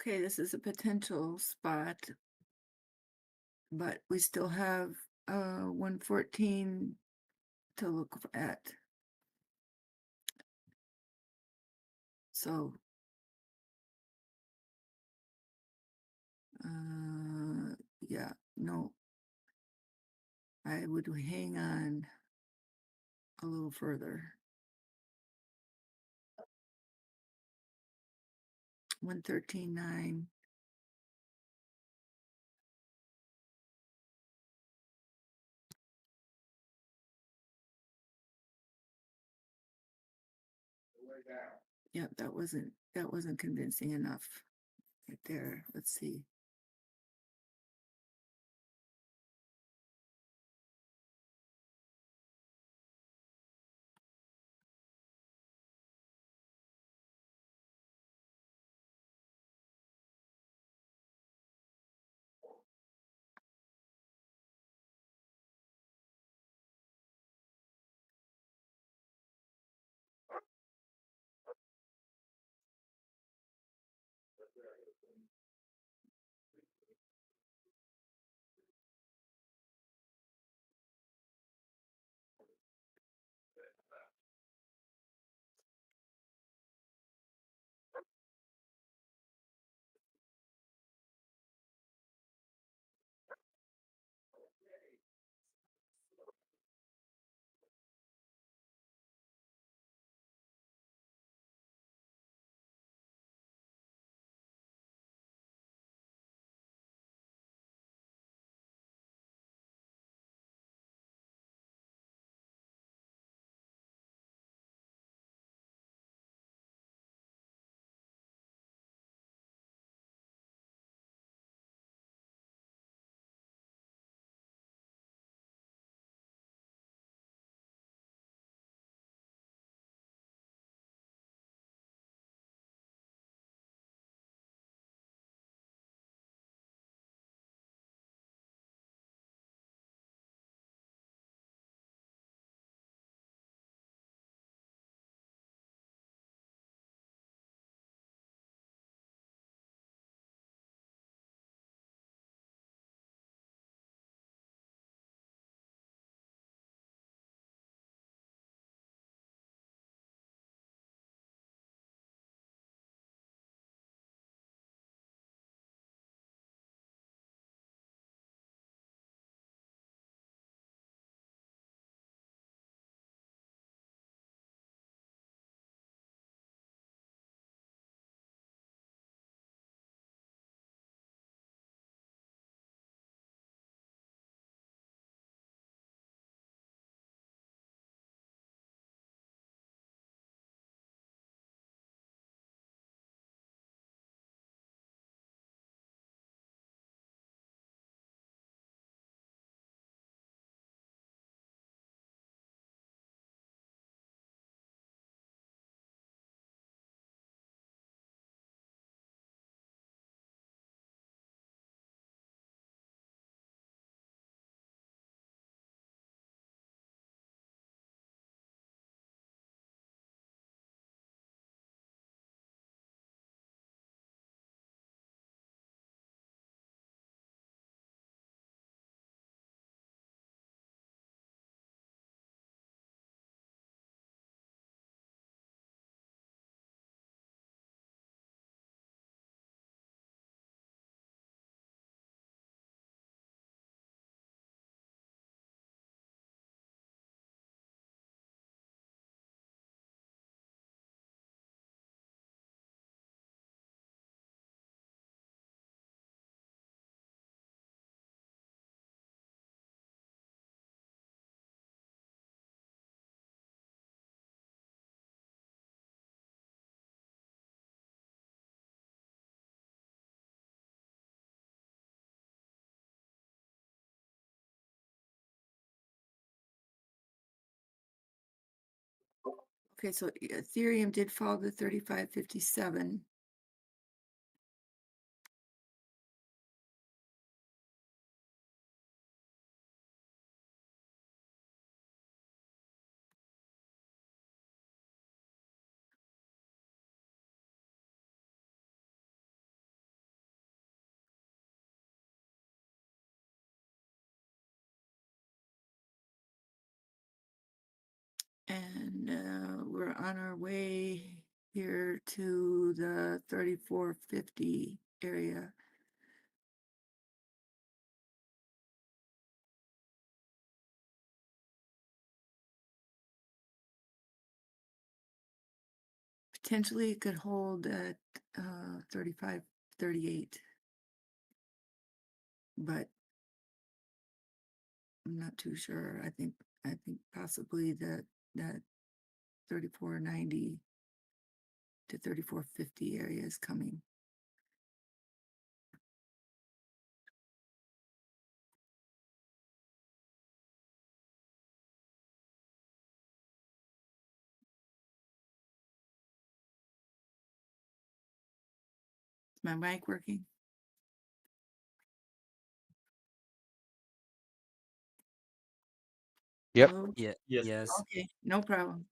Okay, this is a potential spot, but we still have 114 to look at. So yeah, no, I would hang on a little further. 113.9. Yeah, that wasn't convincing enough right there. Let's see. Okay, so Ethereum did fall to 35.57. And we're on our way here to the 3450 area. Potentially it could hold at 35, 38, but I'm not too sure. I think possibly that 3490 to 3450 area is coming. Is my mic working? Yep. Hello? Yeah. Yes. Yes. Okay, no problem.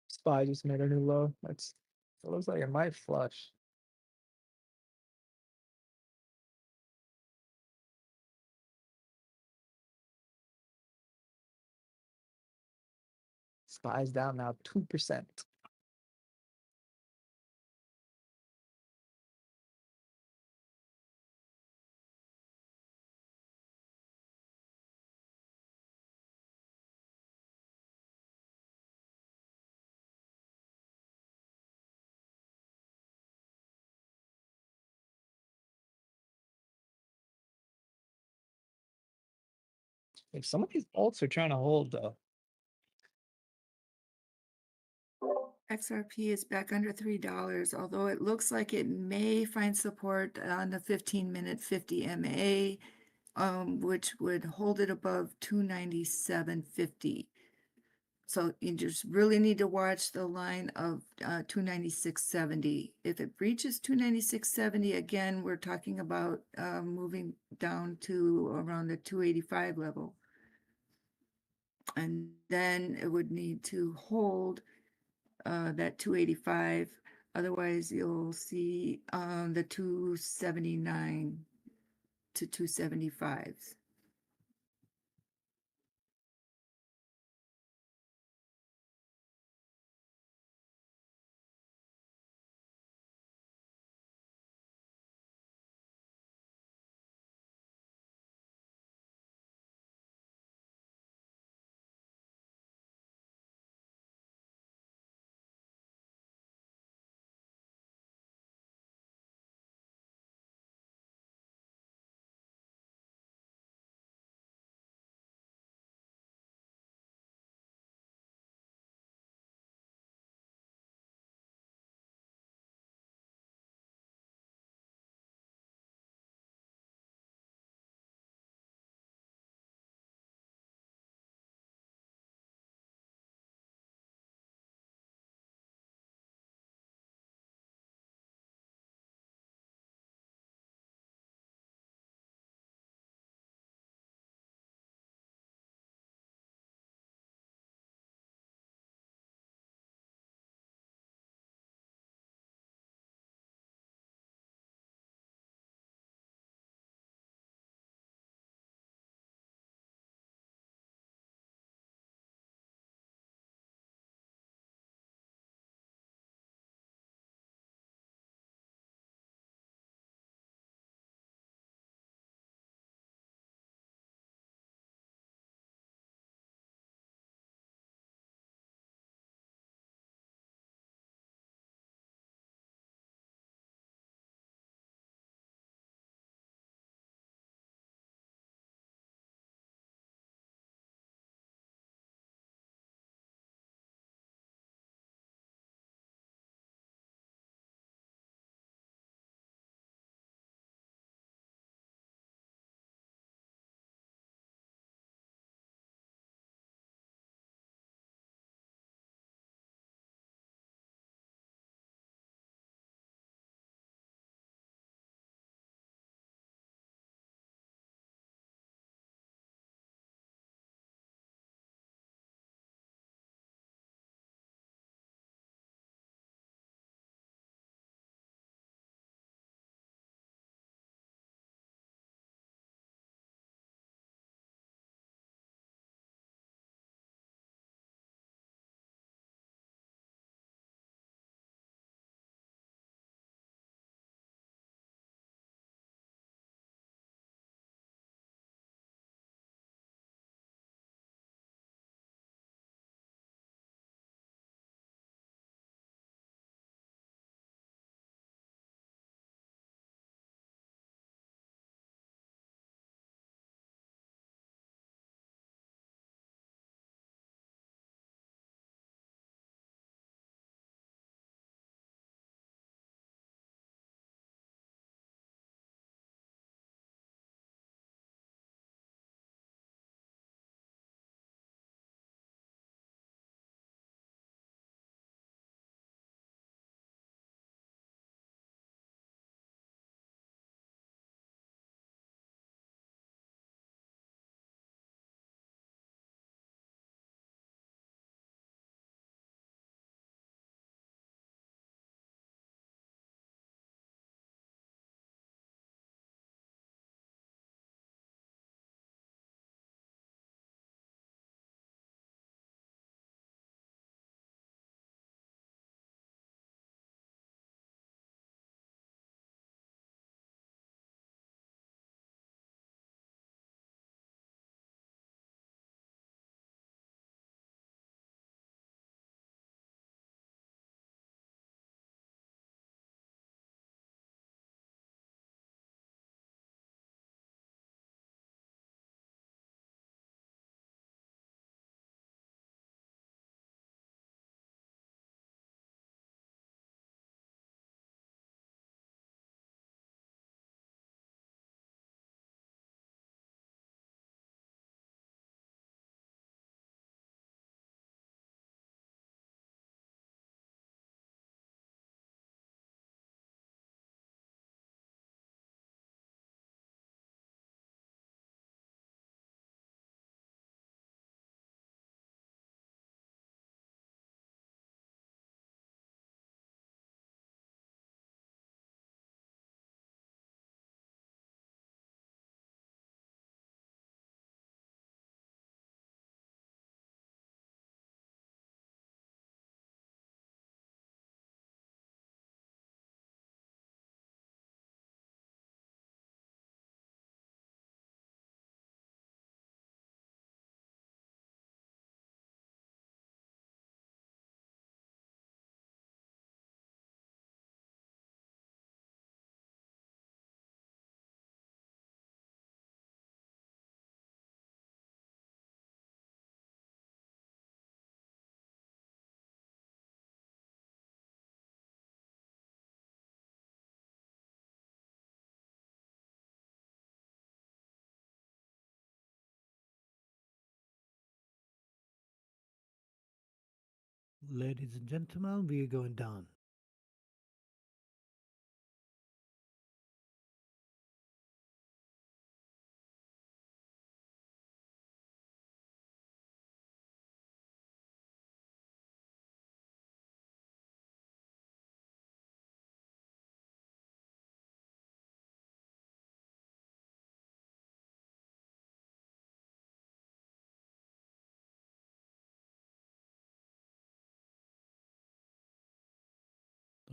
SPY just made a new low. It looks like it might flush. SPY's down now 2%. If some of these alts are trying to hold though. XRP is back under $3, although it looks like it may find support on the 15-minute 50 MA, which would hold it above 297.50. So you just really need to watch the line of 296.70. If it breaches 296.70 again, we're talking about moving down to around the 285 level. And then it would need to hold that 285. Otherwise, you'll see the 279 to 275s. Ladies and gentlemen, we are going down.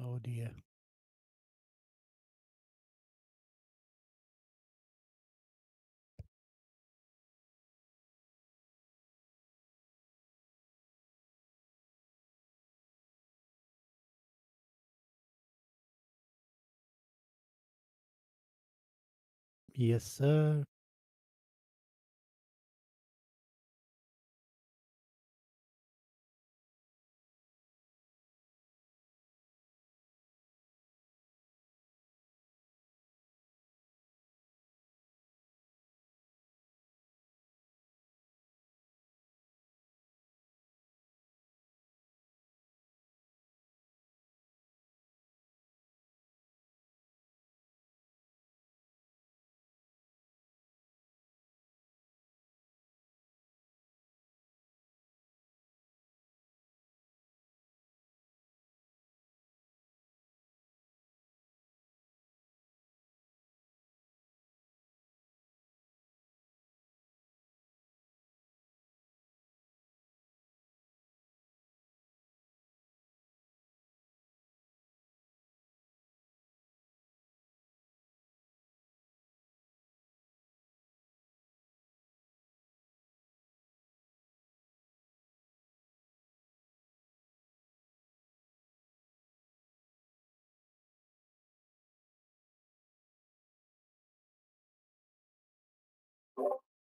Oh dear. Yes, sir.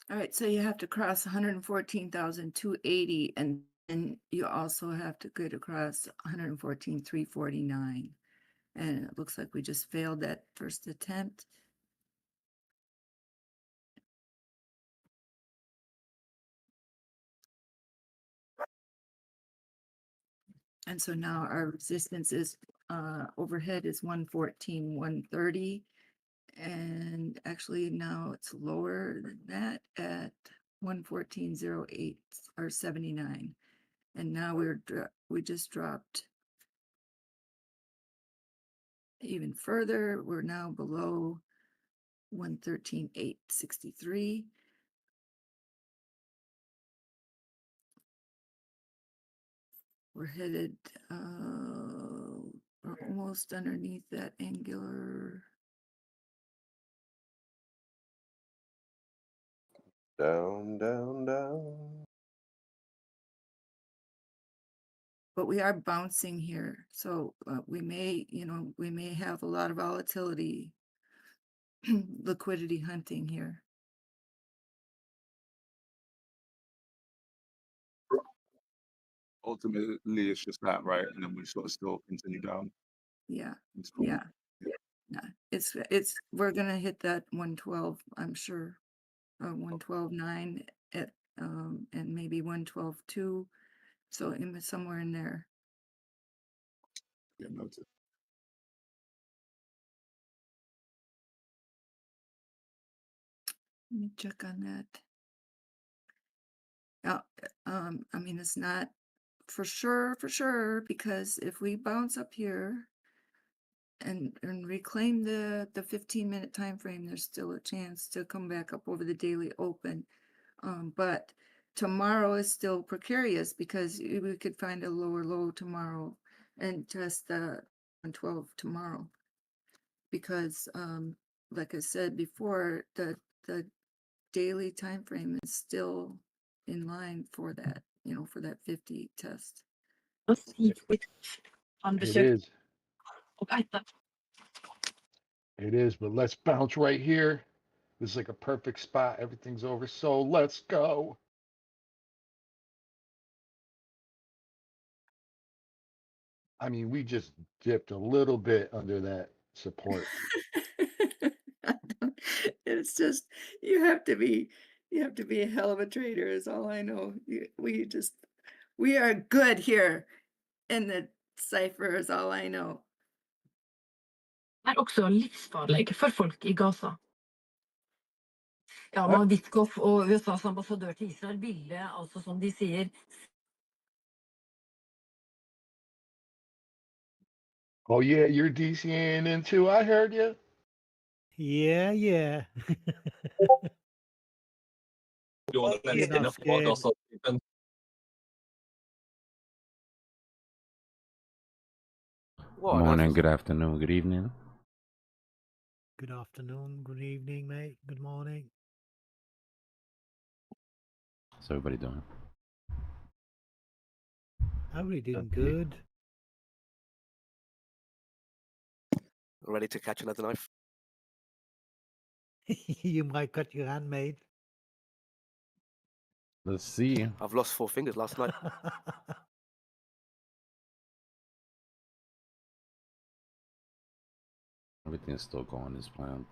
All right, so you have to cross 114,280, and then you also have to get across 114,349. And it looks like we just failed that first attempt. And so now our resistance is overhead is 114, 130. And actually now it's lower than that at 114.08 or 79. And now we just dropped even further. We're now below 113.863. We're headed we're almost underneath that angular. Down, down, down. But we are bouncing here, so we may, we may have a lot of volatility, liquidity hunting here. Ultimately, it's just that, right? And then we sort of still continue down. Yeah, It's cool. yeah, yeah. We're gonna hit that 112, I'm sure, 112.9 at and maybe 112.2. So somewhere in there. Yeah, noted. Let me check on that. I mean, it's not for sure, because if we bounce up here and reclaim the 15-minute time frame, there's still a chance to come back up over the daily open. But tomorrow is still precarious because we could find a lower low tomorrow and test the 112 tomorrow. Because like I said before, the daily time frame is still in line for that, for that 50 test. It is. It is, but let's bounce right here. This is like a perfect spot. Everything's over, so let's go. I mean, we just dipped a little bit under that support. It's just you have to be a hell of a trader is all I know. We are good here. in the Cypher is all I know. Er også livsfarlig for folk i Gaza. Ja, men Witkoff og USAs ambassadør til Israel ville, altså som de sier, Oh yeah, you're DCing in too. I heard you. Yeah, yeah. You're not scared. Good morning, good afternoon, good evening. Good afternoon, good evening, mate. Good morning. How's everybody doing? Everybody doing Okay. good. Ready to catch another knife? You might cut your hand, mate. Let's see. I've lost 4 fingers last night. Everything's still going as planned.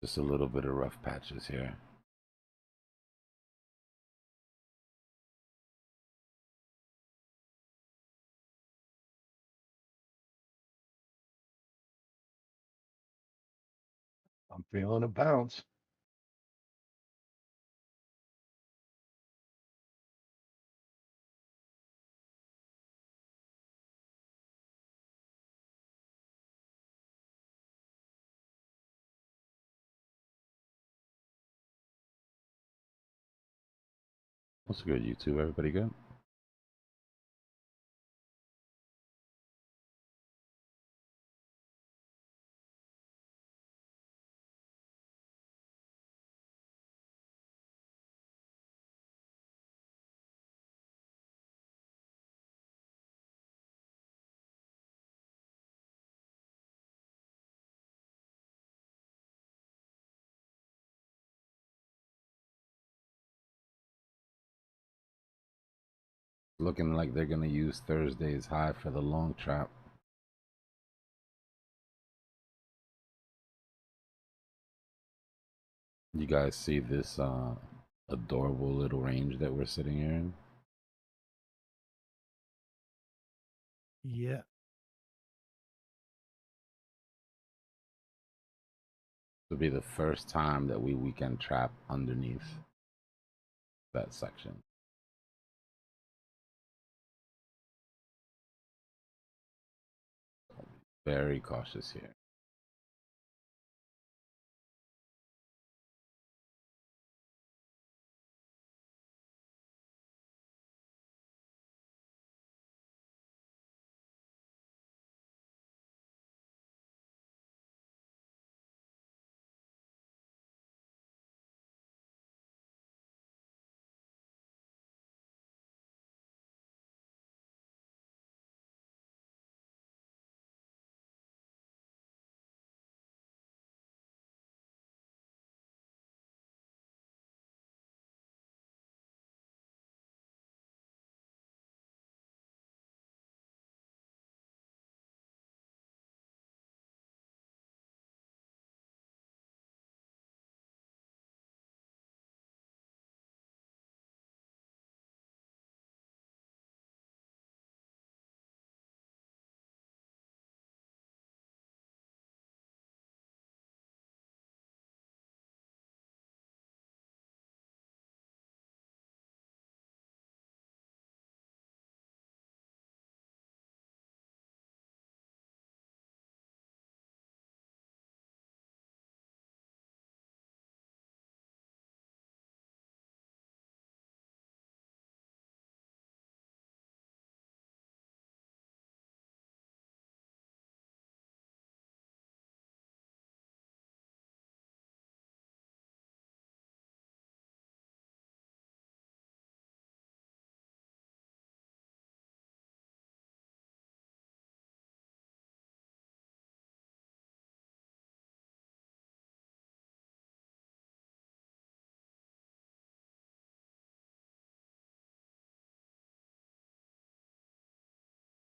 Just a little bit of rough patches here. I'm feeling a bounce. What's good, YouTube? Everybody good? Looking like they're gonna use Thursday's high for the long trap. You guys see this adorable little range that we're sitting here in? Yeah. This will be the first time that we weekend trap underneath that section. Very cautious here.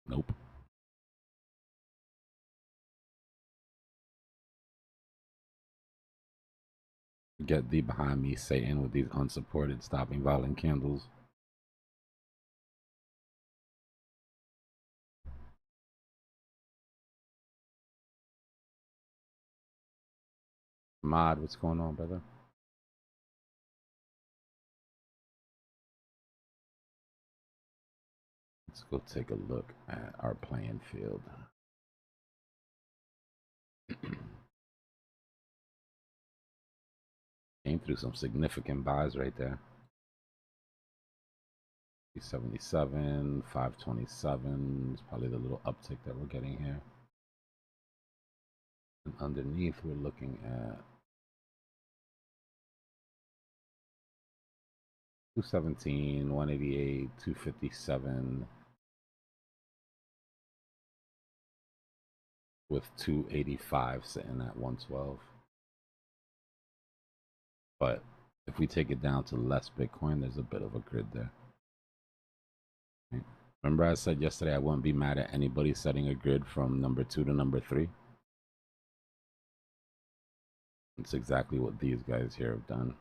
Nope. Get thee behind me, Satan, with these unsupported stopping violent candles. Mod, what's going on, brother? Let's go take a look at our playing field. Came through some significant buys right there. 377, 527 is probably the little uptick that we're getting here. And underneath, we're looking at 217, 188, 257, with 285 sitting at 112. But if we take it down to less Bitcoin, there's a bit of a grid there. Right. Remember I said yesterday I wouldn't be mad at anybody setting a grid from number 2 to number 3? It's exactly what these guys here have done.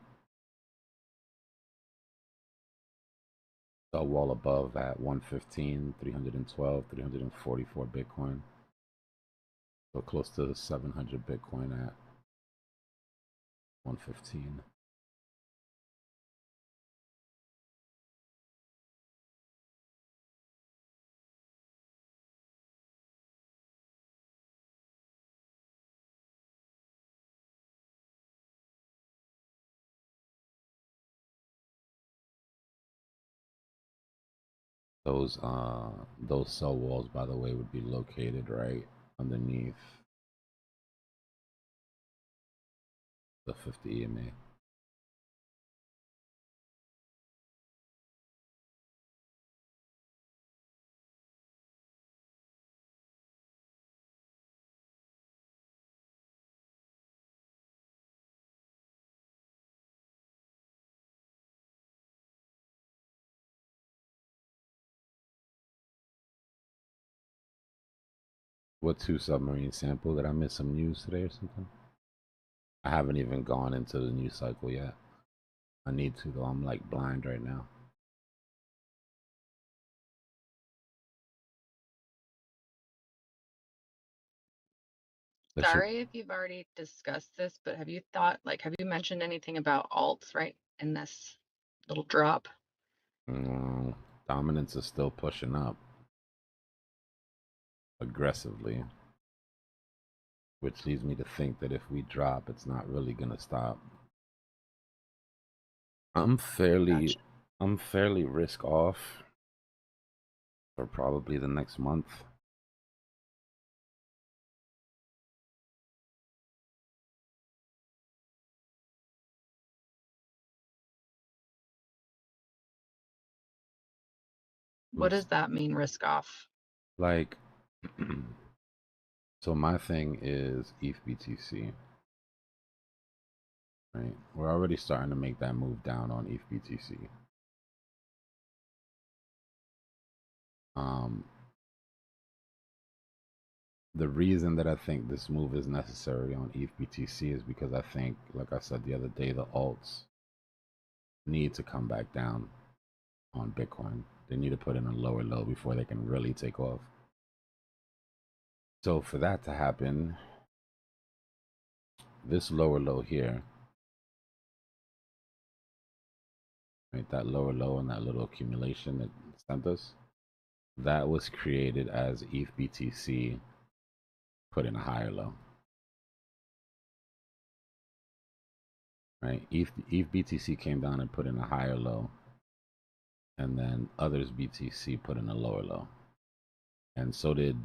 A wall above at 115, 312, 344 Bitcoin. So close to 700 Bitcoin at 115. Those sell walls, by the way, would be located right underneath the 50 EMA. What 2 submarine sample? Did I miss some news today or something? I haven't even gone into the news cycle yet. I need to though. I'm like blind right now. Sorry if you've already discussed this, but have you thought, like, have you mentioned anything about alts right in this little drop? Dominance is still pushing up aggressively, which leads me to think that if we drop, it's not really gonna stop. I'm fairly risk off for probably the next month. What does that mean, risk off? Like, so my thing is ETH BTC, right? We're already starting to make that move down on ETH BTC. The reason that I think this move is necessary on ETH BTC is because I think, like I said the other day, the alts need to come back down on Bitcoin. They need to put in a lower low before they can really take off. So for that to happen, this lower low here, right, that lower low and that little accumulation that sent us, that was created as ETH BTC put in a higher low. Right, ETH BTC came down and put in a higher low, and then others BTC put in a lower low, and so did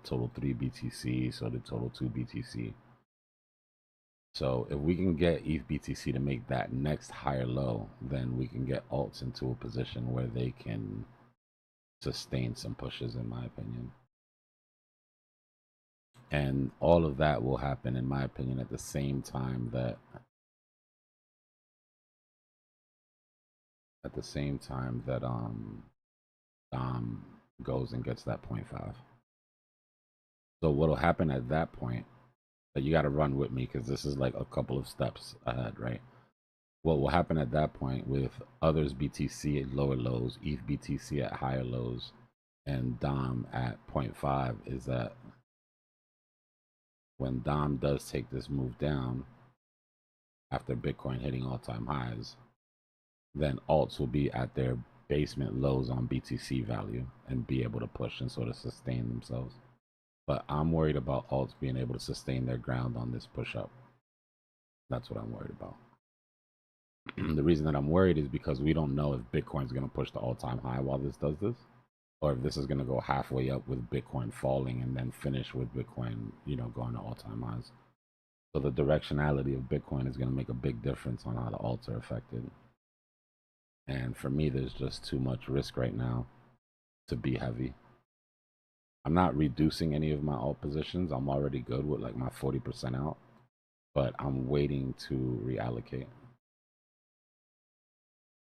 total 3 BTC, so did total 2 BTC. So if we can get ETH BTC to make that next higher low, then we can get alts into a position where they can sustain some pushes, in my opinion. And all of that will happen, in my opinion, at the same time that Dom goes and gets that 0.5. So what'll happen at that point, you got to run with me because this is like a couple of steps ahead, right? What will happen at that point with others BTC at lower lows, ETH BTC at higher lows, and Dom at 0.5 is that when Dom does take this move down, after Bitcoin hitting all-time highs, then alts will be at their basement lows on BTC value and be able to push and sort of sustain themselves. But I'm worried about alts being able to sustain their ground on this push up. That's what I'm worried about. The reason that I'm worried is because we don't know if Bitcoin's going to push the all-time high while this does this, or if this is going to go halfway up with Bitcoin falling and then finish with Bitcoin, you know, going to all-time highs. So the directionality of Bitcoin is going to make a big difference on how the alts are affected. And for me, there's just too much risk right now to be heavy. I'm not reducing any of my alt positions. I'm already good with like my 40% out, but I'm waiting to reallocate.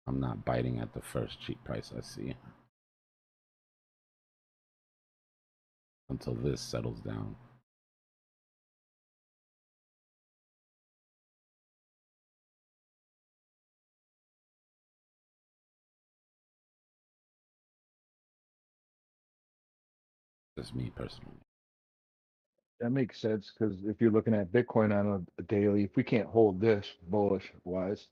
I'm not biting at the first cheap price I see until this settles down. That's me personally. That makes sense because if you're looking at Bitcoin on a daily, if we can't hold this bullish wise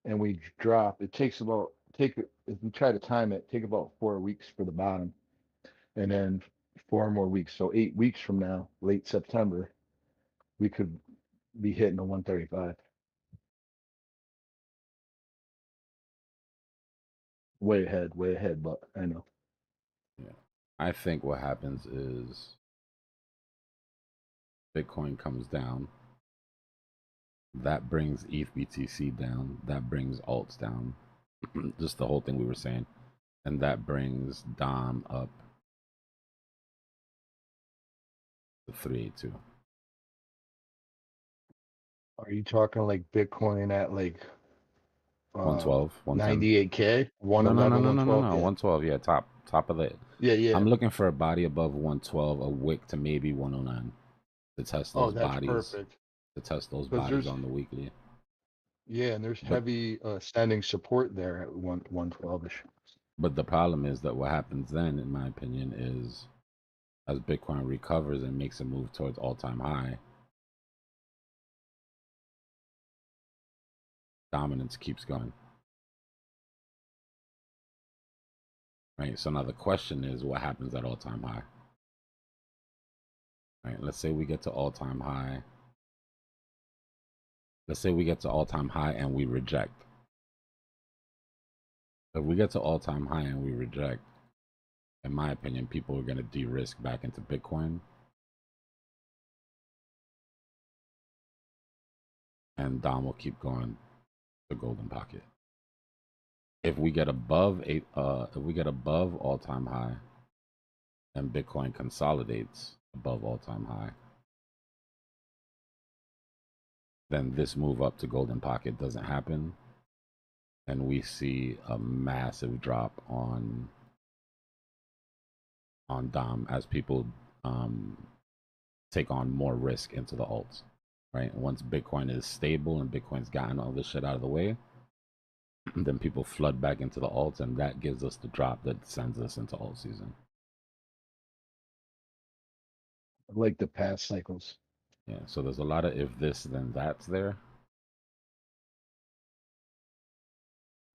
and we drop, it takes about if we try to time it, take about 4 weeks for the bottom, and then 4 more weeks. So 8 weeks from now, late September, we could be hitting a 135. Way ahead, but I know. Yeah. I think what happens is Bitcoin comes down. That brings ETH BTC down. That brings alts down. Just the whole thing we were saying. And that brings Dom up to 382. Are you talking like Bitcoin at like 112, 110. 98K, No, 111, 112? Yeah. 112. Yeah, top of the. Yeah. I'm looking for a body above 112, a wick to maybe 109 to test those That's bodies. perfect. To test those 'Cause bodies on the weekly. Yeah, and there's But heavy standing support there at 112ish. but the problem is that what happens then, in my opinion, is as Bitcoin recovers and makes a move towards all-time high, dominance keeps going. Right. So now the question is, what happens at all-time high? Right. Let's say we get to all-time high. Let's say we get to all-time high and we reject. If we get to all-time high and we reject, in my opinion, people are going to de-risk back into Bitcoin. And Dom will keep going the golden pocket. If we get above all-time high and Bitcoin consolidates above all-time high, then this move up to golden pocket doesn't happen, and we see a massive drop on Dom as people take on more risk into the alts, right? Once Bitcoin is stable and Bitcoin's gotten all this shit out of the way, then people flood back into the alts, and that gives us the drop that sends us into alt season. Like the past cycles. Yeah, so there's a lot of if this then that's there,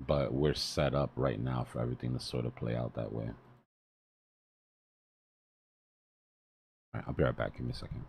but we're set up right now for everything to sort of play out that way. All right, I'll be right back. Give me a second.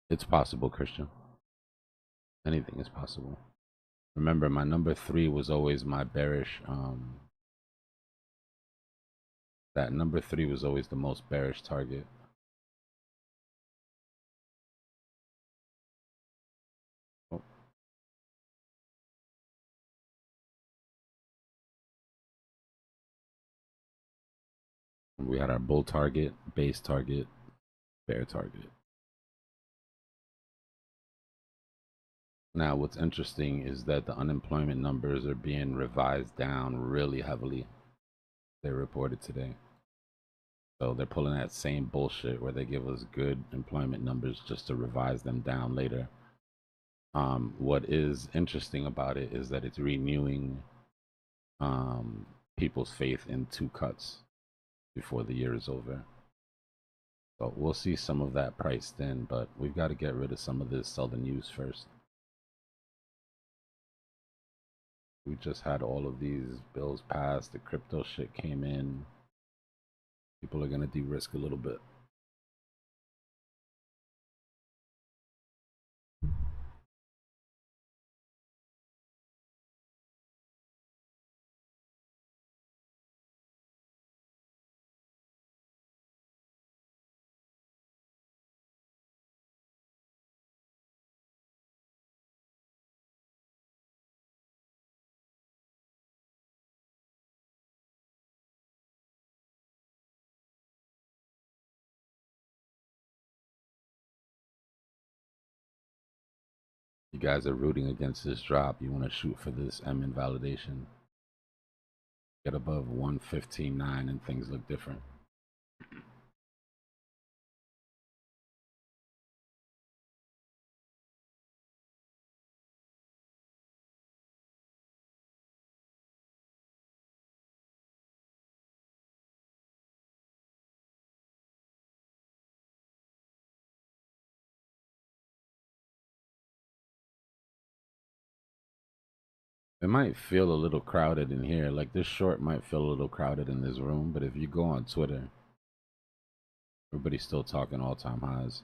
It's possible, Christian. Anything is possible. Remember, my number 3 was always my bearish. That number 3 was always the most bearish target. Oh. We had our bull target, base target, bear target. Now, what's interesting is that the unemployment numbers are being revised down really heavily. They reported today. So they're pulling that same bullshit where they give us good employment numbers just to revise them down later. What is interesting about it is that it's renewing people's faith in 2 cuts before the year is over. So we'll see some of that priced in, but we've got to get rid of some of this southern news first. We just had all of these bills passed. The crypto shit came in. People are going to de-risk a little bit. You guys are rooting against this drop. You want to shoot for this M invalidation. Get above 115.9 and things look different. It might feel a little crowded in here. Like this short might feel a little crowded in this room, but if you go on Twitter, everybody's still talking all-time highs.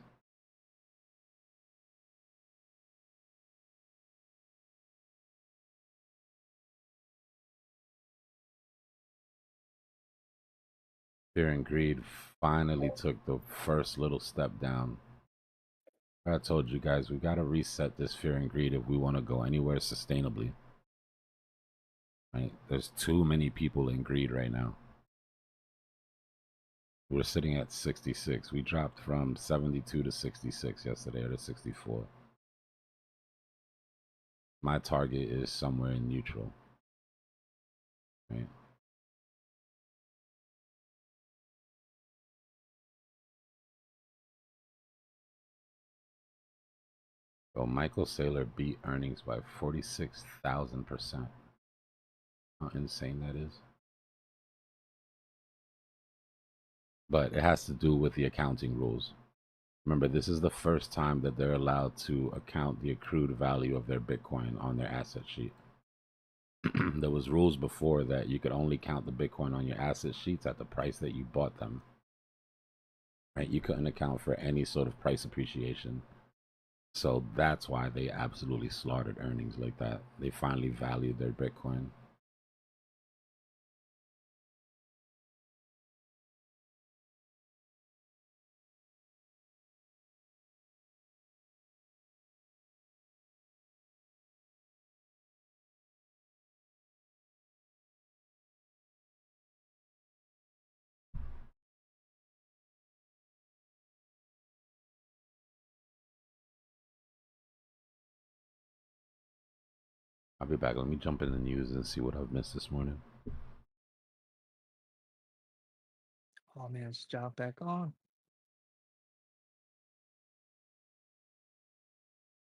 Fear and greed finally took the first little step down. I told you guys, we got to reset this fear and greed if we want to go anywhere sustainably. Right? There's too many people in greed right now. We're sitting at 66. We dropped from 72 to 66 yesterday, or to 64. My target is somewhere in neutral. Right? So Michael Saylor beat earnings by 46,000%. How insane that is. But it has to do with the accounting rules. Remember, this is the first time that they're allowed to account the accrued value of their Bitcoin on their asset sheet. There was rules before that you could only count the Bitcoin on your asset sheets at the price that you bought them. Right? You couldn't account for any sort of price appreciation. So that's why they absolutely slaughtered earnings like that. They finally valued their Bitcoin. I'll be back. Let me jump in the news and see what I've missed this morning. Oh man, just jump back on.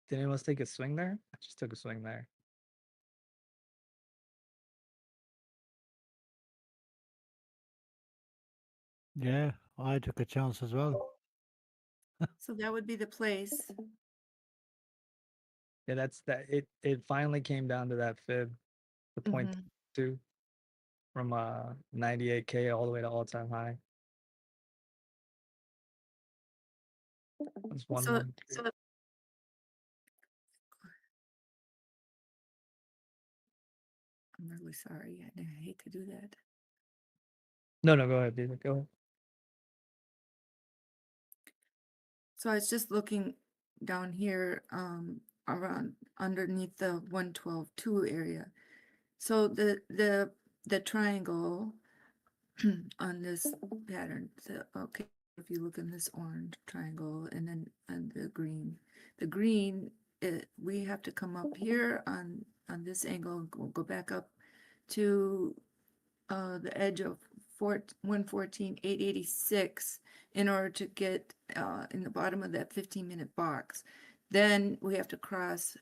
Did anyone else take a swing there? I just took a swing there. Yeah, I took a chance as well. So that would be the place. Yeah, that's that. It finally came down to that fib, the point Mhm. 2 from 98K all the way to all-time high. That's So 113. I'm really sorry. I hate to do that. No, go ahead, dude. Go ahead. So I was just looking down here around underneath the 112.2 area. So the triangle on this pattern, okay, if you look in this orange triangle and then on the green, we have to come up here on this angle, go back up to the edge of 114,886 in order to get in the bottom of that 15-minute box. Then we have to cross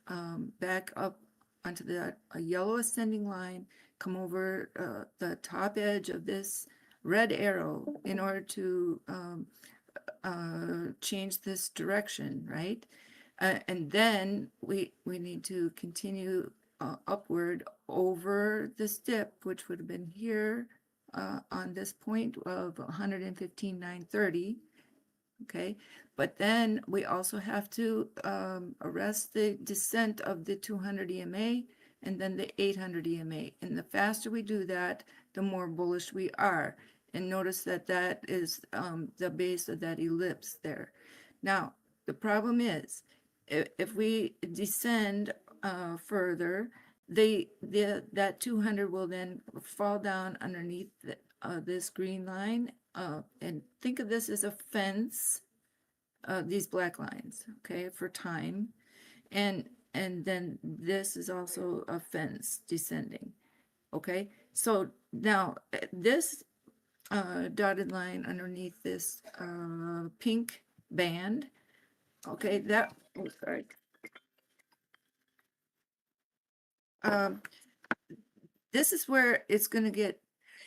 back up onto a yellow ascending line, come over the top edge of this red arrow in order to change this direction, right? And then we need to continue upward over this dip, which would have been here on this point of 115,930. Okay, but then we also have to arrest the descent of the 200 EMA and then the 800 EMA. And the faster we do that, the more bullish we are. And notice that that is the base of that ellipse there. Now, the problem is, if we descend further, that 200 will then fall down underneath this green line. And think of this as a fence, these black lines, okay, for time. And then this is also a fence descending, okay? So now this dotted line underneath this pink band, okay, that, oh, sorry. This is where it's going to get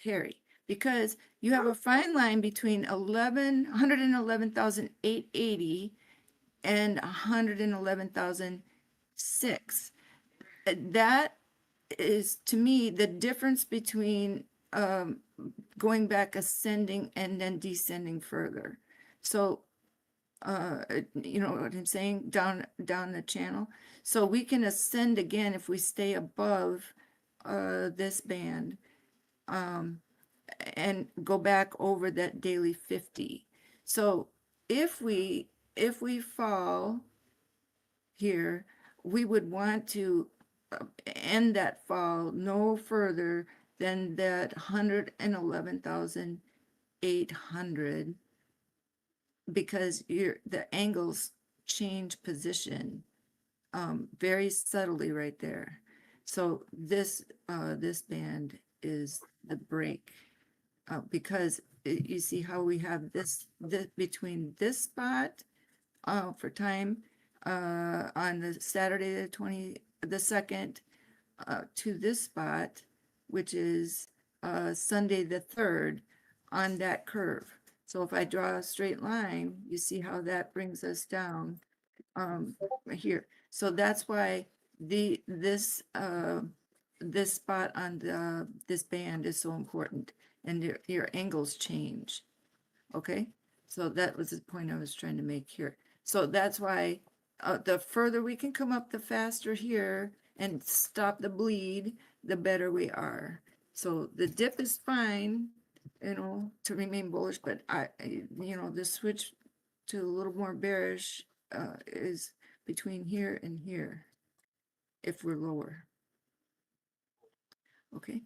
hairy because you have a fine line between 111,880 and 111,006. That is, to me, the difference between going back ascending and then descending further. So, you know what I'm saying, down the channel. So we can ascend again if we stay above this band and go back over that daily 50. So if we fall here, we would want to end that fall no further than that 111,800 because the angles change position very subtly right there. So this band is the break because you see how we have this between this spot for time on the Saturday the 22nd to this spot, which is Sunday the 3rd on that curve. So if I draw a straight line, you see how that brings us down here. So that's why this spot on this band is so important, and your angles change. Okay, so that was the point I was trying to make here. So that's why the further we can come up, the faster here and stop the bleed, the better we are. So the dip is fine, you know, to remain bullish, but you know, the switch to a little more bearish is between here and here if we're lower. Okay.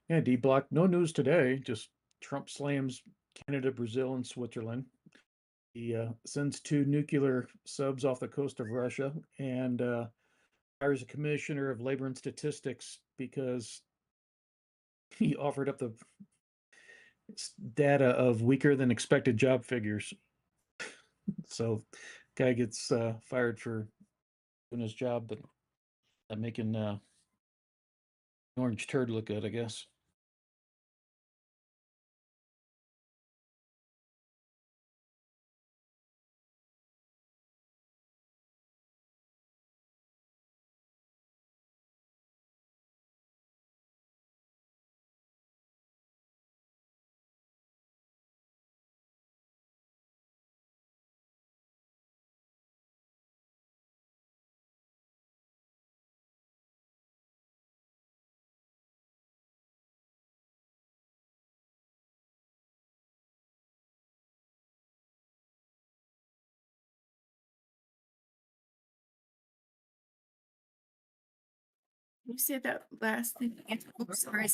Yeah, Dbloc, no news today, just Trump slams Canada, Brazil, and Switzerland. He sends 2 nuclear subs off the coast of Russia, and fires a commissioner of labor and statistics because he offered up the data of weaker than expected job figures. So guy gets fired for doing his job, but making orange turd look good, I guess. You said that last thing again. Oops, sorry.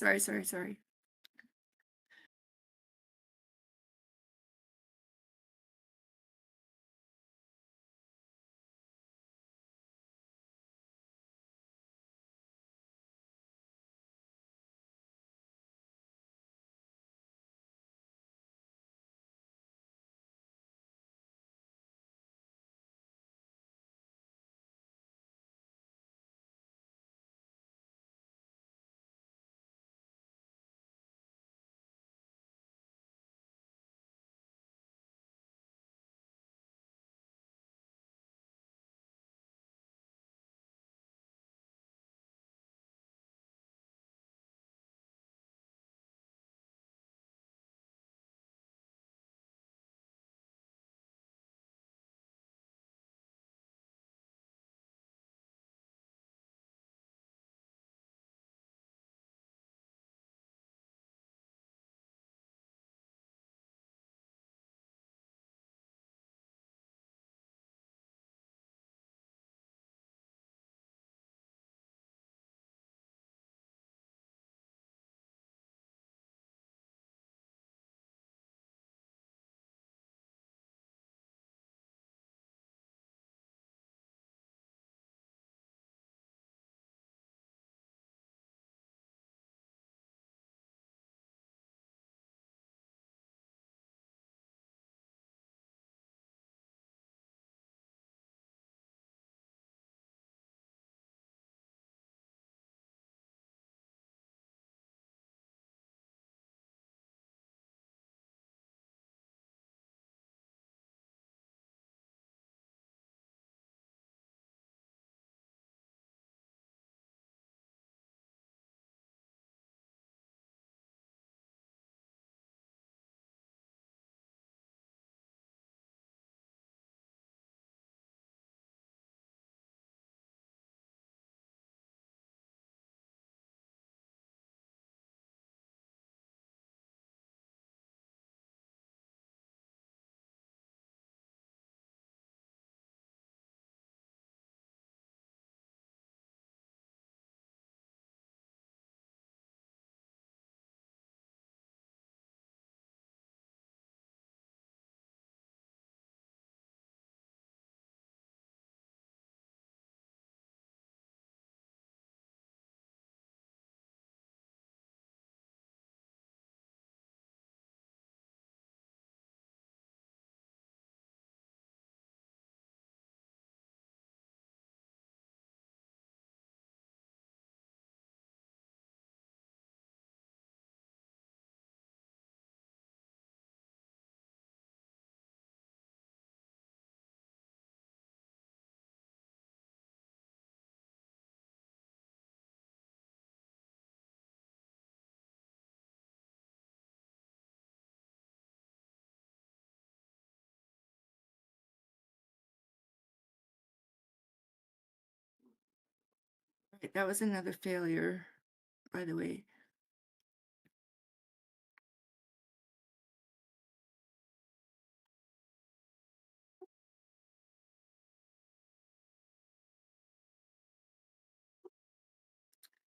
Right, that was another failure, by the way.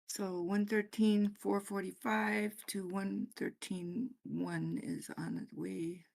So 113,445 to 113,1 is on its way.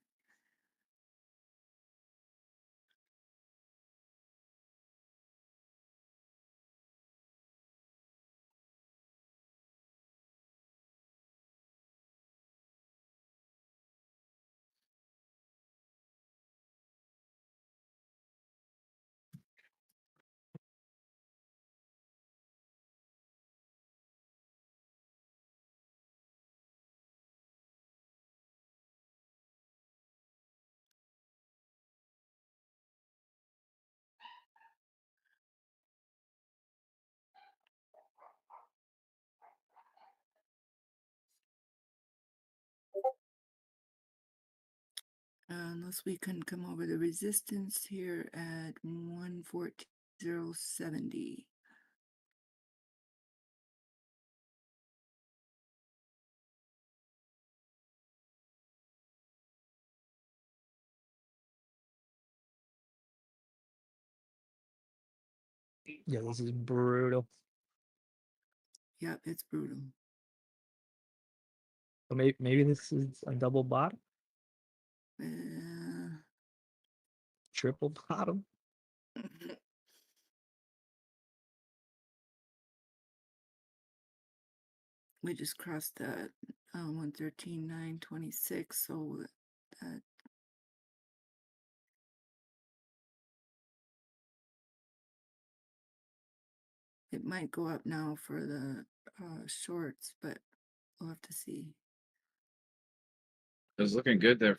unless we can come over the resistance here at 114.070. Yeah, this is brutal. Yep, it's brutal. So maybe this is a double bottom, Uh, triple bottom. we just crossed that 113.926, so that it might go up now for the shorts, but we'll have to see. It was looking good there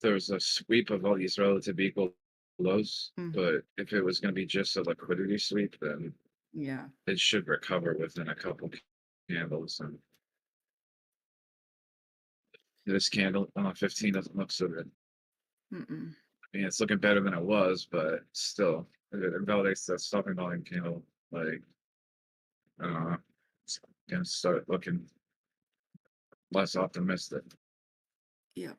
there was a sweep of all these relative equal lows, but if it was going to be just a liquidity sweep, then Yeah. it should recover within a couple candles. And this candle on 15 doesn't look so good. I mean, it's looking better than it was, but still, it validates that stopping volume candle. Like, I don't know, it's gonna start looking less optimistic. Yeah.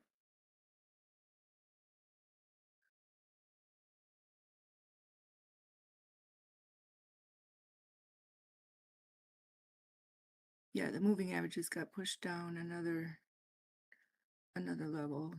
Yeah, the moving averages got pushed down another level.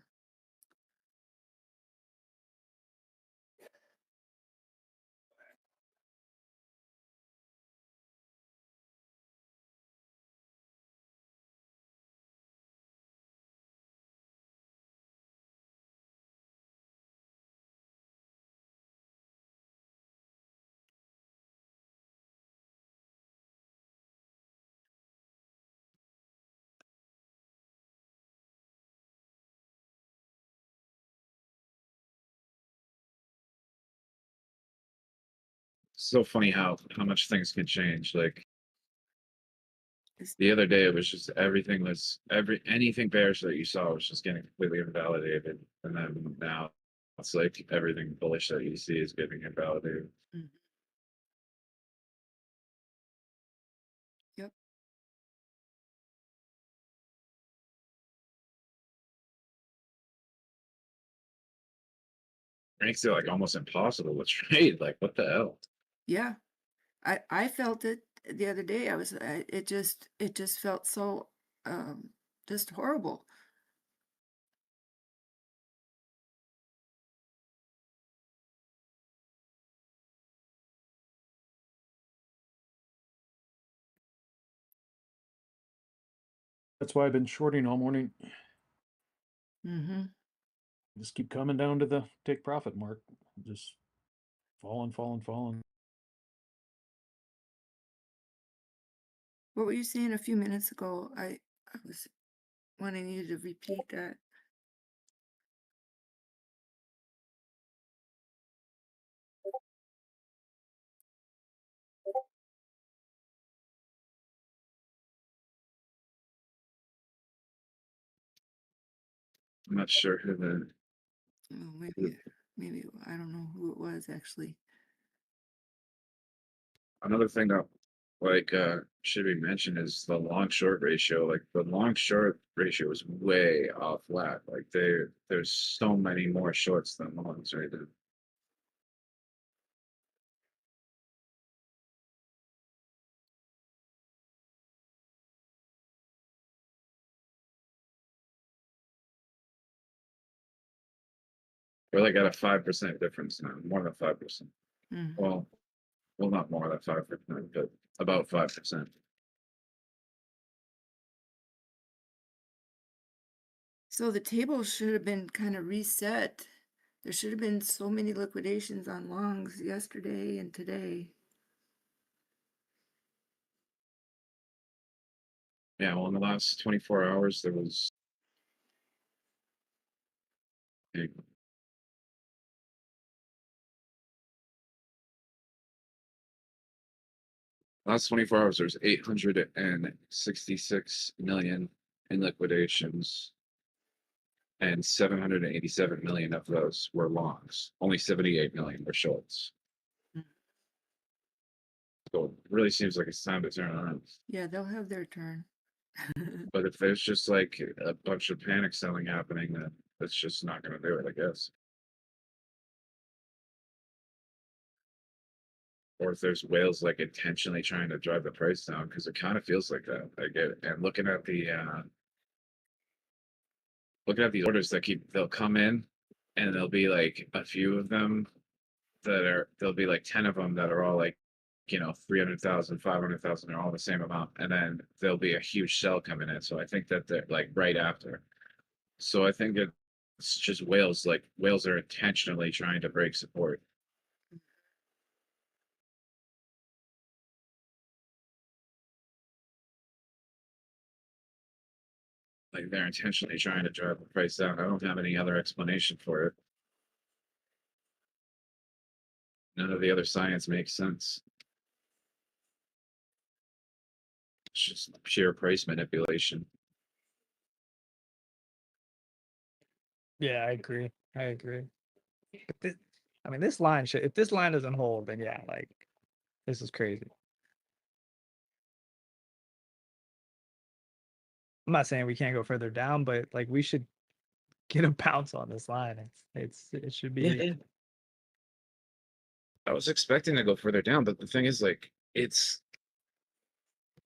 So funny how much things can change. Like the other day, it was just anything bearish that you saw was just getting completely invalidated, and then now it's like everything bullish that you see is getting invalidated. Yep. Makes it like almost impossible to trade. Like, what the hell? Yeah. I felt it the other day. It just felt so just horrible. That's why I've been shorting all morning. Just keep coming down to the take profit mark. Just falling. What were you saying a few minutes ago? I was wanting you to repeat that. I'm not sure who the. Oh, maybe I don't know who it was actually. Another thing that should be mentioned is the long short ratio. Like the long short ratio is way off whack. Like there's so many more shorts than longs right now. We're like at a 5% difference now, more than 5%. Well, not more than 5%, but about 5%. So the table should have been kind of reset. There should have been so many liquidations on longs yesterday and today. Yeah, well, in the last 24 hours, there was last 24 hours, there's 866 million in liquidations. and 787 million of those were longs. Only 78 million were shorts. So it really seems like it's time to turn around. Yeah, they'll have their turn. But if there's just like a bunch of panic selling happening, then that's just not going to do it, I guess. Or if there's whales like intentionally trying to drive the price down, because it kind of feels like that. I get it. And looking at the these orders that they'll come in, and there'll be like a few of them there'll be like 10 of them that are all like, 300,000, 500,000, they're all the same amount, and then there'll be a huge sell coming in. So I think that they're like right after. So I think it's just whales. Like whales are intentionally trying to break support. Like they're intentionally trying to drive the price down. I don't have any other explanation for it. None of the other science makes sense. It's just pure price manipulation. Yeah, I agree. I agree. But this line should, if this line doesn't hold, then yeah, like this is crazy. I'm not saying we can't go further down, but like we should get a bounce on this line. It should be. Yeah. I was expecting to go further down, but the thing is, like, it's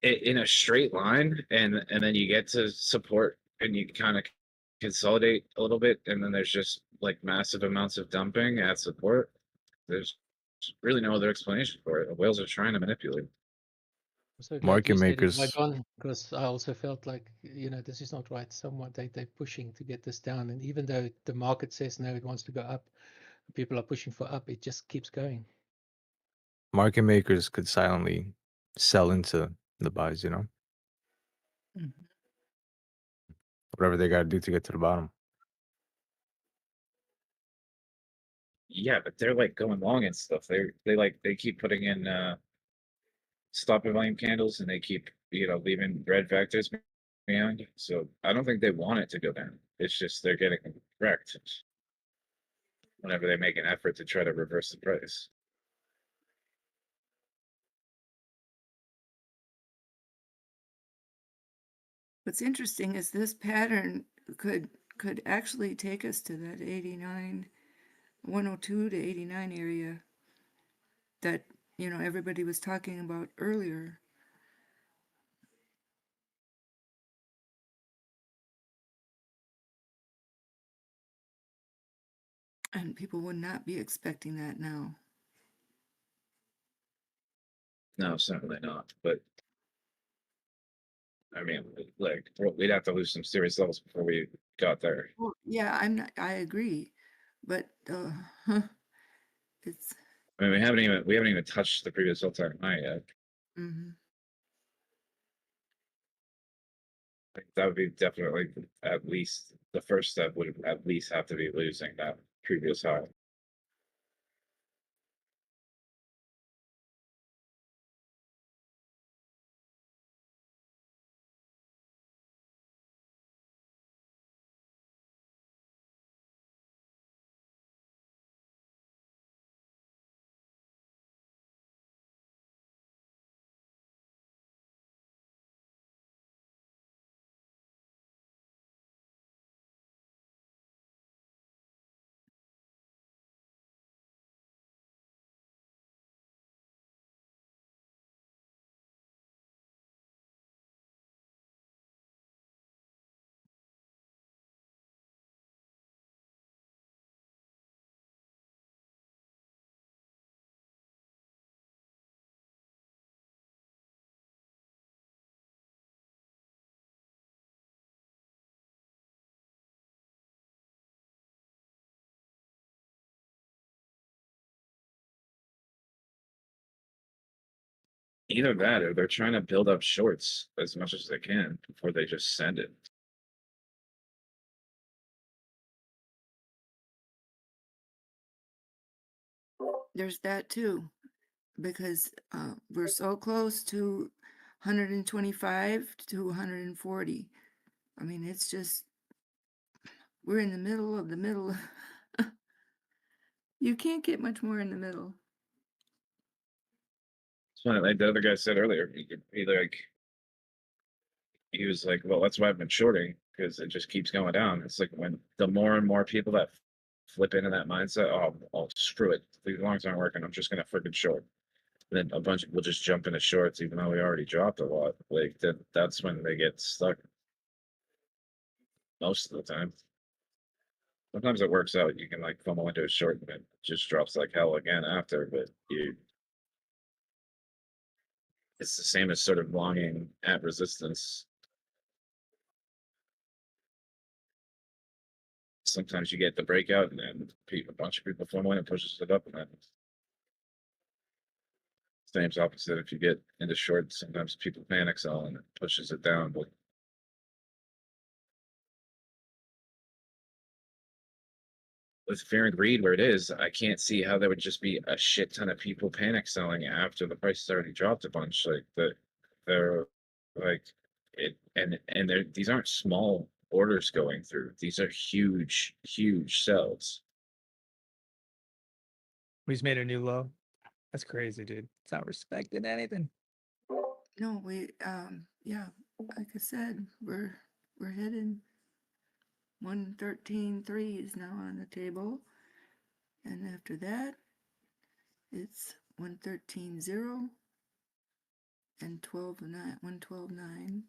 in a straight line, and then you get to support, and you kind of consolidate a little bit, and then there's just like massive amounts of dumping at support. There's really no other explanation for it. The whales are trying to manipulate. So Market makers. Because I also felt like, this is not right. They're pushing to get this down, and even though the market says no, it wants to go up, people are pushing for up. It just keeps going. Market makers could silently sell into the buys, whatever they got to do to get to the bottom. Yeah, but they're like going long and stuff. They keep putting in stop and volume candles, and they keep leaving red vectors behind. So I don't think they want it to go down. It's just they're getting wrecked whenever they make an effort to try to reverse the price. What's interesting is this pattern could actually take us to that 89, 102 to 89 area that everybody was talking about earlier. And people would not be expecting that now. No, certainly not. But I mean, like, we'd have to lose some serious levels before we got there. Well, yeah, I agree, but it's. I mean, we haven't even touched the previous all-time high yet. That would be definitely at least the first step. Would at least have to be losing that previous high. Either that, or they're trying to build up shorts as much as they can before they just send it. There's that too, because we're so close to 125 to 140. I mean, it's just We're in the middle of the middle. You can't get much more in the middle. It's funny, like the other guy said earlier, he was like, well, that's why I've been shorting, because it just keeps going down. It's like when the more and more people that flip into that mindset, oh, screw it. These longs aren't working. I'm just gonna freaking short. And then a bunch of people just jump into shorts, even though we already dropped a lot. Like that's when they get stuck. Most of the time. Sometimes it works out. You can like FOMO into a short and it just drops like hell again after, but it's the same as sort of longing at resistance. Sometimes you get the breakout and then a bunch of people FOMO in and pushes it up, and then same's opposite. If you get into short, sometimes people panic sell and it pushes it down. But with fear and greed where it is, I can't see how there would just be a shit ton of people panic selling after the price has already dropped a bunch. Like they're like it, and these aren't small orders going through. These are huge, huge sells. We just made a new low. That's crazy, dude. It's not respecting anything. No, yeah, like I said, we're heading 113.3 is now on the table. And after that, it's 113.0 and 112.9.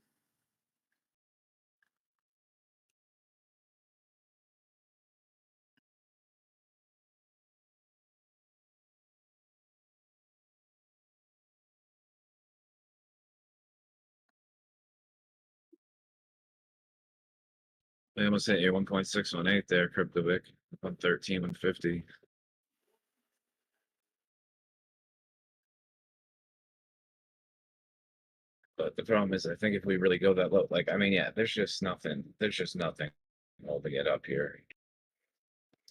I almost hit a 1.618 there, CryptoVic, 113, 150. But the problem is, I think if we really go that low, like, I mean, yeah, there's just nothing holding it up here.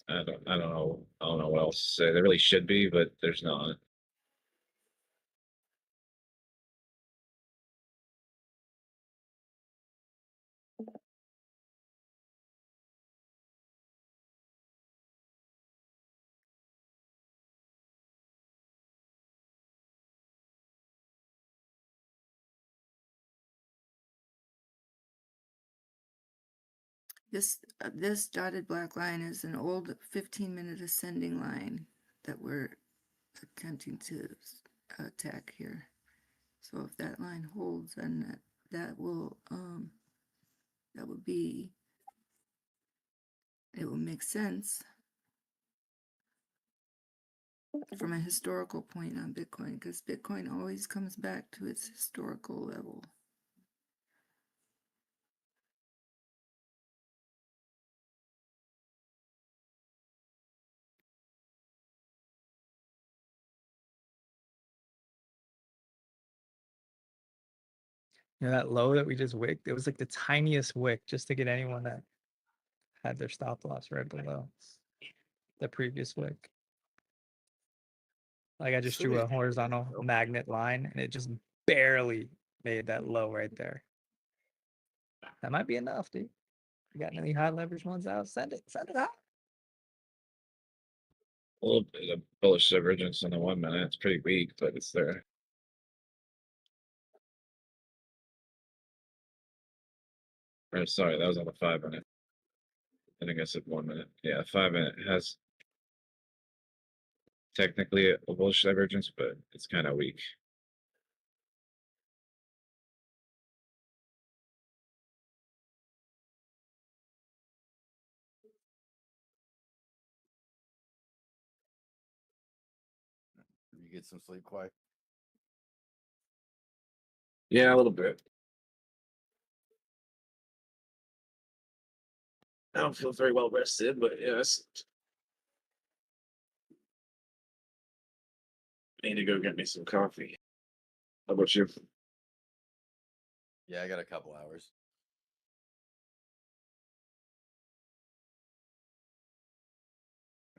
I don't know what else to say. There really should be, but there's not. This dotted black line is an old 15-minute ascending line that we're attempting to attack here. So if that line holds, then that would be, it will make sense from a historical point on Bitcoin, because Bitcoin always comes back to its historical level. You know, that low that we just wicked, it was like the tiniest wick just to get anyone that had their stop loss right below the previous wick. Like I just drew a horizontal magnet line and it just barely made that low right there. That might be enough, dude. You got any high leverage ones out? Send it out. A little bit of bullish divergence in the 1 minute. It's pretty weak, but it's there. Or sorry, that was on the 5 minute. I think I said 1 minute. Yeah, 5 minute has technically a bullish divergence, but it's kind of weak. You get some sleep quiet? Yeah, a little bit. I don't feel very well rested, but yes. I need to go get me some coffee. How about you? Yeah, I got a couple hours.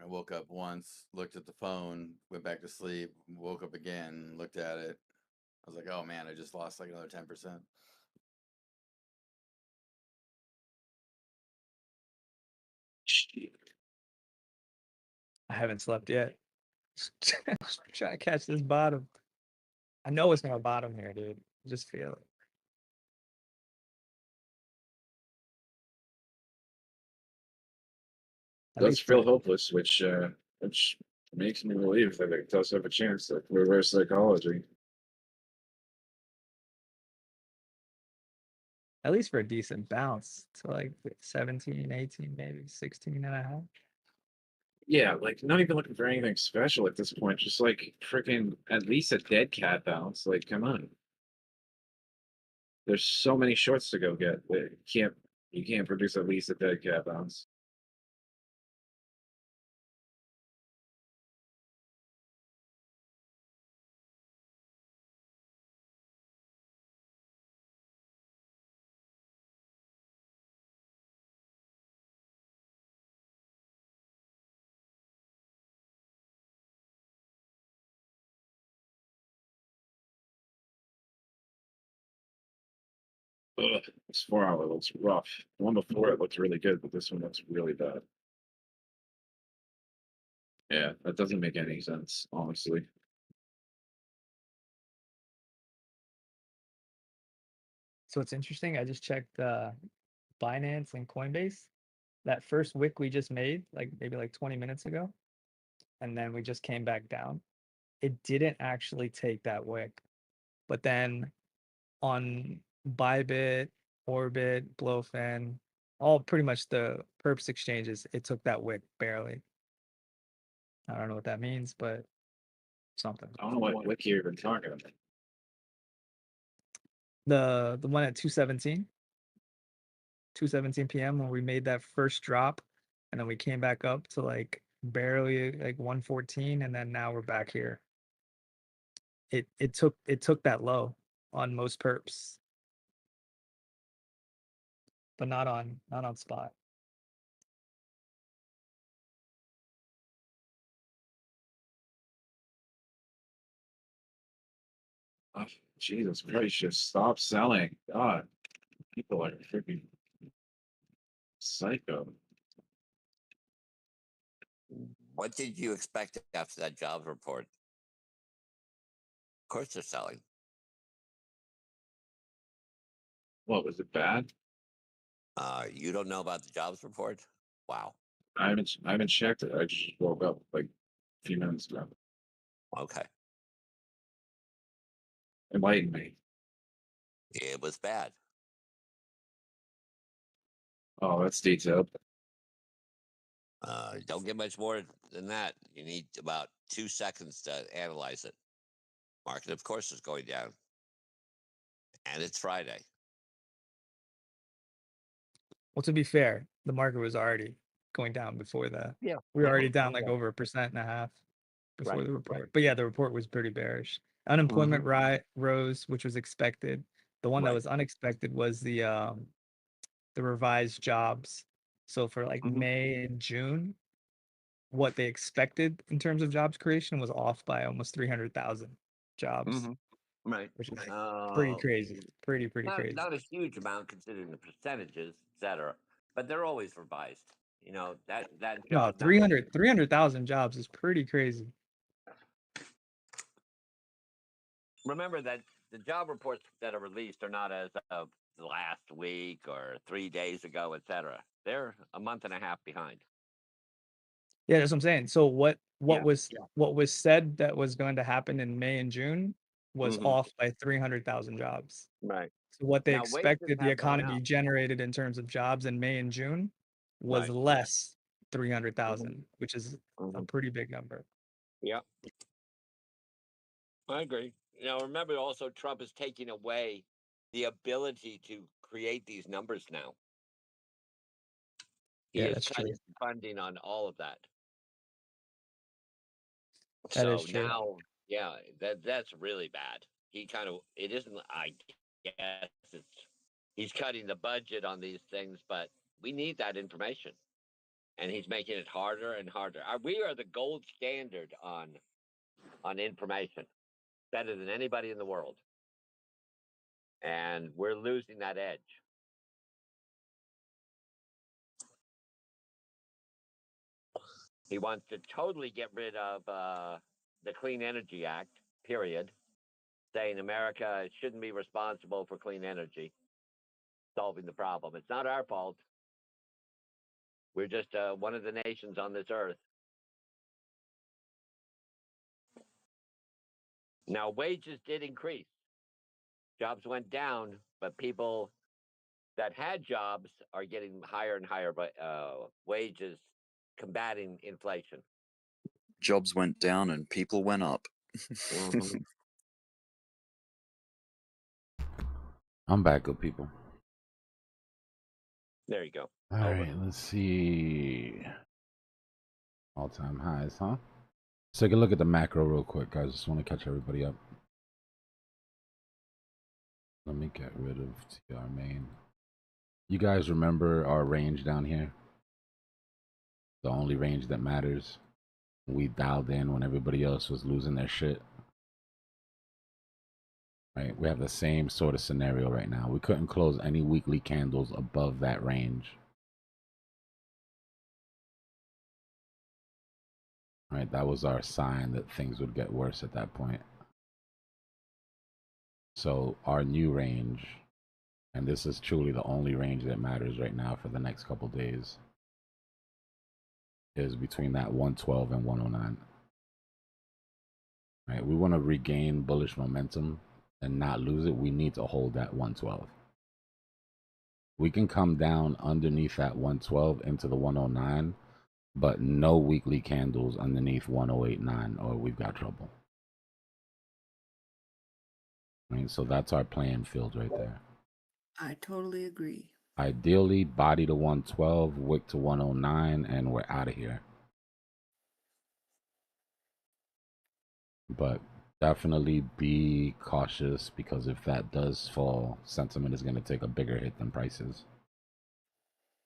I woke up once, looked at the phone, went back to sleep, woke up again, looked at it. I was like, oh man, I just lost like another 10%. I haven't slept yet. Trying to catch this bottom. I know it's gonna bottom here, dude. Just feel it. It does feel hopeless, which makes me believe that it does have a chance of reverse psychology. At least for a decent bounce to like 17, 18, maybe 16 and a half. Yeah, like not even looking for anything special at this point. Just like freaking at least a dead cat bounce. Like, come on. There's so many shorts to go get that you can't produce at least a dead cat bounce. Ugh, this 4 hour looks rough. The one before it looked really good, but this one looks really bad. Yeah, that doesn't make any sense, honestly. So it's interesting. I just checked Binance and Coinbase. That first wick we just made, like maybe like 20 minutes ago, and then we just came back down. It didn't actually take that wick. But then on Bybit, Orbit, Blowfin, all pretty much the perps exchanges, it took that wick barely. I don't know what that means, but something. I don't know what wick you're even talking about. The one at 2:17 p.m. when we made that first drop, and then we came back up to like barely like 114, and then now we're back here. It took that low on most perps, but not on spot. Oh, Jesus Christ, just stop selling. God, people are freaking psycho. What did you expect after that jobs report? Of course they're selling. What, was it bad? You don't know about the jobs report? Wow. I haven't checked it. I just woke up like a few minutes ago. Okay. Enlighten me. It was bad. Oh, that's detailed. Don't get much more than that. You need about 2 seconds to analyze it. Market, of course, is going down. And it's Friday. Well, to be fair, the market was already going down before that. Yeah. We were already down like over 1.5% before Right, the report. right. But yeah, the report was pretty bearish. Unemployment rose, which was expected. The one that Right. was unexpected was the revised jobs. So for like May and June, what they expected in terms of jobs creation was off by almost 300,000 jobs, Right. which is pretty crazy. Pretty crazy. Not a huge amount considering the percentages, et cetera, but they're always revised. You know, that No, job number. 300,000 jobs is pretty crazy. Remember that the job reports that are released are not as of the last week or 3 days ago, et cetera. They're a month and a half behind. Yeah, that's what I'm saying. So what Yeah, was said that was going to happen in May and June was off by 300,000 jobs. Right. So what they Now, wages expected the have gone economy up. generated in terms of jobs in May and June was Right. less 300,000, which is a pretty big number. Yeah. I agree. Now, remember also, Trump is taking away the ability to create these numbers now. He Yeah, is that's cutting true. funding on all of that. That is So true. now, yeah, that's really bad. He kind of, it isn't, I guess he's cutting the budget on these things, but we need that information. And he's making it harder and harder. We are the gold standard on information, better than anybody in the world. And we're losing that edge. He wants to totally get rid of the Clean Energy Act, period, saying America shouldn't be responsible for clean energy, solving the problem. It's not our fault. We're just one of the nations on this earth. Now, wages did increase. Jobs went down, but people that had jobs are getting higher and higher wages, combating inflation. Jobs went down and people went up. Mhm. I'm back, good people. There you go. All Over. right, let's see. All-time highs, huh? Let's take a look at the macro real quick, guys. Just want to catch everybody up. Let me get rid of TR main. You guys remember our range down here? The only range that matters. We dialed in when everybody else was losing their shit. Right? We have the same sort of scenario right now. We couldn't close any weekly candles above that range. Right? That was our sign that things would get worse at that point. So our new range, and this is truly the only range that matters right now for the next couple days, is between that 112 and 109. Right? We want to regain bullish momentum and not lose it. We need to hold that 112. We can come down underneath that 112 into the 109, but no weekly candles underneath 108.9 or we've got trouble. Right? So that's our playing field right there. I totally agree. Ideally, body to 112, wick to 109, and we're out of here. But definitely be cautious, because if that does fall, sentiment is going to take a bigger hit than prices.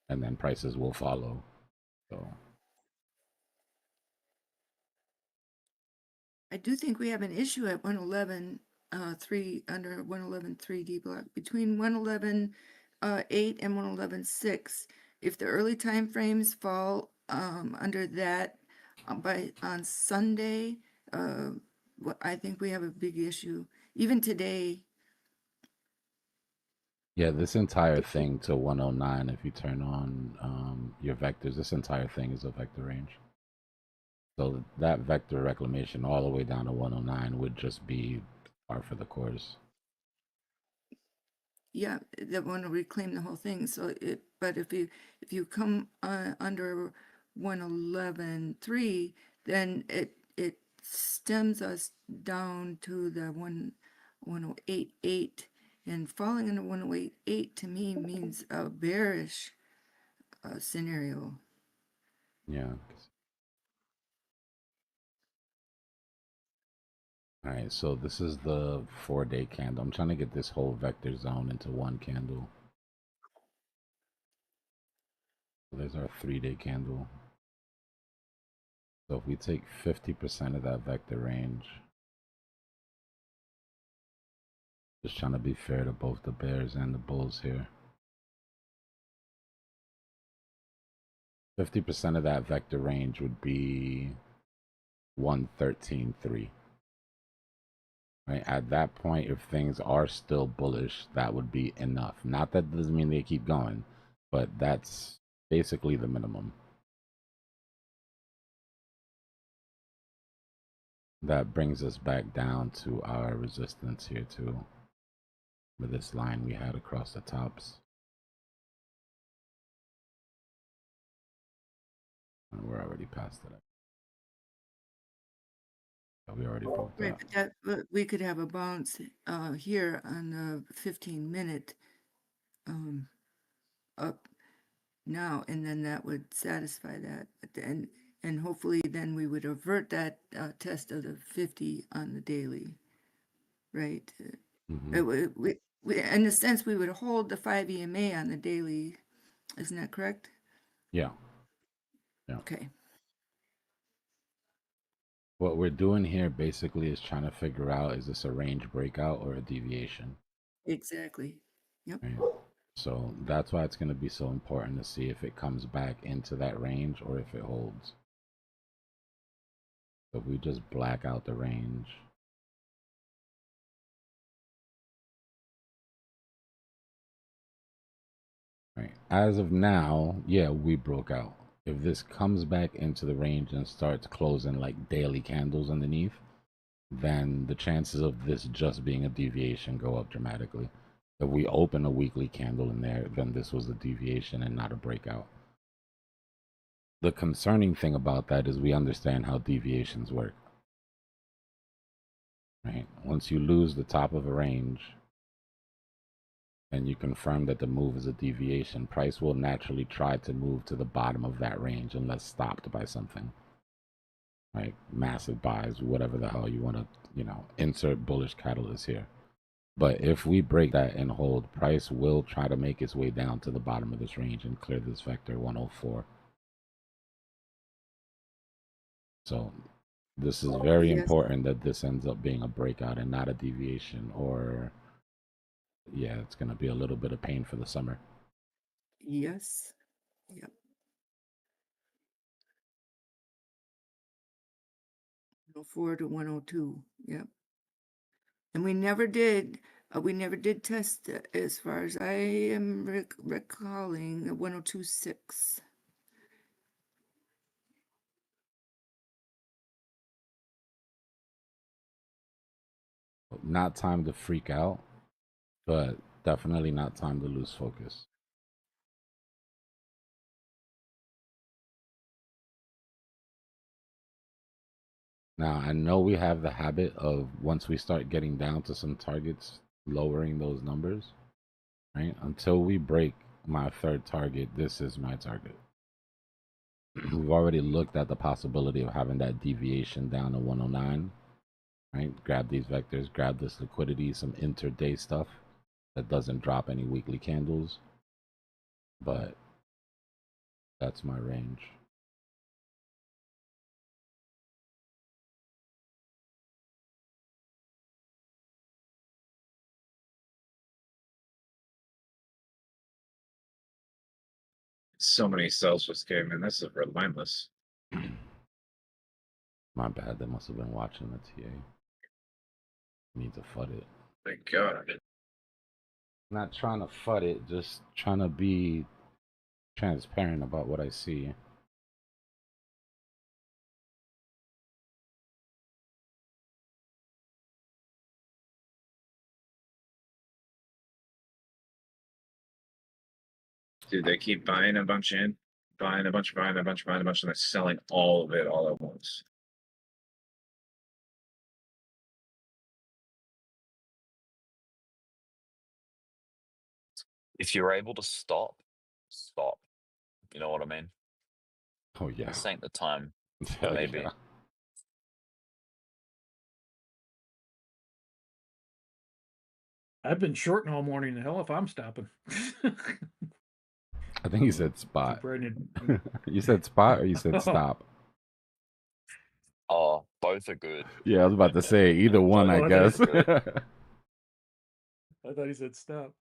And then prices will follow. So I do think we have an issue at 111.3 under 111.3 D block between 111.8 and 111.6. If the early time frames fall under that on Sunday, I think we have a big issue. Even today. yeah, this entire thing to 109, if you turn on your vectors, this entire thing is a vector range. So that vector reclamation all the way down to 109 would just be par for the course. Yeah, they want to reclaim the whole thing. So but if you come under 111.3, then it stems us down to the 108.8, and falling under 108.8 to me means a bearish scenario. Yeah. All right, so this is the 4-day candle. I'm trying to get this whole vector zone into one candle. There's our 3-day candle. So if we take 50% of that vector range, just trying to be fair to both the bears and the bulls here. 50% of that vector range would be 113.3. Right? At that point, if things are still bullish, that would be enough. Not that doesn't mean they keep going, but that's basically the minimum. That brings us back down to our resistance here too, with this line we had across the tops. And we're already past it. We already broke that. Right, but we could have a bounce here on the 15-minute up now, and then that would satisfy that. And hopefully then we would avert that test of the 50 on the daily, right? In a sense, we would hold the 5 EMA on the daily. Isn't that correct? Yeah. Yeah. Okay. What we're doing here basically is trying to figure out, is this a range breakout or a deviation? Exactly. Yep. Right? So that's why it's going to be so important to see if it comes back into that range or if it holds. So if we just black out the range. Right. As of now, yeah, we broke out. If this comes back into the range and starts closing like daily candles underneath, then the chances of this just being a deviation go up dramatically. If we open a weekly candle in there, then this was a deviation and not a breakout. The concerning thing about that is we understand how deviations work. Right? Once you lose the top of a range and you confirm that the move is a deviation, price will naturally try to move to the bottom of that range unless stopped by something. Right? Massive buys, whatever the hell you want to, insert bullish catalyst here. But if we break that and hold, price will try to make its way down to the bottom of this range and clear this vector 104. So this is very important that this ends up being a breakout and not a deviation, or yeah, it's going to be a little bit of pain for the summer. Yes. Yep. 104 to 102. Yep. And we never did test it, as far as I am recalling, 102.6. Not time to freak out, but definitely not time to lose focus. Now, I know we have the habit of, once we start getting down to some targets, lowering those numbers, right? Until we break my third target, this is my target. We've already looked at the possibility of having that deviation down to 109, right? Grab these vectors, grab this liquidity, some intraday stuff that doesn't drop any weekly candles, but that's my range. So many cells just came in. This is relentless. My bad. They must have been watching the TA. Need to FUD it. Thank God. Not trying to FUD it, just trying to be transparent about what I see. Dude, they keep buying a bunch in, buying a bunch, buying a bunch, buying a bunch, and they're selling all of it all at once. If you're able to stop, stop. You know what I mean? Oh yeah. This ain't the time. Hell Maybe. yeah. I've been shorting all morning. The hell if I'm stopping. I think you said spot. Brandon. You said spot or you said stop? Oh, both are good. Yeah, I was about to say either one, I guess. I thought he said stop.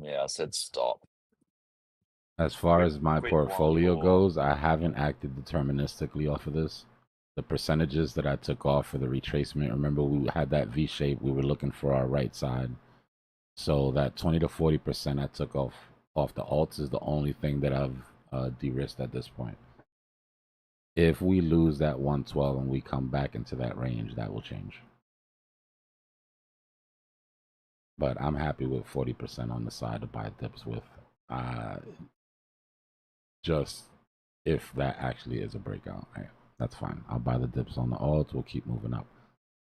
Yeah, I said stop. As far as my Quit while portfolio you're- goes, I haven't acted deterministically off of this. The percentages that I took off for the retracement, remember we had that V shape, we were looking for our right side. So that 20 to 40% I took off the alts is the only thing that I've de-risked at this point. If we lose that 112 and we come back into that range, that will change. But I'm happy with 40% on the side to buy dips with. Just if that actually is a breakout, right? That's fine. I'll buy the dips on the alts. We'll keep moving up.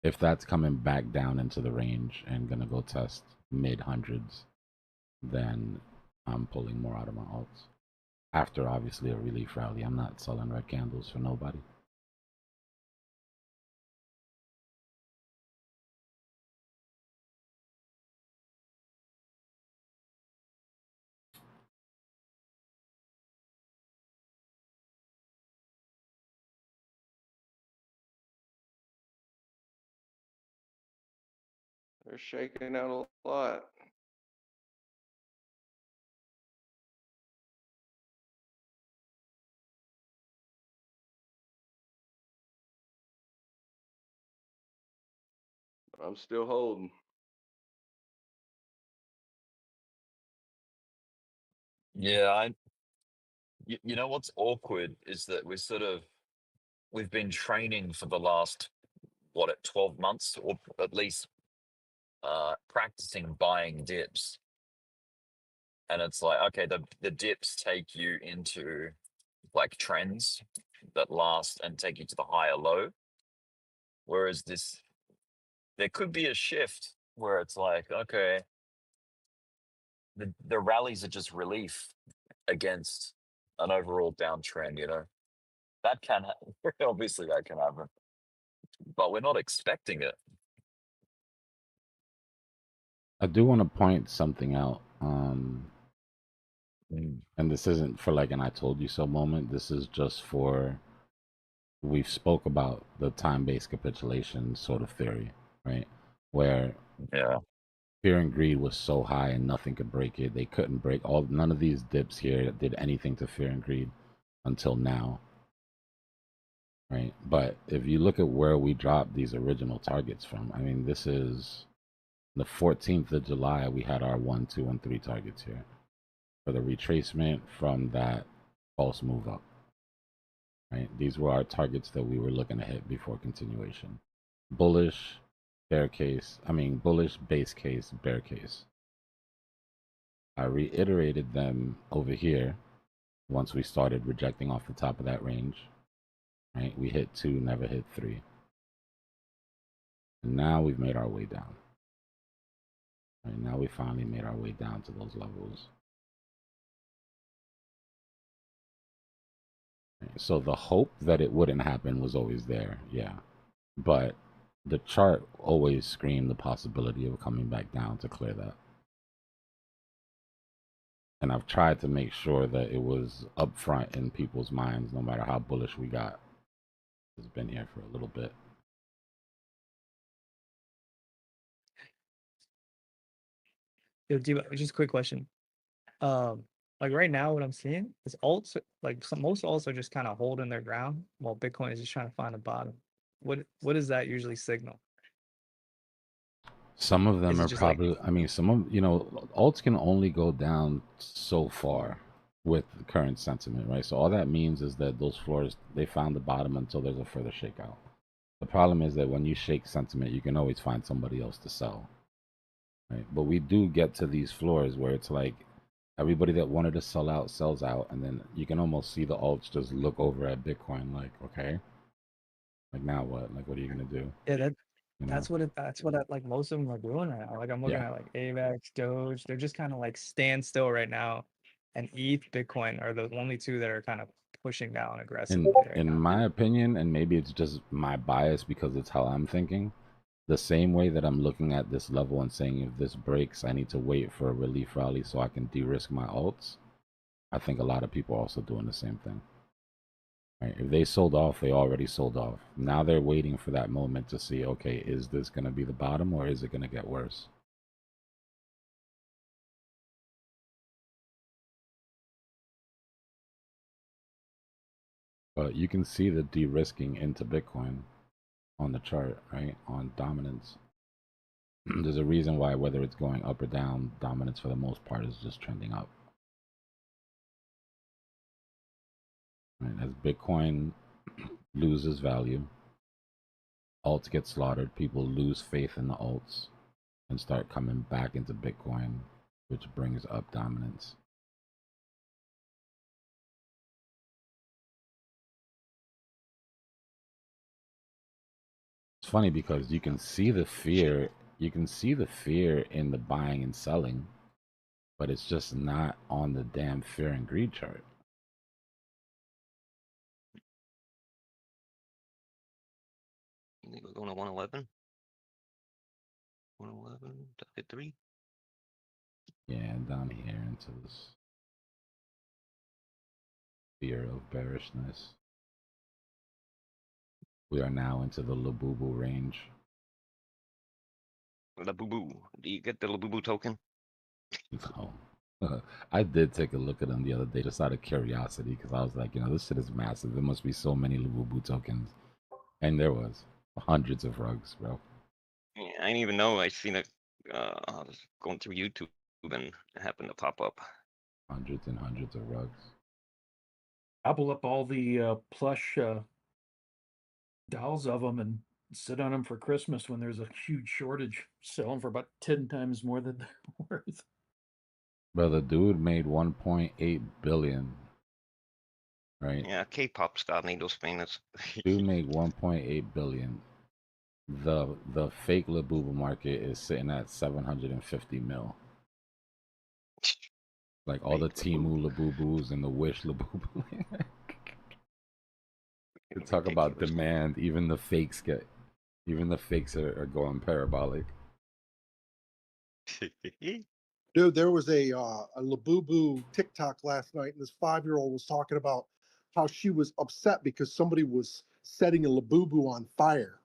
If that's coming back down into the range and gonna go test mid hundreds, then I'm pulling more out of my alts. After obviously a relief rally, I'm not selling red candles for nobody. They're shaking out a lot. I'm still holding. Yeah, you know what's awkward is that we've been training for the last 12 months, or at least practicing buying dips. And it's like, okay, the dips take you into like trends that last and take you to the higher low. Whereas there could be a shift where it's like, okay, the rallies are just relief against an overall downtrend, you know. That can obviously that can happen, but we're not expecting it. I do want to point something out. And this isn't for like an I told you so moment. This is just for, we've spoke about the time-based capitulation sort of theory, right? Where fear and greed was so high and nothing could break it. They couldn't break none of these dips here did anything to fear and greed until now. Right? But if you look at where we dropped these original targets from, I mean, this is the 14th of July, we had our 1, 2, and 3 targets here for the retracement from that false move up. Right? These were our targets that we were looking to hit before continuation. Bullish, bear case, bullish, base case, bear case. I reiterated them over here once we started rejecting off the top of that range. Right? We hit 2, never hit 3. And now we've made our way down. Right? Now we finally made our way down to those levels. So the hope that it wouldn't happen was always there, yeah. But the chart always screamed the possibility of coming back down to clear that. And I've tried to make sure that it was upfront in people's minds, no matter how bullish we got. It's been here for a little bit. Yo, just a quick question. Like right now, what I'm seeing is alts, like most alts are just kind of holding their ground, while Bitcoin is just trying to find a bottom. What does that usually signal? Some of them Is it are just like probably, some of, alts can only go down so far with the current sentiment, right? So all that means is that those floors, they found the bottom until there's a further shakeout. The problem is that when you shake sentiment, you can always find somebody else to sell, right? But we do get to these floors where it's like everybody that wanted to sell out sells out, and then you can almost see the alts just look over at Bitcoin like, okay, like now what? Like, what are you gonna do? Yeah, You know? that's what like most of them are doing right now. Like I'm looking Yeah. at like AVAX, Doge, they're just kind of like stand still right now, and ETH, Bitcoin are the only two that are kind of pushing down aggressively right In now. my opinion, and maybe it's just my bias because it's how I'm thinking, the same way that I'm looking at this level and saying if this breaks, I need to wait for a relief rally so I can de-risk my alts. I think a lot of people are also doing the same thing. Right? If they sold off, they already sold off. Now they're waiting for that moment to see, okay, is this going to be the bottom or is it going to get worse? But you can see the de-risking into Bitcoin on the chart, right? On dominance. There's a reason why, whether it's going up or down, dominance for the most part is just trending up. Right? As Bitcoin loses value, alts get slaughtered, people lose faith in the alts and start coming back into Bitcoin, which brings up dominance. It's funny because you can see the fear, in the buying and selling, but it's just not on the damn fear and greed chart. You think we're going to 111? 111, target 3? Yeah, down here into this fear of bearishness. We are now into the Labubu range. Labubu. Do you get the Labubu token? No. I did take a look at them the other day just out of curiosity because I was like, this shit is massive. There must be so many Labubu tokens. And there was hundreds of rugs, bro. Yeah, I didn't even know. I seen it. I was going through YouTube and it happened to pop up. Hundreds and hundreds of rugs. Gobble up all the plush dolls of them and sit on them for Christmas when there's a huge shortage. Sell them for about 10 times more than they're worth. Bro, the dude made 1.8 billion. Right? Yeah, K-pop star need those famous. Dude made 1.8 billion. The fake Labubu market is sitting at 750 mil. Like all the Timu Labubus and the Wish Labubu. You talk about demand, even the fakes are going parabolic. Dude, there was a Labubu TikTok last night, and this 5-year-old was talking about how she was upset because somebody was setting a Labubu on fire.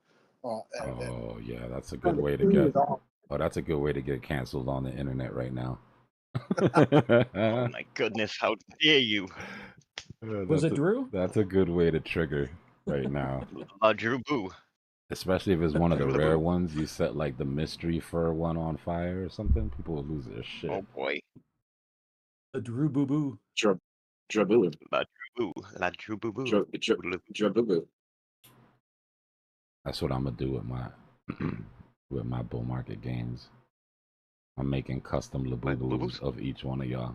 Oh yeah, that's a good way to get. Oh, that's a good way to get canceled on the internet right now. Oh my goodness, how dare you? Was it Drew? That's a good way to trigger right now. Drew Boo. Especially if it's one of the Drew rare Boo. ones. You set like the mystery fur one on fire or something. People will lose their shit. Oh boy. The Drew Boo Boo. Drabu. La Drew Boo. La Drew Boo Boo. Drabu. That's what I'm gonna do with my with my bull market gains. I'm making custom Labubus of each one of y'all.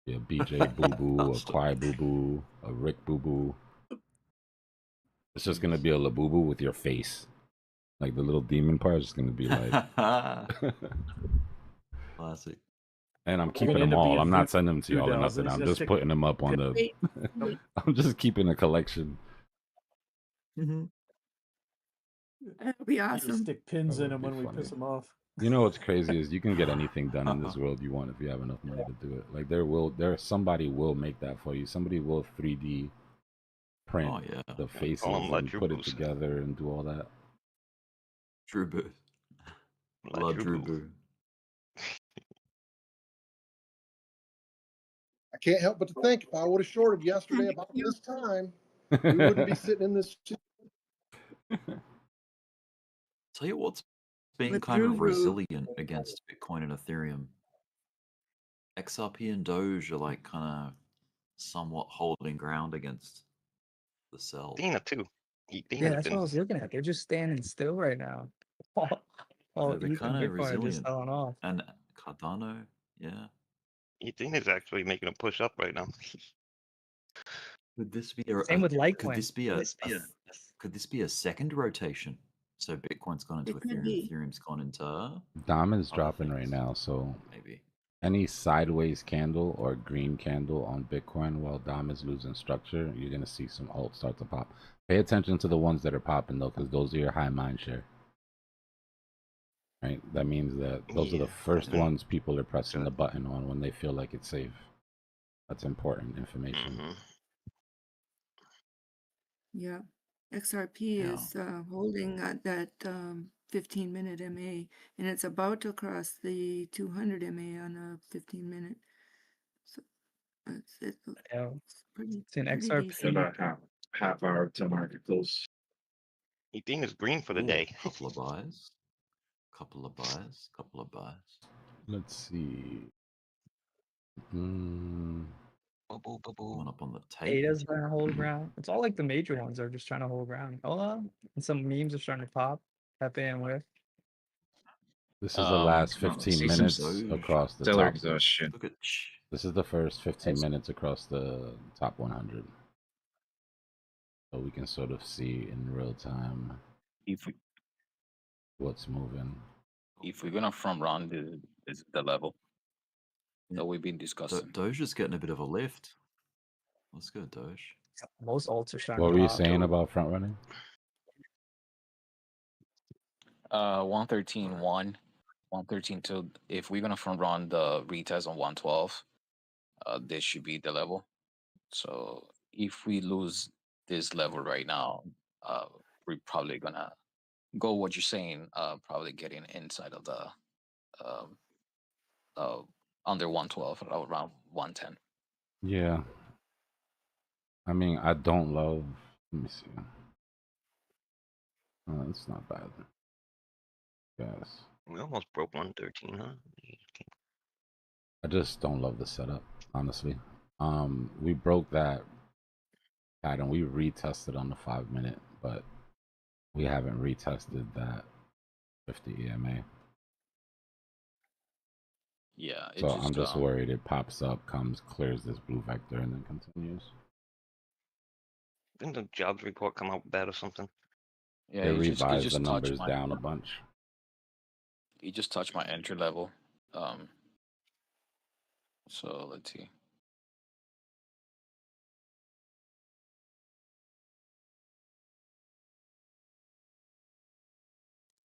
Yeah, BJ Boo Boo, a Kwai Boo Boo, a Rick Boo Boo. It's just gonna be a Labubu with your face. Like the little demon part is just gonna be like Classic. And I'm We're gonna keeping them end up all. being I'm not sending them to y'all or dolls. nothing. He's I'm gonna just stick- putting them up on the Wait. I'm just keeping a collection. Mm-hmm. That'd be You awesome. stick pins That in would them be when we funny. piss them off. You know what's crazy is you can get anything done in this world you want if you have enough money to do it. Like somebody will make that for you. Somebody will 3D print Oh yeah. the faces Call 'em La and put it Drubus. together and do all that. Drew Boo. La La Drew Drew Boo. Boo. I can't help but to think if I would have shorted yesterday about this time, we wouldn't be sitting in this. Tell you what's been With kind of Drew. resilient against Bitcoin and Ethereum. XRP and Doge are like kind of somewhat holding ground against the sell. Dina too. Yeah, Dina's that's what I been was looking at. They're just standing still right now. All They're ETH and kind of Bitcoin are just resilient. selling off. And Cardano, yeah. Dina's actually making a push up right now. Could this be a, Same with Litecoin. could this be a second rotation? So Bitcoin's gone into It could Ethereum, be. Ethereum's gone into Dom is other dropping right things. now, so Maybe. any sideways candle or green candle on Bitcoin while Dom is losing structure, you're gonna see some alts start to pop. Pay attention to the ones that are popping though, because those are your high mind share. Right? That means that those are the first ones people are pressing the button on when they feel like it's safe. That's important information. Mhm. Yeah. XRP Yeah. is holding at that 15-minute MA, and it's about to cross the 200 MA on a 15-minute. So it's Yeah, pretty, it's an pretty XRP. decent. About half hour to market close. Dina's green for the Ooh, day. couple of buys. Couple of buys. Couple of buys. Let's see. Coming up on the tape. Ada's trying to hold ground. It's all like the major ones are just trying to hold ground. Oh, and some memes are starting to pop. Pepe and with. This is the last no, 15 see minutes Doge. across the Seller top. exhaustion. Look at This is the first 15 minutes across the top 100. So we can sort of see in real time If we what's moving. if we're gonna front run the level that we've been discussing. Doge is getting a bit of a lift. Let's go, Doge. Most alts are starting What to were you pop. saying about front running? 113.1, 113.2. If we're gonna front run the retest on 112, this should be the level. So if we lose this level right now, we're probably gonna go what you're saying. Probably getting inside of the under 112, around 110. Yeah. I mean, I don't love. Let me see. It's not bad. Yes. We almost broke 113, huh? I just don't love the setup, honestly. We broke that pattern. We retested on the 5-minute, but we haven't retested that 50 EMA. Yeah, it So just I'm just worried it pops up, comes, clears this blue vector, and then continues. Didn't the jobs report come out bad or something? yeah, They it just revised the touched numbers my down a bunch. it just touched my entry level. So let's see.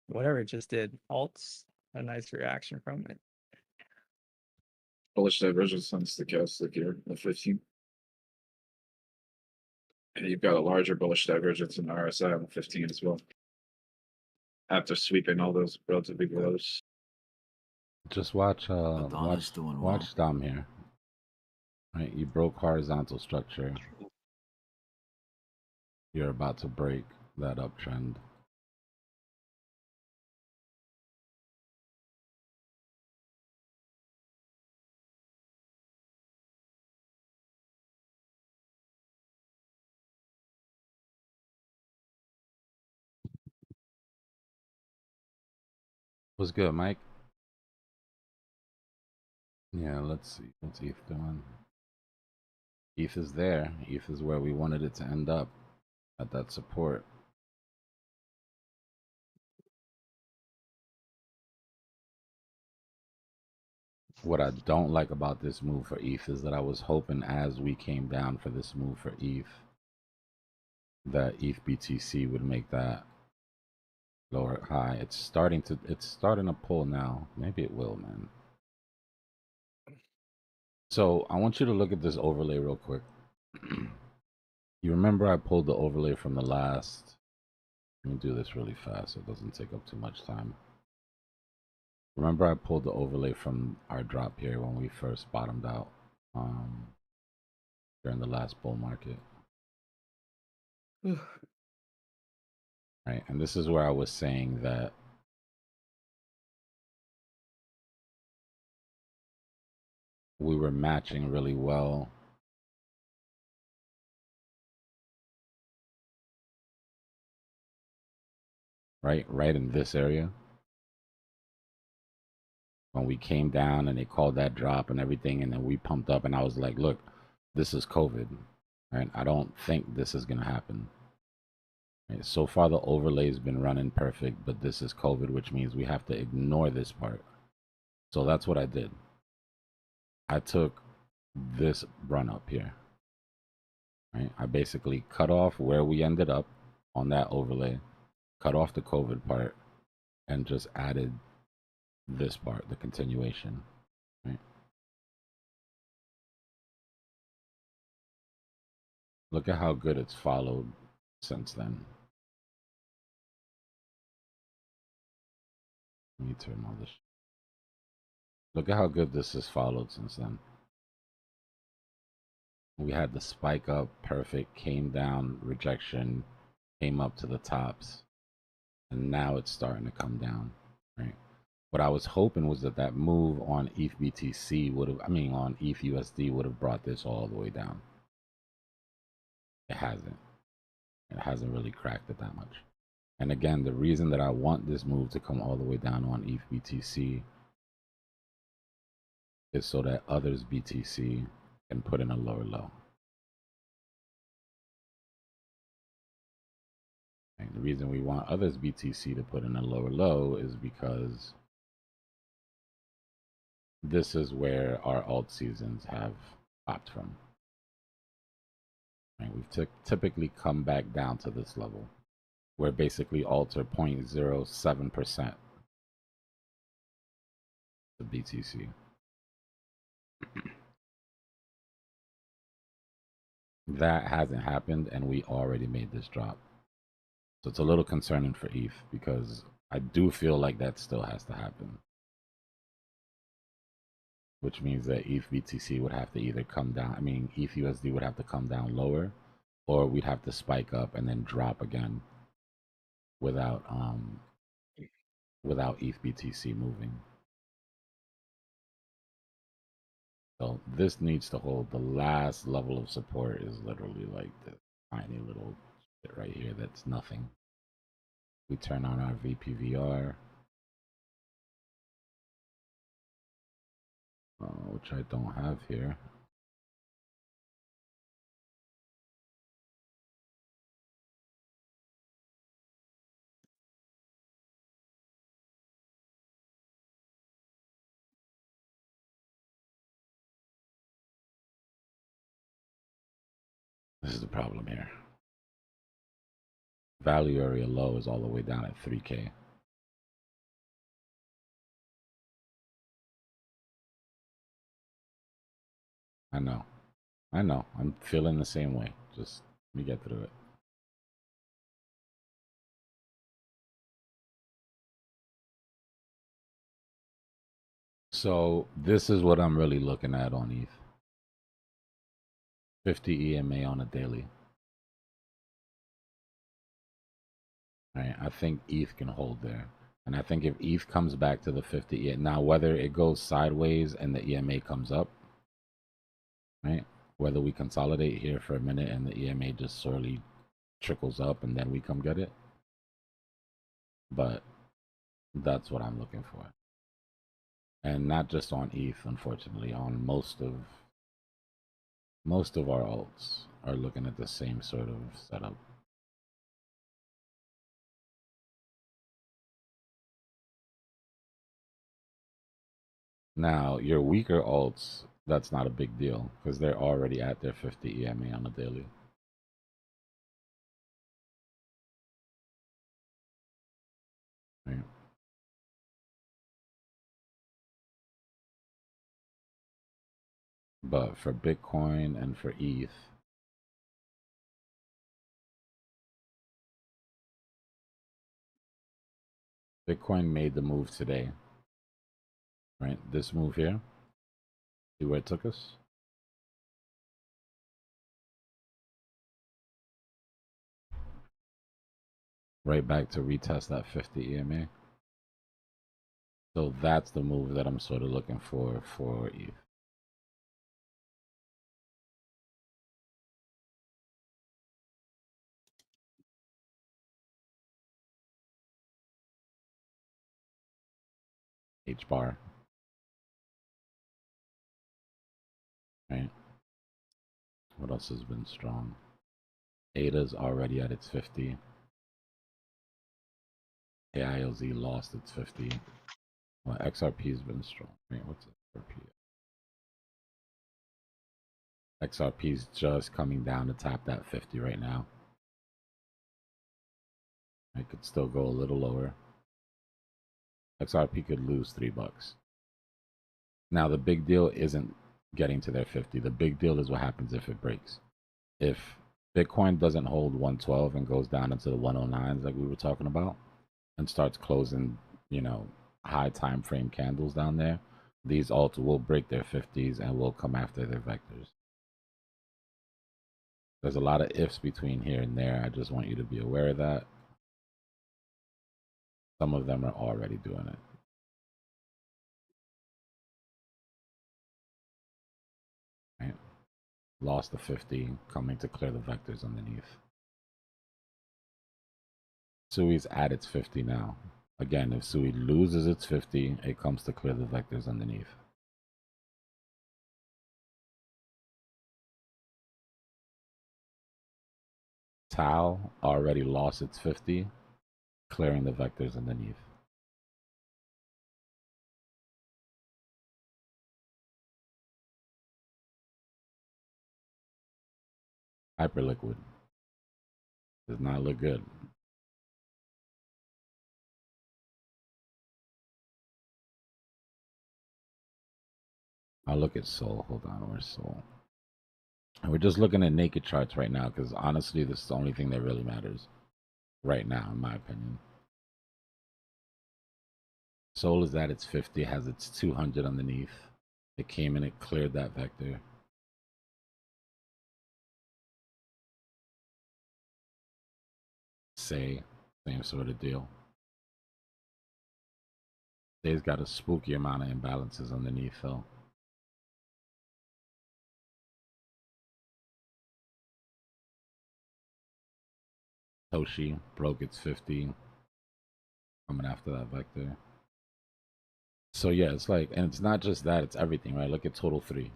Whatever it just did, alts, a nice reaction from it. Bullish divergence on stochastic here, the 15. And you've got a larger bullish divergence in the RSI on the 15 as well. After sweeping all those relatively lows. Just watch Madonna's doing well. watch Dom here. Right, you broke horizontal structure. You're about to break that uptrend. What's good, Mike? Yeah, let's see. What's ETH doing? ETH is there. ETH is where we wanted it to end up, at that support. What I don't like about this move for ETH is that I was hoping as we came down for this move for ETH, that ETH BTC would make that lower high. It's starting to pull now. Maybe it will, man. So I want you to look at this overlay real quick. You remember I pulled the overlay from the last. Let me do this really fast so it doesn't take up too much time. Remember I pulled the overlay from our drop here when we first bottomed out during the last bull market. Right, and this is where I was saying that we were matching really well. Right in this area. When we came down and they called that drop and everything, and then we pumped up, and I was like, look, this is COVID, right? I don't think this is gonna happen. Right? So far the overlay has been running perfect, but this is COVID, which means we have to ignore this part. So that's what I did. I took this run up here. Right? I basically cut off where we ended up on that overlay, cut off the COVID part, and just added this part, the continuation. Right? Look at how good it's followed since then. Let me turn all this. Look at how good this has followed since then. We had the spike up, perfect, came down, rejection, came up to the tops, and now it's starting to come down, right? What I was hoping was that that move on ETH BTC would have, on ETH USD would have brought this all the way down. It hasn't. It hasn't really cracked it that much. And again, the reason that I want this move to come all the way down on ETH BTC is so that others BTC can put in a lower low. And the reason we want others BTC to put in a lower low is because this is where our alt seasons have popped from. And we've typically come back down to this level, where basically alts are 0.07% of BTC. That hasn't happened, and we already made this drop. So it's a little concerning for ETH, because I do feel like that still has to happen. Which means that ETH BTC would have to either come down, ETH USD would have to come down lower, or we'd have to spike up and then drop again, without ETH BTC moving. So this needs to hold. The last level of support is literally like the tiny little shit right here. That's nothing. We turn on our VPVR, which I don't have here. This is the problem here. Value area low is all the way down at 3K. I know. I'm feeling the same way. Just let me get through it. So this is what I'm really looking at on ETH. 50 EMA on a daily. Right, I think ETH can hold there. And I think if ETH comes back to the 50, now whether it goes sideways and the EMA comes up, right? Whether we consolidate here for a minute and the EMA just slowly trickles up and then we come get it. But that's what I'm looking for. And not just on ETH, unfortunately, on most of our alts are looking at the same sort of setup. Now, your weaker alts, that's not a big deal because they're already at their 50 EMA on a daily. Right. But for Bitcoin and for ETH, Bitcoin made the move today. Right, this move here. See where it took us? Right back to retest that 50 EMA. So that's the move that I'm sort of looking for ETH. H bar. Right. What else has been strong? ADA's already at its 50. AILZ lost its 50. Well, XRP's been strong. Right, what's XRP? XRP's just coming down to tap that 50 right now. It could still go a little lower. XRP could lose $3. Now, the big deal isn't getting to their 50. The big deal is what happens if it breaks. If Bitcoin doesn't hold 112 and goes down into the 109s like we were talking about and starts closing, you know, high time frame candles down there, these alts will break their 50s and will come after their vectors. There's a lot of ifs between here and there. I just want you to be aware of that. Some of them are already doing it. Right? Lost the 50, coming to clear the vectors underneath. SUI's at its 50 now. Again, if SUI loses its 50, it comes to clear the vectors underneath. Tau already lost its 50, clearing the vectors underneath. Hyperliquid does not look good. I'll look at Sol. Hold on, where's Sol? And we're just looking at naked charts right now because honestly, this is the only thing that really matters right now, in my opinion. Sol is at its 50, has its 200 underneath. It came in, it cleared that vector. Say Same sort of deal. They've got a spooky amount of imbalances underneath though. Toshi broke its 50. Coming after that vector. So yeah, it's like, and it's not just that, it's everything, right? Look at total 3.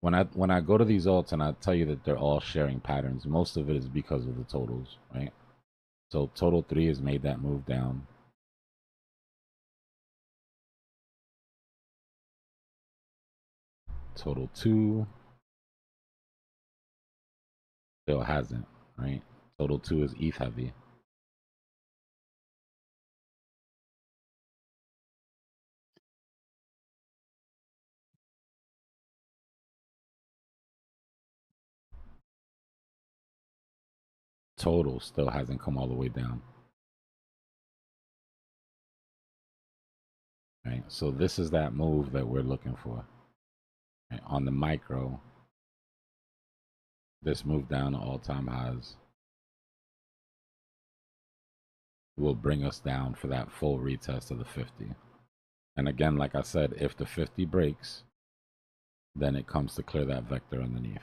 When I go to these alts and I tell you that they're all sharing patterns, most of it is because of the totals, right? So total 3 has made that move down. Total 2 still hasn't, right? Total 2 is ETH heavy. Total still hasn't come all the way down. Right? So this is that move that we're looking for. Right? On the micro, this move down to all-time highs will bring us down for that full retest of the 50. And again, like I said, if the 50 breaks, then it comes to clear that vector underneath.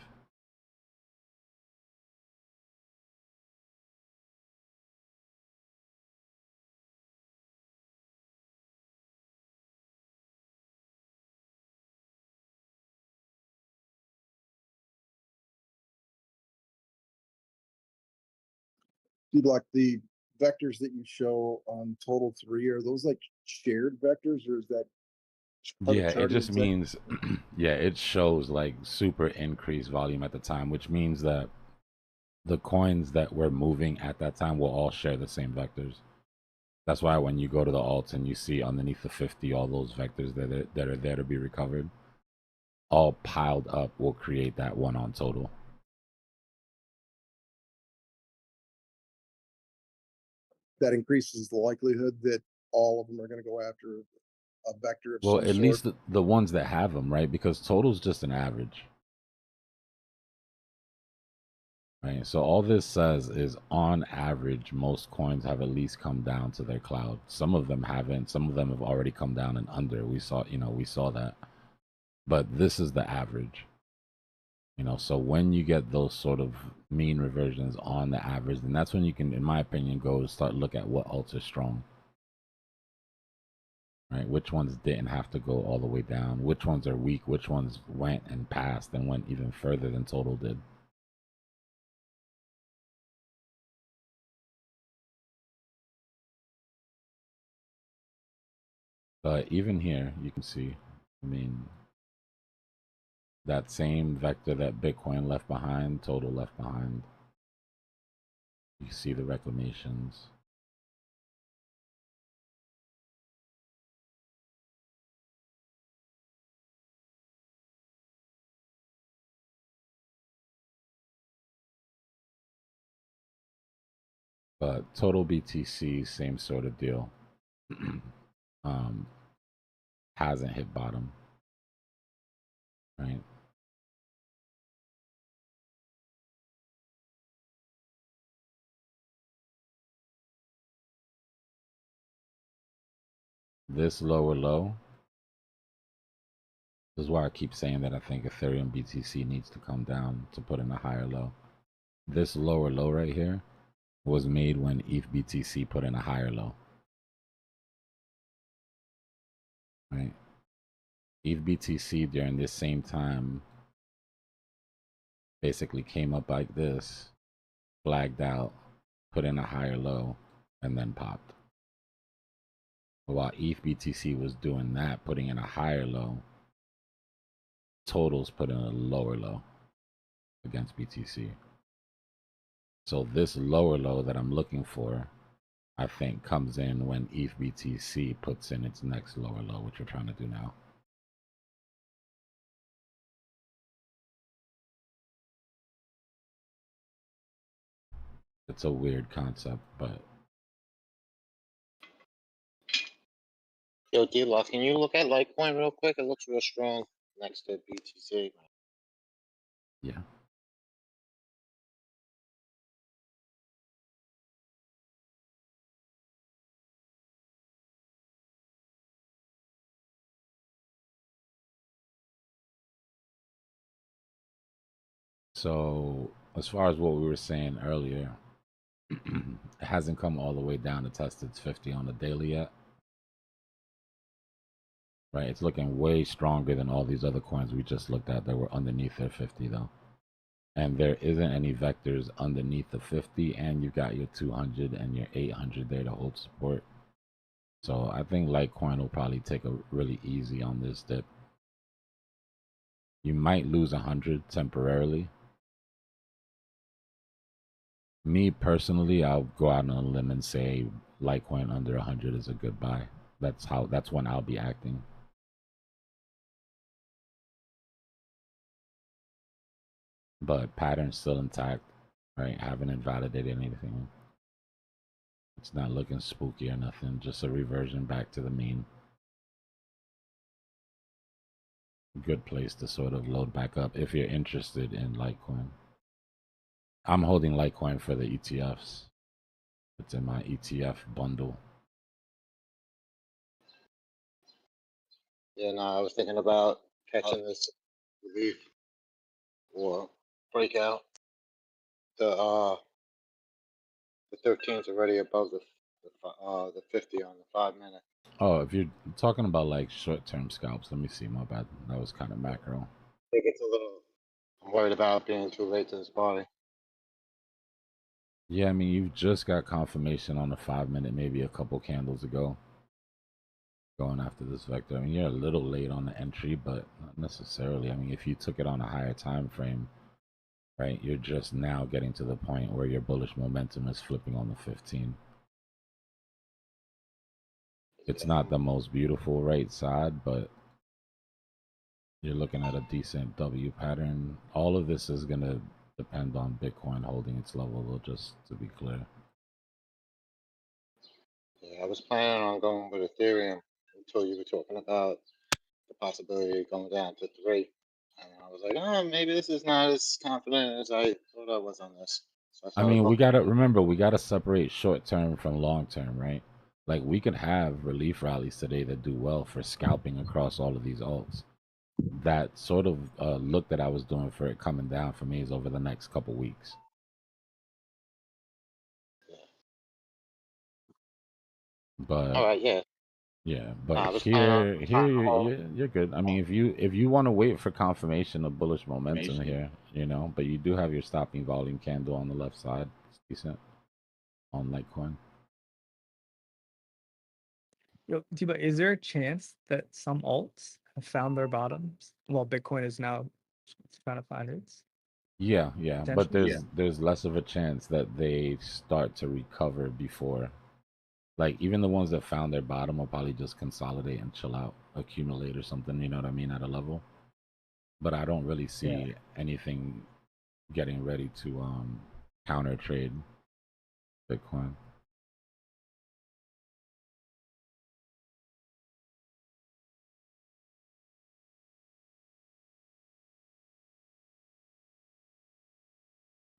Dbloc, the vectors that you show on total 3, are those like shared vectors, or is that? Yeah, it just means, yeah, it shows like super increased volume at the time, which means that the coins that were moving at that time will all share the same vectors. That's why when you go to the alts and you see underneath the 50, all those vectors that are there to be recovered, all piled up will create that one on total. That increases the likelihood that all of them are going to go after a vector of Well, some at sort. least the ones that have them, right? Because total's just an average. Right, so all this says is on average, most coins have at least come down to their cloud. Some of them haven't. Some of them have already come down and under. We saw that. But this is the average. So when you get those sort of mean reversions on the average, then that's when you can, in my opinion, go start look at what alts are strong. Right, which ones didn't have to go all the way down? Which ones are weak? Which ones went and passed and went even further than total did? But even here, you can see, I mean, that same vector that Bitcoin left behind, total left behind. You see the reclamations. But total BTC, same sort of deal. Hasn't hit bottom, right? This lower low, this is why I keep saying that I think Ethereum BTC needs to come down to put in a higher low. This lower low right here was made when ETH BTC put in a higher low, right? ETH BTC during this same time basically came up like this, flagged out, put in a higher low, and then popped. But while ETH BTC was doing that, putting in a higher low, totals put in a lower low against BTC. So this lower low that I'm looking for, I think comes in when ETH BTC puts in its next lower low, which we're trying to do now. It's a weird concept, but Yo, Dbloc, can you look at Litecoin real quick? It looks real strong next to BTC. yeah. So as far as what we were saying earlier, it hasn't come all the way down to test its 50 on the daily yet. Right, it's looking way stronger than all these other coins we just looked at that were underneath their 50 though. And there isn't any vectors underneath the 50, and you've got your 200 and your 800 there to hold support. So I think Litecoin will probably take a really easy on this dip. You might lose 100 temporarily. Me personally, I'll go out on a limb and say Litecoin under 100 is a good buy. That's when I'll be acting. But pattern's still intact, right? Haven't invalidated anything. It's not looking spooky or nothing, just a reversion back to the mean. Good place to sort of load back up if you're interested in Litecoin. I'm holding Litecoin for the ETFs. It's in my ETF bundle. Yeah, no, I was thinking about catching this relief or breakout. The 13's already above the 50 on the 5-minute. Oh, if you're talking about like short-term scalps, let me see. My bad. That was kind of macro. I think it's a little. I'm worried about being too late to this party. Yeah, I mean, you've just got confirmation on the 5-minute, maybe a couple candles ago, going after this vector. I mean, you're a little late on the entry, but not necessarily. I mean, if you took it on a higher time frame, right, you're just now getting to the point where your bullish momentum is flipping on the 15. It's not the most beautiful right side, but you're looking at a decent W pattern. All of this is going to depend on Bitcoin holding its level, though, just to be clear. Yeah, I was planning on going with Ethereum until you were talking about the possibility of going down to 3. And I was like, oh, maybe this is not as confident as I thought I was on this. So I I started mean, we looking. got to remember, we got to separate short term from long term, right? Like, we could have relief rallies today that do well for scalping across all of these alts. That sort of look that I was doing for it coming down for me is over the next couple weeks. But All right, yeah. yeah, No, but I was planning on here you're good. I mean, if you want to wait for confirmation of bullish momentum here, you know, but you do have your stopping volume candle on the left side. It's decent on Litecoin. Yo, Dbloc, is there a chance that some alts have found their bottoms while Bitcoin is now trying to find its? Yeah, but Potentially? there's less of a chance that they start to recover before. Like, even the ones that found their bottom will probably just consolidate and chill out, accumulate or something, you know what I mean, at a level. But I don't really see anything getting ready to counter trade Bitcoin.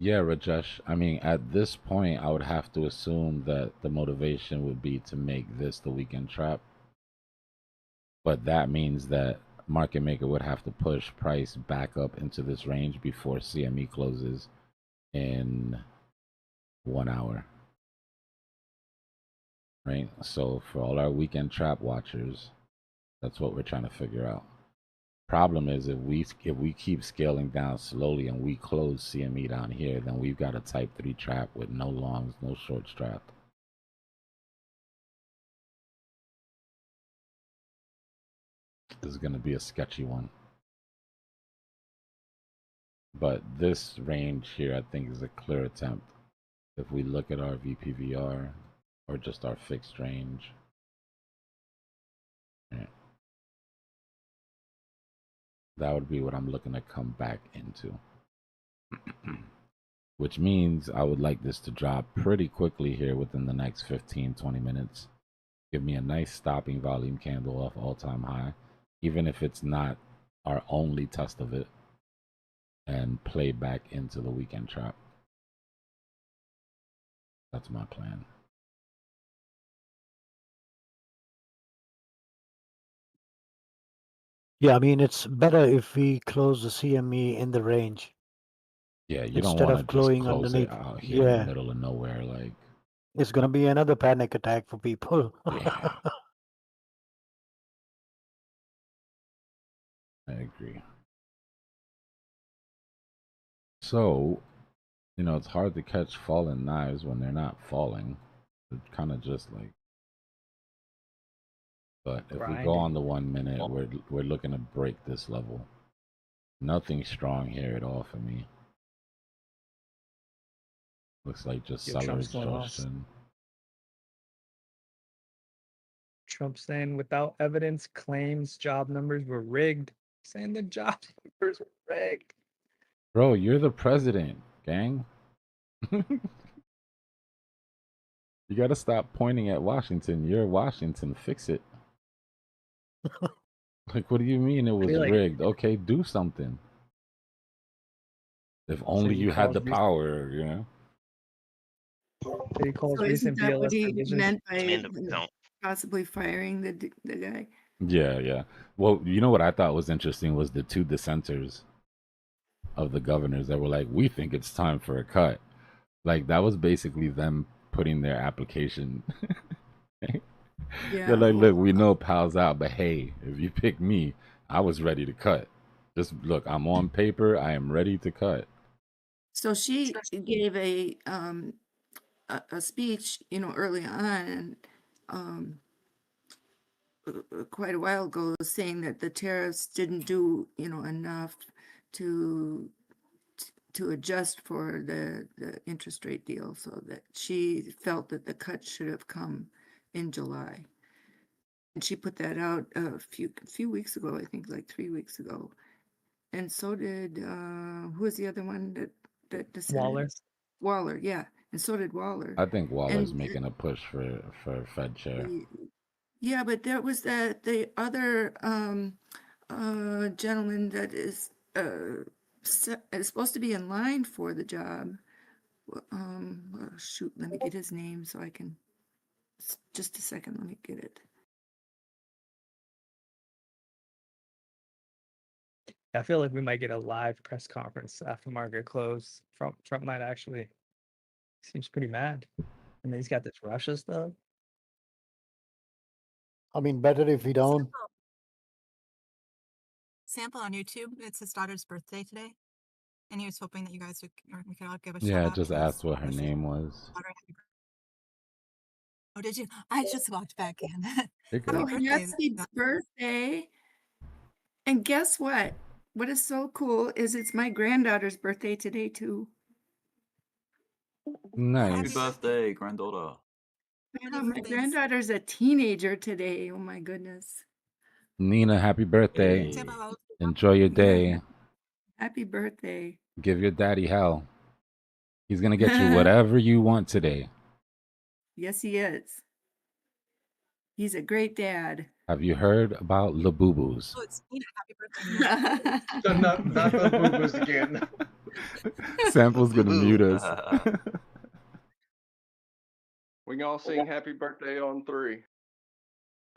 Yeah, Rajesh. I mean, at this point, I would have to assume that the motivation would be to make this the weekend trap. But that means that market maker would have to push price back up into this range before CME closes in 1 hour. Right? So for all our weekend trap watchers, that's what we're trying to figure out. Problem is, if we keep scaling down slowly and we close CME down here, then we've got a type 3 trap with no longs, no short strap. This is going to be a sketchy one. But this range here, I think, is a clear attempt. If we look at our VPVR or just our fixed range. Yeah. That would be what I'm looking to come back into. Which means I would like this to drop pretty quickly here within the next 15-20 minutes. Give me a nice stopping volume candle off all-time high, even if it's not our only test of it, and play back into the weekend trap. That's my plan. Yeah, I mean, it's better if we close the CME in the range Yeah, you don't instead want to of just glowing close it underneath. out here in the Yeah, middle of nowhere. Like, it's gonna be another panic attack for people. yeah, I agree. So, it's hard to catch falling knives when they're not falling. It's kind of just like, but if we go Grinding. on the 1 minute, we're looking to break this level. Nothing strong here at all for me. Looks like just Yo, seller Trump's going off. exhaustion. Trump saying without evidence, claims job numbers were rigged. Saying the job numbers were rigged. Bro, you're the president, gang. You gotta stop pointing at Washington. You're Washington. Fix it. Like, what do you mean it was feel like- rigged? Okay, do something. If only he you had calls the recent- power. He calls So isn't recent that what BLS he provisions. meant Man, by don't. possibly firing the guy? Yeah. Well, you know what I thought was interesting was the two dissenters of the governors that were like, we think it's time for a cut. Like, that was basically them putting their application. Yeah. They're like, look, we know Pal's out, but hey, if you pick me, I was ready to cut. Just look, I'm on paper. I am ready to cut. So she gave a speech, early on, and quite a while ago, saying that the tariffs didn't do, enough to adjust for the interest rate deal, so that she felt that the cut should have come in July. And she put that out a few weeks ago, I think like 3 weeks ago. And so did who was the other one that dissented? Waller. Waller, yeah. And so did Waller. I think Waller's And- making a push for Fed chair. Yeah, but there was the other gentleman that is supposed to be in line for the job. Shoot, let me get his name so I can. Just a second, let me get it. I feel like we might get a live press conference after market close. Trump might actually seems pretty mad. And then he's got this Russia stuff. I mean, better if we don't. Sample on YouTube. It's his daughter's birthday today, and he was hoping that you guys we could all give a shout Yeah, out. just to his asked what her wishes. name was. Daughter, happy birthday. Oh, did you? I just walked back in. Hey, Oh, girl. happy birthday. And guess what? What is so cool is it's my granddaughter's birthday today, too. Happy Nice. birthday, granddaughter. My granddaughter's a teenager today. Oh, my goodness. Nina, happy birthday. Hey. Enjoy your day. Happy birthday. Give your daddy hell. He's going to get you whatever you want today. Yes, he is. He's a great dad. Have you heard about Labubus? Oh, it's Nina. Happy birthday. So not the boo-boos again. Sample's going to mute us. We can all sing happy birthday on 3.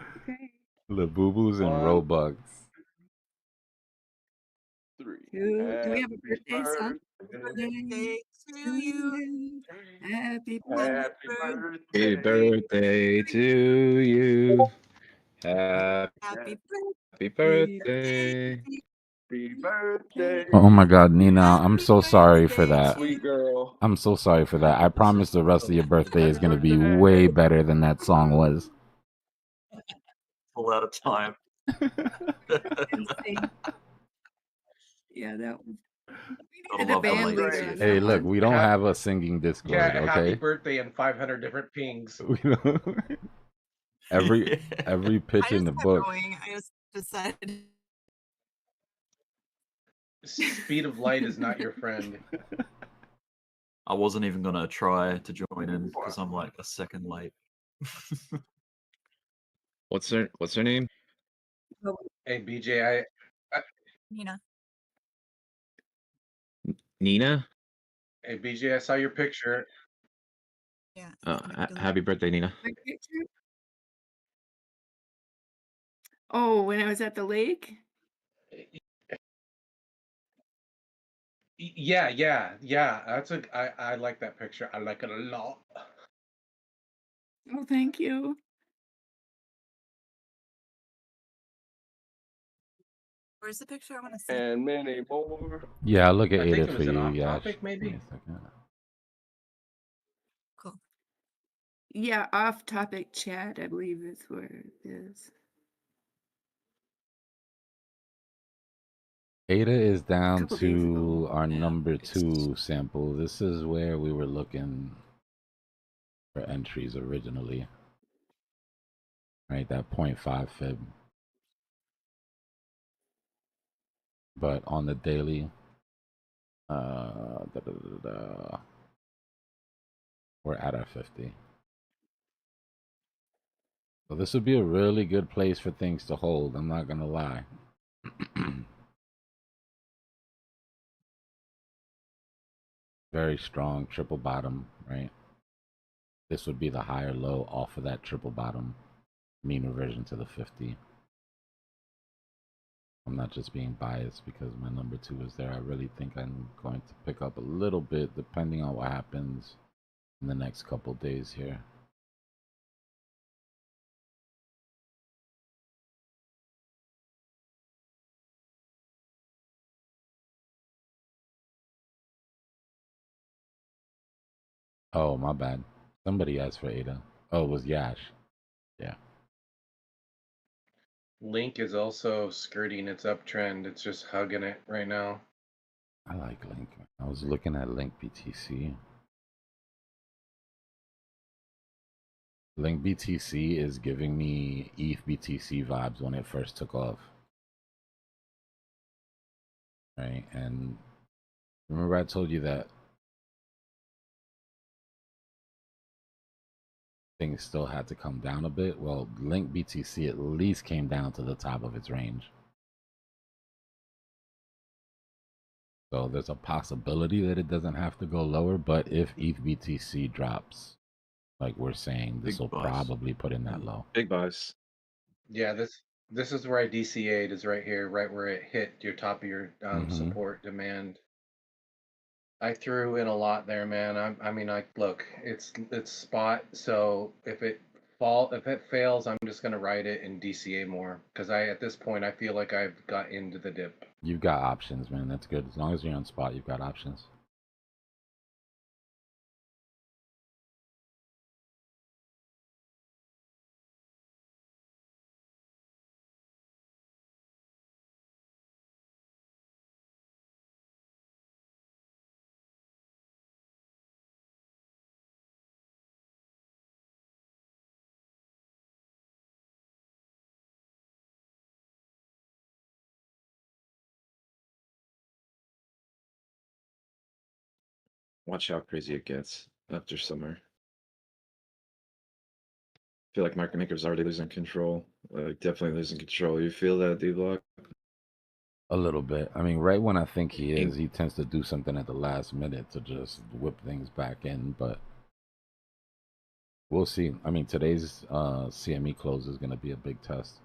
Okay. Labubus and 1, Robux. 3. Do we have a birthday song? Birthday to you. Happy Happy birthday to you. Happy Happy birthday. Happy birthday. Oh my God, Nina, I'm so sorry for that. Sweet girl. I'm so sorry for that. I promise the rest of your birthday is going to be way better than that song was. Full out of time. Yeah, that was. Gotta The love the band late leader on Hey, that look, one. we don't have a singing Discord, Yeah, happy okay? birthday and 500 different pings. We don't- every pitch in the book. I just decided. Speed of light is not your friend. I wasn't even gonna try to join in because I'm like a second late. What's her name? Hey, BJ, Nina. Nina? Hey, BJ, I saw your picture. Yeah. Happy birthday, Nina. My picture? Oh, when I was at the lake? Yeah. That's I like that picture. I like it a lot. Oh, thank you. Where's the picture? I want to see. And many more. Yeah, I'll look at I think ADA it for was an you, off Yash. topic, Give me maybe. a second. Cool. Yeah, off topic chat, I believe is where it is. ADA is down Couple days ago. to our Yeah, number it's 2 sample. This is where we were looking for entries originally. Right, that 0.5 fib. But on the daily, we're at our 50. So this would be a really good place for things to hold. I'm not gonna lie. Very strong triple bottom, right? This would be the higher low off of that triple bottom, mean reversion to the 50. I'm not just being biased because my number 2 is there. I really think I'm going to pick up a little bit depending on what happens in the next couple days here. Oh, my bad. Somebody asked for ADA. Oh, it was Yash. Yeah. Link is also skirting its uptrend. It's just hugging it right now. I like Link. I was looking at Link BTC. Link BTC is giving me ETH BTC vibes when it first took off. Right? And remember I told you that things still had to come down a bit? Well, Link BTC at least came down to the top of its range. So there's a possibility that it doesn't have to go lower, but if ETH BTC drops, like we're saying, this will probably put in that low. Big buys. Yeah, this is where I DCA'd is right here, right where it hit your top of your support demand. I threw in a lot there, man. I mean, look, it's spot. So if it fails, I'm just gonna ride it and DCA more because at this point I feel like I've got into the dip. You've got options, man. That's good. As long as you're on spot, you've got options. Watch how crazy it gets after summer. I feel like market makers already losing control. Like definitely losing control. You feel that, Dbloc? A little bit. I mean, right when I think he is, he tends to do something at the last minute to just whip things back in, but we'll see. I mean, today's CME close is going to be a big test.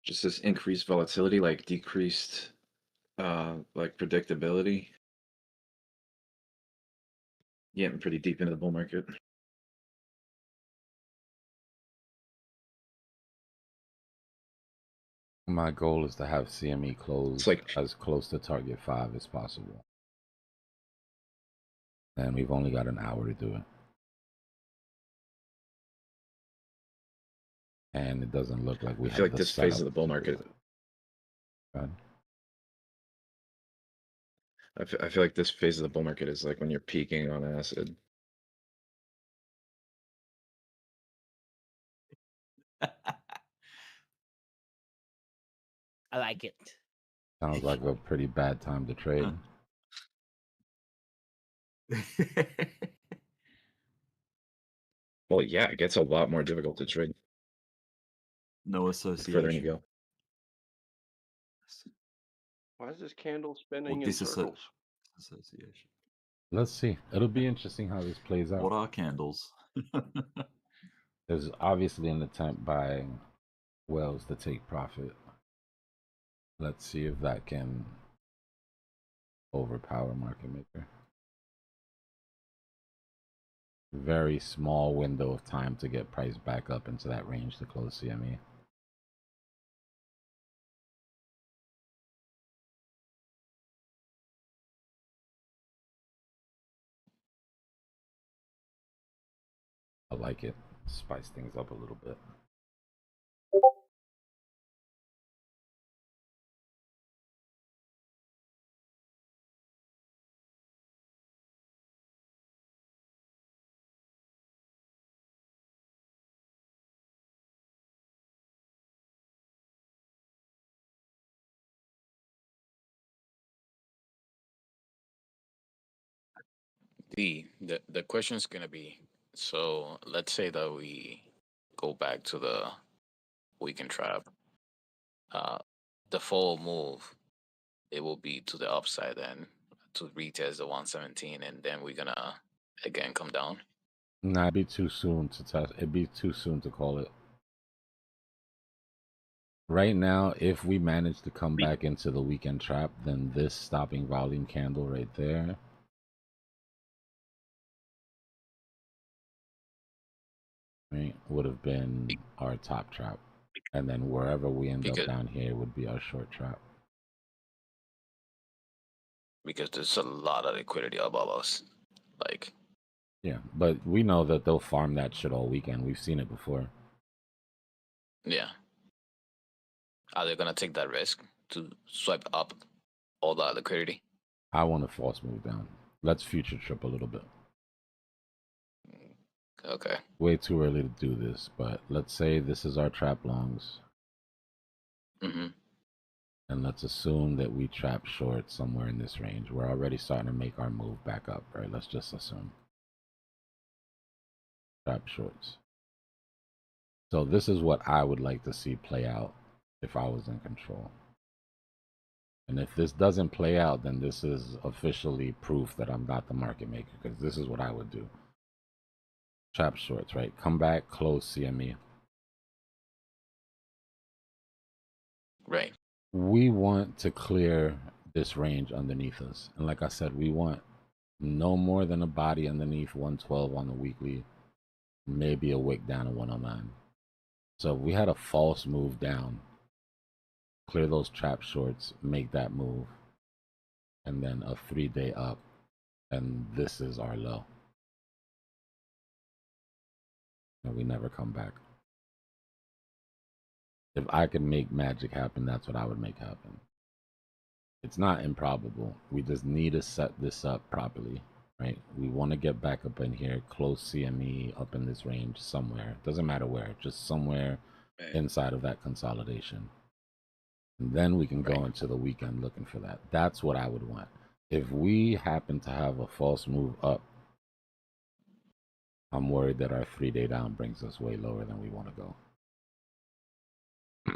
Just this increased volatility, like decreased like predictability. Getting pretty deep into the bull market. My goal is to have CME close as close to target 5 as possible. And we've only got an hour to do it. And it doesn't look like we I feel have like the this phase of setup the bull to do market. it. Good. I feel like this phase of the bull market is like when you're peaking on acid. I like it. Sounds like a pretty bad time to trade. Well, yeah, it gets a lot more difficult to trade. No The further in you association. go. Why is this candle Or spinning in circles? disassociation. Let's see. It'll be interesting how this plays out. What are candles? There's obviously an attempt by Wells to take profit. Let's see if that can overpower market maker. Very small window of time to get price back up into that range to close CME. I like it. Spice things up a little bit. The question is gonna be, so let's say that we go back to the weekend trap. The full move, it will be to the upside then to retest the 117, and then we're gonna again come down. Nah, it'd be too soon to test. It'd be too soon to call it. Right now, if we manage to come back into the weekend trap, then this stopping volume candle right there would have been our top trap. And then wherever we end up down here would be our short trap. Because there's a lot of liquidity above us. Like, Yeah, but we know that they'll farm that shit all weekend. We've seen it before. yeah. Are they gonna take that risk to swipe up all that liquidity? I want a false move down. Let's future trip a little bit. Okay. Way too early to do this, but let's say this is our trap longs. Mm-hmm. And let's assume that we trap short somewhere in this range. We're already starting to make our move back up, right? Let's just assume. Trap shorts. So this is what I would like to see play out if I was in control. And if this doesn't play out, then this is officially proof that I'm not the market maker, because this is what I would do. Trap shorts, right? Come back, close CME. Right. We want to clear this range underneath us. And like I said, we want no more than a body underneath 112 on the weekly, maybe a wick down to 109. So if we had a false move down, clear those trap shorts, make that move, and then a 3-day up, and this is our low. And we never come back. If I could make magic happen, that's what I would make happen. It's not improbable. We just need to set this up properly, right? We want to get back up in here, close CME up in this range somewhere. Doesn't matter where, just somewhere inside of that consolidation. And then we can go into the weekend looking for that. That's what I would want. If we happen to have a false move up, I'm worried that our 3-day down brings us way lower than we want to go.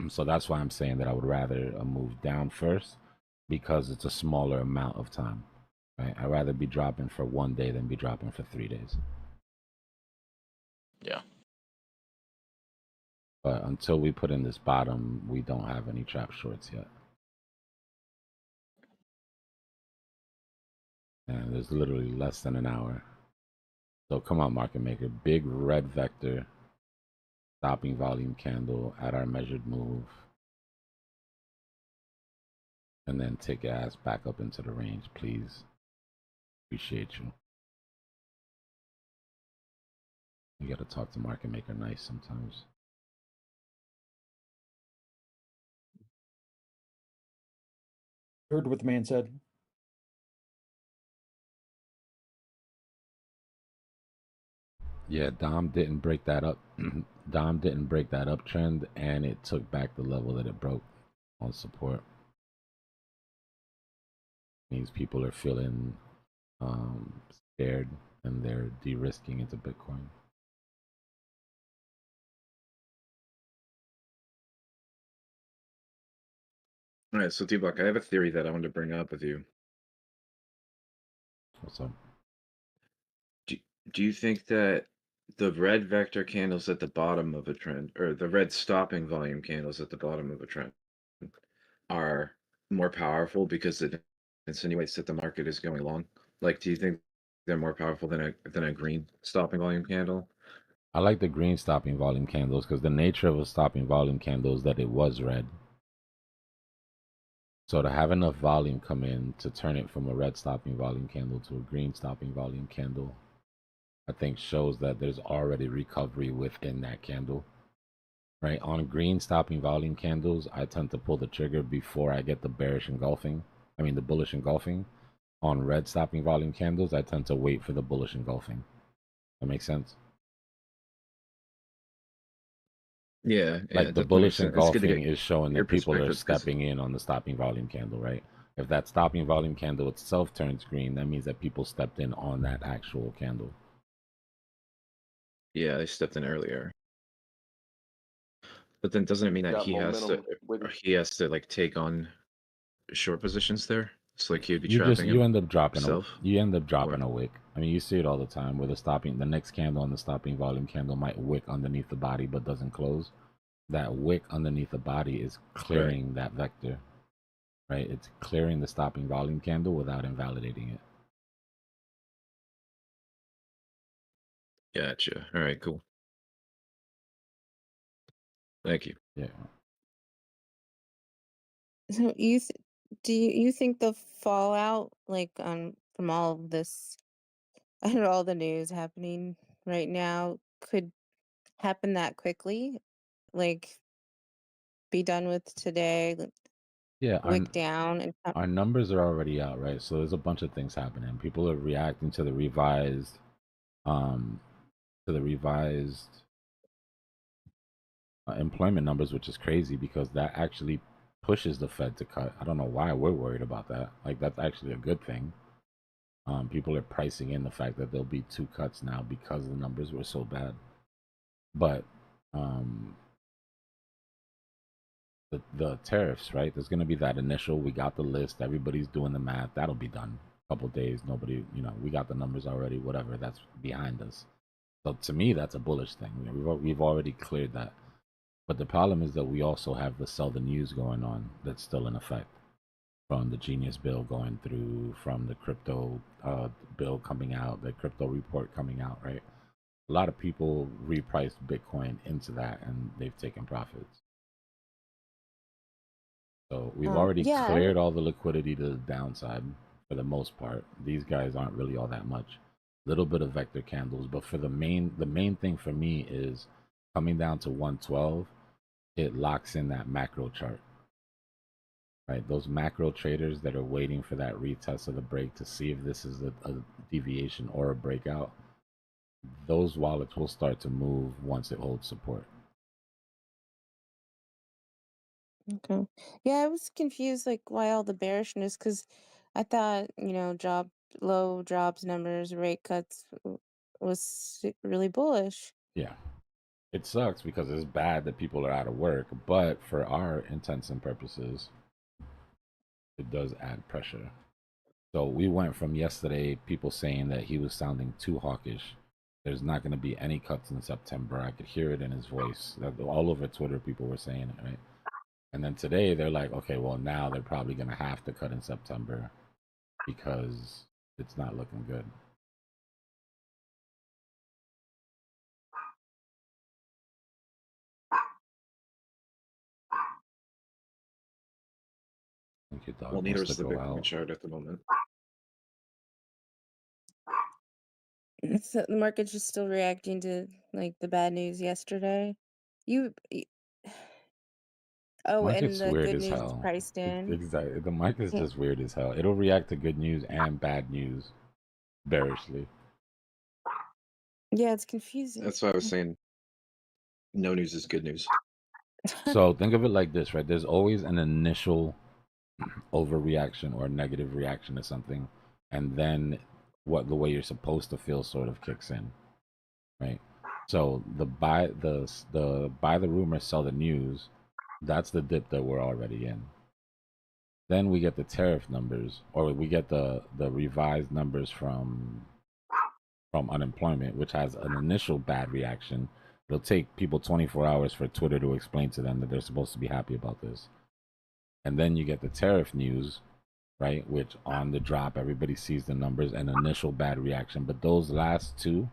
So that's why I'm saying that I would rather a move down first, because it's a smaller amount of time. Right? I'd rather be dropping for 1 day than be dropping for 3 days. Yeah. But until we put in this bottom, we don't have any trap shorts yet. And there's literally less than an hour. So come on, market maker. Big red vector, stopping volume candle at our measured move. And then take your ass back up into the range, please. Appreciate you. You gotta talk to market maker nice sometimes. Heard what the man said. Yeah, Dom didn't break that up. Dom didn't break that uptrend, and it took back the level that it broke on support. Means people are feeling scared, and they're de-risking into Bitcoin. All right, so Dbloc, I have a theory that I wanted to bring up with you. What's up? Do you think that the red vector candles at the bottom of a trend, or the red stopping volume candles at the bottom of a trend, are more powerful because it insinuates that the market is going long? Like, do you think they're more powerful than a green stopping volume candle? I like the green stopping volume candles because the nature of a stopping volume candle is that it was red. So to have enough volume come in to turn it from a red stopping volume candle to a green stopping volume candle, I think shows that there's already recovery within that candle. Right? On green stopping volume candles, I tend to pull the trigger before I get the bullish engulfing. On red stopping volume candles, I tend to wait for the bullish engulfing. That makes sense? Yeah, Like the that makes bullish sense. It's good to engulfing get is showing your that people are perspective 'cause stepping in on the stopping volume candle, right? If that stopping volume candle itself turns green, that means that people stepped in on that actual candle. yeah, they stepped in earlier. But then doesn't it mean that Got momentum with he has to like take on short positions there? So like he would be You trapping end up dropping himself? a wick. I mean, you see it all the time where the next candle on the stopping volume candle might wick underneath the body but doesn't close. That wick underneath the body is clearing that vector, right? It's clearing the stopping volume candle without invalidating it. Gotcha. All right, cool. Thank you. Yeah. So do you think the fallout, like, from all of this and all the news happening right now, could happen that quickly? Like, be done with today, Yeah, wick down, and our numbers are already out, right? So there's a bunch of things happening. People are reacting to the revised employment numbers, which is crazy because that actually pushes the Fed to cut. I don't know why we're worried about that. Like, that's actually a good thing. People are pricing in the fact that there'll be 2 cuts now because the numbers were so bad. But the tariffs, right? There's going to be that initial, we got the list, everybody's doing the math. That'll be done. A couple days, nobody, we got the numbers already, whatever, that's behind us. So to me, that's a bullish thing. We've already cleared that. But the problem is that we also have the sell the news going on that's still in effect, from the Genius bill going through, from the crypto bill coming out, the crypto report coming out, right? A lot of people repriced Bitcoin into that and they've taken profits. So we've already cleared all the liquidity to the downside for the most part. These guys aren't really all that much. Little bit of vector candles, but for the main thing for me is coming down to 112. It locks in that macro chart, right? Those macro traders that are waiting for that retest of the break to see if this is a deviation or a breakout, those wallets will start to move once it holds support. Okay. Yeah, I was confused, like, why all the bearishness, because I thought, low jobs numbers, rate cuts was really bullish. Yeah. It sucks because it's bad that people are out of work, but for our intents and purposes, it does add pressure. So we went from yesterday, people saying that he was sounding too hawkish. There's not going to be any cuts in September. I could hear it in his voice. All over Twitter, people were saying it, right? And then today, they're like, okay, well, now they're probably going to have to cut in September because it's not looking good. Thank you, dog. Well, neither Wants is to the go Bitcoin out. chart at the moment. So the market's just still reacting to, like, the bad news yesterday. You, y- oh, and Market's the weird good as news is hell. priced in. Exactly. The market's Yeah. just weird as hell. It'll react to good news and bad news bearishly. Yeah, it's confusing. That's why I was saying no news is good news. So think of it like this, right? There's always an initial overreaction or negative reaction to something, and then the way you're supposed to feel sort of kicks in, right? So the buy the rumor, sell the news, that's the dip that we're already in. Then we get the tariff numbers, or we get the revised numbers from unemployment, which has an initial bad reaction. It'll take people 24 hours for Twitter to explain to them that they're supposed to be happy about this. And then you get the tariff news, right? Which on the drop, everybody sees the numbers and initial bad reaction. But those last two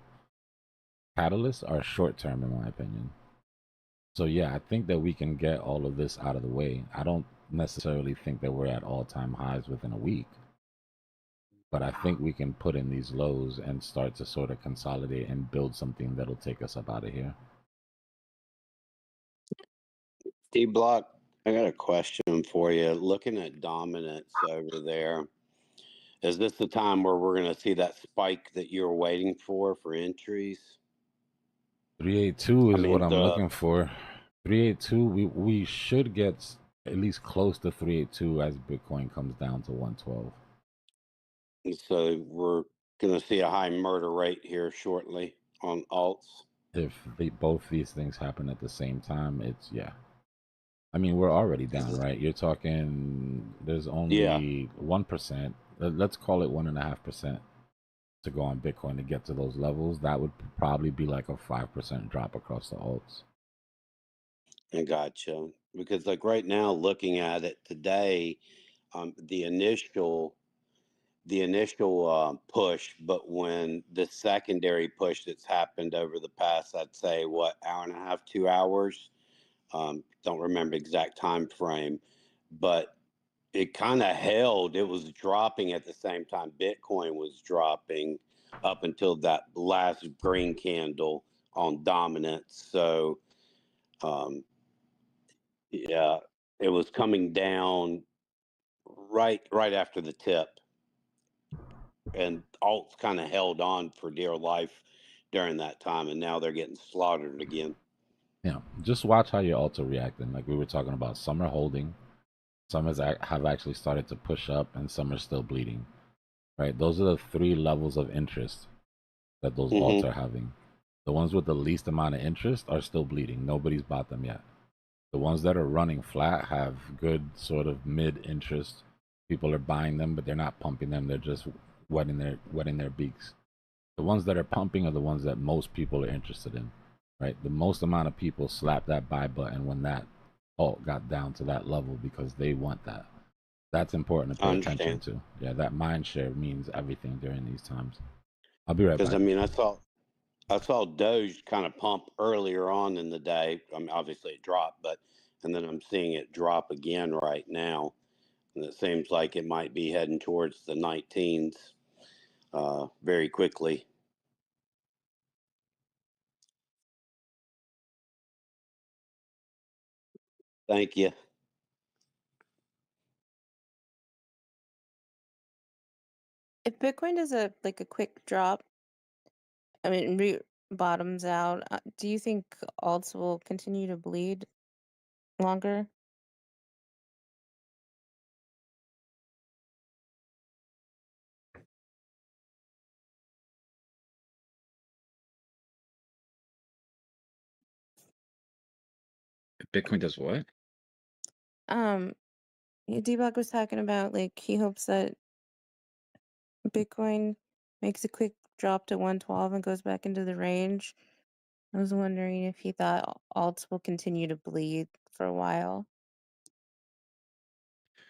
catalysts are short term, in my opinion. So yeah, I think that we can get all of this out of the way. I don't necessarily think that we're at all-time highs within a week, but I think we can put in these lows and start to sort of consolidate and build something that'll take us up out of here. Dbloc, I got a question for you. Looking at dominance over there, is this the time where we're going to see that spike that you're waiting for entries? 382 I is what mean, I'm looking for. 382, we should get at least close to 382 as Bitcoin comes down to 112. So we're going to see a high murder rate here shortly on alts. If both these things happen at the same time, it's yeah. I mean, we're already down, right? You're talking there's only 1%. Let's call it 1.5% to go on Bitcoin to get to those levels. That would probably be like a 5% drop across the alts. I gotcha. Because like right now, looking at it today, the initial push, but when the secondary push that's happened over the past, I'd say what, hour and a half, 2 hours, don't remember exact time frame, but it kind of held. It was dropping at the same time Bitcoin was dropping up until that last green candle on dominance. So yeah, it was coming down right after the tip, and alts kind of held on for dear life during that time, and now they're getting slaughtered again. Yeah, just watch how your alts are reacting. Like we were talking about, some are holding, some have actually started to push up, and some are still bleeding. Right? Those are the three levels of interest that those alts are having. The ones with the least amount of interest are still bleeding. Nobody's bought them yet. The ones that are running flat have good sort of mid interest. People are buying them, but they're not pumping them. They're just wetting their beaks. The ones that are pumping are the ones that most people are interested in, right? The most amount of people slap that buy button when that alt got down to that level because they want that. That's important to pay attention to. Yeah, that mind share means everything during these times. I'll be right back. Because I mean, I saw Doge kind of pump earlier on in the day. I mean, obviously it dropped, and then I'm seeing it drop again right now, and it seems like it might be heading towards the 19s very quickly. Thank you. If Bitcoin does a quick drop, I mean, bottoms out, do you think alts will continue to bleed longer? Bitcoin does what? Dbloc was talking about he hopes that Bitcoin makes a quick drop to 112 and goes back into the range. I was wondering if he thought alts will continue to bleed for a while.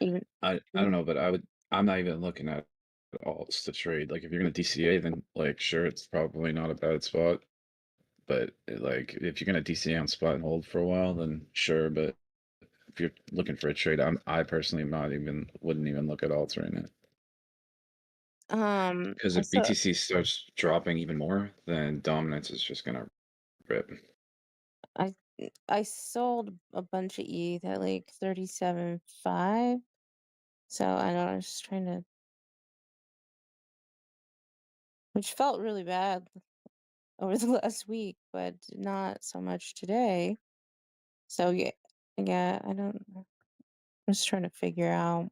Even I don't know, but I'm not even looking at alts to trade. Like if you're gonna DCA, then like sure, it's probably not a bad spot. But like if you're gonna DCA on spot and hold for a while, then sure. But if you're looking for a trade, I personally wouldn't even look at alts right now. Because if so BTC starts dropping even more, then dominance is just gonna rip. I sold a bunch of ETH at 37.5. So I don't know, I was just trying to, which felt really bad over the last week, but not so much today. So yeah, I don't know. I'm just trying to figure out.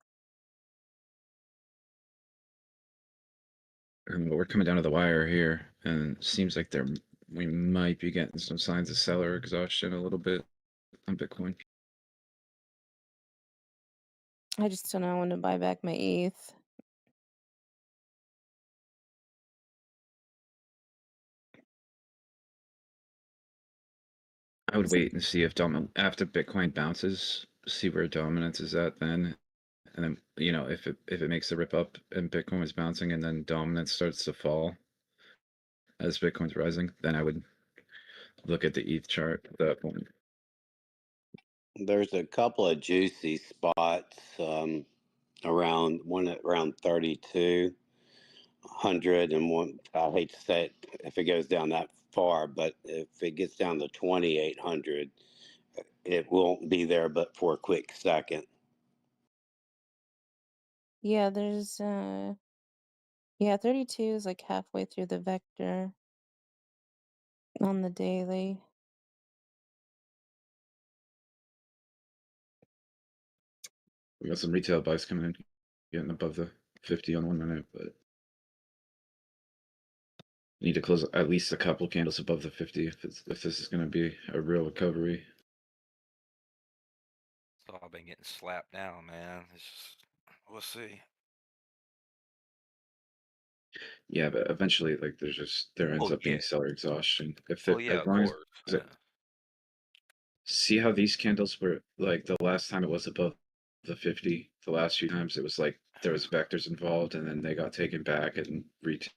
We're coming down to the wire here, and it seems like we might be getting some signs of seller exhaustion a little bit on Bitcoin. I just don't know when to buy back my ETH. I would wait and see if after Bitcoin bounces see where dominance is at then. And then, you know, if it makes a rip up and Bitcoin is bouncing and then dominance starts to fall as Bitcoin's rising, then I would look at the ETH chart at that point. There's a couple of juicy spots around 3,200 and one. I hate to say it if it goes down that far, but if it gets down to 2,800, it won't be there but for a quick second. Yeah, there's 32 is like halfway through the vector on the daily. We got some retail buys coming in, getting above the 50 on 1 minute, but need to close at least a couple candles above the 50 if this is going to be a real recovery. So I've been getting slapped down, man. It's just, we'll see. Yeah, but eventually, like, there ends up being seller exhaustion. If it, as long as see how these candles were, like, the last time it was above the 50, the last few times it was like there was vectors involved and then they got taken back and retail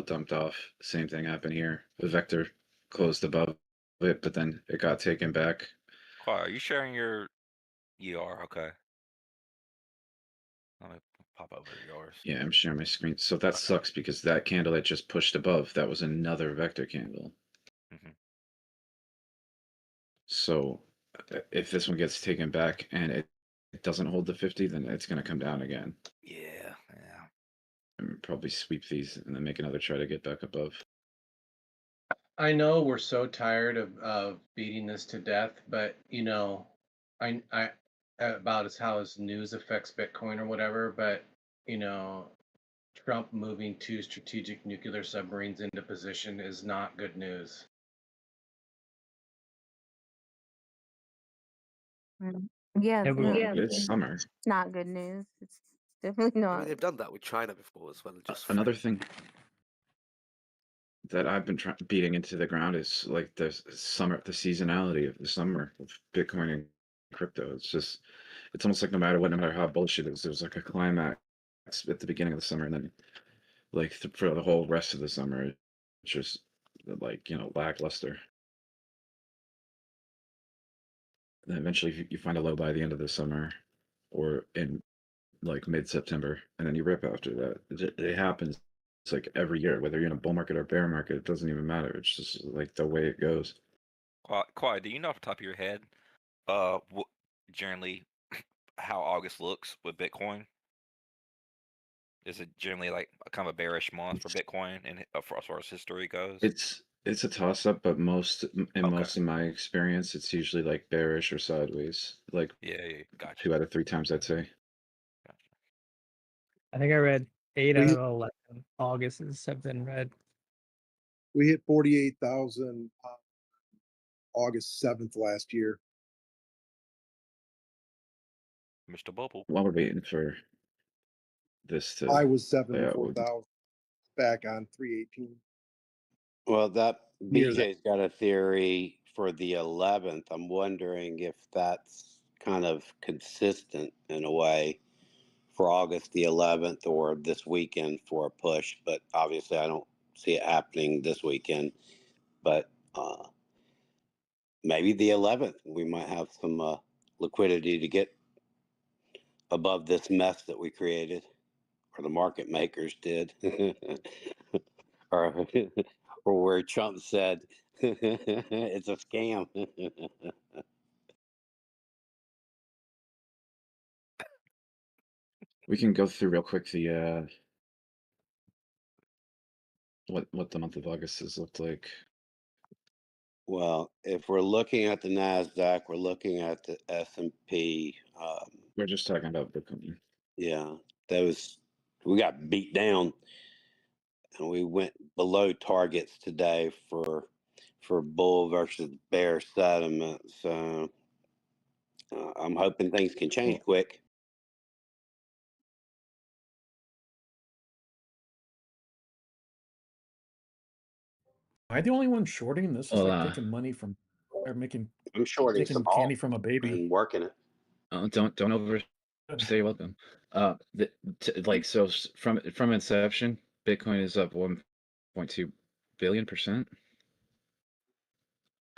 dumped off. Same thing happened here. The vector closed above it, but then it got taken back. Are you sharing your ER? Okay. Let me pop over to yours. Yeah, I'm sharing my screen. So that sucks because that candle that just pushed above, that was another vector candle. So if this one gets taken back and it doesn't hold the 50, then it's going to come down again. Yeah. And probably sweep these and then make another try to get back above. I know we're so tired of beating this to death, but you know, I about as how his news affects Bitcoin or whatever, but you know, Trump moving 2 strategic nuclear submarines into position is not good news. Yeah, It's summer. It's not good news. It's definitely I not. mean, they've done that with China before as well. Just Another thing that I've been beating into the ground is like the seasonality of the summer of Bitcoin and crypto. It's almost like no matter how bullish it is, there's like a climax at the beginning of the summer, and then like for the whole rest of the summer, it's just like, you know, lackluster. Then eventually you find a low by the end of the summer or in like mid-September, and then you rip after that. It happens. It's like every year, whether you're in a bull market or bear market, it doesn't even matter. It's just like the way it goes. Quad, do you know off the top of your head, what generally how August looks with Bitcoin? Is it generally like a kind of a bearish month for Bitcoin and as far as history goes? It's a toss-up, but most of my experience, it's usually like bearish or sideways. Like yeah, gotcha. 2 out of 3 times, I'd say. I think I read 8 out of 11 Augusts have been red. We hit 48,000 August 7th last year. Mr. Bubble. While we're waiting for this to I was play out, 74,000 back on 318. Well, that Near that. BJ's got a theory for the 11th. I'm wondering if that's kind of consistent in a way for August the 11th or this weekend for a push, but obviously I don't see it happening this weekend. But maybe the 11th, we might have some liquidity to get above this mess that we created, or the market makers did, or where Trump said it's a scam. we can go through real quick the what the month of August has looked like. Well, if we're looking at the NASDAQ, we're looking at the S&P. We're just talking about Bitcoin. Yeah, we got beat down, and we went below targets today for bull versus bear sentiment. So I'm hoping things can change quick. Am I the only one shorting? This is Well, like taking money from, or making I'm shorting taking some candy alt from a baby. and working it. Don't overstay your welcome. So from inception, Bitcoin is up 1.2 billion%.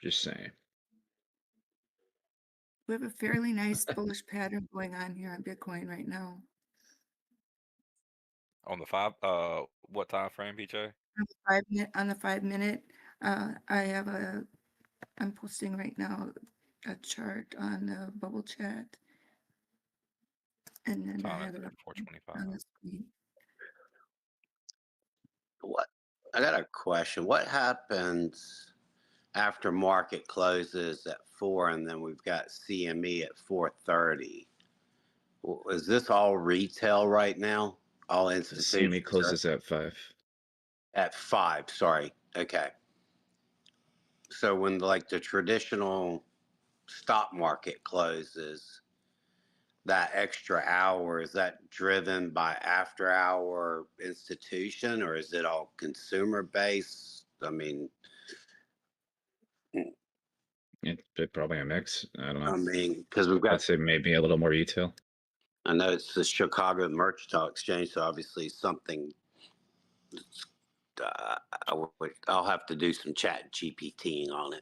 Just saying. We have a fairly nice bullish pattern going on here on Bitcoin right now. On the what time frame, BJ? On the 5 minute, I'm posting right now a chart on the bubble chat. And then I have it up on the screen. I got a question. What happens after market closes at 4 and then we've got CME at 4:30? Is this all retail right now? All institutions? CME closes at 5. At 5, sorry. Okay. So when like the traditional stock market closes, that extra hour, is that driven by after hour institution or is it all consumer based? I mean, It's probably a mix. I don't know. I mean, because we've got, I'd say maybe a little more retail. I know it's the Chicago Mercantile Exchange, so obviously something. I'll have to do some chat GPTing on it.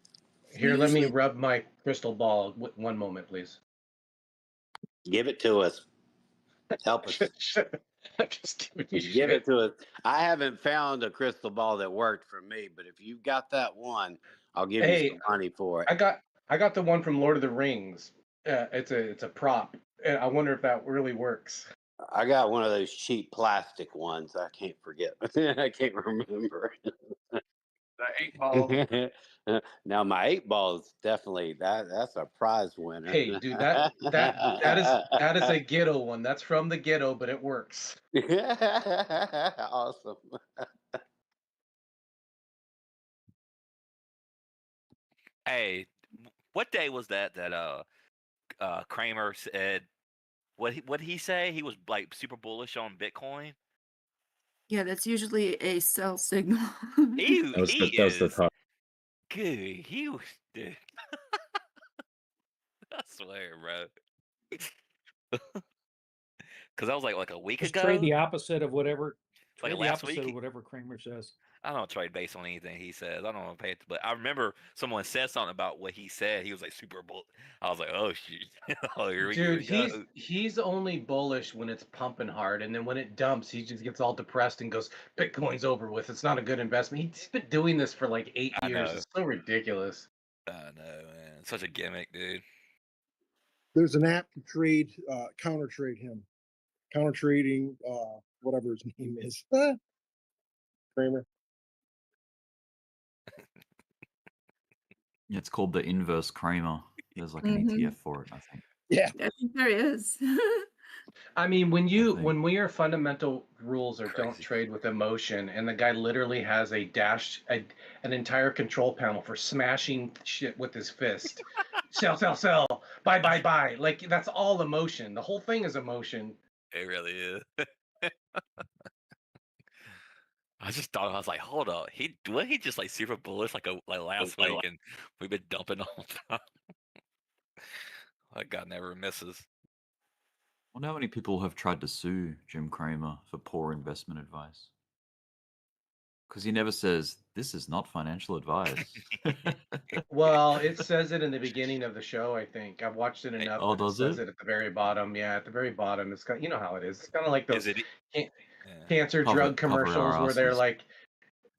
Here, let me rub my crystal ball. One moment, please. Give it to us. Help us. Just giving you Give shit. it to us. I haven't found a crystal ball that worked for me, but if you've got that one, I'll give you some money for it. I got the one from Lord of the Rings. It's a prop. And I wonder if that really works. I got one of those cheap plastic ones. I can't forget. I can't remember. The 8 ball. Now my 8 ball is definitely that's a prize winner. Hey, dude, that is a ghetto one. That's from the ghetto, but it works. Awesome. Hey, what day was that Kramer said? What did he say? He was like super bullish on Bitcoin. Yeah, that's usually a sell signal. That was the top. Good. He was, dude. I swear, bro. Because that was like a week Just ago. trade the opposite of whatever. Like Trade the last opposite week. of whatever Kramer says. I don't trade based on anything he says. I don't know pay it, but I remember someone said something about what he said. He was like super bull. I was like, oh shit. Oh, here we Dude, go. he's only bullish when it's pumping hard, and then when it dumps, he just gets all depressed and goes, "Bitcoin's over with. It's not a good investment." He's been doing this for like 8 I years. know. It's so ridiculous. I know, man. Such a gimmick, dude. There's an app to trade, counter trade him. Counter trading, whatever his name is. Kramer. Yeah, it's called the inverse Kramer. There's like an ETF for it, I think. Yeah, I think there is. I mean, when we are fundamental rules or don't trade with emotion, and the guy literally has an entire control panel for smashing shit with his fist. Sell, buy. Like that's all emotion. The whole thing is emotion. It really is. I just thought I was like, hold up, he just like super bullish like last week, and we've been dumping all the time. That guy never misses. I wonder how many people have tried to sue Jim Cramer for poor investment advice. Because he never says, this is not financial advice. Well, it says it in the beginning of the show, I think. I've watched it enough Oh, that it does says it? it at the very bottom. Yeah, at the very bottom. It's you know how it is. It's kind of like those cancer Cover drug our commercials where they're asses. like,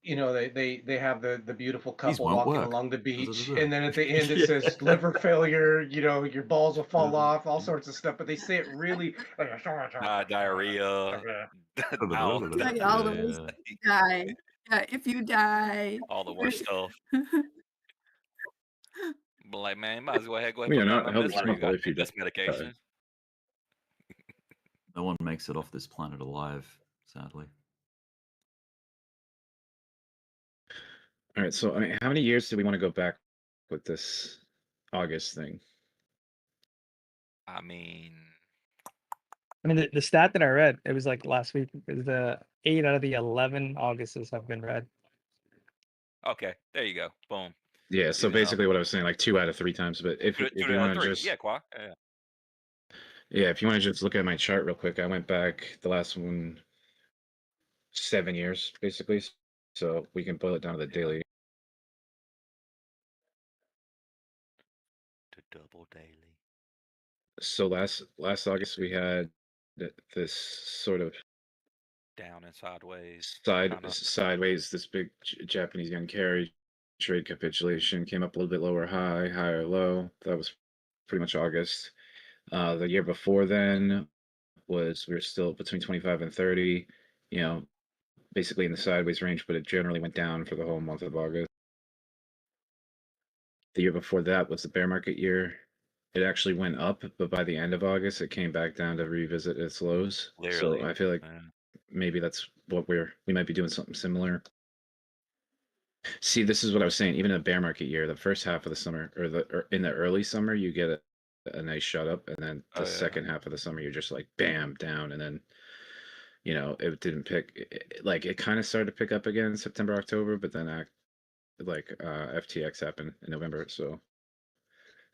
you know, they have the beautiful These couple won't walking work. along the beach, Da-da-da-da. and then at the end it says liver failure, you know, your balls will fall off, all sorts of stuff, but they say it really Diarrhea. Tell you all the ways to die. Yeah, if you die. All the worst stuff. But like, man, you might as well go ahead Well, and yeah, put me no, on it my helps misery. my life if you This die. medication. No one makes it off this planet alive, sadly. All right, so I mean, how many years do we want to go back with this August thing? I mean, the stat that I read, it was like last week, is the 8 out of the 11 Augusts have been read. okay, there you go. Boom. Yeah, so You know. basically what I was saying, like 2 out of 3 times. But if Two you out want of to three. just Yeah, Qua. Yeah. Yeah, if you want to just look at my chart real quick, I went back the last one 7 years basically, so we can boil it down to the daily. The double daily. So last August we had this sort of Down and sideways. sideways, this big Japanese yen carry trade capitulation, came up a little bit lower high, higher low. That was pretty much August. The year before then was we were still between 25 and 30, you know, basically in the sideways range, but it generally went down for the whole month of August. The year before that was the bear market year. It actually went up, but by the end of August, it came back down to revisit its lows. Literally, So I feel like maybe that's what we might be doing something similar. See, this is what I was saying. Even in a bear market year, the first half of the summer or in the early summer, you get a nice shut up, and then the second half of the summer, you're just like bam down, and then it didn't like it kind of started to pick up again in September, October, but then FTX happened in November, so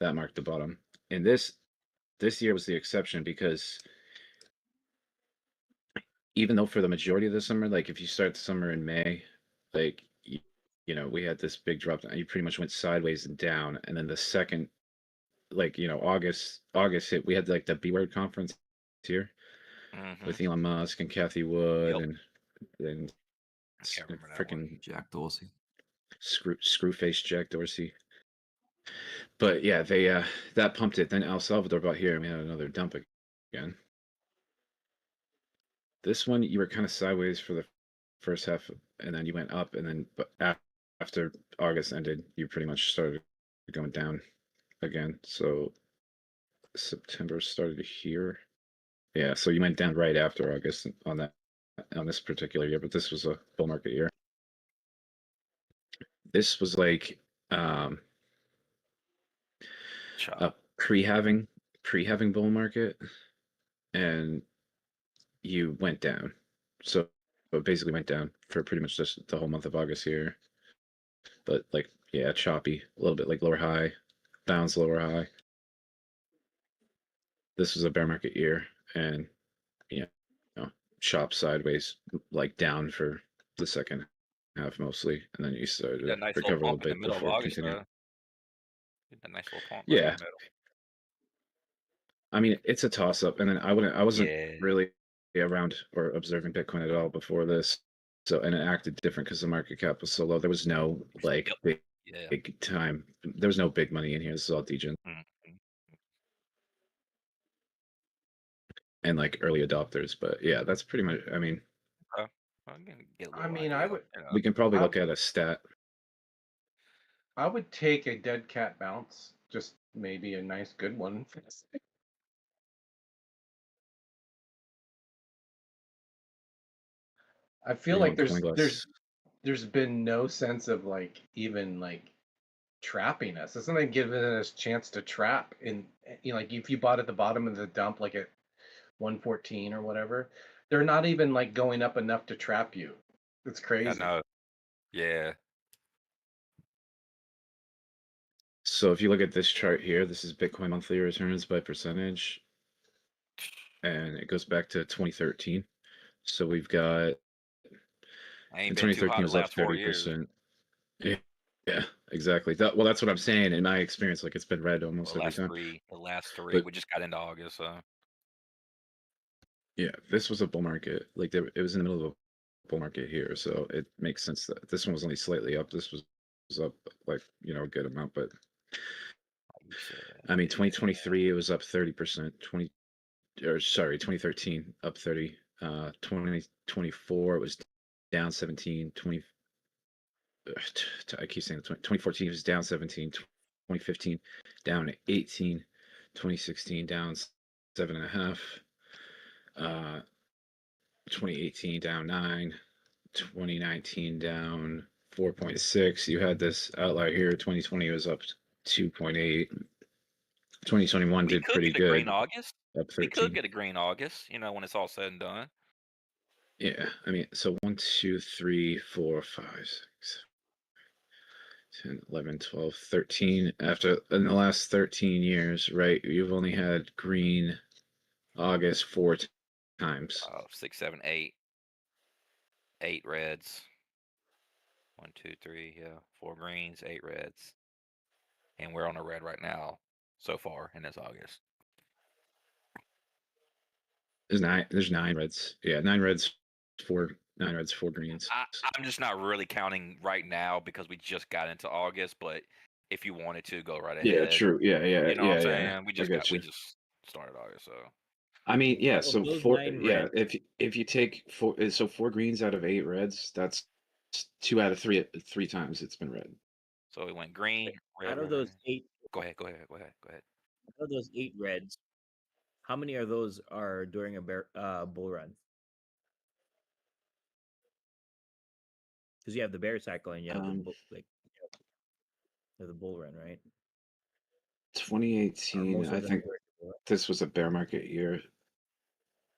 that marked the bottom. And this year was the exception because even though for the majority of the summer, like if you start the summer in May, like we had this big drop down. You pretty much went sideways and down, and then the second, August hit. We had like the B Word conference here with Elon Musk and Kathy Wood and freaking Jack Dorsey, screwface Jack Dorsey. But yeah, they that pumped it. Then El Salvador bought here, and we had another dump again. This one you were kind of sideways for the first half, and then you went up, and then after August ended, you pretty much started going down again. So September started here. Yeah, so you went down right after August on this particular year, but this was a bull market year. This was like a pre-halving bull market, and you went down. So it basically went down for pretty much just the whole month of August here. But like, yeah, choppy, a little bit like lower high, bounce lower high. This was a bear market year, and chop sideways, like down for the second half mostly, and then you started to nice recover a little little pump in the bit middle of before August, continuing. A nice little pump right in Yeah, the middle. I mean it's a toss up, and then I wasn't Yeah. really around or observing Bitcoin at all before this, so and it acted different because the market cap was so low. There was no like big time. There was no big money in here. This is all degen. And like early adopters, but yeah, that's pretty much. I mean, I'm gonna get a I little mean, idea, we can probably look at a stat. I would take a dead cat bounce, just maybe a nice good one. I feel You like want Coinglass? there's been no sense of like even like trapping us. It's not even giving us a chance to trap in like if you bought at the bottom of the dump like at 114 or whatever, they're not even like going up enough to trap you. It's crazy. I know. Yeah. So if you look at this chart here, this is Bitcoin monthly returns by percentage, and it goes back to 2013. So we've got Ain't in been too 2013 hot the was up last 4 years. 30%. Yeah, exactly. Well, that's what I'm saying. In my experience, like it's been red almost The every last time. three. But We just got into August, so yeah, this was a bull market. Like it was in the middle of a bull market here, so it makes sense that this one was only slightly up. This was up like a good amount, but I mean 2023 it was up 30%. 2013 up 30. 2024 it was down 17. I keep saying 2014 was down 17. 2015 down 18. 2016 down 7.5. 2018 down 9. 2019 down 4.6. You had this outlier here. 2020 was up 2.8. 2021 we did could pretty get a green good, August. up We could 13. get a green August, when it's all said and done. Yeah, I mean, so 1, 2, 3, 4, 5, 6, 10, 11, 12, 13. In the last 13 years, right? You've only had green August 4 times. 6, 7, 8. 8 reds. 1, 2, 3, yeah. 4 greens, 8 reds. And we're on a red right now so far, and it's August. There's 9 reds. Yeah, 9 reds, 4 greens. I'm just not really counting right now because we just got into August, but if you wanted to go right ahead. Yeah, true. Yeah, You know what I'm yeah. saying? We I just get we you. just started August, so I mean, yeah. Well, So those 4, 9 yeah. reds. If you take 4 greens out of 8 reds, that's 2 out of 3 times it's been red. So we went green, red, Out of red, those red. 8, Go ahead. out of those 8 reds, how many of those are during a bull run? Because you have the bear cycle and you have the the bull run, right? 2018, I think this was a bear market year.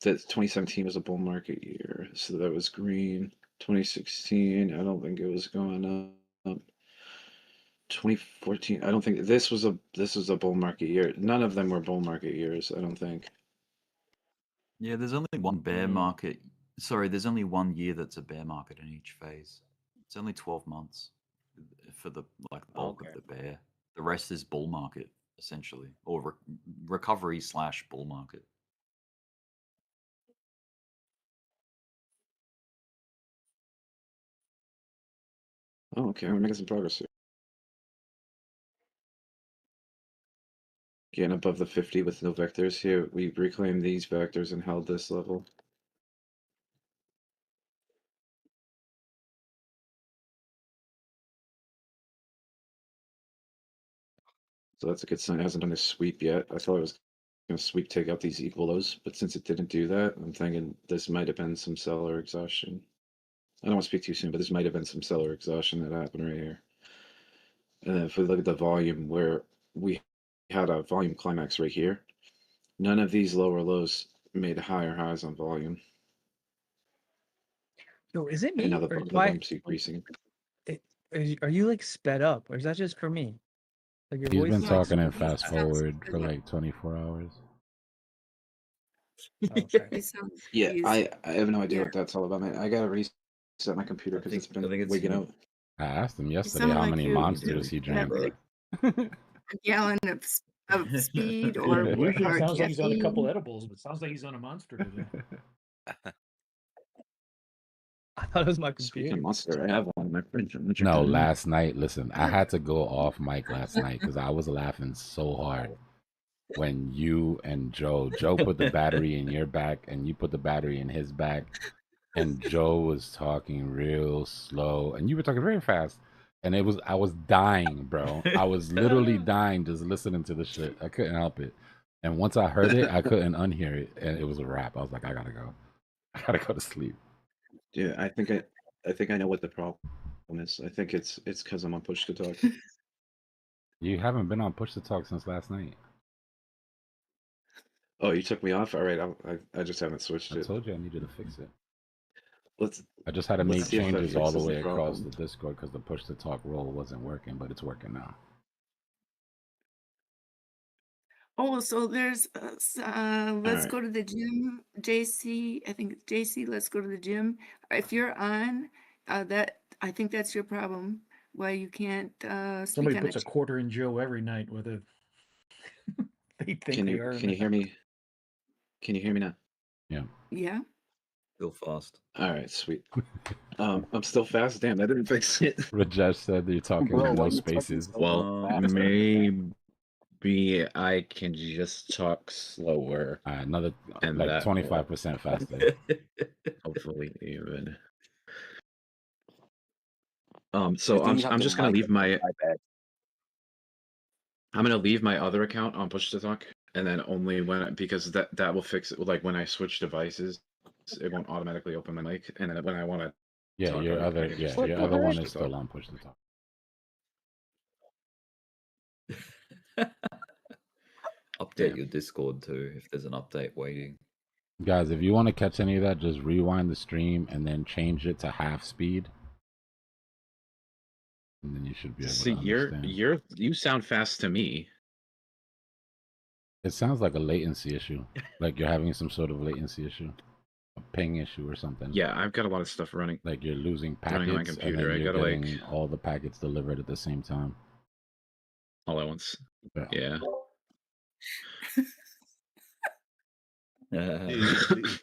2017 was a bull market year, so that was green. 2016, I don't think it was going up. 2014, I don't think this was a bull market year. None of them were bull market years, I don't think. Yeah, there's only one bear market. Sorry, there's only 1 year that's a bear market in each phase. It's only 12 months for the bulk of the bear. The rest is bull market essentially, or recovery / bull market. Oh, okay, we're making some progress here. Getting above the 50 with no vectors here. We reclaimed these vectors and held this level. So that's a good sign. It hasn't done a sweep yet. I thought it was going to sweep, take out these equal lows, but since it didn't do that, I'm thinking this might have been some seller exhaustion. I don't want to speak too soon, but this might have been some seller exhaustion that happened right here. And then if we look at the volume, where we had a volume climax right here, none of these lower lows made higher highs on volume. Yo, is it me? And now the Or volume's decreasing. Are you like sped up, or is that just for me? Like your He's voice been is like talking in super fast fast. forward for like 24 hours. Okay. Yeah, I have no idea Yeah. what that's all about, man. I gotta reset my computer because it's been wigging out. I asked him yesterday sound how like many you monsters he have drank. a gallon of speed or Usually or sounds like he's on a couple caffeine. edibles, but sounds like he's on a monster today. I thought it was my Speaking computer. of monster, I have one in my fridge. I'm gonna drink No, that now. last night, listen, I had to go off mic last night because I was laughing so hard when you and Joe put the battery in your back and you put the battery in his back, and Joe was talking real slow and you were talking very fast, and I was dying, bro. I was literally dying just listening to the shit. I couldn't help it. And once I heard it, I couldn't unhear it, and it was a wrap. I was like, I gotta go. I gotta go to sleep. Yeah, I think I know what the problem is. I think it's because I'm on push to talk. You haven't been on Push to Talk since last night. Oh, you took me off. All right, I just haven't switched I it. told you I needed to fix it. Let's. I just had to let's make see if that changes all the fixes the way across the problem. Discord because the Push to Talk role wasn't working, but it's working now. Oh, so there's let's right. go to the gym, JC. I think JC, let's go to the gym. If you're on, that I think that's your problem. Why you can't speak Somebody on puts it. a quarter in Joe every night, whether they think Can they you are. can you hear me? Can you hear me now? Yeah. Yeah. Still fast. All right, sweet. I'm still fast. Damn, I didn't fix it. Rajesh said that you're talking Bro, with why no you talking spaces. so Well, fast? maybe I can just talk slower. Another And like that 25% faster. hopefully even. So I think you have I'm the just gonna leave my iPad. I'm gonna leave my other account on push to talk, and then only when because that will fix it. Like when I switch devices, it won't automatically open my mic, and then when I want to Yeah, talk, your I other can just your other one push is to talk. still on Push to Talk. Update your Discord too if there's an update waiting. Guys, if you want to catch any of that, just rewind the stream and then change it to half speed. And then you should be able See, to understand. you sound fast to me. It sounds like a latency issue. Like you're having some sort of latency issue, a ping issue or something. Yeah, I've got a lot of stuff running. Like you're losing Running on my packets and computer. then I you're gotta like getting all the packets delivered at the same time. all at once. Yeah. Yeah.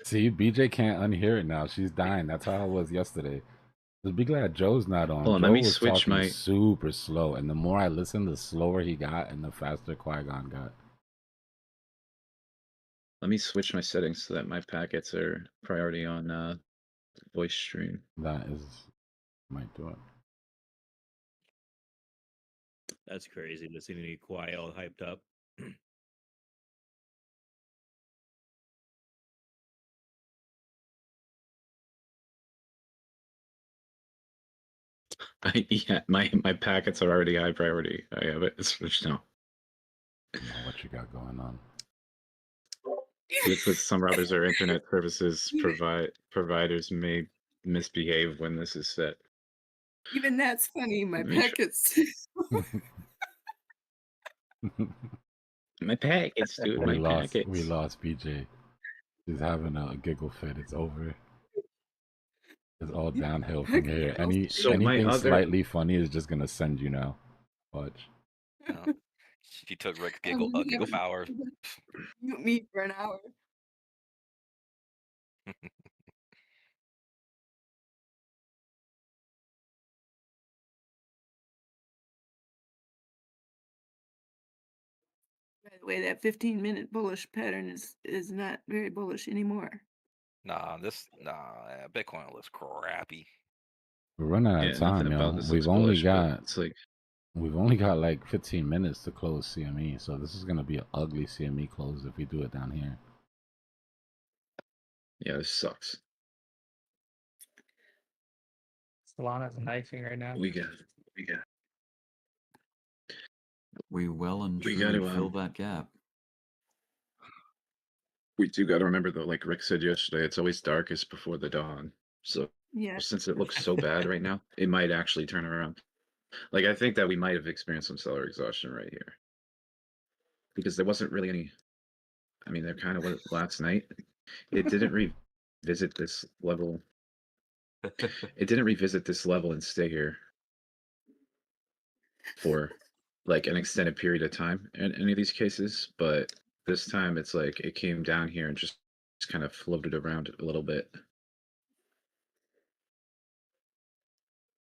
See, BJ can't unhear it now. She's dying. That's how it was yesterday. Just be glad Joe's not on. Hold on, Joe let me was switch talking my. super slow, and the more I listened, the slower he got, and the faster Qui-Gon got. Let me switch my settings so that my packets are priority on voice stream. That is might do it. That's crazy listening to Kawhi all hyped up. Yeah, my packets are already high priority. I have it switched now. I don't know what you got going on. With some routers or internet services providers may misbehave when this is set. Even that's funny. My Make sure- packets. My packets, dude. We My lost. packets. We lost BJ. She's having a giggle fit. It's over. It's all downhill from here. So my Anything other- slightly funny is just gonna send you now. Watch. She took Rick's giggle power. Mute me for an hour. By the way, that 15-minute bullish pattern is not very bullish anymore. Nah, Bitcoin looks crappy. We're running out Yeah, of time, nothing about yo. this We've looks only bullish, but got it's like we've only got like 15 minutes to close CME, so this is gonna be an ugly CME close if we do it down here. yeah, this sucks. Solana's knifing right now. We got. We well and We truly gotta, fill that gap. We do got to remember though, like Rick said yesterday, it's always darkest before the dawn. So Yeah. since it looks so bad right now, it might actually turn around. Like I think that we might have experienced some seller exhaustion right here, because there wasn't really any. I mean, there kind of was last night. It didn't revisit this level. It didn't revisit this level and stay here for like an extended period of time in any of these cases, but this time it's like it came down here and just kind of floated around a little bit.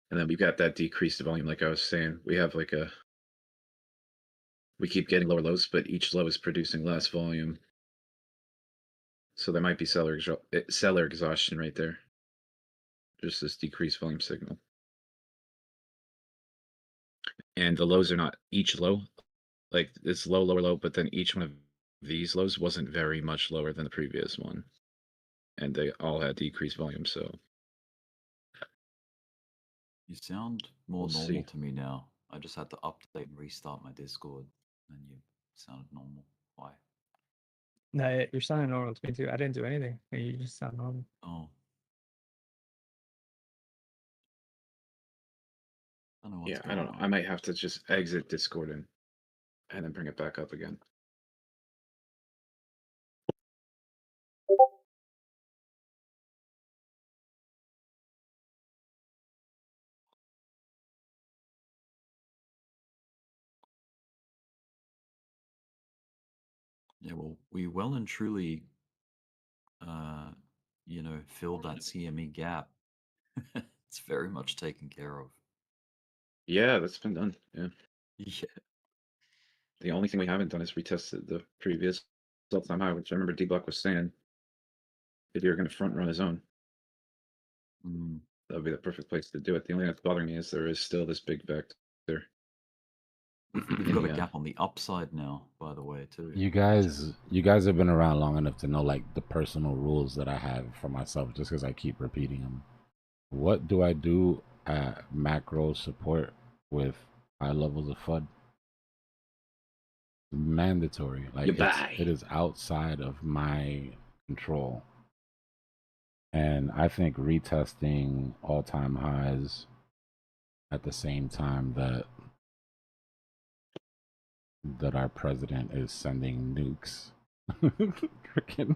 And then we've got that decreased volume, like I was saying. We have like we keep getting lower lows, but each low is producing less volume. So there might be seller exhaustion right there. Just this decreased volume signal. And the lows are not each low. Like it's low, lower, low, but then each one of these lows wasn't very much lower than the previous one. And they all had decreased volume, so. You sound more We'll normal see. to me now. I just had to update and restart my Discord, and you sounded normal. Why? No, you're sounding normal to me too. I didn't do anything. You just sound normal. Oh. I don't know what's Yeah, I going don't know. on. I might have to just exit Discord and then bring it back up again. Yeah, well, we well and truly, filled that CME gap. It's very much taken care of. Yeah, that's been done. Yeah. Yeah. The only thing we haven't done is retested the previous all-time high, which I remember Dbloc was saying if you're going to front run his own, that would be the perfect place to do it. The only thing that's bothering me is there is still this big vector. We've got a gap on the upside now, by the way, too. You guys have been around long enough to know like the personal rules that I have for myself, just because I keep repeating them. What do I do at macro support with high levels of FUD? Mandatory. Like it is outside of my control. And I think retesting all-time highs at the same time that that our president is sending nukes, freaking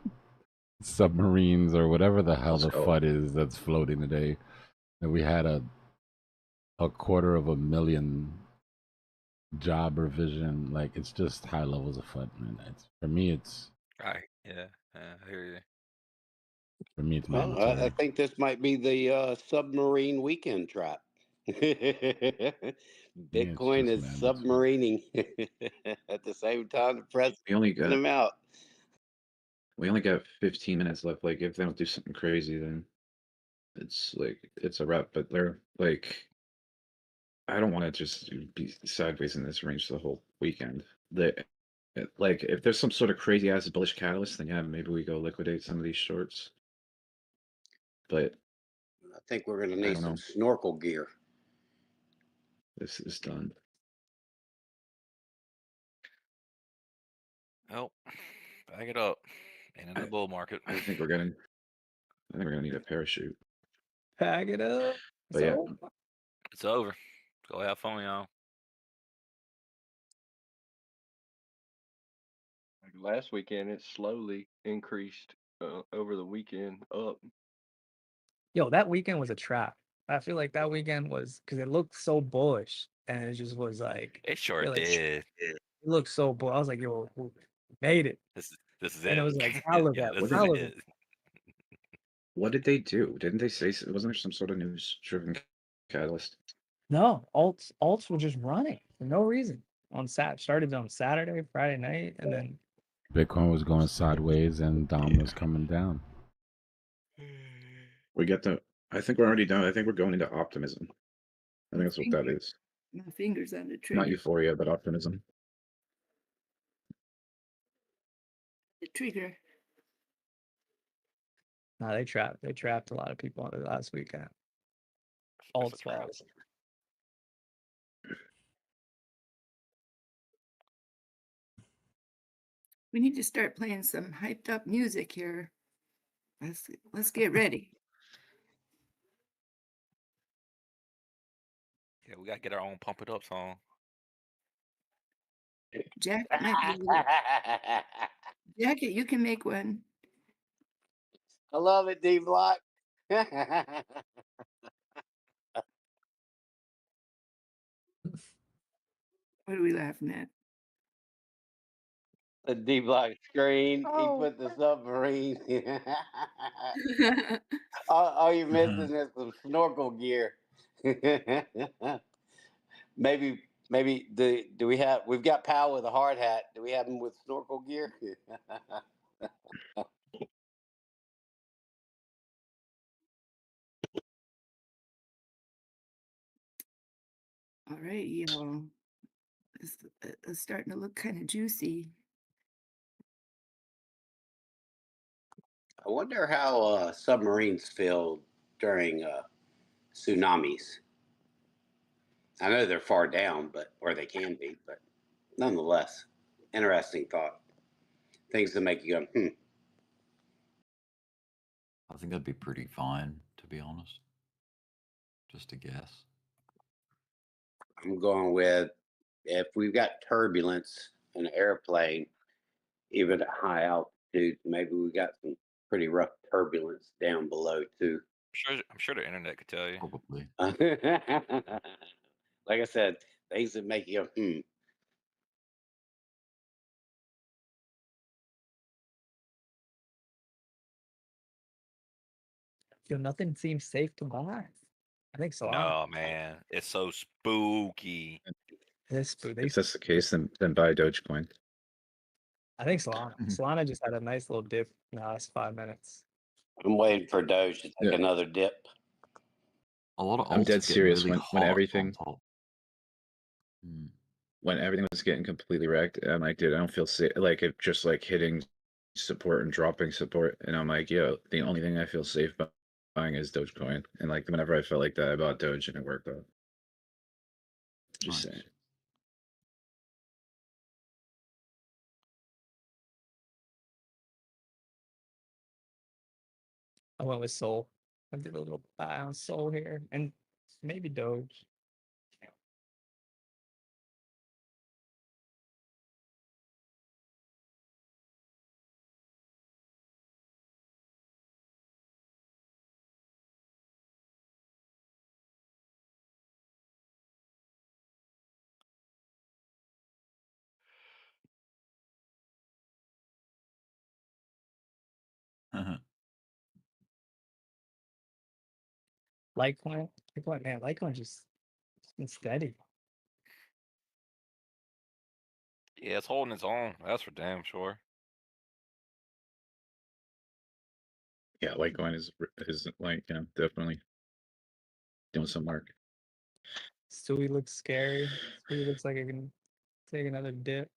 submarines or whatever the hell Let's the go. FUD is that's floating today. And we had a 250,000 job revision. Like, it's just high levels of FUD, man. It's, for me, it's Yeah, I hear you. Well, I mandatory. think this might be the submarine weekend trap. Bitcoin just is mandatory. submarining at the same time the president's We only getting got them out. 15 minutes left. Like if they don't do something crazy, then it's like it's a wrap. But they're like, I don't want to just be sideways in this range the whole weekend. Like if there's some sort of crazy ass bullish catalyst, then yeah, maybe we go liquidate some of these shorts. But I think we're going to I need don't some know. snorkel gear. This is done. Oh, back it up. And in the bull market. I think we're gonna need a parachute. Pack it up. But yeah, It's over. Go have fun, y'all. Like last weekend, it slowly increased over the weekend up. Yo, that weekend was a trap. I feel like that weekend was because it looked so bullish, and it just was like It sure feel like did. it looked so bullish. I was like, yo, we made it, This is and it it. was like hell of Yeah, that, this What is did hell they, of it. what did they do? Didn't they say wasn't there some sort of news driven catalyst? No, alts were just running for no reason on started on Saturday, Friday night, and then Bitcoin was going sideways and Dom was coming down. We get the. I think we're already done. I think we're going into optimism. I think that's what that is. My fingers on the Not trigger. euphoria, but optimism. The trigger. nah, they trapped a lot of people on the last weekend. Alts falls. We need to start playing some hyped up music here. Let's get ready. Yeah, we gotta get our own pump it up song. Jacket might be Jacket, you can make one. I love it, Dbloc. What are we laughing at? The Dbloc screen. Oh. He put the submarine. all you're missing is some snorkel gear. maybe do we have? We've got Powell with a hard hat. Do we have him with snorkel gear? All right, y'all. It's starting to look kind of juicy. I wonder how submarines feel during tsunamis. I know they're far down, or they can be, but nonetheless, interesting thought. Things that make you go, I think that'd be pretty fine, to be honest. Just a guess. I'm going with if we've got turbulence in an airplane, even at high altitude, maybe we got some pretty rough turbulence down below too. I'm sure the internet could tell you. Probably. Like I said, things that make you go, Yo, nothing seems safe to buy. I think Solana. No, man, it's so spooky. If that's the case, then buy Dogecoin. I think Solana just had a nice little dip in the last 5 minutes. I'm waiting for Doge to take another dip. A lot of I'm alts dead are getting serious really when hot everything on top. when everything was getting completely wrecked, I'm like, dude, I don't feel safe. Like it just like hitting support and dropping support, and I'm like, yo, the only thing I feel safe buying is Dogecoin. And like whenever I felt like that, I bought Doge and it worked out. Just saying. I went with Sol. I did a little buy on Sol here, and maybe Doge. Litecoin, man, Litecoin just it's been steady. Yeah, it's holding its own. That's for damn sure. Yeah, Litecoin is like, you know, definitely doing some work. Stewie looks scary. Stewie looks like it can take another dip.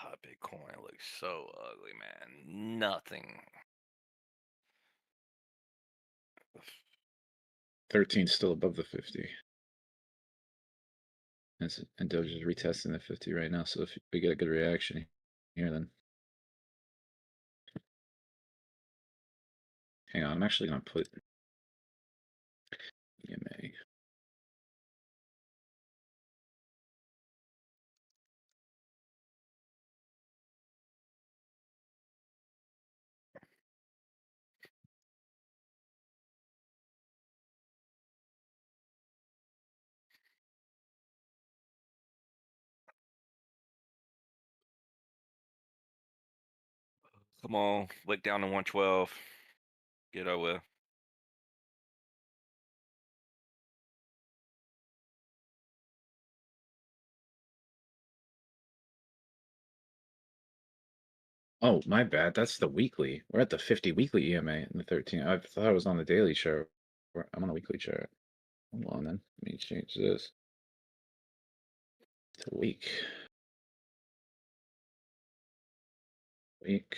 God, Bitcoin looks so ugly, man. Nothing. 13 still above the 50. And Doge is retesting the 50 right now. So if we get a good reaction here, then hang on. I'm actually gonna put EMA. Come on, lick down to 112. Get over with. Oh, my bad. That's the weekly. We're at the 50 weekly EMA in the 13. I thought I was on the daily chart. I'm on a weekly chart. Hold on then. Let me change this to week. Week.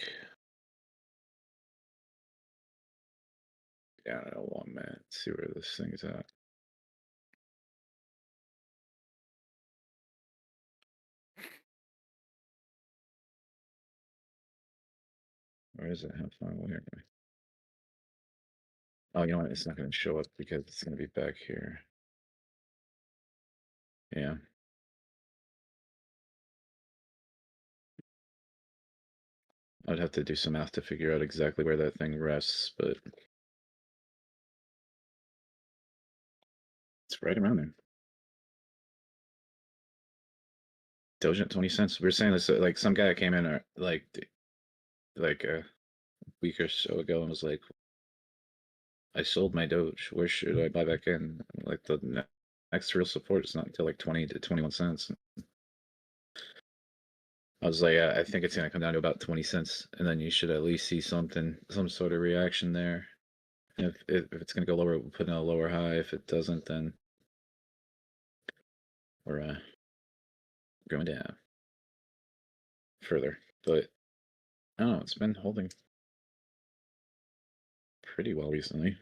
Yeah, 1 minute. Let's see where this thing is at. Where is it? How far away are we? Oh, you know what? It's not going to show up because it's going to be back here. Yeah. I'd have to do some math to figure out exactly where that thing rests, but it's right around there. Doge at 20 cents. We were saying this, like some guy came in like a week or so ago and was like, I sold my Doge. Where should I buy back in? Like the next real support is not until like 20 to 21 cents. I was like, I think it's going to come down to about 20 cents. And then you should at least see something, some sort of reaction there. If it's going to go lower, we'll put in a lower high. If it doesn't, then we're going down further. But I don't know, it's been holding pretty well recently.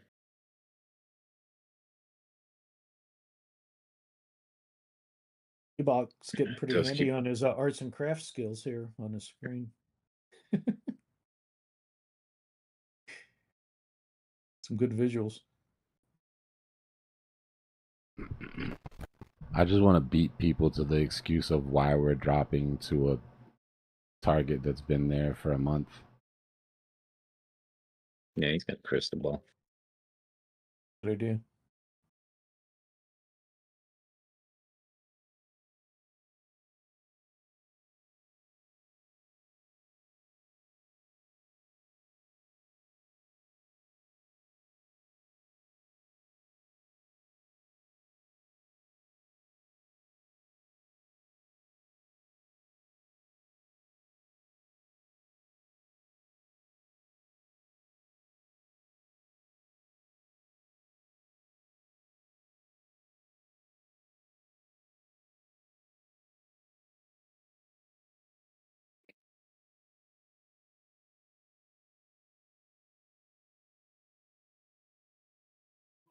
Dbloc's getting pretty Just handy keep- on his arts and crafts skills here on his screen. Some good visuals. I just want to beat people to the excuse of why we're dropping to a target that's been there for a month. Yeah, he's got crystal ball. What I do?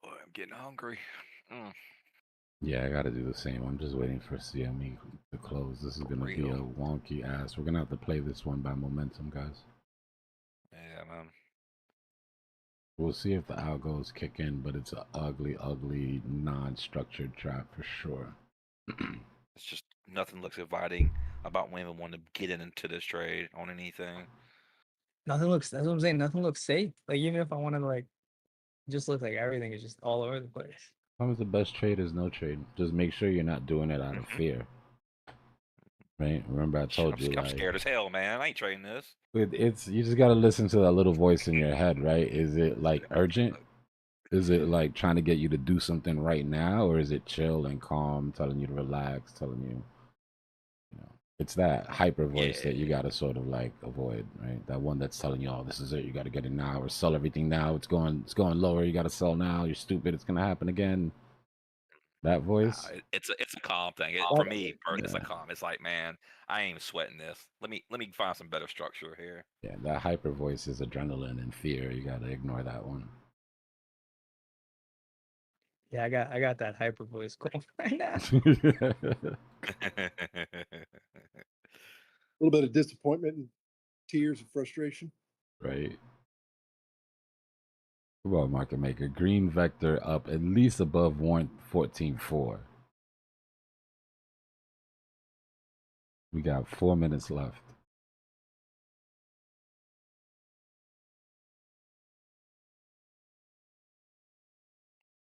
Boy, I'm getting hungry. Yeah, I gotta do the same. I'm just waiting for CME to close. This is gonna be a wonky ass. We're gonna have to play this one by momentum, guys. Yeah, man. We'll see if the algos kick in, but it's an ugly, ugly, non-structured trap for sure. It's just nothing looks inviting about when we want to get into this trade on anything. Nothing looks. That's what I'm saying. Nothing looks safe. Like even if I want to like, just looks like everything is just all over the place. Sometimes the best trade is no trade. Just make sure you're not doing it out of fear. Right? Remember I told you, I'm like, scared as hell, man. I ain't trading this. it's you just gotta listen to that little voice in your head, right? Is it like urgent? Is it like trying to get you to do something right now, or is it chill and calm, telling you to relax, telling you, it's that hyper voice that you gotta sort of like avoid, right? That one that's telling you, "Oh, this is it. You gotta get it now, or sell everything now. It's going lower. You gotta sell now. You're stupid. It's gonna happen again." That voice. It's a calm thing. That- For me, it's a yeah. calm. It's like, man, I ain't even sweating this. Let me find some better structure here. Yeah, that hyper voice is adrenaline and fear. You gotta ignore that one. Yeah, I got that hyper voice going right now. A little bit of disappointment and tears and frustration. Right. Come on, market maker. Green vector up at least above 114.4. We got 4 minutes left.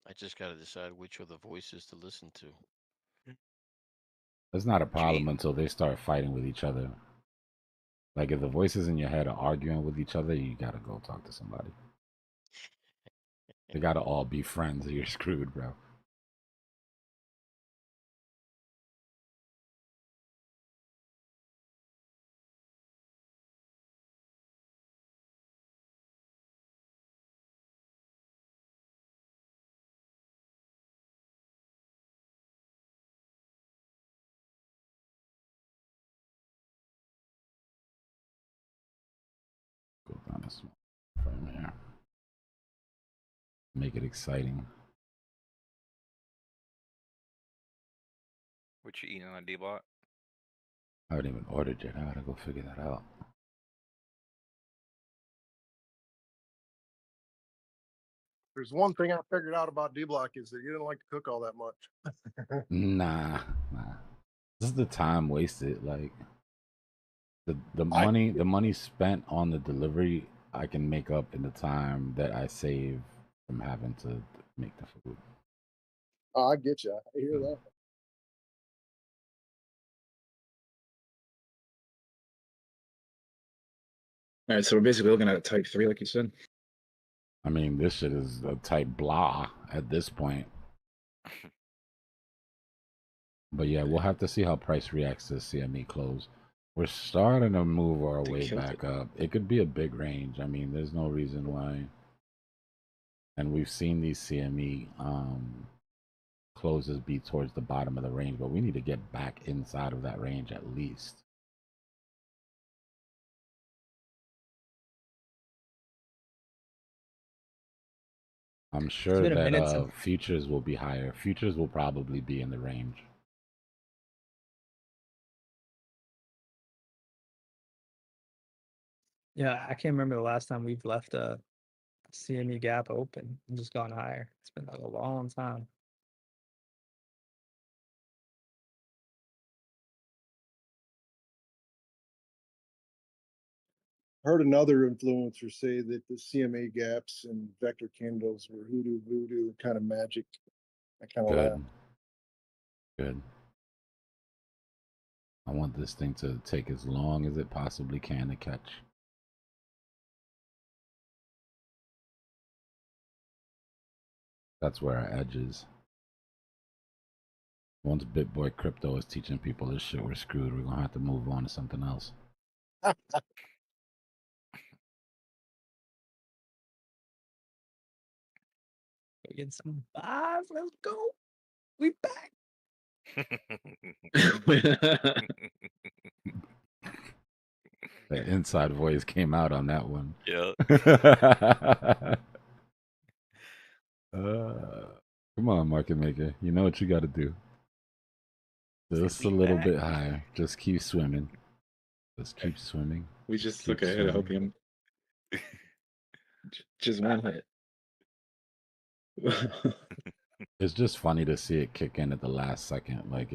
I just got to decide which of the voices to listen to. That's not a problem until they start fighting with each other. Like if the voices in your head are arguing with each other, you gotta go talk to somebody. They gotta all be friends or you're screwed, bro. Go down this frame here. Make it exciting. What you eating on Dbloc? I haven't even ordered yet. I gotta go figure that out. There's one thing I figured out about Dbloc is that you didn't like to cook all that much. Nah. This is the time wasted. Like the money spent on the delivery, I can make up in the time that I save from having to make the food. Oh, I get you. I hear that. All right, so we're basically looking at a type 3, like you said. I mean, this shit is a type blah at this point. But yeah, we'll have to see how price reacts to CME close. We're starting to move our way back up. It could be a big range. I mean, there's no reason why. And we've seen these CME closes be towards the bottom of the range, but we need to get back inside of that range at least. I'm sure been a minute that since- futures will be higher. Futures will probably be in the range. Yeah, I can't remember the last time we've left a CME gap open and just gone higher. It's been like a long time. Heard another influencer say that the CMA gaps and vector candles were hoodoo voodoo kind of magic. I kind of Good. laugh. Good. I want this thing to take as long as it possibly can to catch. That's where our edge is. Once BitBoy Crypto is teaching people this shit, we're screwed. We're gonna have to move on to something else. We get some buys. Let's go. We back. The inside voice came out on that one. Yeah. Come on, market maker. You know what you got to do. Just a little bit higher. Just keep swimming. Just keep swimming. We just keep look ahead, hoping just one hit. It's just funny to see it kick in at the last second. Like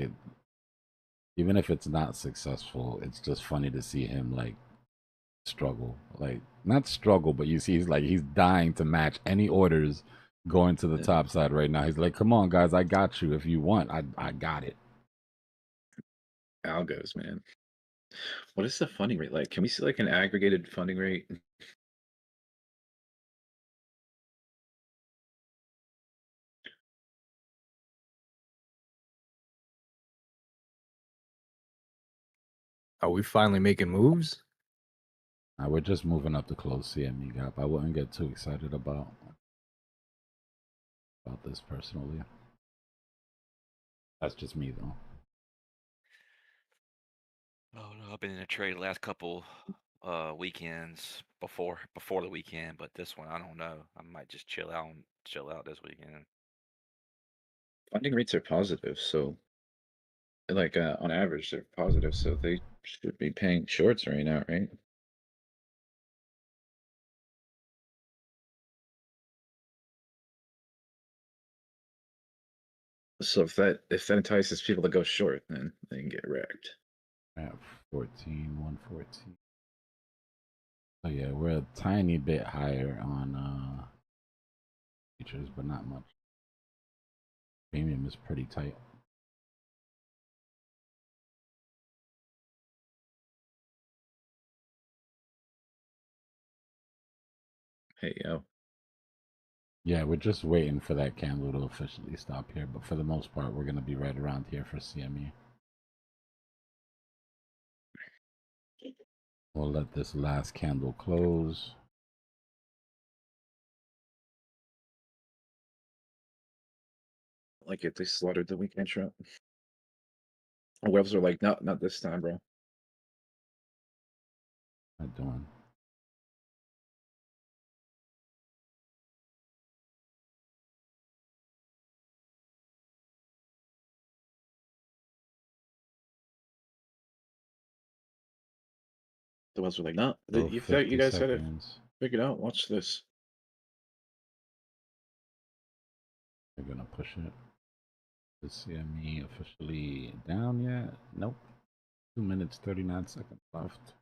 Even if it's not successful, it's just funny to see him like struggle. Like not struggle, but you see he's dying to match any orders going to the top side right now. He's like, come on, guys, I got you. If you want, I got it. Algos, man. What is the funding rate like? Can we see like an aggregated funding rate? Are we finally making moves? We're just moving up the close CME gap. I wouldn't get too excited about this personally. That's just me though. Oh no, I've been in a trade the last couple weekends before the weekend, but this one I don't know. I might just chill out this weekend. Funding rates are positive, so like on average they're positive, so they should be paying shorts right now, right? So if that entices people to go short, then they can get wrecked. At 114. So yeah, we're a tiny bit higher on futures, but not much. Premium is pretty tight. Hey yo. Yeah, we're just waiting for that candle to officially stop here, but for the most part, we're gonna be right around here for CME. We'll let this last candle close. Like if they slaughtered the weekend trap. Webs are like, not this time, bro. Not doing. The Webs were like, no, So you 50 guys had it seconds. figured out. Watch this. We're gonna push it. Is CME officially down yet? Nope. 2 minutes, 39 seconds left.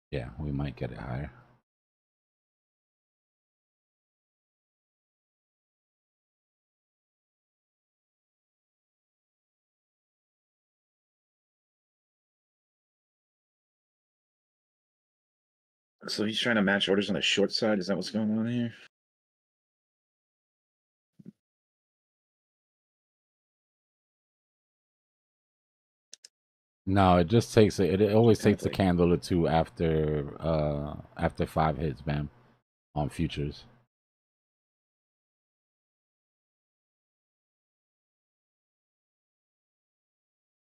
Yeah, we might get it higher. So he's trying to match orders on the short side. Is that what's going on here? No, it just takes it always Kind of takes a like- candle or two after 5 hits, bam, on futures.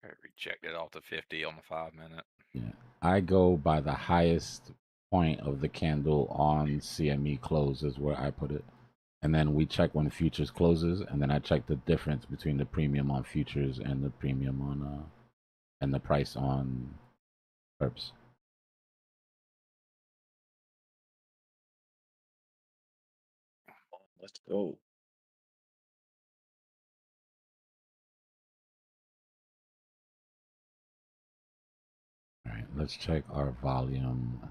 I rejected off the 50 on the 5-minute. Yeah. I go by the highest point of the candle on CME close is where I put it. And then we check when futures closes, and then I check the difference between the premium on futures and the premium on and the price on perps. Let's go. All right, let's check our volume.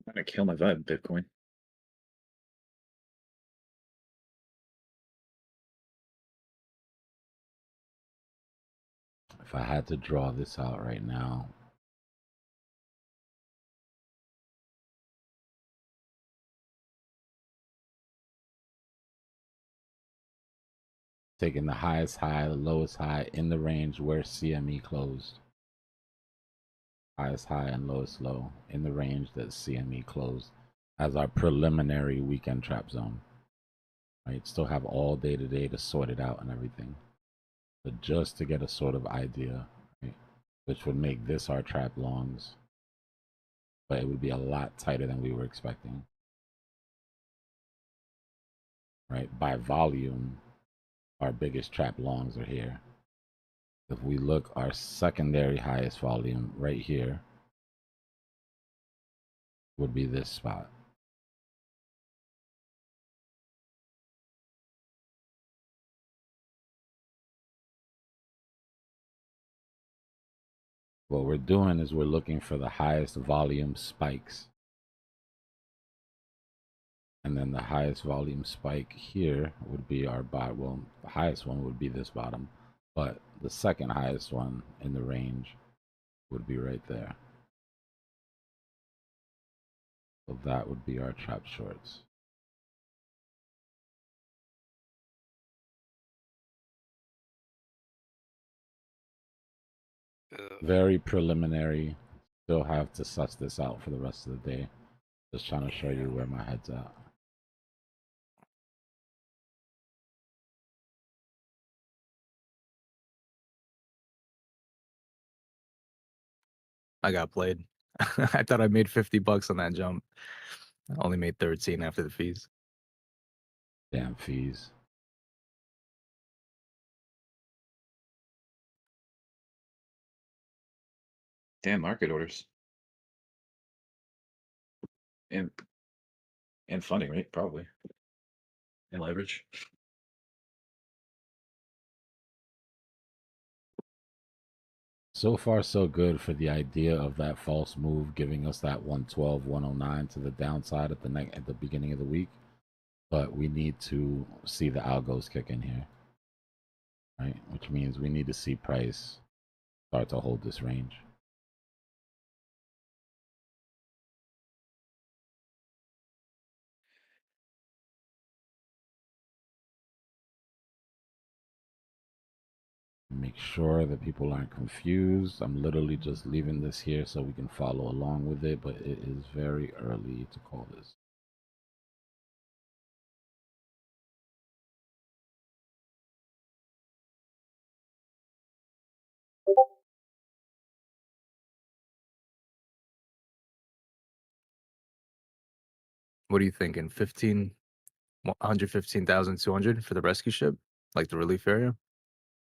I'm gonna kill my vibe, Bitcoin. If I had to draw this out right now, taking the highest high, the lowest high in the range where CME closed. Highest high and lowest low in the range that CME closed as our preliminary weekend trap zone. Right, still have all day today to sort it out and everything, but just to get a sort of idea, right, which would make this our trap longs, but it would be a lot tighter than we were expecting. Right, by volume, our biggest trap longs are here. If we look, our secondary highest volume right here would be this spot. What we're doing is we're looking for the highest volume spikes. And then the highest volume spike here would be our bottom. Well, the highest one would be this bottom, but the second highest one in the range would be right there. So that would be our trap shorts. Very preliminary. Still have to suss this out for the rest of the day. Just trying to show you where my head's at. I got played. I thought I made $50 on that jump. I only made 13 after the fees. Damn fees. Damn market orders. And funding, right? Probably. And leverage. So far, so good for the idea of that false move giving us that 112, 109 to the downside at the beginning of the week. But we need to see the algos kick in here, right? Which means we need to see price start to hold this range. Make sure that people aren't confused. I'm literally just leaving this here so we can follow along with it, but it is very early to call this. What are you thinking? 115,200 for the rescue ship? Like the relief area?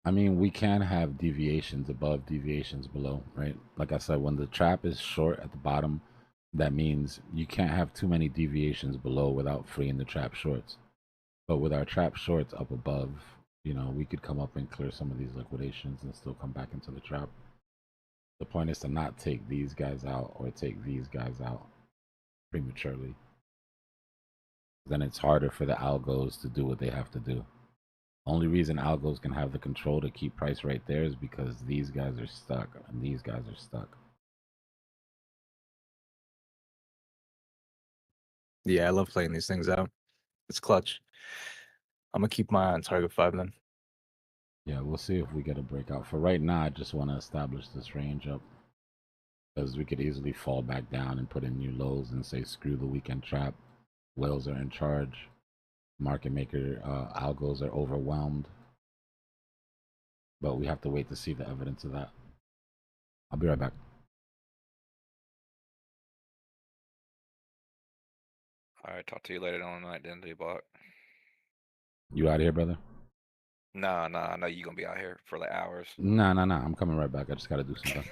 I mean, we can have deviations above, deviations below, right? Like I said, when the trap is short at the bottom, that means you can't have too many deviations below without freeing the trap shorts. But with our trap shorts up above, you know, we could come up and clear some of these liquidations and still come back into the trap. The point is to not take these guys out or take these guys out prematurely. Then it's harder for the algos to do what they have to do. Only reason algos can have the control to keep price right there is because these guys are stuck and these guys are stuck. Yeah, I love playing these things out. It's clutch. I'm gonna keep my eye on target 5 then. Yeah, we'll see if we get a breakout. For right now, I just want to establish this range up because we could easily fall back down and put in new lows and say, screw the weekend trap. Whales are in charge. Market maker algos are overwhelmed. But we have to wait to see the evidence of that. I'll be right back. All right, talk to you later on tonight, then, Dbloc. You out of here, brother? Nah, I know you're gonna be out here for like hours. Nah. I'm coming right back. I just gotta do something.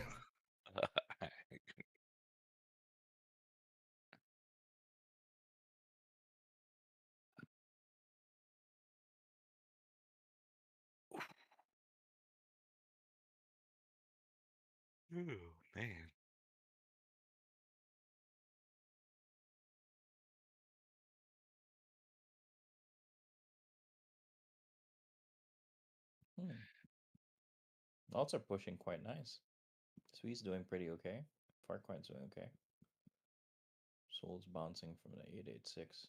Ooh, man. Alts are pushing quite nice. Sweet's doing pretty okay. Farcoin's doing okay. Soul's bouncing from the 886.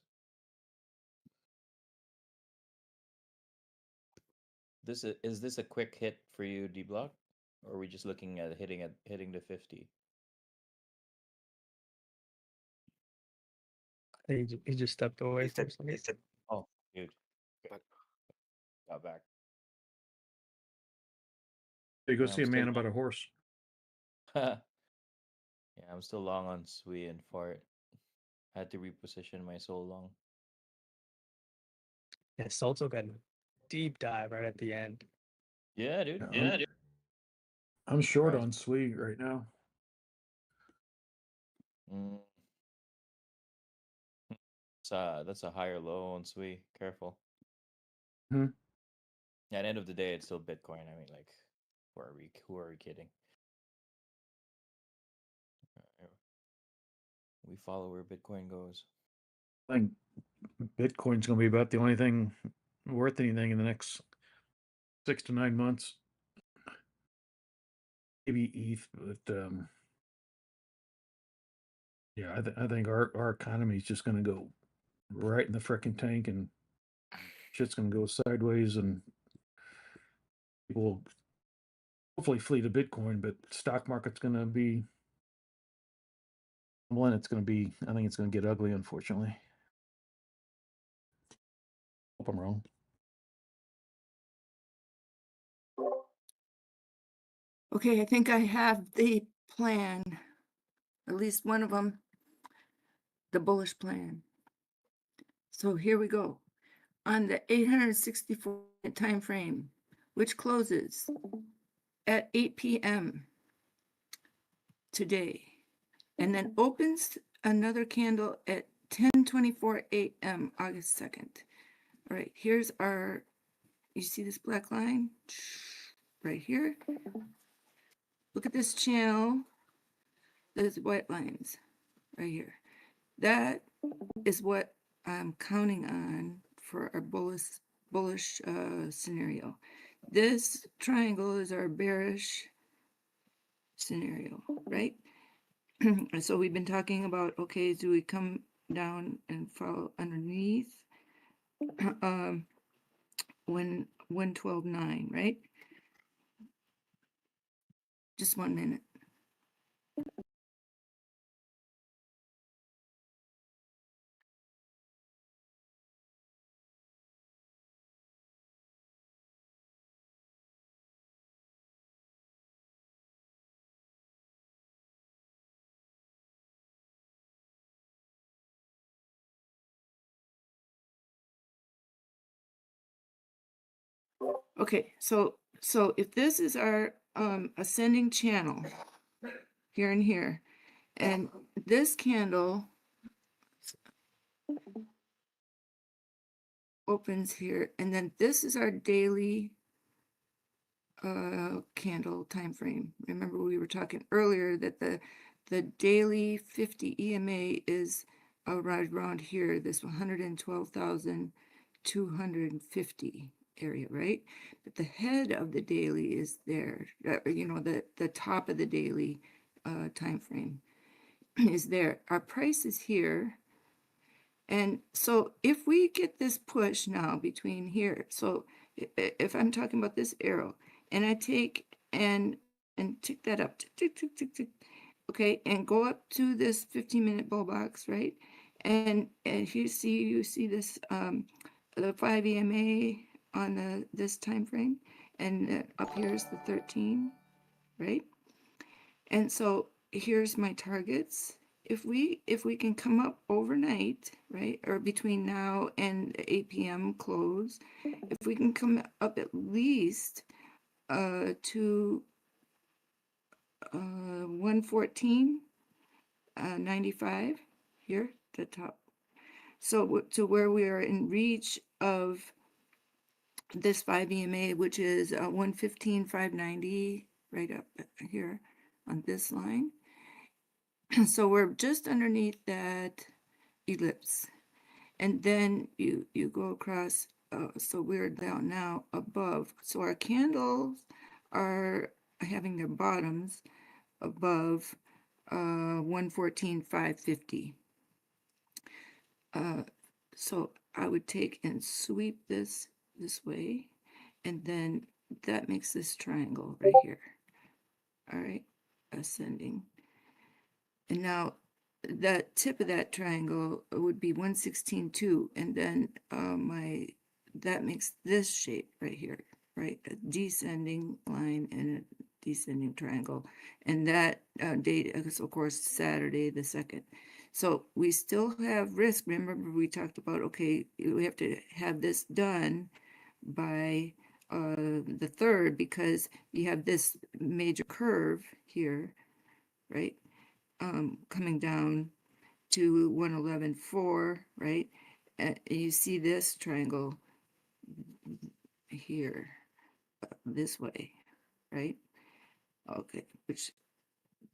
Is this a quick hit for you, Dbloc? Or are we just looking at hitting the 50? He just stepped away for a second. Oh, dude. Got back. Hey, go Yeah, see I'm a man still about a horse. Yeah, I'm still long on Sui and Fart. Had to reposition my soul long. Yeah, Sol took a deep dive right at the end. Yeah, dude. Yeah, I'm short Right. on SWE right now. Mm. That's a higher low on SWE. Careful. Hmm. Yeah, at the end of the day, it's still Bitcoin. I mean, like, who are we kidding? We follow where Bitcoin goes. I think Bitcoin's going to be about the only thing worth anything in the next 6 to 9 months. Maybe ETH, but yeah, I think our economy is just going to go right in the frickin' tank, and shit's going to go sideways, and people will hopefully flee to Bitcoin, but stock market's going to be one. It's going to be. I think it's going to get ugly, unfortunately. Hope I'm wrong. Okay, I think I have the plan, at least one of them, the bullish plan. So here we go. On the 864 time frame, which closes at 8 p.m. today, and then opens another candle at 10:24 a.m. August 2nd. All right, here's our, you see this black line right here? Look at this channel, those white lines right here. That is what I'm counting on for our bullish scenario. This triangle is our bearish scenario, right? So we've been talking about, okay, do we come down and fall underneath when 112.9, right? Just 1 minute. Okay, so if this is our ascending channel here and here, and this candle opens here, and then this is our daily candle time frame. Remember, we were talking earlier that the daily 50 EMA is around here, this 112,250 area, right? But the head of the daily is there, you know, the top of the daily time frame is there. Our price is here. And so if we get this push now between here, so if I'm talking about this arrow, and I take and tick that up, tick, tick, tick, tick, okay, and go up to this 15-minute bull box, right? And you see this the 5 EMA on this time frame, and up here is the 13, right? And so here's my targets. If we can come up overnight, right, or between now and 8 p.m. close, if we can come up at least to 114.95 here at the top, so to where we are in reach of this 5 EMA, which is 115.590, right up here on this line. So we're just underneath that ellipse, and then you go across, so we're down now above, so our candles are having their bottoms above 114.550. So I would take and sweep this way, and then that makes this triangle right here. All right, ascending. And now the tip of that triangle would be 116.2, and then that makes this shape right here, right? A descending line and a descending triangle. And that date is, of course, Saturday the 2nd. So we still have risk. Remember, we talked about, okay, we have to have this done by the third, because you have this major curve here, right? Coming down to 111.4, right? And you see this triangle here, this way, right? Okay, which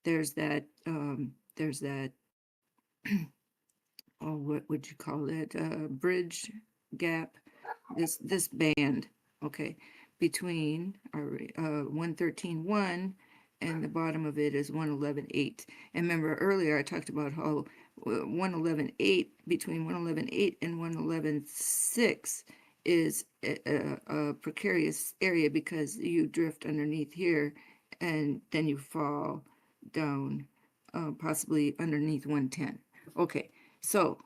there's that, oh, what would you call it? Bridge gap, this band, okay, between our 113.1 and the bottom of it is 111.8. And remember earlier I talked about how 111.8, between 111.8 and 111.6 is a precarious area because you drift underneath here and then you fall down possibly underneath 110. Okay, so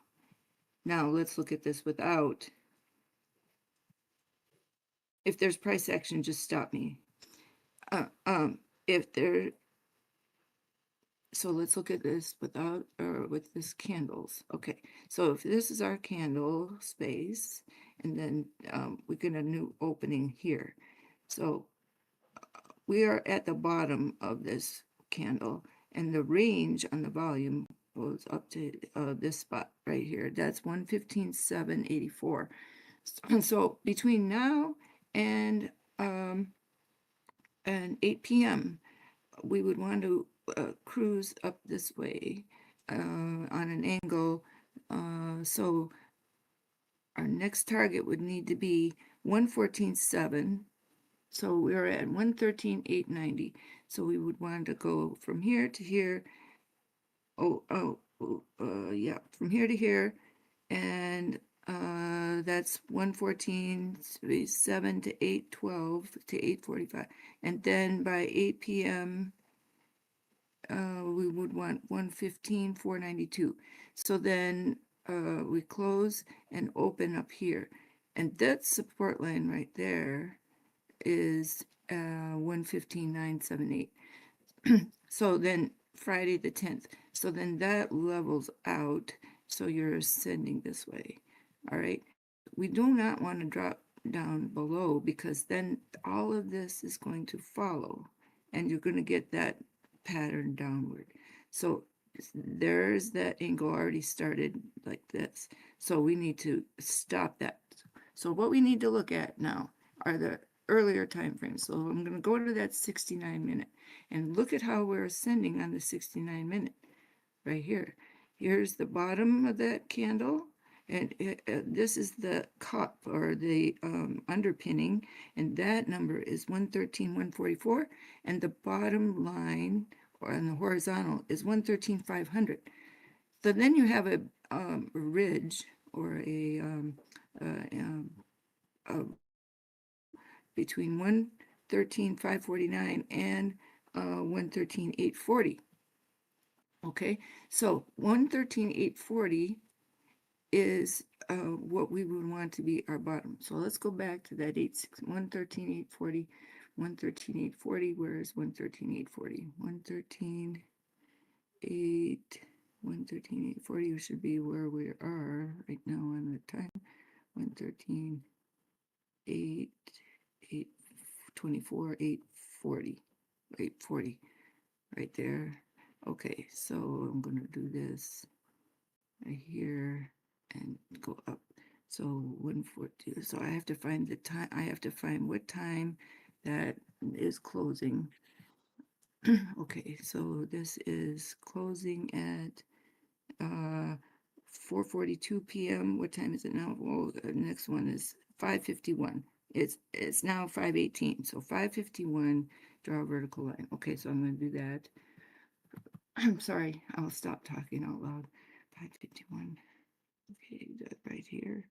now let's look at this without. If there's price action, just stop me. If there, so let's look at this without, or with this candles. Okay, so if this is our candle space, and then we get a new opening here. So we are at the bottom of this candle, and the range on the volume goes up to this spot right here. That's 115.784. So between now and 8 p.m., we would want to cruise up this way on an angle. So our next target would need to be 114.7. So we're at 113.890. So we would want to go from here to here. Yeah, from here to here. And that's 114.7 to 812 to 845. And then by 8 p.m., we would want 115.492. So then we close and open up here. And that support line right there is 115.978. So then Friday the 10th. So then that levels out. So you're ascending this way. All right. We do not want to drop down below because then all of this is going to follow and you're going to get that pattern downward. So there's that angle already started like this. So we need to stop that. So what we need to look at now are the earlier time frames. So I'm going to go to that 69 minute and look at how we're ascending on the 69 minute right here. Here's the bottom of that candle, and this is the cup or the underpinning, and that number is 113.144, and the bottom line or on the horizontal is 113.500. So then you have a ridge or a between 113.549 and 113.840. Okay, so 113.840 is what we would want to be our bottom. So let's go back to that 113.840, 113.840. Where is 113.840? 113.840 should be where we are right now on the time. 113.824, 840, 840, right there. Okay, so I'm going to do this right here and go up. So 140. So I have to find the time. I have to find what time that is closing. Okay, so this is closing at 4:42 p.m. What time is it now? Well, the next one is 5:51. It's now 5:18. So 5:51, draw a vertical line. Okay, so I'm going to do that. I'm sorry, I'll stop talking out loud. 5:51. Okay, that right here,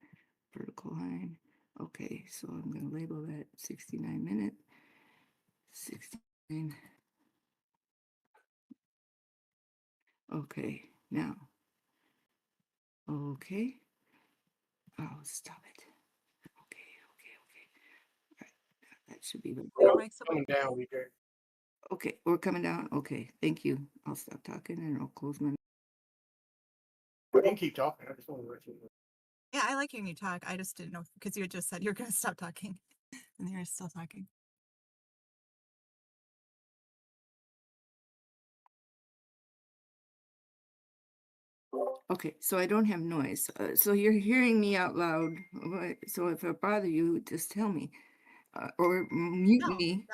vertical line. Okay, so I'm going to label that 69 minute. 69. Okay, now. Okay. Oh, stop it. Okay. All right, that should be the. Coming down, we go. Okay, we're coming down. Okay, thank you. I'll stop talking and I'll close my. We can keep talking. I just want to let you know. Yeah, I like hearing you talk. I just didn't know because you had just said you were going to stop talking. And you're still talking. Okay, so I don't have noise. So you're hearing me out loud. So if I bother you, just tell me or mute me.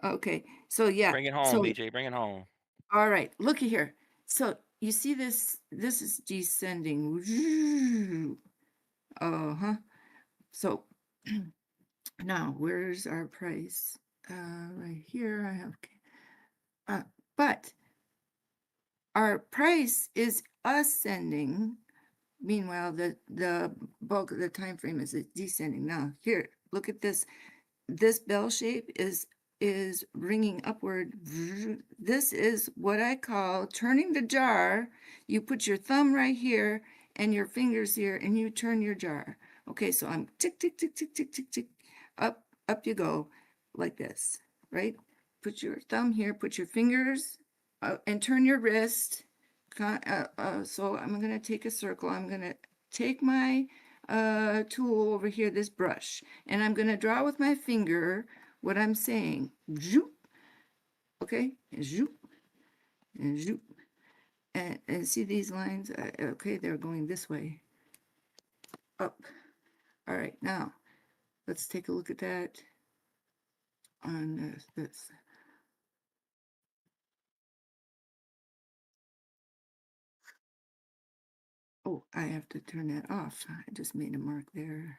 Okay, so yeah. Bring it home, So BJ. Bring it home. all right, looky here. So you see this? This is descending. Uh-huh. So now where's our price? Right here I have. But our price is ascending. Meanwhile, the bulk of the time frame is descending. Now here, look at this. This bell shape is ringing upward. This is what I call turning the jar. You put your thumb right here and your fingers here, and you turn your jar. Okay, so I'm tick, tick, tick, tick, tick, tick, tick. Up you go, like this, right? Put your thumb here, put your fingers, and turn your wrist. So I'm gonna take a circle. I'm gonna take my tool over here, this brush, and I'm going to draw with my finger what I'm saying. Zoop. Okay, zoop, and zoop. And see these lines? Okay, they're going this way. Up. All right, now let's take a look at that on this. Oh, I have to turn that off. I just made a mark there.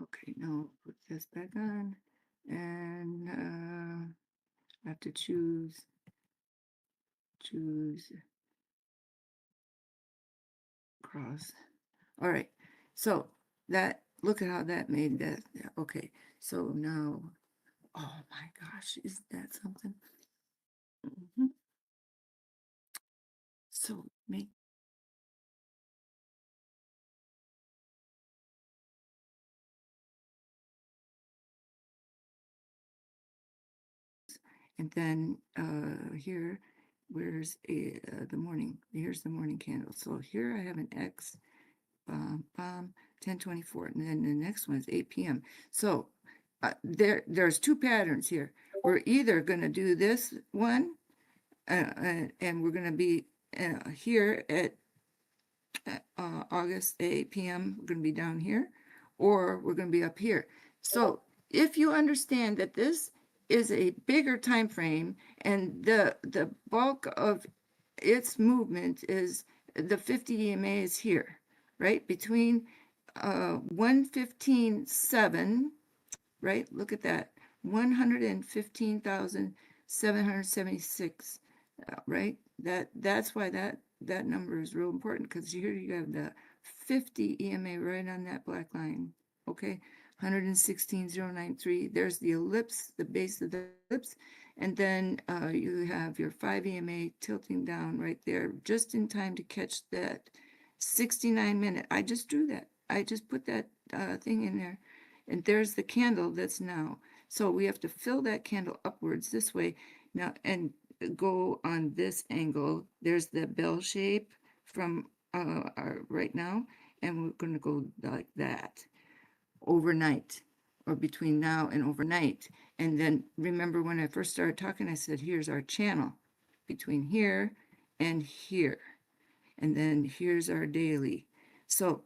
Okay, now put this back on, and I have to choose cross. All right, so that, look at how that made that. Okay, so now, oh my gosh, isn't that something? So make and then here, where's the morning? Here's the morning candle. So here I have an X, 10:24, and then the next one is 8 p.m. So there's two patterns here. We're either going to do this one, and we're going to be here at August 8 p.m. We're going to be down here, or we're going to be up here. So if you understand that this is a bigger time frame and the bulk of its movement is the 50 EMA is here, right? Between 115.7, right? Look at that. 115,776, right? That's why that number is real important, because here you have the 50 EMA right on that black line. Okay, 116,093. There's the ellipse, the base of the ellipse, and then you have your 5 EMA tilting down right there, just in time to catch that 69-minute. I just drew that. I just put that thing in there, and there's the candle that's now. So we have to fill that candle upwards this way now and go on this angle. There's the bell shape from right now, and we're going to go like that overnight, or between now and overnight. And then remember when I first started talking, I said, here's our channel between here and here. And then here's our daily. So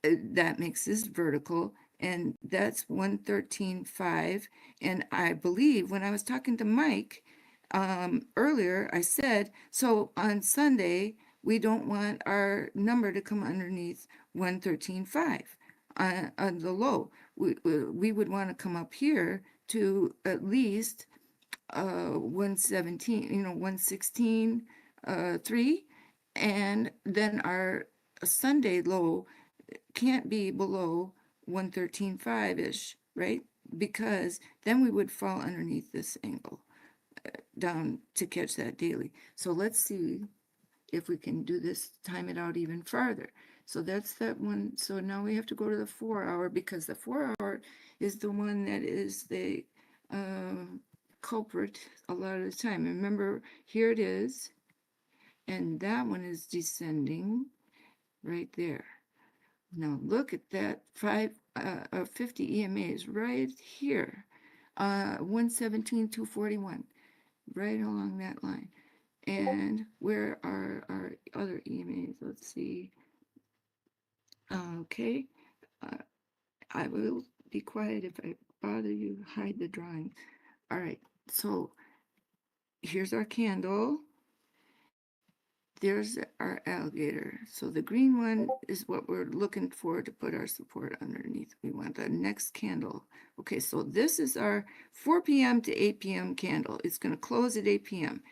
that makes this vertical, and that's 113.5. And I believe when I was talking to Mike earlier, I said, so on Sunday, we don't want our number to come underneath 113.5 on the low. We would want to come up here to at least 117, 116.3, and then our Sunday low can't be below 113.5-ish, right? Because then we would fall underneath this angle down to catch that daily. So let's see if we can do this, time it out even farther. So that's that one. So now we have to go to the 4-hour, because the 4-hour is the one that is the culprit a lot of the time. Remember, here it is. And that one is descending right there. Now look at that 50 EMAs right here. 117,241, right along that line. And where are our other EMAs? Let's see. Okay. I will be quiet if I bother you. Hide the drawing. All right. So here's our candle. There's our alligator. So the green one is what we're looking for to put our support underneath. We want the next candle. Okay, so this is our 4 p.m. to 8 p.m. candle. It's going to close at 8 p.m.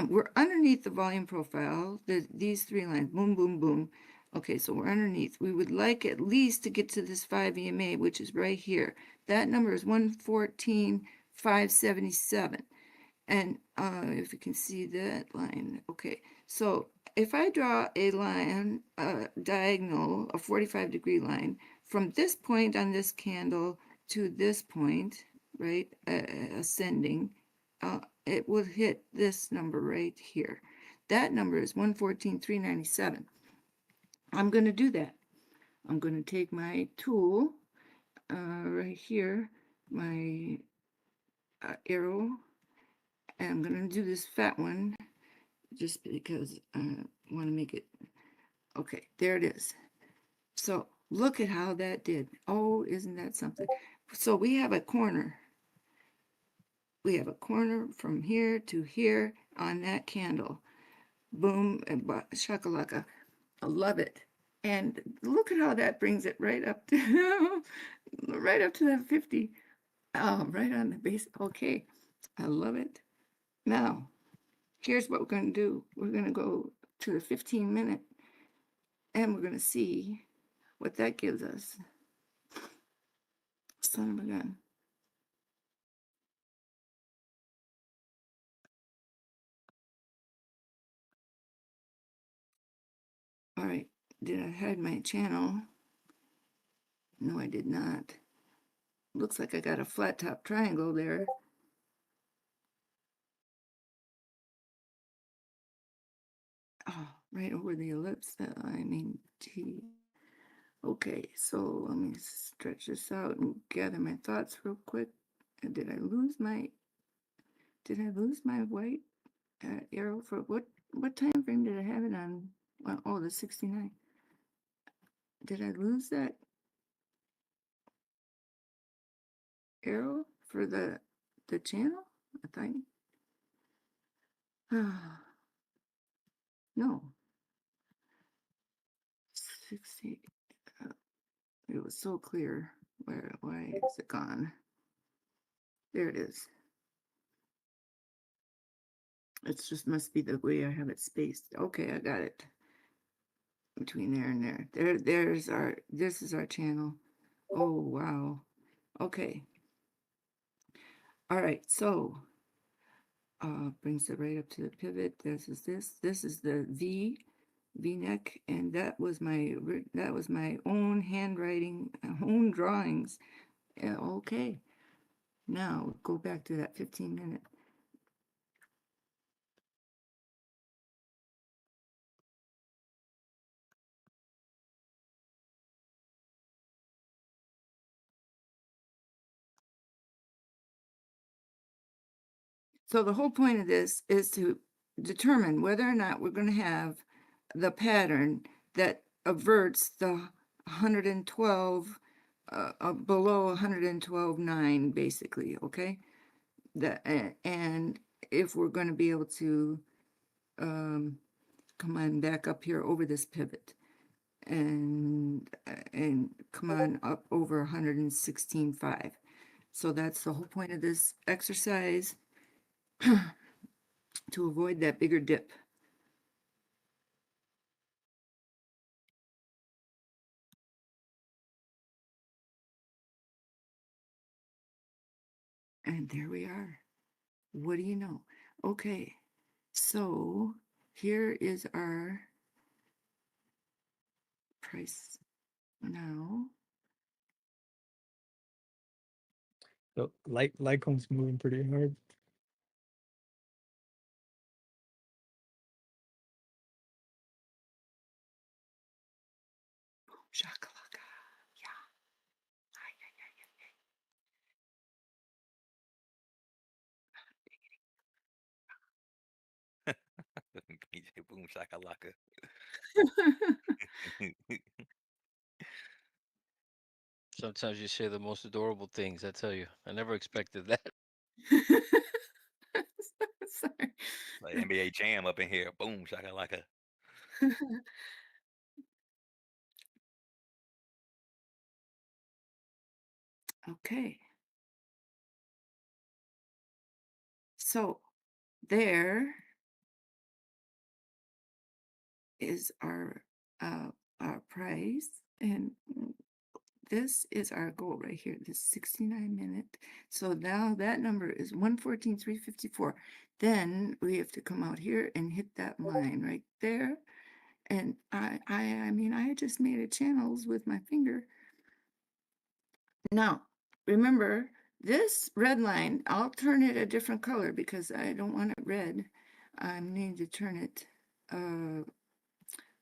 We're underneath the volume profile, these three lines, boom, boom, boom. Okay, so we're underneath. We would like at least to get to this 5 EMA, which is right here. That number is 114,577. And if you can see that line, okay. So if I draw a line, diagonal, a 45-degree line, from this point on this candle to this point, right, ascending, it will hit this number right here. That number is 114,397. I'm going to do that. I'm going to take my tool right here, my arrow, and I'm going to do this fat one just because I want to make it. Okay, there it is. So look at how that did. Oh, isn't that something? So we have a corner. We have a corner from here to here on that candle. Boom and shakalaka. I love it. And look at how that brings it right up to right up to that 50. Right on the base. Okay. I love it. Now, here's what we're going to do. We're going to go to the 15-minute and we're going to see what that gives us. Son of a gun. All right. Did I hide my channel? No, I did not. Looks like I got a flat top triangle there. Oh, right over the ellipse. T. Okay, so let me stretch this out and gather my thoughts real quick. And did I lose my white arrow for what time frame did I have it on? Well, oh, the 69. Did I lose that arrow for the channel? I think. No. 60. It was so clear. Why is it gone? There it is. It just must be the way I have it spaced. Okay, I got it. Between there and there. This is our channel. Oh, wow. Okay. All right, so brings it right up to the pivot. This is the V-neck, and that was my own handwriting, own drawings. Yeah, okay. Now go back to that 15-minute. So the whole point of this is to determine whether or not we're going to have the pattern that averts the 112 below 112.9 basically, okay? And if we're going to be able to come on back up here over this pivot and come on up over 116.5. So that's the whole point of this exercise. To avoid that bigger dip. And there we are. What do you know? Okay, so here is our price now. So Litecoin's moving pretty hard. Boom shakalaka. Sometimes you say the most adorable things. I tell you, I never expected that. Sorry. Like NBA Jam up in here. Boom shakalaka. Okay. So there is our price, and this is our goal right here, this 69-minute. So now that number is 114,354. Then we have to come out here and hit that line right there. And I mean, I just made a channels with my finger. Now, remember, this red line, I'll turn it a different color because I don't want it red. I need to turn it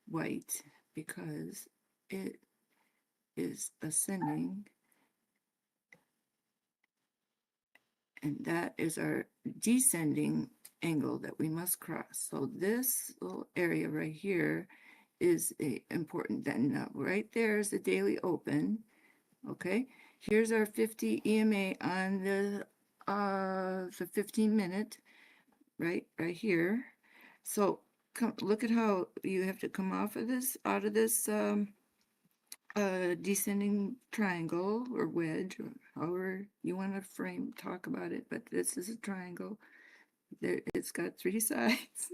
white because it is ascending. And that is our descending angle that we must cross. So this little area right here is important. Then right there is the daily open. Okay, here's our 50 EMA on the 15-minute, right here. So look at how you have to come off of this, out of this descending triangle or wedge, or however you want to talk about it, but this is a triangle. There, it's got 3 sides.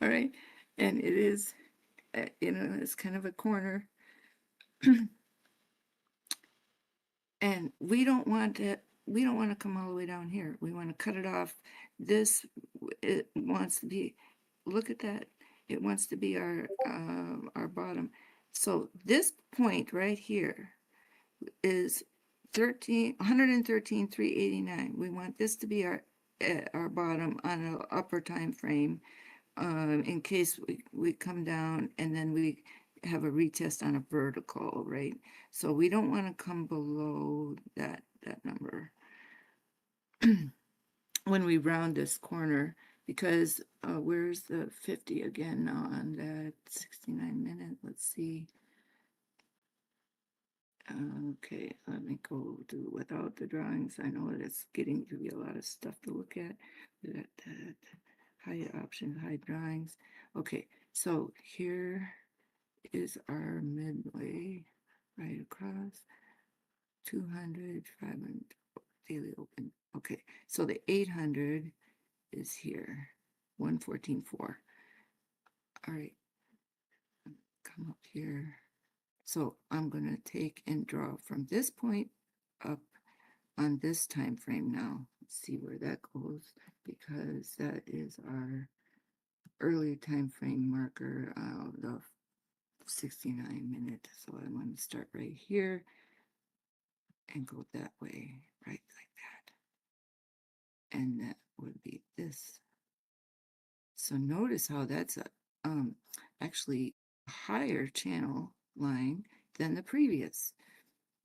All right, and it is, it's kind of a corner. And we don't want to come all the way down here. We want to cut it off. This, it wants to be, look at that. It wants to be our bottom. So this point right here is 113,389. We want this to be our bottom on an upper time frame, in case we come down and then we have a retest on a vertical, right? So we don't want to come below that number when we round this corner, because where's the 50 again now on that 69-minute? Let's see. Okay, let me go do without the drawings. I know it's getting to be a lot of stuff to look at. That hide options, hide drawings. Okay, so here is our midway right across 200, 500 daily open. Okay, so the 800 is here, 114.4. All right, come up here. So I'm going to take and draw from this point up on this time frame now. Let's see where that goes, because that is our early time frame marker of the 69-minute. So I'm going to start right here and go that way, right like that. And that would be this. So notice how that's a actually a higher channel line than the previous.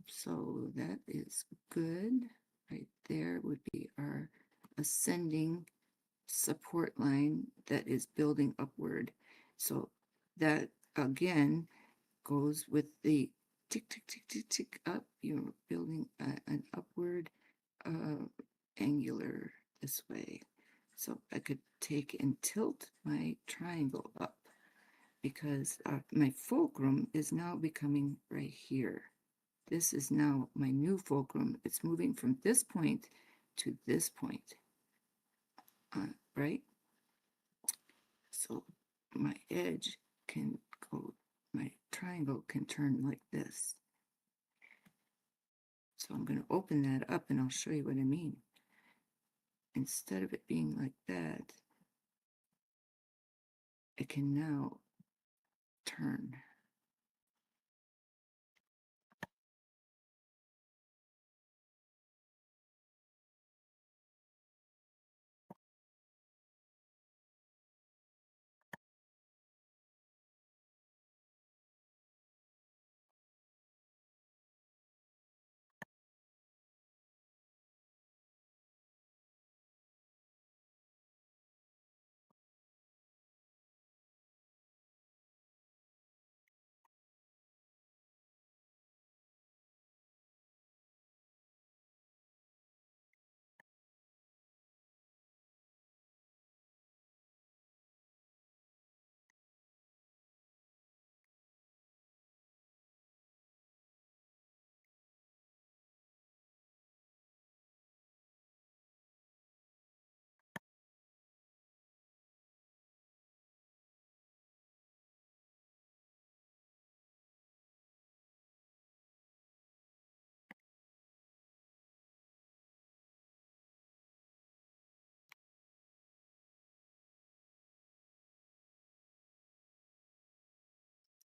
So that is good. Right there would be our ascending support line that is building upward. So that again goes with the tick, tick, tick, tick, tick up. You're building an upward angular this way. So I could take and tilt my triangle up, because my fulcrum is now becoming right here. This is now my new fulcrum. It's moving from this point to this point, right? So my edge can go, my triangle can turn like this. So I'm going to open that up and I'll show you what I mean. Instead of it being like that, it can now turn.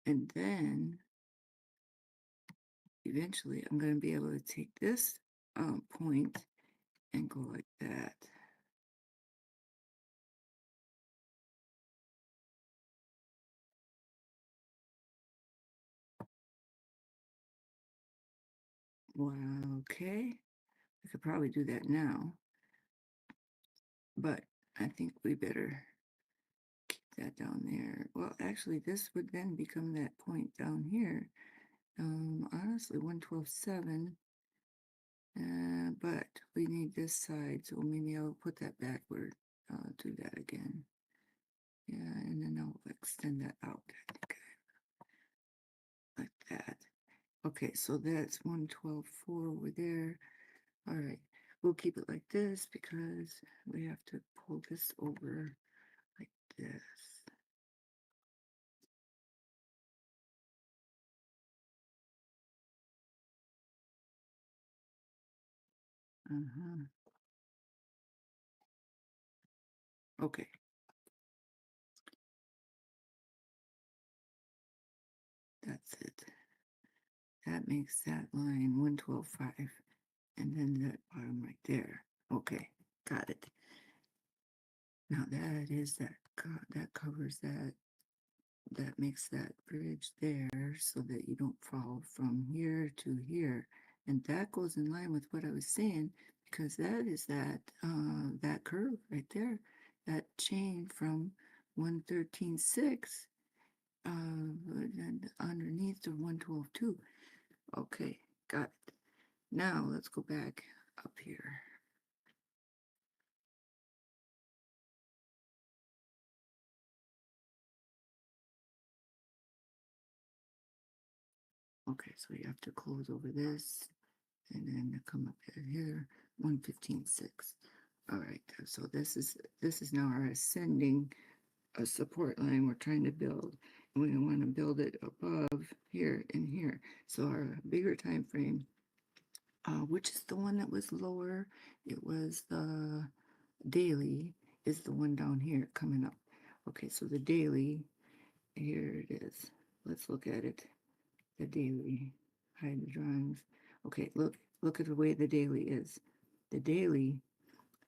And then eventually I'm going to be able to take this point and go like that. Well, okay. I could probably do that now, but I think we better keep that down there. Well, actually, this would then become that point down here. Honestly, 112.7. But we need this side, so maybe I'll put that backward. I'll do that again. Yeah, and then I'll extend that out like that. Okay, so that's 112.4 over there. All right, we'll keep it like this because we have to pull this over like this. Okay. That's it. That makes that line 112.5. And then that bottom right there. Okay, got it. Now that is that covers that. That makes that bridge there so that you don't fall from here to here. And that goes in line with what I was saying, because that is that curve right there, that chain from 113.6 and underneath to 112.2. Okay, got it. Now let's go back up here. Okay, so you have to close over this and then come up here, 115.6. All right, so this is now our ascending support line we're trying to build. And we want to build it above here and here. So our bigger time frame, which is the one that was lower, it was the daily, is the one down here coming up. Okay, so the daily, here it is. Let's look at it. The daily, hide the drawings. Okay, look at the way the daily is. The daily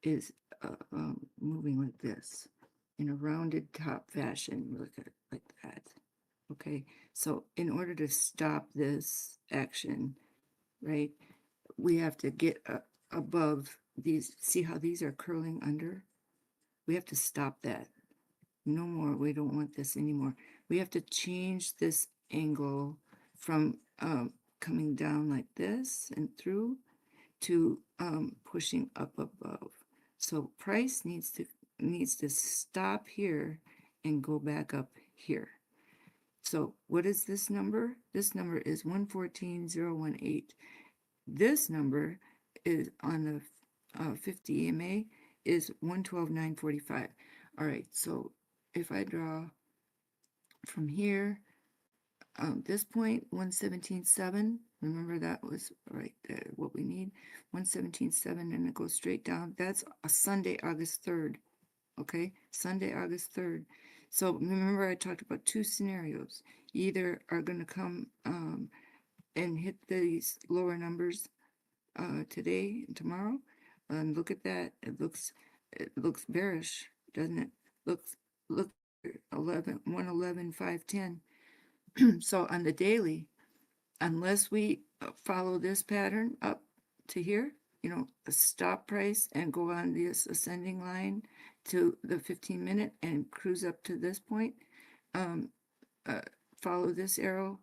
is moving like this in a rounded top fashion. Look at it like that. Okay, so in order to stop this action, right, we have to get above these. See how these are curling under? We have to stop that. No more. We don't want this anymore. We have to change this angle from coming down like this and through to pushing up above. So price needs to stop here and go back up here. So what is this number? This number is 114.018. This number is on the 50 EMA is 112.945. All right, so if I draw from here, this point, 117.7, remember that was right there, what we need, 117.7, and it goes straight down. That's a Sunday, August 3rd, okay? Sunday, August 3rd. So remember I talked about two scenarios. Either are going to come and hit these lower numbers today and tomorrow, and look at that. It looks bearish, doesn't it? Look 111.510. So on the daily, unless we follow this pattern up to here, a stop price and go on this ascending line to the 15-minute and cruise up to this point, follow this arrow,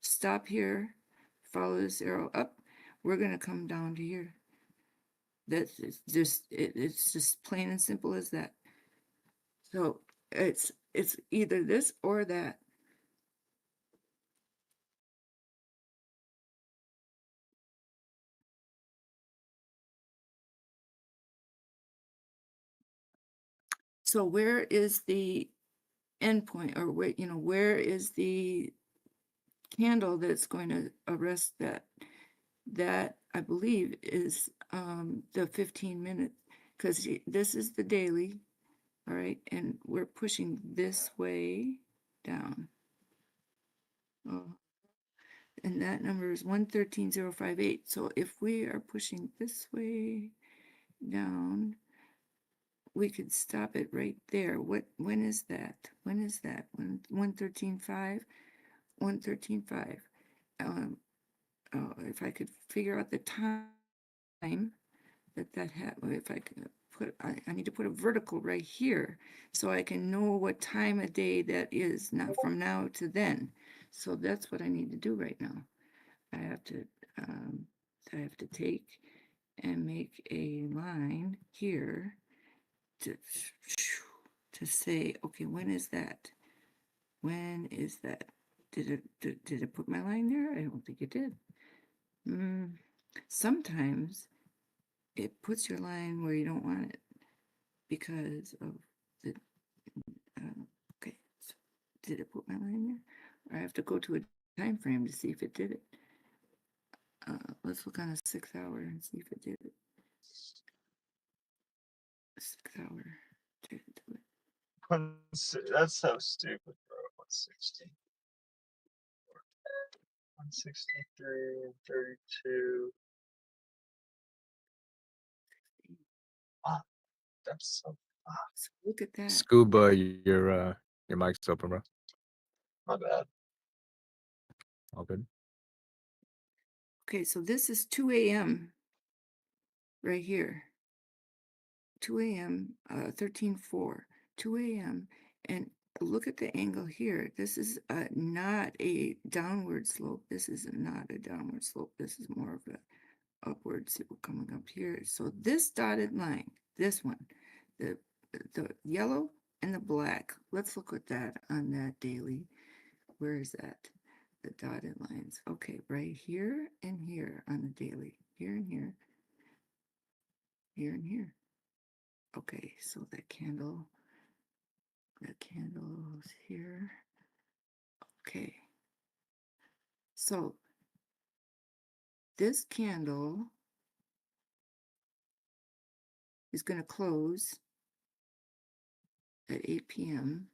stop here, follow this arrow up, we're going to come down to here. That's just, it's just plain and simple as that. So it's either this or that. So where is the endpoint, or where is the candle that's going to arrest that? That I believe is the 15-minute, because this is the daily, all right, and we're pushing this way down. And that number is 113,058. So if we are pushing this way down, we could stop it right there. When is that? When is that? 113.5? 113.5. If I could figure out the time that happened, if I could put, I need to put a vertical right here so I can know what time of day that is, not from now to then. So that's what I need to do right now. I have to take and make a line here to say, okay, when is that? When is that? Did it put my line there? I don't think it did. Sometimes it puts your line where you don't want it because of the, okay, so did it put my line there? Or I have to go to a time frame to see if it did it. Let's look on a 6 hour and see if it did it. 6 hour. Did it do it? That's so stupid, bro. 160. 163 and 32. Ah, that's so fast. Look at that. Scuba, your mic's open, bro. My bad. All good. Okay, so this is 2 a.m. right here. 2 a.m. 13.4. 2 a.m. And look at the angle here. This is not a downward slope. This is not a downward slope. This is more of a upward slope coming up here. So this dotted line, this one, the yellow and the black. Let's look at that on that daily. Where is that? The dotted lines. Okay, right here and here on the daily. Here and here. Here and here. Okay, so that candle's here. Okay. So this candle is going to close at 8 p.m.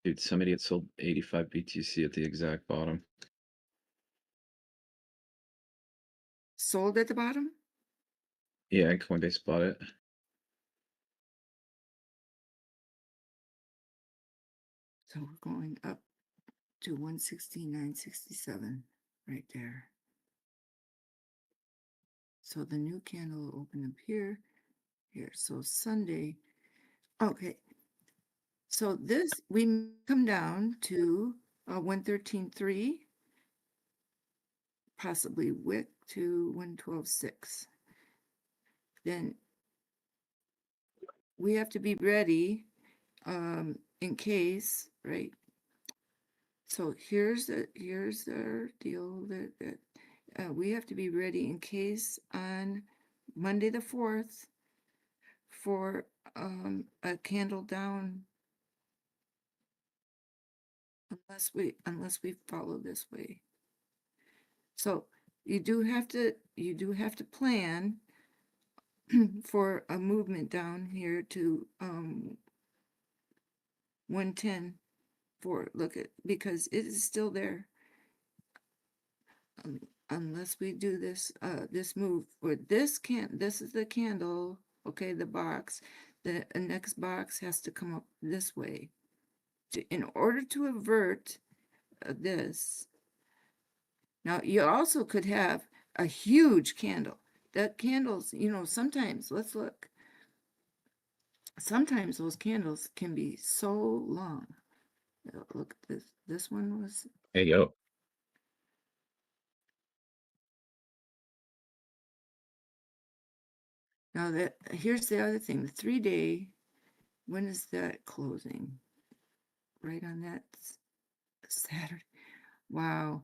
Dude, some idiot sold 85 BTC at the exact bottom. Sold at the bottom? Yeah, Coinbase bought it. So we're going up to 169.67 right there. So the new candle will open up here. So Sunday. Okay. So this, we come down to 113.3, possibly wick to 112.6. Then we have to be ready in case, right? So here's our deal that we have to be ready in case on Monday the 4th for a candle down, unless we follow this way. So you do have to plan for a movement down here to 110 for because it is still there. Unless we do this this move or this is the candle, okay, the box, the next box has to come up this way in order to avert this. Now you also could have a huge candle. That candles, sometimes, let's look. Sometimes those candles can be so long. Look at this. This one was. Hey, yo. Now here's the other thing. The 3-day, when is that closing? Right on that Saturday. Wow.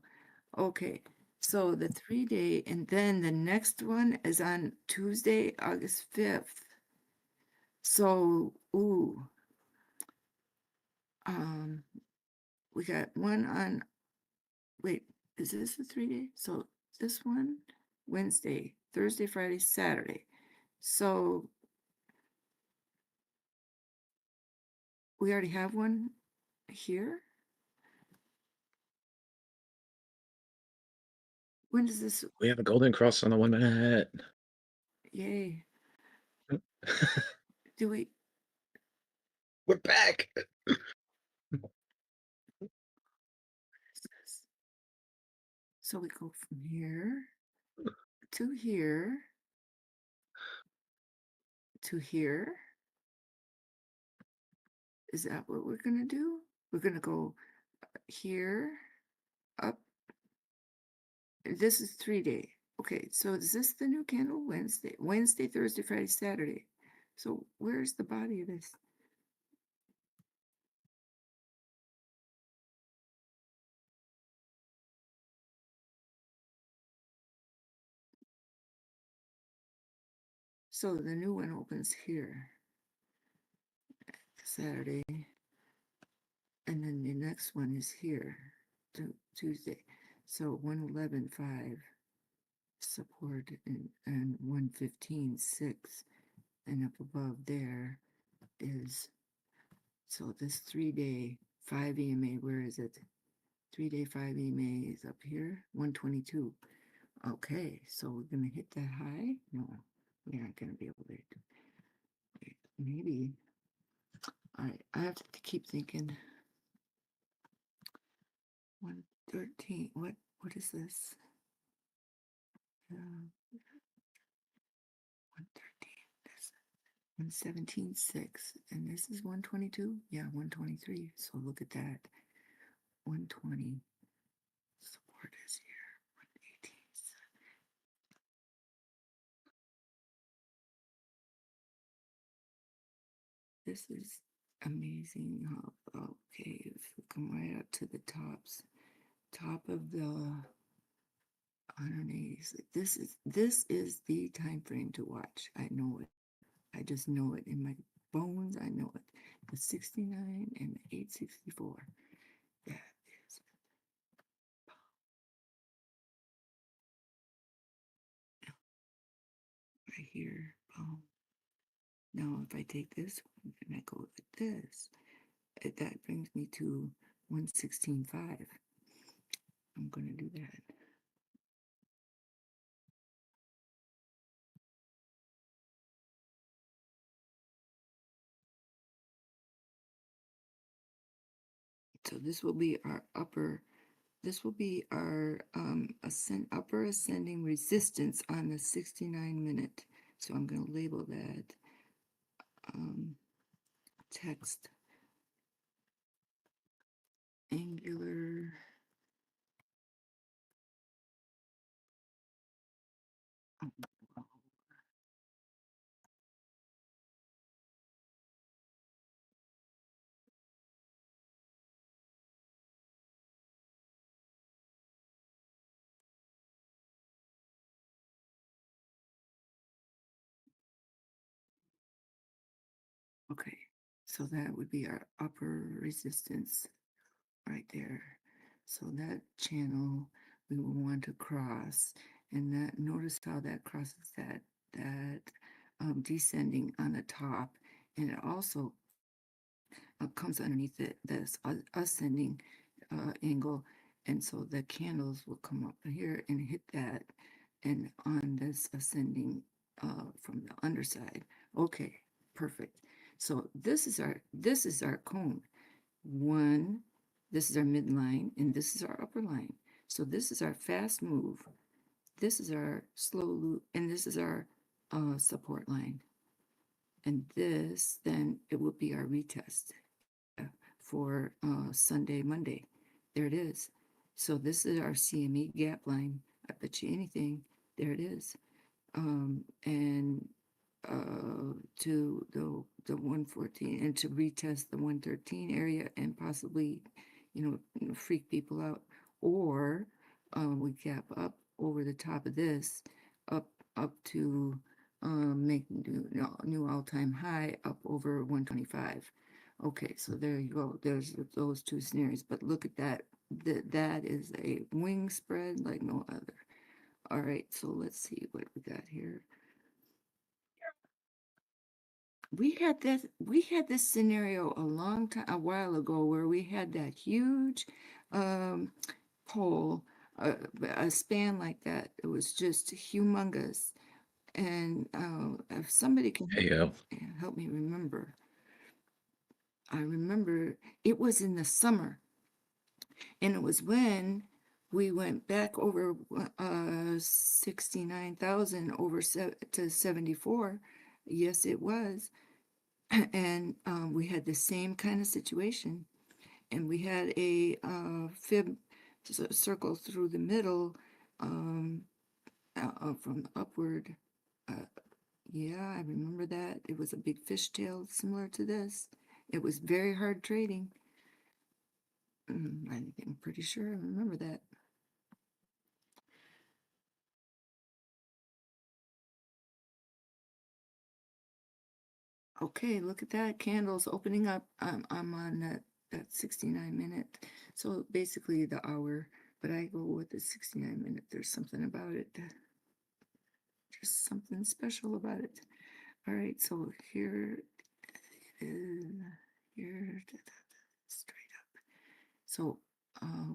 Okay. So the 3-day, and then the next one is on Tuesday, August 5th. So, we got one on, wait, is this a 3-day? So this one, Wednesday, Thursday, Friday, Saturday. So we already have one here. When does this? We have a golden cross on the 1 minute. Yay. Do we? We're back. So we go from here to here to here. Is that what we're going to do? We're going to go here, up. This is 3-day. Okay, so is this the new candle? Wednesday, Thursday, Friday, Saturday. So where's the body of this? So the new one opens here, Saturday, and then the next one is here, Tuesday. So 111.5 support and 115.6, and up above there is, so this 3-day 5 EMA, where is it? 3-day 5 EMA is up here, 122. Okay, so we're gonna hit that high? No, we aren't gonna be able to. Maybe. All right, I have to keep thinking. 113. What is this? 113. This 117.6, and this is 122. Yeah, 123. So look at that. 120. Support is here. 118. This is amazing. Okay, if we come right up to the top of the 180s. This is the time frame to watch. I know it. I just know it in my bones. I know it. The 69 and the 864. That is right here. Now, if I take this one and I go with this, that brings me to 116.5. I'm going to do that. So this will be our upper. This will be our upper ascending resistance on the 69-minute. So I'm going to label that text angular. Okay, so that would be our upper resistance right there. So that channel we will want to cross, and that, notice how that crosses that descending on the top, and it also comes underneath it, this ascending angle, and so the candles will come up here and hit that, and on this ascending from the underside. Okay, perfect. So this is our cone. This is our midline, and this is our upper line. So this is our fast move. This is our slow loop, and this is our support line. And this, then it will be our retest for Sunday, Monday. There it is. So this is our CME gap line. I bet you anything, there it is. And to the 114, and to retest the 113 area, and possibly, freak people out, or we gap up over the top of this, up to make new all-time high up over 125. Okay, so there you go. There's those two scenarios. But look at that. That is a wing spread like no other. All right, so let's see what we got here. we had this scenario a while ago where we had that huge pole, a span like that. It was just humongous. And if somebody can help me remember, I remember it was in the summer, and it was when we went back over 69,000 over to 74. Yes, it was. And we had the same kind of situation, and we had a fib circle through the middle from upward. Yeah, I remember that. It was a big fishtail similar to this. It was very hard trading. I'm pretty sure I remember that. Okay, look at that. Candles opening up. I'm on that 69 minute. So basically the hour, but I go with the 69 minute. There's something about it. There's something special about it. All right, so here is here straight up. So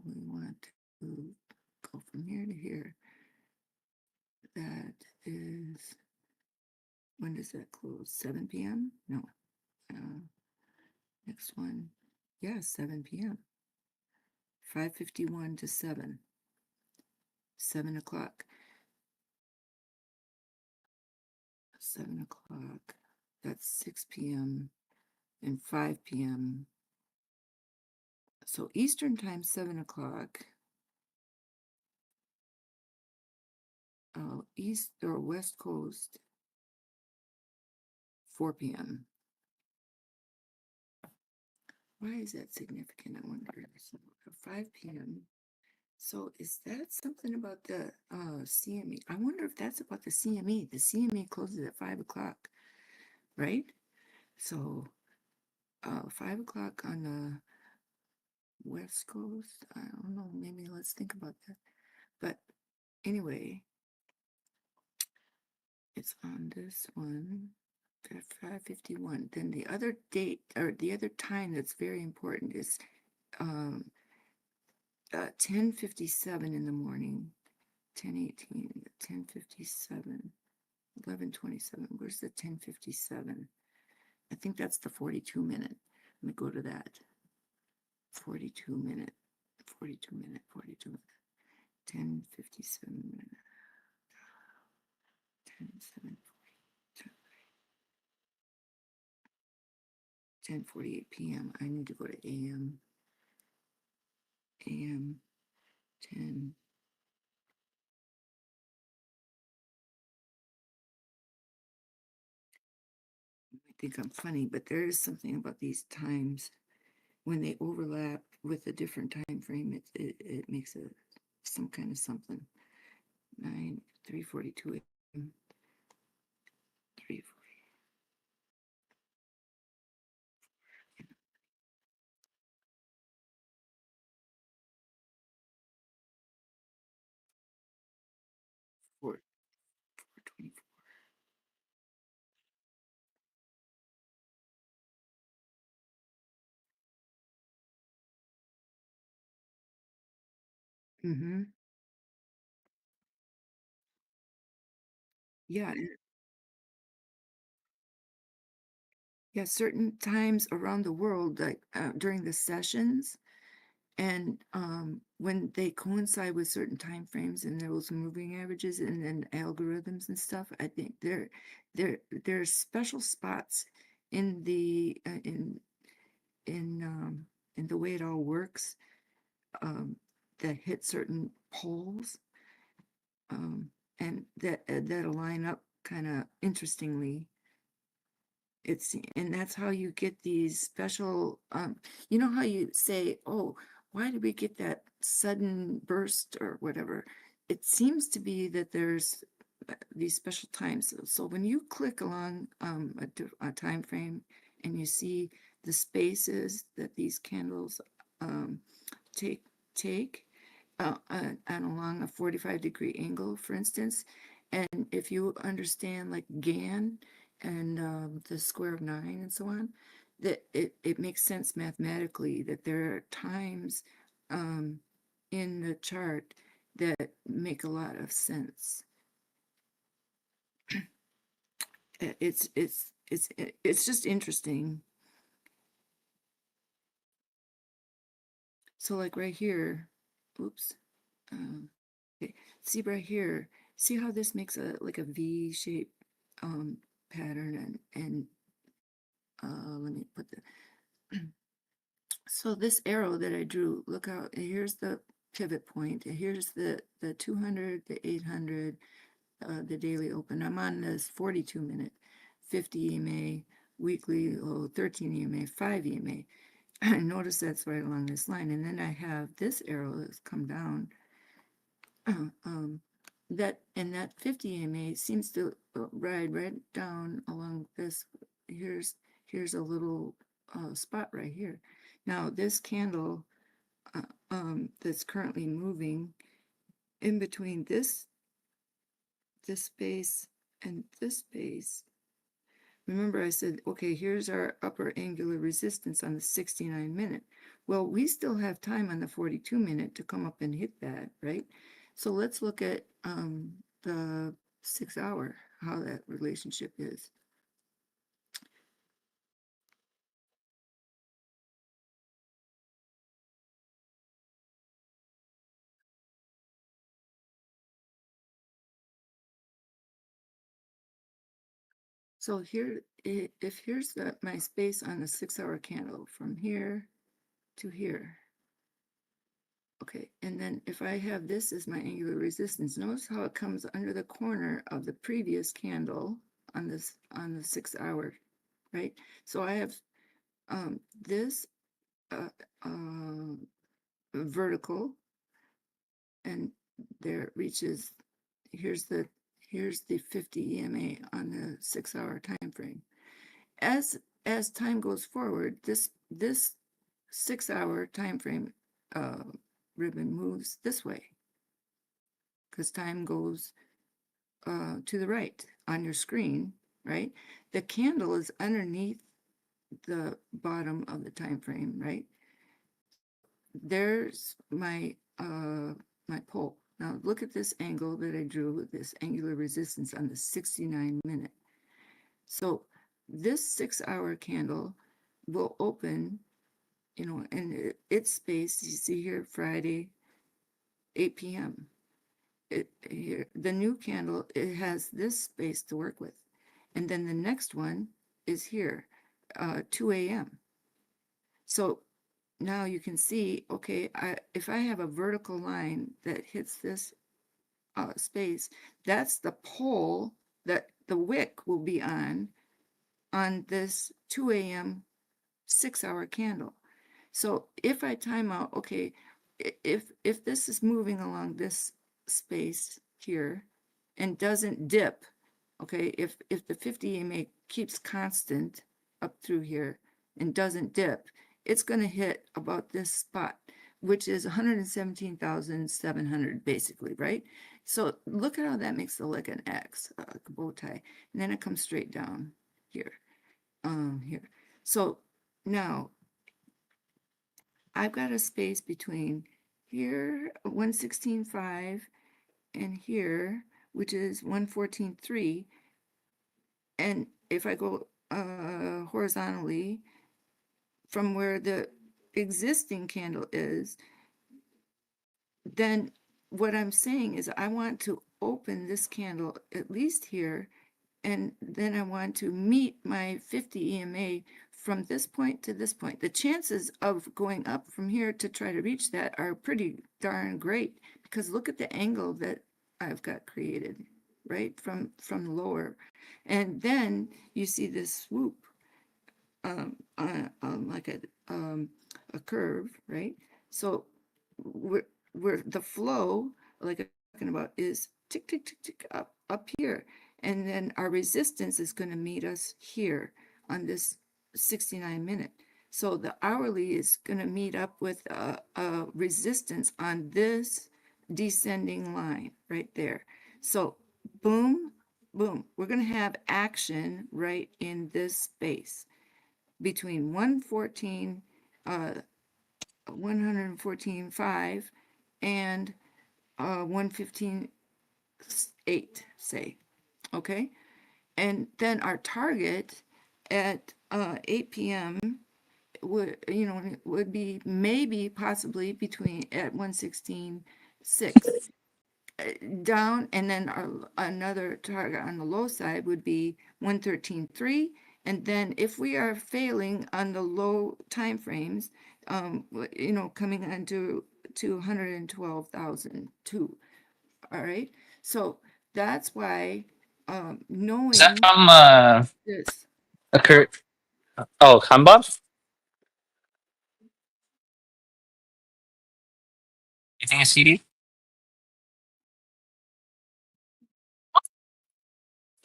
we want to go from here to here. That is, when does that close? 7 p.m.? No. Next one. Yeah, 7 p.m. 5:51 to 7. 7 o'clock. 7 o'clock. That's 6 p.m. and 5 p.m. So Eastern time, 7 o'clock. East or West Coast, 4 p.m. Why is that significant? I wonder. So 5 p.m. So is that something about the CME? I wonder if that's about the CME. The CME closes at 5 o'clock, right? So 5 o'clock on the West Coast. I don't know. Maybe let's think about that. But anyway, it's on this one at 5:51. Then the other date or the other time that's very important is 10:57 in the morning, 10:18, 10:57, 11:27. Where's the 10:57? I think that's the 42 minute. Let me go to that. 42 minute, 42 minute, 42 minute, 10:57 minute, 10:07, 10:48 p.m. I need to go to AM. AM 10. I think I'm funny, but there is something about these times when they overlap with a different time frame. It makes some kind of something. 3:42 a.m. 3:40. 4:24. Mm-hmm. Yeah. Yeah, certain times around the world, like during the sessions, and when they coincide with certain time frames and those moving averages and then algorithms and stuff, I think there's special spots in the in the way it all works that hit certain poles and that'll line up kind of interestingly. And that's how you get these special, you know how you say, oh, why did we get that sudden burst or whatever? It seems to be that there's these special times. So when you click along a time frame and you see the spaces that these candles take and along a 45-degree angle, for instance, and if you understand like Gann, the square of 9 and so on, that it makes sense mathematically that there are times in the chart that make a lot of sense. It's just interesting. So like right here, oops. Okay, see right here, see how this makes a like a V shape pattern and let me put the so this arrow that I drew, look out, here's the pivot point, here's the 200, the 800, the daily open. I'm on this 42 minute, 50 EMA, weekly low, 13 EMA, 5 EMA. I notice that's right along this line. And then I have this arrow that's come down. That 50 EMA seems to ride right down along this. Here's a little spot right here. Now this candle that's currently moving in between this space and this space. Remember I said, okay, here's our upper angular resistance on the 69 minute. Well, we still have time on the 42 minute to come up and hit that, right? So let's look at the 6 hour, how that relationship is. So here, if here's my space on the 6 hour candle from here to here. Okay, and then if I have this as my angular resistance, notice how it comes under the corner of the previous candle on the 6 hour, right? So I have this vertical, and there it reaches. Here's the 50 EMA on the 6 hour time frame. As time goes forward, this 6 hour time frame ribbon moves this way because time goes to the right on your screen, right? The candle is underneath the bottom of the time frame, right? There's my my pole. Now look at this angle that I drew with this angular resistance on the 69 minute. So this 6 hour candle will open, you know, and its space, you see here, Friday, 8 p.m. Here, the new candle, it has this space to work with. And then the next one is here, 2 a.m. So now you can see, okay, if I have a vertical line that hits this space, that's the pole that the wick will be on this 2 a.m. 6 hour candle. So if I time out, okay, if this is moving along this space here and doesn't dip, okay, if the 50 EMA keeps constant up through here and doesn't dip, it's going to hit about this spot, which is 117,700 basically, right? So look at how that makes it like an X, like a bow tie, and then it comes straight down here, here. So now I've got a space between here, 116.5, and here, which is 114.3. And if I go horizontally from where the existing candle is, then what I'm saying is I want to open this candle at least here, and then I want to meet my 50 EMA from this point to this point. The chances of going up from here to try to reach that are pretty darn great, because look at the angle that I've got created, right, from lower. And then you see this swoop like a curve, right? So where the flow, like I'm talking about, is tick, tick, tick, tick up here. And then our resistance is going to meet us here on this 69 minute. So the hourly is going to meet up with a resistance on this descending line right there. So boom, boom, we're going to have action right in this space between 114.5 and 115.8, say. Okay. And then our target at 8 p.m. would be maybe possibly between at 116.6 down, and then another target on the low side would be 113.3. And then if we are failing on the low time frames, coming onto 112,002. All right. So that's why knowing Is that from this. occur? Oh, Hanbot? You think it's CD?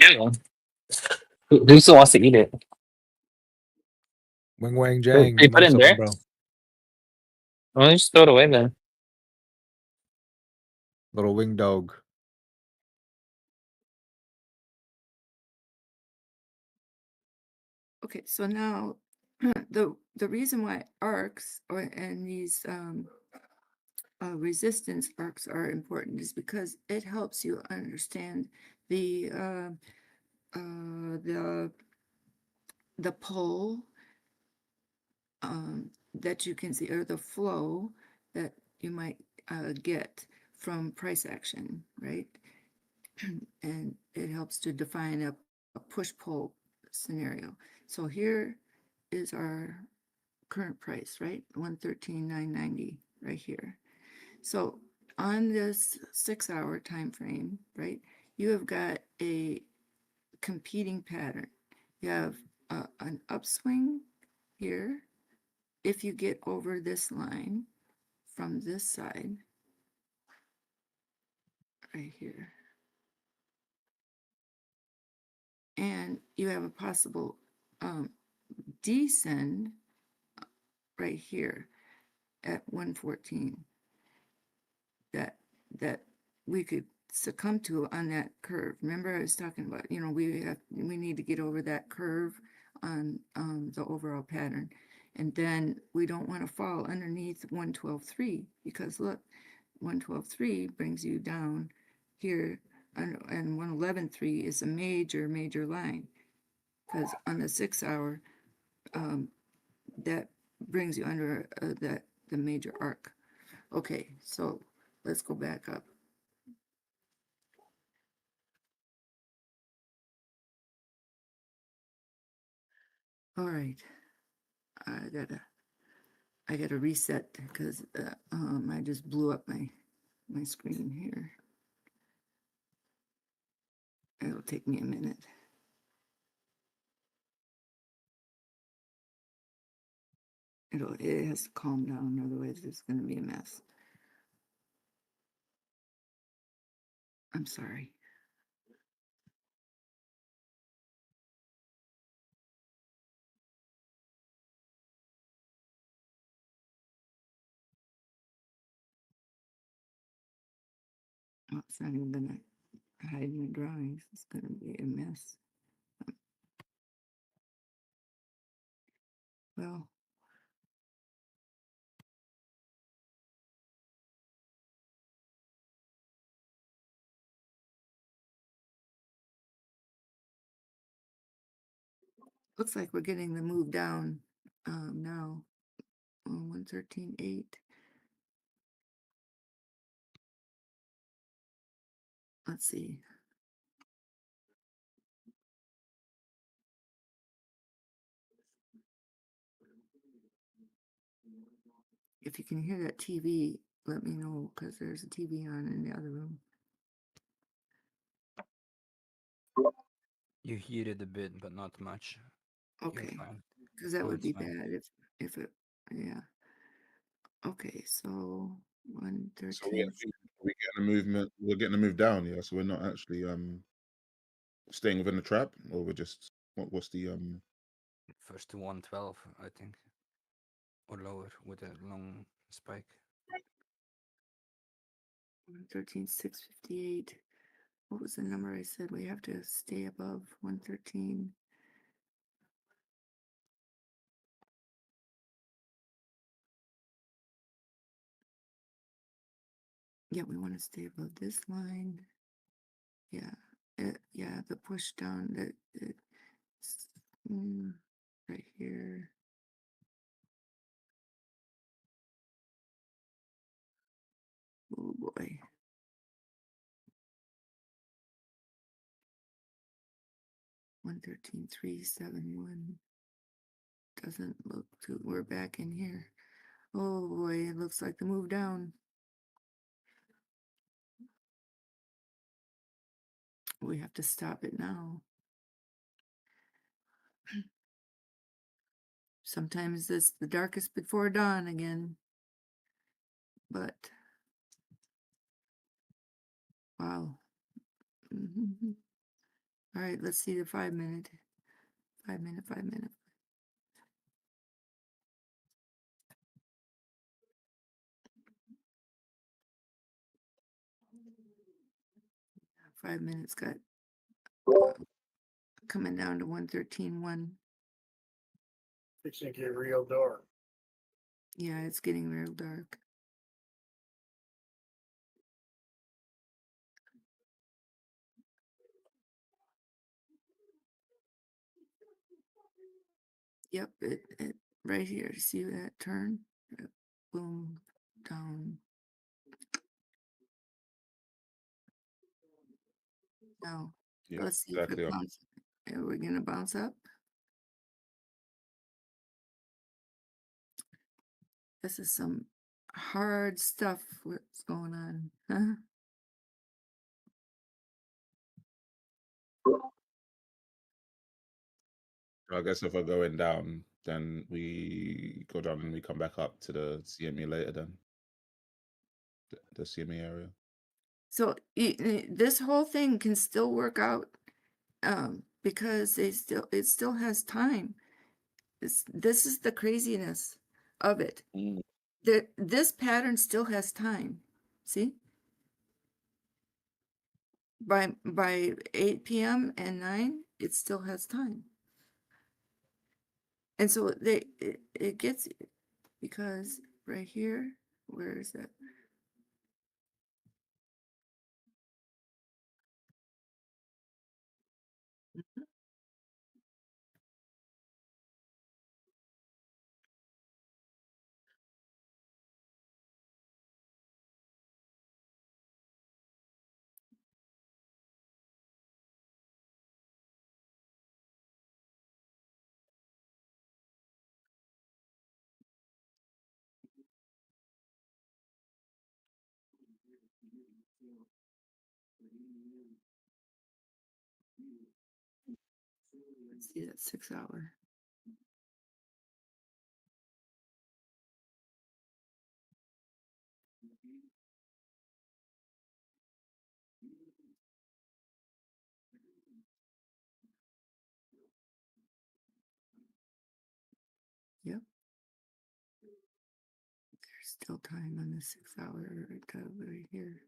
Yeah. Who still wants to eat it? Wing Wang Can Jang, you give put me it in something, there? bro. Why don't you just throw it away then? Little wing dog. Okay, so now the reason why arcs and these resistance arcs are important is because it helps you understand the pull that you can see, or the flow that you might get from price action, right? And it helps to define a push-pull scenario. So here is our current price, right? 113,990 right here. So on this 6-hour time frame, right, you have got a competing pattern. You have an upswing here. If you get over this line from this side, right here, and you have a possible descend right here at 114 that we could succumb to on that curve. Remember I was talking about, we need to get over that curve on the overall pattern. And then we don't want to fall underneath 112.3 because look, 112.3 brings you down here, and 111.3 is a major line, because on the 6-hour that brings you under the major arc. Okay, so let's go back up. All right, I gotta reset because I just blew up my screen here. It'll take me a minute. It has to calm down, otherwise it's gonna be a mess. I'm sorry. Oh, it's not even gonna hide my drawings. It's gonna be a mess. Well, looks like we're getting the move down now. 113.8. Let's see. If you can hear that TV, let me know, because there's a TV on in the other room. You hear it a bit, but not much. Okay, because that would it's be fine. bad if it, yeah. Okay, so So 113. we're getting a movement. We're getting a move down, yeah. So we're not actually staying within the trap, or we're just what's the First to 112, I think, or lower with a long spike. 113,658. what was the number I said? We have to stay above 113. Yeah, we want to stay above this line. Yeah, yeah, the push down that right here. Oh boy. One 13,371 doesn't look too. We're back in here. Oh boy, it looks like the move down. We have to stop it now. Sometimes it's the darkest before dawn again. But wow. All right, let's see the 5 minute. 5 minute, 5 minute. Five minutes got coming down to 113.1. It's gonna get real dark. Yeah, it's getting real dark. Yep, it right here. See that turn? Boom, down. Now, Yeah, let's see if exactly. it bounces. Are we gonna bounce up? This is some hard stuff. What's going on? Huh? I guess if we're going down, then we go down and we come back up to the CME later. Then the CME area. So this whole thing can still work out because it still has time. This is the craziness of it. This pattern still has time. See? By 8 p.m. and 9, it still has time. And so it gets because right here, where is that? Let's see that 6 hour. Yep. There's still time on the 6 hour right here.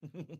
You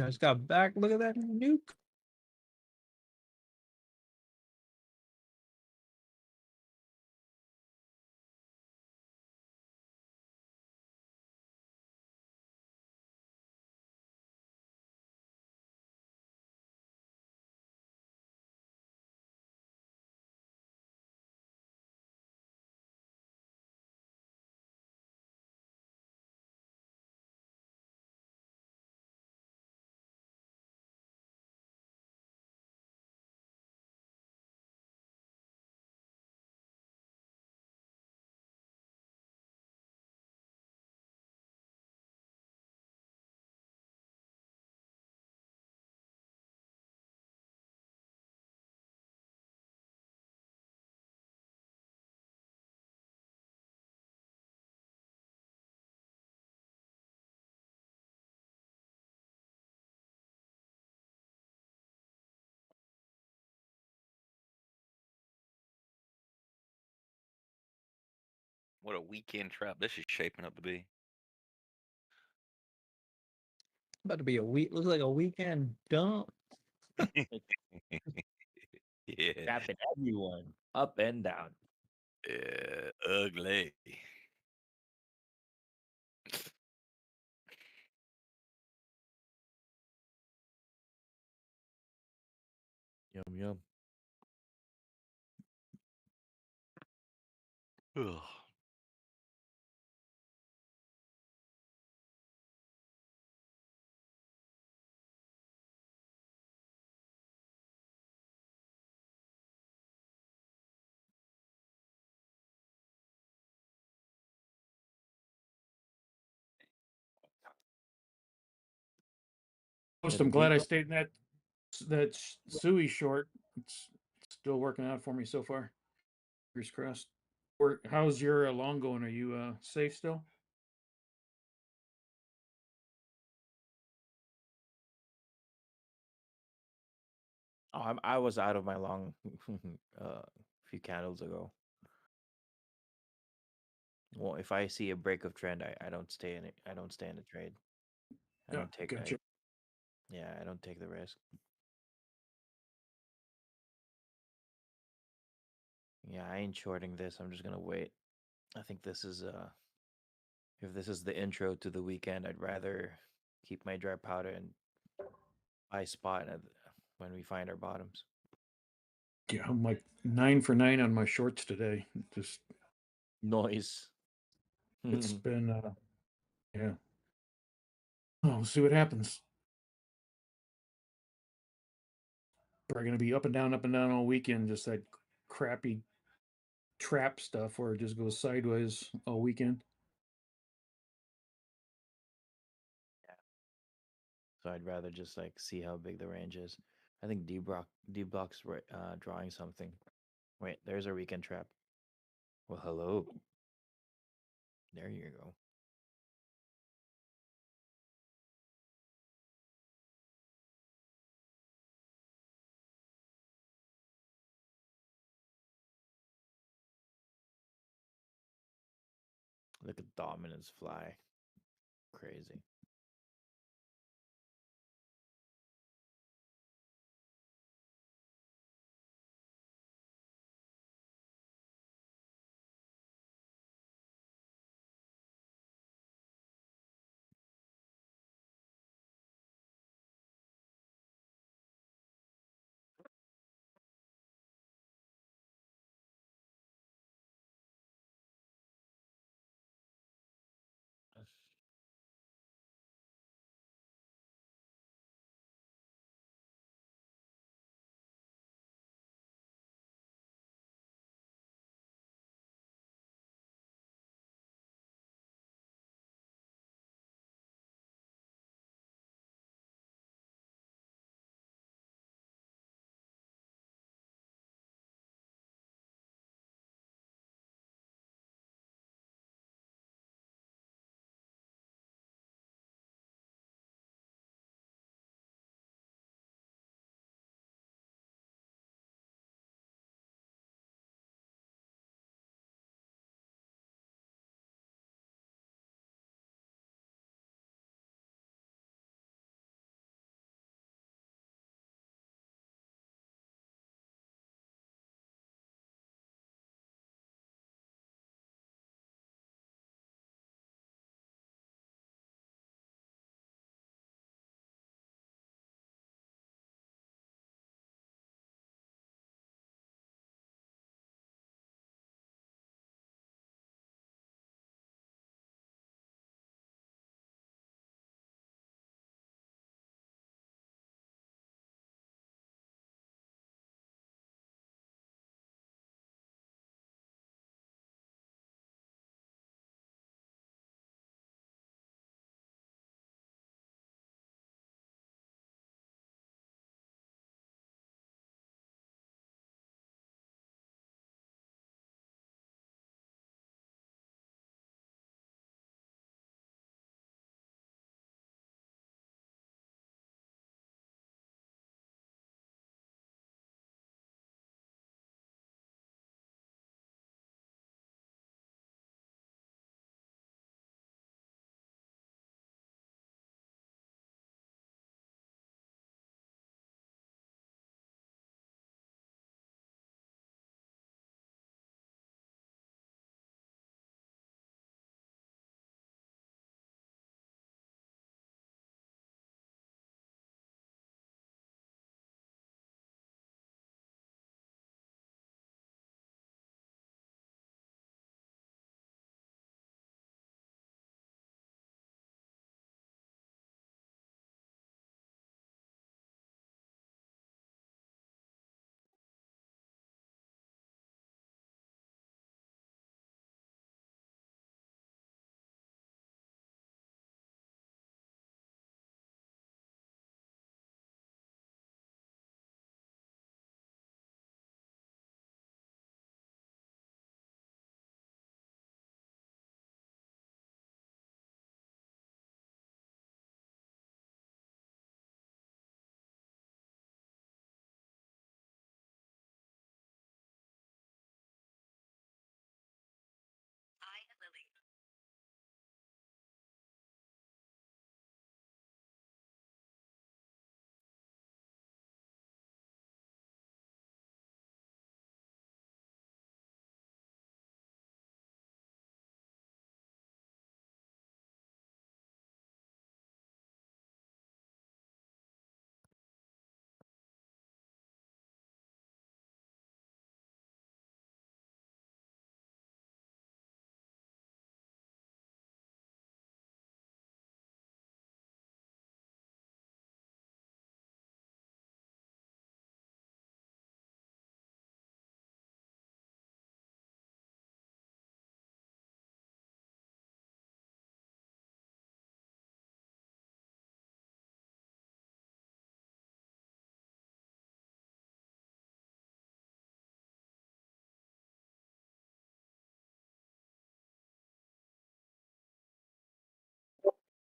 guys got back. Look at that nuke. What a weekend trap this is shaping up to be. About to be a week. Looks like a weekend dump. Yeah. Trapping everyone up and down. Yeah, ugly. Yum yum. Ugh. Most, Yeah, I'm the glad I Dbloc. stayed in that Sui short. It's still working out for me so far. Fingers crossed. Or how's your long going? Are you safe still? Oh, I was out of my long few candles ago. Well, if I see a break of trend, I don't stay in it. I don't stay in the trade. I Yeah, don't take gotcha. yeah, I don't take the risk. Yeah, I ain't shorting this. I'm just gonna wait. I think this is if this is the intro to the weekend, I'd rather keep my dry powder and buy spot when we find our bottoms. Yeah, I'm like 9 for 9 on my shorts today. Just Noise. it's been yeah. Oh, we'll see what happens. Probably gonna be up and down all weekend, just that crappy trap stuff where it just goes sideways all weekend. So I'd rather just like see how big the range is. I think Dbloc's drawing something. Wait, there's our weekend trap. Well, hello. There you go. Look at dominance fly. Crazy.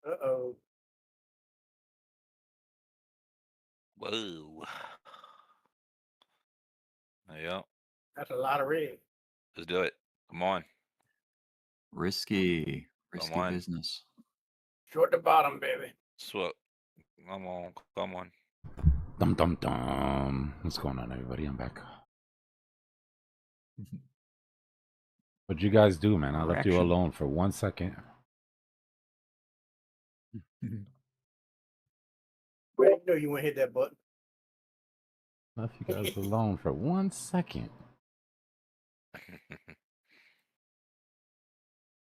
Uh-oh. Whoa. Yeah. That's a lot of red. Let's do it. Come on. Risky on. business. Short the bottom, baby. Swoop. Come on. Come on. Dum dum dum. What's going on, everybody? I'm back. What'd you guys do, man? I left you Reaction. alone for 1 second. Well, you know you want to hit that button. Left you guys alone for 1 second.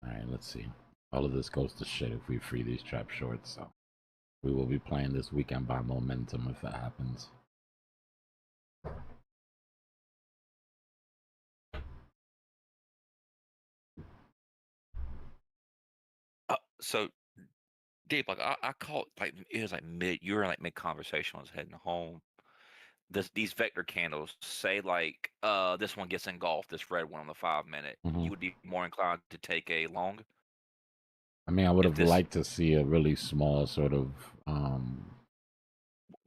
All right, let's see. All of this goes to shit if we free these trap shorts. So we will be playing this weekend by momentum if that happens. So deep, like I caught like it was like you were in like mid conversation. I was heading home. These vector candles say like this one gets engulfed, this red one on the 5 minute. Mhm. You would be more inclined to take a long. I mean, I would If have this liked to see a really small sort of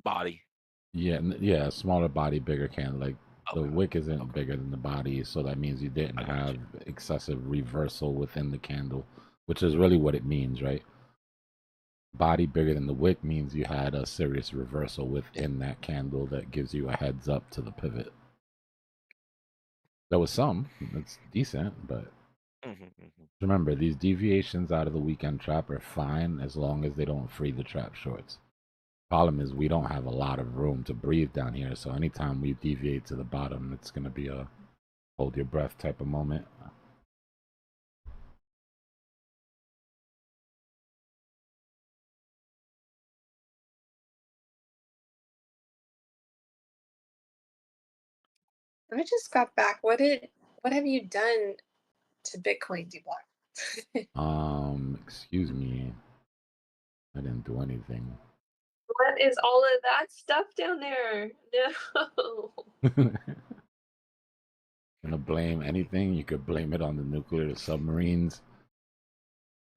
body. yeah, a smaller body, bigger candle. Like the wick isn't bigger than the body, so that means you didn't have excessive reversal within the candle, which is really what it means, right? Body bigger than the wick means you had a serious reversal within that candle that gives you a heads up to the pivot. There was some, it's decent, but remember, these deviations out of the weekend trap are fine as long as they don't free the trap shorts. Problem is we don't have a lot of room to breathe down here, so anytime we deviate to the bottom, it's going to be a hold your breath type of moment. I just got back. What have you done to Bitcoin, Dbloc? Excuse me. I didn't do anything. What is all of that stuff down there? No. Gonna blame anything, you could blame it on the nuclear submarines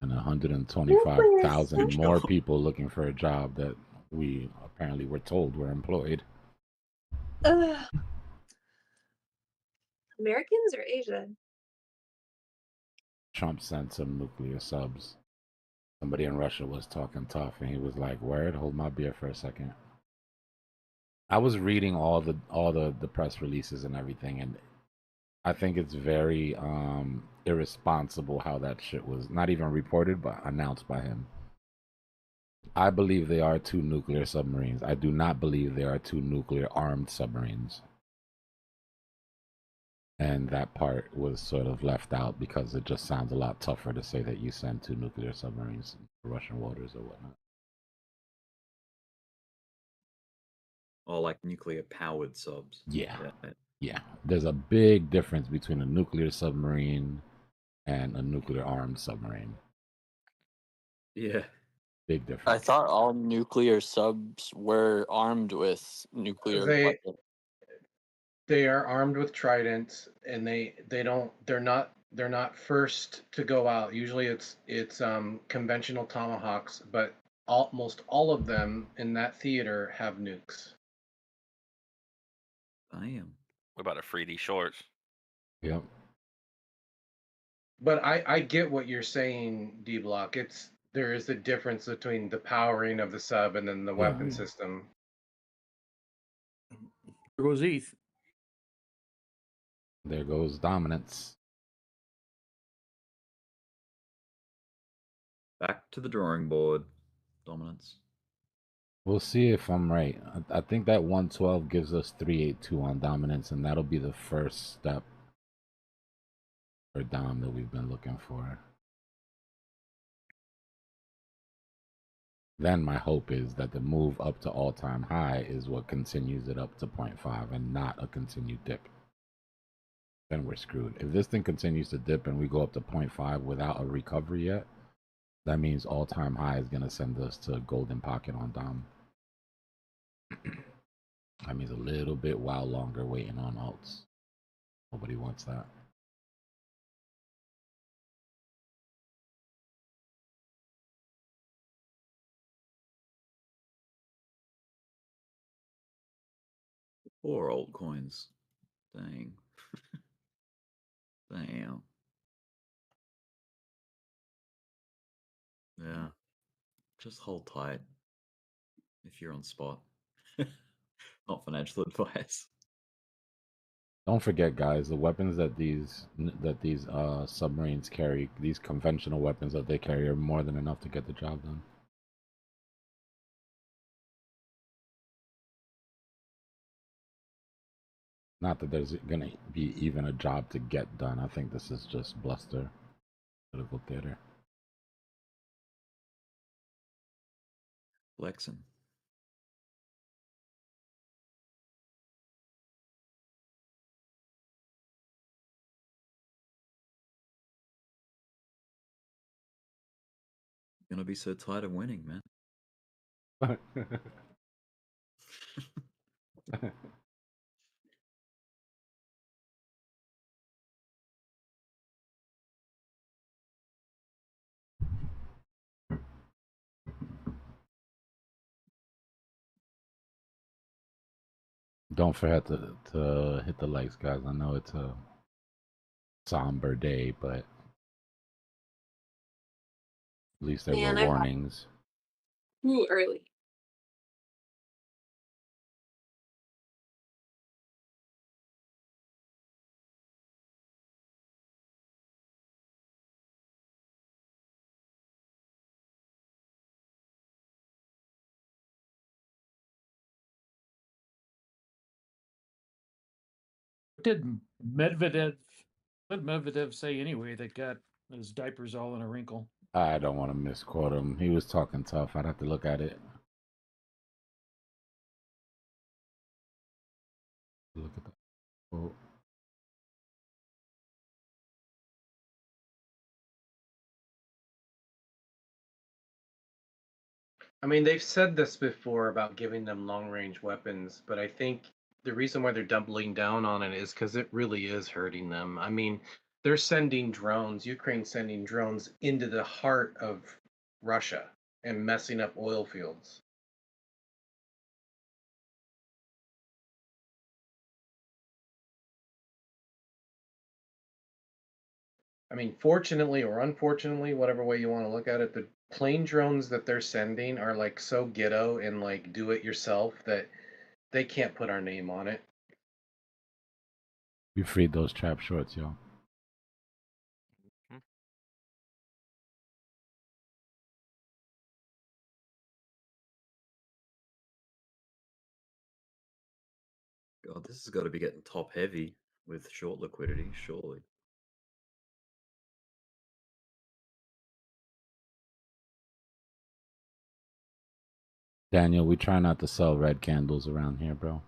and 125,000 more people looking for a job that we apparently were told were employed. Americans or Asia? Trump sent some nuclear subs. Somebody in Russia was talking tough, and he was like, "Word, hold my beer for a second." I was reading all the press releases and everything, and I think it's very irresponsible how that shit was not even reported, but announced by him. I believe they are 2 nuclear submarines. I do not believe there are 2 nuclear armed submarines. And that part was sort of left out because it just sounds a lot tougher to say that you send 2 nuclear submarines to Russian waters or whatnot. Or like nuclear powered subs. Yeah. Yeah. There's a big difference between a nuclear submarine and a nuclear armed submarine. Yeah. Big difference. I thought all nuclear subs were armed with nuclear weapons. They are armed with tridents, and they're not first to go out. Usually it's conventional tomahawks, but almost all of them in that theater have nukes. Damn. What about a free these shorts? Yep. But I get what you're saying, Dbloc. There is a difference between the powering of the sub and then the weapon system. There goes ETH. There goes dominance. Back to the drawing board. Dominance. We'll see if I'm right. I think that 112 gives us 382 on dominance, and that'll be the first step for dom that we've been looking for. Then my hope is that the move up to all-time high is what continues it up to 0.5 and not a continued dip. Then we're screwed. If this thing continues to dip and we go up to 0.5 without a recovery yet, that means all-time high is going to send us to golden pocket on dom. That means a little bit while longer waiting on alts. Nobody wants that. Poor altcoins. Dang. Damn. Yeah. Just hold tight if you're on spot. Not financial advice. Don't forget, guys, the weapons that these submarines carry, these conventional weapons that they carry, are more than enough to get the job done. Not that there's gonna be even a job to get done. I think this is just bluster, political theater. Flexing. Gonna be so tired of winning, man. Don't forget to hit the likes, guys. I know it's a somber day, but at least there Man, were I bought warnings. too early. Did Medvedev say anyway that got his diapers all in a wrinkle? I don't want to misquote him. He was talking tough. I'd have to look at it. Look at that quote. I mean, they've said this before about giving them long-range weapons, but I think the reason why they're doubling down on it is because it really is hurting them. I mean, they're sending drones, Ukraine's sending drones into the heart of Russia and messing up oil fields. I mean, fortunately or unfortunately, whatever way you want to look at it, the plane drones that they're sending are like so ghetto and like do it yourself that they can't put our name on it. We freed those trap shorts, yo. God, this has got to be getting top heavy with short liquidity, surely. Daniel, we try not to sell red candles around here, bro.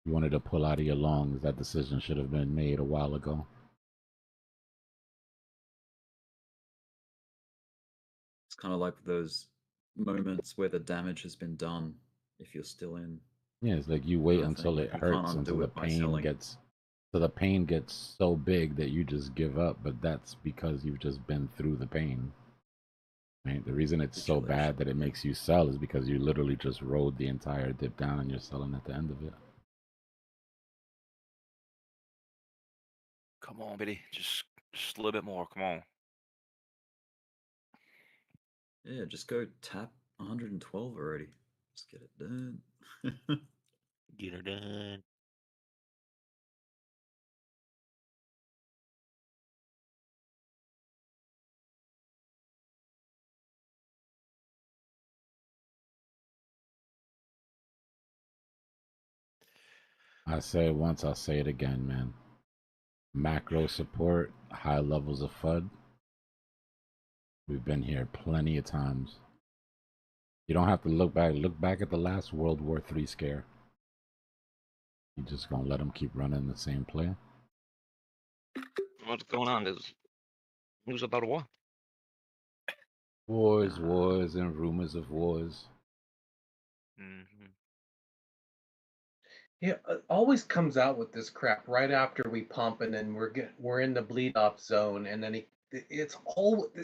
You wanted to pull out of your longs. That decision should have been made a while ago. It's kind of like those moments where the damage has been done if you're still in. Yeah, it's like you wait until it hurts, until the pain gets, so the pain gets so big that you just give up. But that's because you've just been through the pain. Right? The reason it's so bad that it makes you sell is because you literally just rode the entire dip down and you're selling at the end of it. Come on, Biddy. Just a little bit more. Come on. Yeah, just go tap 112 already. Just get it done. Get her done. I say it once, I'll say it again, man. Macro support, high levels of FUD. We've been here plenty of times. You don't have to look back. Look back at the last World War III scare. You just gonna let them keep running the same play? What's going on? Who's about a war? Wars, and rumors of wars. Yeah, it always comes out with this crap right after we pump, and then we're in the bleed off zone, and then it's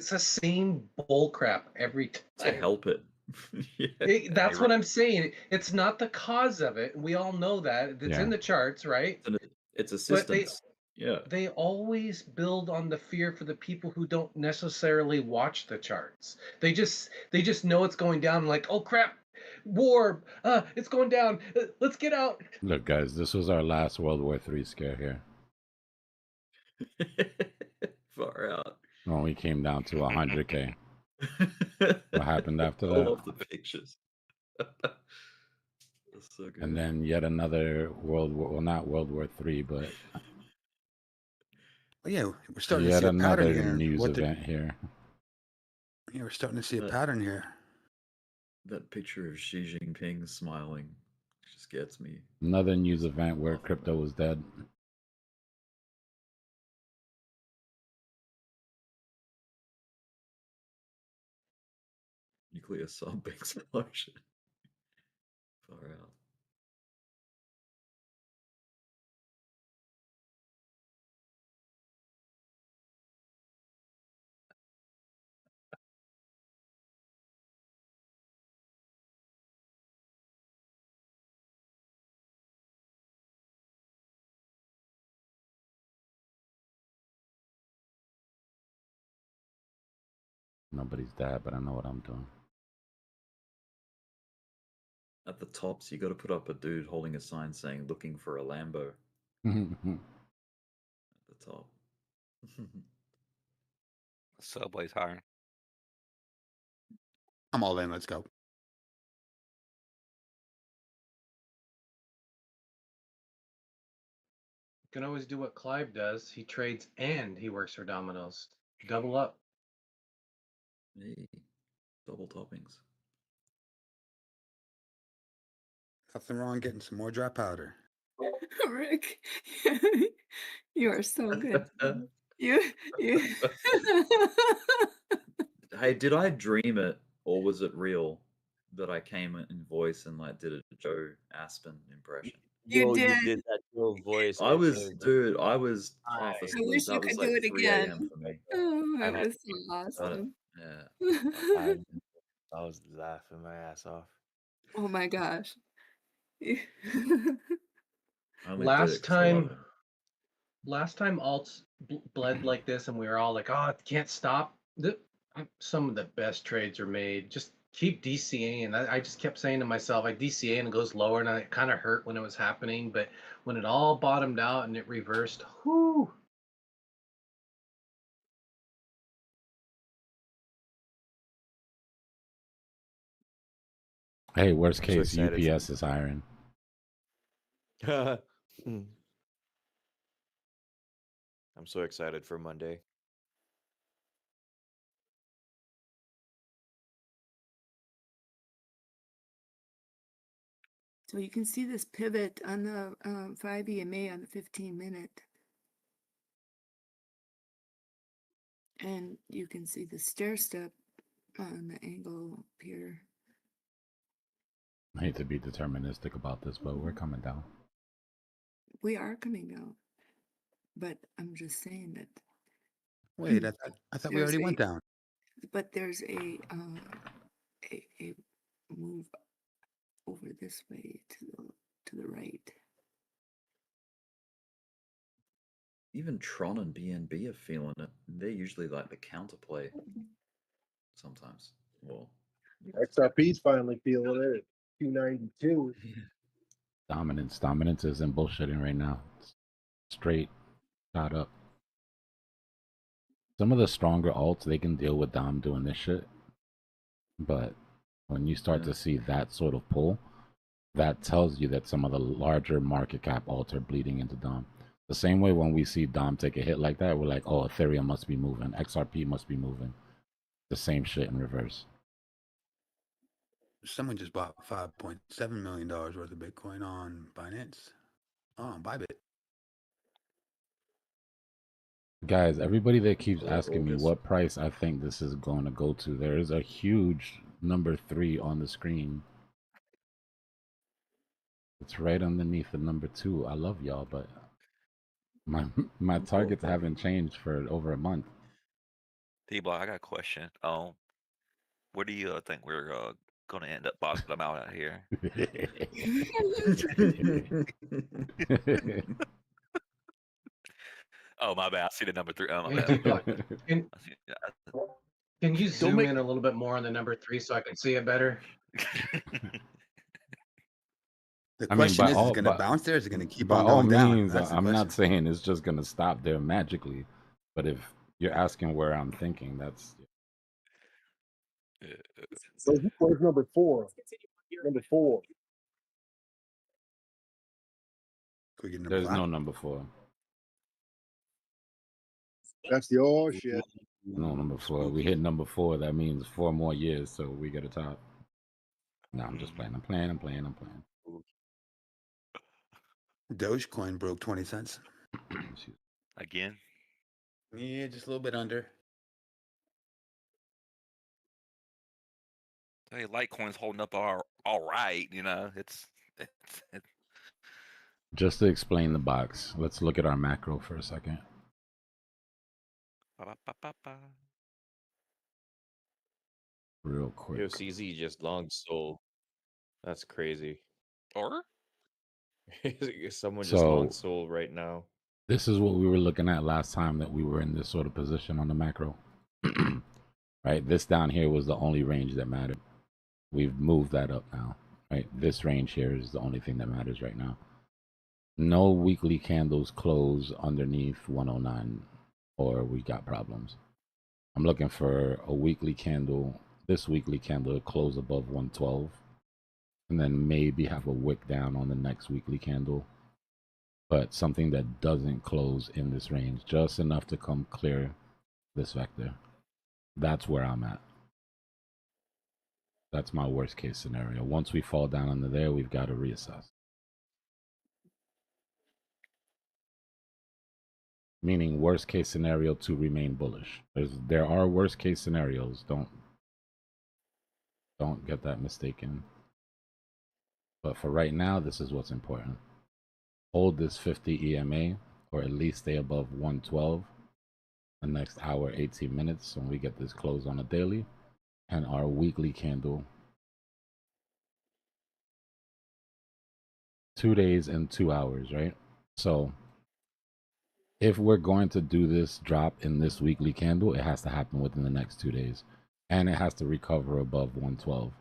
the same bull crap every time. To help it. That's what I'm saying. It's not the cause of it. We all know that. It's in the charts, right? It's assistance. Yeah. They always build on the fear for the people who don't necessarily watch the charts. They just know it's going down. Like, oh crap, war, it's going down. Let's get out. Look, guys, this was our last World War III scare here. Far out. When we came down to 100K. What happened after I that? love the pictures. That's so good. And then yet another World War, well, not World War III, but Well, yeah, we're starting to yet see a pattern another here. news What the- event here. Yeah, we're starting to see a That- pattern here. That picture of Xi Jinping smiling just gets me. Another news event where crypto was dead. Nuclear sub explosion. Far out. Nobody's dead, but I know what I'm doing. At the tops, you got to put up a dude holding a sign saying "Looking for a Lambo." At the top. Subway's hiring. I'm all in. Let's go. You can always do what Clive does. He trades and he works for Domino's. Double up. Hey, double toppings. Nothing wrong getting some more dry powder. Rick, you are so good. You. Hey, did I dream it or was it real that I came in voice and like did a Joe Aspen impression? You Yo, did. you did that Joe voice. I right was, there, dude, I was half Nice. I asleep. wish you That was could like do it 3 again. a.m. for me. Oh, I that had was so awesome. Yeah. I was laughing my ass off. Oh my gosh. I only did it Last 'cause I love time, it. last time alts bled like this, and we were all like, "Oh, it can't stop." Some of the best trades are made. Just keep DCAing. I just kept saying to myself, I DCA and it goes lower, and it kind of hurt when it was happening. But when it all bottomed out and it reversed, whoo! Hey, worst I'm so case, excited for UPS is hiring. I'm so excited for Monday. So you can see this pivot on the 5 EMA on the 15-minute. And you can see the stair step on the angle up here. I hate to be deterministic about this, but we're coming down. We are coming down. But I'm just saying that. Wait, I thought we already went down. But there's a move over this way to the right. Even Tron and BNB are feeling it. They're usually like the counterplay sometimes. Well, XRP's finally feeling it at 292. Dominance isn't bullshitting right now. It's straight shot up. Some of the stronger alts, they can deal with Dom doing this shit. But when you start to see that sort of pull, that tells you that some of the larger market cap alts are bleeding into Dom. The same way when we see Dom take a hit like that, we're like, oh, Ethereum must be moving. XRP must be moving. The same shit in reverse. Someone just bought $5.7 million worth of Bitcoin on Binance. Oh, on Bybit. Guys, everybody that keeps asking me what price I think this is going to go to, there is a huge number 3 on the screen. It's right underneath the number 2. I love y'all, but my targets haven't changed for over a month. Dbloc, I got a question. Where do you think we're gonna end up bottom out here? Oh, my bad. I see the number 3. Oh, my Hey, bad. Dbloc, can I see, yeah. can you Don't zoom make in a little bit more on the number 3 so I can see it better? The I mean, question is it going to bounce there? Is it going to keep by on all going down? means, That's the I'm question. not saying it's just gonna stop there magically, but if you're asking where I'm thinking, that's So where's number 4? Number 4. Could we get number there's 5? no number 4. That's the oh shit. No number 4. We hit number 4. That means 4 more years, so we get a top. No, I'm just playing. I'm playing. Dogecoin broke 20 cents. Again. Yeah, just a little bit under. Hey, Litecoin's holding up all right. You know, it's Just to explain the box, let's look at our macro for a second. Real quick. Yo, CZ just long sold. That's crazy. Or someone just long So sold right now. this is what we were looking at last time that we were in this sort of position on the macro. Right? This down here was the only range that mattered. We've moved that up now. Right? This range here is the only thing that matters right now. No weekly candles close underneath 109 or we got problems. I'm looking for a weekly candle, this weekly candle to close above 112 and then maybe have a wick down on the next weekly candle. But something that doesn't close in this range, just enough to come clear this vector. That's where I'm at. That's my worst case scenario. Once we fall down under there, we've got to reassess. Meaning worst case scenario to remain bullish. There are worst case scenarios. Don't get that mistaken. But for right now, this is what's important. Hold this 50 EMA or at least stay above 112 the next hour, 18 minutes when we get this close on a daily and our weekly candle. 2 days and 2 hours, right? So if we're going to do this drop in this weekly candle, it has to happen within the next 2 days and it has to recover above 112.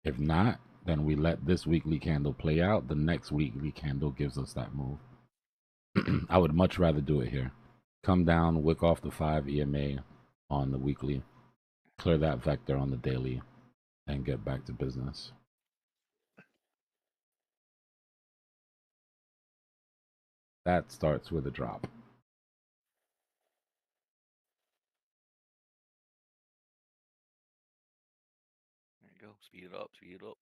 If not, then we let this weekly candle play out. The next weekly candle gives us that move. I would much rather do it here. Come down, wick off the 5 EMA on the weekly, clear that vector on the daily, and get back to business. That starts with a drop. there you go. Speed it up.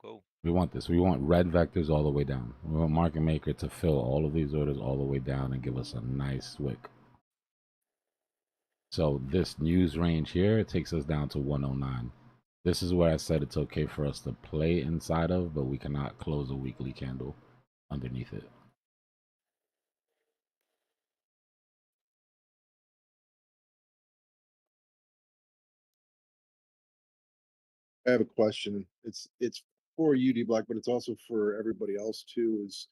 Go. We want this. We want red vectors all the way down. We want market maker to fill all of these orders all the way down and give us a nice wick. So this news range here, it takes us down to 109. This is where I said it's okay for us to play inside of, but we cannot close a weekly candle underneath it. I have a question. It's for you, Dbloc, but it's also for everybody else too. Is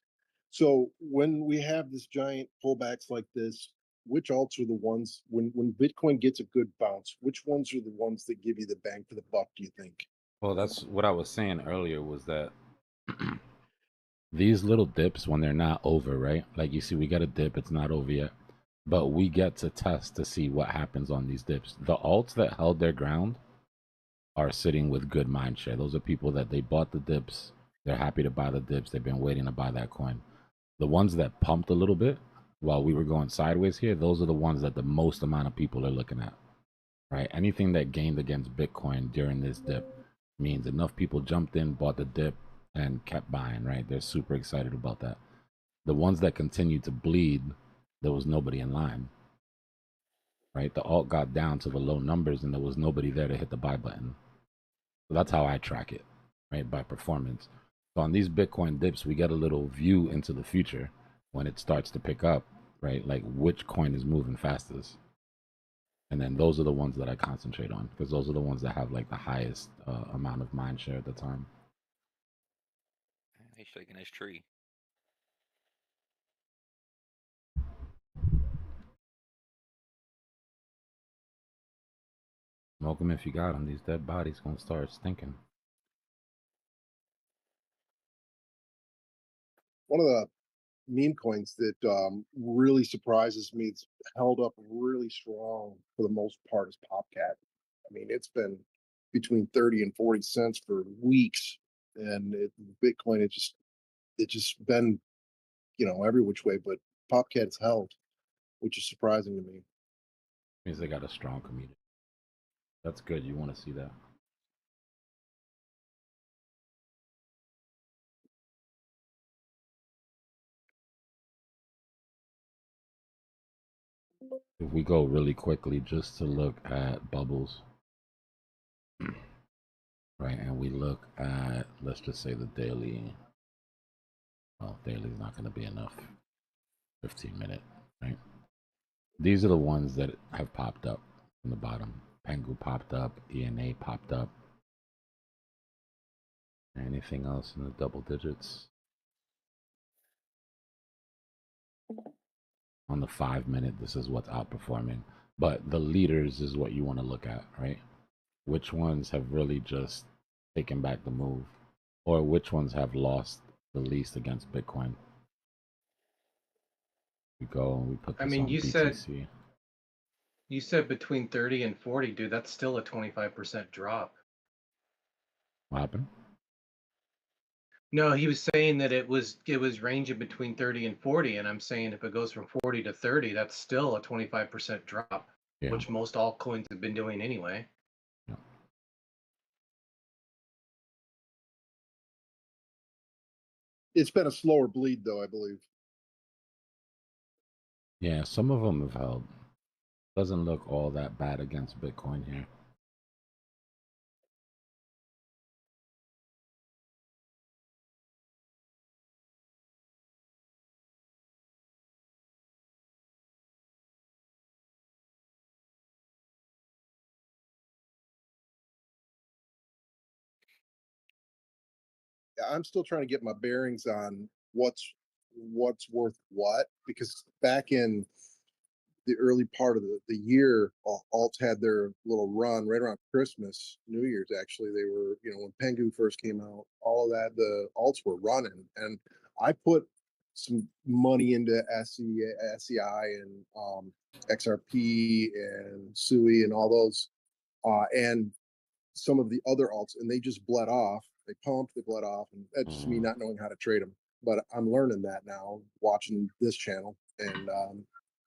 so when we have this giant pullbacks like this, which alts are the ones when Bitcoin gets a good bounce? Which ones are the ones that give you the bang for the buck? Do you think? Well, that's what I was saying earlier was that these little dips, when they're not over, right? Like you see, we got a dip, it's not over yet, but we get to test to see what happens on these dips. The alts that held their ground are sitting with good mind share. Those are people that they bought the dips, they're happy to buy the dips, they've been waiting to buy that coin. The ones that pumped a little bit while we were going sideways here, those are the ones that the most amount of people are looking at, right? Anything that gained against Bitcoin during this dip means enough people jumped in, bought the dip, and kept buying, right? They're super excited about that. The ones that continued to bleed, there was nobody in line, right? The alt got down to the low numbers and there was nobody there to hit the buy button. So that's how I track it, right? By performance. So on these Bitcoin dips, we get a little view into the future when it starts to pick up, right? Like which coin is moving fastest. And then those are the ones that I concentrate on because those are the ones that have like the highest amount of mind share at the time. He's shaking his tree. Smoke them if you got them. These dead bodies gonna start stinking. One of the meme coins that really surprises me, it's held up really strong for the most part, is Popcat. I mean, it's been between 30 and 40 cents for weeks, and Bitcoin, it just been, you know, every which way, but Popcat's held, which is surprising to me. Means they got a strong community. That's good. You want to see that. If we go really quickly just to look at bubbles, right, and we look at, let's just say the daily. Well, daily is not going to be enough. 15-minute, right? These are the ones that have popped up from the bottom. Pengu popped up, ENA popped up. Anything else in the double digits? On the 5-minute, this is what's outperforming. But the leaders is what you want to look at, right? Which ones have really just taken back the move, or which ones have lost the least against Bitcoin? We go and we put this I mean, on BTC. You said between 30 and 40, dude. That's still a 25% drop. What happened? No, he was saying that it was ranging between 30 and 40, and I'm saying if it goes from 40 to 30, that's still a 25% drop, Yeah. which most altcoins have been doing anyway. Yeah. It's been a slower bleed, though, I believe. Yeah, some of them have held. Doesn't look all that bad against Bitcoin here. I'm still trying to get my bearings on what's worth what, because back in the early part of the year, alts had their little run right around Christmas, New Year's. Actually, they were, you know, when Pengu first came out, all of that, the alts were running, and I put some money into SEI and XRP and SUI and all those, and some of the other alts, and they just bled off. They pumped, they bled off, and that's just me not knowing how to trade them. But I'm learning that now, watching this channel and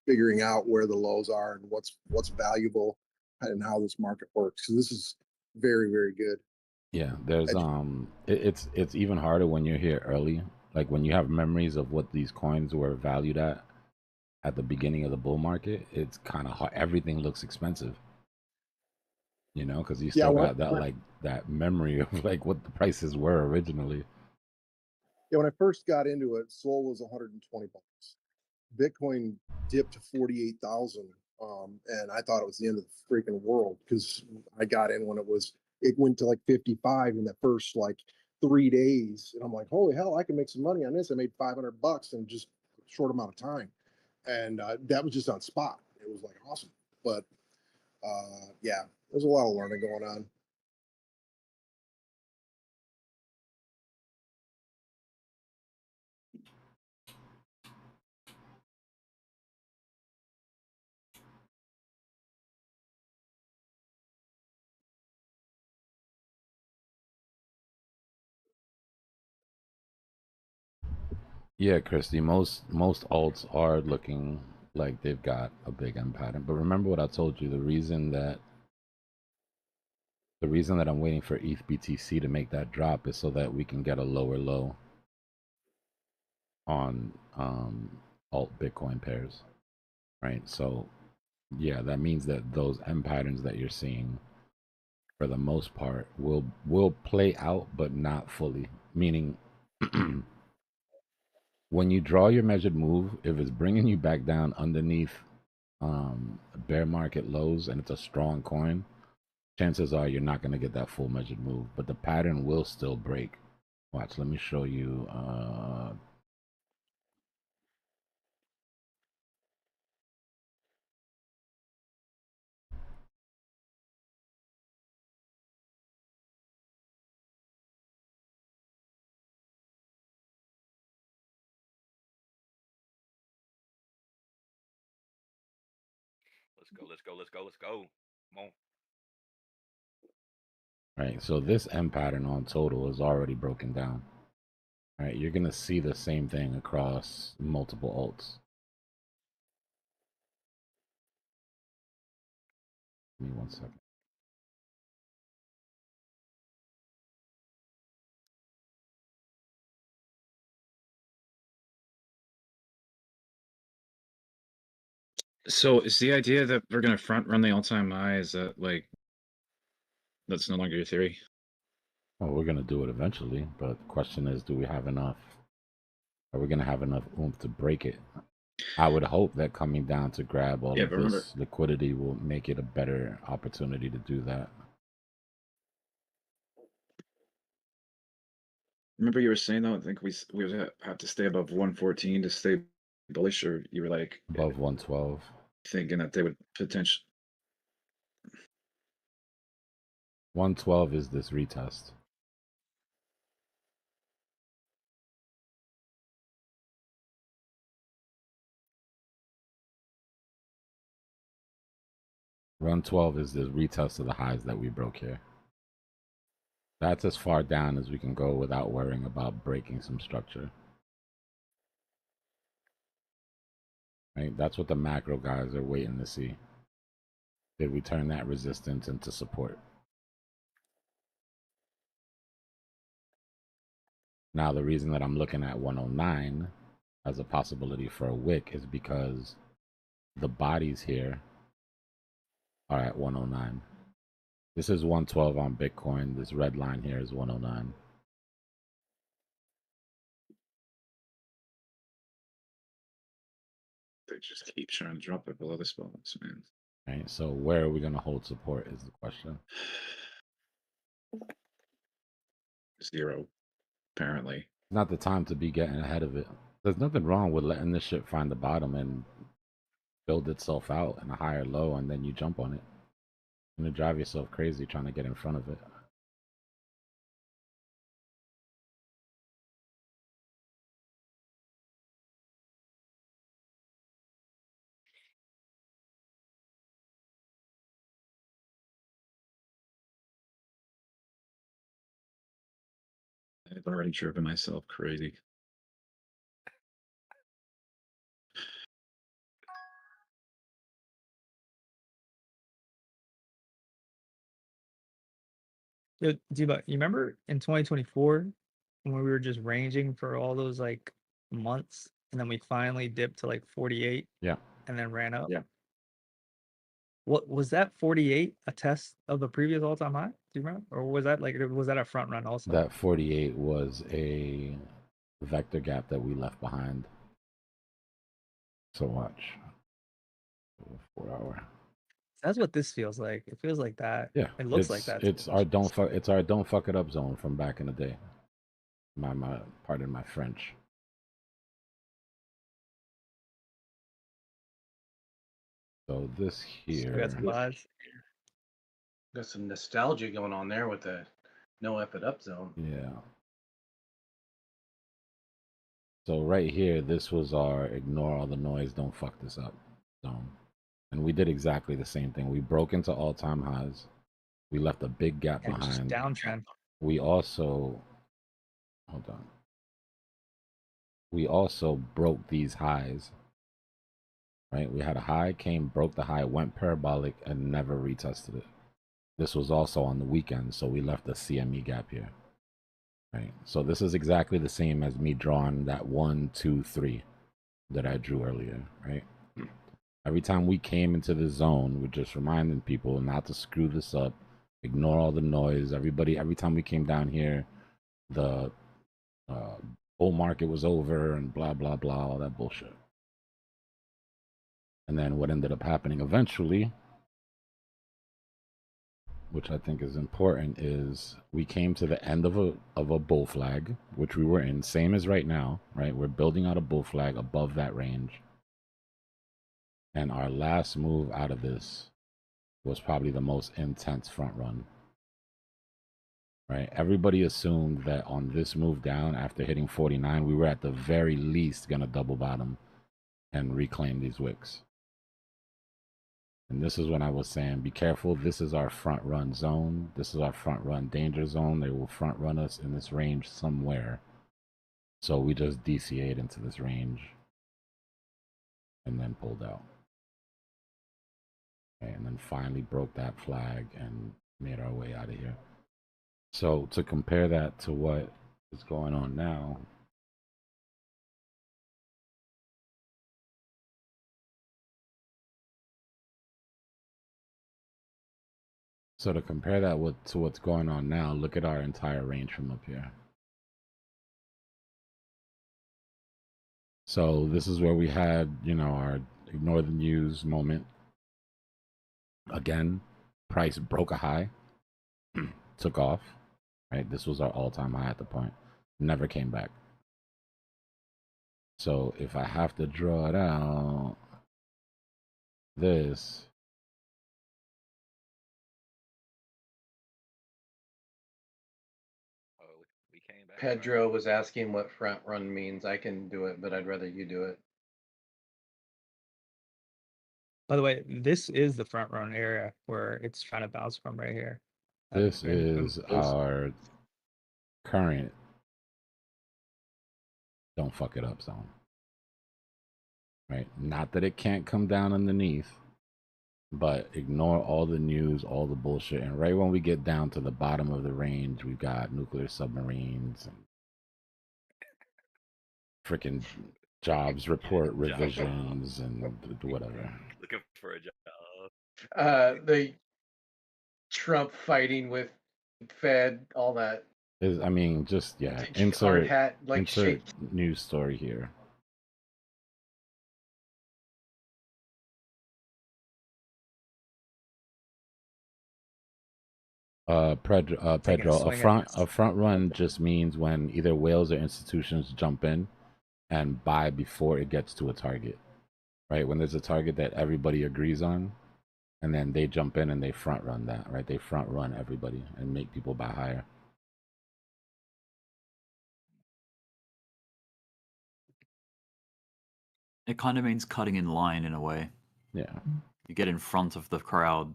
figuring out where the lows are and what's valuable and how this market works. So this is very, very good. Yeah, there's it's even harder when you're here early. Like when you have memories of what these coins were valued at the beginning of the bull market, it's kind of hard. Everything looks expensive, you know, because you still got that memory of like what the prices were originally. Yeah, when I first got into it, SOL was 120 bucks. Bitcoin dipped to 48,000. And I thought it was the end of the freaking world, because I got in when it went to like 55 in the first like 3 days. And I'm like, holy hell, I can make some money on this. I made 500 bucks in just a short amount of time. And that was just on spot. It was like awesome. But yeah, there's a lot of learning going on. Yeah, Christy, most alts are looking like they've got a big M pattern. But remember what I told you, the reason that I'm waiting for ETH BTC to make that drop is so that we can get a lower low on alt Bitcoin pairs. Right? So yeah, that means that those M patterns that you're seeing for the most part will play out, but not fully. Meaning when you draw your measured move, if it's bringing you back down underneath bear market lows and it's a strong coin, chances are you're not going to get that full measured move, but the pattern will still break. Watch, let me show you. Let's go. Let's go. Let's go. Let's go. Come on. Right, so this M pattern on total is already broken down. All right, you're gonna see the same thing across multiple alts. Give me 1 second. So is the idea that we're gonna front run the all-time high? Is that like that's no longer your theory? Well, we're gonna do it eventually, but the question is, do we have enough? Are we gonna have enough oomph to break it? I would hope that coming down to grab all Yeah, of but remember- this liquidity will make it a better opportunity to do that. Remember you were saying though, I think we would have to stay above 114 to stay bullish, or you were like Above 112. thinking that they would potentially. 112 is this retest. Run 12 is the retest of the highs that we broke here. That's as far down as we can go without worrying about breaking some structure. Right? That's what the macro guys are waiting to see. Did we turn that resistance into support? Now, the reason that I'm looking at 109 as a possibility for a wick is because the bodies here are at 109. This is 112 on Bitcoin. This red line here is 109. They just keep trying to drop it below the spots, man. Right. So where are we going to hold support is the question. 0, apparently. Not the time to be getting ahead of it. There's nothing wrong with letting this shit find the bottom and build itself out in a higher low, and then you jump on it. You're gonna drive yourself crazy trying to get in front of it. I've already driven myself crazy. Yo, Dbloc, you remember in 2024 when we were just ranging for all those like months, and then we finally dipped to like 48? Yeah. And then ran up. Yeah. What was that 48 a test of the previous all-time high? Do you remember, or was that a front run also? That 48 was a vector gap that we left behind. So watch. 4 hour. That's what this feels like. It feels like that. Yeah, It looks like that. It's our don't fuck it up zone from back in the day. My pardon my French. So this here. Got some vibes. Got some nostalgia going on there with the no F it up zone. Yeah. So right here, this was our ignore all the noise, don't fuck this up zone. And we did exactly the same thing. We broke into all-time highs. We left a big gap And just behind. downtrend. We also, hold on. We also broke these highs, right? We had a high, broke the high, went parabolic, and never retested it. This was also on the weekend, so we left a CME gap here, right? So this is exactly the same as me drawing that 1, 2, 3 that I drew earlier, right? Every time we came into the zone, we're just reminding people not to screw this up, ignore all the noise. Every time we came down here, the bull market was over and blah, blah, blah, all that bullshit. And then what ended up happening eventually, which I think is important, is we came to the end of a bull flag, which we were in, same as right now, right? We're building out a bull flag above that range. And our last move out of this was probably the most intense front run, right? Everybody assumed that on this move down after hitting 49, we were at the very least going to double bottom and reclaim these wicks. And this is when I was saying, be careful. This is our front run zone. This is our front run danger zone. They will front run us in this range somewhere. So we just DCA'd into this range and then pulled out. Okay, and then finally broke that flag and made our way out of here. So to compare that to what is going on now, so to compare that to what's going on now, look at our entire range from up here. So this is where we had, you know, our ignore the news moment. Again, price broke a high, took off, right? This was our all-time high at the point. Never came back. So if I have to draw it out, this Pedro was asking what front run means. I can do it, but I'd rather you do it. By the way, this is the front run area where it's trying to bounce from right here. this is our current don't fuck it up zone. Right? Not that it can't come down underneath, but ignore all the news, all the bullshit. And right when we get down to the bottom of the range, we've got nuclear submarines and freaking jobs report revisions and whatever. Looking for a job. The Trump fighting with Fed, all that. I mean, just yeah. Hard Insert hat, like insert news story here. Pedro, a front run just means when either whales or institutions jump in and buy before it gets to a target, right? When there's a target that everybody agrees on, and then they jump in and they front run that, right? They front run everybody and make people buy higher. It kind of means cutting in line in a way. Yeah. You get in front of the crowd,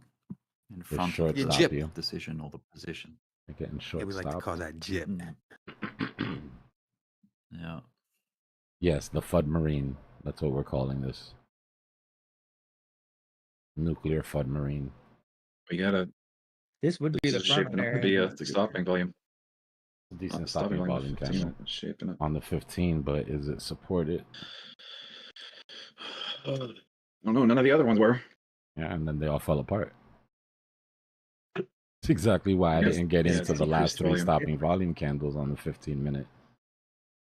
in front of the jip. decision or the position. You're getting short. Yeah, we like to call that jip. Yeah. Yes, the FUD Marine. That's what we're calling this. Nuclear FUD Marine. We gotta. This would be the is front shaping up to area. be the stopping volume. Decent stopping stopping volume volume of 15 candle is shaping up. on the 15, but is it supported? I don't know. None of the other ones were. Yeah, and then they all fell apart. That's exactly why I didn't get into the last three stopping volume candles on the 15-minute,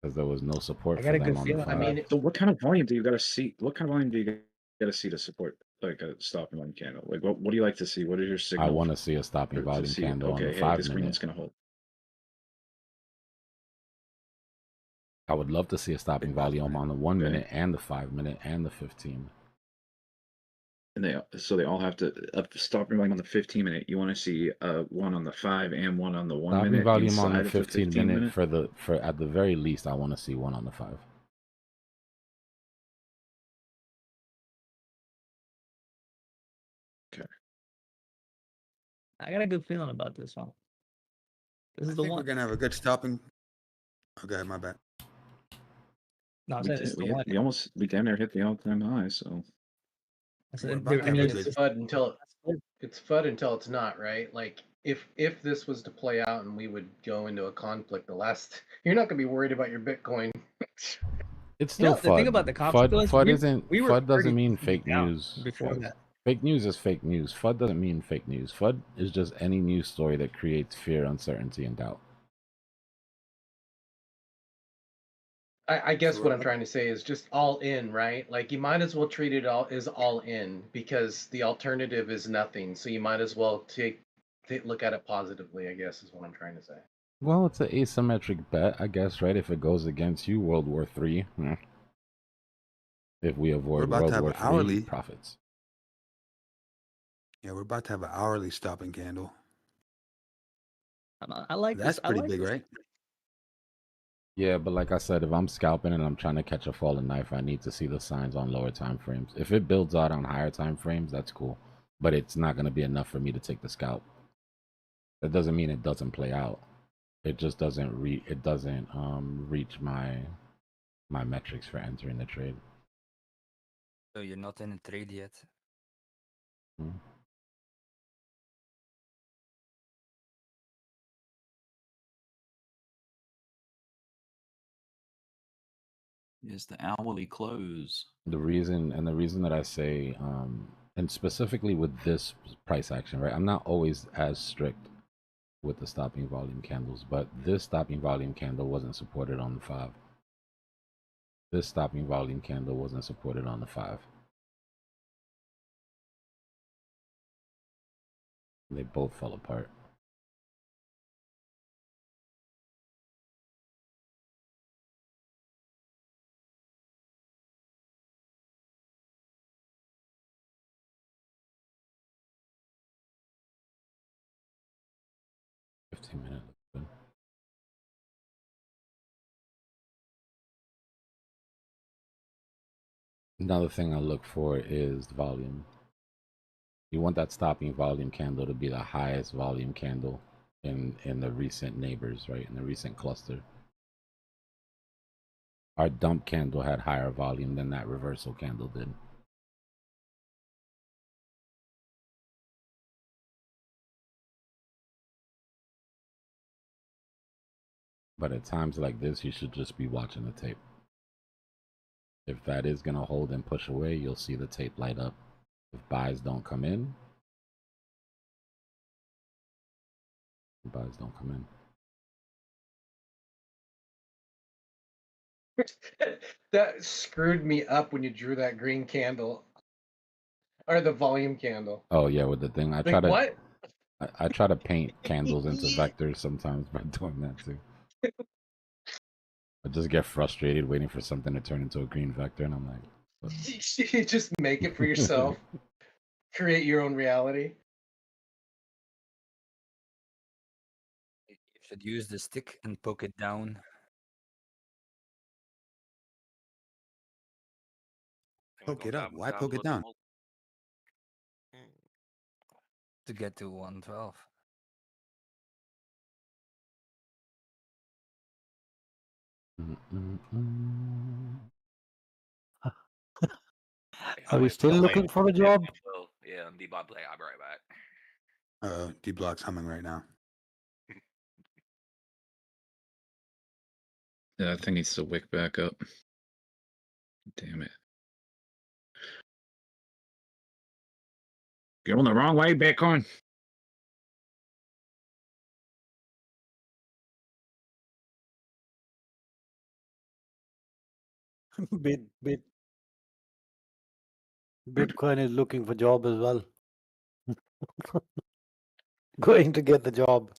because there was no support for them on the 5. I mean, so what kind of volume do you got to see? What kind of volume do you got to see to support like a stopping volume candle? Like, what do you like to see? What is your signal? I want to see a stopping volume candle on the 5-minute. This gonna hold. I would love to see a stopping volume on the 1-minute and the 5-minute and the 15. And they all have to stopping volume on the 15-minute. You want to see one on the 5 and one on the 1-minute. Stopping volume on the 15-minute for at the very least, I want to see one on the 5. Okay. I got a good feeling about this one. This is the one. We're gonna have a good stopping. Okay, my bad. No, I'm saying this is the one. We damn near hit the all-time high. So. I mean, it's FUD until it's not, right? Like if this was to play out and we would go into a conflict, you're not gonna be worried about your Bitcoin. It's still FUD. The thing about the conflict FUD doesn't mean fake news. Before that. Fake news is fake news. FUD doesn't mean fake news. FUD is just any news story that creates fear, uncertainty, and doubt. I guess what I'm trying to say is just all in, right? Like you might as well treat it all in because the alternative is nothing. So you might as well look at it positively, I guess is what I'm trying to say. Well, it's an asymmetric bet, I guess, right? If it goes against you, World War III. If we avoid World War III, profits. Yeah, we're about to have an hourly stopping candle. I like that's pretty big, right? Yeah, but like I said, if I'm scalping and I'm trying to catch a falling knife, I need to see the signs on lower time frames. If it builds out on higher time frames, that's cool. but it's not going to be enough for me to take the scalp. That doesn't mean it doesn't play out. It just doesn't reach my metrics for entering the trade. So you're not in a trade yet. Hmm. Is the hourly close. The reason that I say, and specifically with this price action, right? I'm not always as strict with the stopping volume candles, but this stopping volume candle wasn't supported on the 5. This stopping volume candle wasn't supported on the 5. They both fell apart. Minutes. Another thing I look for is the volume. You want that stopping volume candle to be the highest volume candle in the recent neighbors, right? In the recent cluster. Our dump candle had higher volume than that reversal candle did. But at times like this, you should just be watching the tape. If that is going to hold and push away, you'll see the tape light up. If buys don't come in, That screwed me up when you drew that green candle. Or the volume candle. Oh yeah, with the thing I Like, try to what? I try to paint candles into vectors sometimes by doing that too. I just get frustrated waiting for something to turn into a green vector, and I'm like, what? You just make it for yourself. Create your own reality. You should use the stick and poke it down. Poke it up. Why poke it down? To get to 112. Are we still looking for a job? Yeah, Dbloc, I'll be right back. Dbloc's humming right now. Yeah, that thing needs to wick back up. Damn it. Going the wrong way, Bitcoin. Bitcoin is looking for job as well. Going to get the job.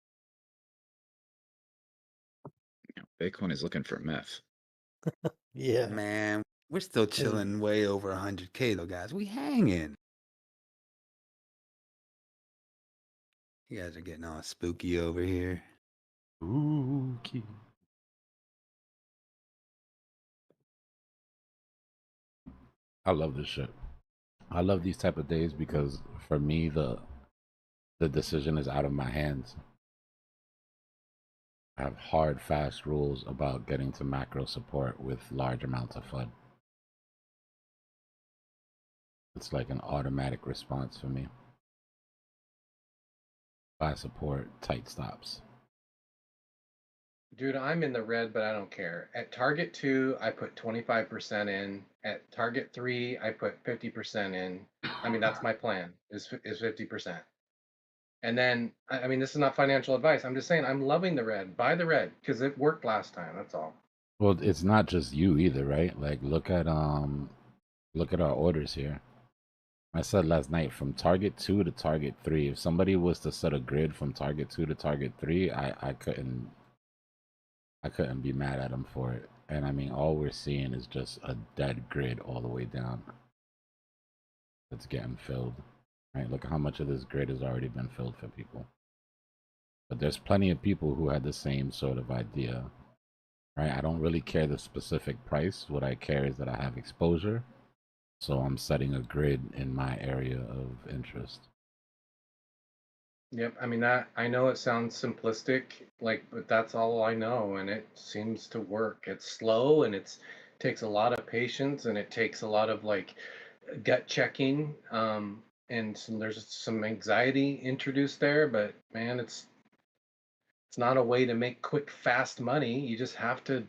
Bitcoin is looking for meth. Yeah. Man, we're still chilling way over 100K though, guys. We hanging. You guys are getting all spooky over here. Spooky. I love this shit. I love these type of days because for me the decision is out of my hands. I have hard, fast rules about getting to macro support with large amounts of FUD. It's like an automatic response for me. Buy support, tight stops. Dude, I'm in the red, but I don't care. At target 2, I put 25% in. At target 3, I put 50% in. I mean, that's my plan, is 50%. And then, I mean, this is not financial advice. I'm just saying, I'm loving the red. Buy the red, because it worked last time, that's all. Well, it's not just you either, right? Like, look at our orders here. I said last night, from target 2 to target 3, if somebody was to set a grid from target 2 to target 3, I couldn't be mad at them for it. And I mean, all we're seeing is just a dead grid all the way down. It's getting filled. Right? Look at how much of this grid has already been filled for people. But there's plenty of people who had the same sort of idea. Right? I don't really care the specific price. What I care is that I have exposure So I'm setting a grid in my area of interest. Yep, I mean that I know it sounds simplistic, like, but that's all I know, and it seems to work. It's slow and it takes a lot of patience and it takes a lot of like gut checking, and there's some anxiety introduced there, but man, it's not a way to make quick, fast money. You just have to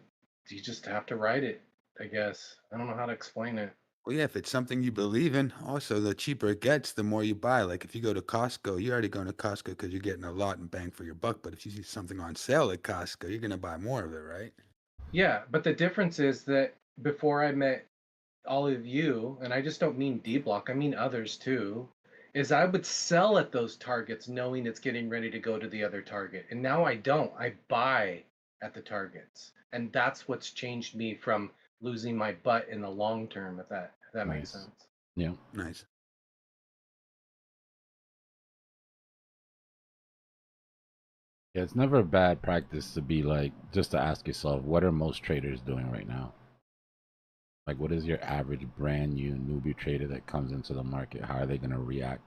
ride it, I guess. I don't know how to explain it. Well, yeah, if it's something you believe in, also the cheaper it gets, the more you buy. Like if you go to Costco, you're already going to Costco because you're getting a lot and bang for your buck. But if you see something on sale at Costco, you're going to buy more of it, right? Yeah, but the difference is that before I met all of you, and I just don't mean Dbloc, I mean others too, is I would sell at those targets knowing it's getting ready to go to the other target. And now I don't. I buy at the targets. And that's what's changed me from losing my butt in the long term, if that makes Nice. sense. Yeah. Nice. Yeah, it's never a bad practice to be like, just to ask yourself, what are most traders doing right now? Like, what is your average brand new newbie trader that comes into the market? How are they going to react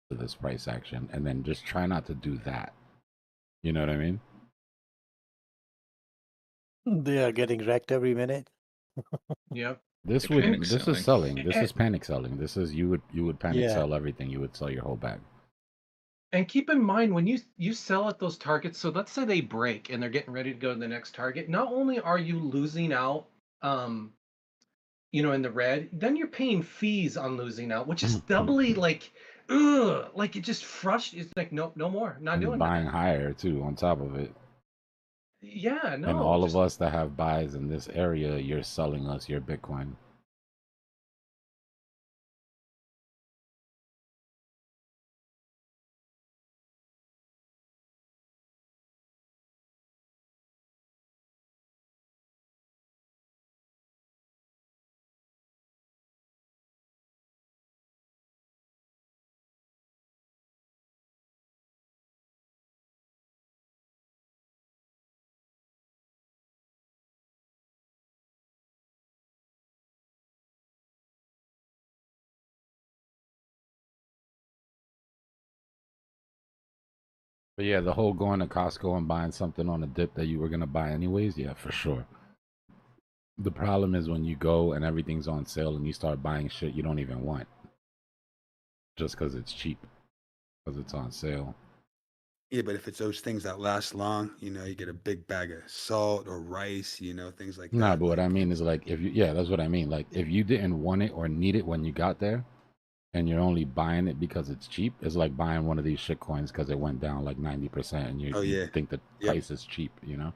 to this price action? And then just try not to do that. You know what I mean? They are getting wrecked every minute. Yep. This They're panic is selling. selling. This is panic selling. This is you would panic Yeah. sell everything. You would sell your whole bag. And keep in mind when you sell at those targets, so let's say they break and they're getting ready to go to the next target, not only are you losing out, in the red, then you're paying fees on losing out, which is doubly like, ugh, like it just frustrates. It's like, no more, not And doing buying that. higher too on top of it. Yeah, no. And all just, of us that have buys in this area, you're selling us your Bitcoin. But yeah, the whole going to Costco and buying something on a dip that you were gonna buy anyways, yeah, for sure. The problem is when you go and everything's on sale and you start buying shit you don't even want. Just because it's cheap. Because it's on sale. Yeah, but if it's those things that last long, you get a big bag of salt or rice, things like Nah, that. but what I mean is like if you that's what I mean. Like if you didn't want it or need it when you got there and you're only buying it because it's cheap, it's like buying one of these shit coins because it went down like 90% and you, Oh, you yeah. think the Yep. price is cheap, you know?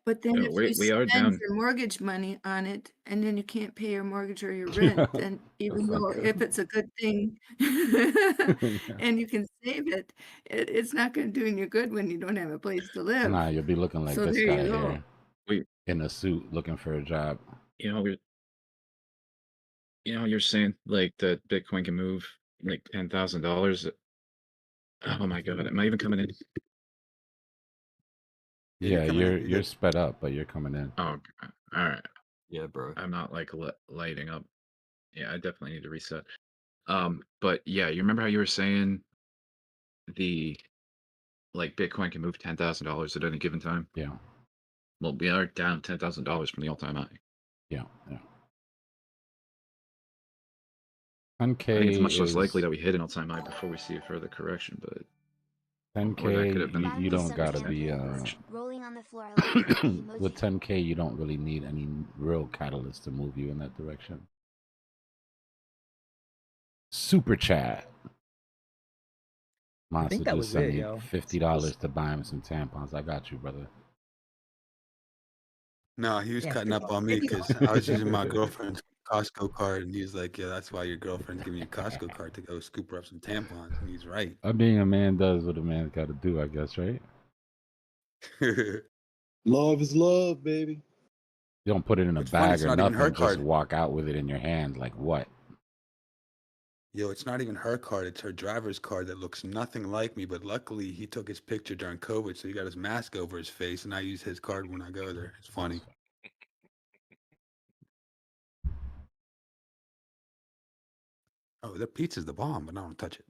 But then Yeah, if we you are spend down. your mortgage money on it and then you can't pay your mortgage or your rent, then even That's not though good. if it's a good thing and you can save it, it's not going to do you good when you don't have a place to live. Nah, you'll be looking like So this there guy you go. here We, in a suit looking for a job. you're saying like that Bitcoin can move like $10,000. Oh my god, am I even coming in? Yeah, coming in. you're You're you're good. sped up, but you're coming in. Oh, all right. Yeah, bro. I'm not like lighting up. Yeah, I definitely need to reset. But yeah, you remember how you were saying the like Bitcoin can move $10,000 at any given time? Yeah. Well, we are down $10,000 from the all-time high. Yeah, yeah. I think it's 10K much less likely is that we hit an all-time high before we see a further correction, but or that 10K. could have been You don't gotta 50% be correction. Rolling on the floor like an emoji. with 10K. You don't really need any real catalyst to move you in that direction. Super chat. I Monster think that just was sent it, me yo. $50 to buy him some tampons. I got you, brother. No, he was Yeah, cutting up on me because I was using my girlfriend's Costco card, and he's like, "Yeah, that's why your girlfriend's giving you a Costco card to go scoop her up some tampons." And he's right. Being a man does what a man's got to do, I guess, right? Love is love, baby. You don't put it in a It's funny, bag it's or not even her nothing. Just card. walk out with it in your hand. Like what? Yo, it's not even her card. It's her driver's card that looks nothing like me. But luckily, he took his picture during COVID, so he got his mask over his face, and I use his card when I go there. It's funny. Oh, the pizza's the bomb, but I don't touch it.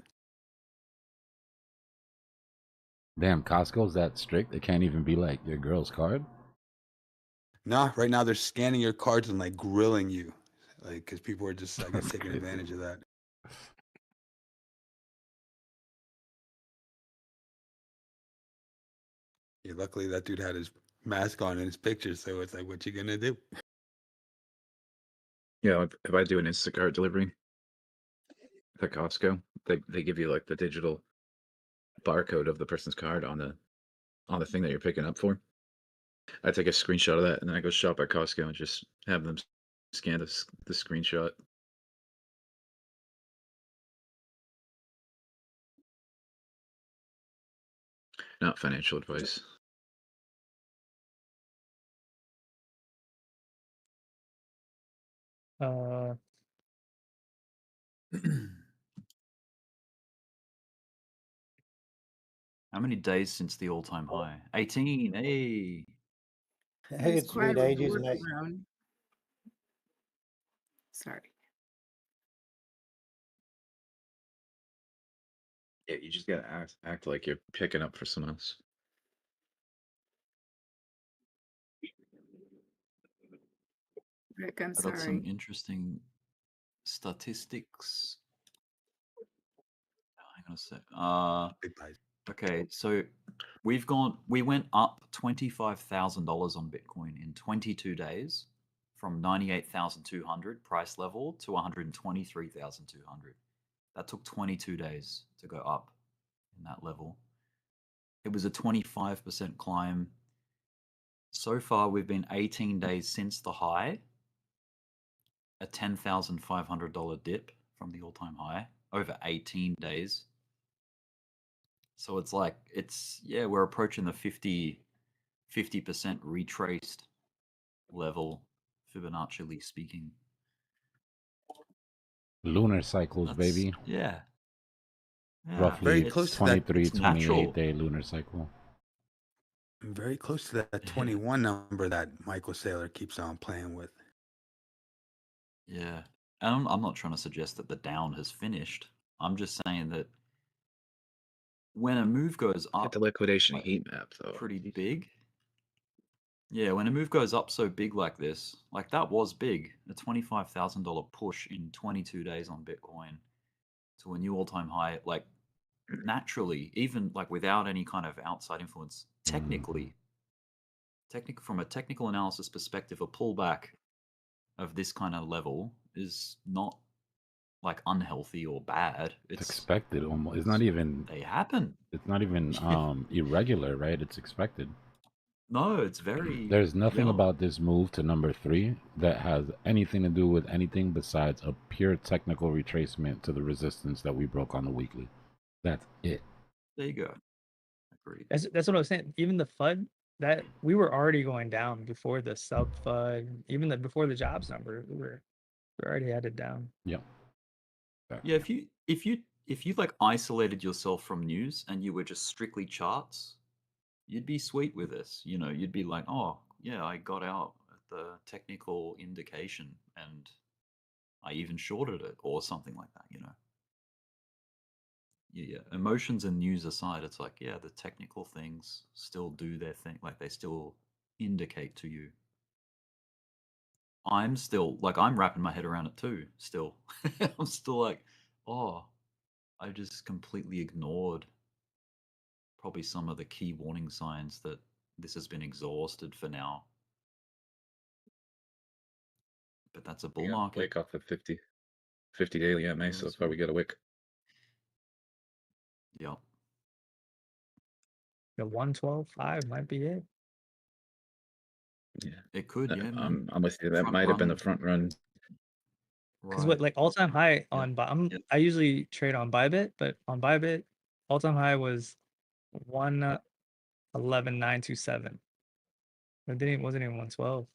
Damn, Costco's that strict? It can't even be like your girl's card? Nah, right now they're scanning your cards and like grilling you, like because people are just, I guess, taking advantage of that. Yeah, luckily that dude had his mask on in his picture, so it's like, what you gonna do? Yeah, if I do an Instacart delivery at Costco, they give you like the digital barcode of the person's card on the thing that you're picking up for. I take a screenshot of that and then I go shop at Costco and just have them scan the screenshot. Not financial advice. How many days since the all-time high? 18. Hey. Hey, There's it's quite been a ages, mate. workaround. Sorry. Yeah, you just gotta act like you're picking up for someone else. Rick, I'm I got some sorry. interesting statistics. Hang on a sec. Okay, so we went up $25,000 on Bitcoin in 22 days, from 98,200 price level to 123,200. That took 22 days to go up in that level. It was a 25% climb. So far, we've been 18 days since the high, a $10,500 dip from the all-time high over 18 days. So it's like, we're approaching the 50% retraced level, Fibonacci speaking. Lunar cycles, baby. Yeah. Roughly Very close to that. 23, 28 day lunar cycle. Very close to that 21 number that Michael Saylor keeps on playing with. Yeah. And I'm not trying to suggest that the down has finished. I'm just saying that when a move goes up, the liquidation heat map though. pretty big. Yeah, when a move goes up so big like this, like that was big, a $25,000 push in 22 days on Bitcoin to a new all-time high, like naturally, even like without any kind of outside influence, technically, from a technical analysis perspective, a pullback of this kind of level is not like unhealthy or bad. It's expected almost. It's not even. They happen. It's not even irregular, right? It's expected. No, it's very. There's nothing about this move to number 3 that has anything to do with anything besides a pure technical retracement to the resistance that we broke on the weekly. That's it. There you go. Agreed. That's what I was saying. Even the FUD, that we were already going down before the sub FUD, even before the jobs number, we already headed down. Yep. Yeah, if you like isolated yourself from news and you were just strictly charts, you'd be sweet with this. You know, you'd be like, oh yeah, I got out at the technical indication and I even shorted it or something like that. You know. Yeah, emotions and news aside, it's like, yeah, the technical things still do their thing. Like they still indicate to you. I'm still like, I'm wrapping my head around it too. Still, I'm still like, oh, I just completely ignored probably some of the key warning signs that this has been exhausted for now. But that's a bull market. Wake off at 50 daily EMA so far we get a wick. Yeah. The 112.5 might be it. Yeah, it could. Yeah, man. I'm with you. That might have been the front run. Because what, like all-time high on I usually trade on Bybit, but on Bybit, all-time high was 111,927. It wasn't even 112.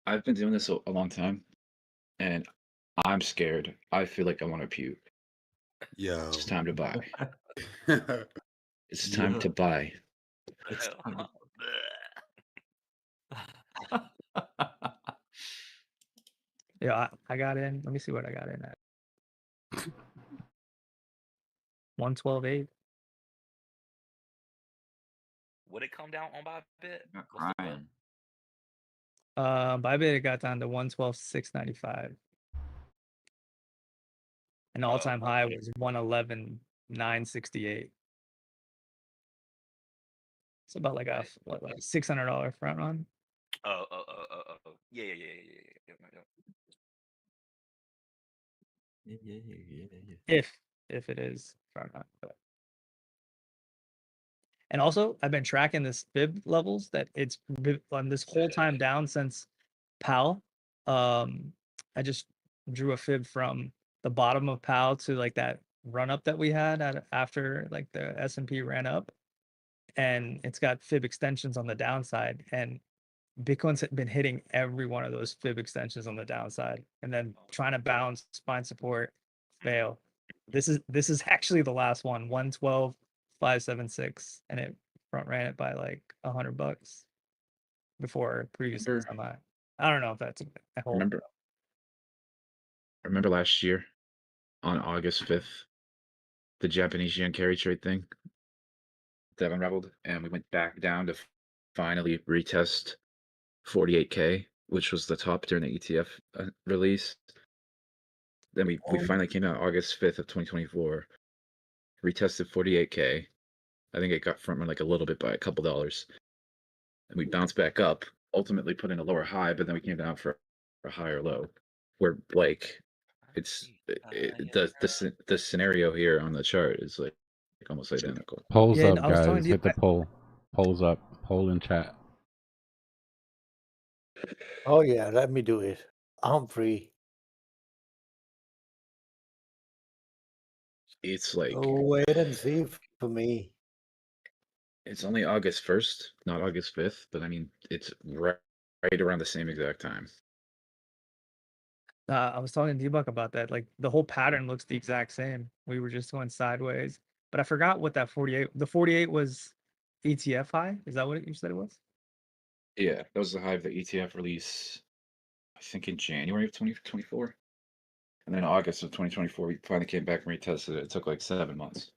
I've been doing this a long time, and I'm scared. I feel like I want to puke. Yo. It's time to buy. It's time to buy. It's time to... Yeah, I got in. Let me see what I got in at. 112.8. Would it come down on Bybit? Not What's the crying. Bybit got down to 112.695. An all-time high was 111.968. It's about like a what, like $600 front run. Oh. Yeah. Yeah. If it is front run. But. And also, I've been tracking this fib levels that it's on this whole time down since PAL. I just drew a fib from the bottom of PAL to like that run up that we had after like the S&P ran up, and it's got fib extensions on the downside, and Bitcoin's been hitting every one of those fib extensions on the downside, and then trying to bounce, find support, fail. This is actually the last one, 112.576, and it front ran it by like $100 before previous time high. I don't know if that's a whole. Remember last year on August 5th, the Japanese yen carry trade thing that unraveled, and we went back down to finally retest 48K, which was the top during the ETF release. Then we finally came out August 5th of 2024, retested 48K. I think it got front run like a little bit by a couple dollars. And we bounced back up, ultimately put in a lower high, but then we came down for a higher low. Where like the scenario here on the chart is like almost identical. Polls Yeah, up, I was telling guys. you, Hit the poll. Polls up. Poll in chat. Oh yeah, let me do it. I'm free. It's like Wait and see for me. it's only August 1st, not August 5th, but I mean it's right around the same exact time. I was talking to Dbloc about that. Like the whole pattern looks the exact same. We were just going sideways, but I forgot what that 48. The 48 was ETF high. Is that what you said it was? Yeah, that was the high of the ETF release, I think in January of 2024. And then August of 2024, we finally came back and retested it. It took like 7 months.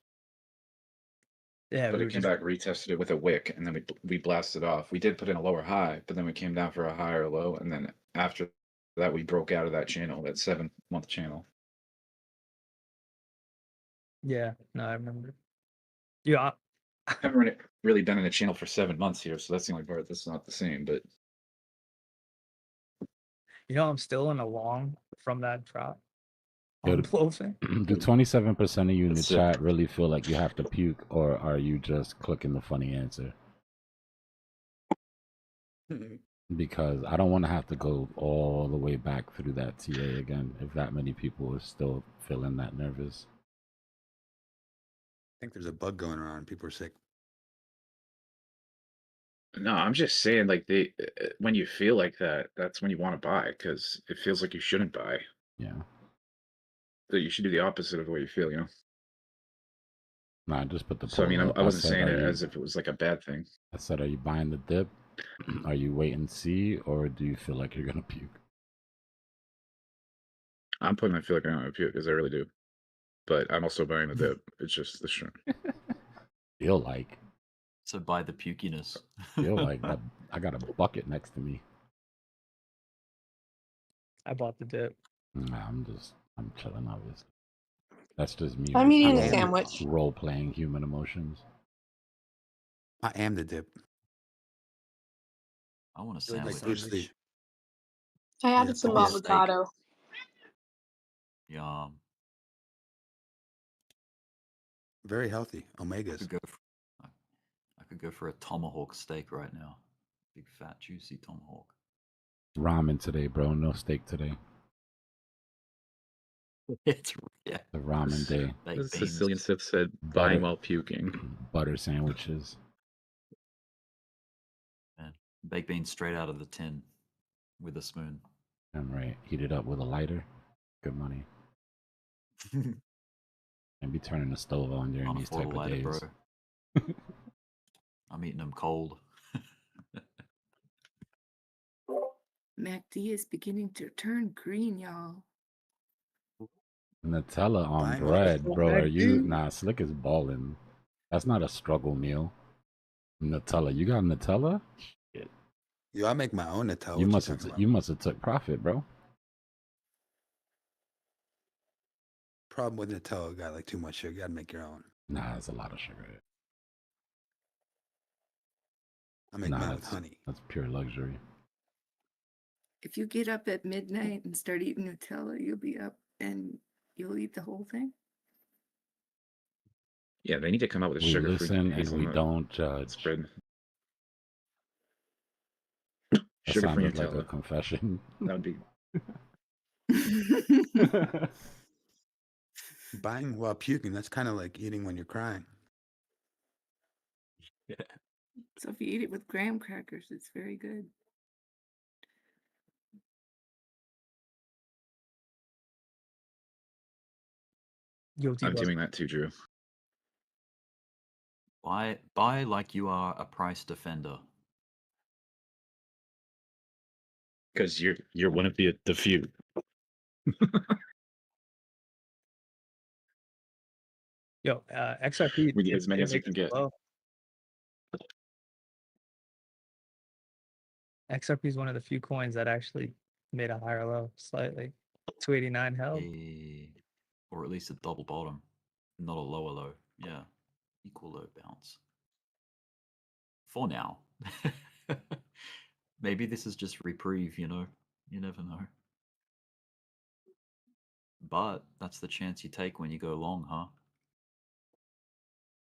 Yeah, But we it were came just back, retested it with a wick, and then we blasted off. We did put in a lower high, but then we came down for a higher low, and then after that, we broke out of that channel, that 7-month channel. yeah. No, I remember. Yeah, I haven't really been in a channel for 7 months here, so that's the only part that's not the same. But you know, I'm still in a long from that drop. Yo, On closing. do 27% of you in the That's sick. chat really feel like you have to puke, or are you just clicking the funny answer? Because I don't want to have to go all the way back through that TA again if that many people are still feeling that nervous. I think there's a bug going around. People are sick. no, I'm just saying, like when you feel like that, that's when you want to buy, because it feels like you shouldn't buy. Yeah. That you should do the opposite of the way you feel, Nah, I just put the So I poll mean, up. I wasn't said, saying are it you, as if it was like a bad thing. I said, are you buying the dip? Are you wait and see, or do you feel like you're gonna puke? I'm putting I feel like I'm gonna puke, because I really do. But I'm also buying the dip. It's just the shrimp. Feel like. So buy the pukiness. Feel like that. I got a bucket next to me. I bought the dip. Nah, I'm chilling, obviously. That's just me. I'm eating a am sandwich. Role playing human emotions. I am the dip. I want a Really like sandwich. seriously. I Yeah, added some yeah. avocado. Yum. Very healthy. I Omegas. could go for a tomahawk steak right now. Big fat juicy tomahawk. Ramen today, bro. No steak today. It's yeah. The ramen day. Baked Sicilian beans. Sith said, buying while puking. Butter sandwiches. Man, baked beans straight out of the tin with a spoon. I'm right. Heat it up with a lighter. Good money. And be turning the stove on during Can't these afford type a of lighter, days. bro. I'm eating them cold. MACD is beginning to turn green, y'all. Nutella on Buying bread, oil. bro. Are you MACD. nah? Slick is balling. That's not a struggle meal. Nutella, you got Nutella? Shit. Yo, I make my own Nutella. You What must you have talking about? you must have took profit, bro. Problem with Nutella, got like too much sugar. You gotta make your own. Nah, that's a lot of sugar. I make Nah, mine with honey. that's pure luxury. If you get up at midnight and start eating Nutella, you'll be up and you'll eat the whole thing. Yeah, they need to come out with a We sugar-free listen and we hazelnut don't judge. spread. That Sugar-free sounded like a Nutella. confession. That would be. Buying while puking, that's kind of like eating when you're crying. So if you eat it with graham crackers, it's very good. Yo, I'm Dbloc. doing that too, Drew. Buy like you are a price defender. Because you're one of the few. Yo, XRP We get did, as many did as you make can it get. low. XRP is one of the few coins that actually made a higher low slightly. 289 held. Or at least a double bottom, not a lower low. Yeah, equal low bounce. For now. Maybe this is just reprieve, you know? You never know. But that's the chance you take when you go long, huh?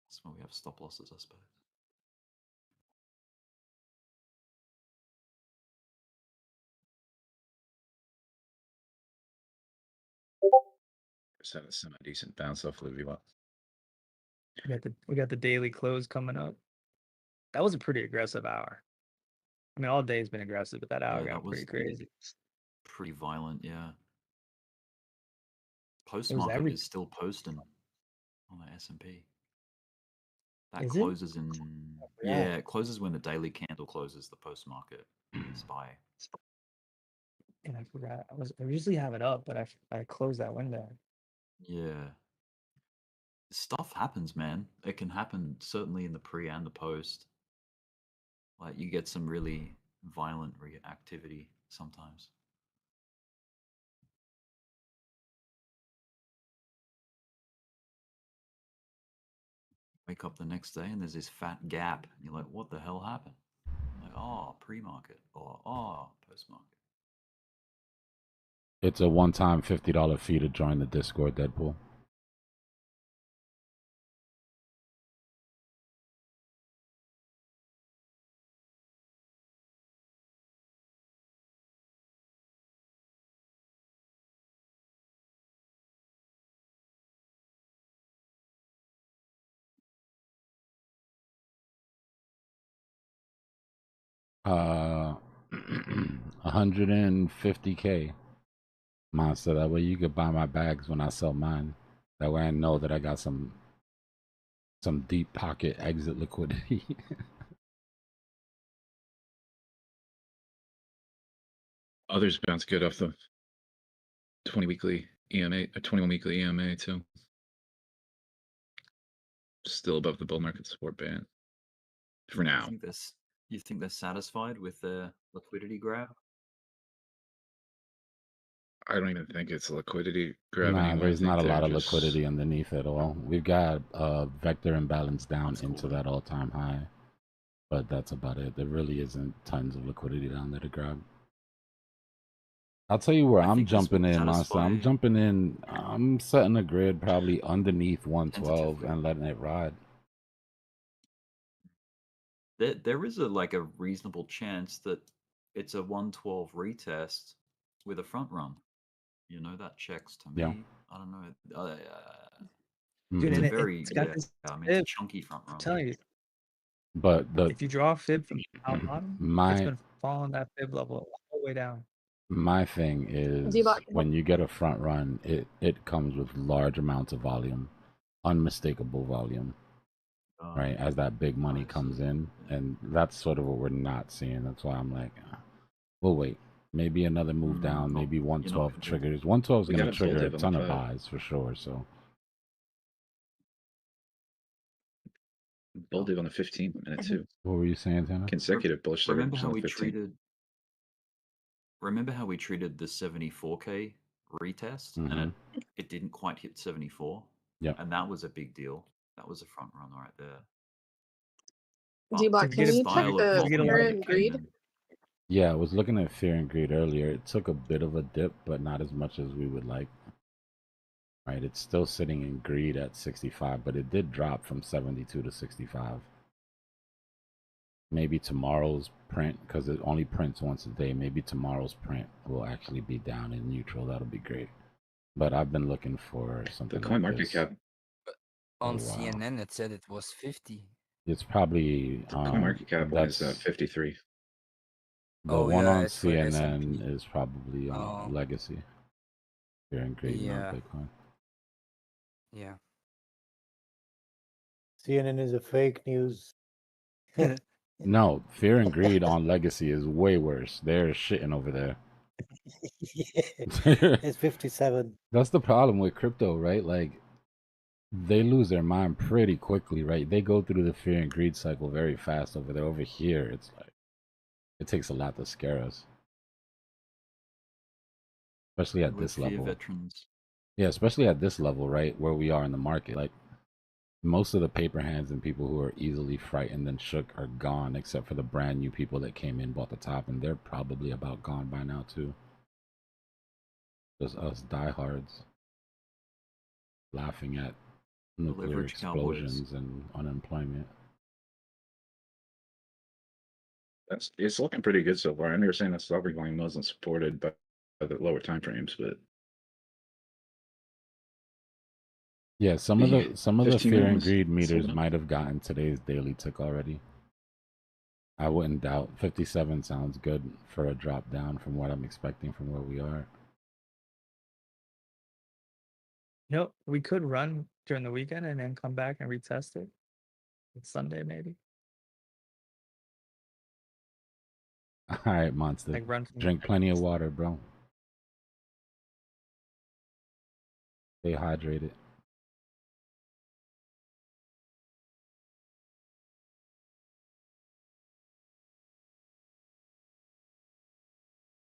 That's why we have stop losses, I suppose. Just had a semi-decent bounce off Livy. What? We got the daily close coming up. That was a pretty aggressive hour. I mean, all day's been aggressive, but that hour Yeah, got that was pretty crazy. pretty violent, yeah. Post It was market every. is still posting on the S&P. That Is it? closes in Yeah. yeah, it closes when the daily candle closes the post market SPY. And I forgot. I usually have it up, but I closed that window. Yeah. Stuff happens, man. It can happen certainly in the pre and the post. Like you get some really violent reactivity sometimes. Wake up the next day and there's this fat gap. And you're like, what the hell happened? Like, oh, pre-market or oh, post-market. It's a one-time $50 fee to join the Discord, Deadpool. Uh, 150K. Monster. That way you could buy my bags when I sell mine. That way I know that I got some deep pocket exit liquidity. Others bounce good off the 20 weekly EMA, 21 weekly EMA too. Still above the bull market support band for now. You think they're satisfied with their liquidity grab? I don't even think it's a liquidity grab Nah, anymore. I there's think not a they're lot of just liquidity underneath at all. We've got vector imbalance down That's cool, into though. that all-time high, but that's about it. There really isn't tons of liquidity down there to grab. I'll tell you where I I'm think this jumping would in, Monster. I'm satisfy jumping in. I'm setting a grid probably underneath 112 tentatively. and letting it ride. There is a reasonable chance that it's a 112 retest with a front run. You know, that checks to me. Yeah. I don't know. Dude, It's and a very it's got this I mean, fib. it's a chunky front run. I'm telling you, But if you draw a fib from top bottom, it's my been following that fib level all the way down. my thing is Dbloc. when you get a front run, it comes with large amounts of volume, unmistakable volume, right? As that big money comes in, and that's sort of what we're not seeing. That's why I'm like, we'll wait. Maybe another move down. Maybe You're not 112 gonna- triggers. 112 is We going to got a bull trigger a div on ton the of 5. buys for sure. So Bull div on the 15-minute too. what were you saying, Tanner? Consecutive bullish Remember divergence how on the we 15. treated? Remember how we treated the 74K retest, and Mhm. it didn't quite hit 74. Yep. And that was a big deal. That was a front run right there. Dbloc, Did you can get a- you check Style of did you the get a volume lot fear of- that and came greed? in. Yeah, I was looking at fear and greed earlier. It took a bit of a dip, but not as much as we would like. Right, it's still sitting in greed at 65, but it did drop from 72 to 65. Maybe tomorrow's print, because it only prints once a day, maybe tomorrow's print will actually be down in neutral. That'll be great. But I've been looking for something The like coin market this. cap. On wow. CNN, it said it was 50. It's probably The coin market cap one is that's 53. the Oh, one yeah, on it's for CNN S&P. is probably Oh. legacy. Fear and greed, Yeah. not Bitcoin. Yeah. CNN is a fake news. No, fear and greed on legacy is way worse. They're shitting over there. It's 57. That's the problem with crypto, right? Like, they lose their mind pretty quickly, right? They go through the fear and greed cycle very fast over there. Over here, it's like, it takes a lot to scare us. Especially at We're this fear level. veterans. Yeah, especially at this level, right? Where we are in the market. Like, most of the paper hands and people who are easily frightened and shook are gone, except for the brand new people that came in, bought the top, and they're probably about gone by now, too. Just us diehards laughing at nuclear leverage cowboys. explosions and unemployment. It's looking pretty good so far. I know you're saying that sovereign volume wasn't supported by the lower time frames, but Yeah, some of the 15 fear and was greed meters sold out. might have gotten today's daily tick already. I wouldn't doubt 57 sounds good for a drop down from what I'm expecting from where we are. No, we could run during the weekend and then come back and retest it. It's Sunday, maybe. All right, Monster. Like run from Drink plenty of water, bro. Stay hydrated.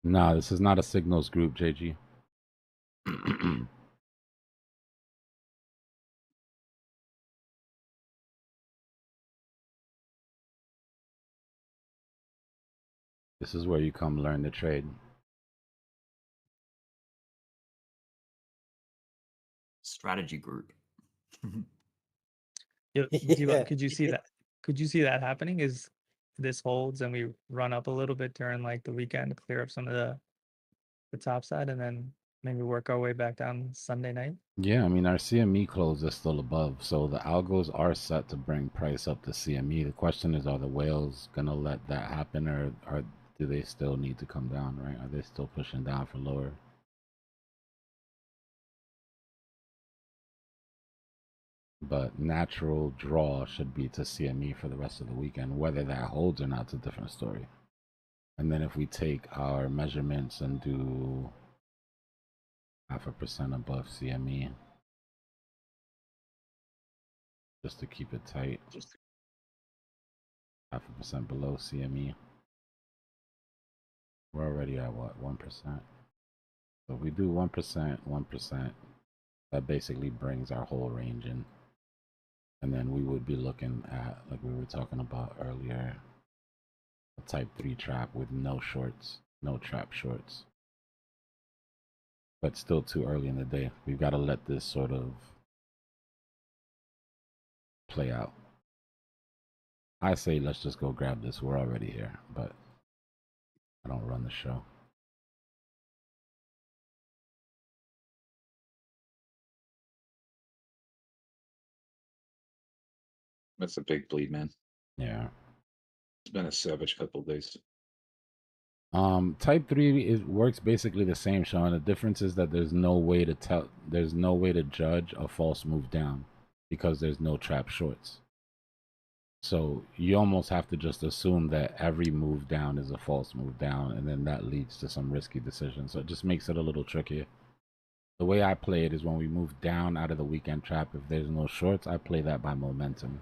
Nah, this is not a signals group, JG. This is where you come learn the trade. Strategy group. Yo, Yeah. could you see that? Could you see that happening? Is this holds and we run up a little bit during like the weekend to clear up some of the top side, and then maybe work our way back down Sunday night? Yeah, I mean, our CME close is still above, so the algos are set to bring price up to CME. The question is, are the whales going to let that happen, or do they still need to come down, right? Are they still pushing down for lower? But natural draw should be to CME for the rest of the weekend. Whether that holds or not is a different story. And then if we take our measurements and do 0.5% above CME, just to keep it tight, 0.5% below CME, we're already at what, 1%? So if we do 1%, 1%, that basically brings our whole range in. And then we would be looking at, like we were talking about earlier, a type 3 trap with no shorts, no trap shorts. But still too early in the day. We've got to let this sort of play out. I say let's just go grab this. We're already here, but I don't run the show. That's a big bleed, man. Yeah. It's been a savage couple of days. Type 3 works basically the same, Sean. The difference is that there's no way to judge a false move down because there's no trap shorts. So you almost have to just assume that every move down is a false move down, and then that leads to some risky decisions. So it just makes it a little trickier. The way I play it is when we move down out of the weekend trap, if there's no shorts, I play that by momentum.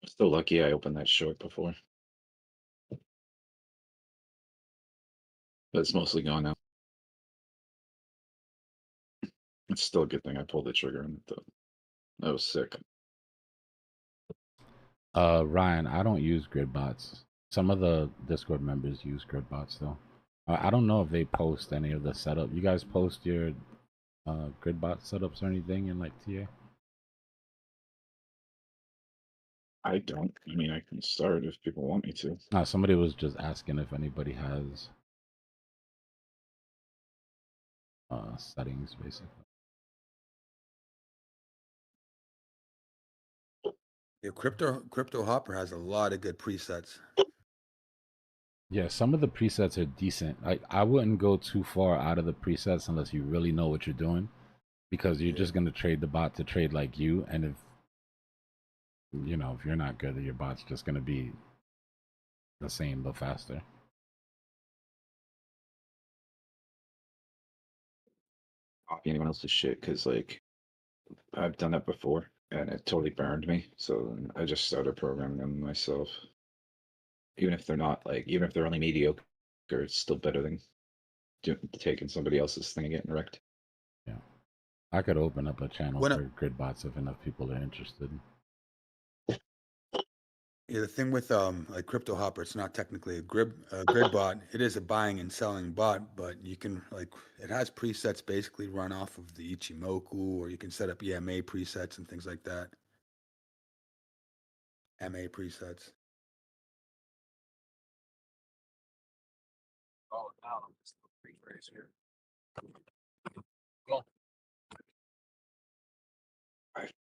Still lucky I opened that short before. But it's mostly gone now. It's still a good thing I pulled the trigger on it though. That was sick. Ryan, I don't use grid bots. Some of the Discord members use grid bots though. I don't know if they post any of the setup. You guys post your grid bot setups or anything in like TA? I don't. I mean, I can start if people want me to. Somebody was just asking if anybody has settings basically. Yeah, Crypto Hopper has a lot of good presets. Yeah, some of the presets are decent. I wouldn't go too far out of the presets unless you really know what you're doing, because you're just gonna trade the bot to trade like you, and if you're not good, your bot's just gonna be the same but faster. Copy anyone else's shit because like I've done that before and it totally burned me. So I just started programming them myself. Even if they're not like, even if they're only mediocre, it's still better than taking somebody else's thing and getting wrecked. Yeah, I could open up a channel When for grid bots if enough people are interested. Yeah, the thing with like Crypto Hopper, it's not technically a grid bot. It is a buying and selling bot, but you can like it has presets basically run off of the Ichimoku, or you can set up EMA presets and things like that. MA presets. Oh, now it's the rephrase here.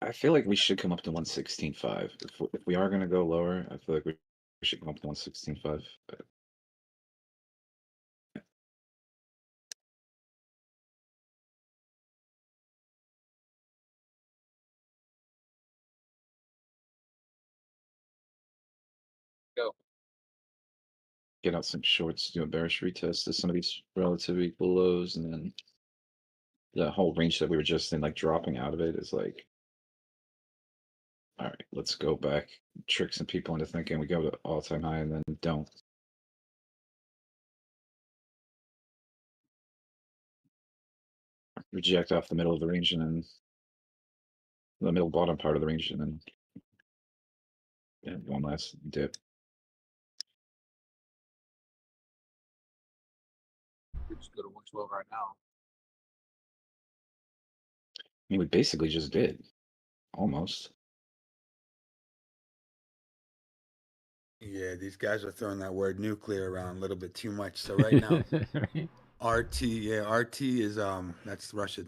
I feel like we should come up to 116.5. If we are going to go lower, I feel like we should come up to 116.5. Go. Get out some shorts, do a bearish retest of some of these relatively equal lows, and then the whole range that we were just in, like dropping out of it, is like, all right, let's go back, trick some people into thinking we go to all-time high and then don't. Reject off the middle of the range and then the middle bottom part of the range, and then one last dip. We just go to 112 right now. I mean, we basically just did, almost. Yeah, these guys are throwing that word nuclear around a little bit too much. So right now, RT is that's Russia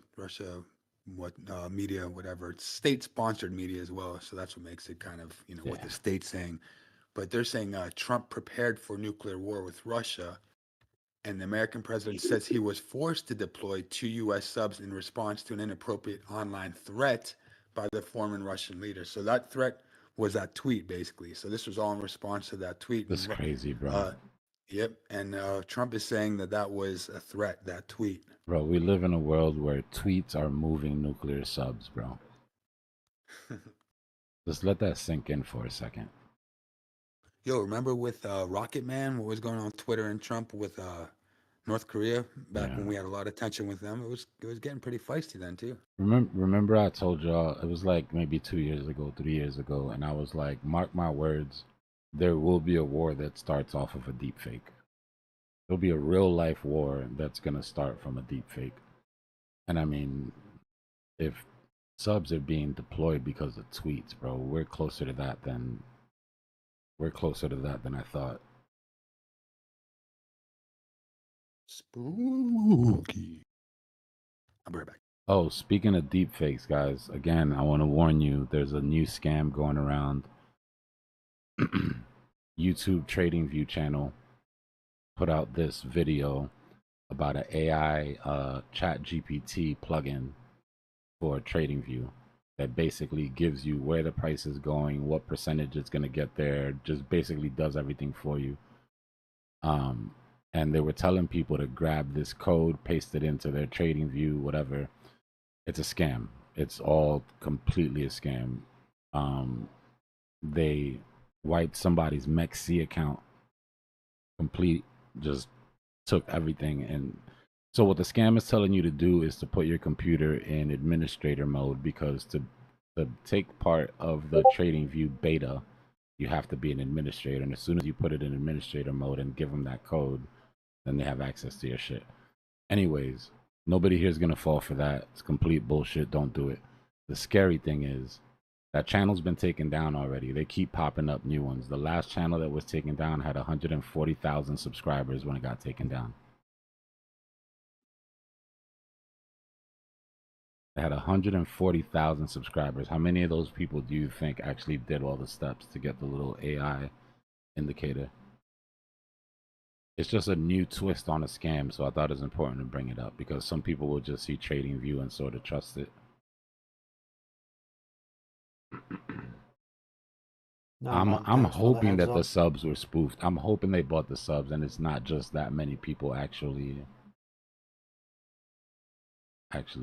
media, whatever. It's state-sponsored media as well, so that's what makes it kind of what the state's saying. But they're saying Trump prepared for nuclear war with Russia, and the American president says he was forced to deploy 2 U.S. subs in response to an inappropriate online threat by the former Russian leader. So that threat was that tweet, basically. So this was all in response to that tweet. That's crazy, bro. Yep, and Trump is saying that was a threat, that tweet. Bro, we live in a world where tweets are moving nuclear subs, bro. Just let that sink in for a second. Yo, remember with Rocket Man, what was going on Twitter and Trump with North Korea back when we had a lot of tension with them? It was getting pretty feisty then too. Remember I told y'all, it was like maybe 2 years ago, 3 years ago, and I was like, mark my words, there will be a war that starts off of a deep fake. There'll be a real life war that's gonna start from a deep fake. And I mean, if subs are being deployed because of tweets, bro, we're closer to that than I thought. Spooky. I'll be right back. Oh, speaking of deep fakes, guys, again, I want to warn you, there's a new scam going around. YouTube TradingView channel put out this video about an AI chat GPT plugin for TradingView that basically gives you where the price is going, what percentage it's going to get there, just basically does everything for you. And they were telling people to grab this code, paste it into their TradingView, whatever. It's a scam. It's all completely a scam. They wiped somebody's MEXC account complete, just took everything. And so what the scam is telling you to do is to put your computer in administrator mode, because to take part of the TradingView beta, you have to be an administrator. And as soon as you put it in administrator mode and give them that code, then they have access to your shit. Anyways, nobody here is going to fall for that. It's complete bullshit. Don't do it. The scary thing is that channel's been taken down already. They keep popping up new ones. The last channel that was taken down had 140,000 subscribers when it got taken down. It had 140,000 subscribers. How many of those people do you think actually did all the steps to get the little AI indicator? It's just a new twist on a scam, so I thought it was important to bring it up, because some people will just see TradingView and sort of trust it. No, I'm man, thanks for the hoping heads that the up. subs were spoofed. I'm hoping they bought the subs and it's not just that many people actually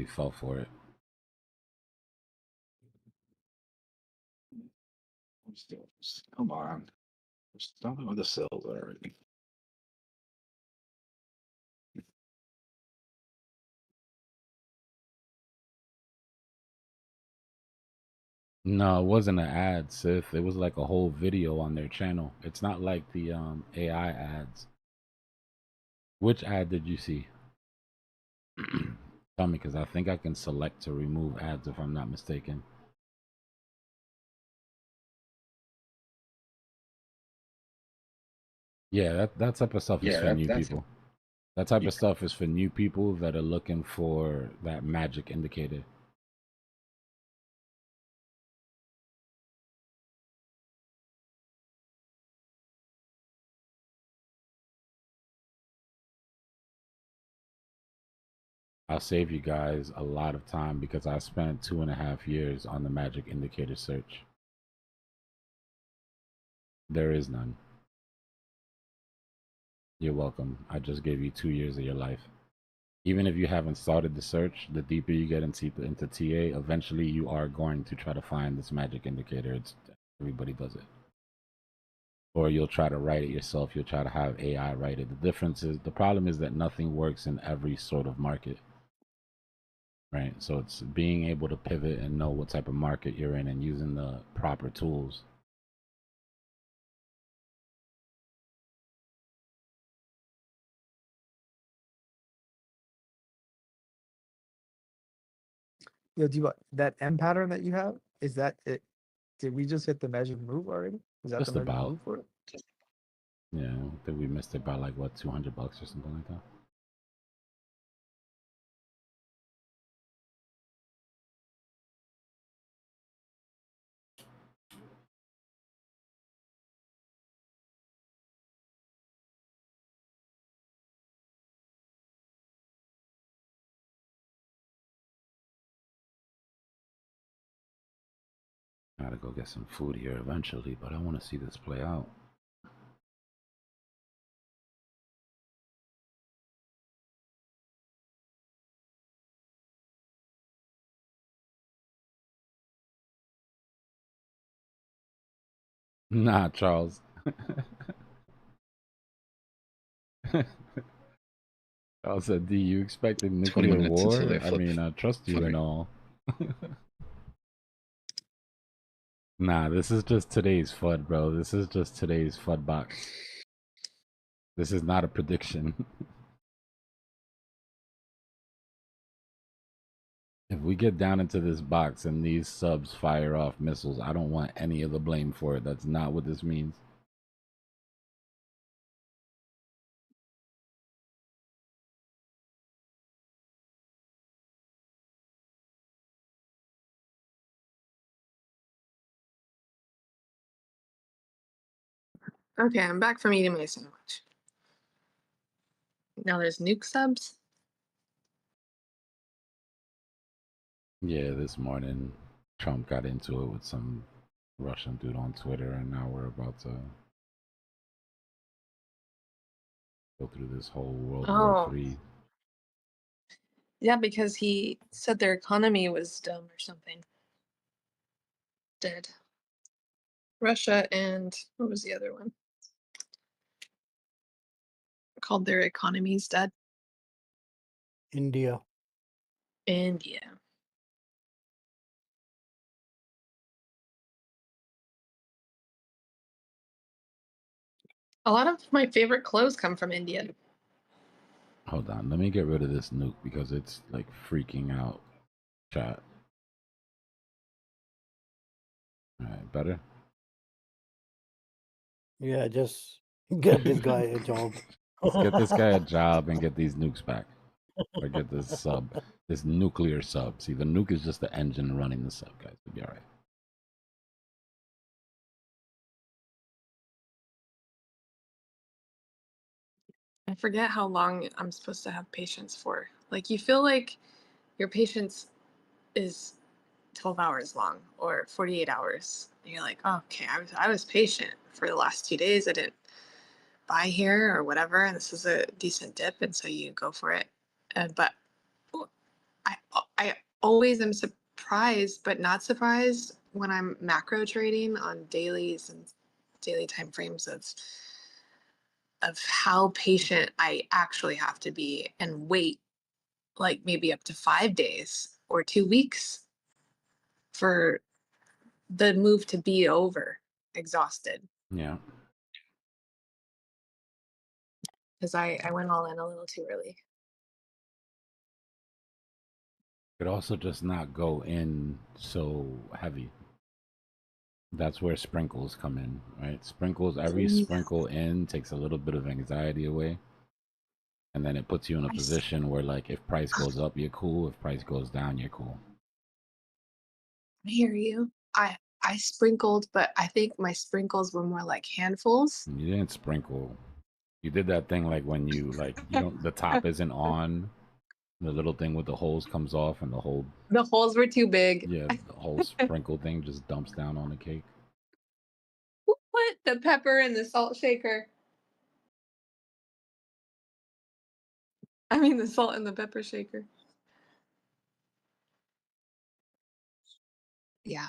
fell for it. Come on. Stop with the cells already. No, it wasn't an ad, Sith. It was like a whole video on their channel. It's not like the AI ads. Which ad did you see? Tell me, because I think I can select to remove ads if I'm not mistaken. Yeah, that type of stuff is for new people. That type of stuff is for new people that are looking for that magic indicator. I'll save you guys a lot of time because I spent 2.5 years on the magic indicator search. There is none. You're welcome. I just gave you 2 years of your life. Even if you haven't started the search, the deeper you get into TA, eventually you are going to try to find this magic indicator. Everybody does it. Or you'll try to write it yourself. You'll try to have AI write it. The problem is that nothing works in every sort of market. Right, so it's being able to pivot and know what type of market you're in and using the proper tools. Yo, that M pattern that you have, is that it? Did we just hit the measured move already? Is that Just the measured about. move for it? Yeah, I think we missed it by like what, $200 or something like that. I gotta go get some food here eventually, but I want to see this play out. Nah, Charles. Charles said, "D, you expected 20 nuclear minutes until war? they I flip. mean, I trust you and all." Nah, this is just today's FUD, bro. This is just today's FUD box. This is not a prediction. If we get down into this box and these subs fire off missiles, I don't want any of the blame for it. That's not what this means. Okay, I'm back from eating my sandwich. Now there's nuke subs. Yeah, this morning Trump got into it with some Russian dude on Twitter, and now we're about to go through this whole World War III. Yeah, because he said their economy was dumb or something. Dead. Russia and what was the other one? Called their economies dead. India. India. A lot of my favorite clothes come from India. Hold on, let me get rid of this nuke because it's like freaking out chat. All right, better? Yeah, just get this guy a job. Let's get this guy a job and get these nukes back. Or get this sub, this nuclear sub. See, the nuke is just the engine running the sub, guys. We'll be all right. I forget how long I'm supposed to have patience for. Like, you feel like your patience is 12 hours long or 48 hours. And you're like, oh, okay, I was patient for the last 2 days. I didn't buy here or whatever, and this is a decent dip, and so you go for it. But I always am surprised, but not surprised when I'm macro trading on dailies and daily time frames of how patient I actually have to be and wait like maybe up to 5 days or 2 weeks for the move to be over, exhausted. Yeah. Because I went all in a little too early. Could also just not go in so heavy. That's where sprinkles come in, right? Sprinkles, every sprinkle in takes a little bit of anxiety away. And then it puts you in a position where, like, if price goes up, you're cool. If price goes down, you're cool. I hear you. I sprinkled, but I think my sprinkles were more like handfuls. You didn't sprinkle. You did that thing like when you, like, you don't, the top isn't on. The little thing with the holes comes off and the whole... The holes were too big. Yeah, the whole sprinkle thing just dumps down on the cake. Who put the pepper in the salt shaker? I mean, the salt in the pepper shaker. Yeah.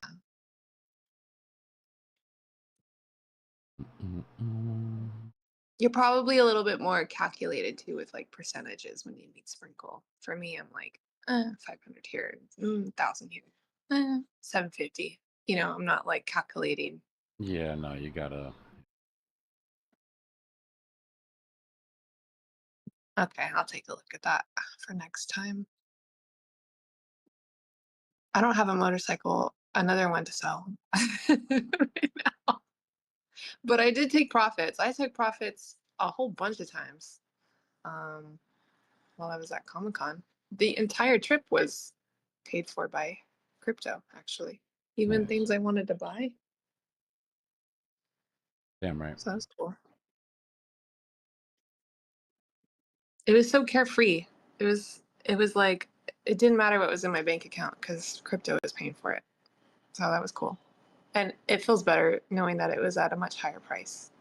You're probably a little bit more calculated too with like percentages when you need sprinkle. For me, I'm like 500 here, 1,000 here, 750. You know, I'm not like calculating. Yeah, no, you gotta... Okay, I'll take a look at that for next time. I don't have a motorcycle, another one to sell right now. But I did take profits. I took profits a whole bunch of times while I was at Comic-Con. The entire trip was paid for by crypto, actually. Even things I wanted to buy. Damn right. So that was cool. It was so carefree. It was like, it didn't matter what was in my bank account because crypto was paying for it. So that was cool. And it feels better knowing that it was at a much higher price.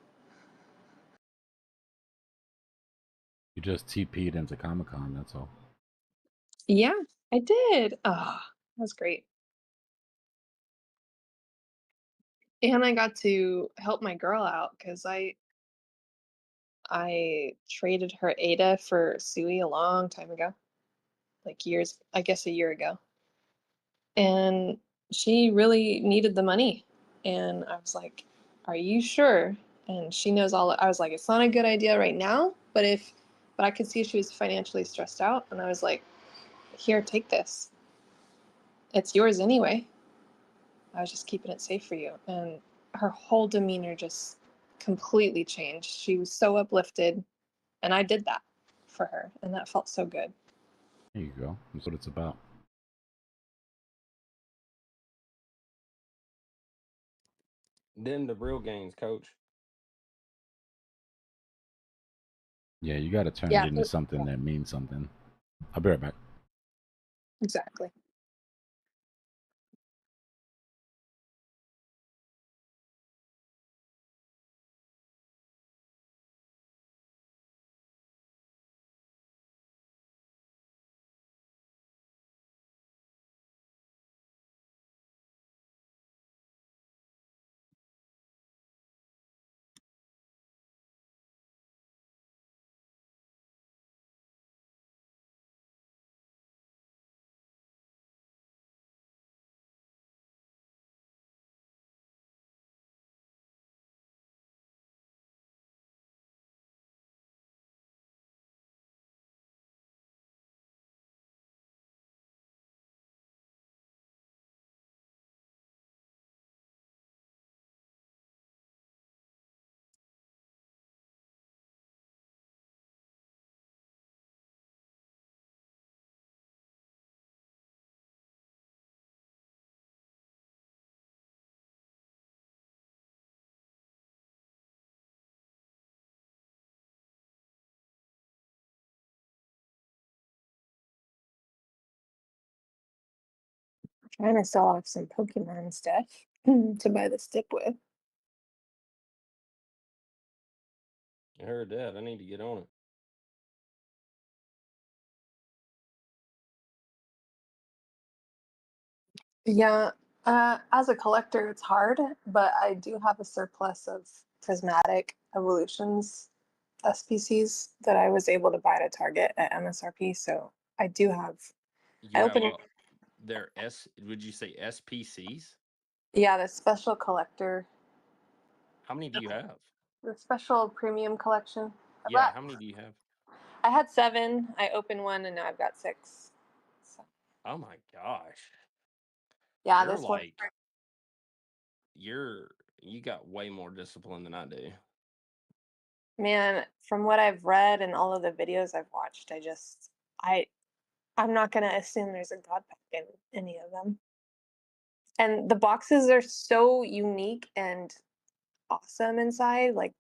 You just TP'd into Comic-Con, that's all. Yeah, I did. Oh, that was great. And I got to help my girl out because I traded her ADA for Sui a long time ago. Like years, I guess a year ago. And she really needed the money. And I was like, are you sure? And she knows all. I was like, it's not a good idea right now, but I could see she was financially stressed out. And I was like, here, take this. It's yours anyway. I was just keeping it safe for you. And her whole demeanor just completely changed. She was so uplifted. And I did that for her. And that felt so good. There you go. That's what it's about. Then the real gains, coach. Yeah, you got to turn Yeah, it into something that means something. I'll be right back. exactly. Trying to sell off some Pokemon stuff to buy this dip with. I heard that. I need to get on it. Yeah, as a collector, it's hard, but I do have a surplus of prismatic evolutions SPCs that I was able to buy at a Target at MSRP. So I do have. You I have opened. their would you say SPCs? Yeah, the special collector, How many do you have? the special premium collection. Yeah, how many do you have? I had 7. I opened one, and now I've got 6. So, Oh my gosh. yeah, You're this one. like you got way more discipline than I do. Man, from what I've read and all of the videos I've watched, I'm not gonna assume there's a god pack in any of them. And the boxes are so unique and awesome inside. Like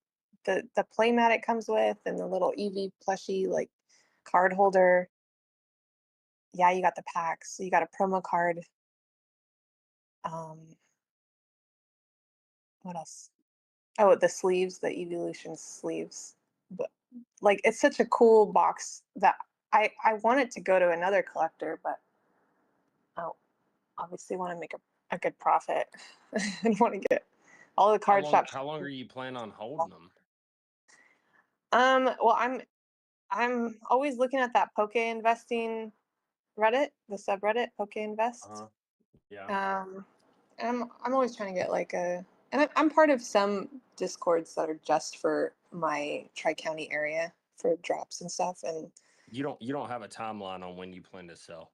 the playmat it comes with and the little Eevee plushie like card holder. Yeah, you got the packs. So you got a promo card. What else? Oh, the sleeves, the Evolution sleeves. But like it's such a cool box that I want it to go to another collector, but I obviously want to make a good profit and want to get all the card shops. How long are you planning on holding them? Well, I'm always looking at that Poke Investing Reddit, the subreddit Poke Invest. Yeah. I'm always trying to get like and I'm part of some discords that are just for my Tri-County area for drops and stuff. And You don't have a timeline on when you plan to sell.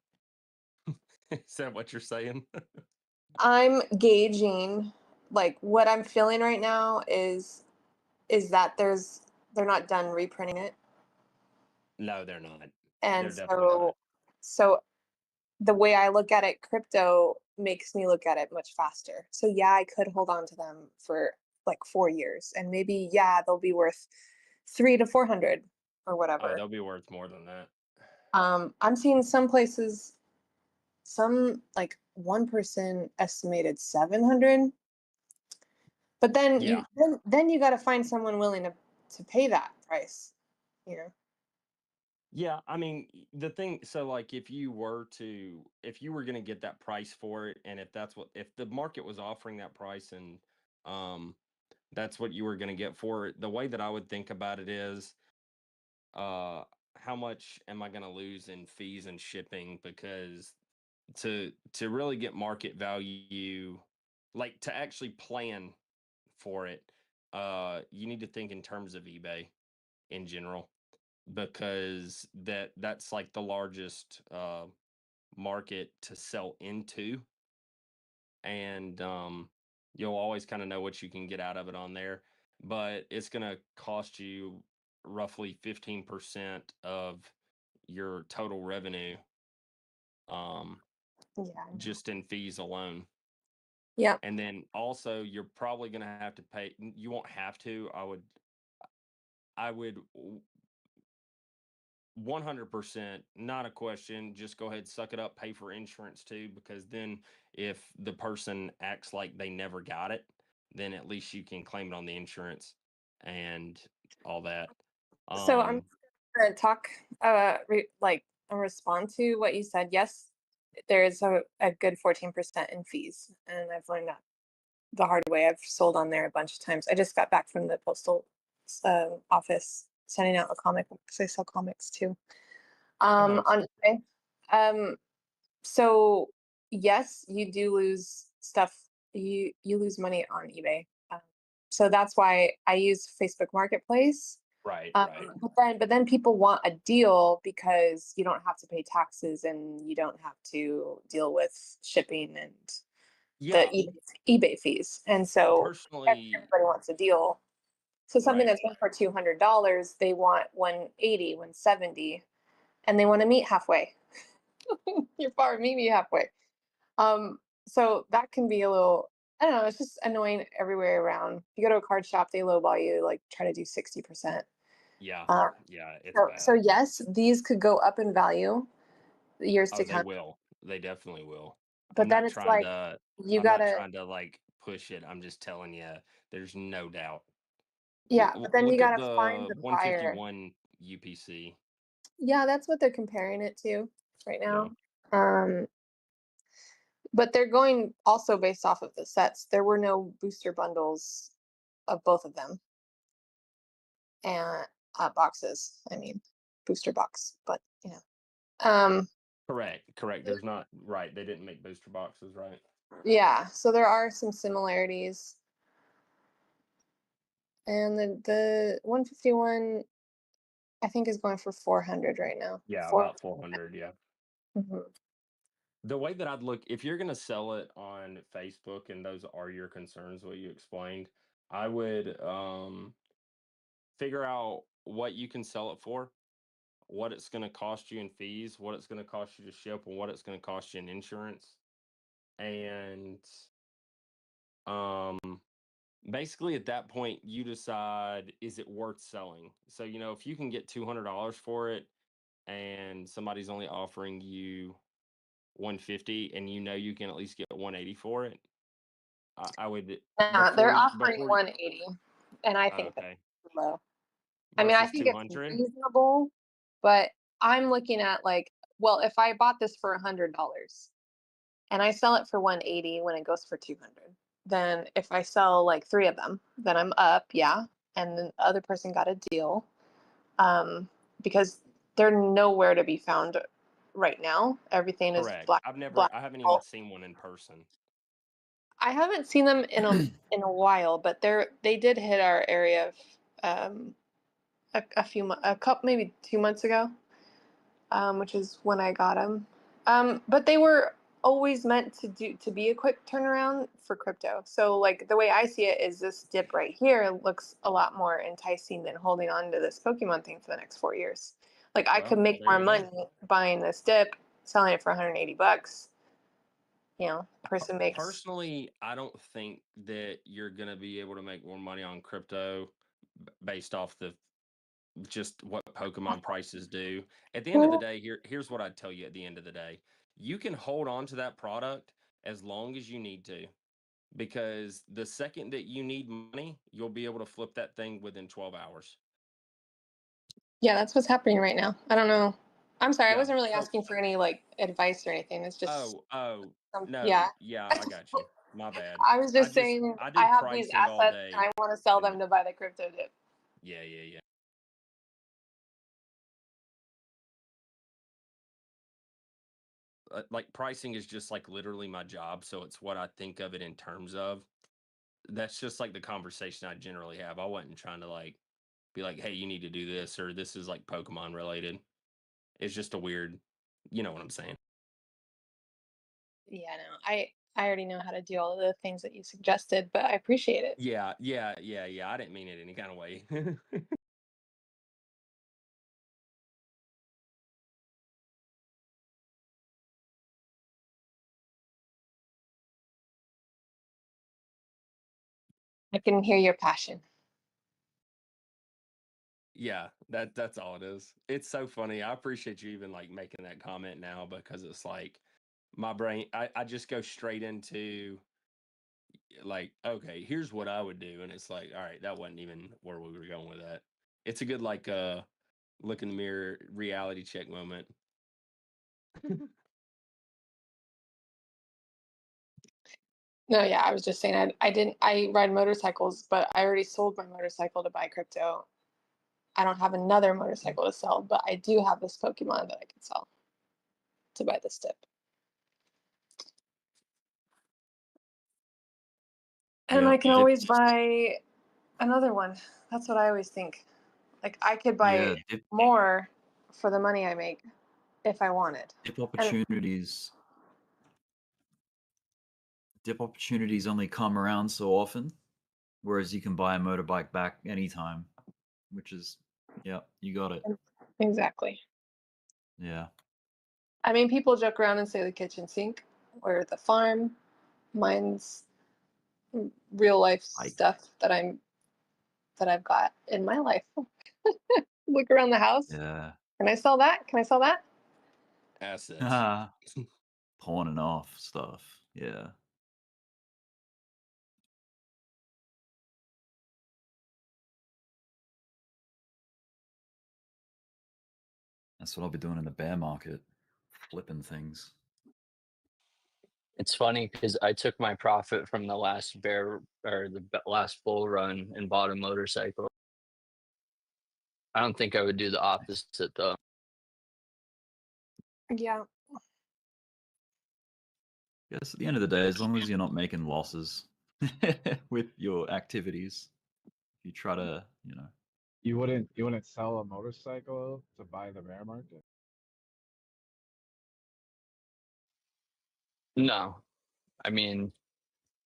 Is that what you're saying? I'm gauging like what I'm feeling right now is that they're not done reprinting it. No, they're not. And They're definitely not. so the way I look at it, crypto makes me look at it much faster. So yeah, I could hold on to them for like 4 years and maybe, yeah, they'll be worth 300 to 400 or whatever. Oh, they'll be worth more than that. I'm seeing some places, some like 1% estimated 700. But then Yeah. you got to find someone willing to pay that price, you know. Yeah, I mean, the thing, so like if you were going to get that price for it, and if the market was offering that price and that's what you were going to get for it, the way that I would think about it is how much am I going to lose in fees and shipping? Because to really get market value, like to actually plan for it, you need to think in terms of eBay in general, because that's like the largest market to sell into, and you'll always kind of know what you can get out of it on there, but it's going to cost you roughly 15% of your total revenue just in fees alone. Yeah. And then also you're probably going to have to pay, you won't have to, I would 100%, not a question. Just go ahead, suck it up, pay for insurance too, because then if the person acts like they never got it, then at least you can claim it on the insurance and all that. So I'm going to talk, respond to what you said. Yes, there is a good 14% in fees, and I've learned that the hard way. I've sold on there a bunch of times. I just got back from the postal office sending out a comic because I sell comics too. On eBay. So yes, you do lose stuff. You lose money on eBay. So that's why I use Facebook Marketplace. Right. But then people want a deal because you don't have to pay taxes and you don't have to deal with shipping and the eBay fees. And so personally, everybody wants a deal. So something Right. that's going for $200, they want 180, 170, and they want to meet halfway. You're far, meet me halfway. So that can be a little, I don't know, it's just annoying everywhere around. If you go to a card shop, they lowball you, like try to do 60%. Yeah, it's bad. So yes, these could go up in value years Oh, to they come. will. They definitely will. But I'm then not it's trying like, to. you I'm not gotta, trying to like push it. I'm just telling you, there's no doubt. yeah, but then you Look up gotta find the the buyer. 151 UPC. Yeah, that's what they're comparing it to right Yeah. now. But they're going also based off of the sets. There were no booster bundles of both of them. And boxes, I mean, booster box, but you know. Correct. There's not right. They didn't make booster boxes, right? Yeah, so there are some similarities. And the 151, I think, is going for 400 right now. Yeah, about 400. Yeah. Mhm. The way that I'd look, if you're going to sell it on Facebook and those are your concerns, what you explained, I would figure out what you can sell it for, what it's going to cost you in fees, what it's going to cost you to ship, and what it's going to cost you in insurance. And basically at that point you decide, is it worth selling? So, if you can get $200 for it and somebody's only offering you 150 and you can at least get 180 for it, I would They're offering 180, and I think okay. that's low. I mean, I Versus think 200. it's reasonable, but I'm looking at like, well, if I bought this for $100 and I sell it for 180 when it goes for 200, then if I sell like 3 of them, then I'm up, yeah. And then the other person got a deal, because they're nowhere to be found right now. Everything is Correct. black. I haven't even seen one in person. I haven't seen them in a while, but they did hit our area a couple, maybe 2 months ago, which is when I got them. But they were always meant to be a quick turnaround for crypto. So like the way I see it is this dip right here looks a lot more enticing than holding on to this Pokemon thing for the next 4 years. Like I could make more money buying this dip, selling it for 180 bucks. Person makes. Personally, I don't think that you're going to be able to make more money on crypto based off just what Pokemon prices do. At the end of the day, here's what I'd tell you at the end of the day. You can hold on to that product as long as you need to, because the second that you need money, you'll be able to flip that thing within 12 hours. Yeah, that's what's happening right now. I don't know. I'm sorry, I Yeah, wasn't really so- asking for any like advice or anything. It's just Oh, no. yeah. I got you. My bad. I was just saying I do I have these pricing all assets day. and I want to sell them to buy the crypto dip. Yeah. Like pricing is just like literally my job, so it's what I think of it in terms of. That's just like the conversation I generally have. I wasn't trying to like be like, hey, you need to do this, or this is like Pokemon related. It's just a weird, you know what I'm saying. Yeah, no, I already know how to do all of the things that you suggested, but I appreciate it. Yeah. I didn't mean it any kind of way. I can hear your passion. Yeah, that's all it is. It's so funny. I appreciate you even like making that comment now because it's like my brain. I just go straight into like, okay, here's what I would do, and it's like, all right, that wasn't even where we were going with that. It's a good like look in the mirror reality check moment. No, yeah, I was just saying I ride motorcycles, but I already sold my motorcycle to buy crypto. I don't have another motorcycle to sell, but I do have this Pokemon that I can sell to buy this dip. And Yeah, I can dip. always buy another one. That's what I always think. Like I could Yeah, buy dip. more for the money I make if I wanted. Dip And opportunities. Dip opportunities only come around so often, whereas you can buy a motorbike back anytime, which is, yeah, you got it. exactly. Yeah. I mean, people joke around and say the kitchen sink or the farm. Mine's real life stuff that I've got in my life. Look around the house. Yeah. Can I sell that? Can I sell that? Assets. Pawning off stuff. Yeah. That's what I'll be doing in the bear market, flipping things. It's funny because I took my profit from the last bear or the last bull run and bought a motorcycle. I don't think I would do the opposite though. Yeah. Yes, at the end of the day, as long as you're not making losses with your activities, you try to, You wouldn't sell a motorcycle to buy the bear market? No, I mean,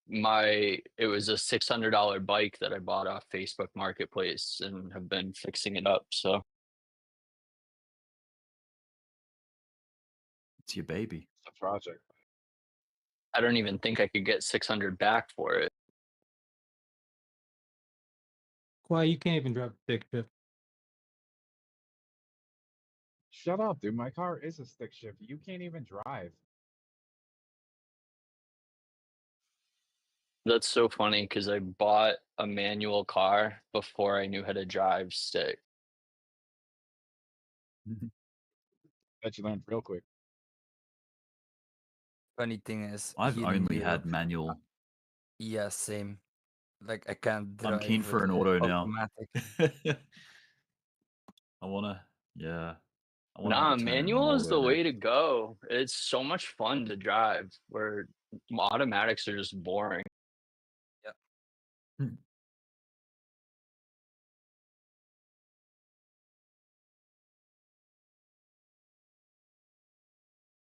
it was a $600 bike that I bought off Facebook Marketplace and have been fixing it up. So it's your baby. It's a project. I don't even think I could get 600 back for it. Why you can't even drive a stick shift? Shut up, dude. My car is a stick shift. You can't even drive. That's so funny because I bought a manual car before I knew how to drive stick. Bet you learned real quick. Funny thing is, I've here in only had Europe, manual. yeah, same. Like I can't I'm keen drive for with an the auto now. automatic. I wanna have Nah, a turn in on manual is auto the now. way to go. It's so much fun to drive, where automatics are just boring. Yep.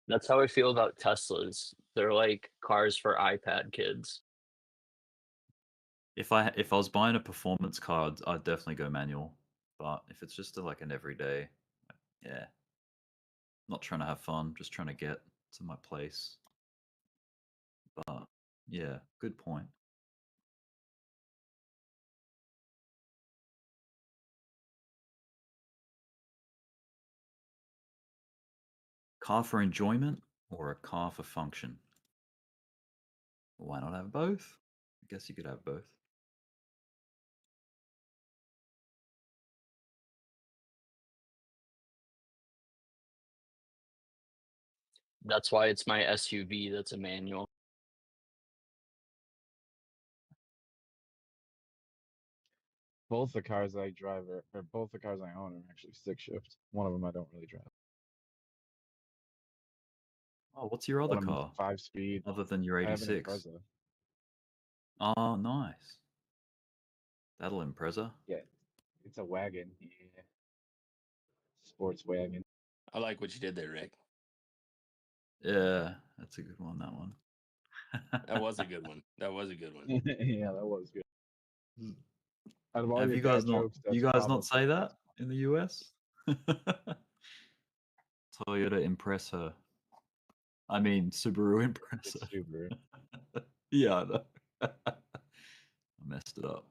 That's how I feel about Teslas. They're like cars for iPad kids. If I was buying a performance car, I'd definitely go manual. But if it's just like an everyday, yeah, not trying to have fun, just trying to get to my place. But yeah, good point. Car for enjoyment or a car for function? Why not have both? I guess you could have both. That's why it's my SUV that's a manual. Both the cars I drive or both the cars I own are actually stick shift. One of them I don't really drive. Oh, what's your other One of them's car? 5-speed. Other than your I have an 86? Impreza. Oh, nice. That'll Impreza. Yeah, it's a wagon. Yeah. Sports wagon. I like what you did there, Rick. Yeah, that's a good one. That one. That was a good one. That was a good one. Yeah, that was good. Out of all Have your you guys dad not? jokes, You that's guys not probably say the that best in the US? Toyota Impreza. I mean Subaru It's Impreza. Subaru. Yeah, I know. I messed it up.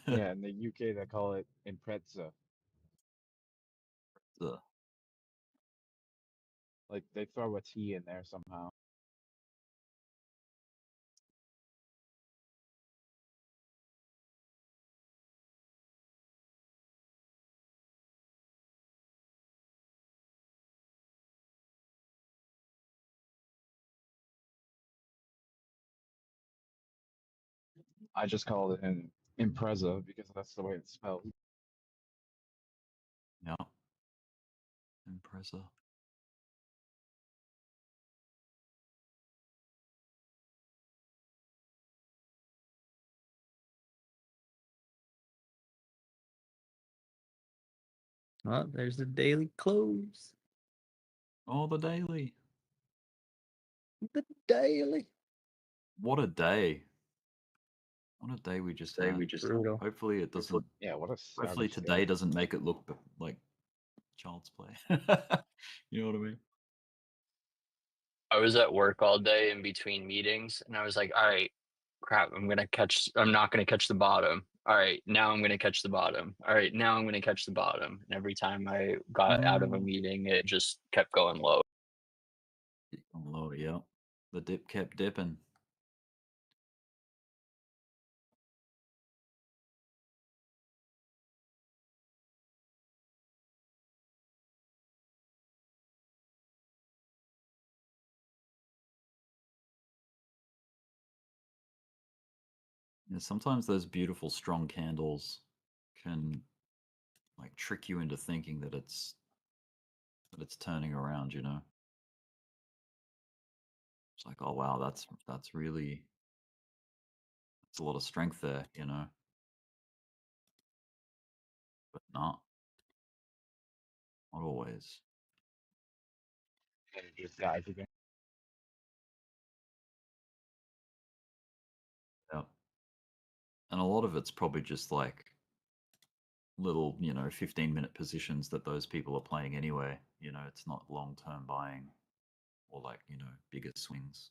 Yeah, in the UK they call it impreza. Ugh. Like they throw a T in there somehow. I just call it an impreza because that's the way it's spelled. Yeah. Impressor. Oh, there's the daily close. Oh, the daily. The daily. What a day. What a day we just had. Brutal. Hopefully it doesn't. Yeah, what a Hopefully savage today day. doesn't make it look like child's play. You know what I mean? I was at work all day in between meetings, and I was like, all right, crap, I'm not gonna catch the bottom. All right, now I'm gonna catch the bottom. All right, now I'm gonna catch the bottom. And every time I got out of a meeting, it just kept going low. Low, yeah. The dip kept dipping. Yeah, sometimes those beautiful strong candles can like trick you into thinking that it's turning around, you know. It's like, oh wow, that's really that's a lot of strength there, you know. But not always. And it just dies again. Yeah. And a lot of it's probably just like little, 15-minute positions that those people are playing anyway. You know, it's not long-term buying or like, bigger swings.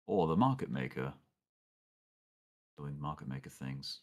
Or the market maker doing market maker things.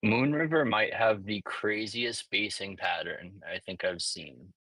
Moon River might have the craziest basing pattern I think I've seen.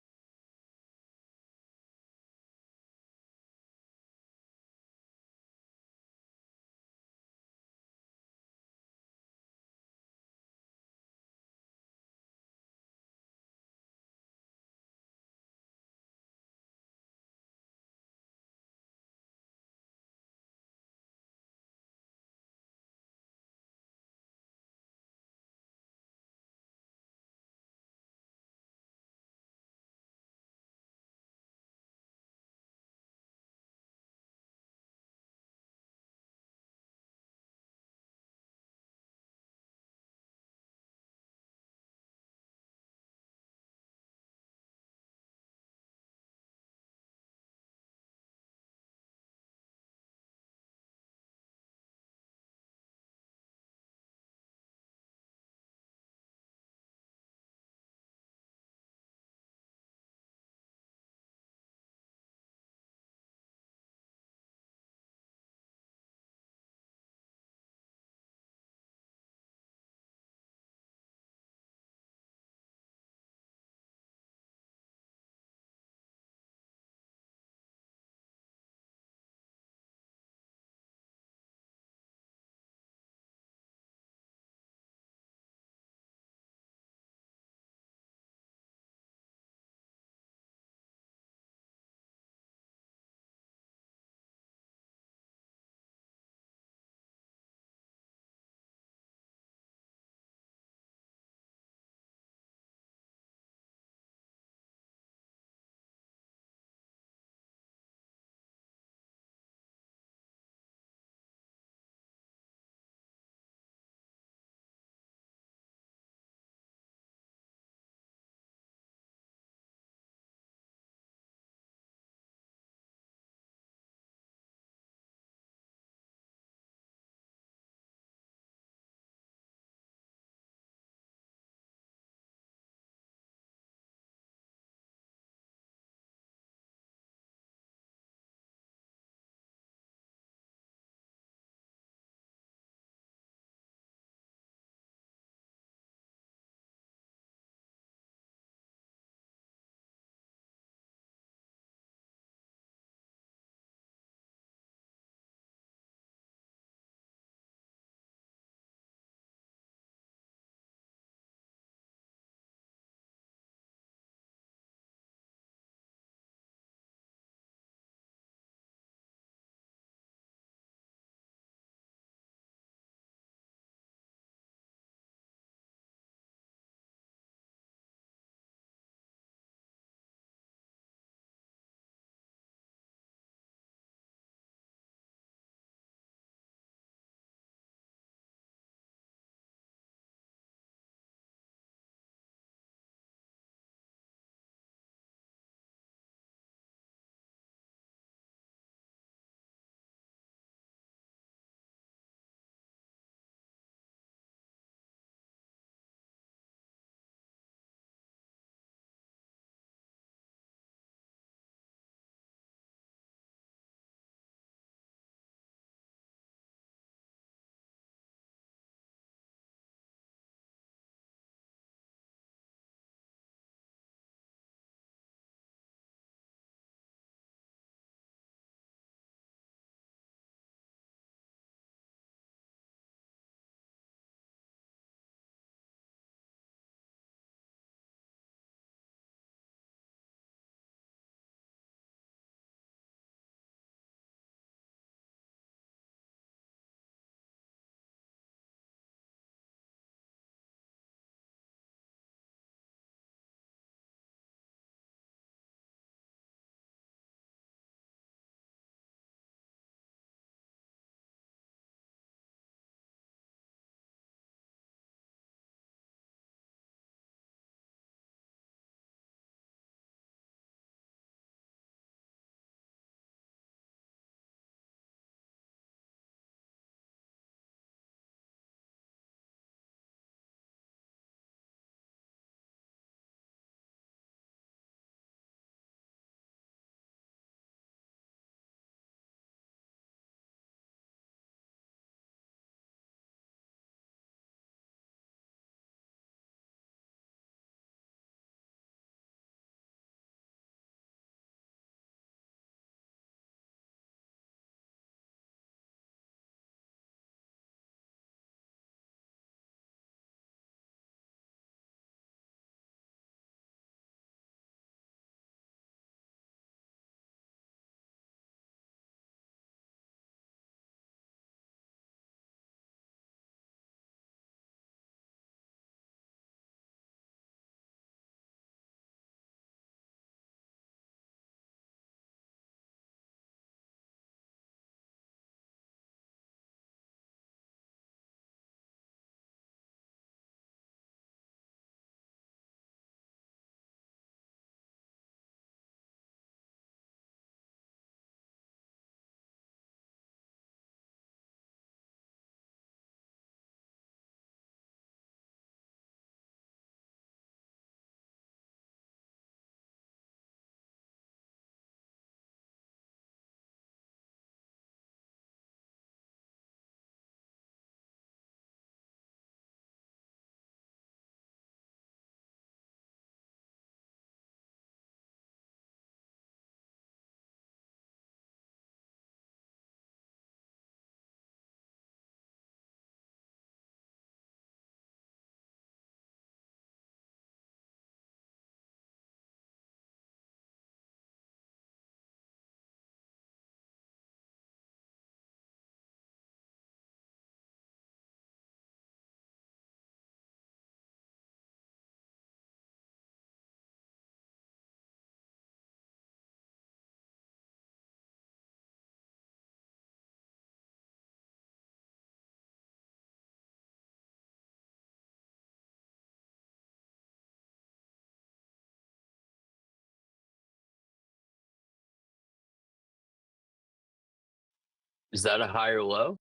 Is that a higher low?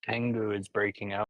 Tengu is breaking out.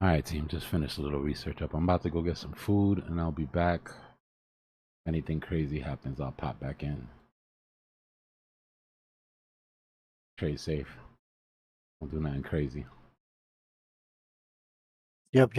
All right, team, just finished a little research up. I'm about to go get some food, and I'll be back. Anything crazy happens, I'll pop back in. Trade safe. Don't do nothing crazy. Yep.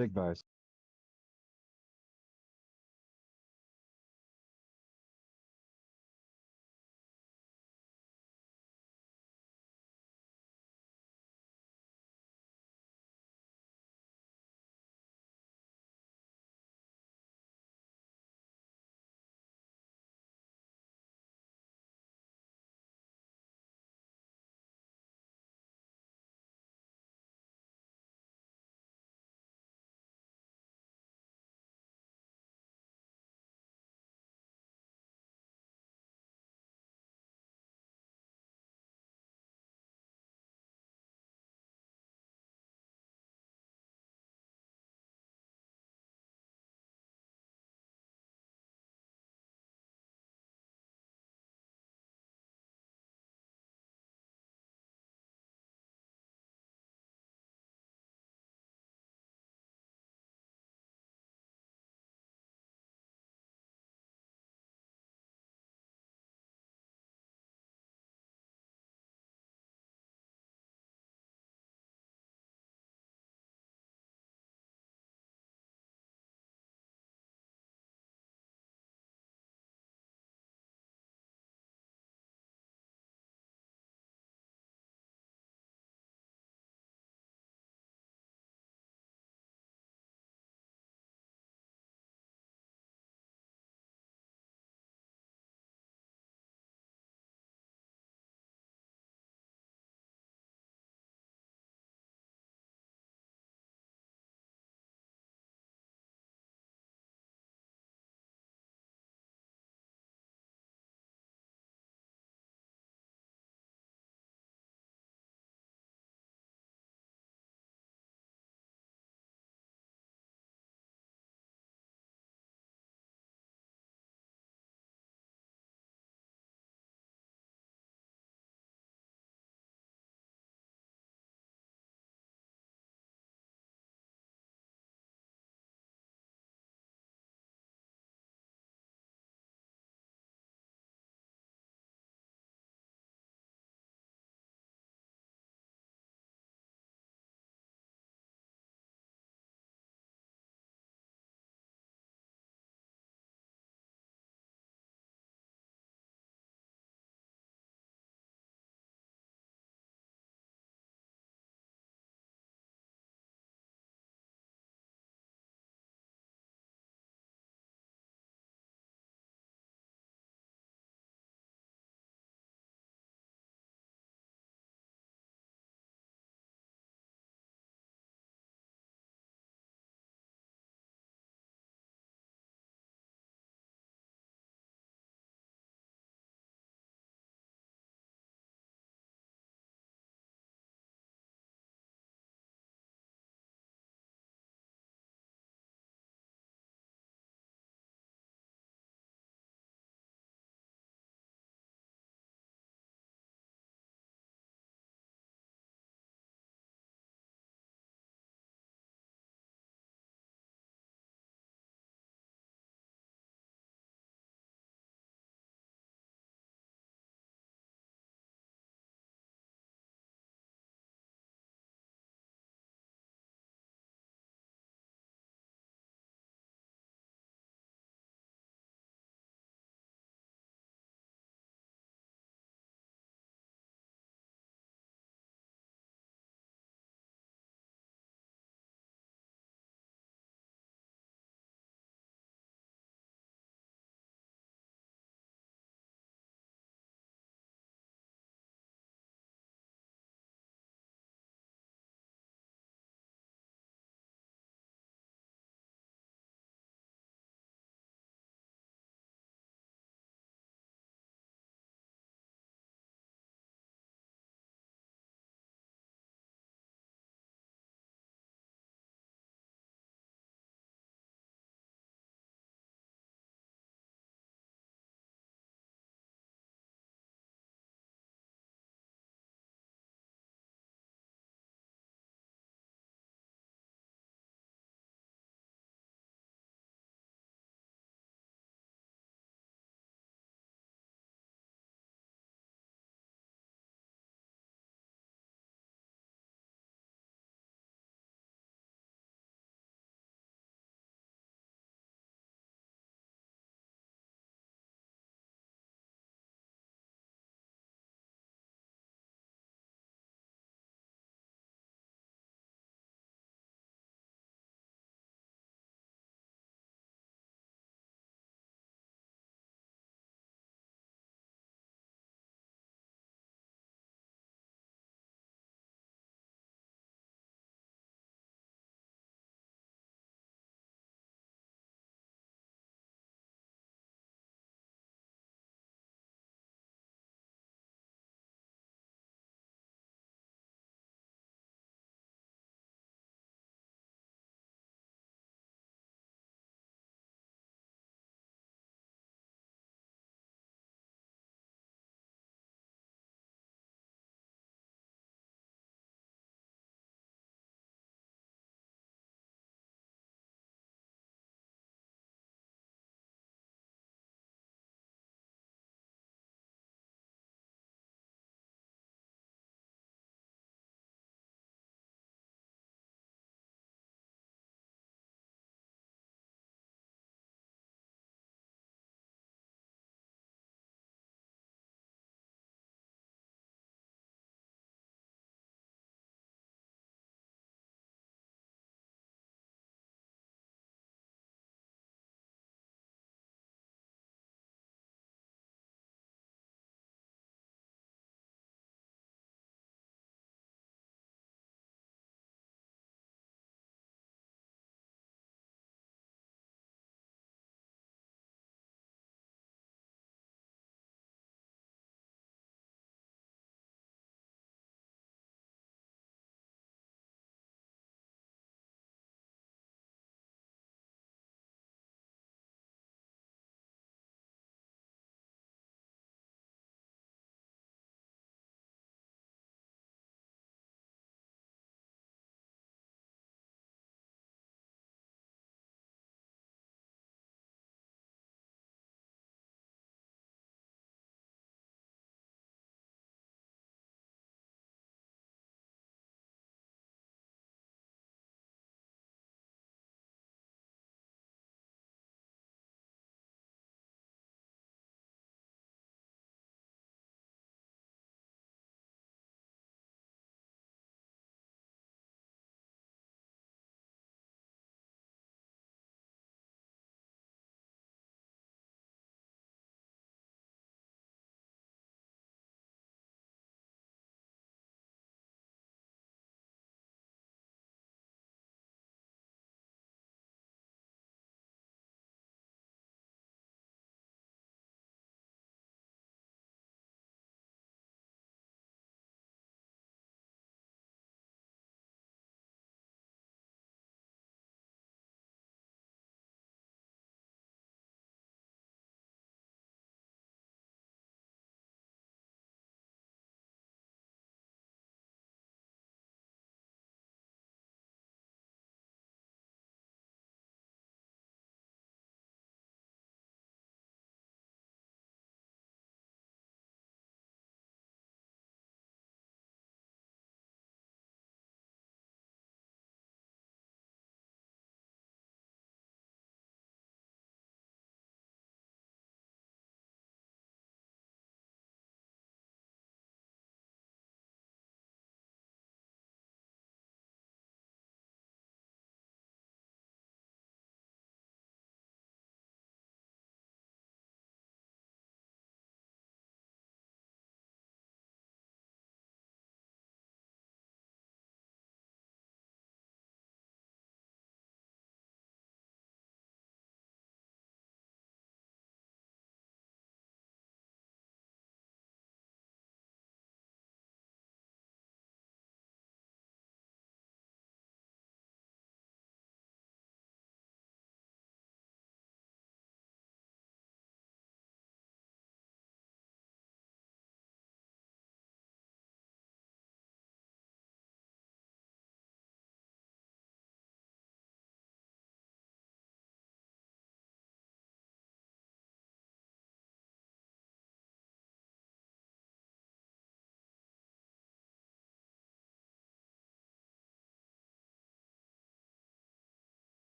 Big buys.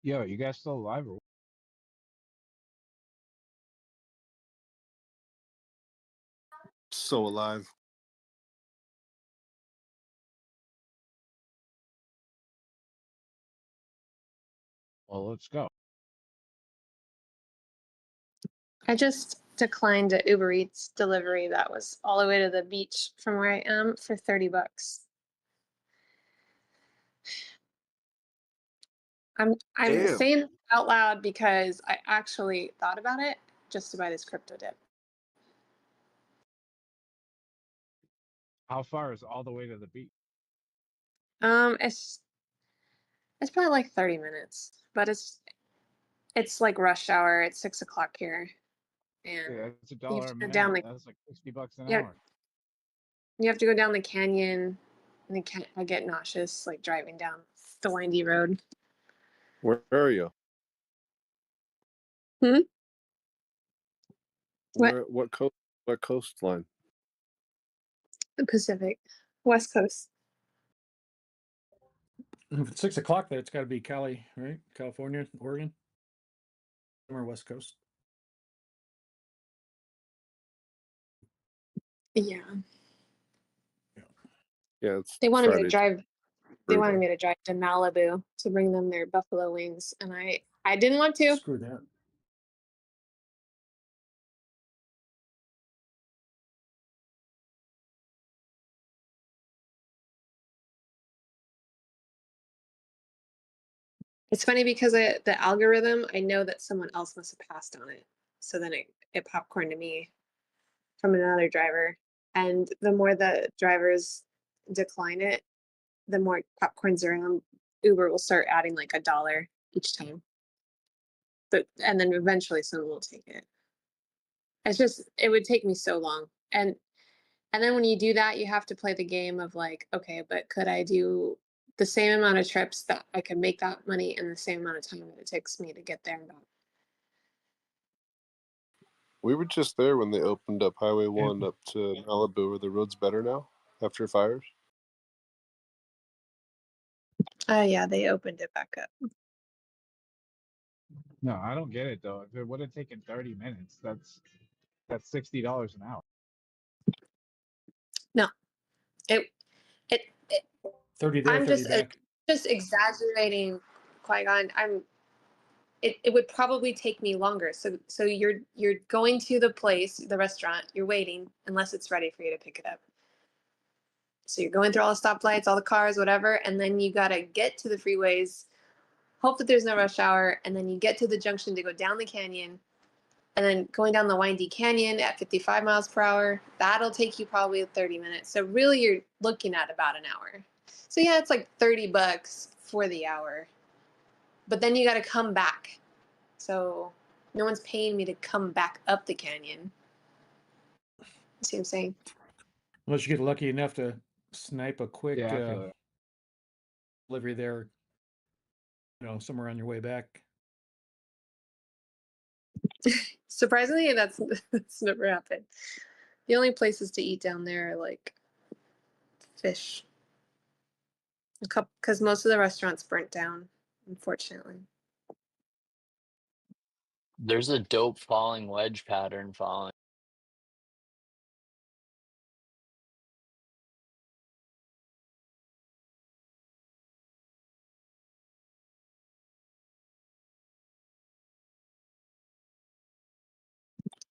Yo, you guys still alive or? So alive. Well, let's go. I just declined a Uber Eats delivery that was all the way to the beach from where I am for $30. I'm Damn. saying out loud because I actually thought about it just to buy this crypto dip. How far is all the way to the beach? It's probably like 30 minutes, but it's like rush hour. It's 6 o'clock here, and Yeah, that's you $1 have a to go minute. down the That's like $60 an yeah, hour. you have to go down the canyon, and I get nauseous like driving down the windy road. Where are you? Hmm? What? What coastline? The Pacific, West Coast. If it's 6 o'clock, there, it's got to be Cali, right? California, Oregon, somewhere West Coast. Yeah. Yeah, it's They wanted me to Friday. drive. They wanted Brutal. me to drive to Malibu to bring them their buffalo wings, and I didn't want to. Screw that. It's funny because the algorithm, I know that someone else must have passed on it, so then it popcorned to me from another driver, and the more the drivers decline it, the more popcorns around. Uber will start adding like $1 each time, and then eventually someone will take it. It's just it would take me so long, and then when you do that, you have to play the game of like, okay, but could I do the same amount of trips that I could make that money in the same amount of time that it takes me to get there and back? We were just there when they opened up Highway 1 up to Malibu. Are the roads better now after fires? Yeah, they opened it back up. No, I don't get it though. If it would have taken 30 minutes, that's $60 an hour. No, it 30 there, I'm 30 back. just exaggerating, Qui-Gon. It would probably take me longer. So you're going to the place, the restaurant, you're waiting unless it's ready for you to pick it up. So you're going through all the stoplights, all the cars, whatever, and then you gotta get to the freeways, hope that there's no rush hour, and then you get to the junction to go down the canyon, and then going down the windy canyon at 55 miles per hour, that'll take you probably 30 minutes. So really you're looking at about an hour. So yeah, it's like $30 for the hour. But then you got to come back. So no one's paying me to come back up the canyon. You see what I'm saying? Unless you get lucky enough to snipe a quick Yeah, I feel it. delivery there, somewhere on your way back. Surprisingly, that's never happened. The only places to eat down there are like fish. A couple, because most of the restaurants burnt down, unfortunately. There's a dope falling wedge pattern following.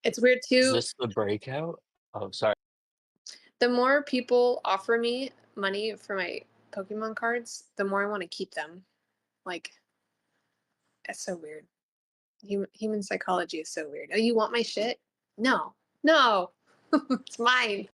It's weird Is too. this the breakout? Oh, sorry. The more people offer me money for my Pokemon cards, the more I want to keep them. Like, it's so weird. Human psychology is so weird. Oh, you want my shit? No, no, it's mine.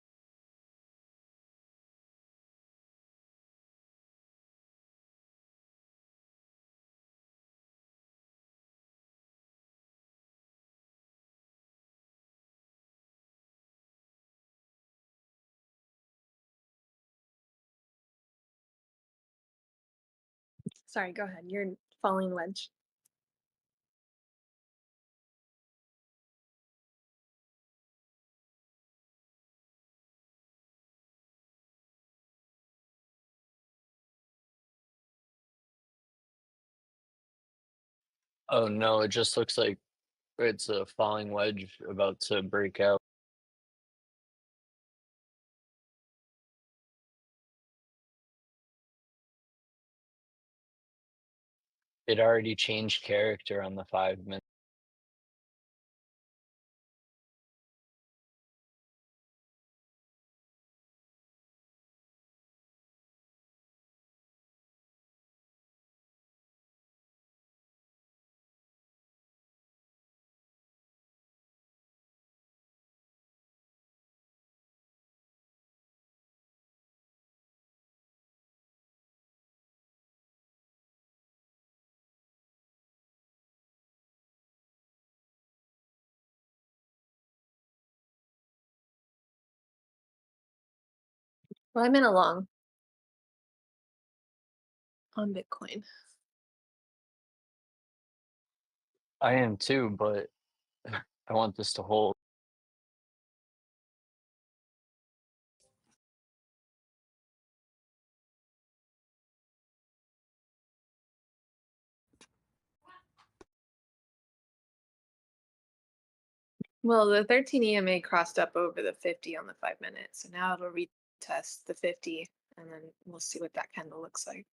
Sorry, go ahead. You're falling wedge. Oh no, it just looks like it's a falling wedge about to break out. It already changed character on the 5 minute. Well, I'm in a long on Bitcoin. I am too, but I want this to hold. Well, the 13 EMA crossed up over the 50 on the 5 minutes, so now it'll retest the 50, and then we'll see what that candle looks like.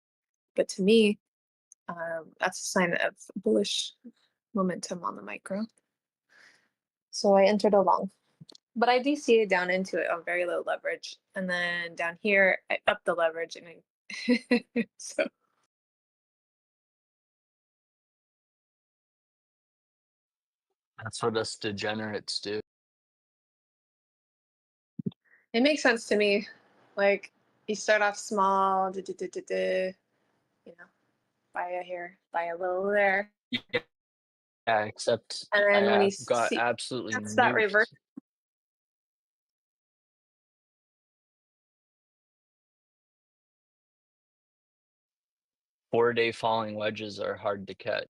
But to me, that's a sign of bullish momentum on the micro. So I entered a long, but I DCA down into it on very low leverage, and then down here I upped the leverage, and so That's what us degenerates do. it makes sense to me. Like you start off small, you know, buy a here, buy a little there, Yeah, except and I then when you got see absolutely that's that reverse. nuked. Four-day falling wedges are hard to catch.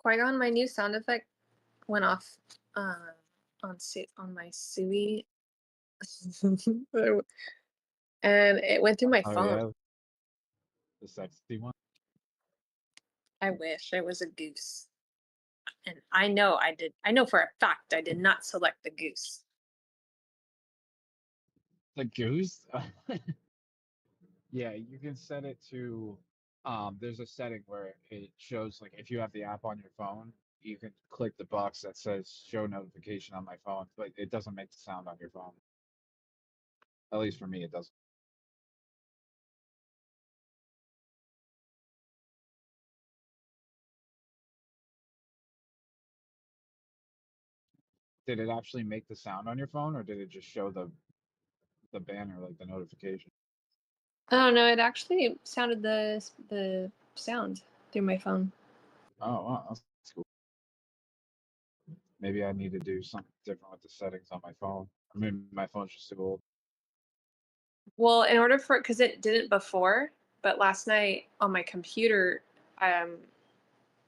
Qui-Gon, my new sound effect went off on my Sui, and it went through my Oh phone. yeah, the sexy one. I wish it was a goose, and I know I did. I know for a fact I did not select the goose. The goose. Yeah, you can set it to. There's a setting where it shows like if you have the app on your phone, you can click the box that says show notification on my phone, but it doesn't make the sound on your phone. At least for me, it doesn't. Did it actually make the sound on your phone, or did it just show the banner, like the notification? Oh no, it actually sounded the sound through my phone. Oh, wow, that's cool. Maybe I need to do something different with the settings on my phone. I mean, my phone's just too old. Well, in order for because it didn't before, but last night on my computer,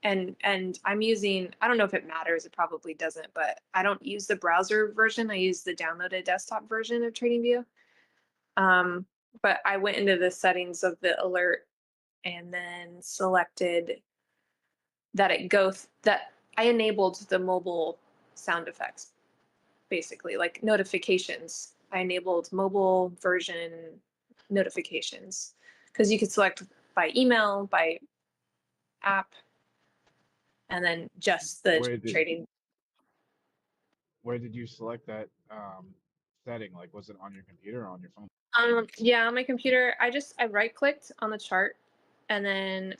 and I'm using, I don't know if it matters, it probably doesn't, but I don't use the browser version. I use the downloaded desktop version of TradingView. But I went into the settings of the alert and then selected that that I enabled the mobile sound effects, basically, like notifications. I enabled mobile version notifications because you could select by email, by app, and then just the trading. Where did you select that setting? Like, was it on your computer or on your phone? Yeah, on my computer, I right clicked on the chart and then,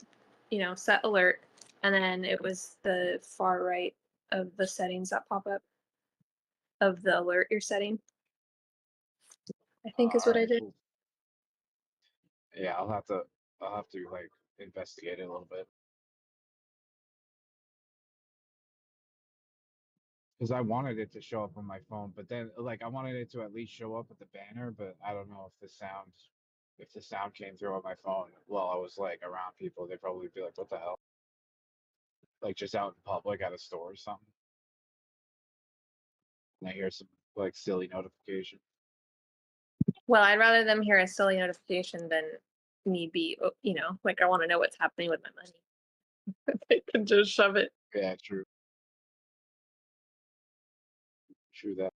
set alert. And then it was the far right of the settings that pop up of the alert you're setting, I think is what I Alright, did. cool. Yeah, I'll have to like investigate it a little bit. Because I wanted it to show up on my phone, but then like I wanted it to at least show up with the banner, but I don't know if the sound came through on my phone while I was like around people, they'd probably be like, what the hell? Like just out in public at a store or something. And I hear some like silly notification. Well, I'd rather them hear a silly notification than me be, like I want to know what's happening with my money. They can just shove it. Yeah, true. True that.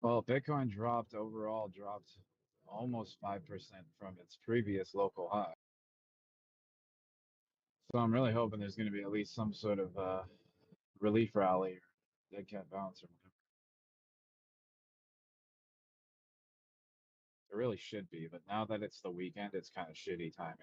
Well, Bitcoin dropped almost 5% from its previous local high. So I'm really hoping there's going to be at least some sort of relief rally or dead cat bounce or whatever. It really should be, but now that it's the weekend, it's kind of shitty timing.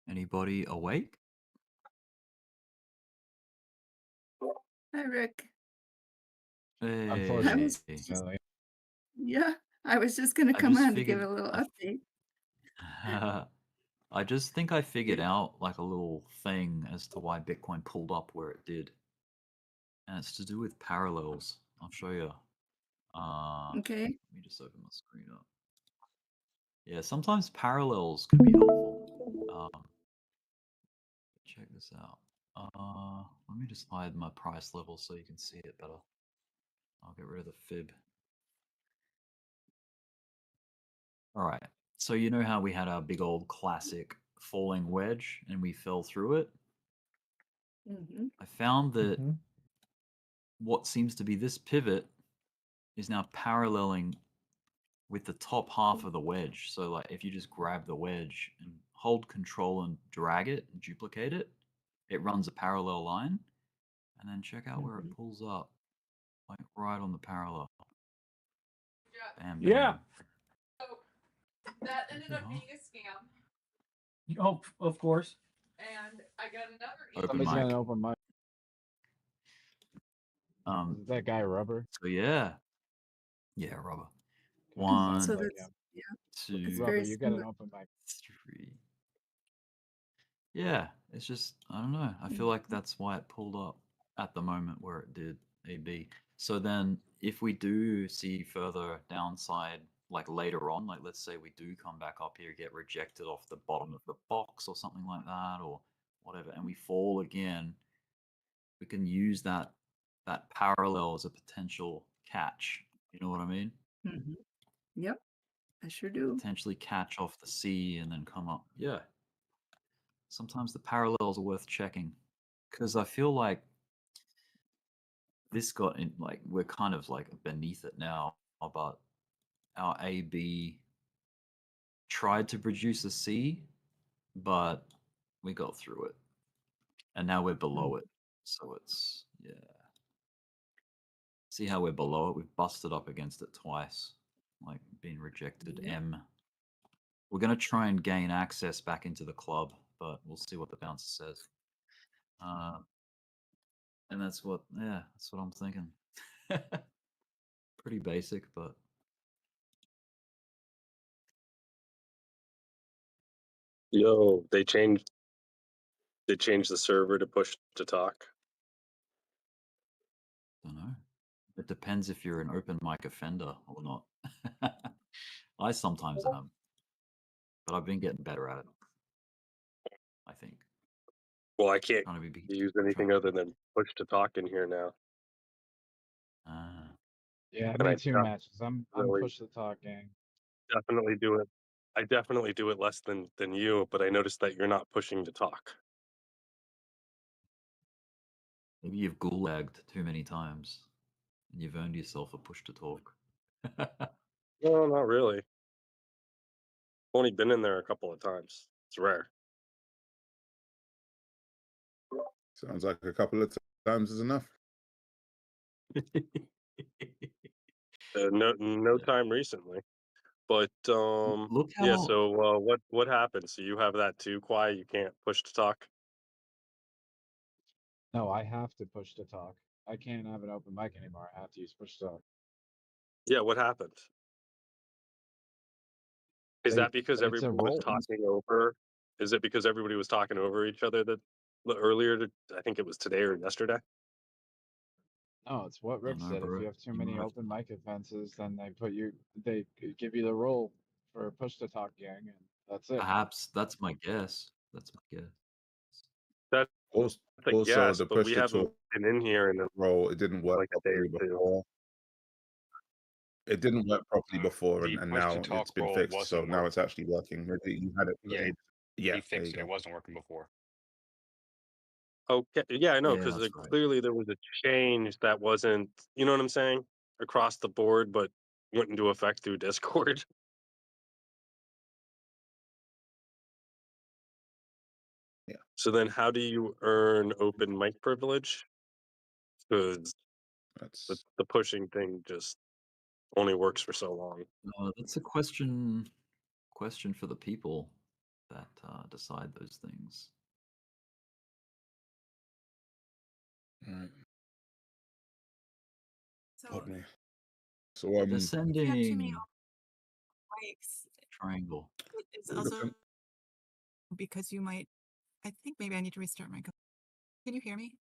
Anybody awake? Hi, Rick. Hey. Unfortunately. Yeah, I was just gonna I come just on to give figured a little update. I just think I figured out like a little thing as to why Bitcoin pulled up where it did. And it's to do with parallels. I'll show you. Okay. Let me just open my screen up. Yeah, sometimes parallels can be helpful. Check this out. Let me just hide my price level so you can see it better. I'll get rid of the fib. All right. So you know how we had our big old classic falling wedge and we fell through it? Mm-hmm. I found that what seems to be this pivot is now paralleling with the top half of the wedge. So like if you just grab the wedge and hold control and drag it and duplicate it, it runs a parallel line. And then check out where it pulls up. Like right on the parallel. Bam, bam. Yeah. That ended up being a scam. Oh, of course. And I got another Open Somebody's got mic. an open mic. Is that guy Rubber? So yeah. Yeah, Rubber. Okay, One, So sounds like that's him. yeah. It's two, Rubber, very you got an similar. open mic. three. Yeah, it's just I don't know. I feel like that's why it pulled up at the moment where it did AB. So then if we do see further downside like later on, like let's say we do come back up here, get rejected off the bottom of the box or something like that or whatever, and we fall again, we can use that parallel as a potential catch. You know what I mean? Mm-hmm. Yep, I sure do. Potentially catch off the C and then come up. Yeah. Sometimes the parallels are worth checking because I feel like this got in like we're kind of like beneath it now, but our AB tried to produce a C, but we got through it. And now we're below it. So it's yeah. See how we're below it? We've busted up against it twice. Like being rejected. Yep. M. We're gonna try and gain access back into the club, but we'll see what the bouncer says. And that's what I'm thinking. Pretty basic, but Yo, they changed the server to push to talk. I don't know. It depends if you're an open mic offender or not. I sometimes am, but I've been getting better at it. I think. Well, I can't Trying to be use anything other than push to talk in here now. Yeah, And me I too, def- matches. I'm really push the talk gang. definitely do it. I definitely do it less than you, but I noticed that you're not pushing to talk. Maybe you've gulagged too many times, and you've earned yourself a push to talk. No, not really. Only been in there a couple of times. It's rare. Sounds like a couple of times is enough. No time recently, but Look yeah. how So what happened? So you have that too, Kwai? You can't push to talk. No, I have to push to talk. I can't have an open mic anymore. I have to use push to talk. Yeah, what happened? Is that because It's a everybody was roll. talking over? Is it because everybody was talking over each other that earlier? I think it was today or yesterday. No, it's what Rick know, said. If bro. you have too You many might have open mic offenses, then they give you the role for push to talk gang, and that's it. Perhaps that's my guess. That's my guess. That's a Also, guess, the but push we to haven't talk been in here in role, it didn't work like a day or properly two. before. It didn't work properly before, The and push to now talk it's been role fixed. So wasn't now working. it's actually working. Maybe you had it. Yeah, Yeah, he there you fixed it. go. It wasn't working before. Okay, yeah, I know, Yeah, because that's right. clearly there was a change that wasn't, you know what I'm saying, across the board, but went into effect through Discord. Yeah. So then, how do you earn open mic privilege? Because the pushing thing just only works for so long. That's a question for the people. that decide those things. Right. So Pardon me. So if The you have too many descending breaks, triangle. it's Well, also because you might. I think maybe I need to restart my. Can you hear me?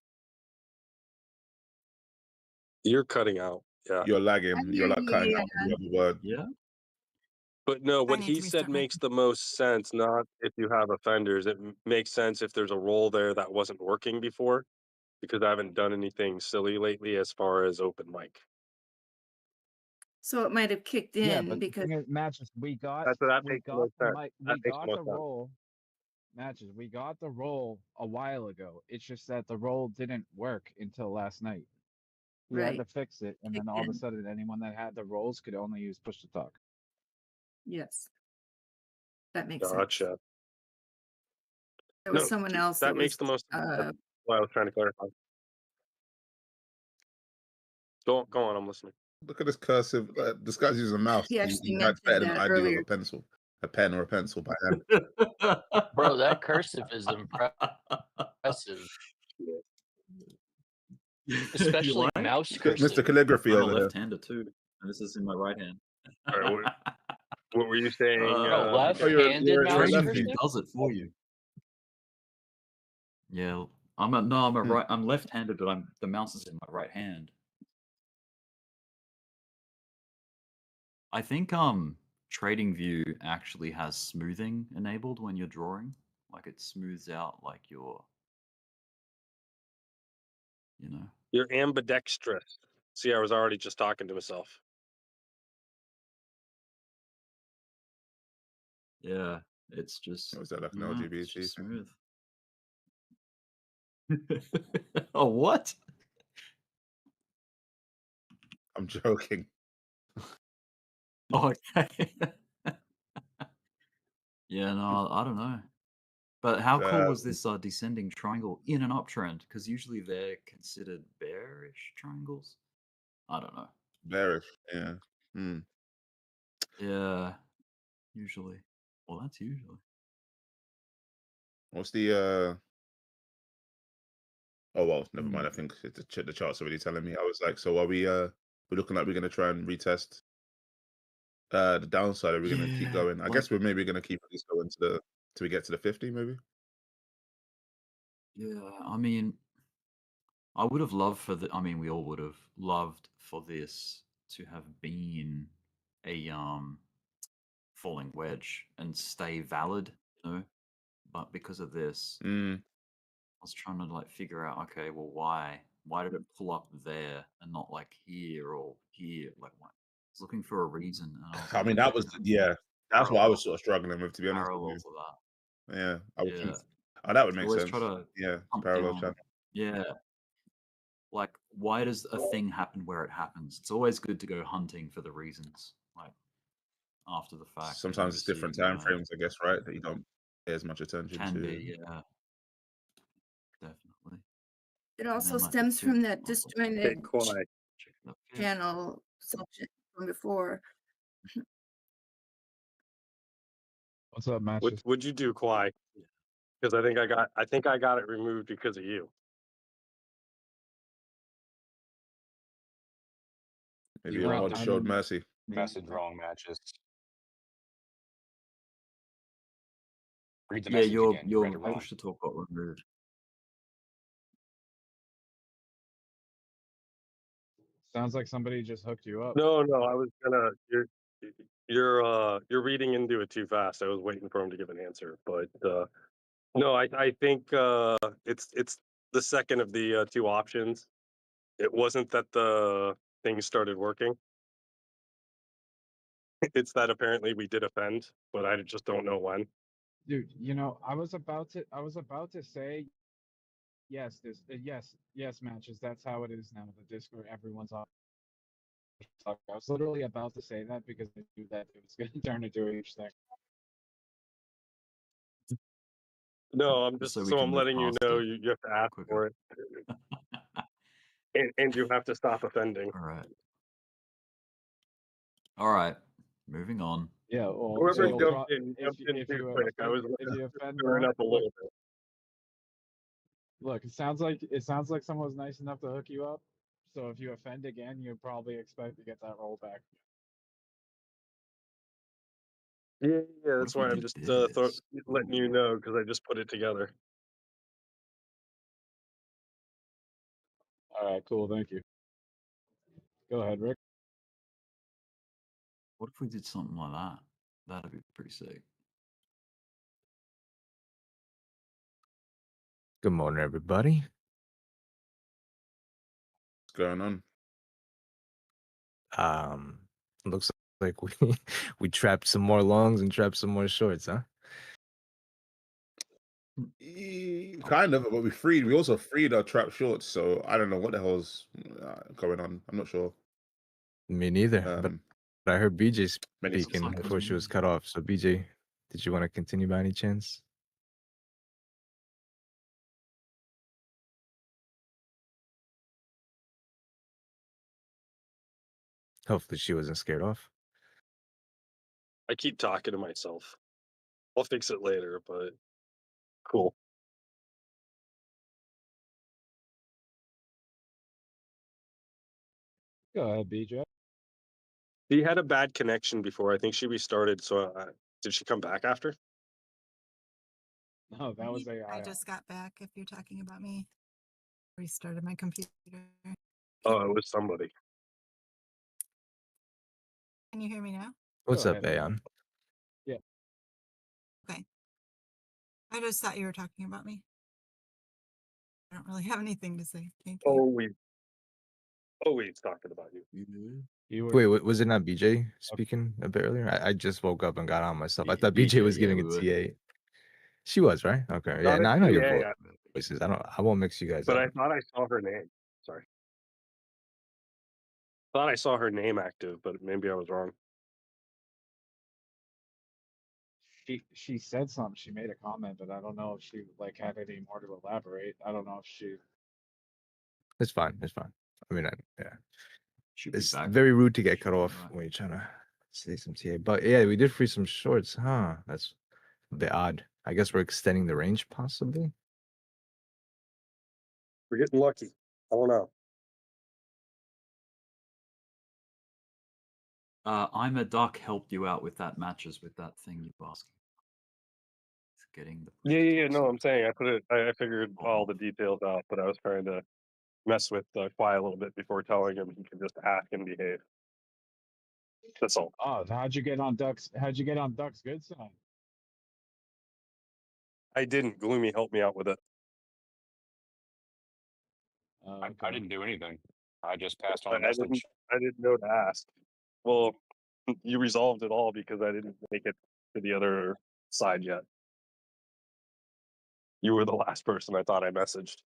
You're cutting out. Yeah. you're I lagging. You're hear like you, cutting yeah. out every other word. Yeah. But no, I what need he to said restart my. makes the most sense, not if you have offenders. It makes sense if there's a role there that wasn't working before, because I haven't done anything silly lately as far as open mic. So it might have kicked Yeah, in but the because thing is, matches That makes the most sense. That we makes the got the most sense. roll. Matches, we got the roll a while ago. It's just that the roll didn't work until last night. We had right to fix it, and then kicked all of a in. sudden, anyone that had the rolls could only use push to talk. Yes, that makes sense. Gotcha. There was No, someone else that that makes was the most sense. That's why I was trying to clarify. Go on, I'm listening. Look at this cursive. This guy's using a mouse. he actually He writes better mentioned than that I do with earlier. a pen or a pencil by hand. Bro, that cursive is impressive. Especially You like? mouse Mr. cursive. Calligraphy I'm a over here. left-hander too, and this is in my right hand. All right, what were you saying? Bro, Oh, left-handed you're a mouse lefty. cursive? Does it for you? Yeah, I'm left-handed, but the mouse is in my right hand. I think TradingView actually has smoothing enabled when you're drawing. Like it smooths out like your, you know. You're ambidextrous. See, I was already just talking to myself. Yeah, it's just. Was that like an no, it's LGBT just thing? smooth. Oh, what? I'm joking. Oh, okay. Yeah, no, I don't know. But how cool was this descending triangle in an uptrend? Because usually they're considered bearish triangles. I don't know. Bearish, yeah. Yeah, usually. Well, that's usually. What's the oh well, never mind. I think the chart's already telling me. I was like, so are we we're looking like we're gonna try and retest the downside? Are we gonna keep Yeah, going? I like guess we're maybe gonna keep at least going till we get to the 50, maybe. yeah, I mean, I would have loved for the. I mean, we all would have loved for this to have been a falling wedge and stay valid, you know. But because of this, I was trying to like figure out, okay, well, why did it pull up there and not like here or here? Like, I was looking for a reason, and I was I like, mean, that was that's what I was sort of struggling with, to be honest with parallel you. to that. Yeah, I was. Yeah. Oh, that would You make always sense. try to Yeah, hunt parallel down. channel. Yeah. Like, why does a thing happen where it happens? It's always good to go hunting for the reasons, like after the fact. Sometimes it's different time frames, I guess, right? That you don't pay as much attention Can to. be, yeah. Definitely. It And also then, like, the stems from fifth that one. disjointed quiet. channel section from before. What's up, matches? What'd you do, Kwai? Because I think I got it removed because of you. Maybe You your read mod the showed mercy. message wrong, Matches. Read the Yeah, message your again. You read it wrong. push to talk got removed. Sounds like somebody just hooked you up. No, I was gonna. You're reading into it too fast. I was waiting for him to give an answer, but no, I think it's the second of the two options. It wasn't that the thing started working. It's that apparently we did offend, but I just don't know when. Dude, you know, I was about to say yes, yes, matches. That's how it is now. The Discord, everyone's on. I was literally about to say that because I knew that it was going to turn into a huge thing. No, I'm Just just so we so can I'm move letting you past know it you have to ask for it, and you have to stop offending. All right. All right. Moving on. Yeah, well, Whoever it'll jumped drop in if too you quick. I was if you offend turn more. up a little bit. Look, it sounds like someone was nice enough to hook you up. So if you offend again, you probably expect to get that rollback. Yeah, What that's if we why I'm did just this? letting you Ooh. know because I just put it together. All right, cool. Thank you. Go ahead, Rick. What if we did something like that? That'd be pretty sick. Good morning, everybody. What's going on? Looks like we we trapped some more longs and trapped some more shorts, huh? Kind of, but we also freed our trap shorts, so I don't know what the hell's going on. I'm not sure. Me neither. But I heard BJ Many speaking suckers. before she was cut off. So BJ, did you want to continue by any chance? Hopefully she wasn't scared off. I keep talking to myself. I'll fix it later, but cool. Go ahead, BJ. She had a bad connection before. I think she restarted. So did she come back after? No, that was AI. I just got back. If you're talking about me, restarted my computer. Oh, it was somebody. Can you hear me now? What's Go up, ahead, Aeon? Yeah. Okay. I just thought you were talking about me. I don't really have anything to say. Thank you. Always talking about you. Wait, was it not BJ speaking a bit earlier? I just woke up and got on myself. I thought BJ was giving a TA. She was, right? Okay. Yeah, Not a no, I know your TA, voices. I won't mix you guys but up. I thought I saw her name. Sorry. Thought I saw her name active, but maybe I was wrong. She said something. She made a comment, but I don't know if she like had any more to elaborate. I don't know if she. It's fine. It's fine. I mean, yeah. Should be It's back. very rude to get cut off when you're trying to say some TA. But yeah, we did free some shorts, huh? That's a bit odd. I guess we're extending the range, possibly. We're getting lucky. I don't know. I'm a duck helped you out with that matches with that thing you asking. Getting the Yeah. No, I'm saying I figured all the details out, but I was trying to mess with Fly a little bit before telling him he could just act and behave. That's all. Oh, how'd you get on Ducks? How'd you get on Ducks' good side? I didn't. Gloomy helped me out with it. I didn't do anything. I just passed on I a message. didn't know to ask. Well, you resolved it all because I didn't make it to the other side yet. You were the last person I thought I messaged.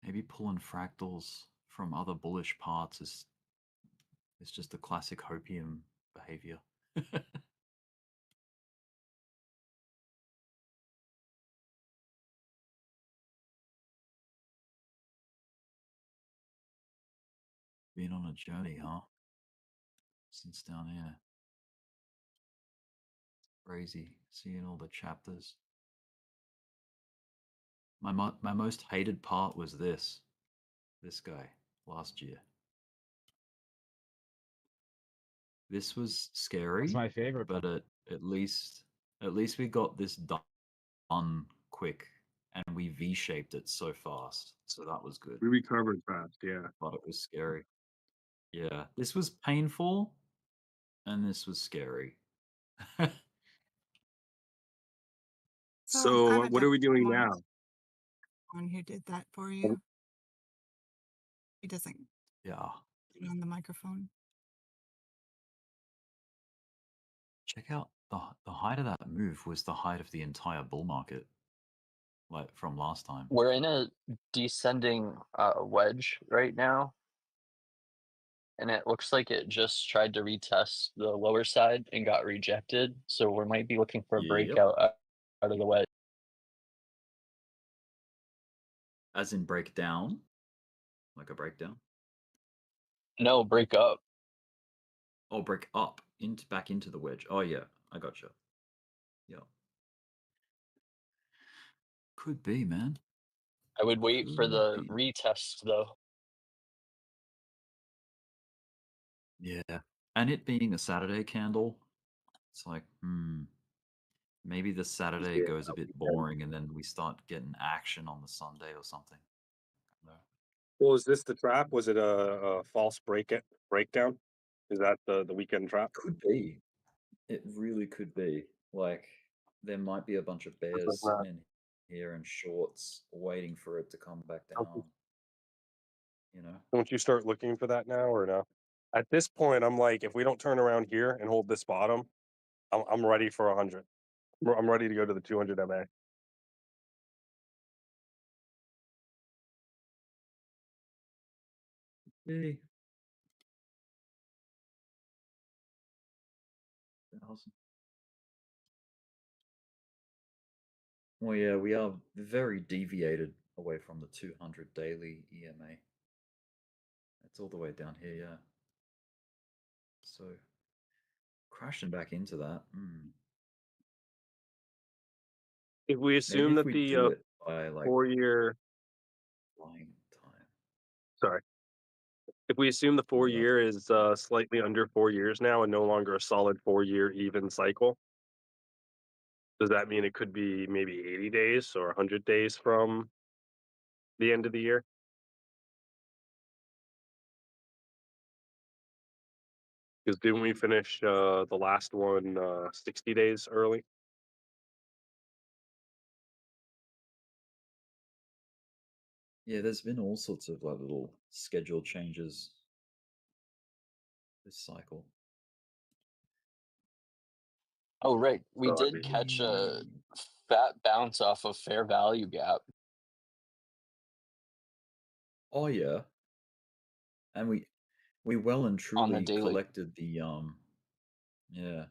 Maybe pulling fractals from other bullish parts is just the classic hopium behavior. Been on a journey, huh? Since down here. Crazy seeing all the chapters. My most hated part was this guy last year. This was scary. That's my favorite. But at least we got this done quick, and we V-shaped it so fast. So that was good. We recovered fast, yeah. But it was scary. Yeah, this was painful, and this was scary. So what are we doing now? One who did that for you. He doesn't. Yeah. Get on the microphone. Check out the height of that move was the height of the entire bull market, like from last time. We're in a descending wedge right now. And it looks like it just tried to retest the lower side and got rejected. So we might be looking for a Yep. breakout out of the wedge. As in break down? Like a breakdown? No, break up. Oh, break up back into the wedge. Oh yeah, I gotcha. Yeah. Could be, man. I would wait for the Could retest though. Yeah. And it being a Saturday candle, it's like, maybe the Saturday Yeah, goes a bit boring and then we start getting action on the Sunday or something. No. Well, is this the trap? Was it a false breakdown? Is that the weekend trap? Could be. It really could be. Like, there might be a bunch of bears like sitting that. in here and shorts waiting for it to come back down. You know? Don't you start looking for that now or no? At this point, I'm like, if we don't turn around here and hold this bottom, I'm ready for 100. I'm ready to go to the 200 MA. Yay. 1,000. Well, yeah, we are very deviated away from the 200 daily EMA. It's all the way down here, yeah. So, crashing back into that. If we Maybe assume if that we the do it by like 4-year, flying time. sorry, if we assume the No, 4-year is slightly under 4 years now and no longer a solid 4-year even cycle, does that mean it could be maybe 80 days or 100 days from the end of the year? Because didn't we finish the last one 60 days early? Yeah, there's been all sorts of like little schedule changes this cycle. Oh right, we So, I did mean, catch a fat bounce off of fair value gap. Oh yeah, and we well and On the truly daily. collected the yeah,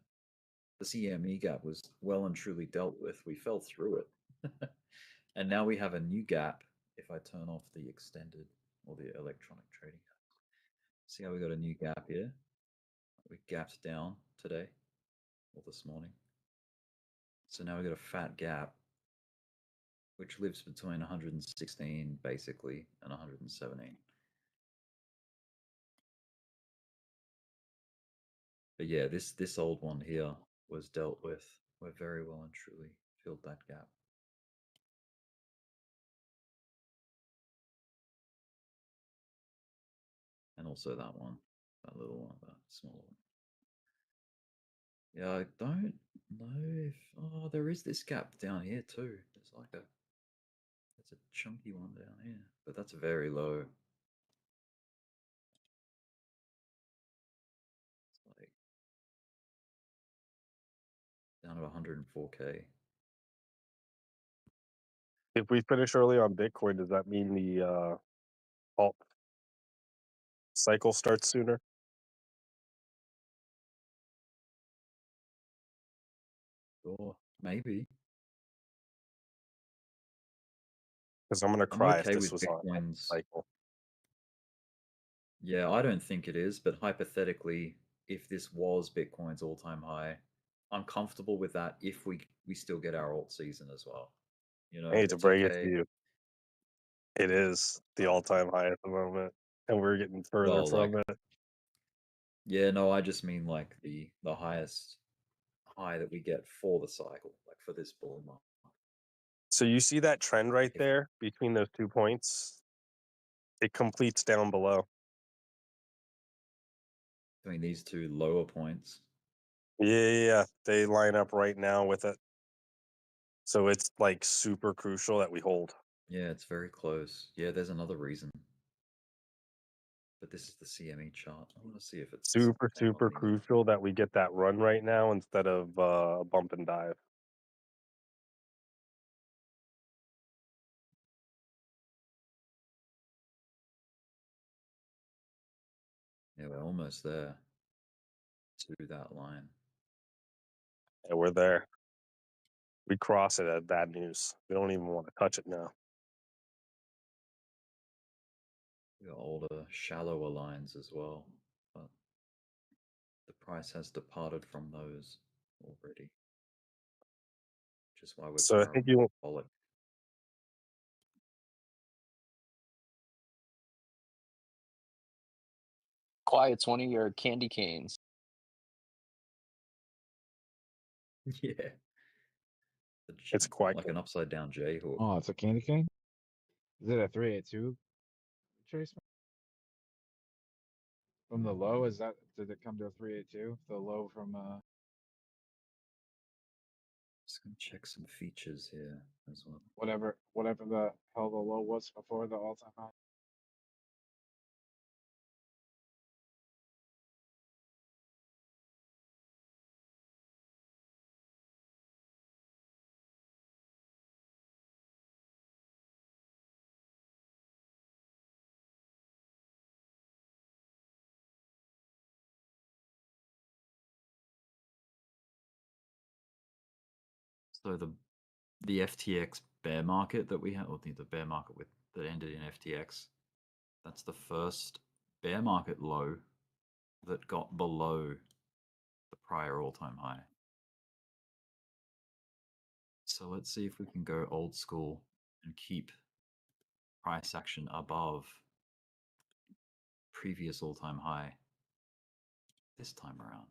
the CME gap was well and truly dealt with. We fell through it, and now we have a new gap. If I turn off the extended or the electronic trading, see how we got a new gap here. We gapped down today or this morning, so now we got a fat gap which lives between 116 basically and 117. But yeah, this old one here was dealt with. We're very well and truly filled that gap. And also that one, that little one, that small one. Yeah, I don't know if there is this gap down here too. There's a chunky one down here, but that's very low. It's like down to 104K. if we finish early on Bitcoin, does that mean the alt cycle starts sooner? Or maybe. Because I'm gonna I'm cry if okay this with was on Bitcoin's. cycle. Yeah, I don't think it is, but hypothetically, if this was Bitcoin's all-time high, I'm comfortable with that if we still get our alt season as well. You know, I hate the to break it to decay. you, it is the all-time high at the moment, and we're getting further Well, like, from it. yeah, no, I just mean like the highest high that we get for the cycle, like for this bull market. So you see that trend right there between those 2 points? It completes down below. Between these two lower points. Yeah, they line up right now with it. So it's like super crucial that we hold. Yeah, it's very close. Yeah, there's another reason. But this is the CME chart. I want to see if it's the Super, same on super the crucial that we get that run right now instead of a bump and dive. Yeah, we're almost there to that line. And we're there. We cross it at bad news. We don't even want to touch it now. We got older, shallower lines as well, but the price has departed from those already, which is why we're So I think you parabolic. Quiet's one of your candy canes. Yeah. It's quite like an upside down J hook. Oh, it's a candy cane? Is it a 382 retracement? From the low, did it come to a 382? The low from Just gonna check some features here as well. whatever the hell the low was before the all-time high? So the FTX bear market that we had, or the bear market that ended in FTX, that's the first bear market low that got below the prior all-time high. So let's see if we can go old school and keep price action above previous all-time high this time around.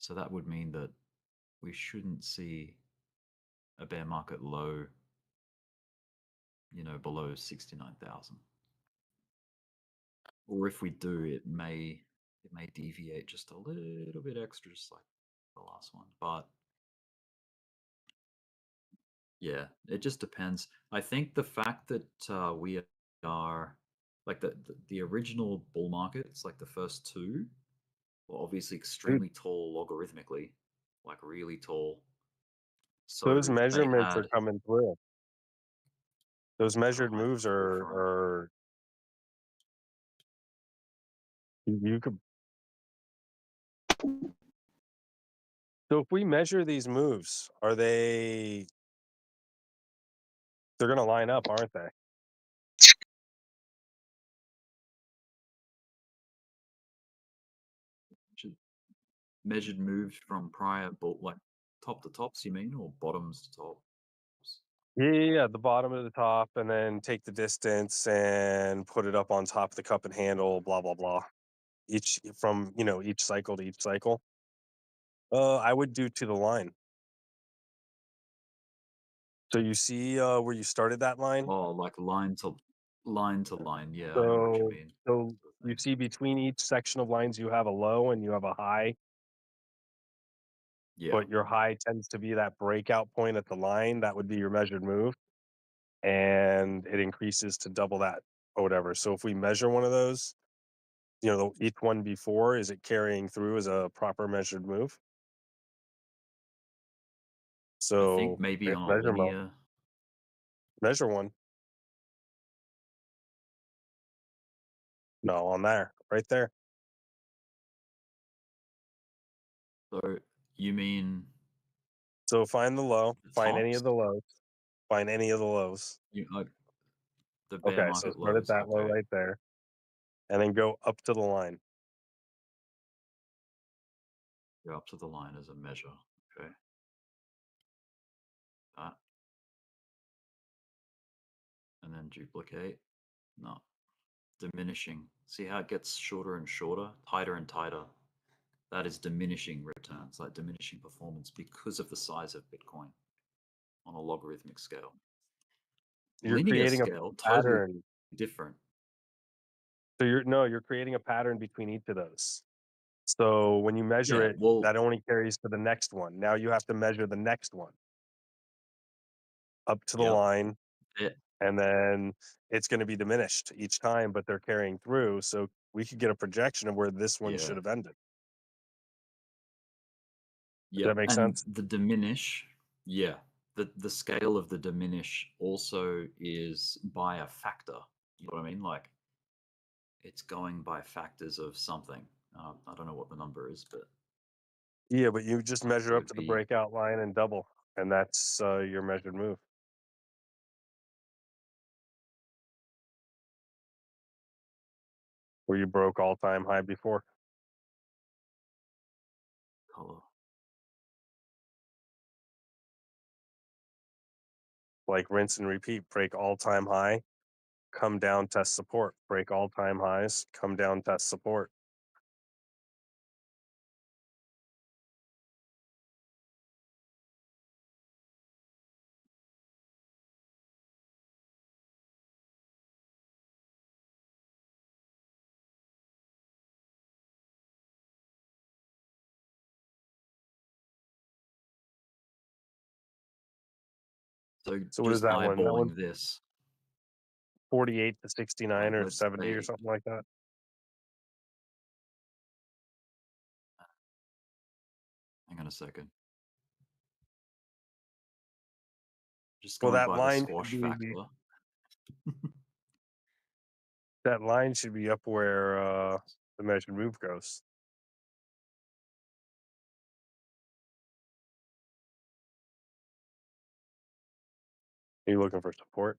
So that would mean that we shouldn't see a bear market low, below 69,000. Or if we do, it may deviate just a little bit extra, just like the last one. But yeah, it just depends. I think the fact that we are like the original bull markets, like the first two, were obviously extremely tall logarithmically, like really tall. So those they measurements are had coming through. Those measured I moves are you could. So if we measure these moves, they're going to line up, aren't they? measured moves from prior bull, like top to tops, you mean, or bottoms to tops? Yeah, the bottom to the top, and then take the distance and put it up on top of the cup and handle, blah blah blah. Each from each cycle to each cycle. I would do to the line. So you see where you started that line. Oh, like line to line. Yeah, I know what you So mean. so you see between each section of lines, you have a low and you have a high. Yeah. But your high tends to be that breakout point at the line. That would be your measured move. And it increases to double that or whatever. So if we measure one of those, each one before, is it carrying through as a proper measured move? So I think maybe on a measure linear. Measure one. No, on there, right there. So you mean? So find the low. Find any tops? of the lows. Find any of the lows. You like the bear Okay, so market start at lows. that low Okay. right there, and then go up to the line. Go up to the line as a measure. Okay. That. And then duplicate. No. Diminishing. See how it gets shorter and shorter, tighter and tighter. That is diminishing returns, like diminishing performance because of the size of Bitcoin on a logarithmic scale. You're Linear creating scale, a totally pattern. different. So you're creating a pattern between each of those. So when you measure Yeah, it, well, that only carries to the next one. Now you have to measure the next one up to the Yep. line, Yeah. and then it's going to be diminished each time, but they're carrying through. So we could get a projection of where this one should have ended. Does Yeah, that make and sense? the diminish, yeah, the scale of the diminish also is by a factor. You know what I mean? Like it's going by factors of something. I don't know what the number is, but Yeah, but you just measure up would to the be breakout line and double, and that's your measured move. where you broke all-time high before. Color. Like rinse and repeat, break all-time high, come down, test support, break all-time highs, come down, test support. So what is just that one? That eyeballing one this, 48 to 69 like or let's 70 or say, something like that. hang on a second. Just Well, going that by the line should squash be factor. that line should be up where the measured move goes. Are you looking for support?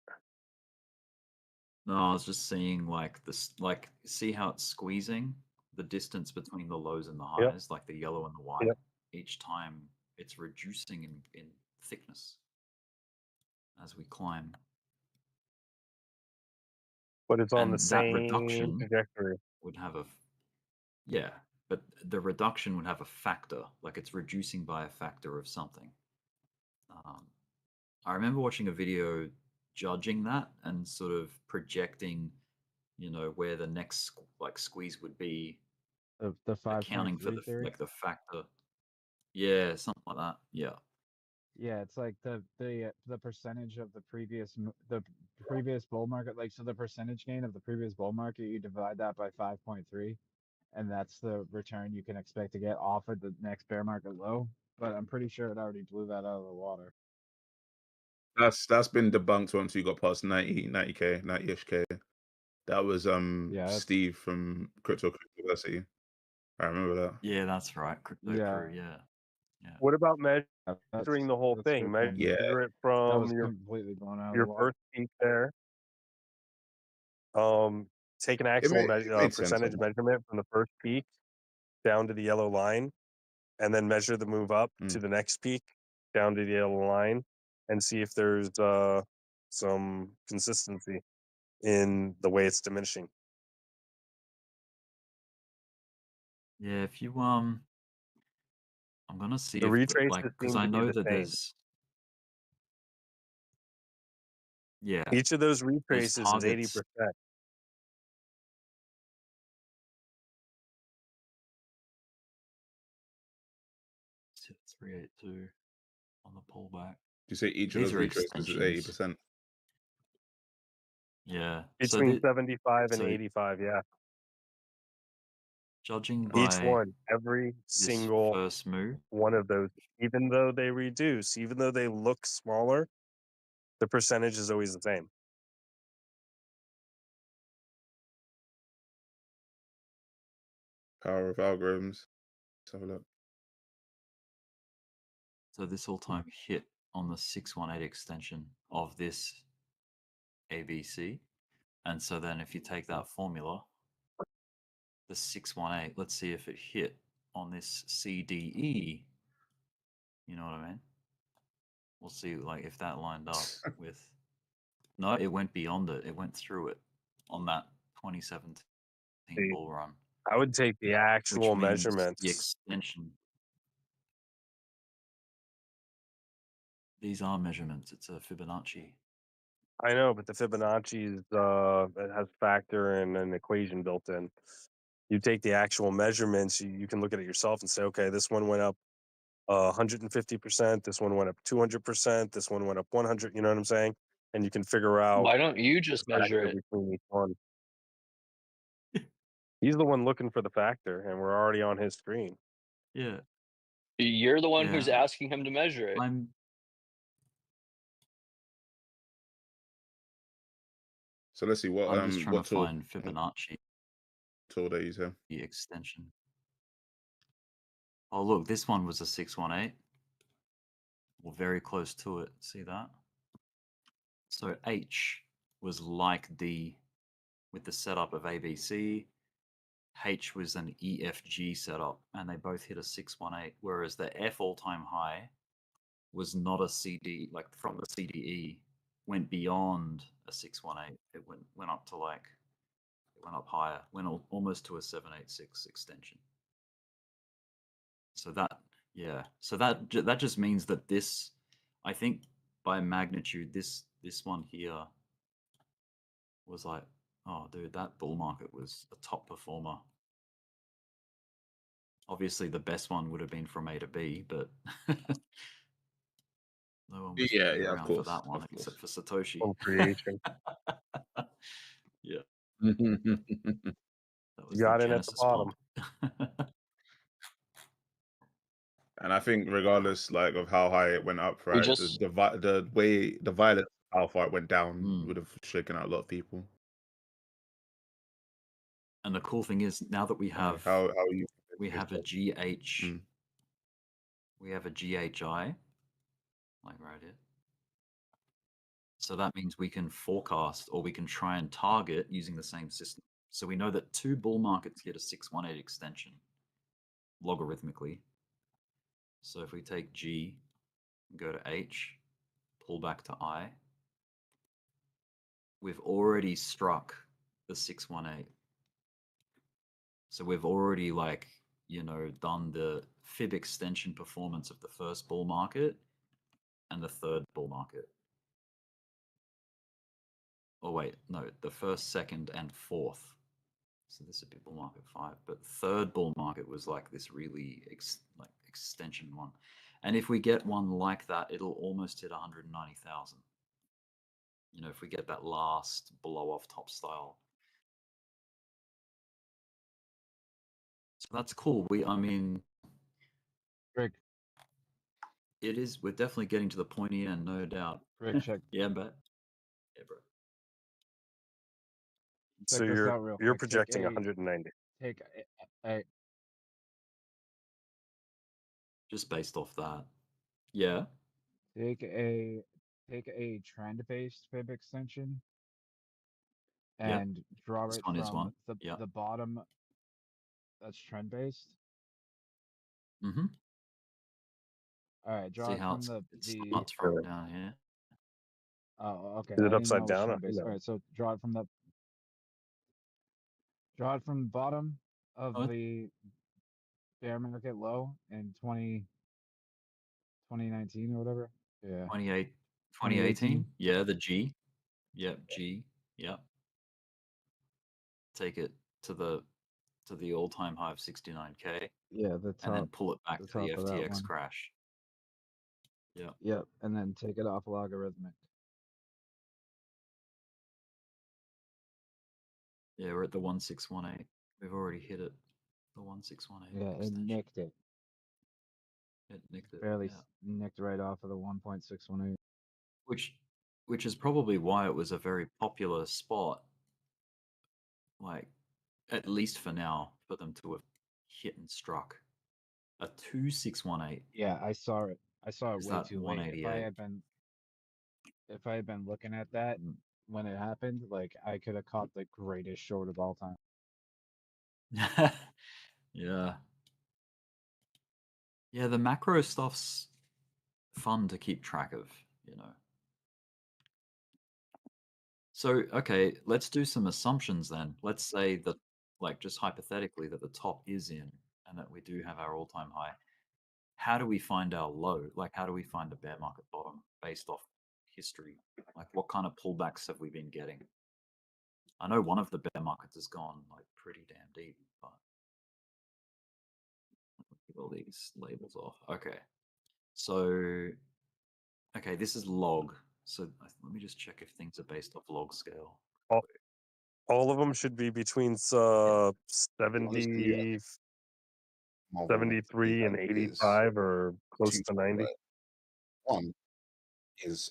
No, I was just seeing like this, like see how it's squeezing the distance between the lows and the Yep. highs, like the yellow and the white. Yep. Each time it's reducing in thickness as we climb. But it's on the And that same reduction trajectory. would have a yeah, but the reduction would have a factor, like it's reducing by a factor of something. I remember watching a video judging that and sort of projecting, you know, where the next like squeeze would be, The accounting for 5.3 the theory. like the factor. Yeah, something like that. Yeah. Yeah, it's like the percentage of the previous bull market. Like, so the percentage gain of the previous bull market, you divide that by 5.3, and that's the return you can expect to get off of the next bear market low. But I'm pretty sure it already blew that out of the water. That's been debunked once you got past 90k, 90ish k. That was Steve from Crypto University. I remember that. Yeah, that's right. Crypto Crew. Yeah. Yeah. What about That's measuring the whole that's thing? good one. Yeah. Measure it That from was completely blown out of the your water. first peak there. Take an It actual made sense. percentage measurement from the first peak down to the yellow line, and then measure the move up to the next peak down to the yellow line, and see if there's some consistency in the way it's diminishing. Yeah, if you I'm gonna see The if retraces like because seem I to be know the that same. there's yeah, Each of those there's retraces is 80%. targets. It's at 382 on the pullback. You say each of These those are retraces is extensions. 80%. Yeah. Between So 75 and so 85, yeah. judging Each by one, every this single first move, one of those, even though they reduce, even though they look smaller, the percentage is always the same. Power of algorithms. Let's have a look. so this all-time hit on the 618 extension of this ABC. And so then if you take that formula, the 618, let's see if it hit on this CDE. You know what I mean? We'll see like if that lined up with no, it went beyond it. It went through it on that 2017 See, bull run. I would take the Which actual means the measurements. extension. These are measurements. It's a Fibonacci. I know, but the Fibonacci is it has factor and an equation built in. You take the actual measurements, you can look at it yourself and say, okay, this one went up 150%, this one went up 200%, this one went up 100. You know what I'm saying? And you can figure out Why don't you the just measure factor it? between each one. He's the one looking for the factor, and we're already on his screen. Yeah. You're the one Yeah. who's asking him to measure it. So let's see what I'm just trying what to tool find Fibonacci they use here. the extension. Oh look, this one was a 618. Well, very close to it. See that? So H was like D with the setup of ABC. H was an EFG setup, and they both hit a 618, whereas the F all-time high was not a CD, like from the CDE, went beyond a 618. It went up to like, it went up higher, went almost to a 786 extension. So that, yeah, so that just means that this, I think by magnitude, this one here was like, oh dude, that bull market was a top performer. Obviously, the best one would have been from A to B, but no one was Yeah, really yeah, of around for course, that one of except for course. Satoshi. From creation. Yeah, You that was the got in at the Genesis bottom. pump. And I think regardless like of how high it went up, We right, just the way the violence of how far it went down Mm. would have shaken out a lot of people. And the cool thing is now that we have How you we have a GH, Mm. we have a GHI, like right here. So that means we can forecast, or we can try and target using the same system. So we know that 2 bull markets get a 618 extension logarithmically. So if we take G, go to H, pull back to I, we've already struck the 618. So we've already, like, you know, done the fib extension performance of the first bull market and the third bull market. Oh wait, no, the first, second, and fourth. So this would be bull market 5, but third bull market was like this really extension one. And if we get one like that, it'll almost hit 190,000. You know, if we get that last blow off top style. So that's cool. I mean, Rick, it is, we're definitely getting to the pointy end, no doubt. Rick, check Yeah, but yeah, bro. So this out real you're quick. projecting 190. Take a Just based off that. Yeah. take a trend based fib extension Yep. and draw This it one is from one. Yeah. the bottom that's trend based. Mm-hmm. All right, draw See it how from it's not thrown down here. Oh, okay. Is I it didn't know upside it was down? trend based. All right, so draw it from the bottom of Oh, the bear market low in 2019 or whatever. Yeah. 2018. Yeah, the G. Yep, G. Yep. Take it to the all-time high of 69K. Yeah, the top. And then pull it back the to the top of that FTX one. crash. Yep. Yep, and then take it off logarithmic. Yeah, we're at the 1618. We've already hit it. The 1618. Yeah, it nicked it. It nicked it. Barely Yeah. nicked right off of the 1.618. Which is probably why it was a very popular spot. Like, at least for now, for them to have hit and struck a 2618. Yeah, I saw it. I saw it Is way that too late. If I 188? had been looking at that when it happened, like I could have caught the greatest short of all time. Yeah. Yeah, the macro stuff's fun to keep track of, you know. So, okay, let's do some assumptions then. Let's say that, like, just hypothetically, that the top is in and that we do have our all-time high. How do we find our low? Like, how do we find a bear market bottom based off history? Like, what kind of pullbacks have we been getting? I know one of the bear markets has gone, like, pretty damn deep, but keep all these labels off. Okay. So, okay, this is log. So let me just check if things are based off log scale. All of them should be between Honestly, 70, Marvel 73 and is 85 or close to twofold, 90. right? One is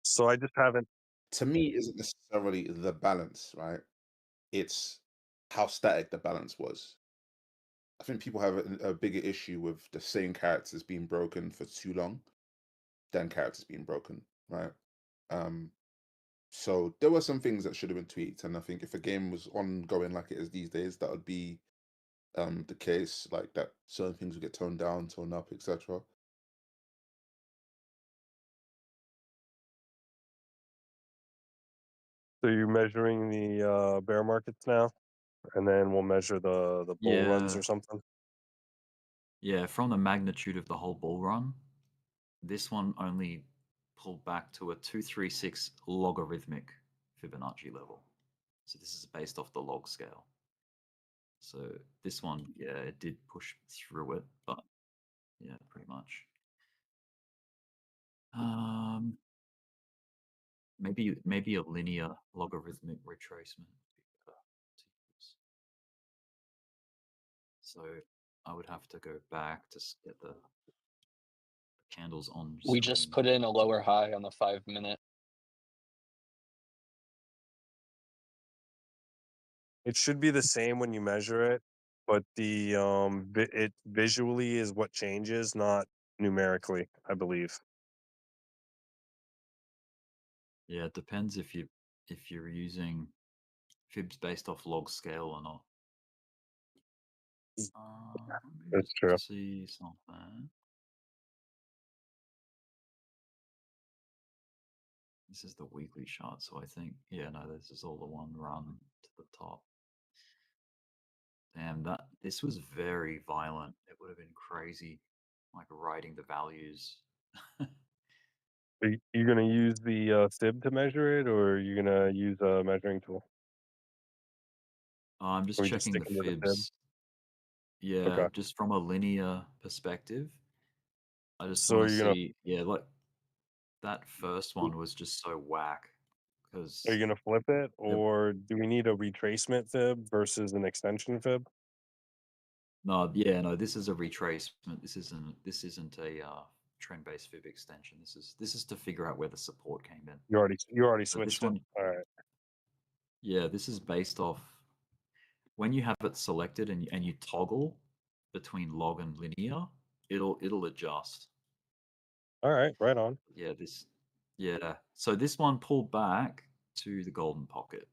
So I just haven't. to me isn't necessarily the balance, right? It's how static the balance was. I think people have a bigger issue with the same characters being broken for too long than characters being broken, right? So there were some things that should have been tweaked, and I think if a game was ongoing like it is these days, that would be the case. Like that, certain things would get toned down, toned up, etc. So you're measuring the bear markets now, and then we'll measure the bull runs Yeah, or something. yeah. From the magnitude of the whole bull run, this one only pulled back to a 236 logarithmic Fibonacci level. So this is based off the log scale. So this one, yeah, it did push through it, but yeah, pretty much. Maybe a linear logarithmic retracement would be better to use. So I would have to go back to get the candles on We just screen. put in a lower high on the 5-minute. It should be the same when you measure it, but the it visually is what changes, not numerically, I believe. Yeah, it depends if you're using fibs based off log scale or not. Let me That's just true. see something. This is the weekly chart, so I think, yeah, no, this is all the one run to the top. Damn, this was very violent. It would have been crazy, like writing the values. Are you gonna use the SIB to measure it, or are you gonna use a measuring tool? I'm just Or we just checking the sticking to the SIB? fibs. Yeah, Okay. just from a linear perspective. I just So want to you're gonna see, yeah, like that first one was just so whack are because you gonna flip it, or do we need a retracement fib versus an extension fib? no, yeah, no, this is a retracement. This isn't a trend-based fib extension. This is to figure out where the support came in. You already So this switched it. one, All right. yeah, this is based off when you have it selected and you toggle between log and linear, it'll adjust. All right, right on. Yeah, yeah. So this one pulled back to the golden pocket.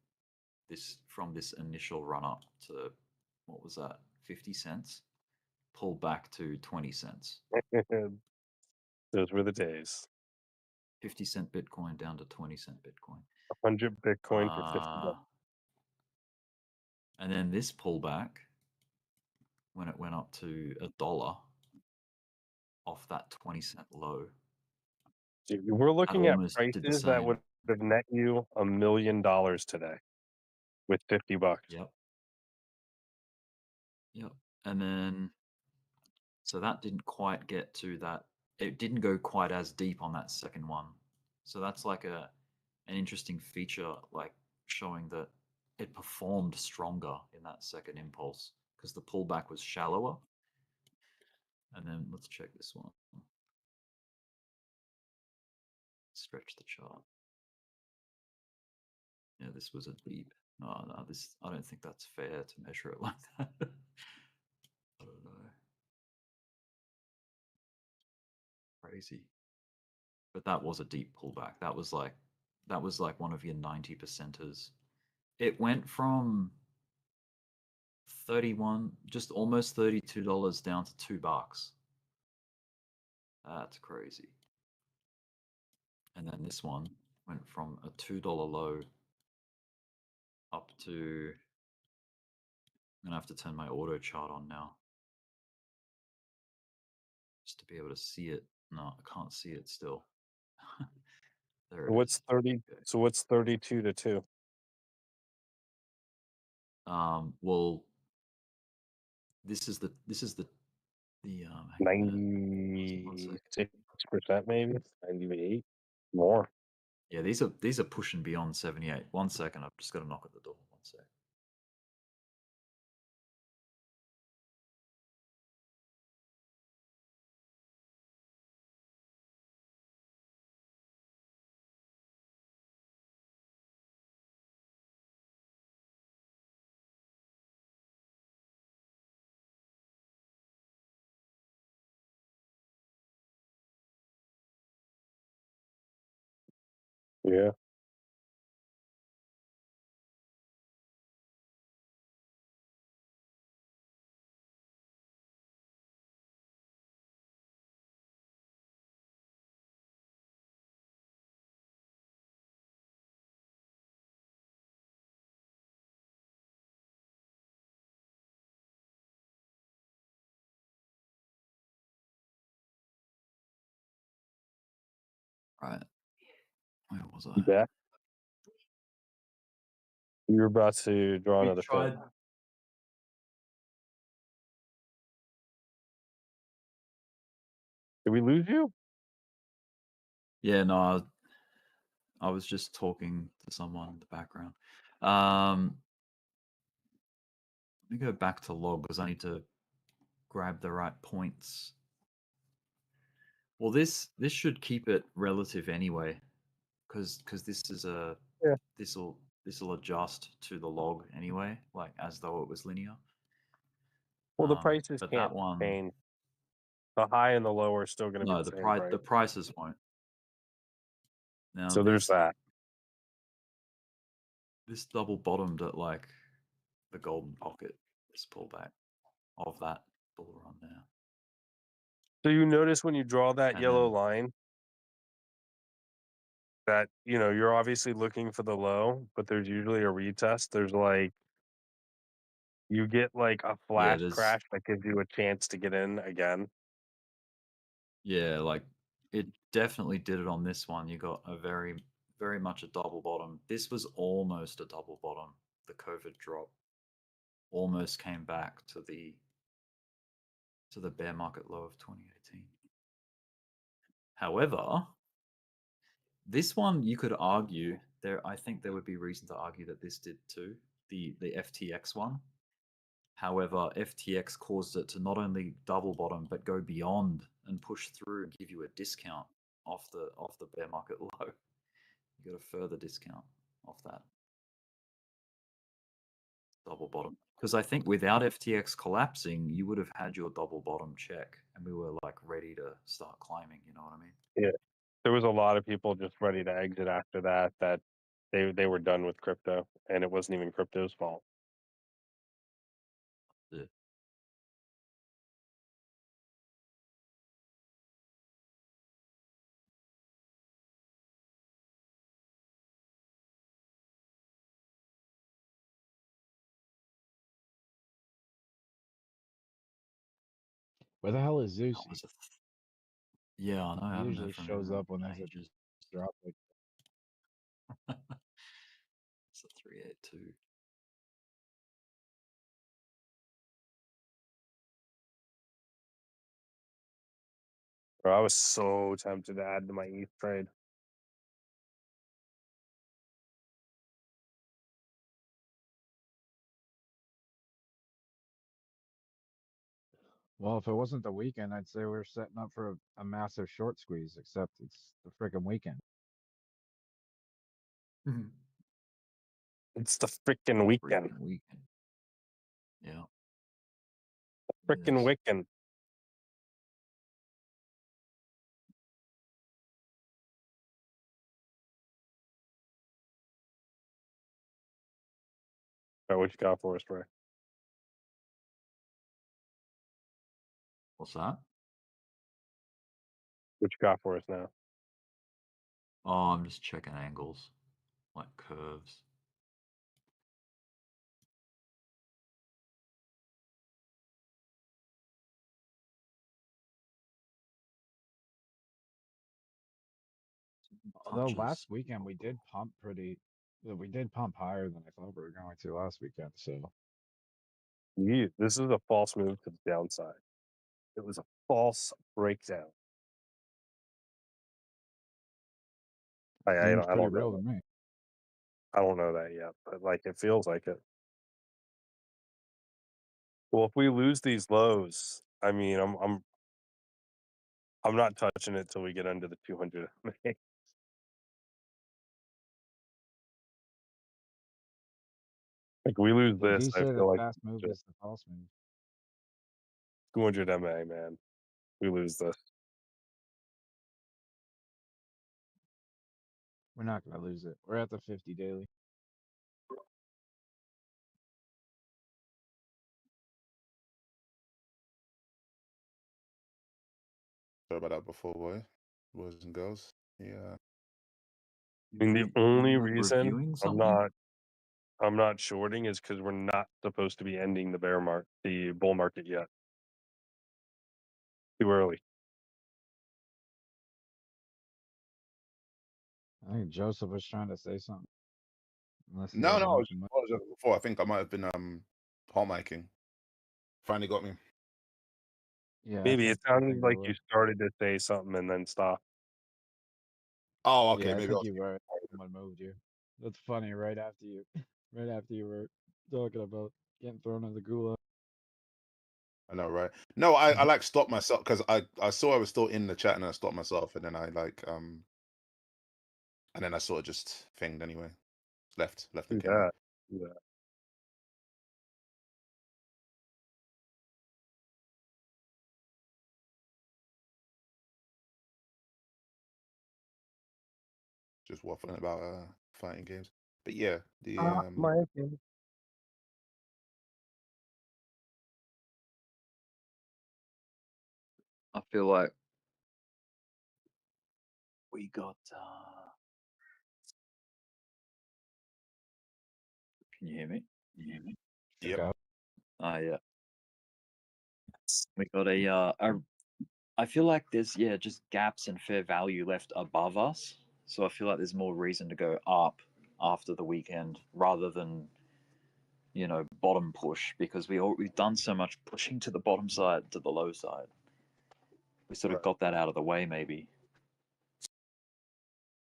This from this initial run up to what was that? 50 cents. Pulled back to 20 cents. Those were the days. 50-cent Bitcoin down to 20-cent Bitcoin. 100 Bitcoin for $50. And then this pullback, when it went up to $1 off that 20-cent low. Dude, we're looking at almost did the prices that same. would have net you $1 million today with $50. Yep. Yep. And then, so that didn't quite get to that. It didn't go quite as deep on that second one. So that's like an interesting feature, like showing that it performed stronger in that second impulse because the pullback was shallower. And then let's check this one. Stretch the chart. Yeah, this was a deep. No, I don't think that's fair to measure it like that. I don't know. Crazy. But that was a deep pullback. That was like one of your 90 percenters. It went from 31, just almost $32 down to $2. That's crazy. And then this one went from a $2 low up to, I'm gonna have to turn my auto chart on now just to be able to see it. No, I can't see it still. There it What's is. 30? Okay. So what's 32 to 2? Well, this is the hang on a minute. One sec. 96% maybe, 98 more. Yeah, these are pushing beyond 78. 1 second, I've just got to knock at the door. 1 sec. Yeah. Right. Where was I? You back? You're about to draw We another tried. fib. Did we lose you? Yeah, no, I was just talking to someone in the background. Let me go back to log because I need to grab the right points. Well, this should keep it relative anyway, because this is a Yeah. this will adjust to the log anyway, like as though it was linear. Well, the prices But can't that one, change. The high and the low are still going to be no, the the same, right? the prices won't. Now So there's that. This double bottomed at like the golden pocket. This pullback of that bull run there. So you notice when you draw that And yellow then- line that, you know, you're obviously looking for the low, but there's usually a retest. There's like, you get like a flash there's- crash that gives you a chance to get in again. Yeah, like it definitely did it on this one. You got a very much a double bottom. This was almost a double bottom. The COVID drop almost came back to the bear market low of 2018. However, this one you could argue I think there would be reason to argue that this did too. The FTX one. However, FTX caused it to not only double bottom but go beyond and push through and give you a discount off the bear market low. You got a further discount off that double bottom. Because I think without FTX collapsing, you would have had your double bottom check and we were like ready to start climbing, you know what I mean? Yeah. There was a lot of people just ready to exit after that they were done with crypto and it wasn't even crypto's fault. Yeah. Where the hell is Zeus? Yeah, I know. I He haven't usually heard from shows him up when in there's a ages. drop. Like, It's a 382. Bro, I was so tempted to add to my ETH trade. well, if it wasn't the weekend, I'd say we were setting up for a massive short squeeze. Except it's the freaking weekend. It's the freaking weekend. Yeah. Freaking weekend. All right, what you got for us, Ray? What's that? What you got for us now? Oh, I'm just checking angles, like curves. Although Touches. last weekend we did pump higher than I thought we were going to last weekend. So This is a false move to the downside. It was a false breakdown. I seems pretty don't real know. to me. I don't know that yet, but like it feels like it. Well, if we lose these lows, I mean, I'm not touching it till we get under the 200. Like we lose Did this, he I say the feel like fast move is the false move? 200 MA, man. We lose this. We're not gonna lose it. We're at the 50 daily. Sorry about that before, boys and girls. Yeah. I mean, the only reason reviewing I'm not shorting is because we're not supposed to be ending the bull market yet. Too early. I think Joseph was trying to say something. Unless he No, has no, an I was open mic. just before. I think I might have been hot micing. Finally got me. Yeah, I Maybe think- it I sounded think like were. you started to say something and then stopped. Oh, okay. Yeah, I Maybe think I was. you were. Someone moved you. That's funny. Right after you, right after you were talking about getting thrown in the gulag. I know, right? No, I like stopped myself because I saw I was still in the chat and I stopped myself and then I like and then I sort of just thinged anyway. Left Do and came back. that. Do that. Just waffling about fighting games. But yeah, the My opinion. I feel like we got. Can you hear me? Can you hear me? Yep. Yeah. We got a. I feel like there's just gaps in fair value left above us. So I feel like there's more reason to go up after the weekend rather than bottom push, because we've done so much pushing to the bottom side, to the low side. We sort of got that out of the way, maybe.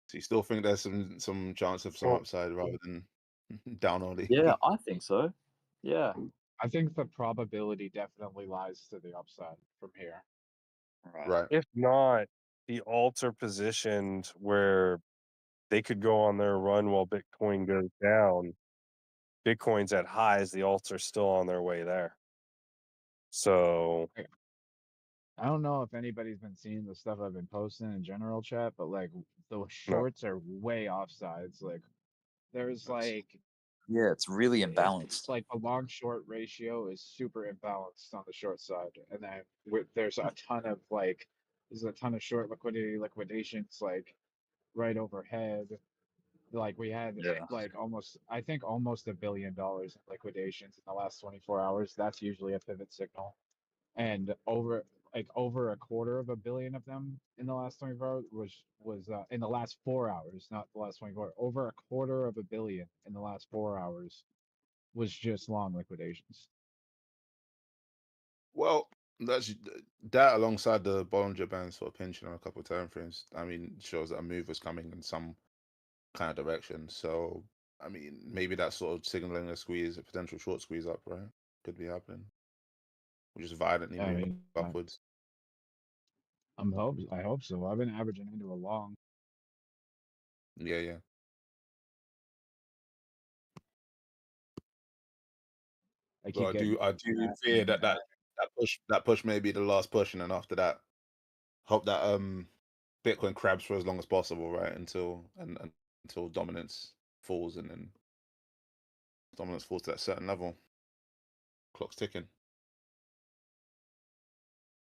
So you still think there's some chance of some upside rather than down only? Yeah, I think so. Yeah. I think the probability definitely lies to the upside from here. Right. If not, the alts are positioned where they could go on their run while Bitcoin goes down. Bitcoin's at highs, the alts are still on their way there. So I don't know if anybody's been seeing the stuff I've been posting in general chat, but like the shorts are way offsides. Like there's like Yeah, it's really imbalanced. it's like a long short ratio is super imbalanced on the short side, and then there's a ton of short liquidations like right overhead. Like we had like almost $1 billion in liquidations in the last 24 hours. That's usually a pivot signal. And over a quarter of a billion of them in the last 24 hours was in the last 4 hours, not the last 24. Over a quarter of a billion in the last 4 hours was just long liquidations. Well, that's that alongside the Bollinger Band sort of pinching on a couple of time frames. I mean, shows that a move was coming in some kind of direction. So, I mean, maybe that's sort of signaling a squeeze, a potential short squeeze up, right? Could be happening. Or just violently I move mean, upwards. I hope so. I've been averaging into a long. Yeah. I So keep I do fear that push may be the last push, and then after that, hope that Bitcoin crabs for as long as possible, right? Until dominance falls, and then dominance falls to that certain level. Clock's ticking.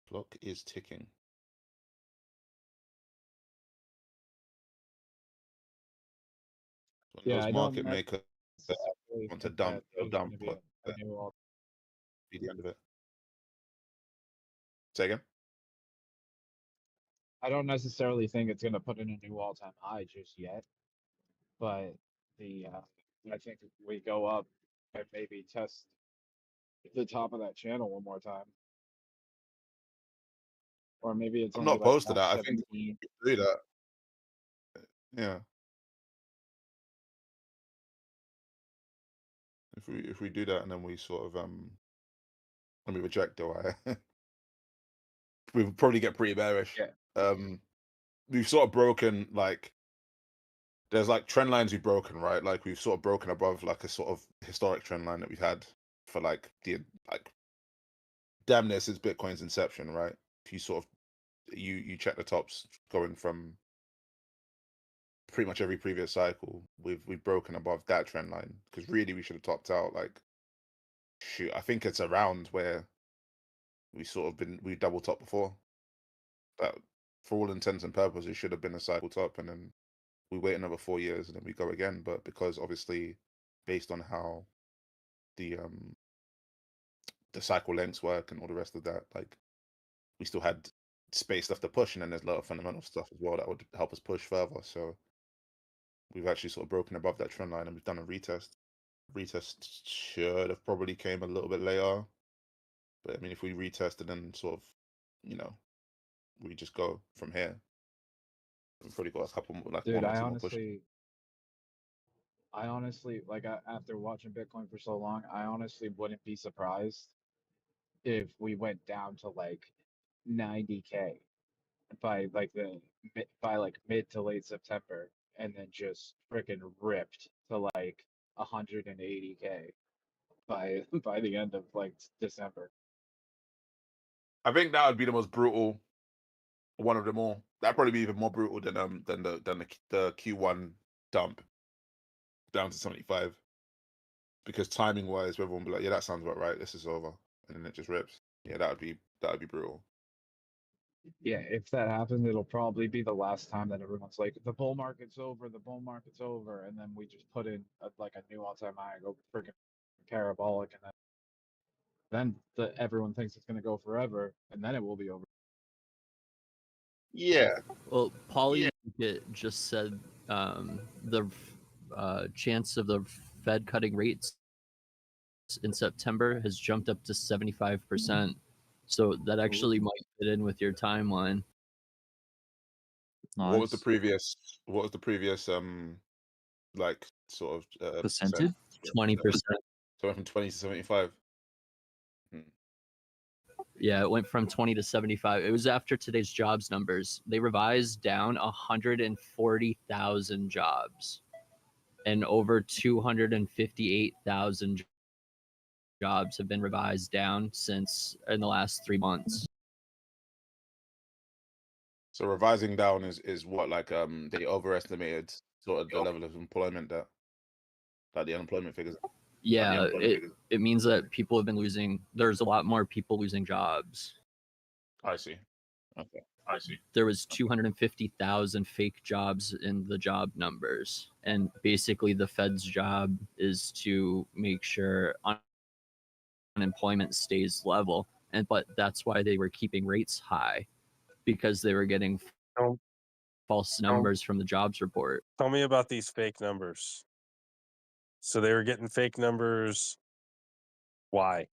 Clock is ticking. When Yeah, those I market don't makers necessarily want to think that they'll there's dump. going to be a new all. Be the end of it. Say again. I don't necessarily think it's going to put in a new all-time high just yet, but I think if we go up and maybe test the top of that channel one more time, or maybe it's I'm only not like opposed to that. I think 117. we can do that. Yeah. If we do that and then we sort of and we reject the we would probably get pretty bearish. Yeah. We've sort of broken there's like trend lines we've broken, right? Like we've sort of broken above like a sort of historic trend line that we've had for like damn near since Bitcoin's inception, right? If you sort of you check the tops going from pretty much every previous cycle, we've broken above that trend line, because really we should have topped out like shoot, I think it's around where we double top before. That for all intents and purposes it should have been a cycle top, and then we wait another 4 years and then we go again. But because obviously based on how the cycle lengths work and all the rest of that, like we still had space left to push, and then there's a lot of fundamental stuff as well that would help us push further. So we've actually sort of broken above that trend line and we've done a retest. Retest should have probably came a little bit later, but I mean, if we retest and then sort of, you know, we just go from here. We've probably got a couple more, like Dude, one or two more push. I honestly, like, after watching Bitcoin for so long, I honestly wouldn't be surprised if we went down to like 90K by like mid to late September, and then just freaking ripped to like 180K by the end of like December. I think that would be the most brutal one of them all. That'd probably be even more brutal than the Q1 dump down to 75. Because timing wise, everyone would be like, yeah, that sounds about right. This is over. And then it just rips. Yeah, that would be brutal. Yeah, if that happens, it'll probably be the last time that everyone's like, the bull market's over, and then we just put in like a new all-time high, go freaking parabolic, and then everyone thinks it's going to go forever, and then it will be over. Yeah. Well, Paulie just said the chance of the Fed cutting rates in September has jumped up to 75%. So that actually might fit in with your timeline. What was the previous like sort of percentage? 20%. So it went from 20 to 75. Yeah, it went from 20 to 75. It was after today's jobs numbers. They revised down 140,000 jobs, and over 258,000 jobs have been revised down since in the last 3 months. So revising down is what, like they overestimated sort of the level of employment that like the unemployment figures. Yeah, it means that people have been losing. There's a lot more people losing jobs. I see. Okay. I see. There was 250,000 fake jobs in the job numbers, and basically the Fed's job is to make sure unemployment stays level, but that's why they were keeping rates high, because they were getting false numbers from the jobs report. Tell me about these fake numbers. So they were getting fake numbers. Why?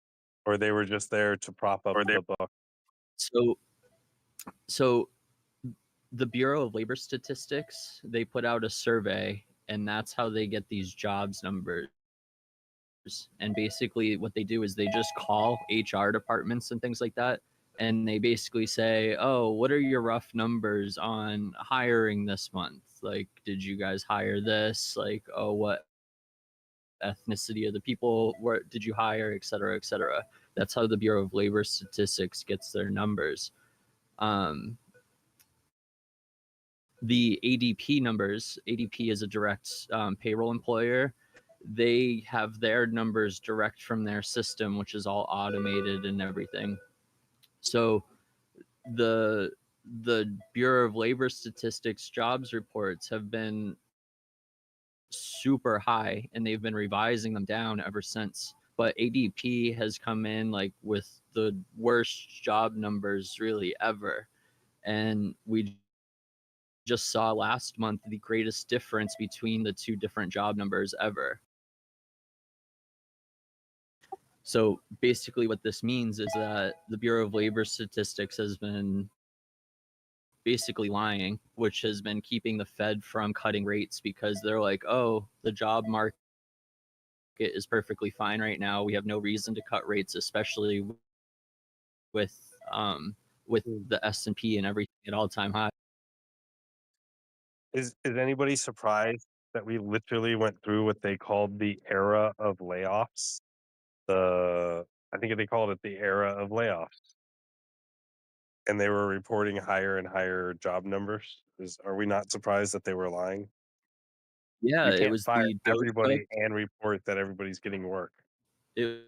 Or they were just there to prop up the book? So the Bureau of Labor Statistics, they put out a survey, and that's how they get these jobs numbers. And basically what they do is they just call HR departments and things like that, and they basically say, oh, what are your rough numbers on hiring this month? Like, did you guys hire this? Like, oh, what ethnicity of the people did you hire, et cetera, et cetera. That's how the Bureau of Labor Statistics gets their numbers. The ADP numbers, ADP is a direct payroll employer. They have their numbers direct from their system, which is all automated and everything. So the Bureau of Labor Statistics jobs reports have been super high, and they've been revising them down ever since. But ADP has come in like with the worst job numbers really ever. And we just saw last month the greatest difference between the two different job numbers ever. So basically what this means is that the Bureau of Labor Statistics has been basically lying, which has been keeping the Fed from cutting rates, because they're like, oh, the job market is perfectly fine right now. We have no reason to cut rates, especially with the S&P and everything at all-time high. Is anybody surprised that we literally went through what they called the era of layoffs? I think they called it the era of layoffs. And they were reporting higher and higher job numbers. Are we not surprised that they were lying? Yeah, You it can't was fire the everybody and report that everybody's getting work. It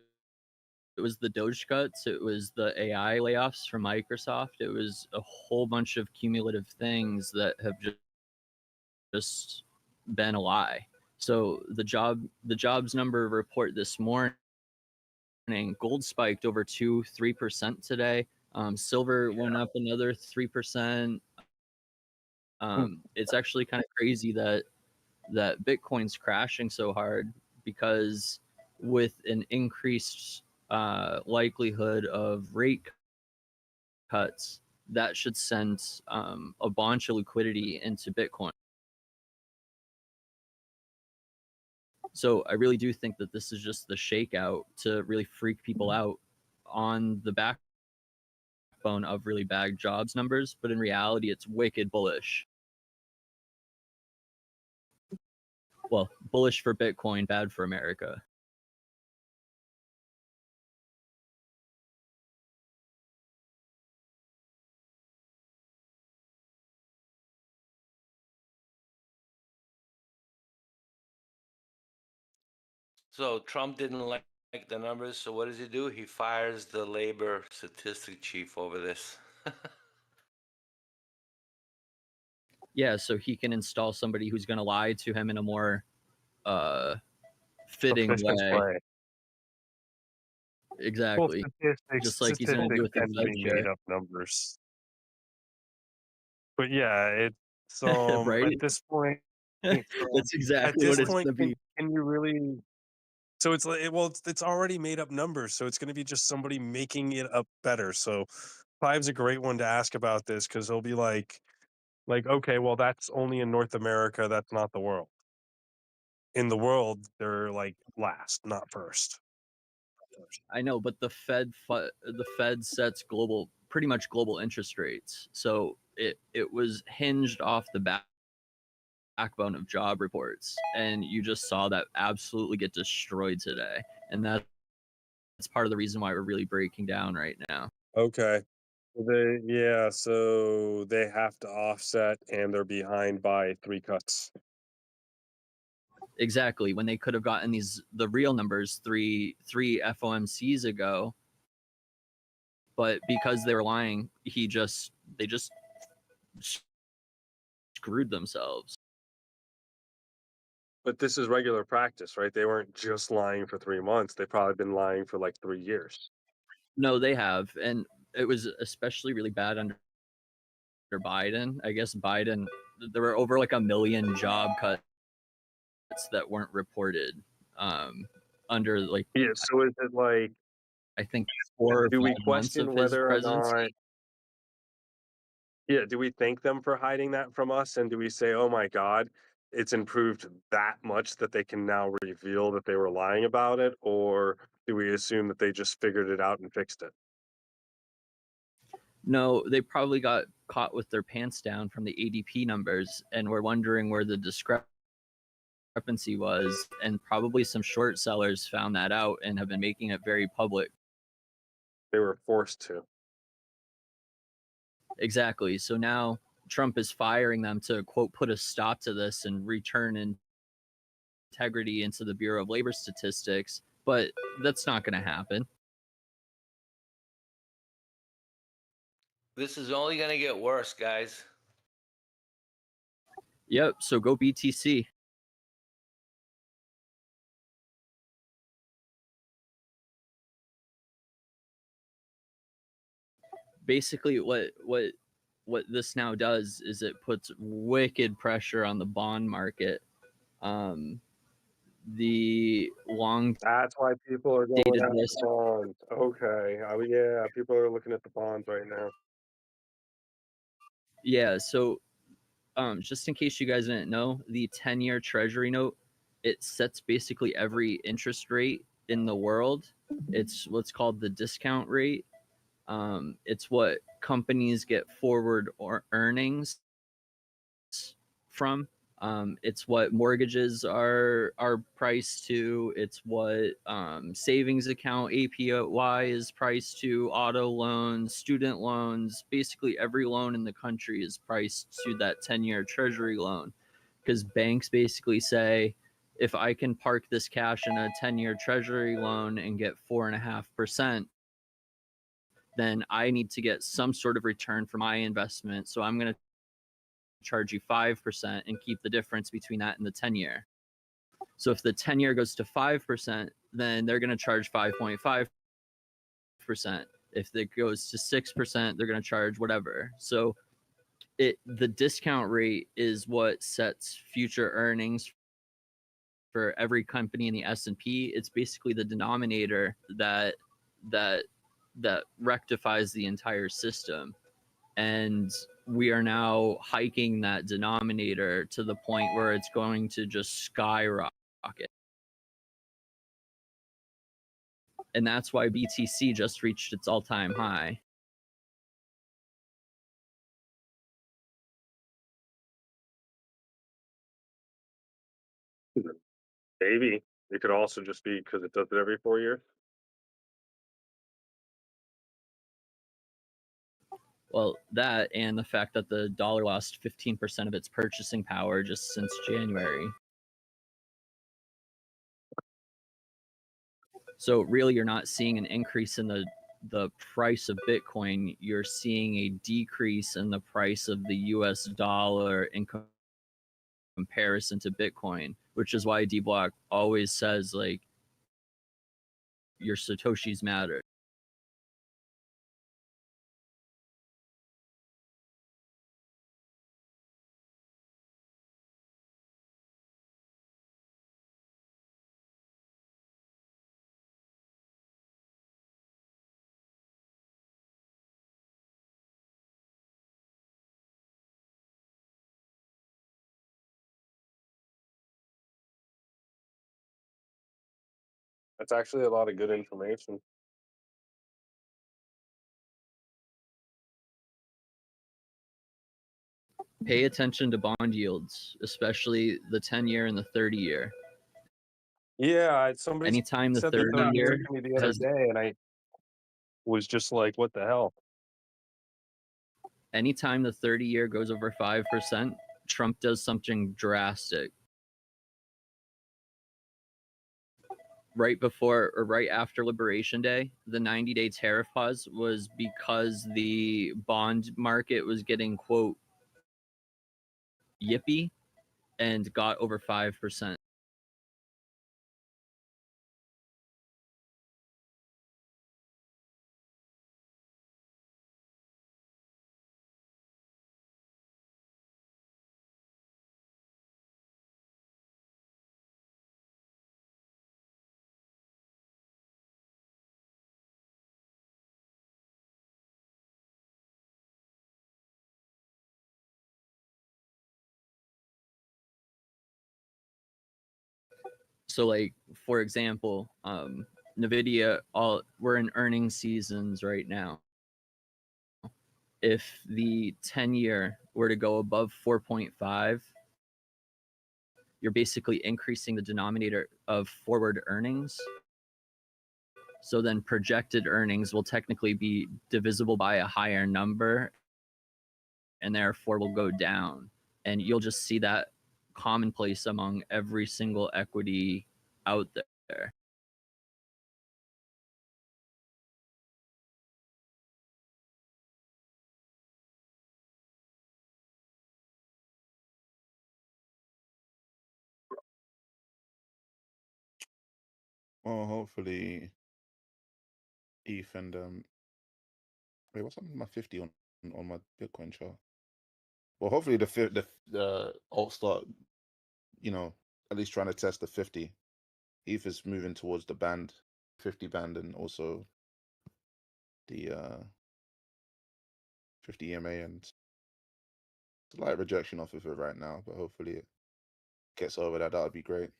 was the Doge cuts. It was the AI layoffs from Microsoft. It was a whole bunch of cumulative things that have just been a lie. So the jobs number report this morning, gold spiked over 3% today. Silver went up another 3%. It's actually kind of crazy that that Bitcoin's crashing so hard because with an increased likelihood of rate cuts, that should send a bunch of liquidity into Bitcoin. So I really do think that this is just the shakeout to really freak people out on the backbone of really bad jobs numbers, but in reality, it's wicked bullish. Well, bullish for Bitcoin, bad for America. So Trump didn't like the numbers, so what does he do? He fires the labor statistic chief over this. Yeah, so he can install somebody who's going to lie to him in a more fitting Efficient way. play. Exactly. Well, Just like he's going to do with the tend to Fed be chair. made up numbers. But yeah, it's Right? at this point. That's At exactly this what it's point, going to be. can you really? So it's like, well, it's already made up numbers, so it's going to be just somebody making it up better. So Five's a great one to ask about this because he'll be like, okay, well, that's only in North America. That's not the world. In the world, they're like last, not first. I know, but the Fed sets pretty much global interest rates. So it was hinged off the backbone of job reports, and you just saw that absolutely get destroyed today. And that's part of the reason why we're really breaking down right now. Okay. So they have to offset, and they're behind by 3 cuts. Exactly, when they could have gotten the real numbers three FOMCs ago, but because they were lying, they just screwed themselves. But this is regular practice, right? They weren't just lying for 3 months. They've probably been lying for like 3 years. No, they have, and it was especially really bad under Biden. I guess Biden, there were over like 1 million job cuts that weren't reported under like. Yeah. So is it like? I think 4 or 5 Do we months of question his whether or presidency. not? Yeah. Do we thank them for hiding that from us, and do we say, "Oh my God, it's improved that much that they can now reveal that they were lying about it," or do we assume that they just figured it out and fixed it? No, they probably got caught with their pants down from the ADP numbers and were wondering where the discrepancy was, and probably some short sellers found that out and have been making it very public. They were forced to. Exactly. So now Trump is firing them to, quote, put a stop to this and return integrity into the Bureau of Labor Statistics, but that's not going to happen. This is only going to get worse, guys. Yep, so go BTC. Basically, what this now does is it puts wicked pressure on the bond market. The long That's why people are going dated after risk. bonds. Okay. Yeah, people are looking at the bonds right now. Yeah, so just in case you guys didn't know, the 10-year treasury note, it sets basically every interest rate in the world. It's what's called the discount rate. It's what companies get forward or earnings from. It's what mortgages are priced to. It's what savings account APY is priced to. Auto loans, student loans, basically every loan in the country is priced to that 10-year treasury loan, because banks basically say, if I can park this cash in a 10-year treasury loan and get 4.5%, then I need to get some sort of return for my investment. So I'm going to charge you 5% and keep the difference between that and the 10-year. So if the 10-year goes to 5%, then they're going to charge 5.5%. If it goes to 6%, they're going to charge whatever. So the discount rate is what sets future earnings for every company in the S&P. It's basically the denominator that rectifies the entire system. And we are now hiking that denominator to the point where it's going to just skyrocket. And that's why BTC just reached its all-time high. Maybe it could also just be because it does it every 4 years. Well, that and the fact that the dollar lost 15% of its purchasing power just since January. So really, you're not seeing an increase in the price of Bitcoin. You're seeing a decrease in the price of the US dollar in comparison to Bitcoin, which is why Dbloc always says, like, your Satoshis matter. That's actually a lot of good information. Pay attention to bond yields, especially the 10-year and the 30-year. Yeah, somebody Anytime the said the 30-year 30-year to me the other has day, and I was just like, "What the hell?" anytime the 30-year goes over 5%, Trump does something drastic. Right before or right after Liberation Day, the 90-day tariff pause was because the bond market was getting, quote, yippy, and got over 5%. So, like, for example, NVIDIA, we're in earnings seasons right now. If the 10-year were to go above 4.5, you're basically increasing the denominator of forward earnings. So then projected earnings will technically be divisible by a higher number, and therefore will go down. And you'll just see that commonplace among every single equity out there. Well, hopefully, ETH and wait, what's happened to my 50 on my Bitcoin chart? Well, hopefully the alt start, at least trying to test the 50. ETH is moving towards the band, 50 band, and also the 50 EMA, and it's a light rejection off of it right now, but hopefully it gets over that. That would be great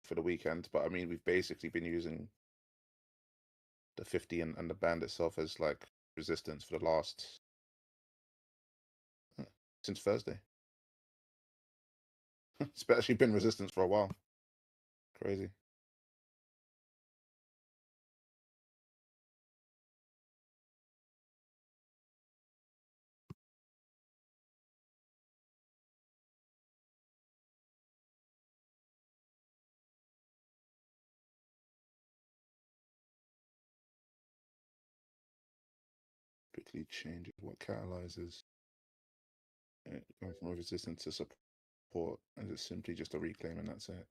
for the weekend. But I mean, we've basically been using the 50 and the band itself as like resistance for the last since Thursday. It's actually been resistance for a while. Crazy. Quickly changes what catalyzes it going from resistance to support, and it's simply just a reclaim, and that's it.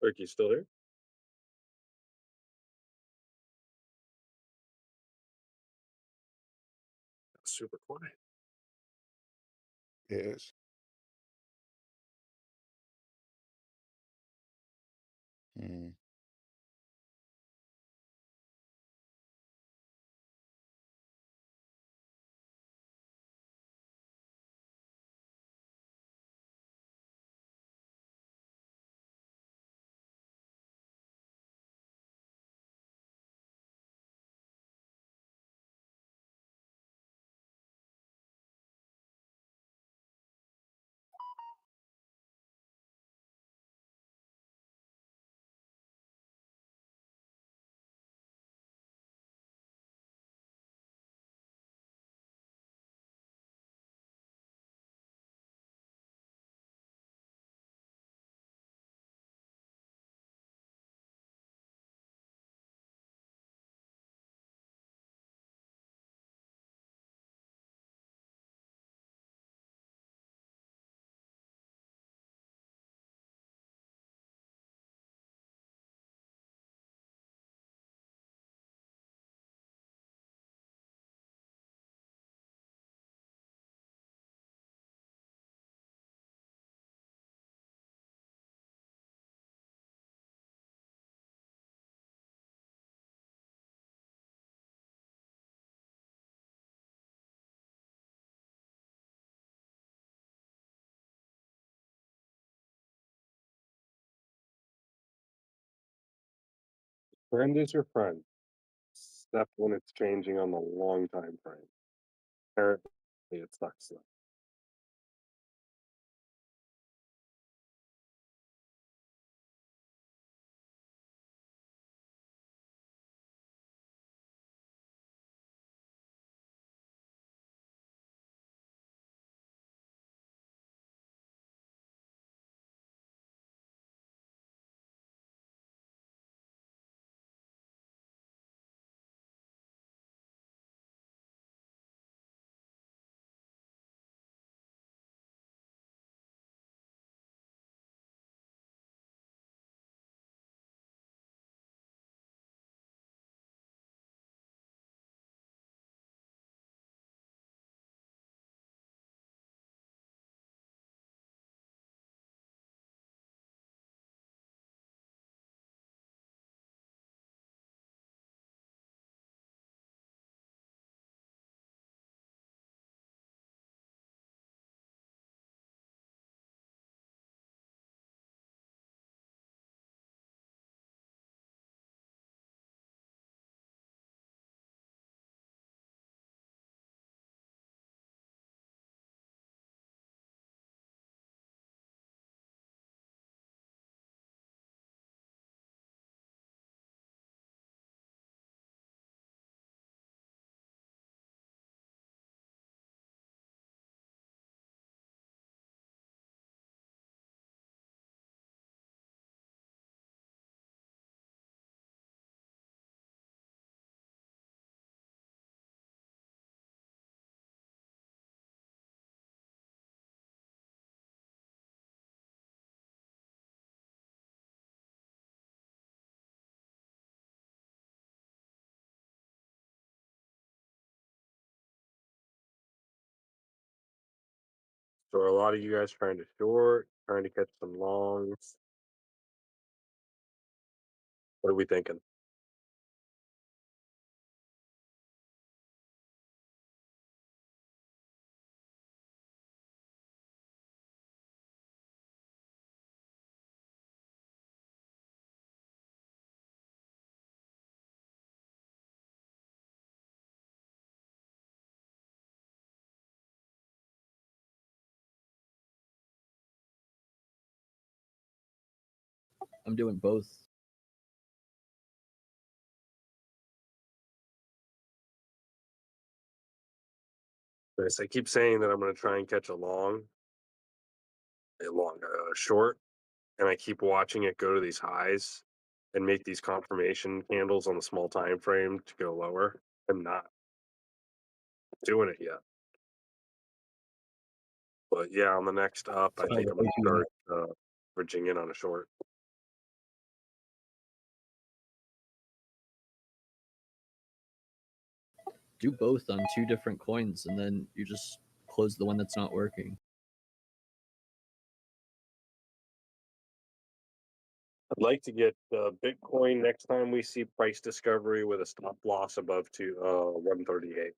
Rick, you still here? Super quiet. It is. Hmm. Friend is your friend, except when it's changing on the long time frame. Apparently, it sucks though. So are a lot of you guys trying to short, trying to catch some longs? What are we thinking? I'm doing both. Yes, I keep saying that I'm going to try and catch a short, and I keep watching it go to these highs and make these confirmation candles on the small time frame to go lower. I'm not doing it yet. But yeah, on the next up, I think I'm going to start bridging in on a short. do both on 2 different coins, and then you just close the one that's not working. I'd like to get Bitcoin next time we see price discovery with a stop loss above 138.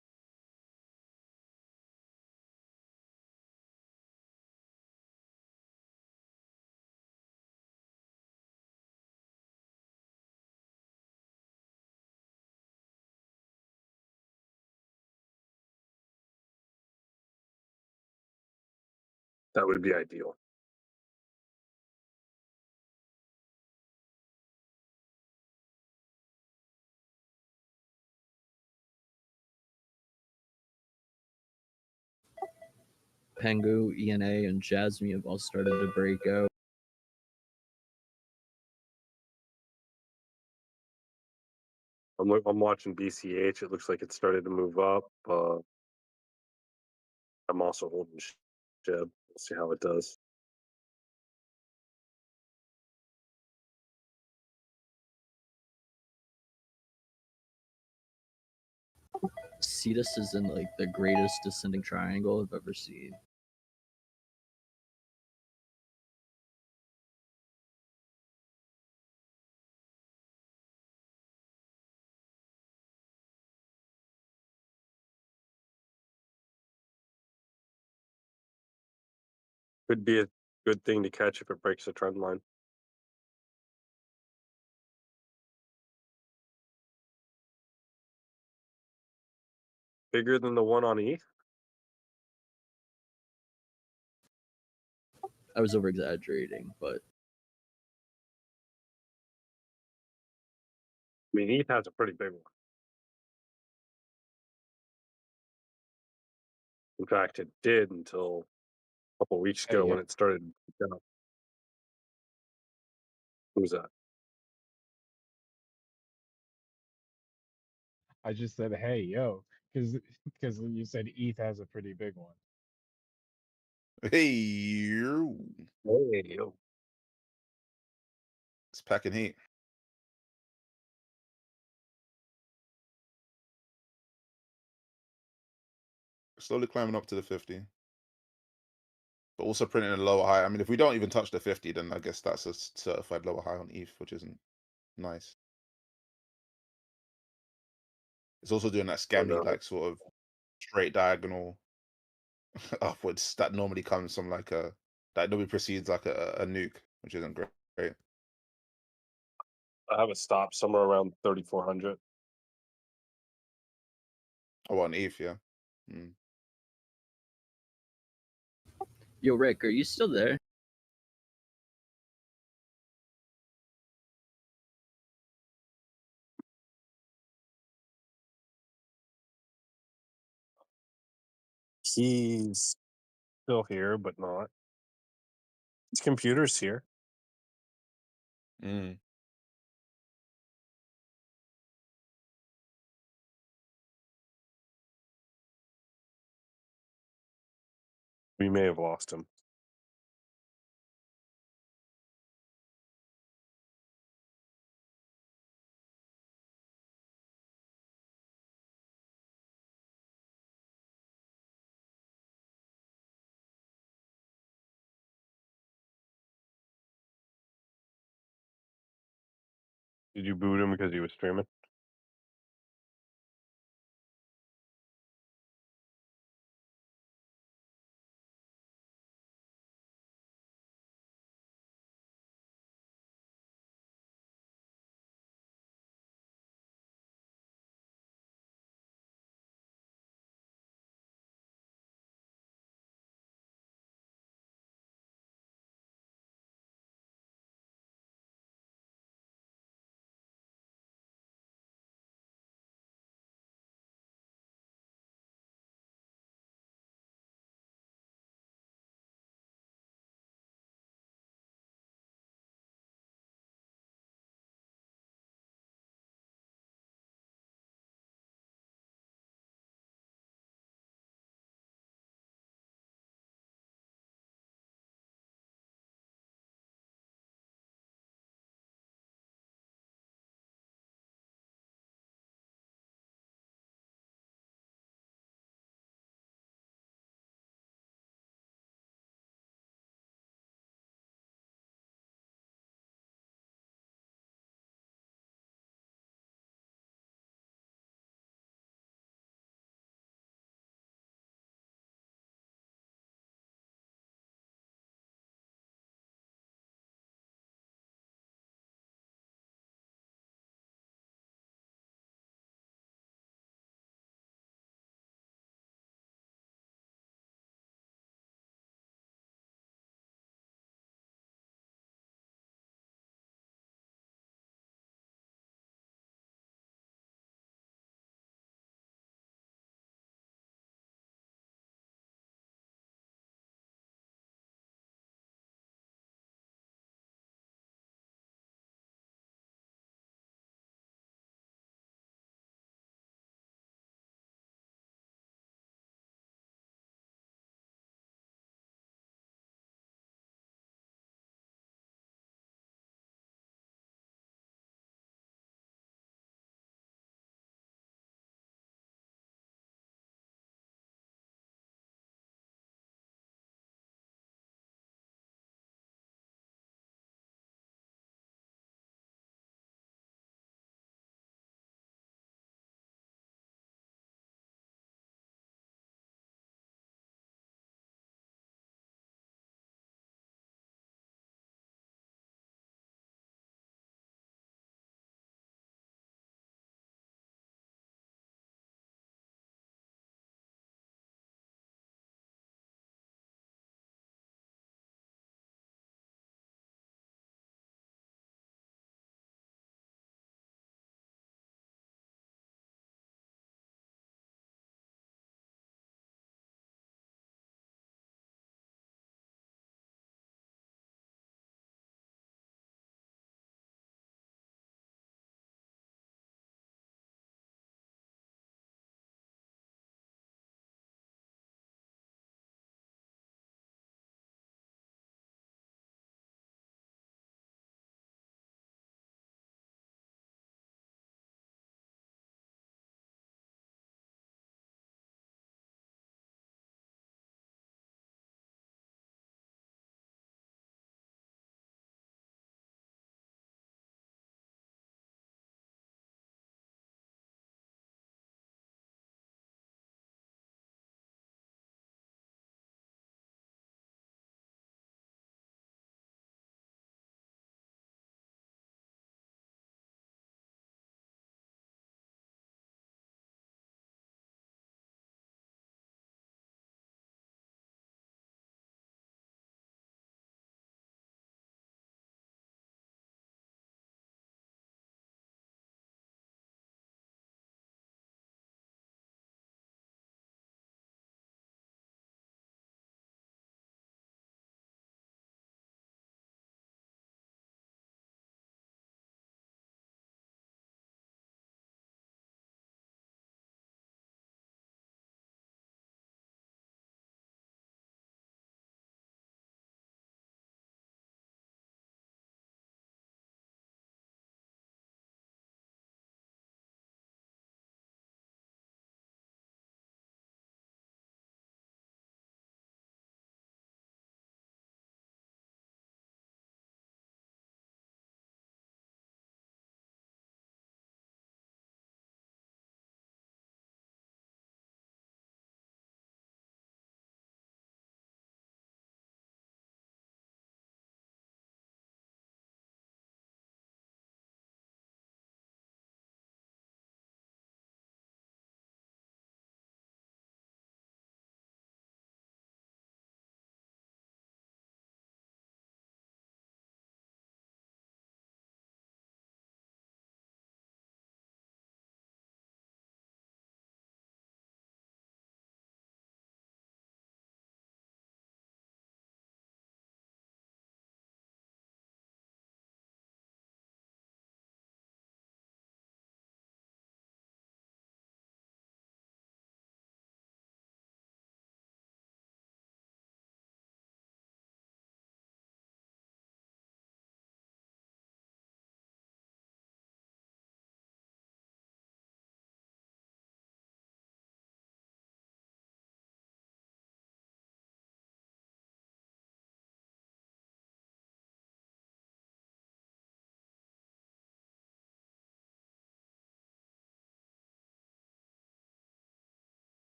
That would be ideal. Pengu, ENA, and Jasmine have all started to break out. I'm watching BCH. It looks like it started to move up. I'm also holding SHIB. We'll see how it does. Cetus is in like the greatest descending triangle I've ever seen. Could be a good thing to catch if it breaks the trend line. Bigger than the one on ETH? I was over exaggerating, but I mean, ETH has a pretty big one. In fact, it did until a couple weeks ago when it started. Who's that? I just said, hey, yo, because you said ETH has a pretty big one. Hey, you. Hey, yo. It's packing heat. Slowly climbing up to the 50. But also printing a lower high. I mean, if we don't even touch the 50, then I guess that's a certified lower high on ETH, which isn't nice. It's also doing that scammy, like, sort of straight diagonal upwards that normally comes from like that normally precedes like a nuke, which isn't great. I have a stop somewhere around 3,400. Oh, on ETH, yeah. yo, Rick, are you still there? He's still here, but not. His computer's here. We may have lost him. Did you boot him because he was streaming?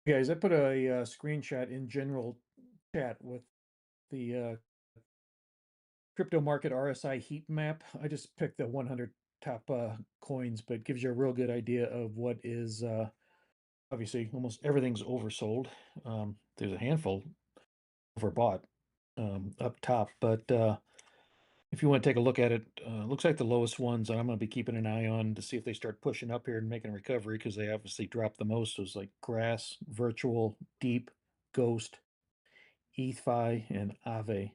Guys, I put a screenshot in general chat with the crypto market RSI heat map. I just picked the 100 top coins, but it gives you a real good idea of what is obviously almost everything's oversold. There's a handful overbought up top, but if you want to take a look at it, looks like the lowest ones I'm going to be keeping an eye on to see if they start pushing up here and making a recovery, because they obviously dropped the most. Was like Grass, Virtual, Deep, Ghost, ETHFI, and Aave.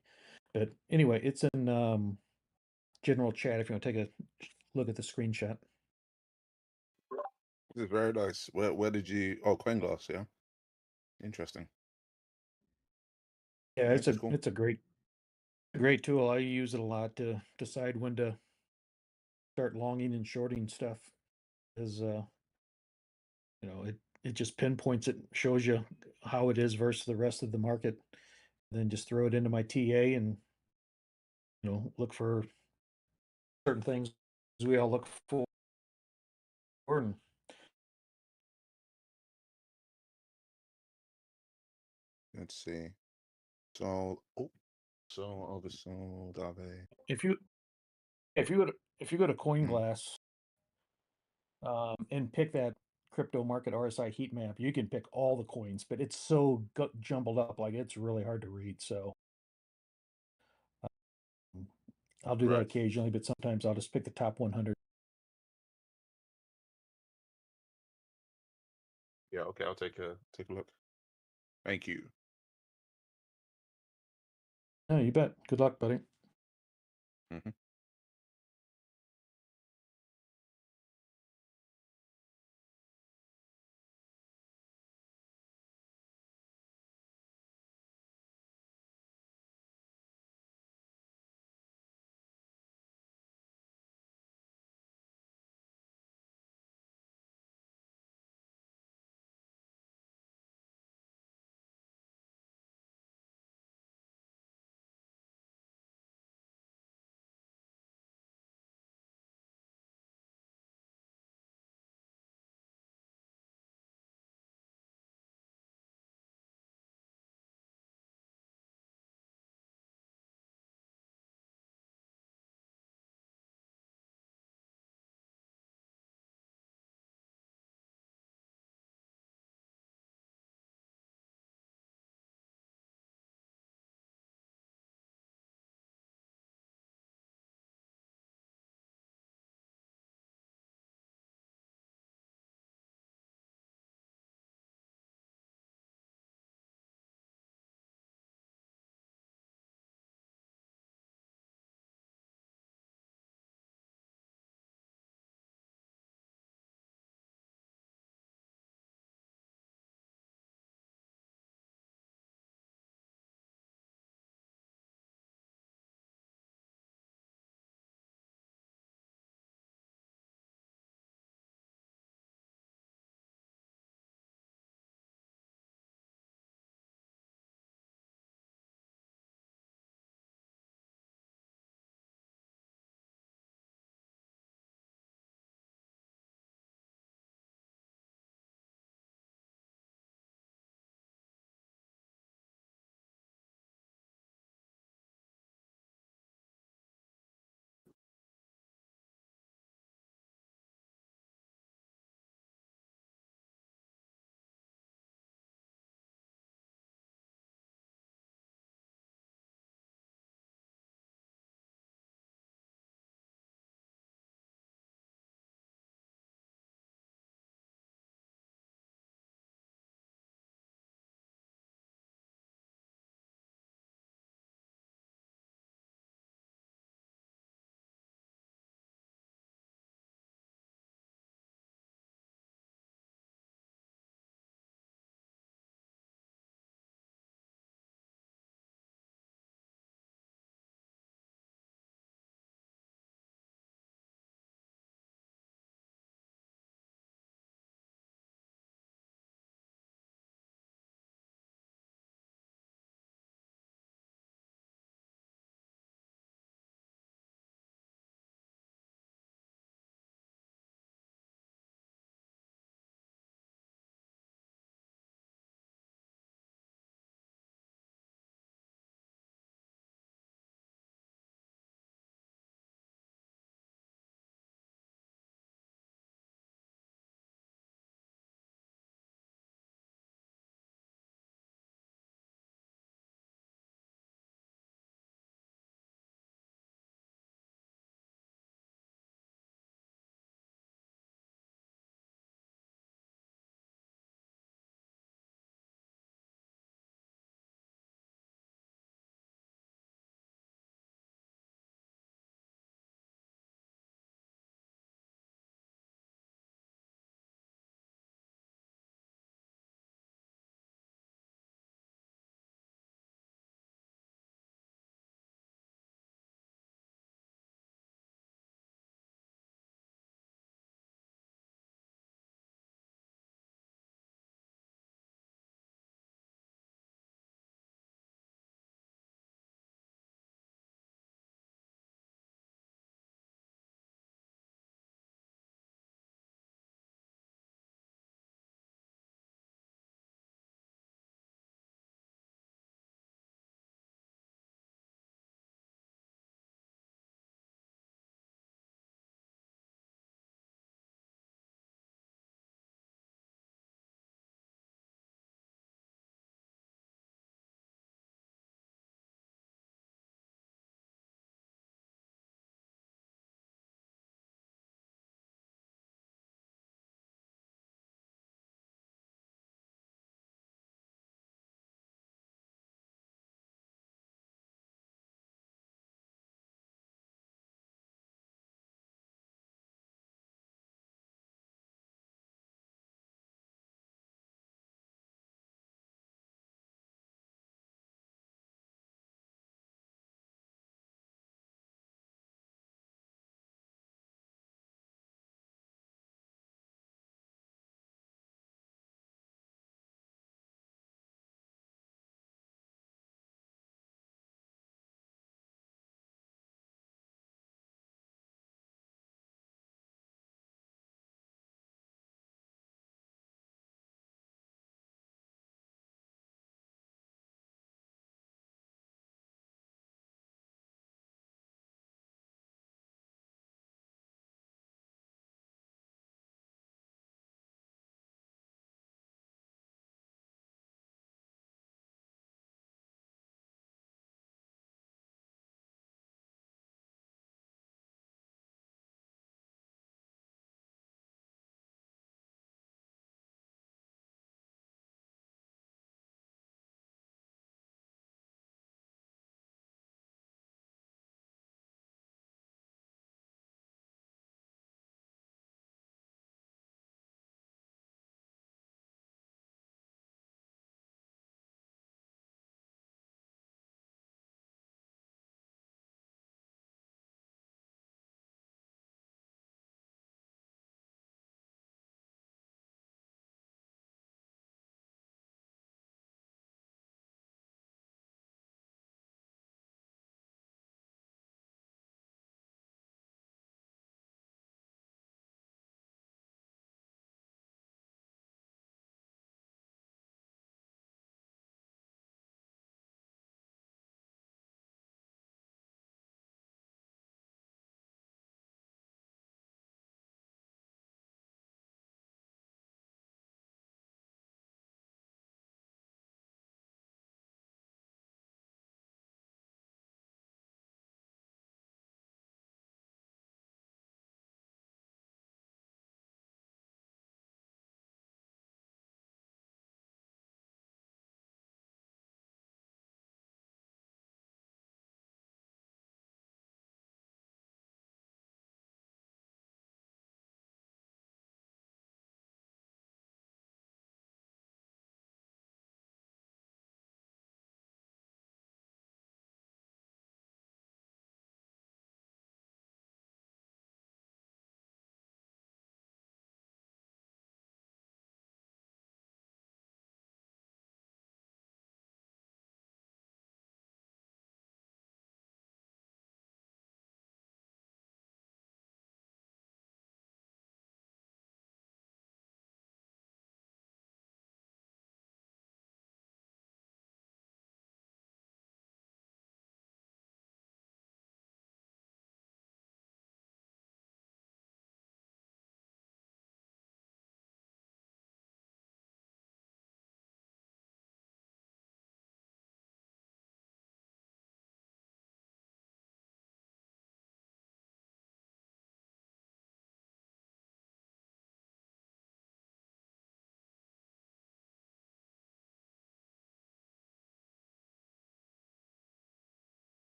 But anyway, it's in general chat if you want to take a look at the screenshot. This is very nice. Where did you? Oh, CoinGlass. Yeah, interesting. Yeah, That's cool. it's a great tool. I use it a lot to decide when to start longing and shorting stuff. Is it just pinpoints it, shows you how it is versus the rest of the market. Then just throw it into my TA and look for certain things we all look for. And Let's see. So, so oversold. Aave. if you go to CoinGlass and pick that crypto market RSI heat map, you can pick all the coins, but it's so jumbled up, like it's really hard to read. So I'll do that Right. occasionally, but sometimes I'll just pick the top 100. Yeah. Okay. I'll take a look. Thank you. Yeah, you bet. Good luck, buddy. Mhm.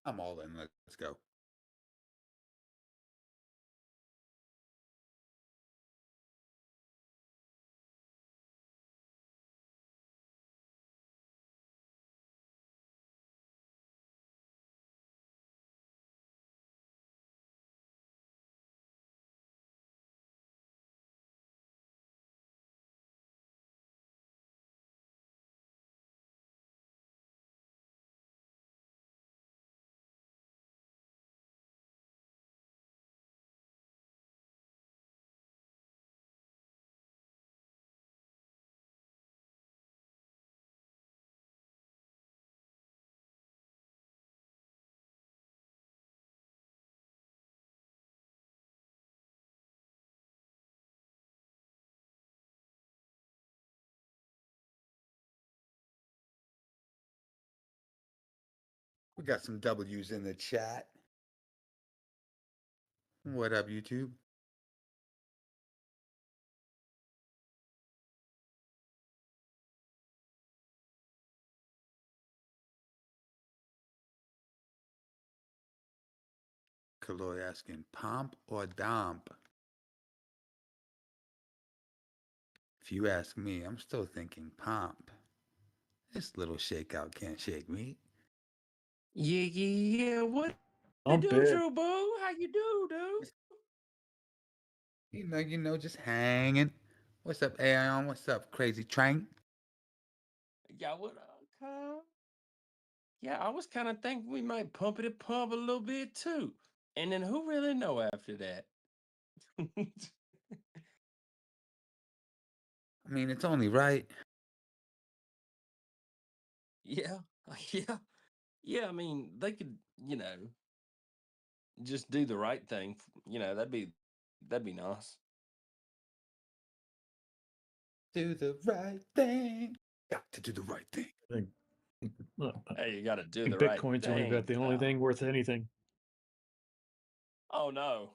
I'm all in. Let's go. We got some W's in the chat. What up, YouTube? Kaloy asking, pomp or dump? If you ask me, I'm still thinking pomp. This little shakeout can't shake me. Yeah. What I'm do, big. True Boo? How you do, dude? You know, just hanging. What's up, Aeon? What's up, Crazy Trank? Yeah, what up, cuz? Yeah, I was kind of thinking we might pump a little bit too. And then who really know after that? I mean, it's only right. Yeah, yeah, yeah. I mean, they could, just do the right thing. That'd be nice. Do the right thing. Got to do the right thing. Hey, you got to do the right Bitcoin's only thing. about the only thing worth anything. Oh no.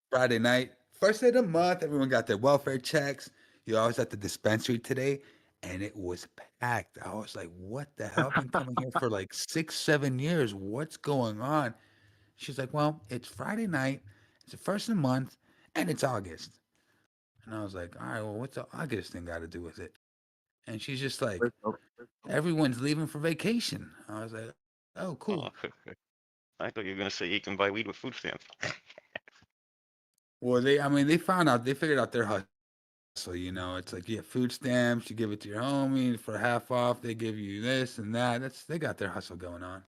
Friday night, first of the month, everyone got their welfare checks. You always at the dispensary today, and it was packed. I was like, what the hell? I've been coming here for like 6, 7 years. What's going on? She's like, well, it's Friday night, it's the first of the month, and it's August. And I was like, all right, well, what's the August thing got to do with it? And she's just like, everyone's leaving for vacation. I was like, oh, cool. I thought you were gonna say you can buy weed with food stamps. Well, they figured out their hustle, you know. It's like, you have food stamps, you give it to your homie for half off, they give you this and that. They got their hustle going on.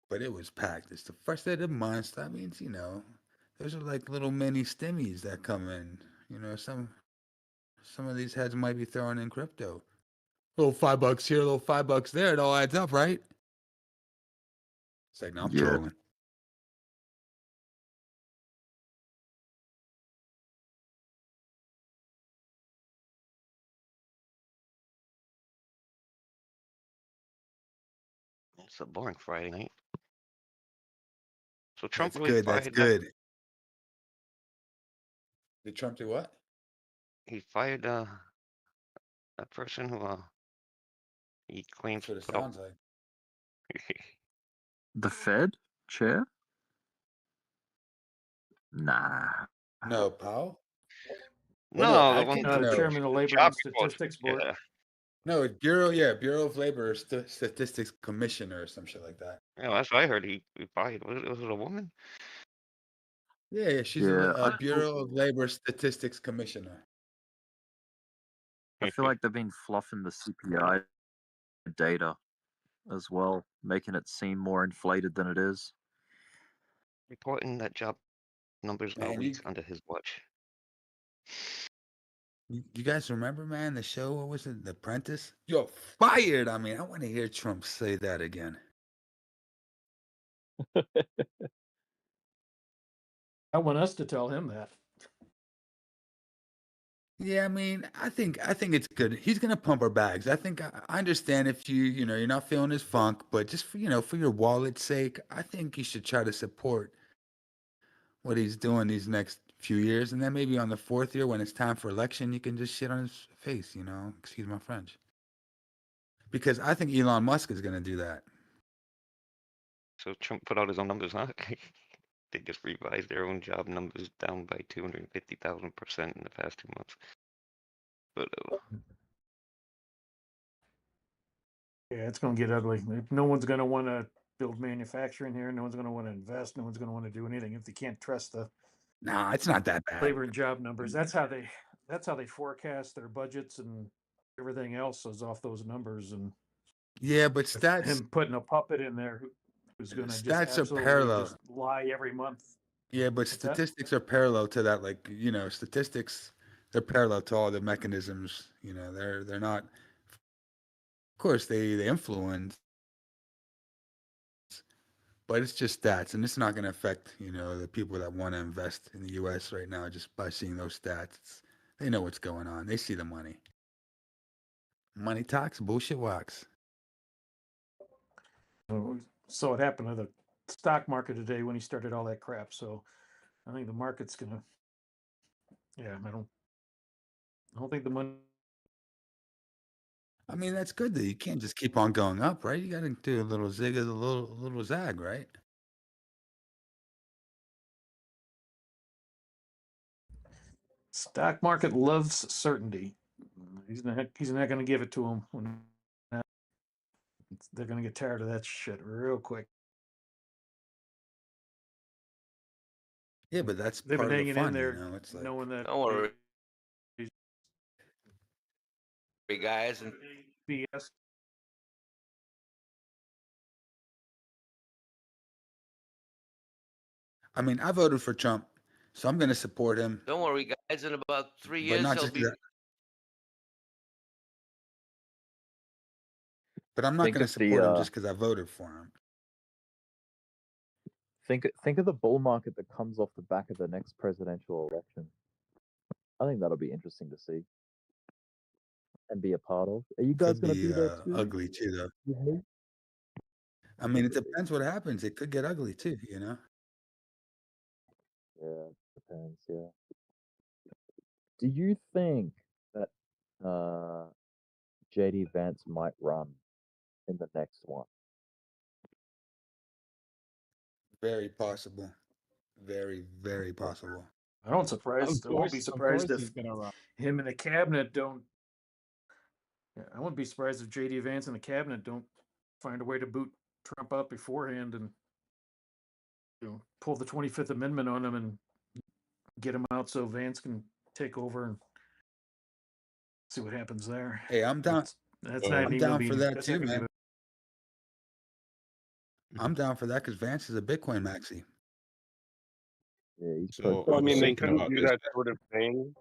But it was packed. It's the first day of the month. That means, you know, those are like little mini stimmies that come in. You know, some of these heads might be throwing in crypto. Little $5 here, little $5 there. It all adds up, right? It's like, no, I'm Yeah. trolling. It's a boring Friday night. So Trump That's really good. That's fired that. good. Did Trump do what? He fired that person who he claims That's what it put up. sounds like. The Fed chair? Nah. No, Powell? No, the one Atkins, the the chairman of the Labor job and report. Statistics Board. Yeah, No, it's Bureau of Labor Statistics Commissioner or some shit like that. yeah, that's what I heard. He fired. Was it a woman? Yeah, she's Yeah, a Bureau of Labor Statistics Commissioner. I feel like they've been fluffing the CPI data as well, making it seem more inflated than it is. Reporting that job numbers are Man, weeks under his watch. you guys remember, man, the show? What was it? The Apprentice? You're fired. I mean, I want to hear Trump say that again. I want us to tell him that. Yeah, I mean, I think it's good. He's gonna pump our bags. I think I understand if you know, you're not feeling his funk, but just for, you know, for your wallet's sake, I think you should try to support what he's doing these next few years, and then maybe on the 4th year when it's time for election, you can just shit on his face, you know. Excuse my French. because I think Elon Musk is going to do that. So Trump put out his own numbers, huh? They just revised their own job numbers down by 250,000% in the past 2 months. But Yeah, it's going to get ugly. No one's going to want to build manufacturing here. No one's going to want to invest. No one's going to want to do anything if they can't trust the Nah, it's not that bad. labor and job numbers. That's how they forecast their budgets, and everything else is off those numbers. And Yeah, but with stats him putting a puppet in there who's going to just stats are absolutely parallel. just lie every month. Yeah, but What's that? statistics are parallel to that. Like, statistics, they're parallel to all the mechanisms. They're not. Of course, they influence, but it's just stats, and it's not going to affect the people that want to invest in the U.S. right now just by seeing those stats. They know what's going on. They see the money. Money talks, bullshit walks. So it happened to the stock market today when he started all that crap. So I think the market's gonna. Yeah, I don't think the money. I mean, that's good that you can't just keep on going up, right? You got to do a little zig, a little zag, right? Stock market loves certainty. He's not going to give it to them. They're going to get tired of that shit real quick. Yeah, but that's They've part been of the hanging fun, in there, It's like, knowing that. Don't worry, guys. And BS. I mean, I voted for Trump, so I'm going to support him. don't worry, guys. In about 3 But years, not he'll just be. that. But I'm not Think going to of support him the just because I voted for him. think of the bull market that comes off the back of the next presidential election. I think that'll be interesting to see and be a part of. Are you guys Could going to be be there too? ugly too, though. You hate? I mean, it depends what happens. It could get ugly too, Yeah, depends. Yeah. Do you think that JD Vance might run in the next one? Very possible. Very, very possible. I don't surprised. I won't be Of surprised course if he's gonna run. him and the cabinet don't. Yeah, I wouldn't be surprised if JD Vance and the cabinet don't find a way to boot Trump out beforehand and pull the 25th Amendment on him and get him out so Vance can take over and see what happens there. Hey, I'm down. That's not I'm even gonna down be. for that That's too, not gonna man. I'm down for that because Vance is a Bitcoin maxi. Yeah, he's So Well, I I was mean, they thinking couldn't about do this. that sort of thing.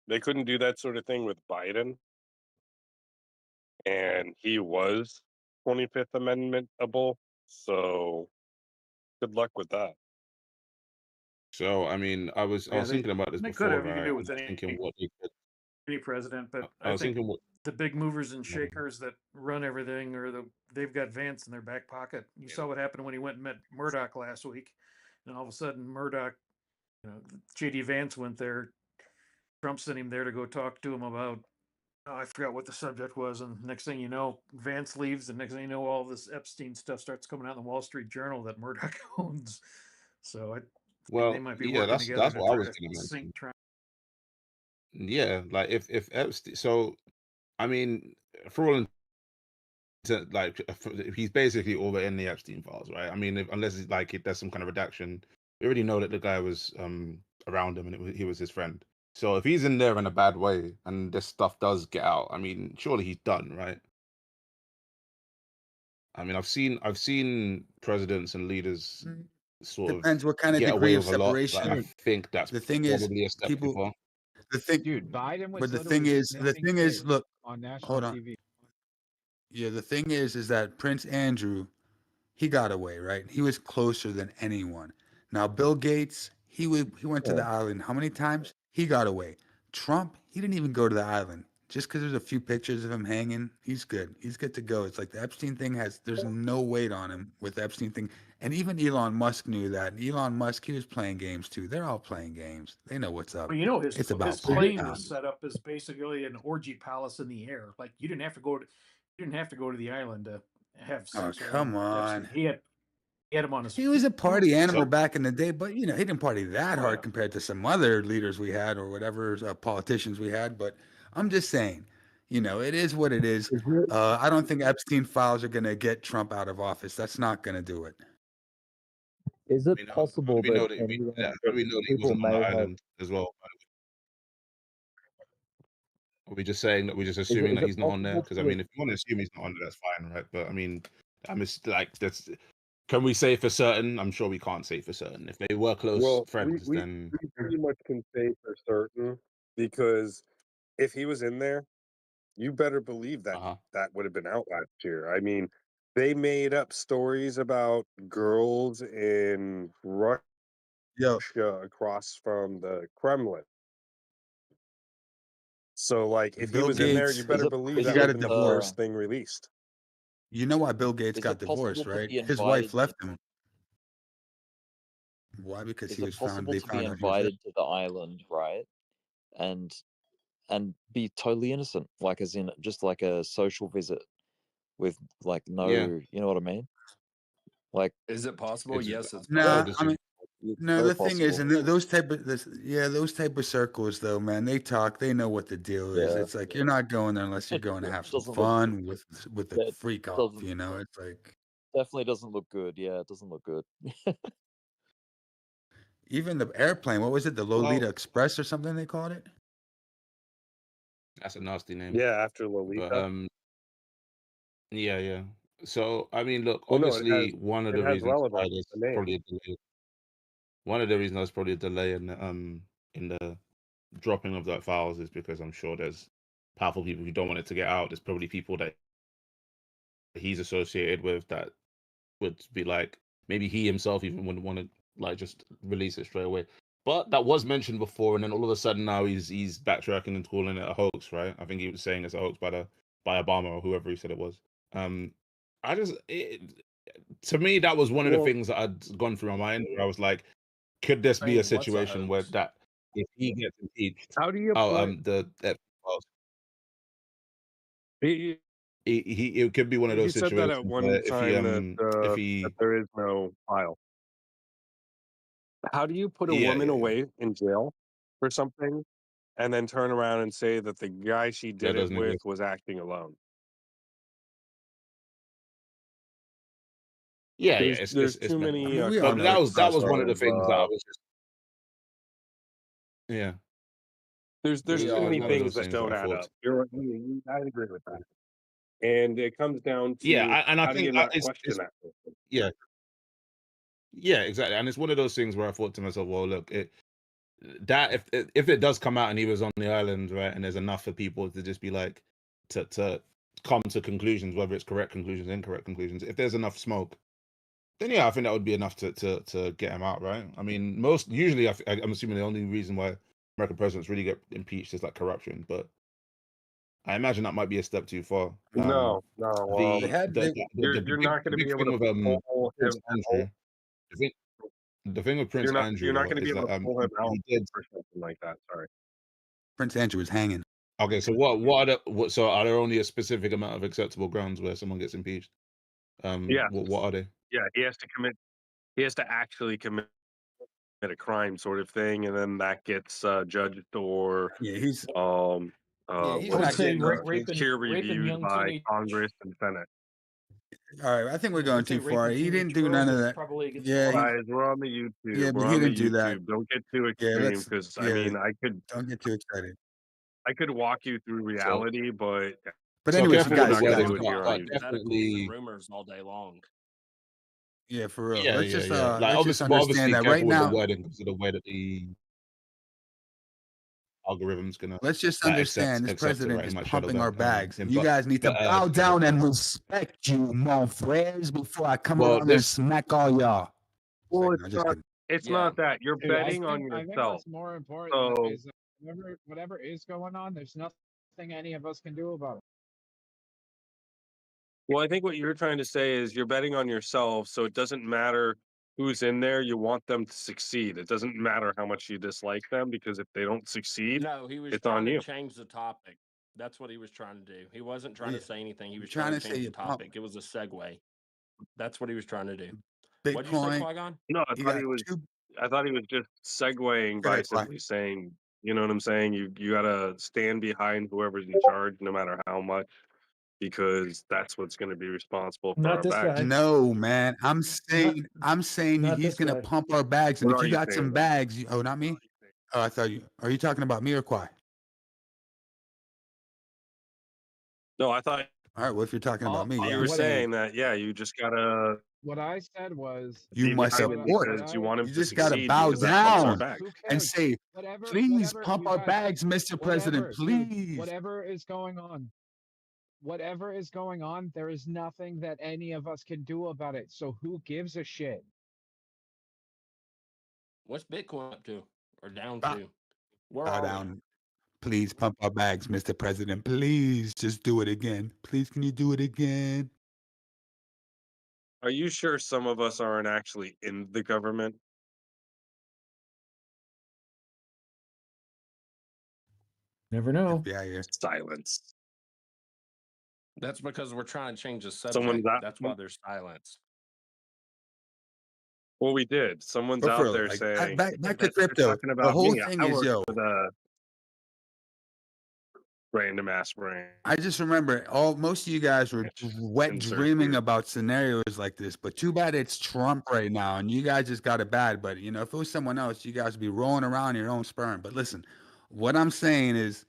They couldn't do that sort of thing with Biden, and he was 25th Amendmentable. So, good luck with that. So I mean, I was Yeah, thinking about this they could before, have. You can right? do it I with was thinking what they could. any president, but I I was think thinking what. the big movers and shakers that run everything, or they've got Vance in their back pocket. You saw what happened when he went and met Murdoch last week, and all of a sudden Murdoch, JD Vance went there. Trump sent him there to go talk to him about. Oh, I forgot what the subject was, and next thing you know, Vance leaves, and next thing you know, all this Epstein stuff starts coming out in the Wall Street Journal that Murdoch owns. So I think they Well, might be yeah, working together that's to what I try was to gonna mention. sink Trump. Yeah, like if Epstein, so I mean, for all like he's basically all in the Epstein files, right? I mean, unless it's like there's some kind of redaction, we already know that the guy was around him and he was his friend. So if he's in there in a bad way and this stuff does get out, I mean, surely he's done, right? I mean, I've seen presidents and leaders sort Depends what kind of of get degree away of with a lot. separation. Like, I think that's The thing is, probably a step too people. far. The thing, Dude, Biden was but the literally thing is, look, on national hold on. TV. Yeah, the thing is that Prince Andrew, he got away, right? He was closer than anyone. Now, Bill Gates, he went to the island how many times? He got away. Trump, he didn't even go to the island. Just because there's a few pictures of him hanging, he's good. He's good to go. It's like the Epstein thing there's no weight on him with the Epstein thing. And even Elon Musk knew that. And Elon Musk, he was playing games too. They're all playing games. They know what's up. Well, It's about his plane power. was set up as basically an orgy palace in the air. Like you didn't have to go to He didn't have to go to the island to have Oh, sex with come Epstein. on. He had him on his. He was a party phone. animal back in the day, but you know, he didn't party that Oh, hard yeah. compared to some other leaders we had or whatever politicians we had. But I'm just saying, you know, it is what it is. I don't think Epstein files are going to get Trump out of office. That's not going to do it. Is it We know, possible we that know that we, anyone, yeah, that we know that he people wasn't on the may have? island as well. Are we just saying that we're just Is assuming that it he's not on there? possible Because I to? mean, if you want to assume he's not on there, that's fine, right? But I mean, I'm just like that's. Can we say for certain? I'm sure we can't say for certain. If they were close Well, friends, then we pretty much can say for certain because if he was in there, you better believe that that would have been out last year. I mean, they made up stories about girls in Russia across from the Kremlin. So, like, if he Bill was in there, you Gates, better believe he that got would a have been the divorce. first thing released. You know why Bill Gates Is got it possible divorced, to right? be His wife invited? left him. Why? Because Is he it was found. possible They to be found out he was there. invited to the island, right? And be totally innocent, like as in just like a social visit with like no, yeah, you know what I mean? Like, Is it possible? it's Yes, it's Nah, possible. I mean, it's no. very The thing is, possible. and those type of those type of circles, though, man, they talk. They know what the deal is. Yeah, It's like you're not going there unless you're going to it have some doesn't look fun with the that freak off. doesn't You know, it's like definitely doesn't look good. Yeah, it doesn't look good. even the airplane. What was it? The Lolita well, Express or something they called it. that's a nasty name. Yeah, after But Lolita. yeah, yeah. So I mean, look, Well, no, obviously, one of it the has reasons why relevance. there's The name. probably a delay. One of the reasons there's probably a delay in the dropping of that files is because I'm sure there's powerful people who don't want it to get out. There's probably people that he's associated with that would be like maybe he himself even wouldn't want to like just release it straight away. But that was mentioned before, and then all of a sudden now he's backtracking and calling it a hoax, right? I think he was saying it's a hoax by Obama or whoever he said it was. I just to me that was one of the things that I'd gone through my mind where I was like, could this be a Saying what's a situation where hoax? that if he gets impeached? How do you Oh, put? He it could be one of those said that at situations one where time that if that he there is no file. How do you put a yeah woman yeah yeah away in jail for something and then turn around and say that the guy she that did it doesn't with exist. was acting alone? Yeah, yeah, There's it's too mental. many I mean, we all But know that it's was one of the of things that I was just yeah. there's It too was many one of things those that things that don't I add thought. up. I agree with that. And it comes down Yeah, to and I how do you think not it's question that person? yeah yeah exactly, and it's one of those things where I thought to myself, well, look, that if it does come out and he was on the island, right, and there's enough for people to just be like to come to conclusions, whether it's correct conclusions, incorrect conclusions, if there's enough smoke, then yeah, I think that would be enough to get him out, right? I mean, usually I'm assuming the only reason why American presidents really get impeached is like corruption, but I imagine that might be a step too far. No. They had they, You're not going The to be big able thing to with pull Prince him out. Andrew, the thing with Prince You're Andrew not though going to be is able that to pull him out he did. or something like that. Sorry. Prince Andrew was hanging. Okay, so so are there only a specific amount of acceptable grounds where someone gets impeached? Yes. What are they? Yeah, he has to actually commit a crime sort of thing, and then that gets judged or He's what I would is say it? Peer raping reviewed young by teenage. Congress and Senate. all right. I think we're I going would say too far. raping He didn't teenage do girls none of is that. probably against the Yeah, law. Guys, we're on the YouTube. but We're he on the didn't do that. YouTube. Don't get too Yeah, extreme because I mean don't get too excited. I could walk you through So reality, but But so anyways, careful with the guys, not going to guys, wording, do it here on but YouTube. Hypotheticals and definitely rumors all day long. yeah, for real. yeah yeah yeah. Like Let's just obviously, but understand obviously that right careful with the now. wording because of the way that the algorithm's gonna Let's just like understand this accept it, president right? He is might shadow pumping our ban bags. him, You guys need to bow down and respect you, mon frères, before I come well, around there and this smack all y'all. Well, No, just kidding. it's Yeah. not that you're Dude, betting on I think yourself. what's more important So is that whatever is going on, there's nothing any of us can do about it. well, I think what you're trying to say is you're betting on yourself, so it doesn't matter who's in there. You want them to succeed. It doesn't matter how much you dislike them because if they don't succeed, No, he was it's trying on to you. change the topic. That's what he was trying to do. He wasn't Oh, trying yeah. to say anything. He I'm was trying trying to to say change you the pump topic. It was a segue. That's what he was trying to do. What'd you say, Bitcoin. Qui-Gon? No, I You thought got he was. two. I thought he was just segueing Go by ahead, Quack. simply saying, you know what I'm saying? You gotta stand behind whoever's in charge, no matter how much, because that's what's going to be responsible for Not our this back. guy. No, man. I'm Not saying not he's this gonna guy. pump our bags, and What if are you you got saying some then? bags, oh, not me. Oh, I thought you. Are you talking about me or Quack? No, I thought All right. Well, if you're talking about me, yeah, you I'm were what saying saying that. Yeah, you just gotta what I said was you be must behind him support. because you want him You to just gotta succeed bow because that pumps our down back. who and cares? say, please Whatever pump you our guys, bags, Mr. President, dude, please. whatever is going on, there is nothing that any of us can do about it. So who gives a shit? What's Bitcoin up to or down Bow, to? Where bow are we? down. Please pump our bags, Mr. President. Please just do it again. Please, can you do it again? Are you sure some of us aren't actually in the government? Never know. FBI here. Silence. That's because we're trying to change the Someone's subject. out. That's why there's silence. Well, we did. Someone's But for out real, there like saying back to that they're crypto. talking The about whole me. thing I is, work yo, for the random ass brain. I just remember most of you guys were wet Insert dreaming here. about scenarios like this, but too bad it's Trump right now, and you guys just got it bad. But you know, if it was someone else, you guys would be rolling around in your own sperm. But listen, what I'm saying is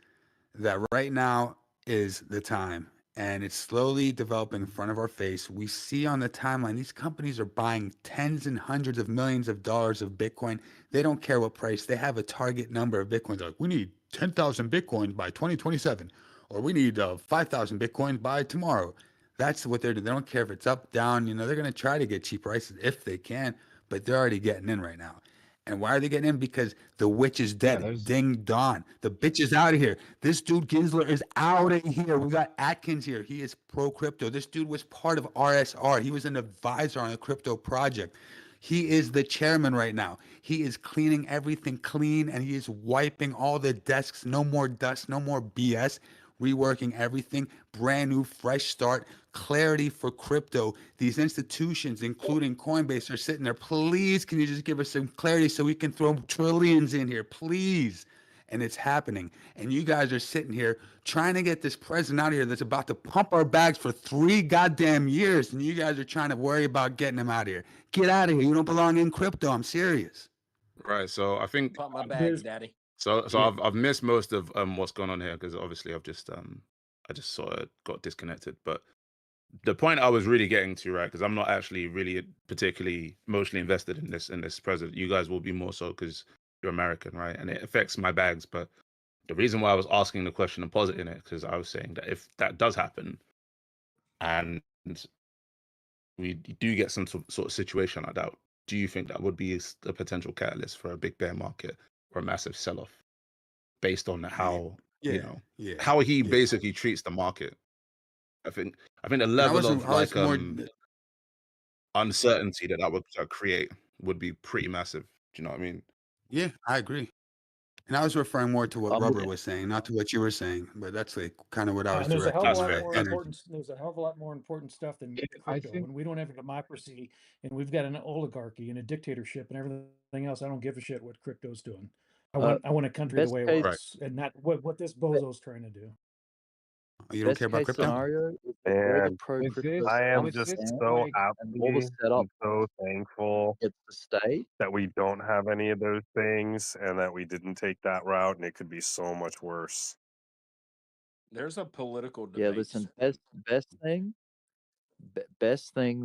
that right now is the time, and it's slowly developing in front of our face. We see on the timeline these companies are buying tens and hundreds of millions of dollars of Bitcoin. They don't care what price. They have a target number of Bitcoins. Like, we need 10,000 Bitcoin by 2027, or we need 5,000 Bitcoin by tomorrow. That's what they're doing. They don't care if it's up, down. You know, they're going to try to get cheap prices if they can, but they're already getting in right now. And why are they getting in? Because the witch is Yeah, dead. there's Ding dong. The bitch is out of here. This dude Ginsler is out of here. We got Atkins here. He is pro crypto. This dude was part of RSR. He was an advisor on a crypto project. He is the chairman right now. He is cleaning everything clean, and he is wiping all the desks. No more dust, no more BS. Reworking everything, brand new, fresh start, clarity for crypto. These institutions, including Coinbase, are sitting there. Please, can you just give us some clarity so we can throw trillions in here, please? And it's happening. And you guys are sitting here trying to get this president out of here that's about to pump our bags for 3 goddamn years. And you guys are trying to worry about getting him out of here. Get out of here. You don't belong in crypto. I'm serious. Right. So I think Pump my bags, There's daddy. so. So Yeah. I've missed most of what's going on here because obviously I just sort of got disconnected. But the point I was really getting to, right? Because I'm not actually really particularly emotionally invested in this president. You guys will be more so because you're American, right? And it affects my bags. But the reason why I was asking the question and positing it because I was saying that if that does happen, and we do get some sort of situation like that, do you think that would be a potential catalyst for a big bear market or a massive sell-off based on how how he basically treats the market? I think the And level of I was like more. uncertainty that would create would be pretty massive. Do you know what I mean? Yeah, I agree. And I was referring more to what I'm Rubber with was saying, not to what you were saying. But that's like kind of what I was and there's a hell of a directing lot my more energy. important. There's a hell of a lot more important stuff than I crypto. think When we don't have a democracy and we've got an oligarchy and a dictatorship and everything else, I don't give a shit what crypto's doing. I want a country the best way it case works, and not what this bozo's trying to do. You don't best care about case crypto? scenario is that all the And pro with crypto this I stuff am with just this so like and all the happy setup and so thankful gets to stay. that we don't have any of those things and that we didn't take that route, and it could be so much worse. There's a political debate. Yeah, listen, best thing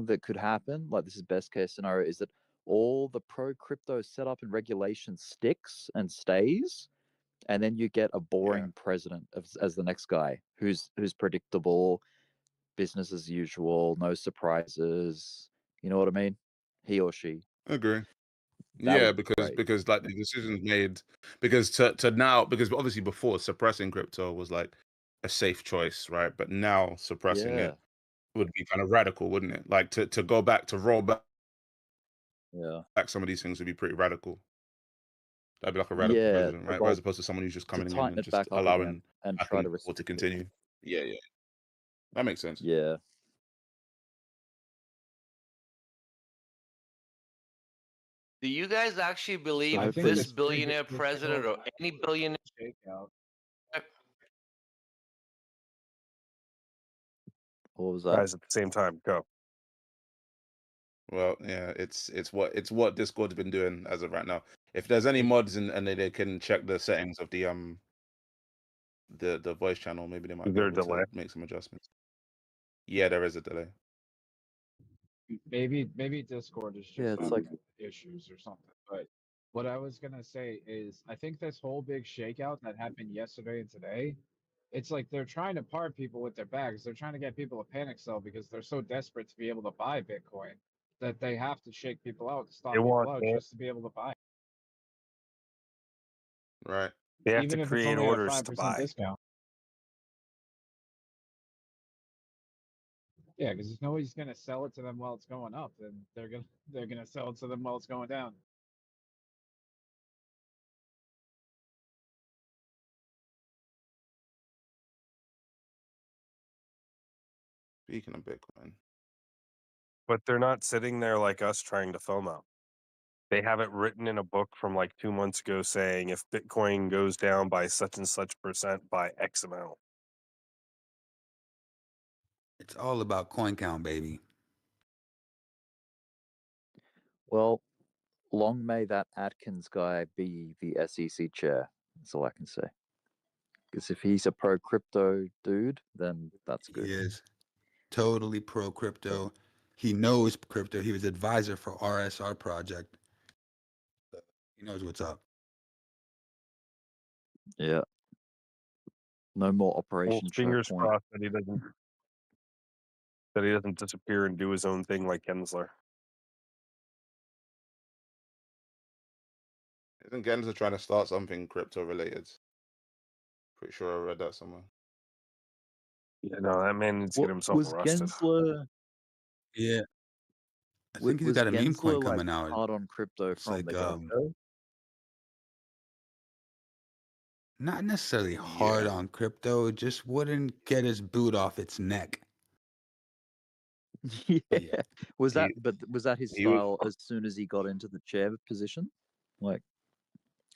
that could happen, like this is best case scenario, is that all the pro crypto setup and regulation sticks and stays, and then you get a boring president as the next guy who's predictable, business as usual, no surprises. You know what I mean? He or she. I agree. That Yeah, would be great. because like the decisions made because to now because obviously before suppressing crypto was like a safe choice, right? But now suppressing Yeah, it would be kind of radical, wouldn't it? Like to go back to roll back yeah. some of these things would be pretty radical. That'd be like a radical Yeah, president, the right? goal As opposed to someone who's just to coming in tighten and it just back up allowing again and back try and to forth to restrict it. continue. Yeah, yeah. That makes sense. Yeah. Do you guys actually So believe I think hopefully this this billionaire this president whole or any billionaire? shakeout. what was that? Guys, at the same time, go. Well, yeah, it's what Discord's been doing as of right now. If there's any mods and they can check the settings of the voice channel, maybe they might Is be there a able delay? to make some adjustments. Yeah, there is a delay. Maybe Discord is Yeah, just it's like having issues or something. But what I was gonna say is, I think this whole big shakeout that happened yesterday and today, it's like they're trying to part people with their bags. They're trying to get people to panic sell because they're so desperate to be able to buy Bitcoin that they have to shake people out, stop They people want out it. just to be able to buy, Right. They have even to if it's create only at a orders to 5% buy. discount. Yeah, because if nobody's gonna sell it to them while it's going up, then they're gonna sell it to them while it's going down. Speaking of Bitcoin, But they're not sitting there like us trying to FOMO. They have it written in a book from like 2 months ago saying if Bitcoin goes down by such and such percent by X amount. It's all about coin count, baby. Well, long may that Atkins guy be the SEC chair. That's all I can say. Because if he's a pro crypto dude, then that's good. He is totally pro crypto. He knows crypto. He was advisor for RSR project. So he knows what's up. Yeah. No more Well, Operation Choke fingers Point. crossed that he doesn't disappear and do his own thing like Gensler. isn't Genza trying to start something crypto related? Pretty sure I read that somewhere. Yeah, no, that man needs to get What himself was arrested. Gensler? Yeah. I think he's Was got a meme coin Gensler like coming out. hard on crypto It's from like the get go? not necessarily hard Yeah. on crypto, just wouldn't get his boot off its neck. Yeah. Yeah. Was that? He But was that his he was style as soon as he got into the chair position? Like,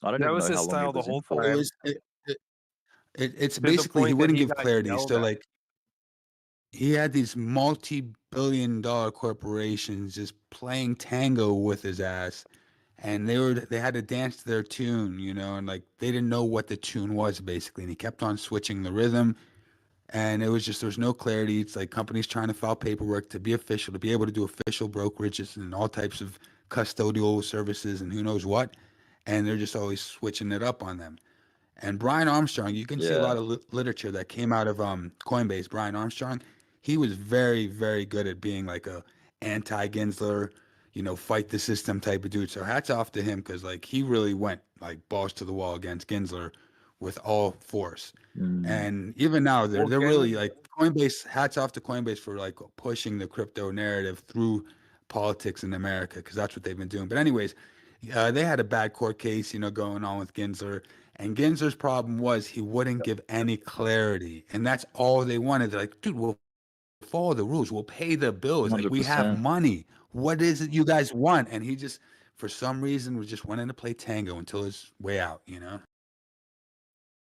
I don't That even was know his how long he style the was in whole for. It time, was it's to the basically he point that wouldn't he give got clarity. yelled So at. like he had these multi-billion-dollar corporations just playing tango with his ass, and they had to dance to their tune, and like they didn't know what the tune was basically, and he kept on switching the rhythm, and it was just there's no clarity. It's like companies trying to file paperwork to be official, to be able to do official brokerages and all types of custodial services and who knows what, and they're just always switching it up on them. And Brian Armstrong, you can see a Yeah. lot of literature that came out of Coinbase. Brian Armstrong, he was very, very good at being like a anti-Gensler, fight the system type of dude. So hats off to him because like he really went like balls to the wall against Gensler with all force. And even now, they're Well, they're really Gens, like Coinbase. Hats off to Coinbase for like pushing the crypto narrative through politics in America because that's what they've been doing. But anyways, they had a bad court case, going on with Gensler, and Gensler's problem was he wouldn't give any clarity, and that's all they wanted. They're like, dude, we'll follow the rules, we'll pay the bills, like we have 100%. money. What is it you guys want? And he just, for some reason, was just wanting to play tango until his way out.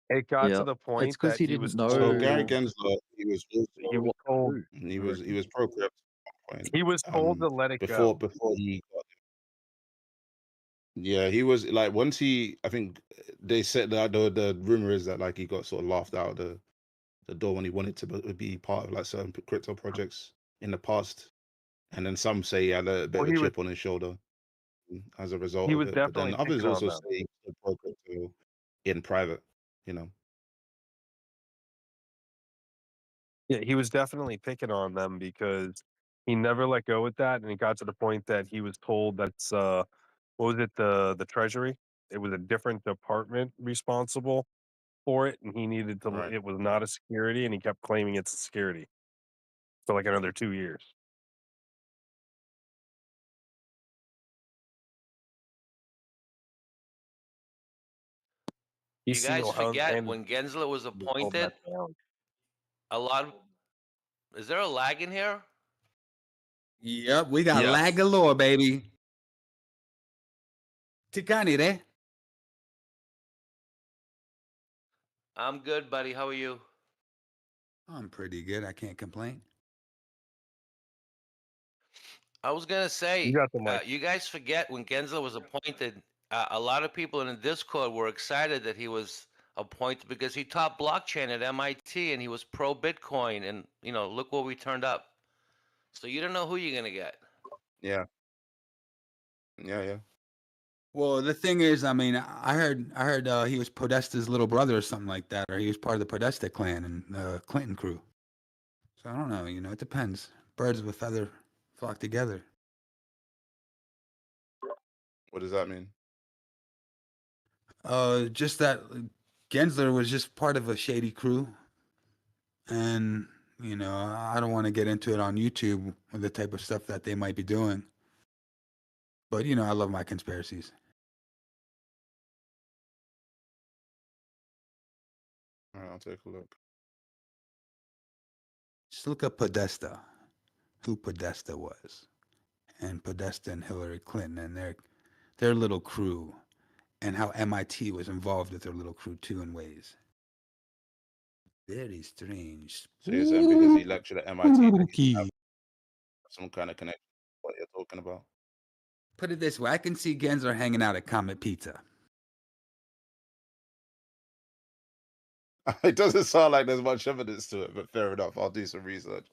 it got Yeah. to the It's point because that he he was didn't so told Gary know Gensler, he was he was what to told do. he I was he reckon. was pro crypto at one point. he was told to let it Before go. he got yeah, he was like once he I think they said that the rumor is that like he got sort of laughed out the door when he wanted to be part of like certain crypto projects in the past, and then some say he had a bit Well, of a he was chip on his shoulder as a result he of was it. But then definitely others picking on also them. say he's pro crypto in private, you know. Yeah, he was definitely picking on them because he never let go with that, and it got to the point that he was told that's what was it, the Treasury? It was a different department responsible for it, and he needed to. Right. It was not a security, and he kept claiming it's a security for like another 2 years. You guys forget when Gensler was pulled appointed, that down. a lot of. Is there a lag in here? Yep, we got Yes. lag galore, baby. Tikani, eh? I'm good, buddy. How are you? I'm pretty good. I can't complain. I was gonna say, You got the mic. you guys forget when Gensler was appointed. A lot of people in the Discord were excited that he was appointed because he taught blockchain at MIT and he was pro Bitcoin. And look what we turned up. So you don't know who you're gonna get. Yeah. Yeah. Well, the thing is, I mean, I heard he was Podesta's little brother or something like that, or he was part of the Podesta clan and the Clinton crew. So I don't know. It depends. Birds of a feather flock together. What does that mean? Just that Gensler was just part of a shady crew, and I don't want to get into it on YouTube with the type of stuff that they might be doing. But I love my conspiracies. All right, I'll take a look. Just look up Podesta, who Podesta was, and Podesta and Hillary Clinton and their little crew, and how MIT was involved with their little crew too in ways. Very strange. So you're saying because he lectured at MIT, that he have Spooky. some kind of connection to what you're talking about? Put it this way, I can see Gensler hanging out at Comet Pizza. It doesn't sound like there's much evidence to it, but fair enough. I'll do some research.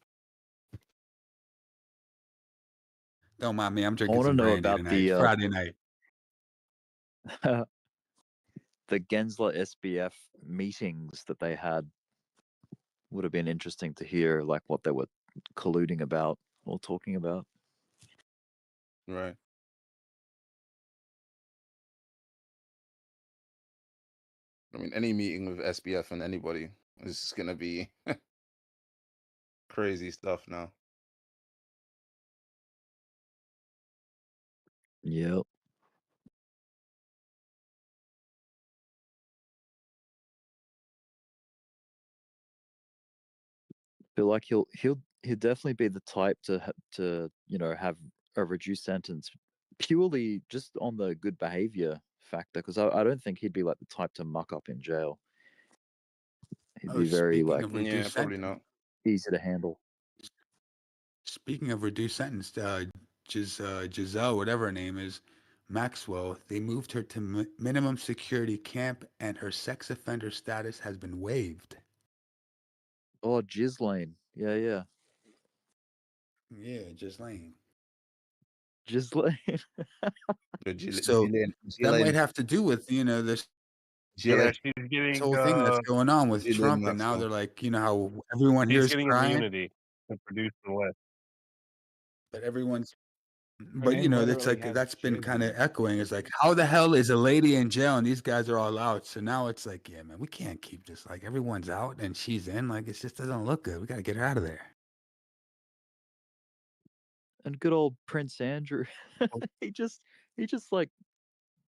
Don't mind me, I'm I drinking want to some know brandy about tonight. the Friday night. the Gensler SBF meetings that they had. Would have been interesting to hear, like what they were colluding about or talking about. Right. I mean, any meeting with SBF and anybody is going to be crazy stuff now. Yep. Feel like he'll definitely be the type to have a reduced sentence purely just on the good behavior factor, because I don't think he'd be like the type to muck up in jail. He'd be very Speaking like of reduced probably sentence, not. easy to handle. Speaking of reduced sentence, Giselle, whatever her name is, Maxwell, they moved her to minimum security camp, and her sex offender status has been waived. Oh, Ghislaine. Yeah. Yeah, Ghislaine. Ghislaine. So that might have to do with this Yeah, she's getting whole thing that's going on with Trump, and now they're like, how everyone here she's is getting crying, immunity to produce the list. but everyone's. Her But name that's literally has that's been jizz kind in of it. echoing. It's like, how the hell is a lady in jail and these guys are all out? So now it's like, yeah, man, we can't keep this. Like everyone's out and she's in. Like it just doesn't look good. We got to get her out of there. And good old Prince Andrew. he just like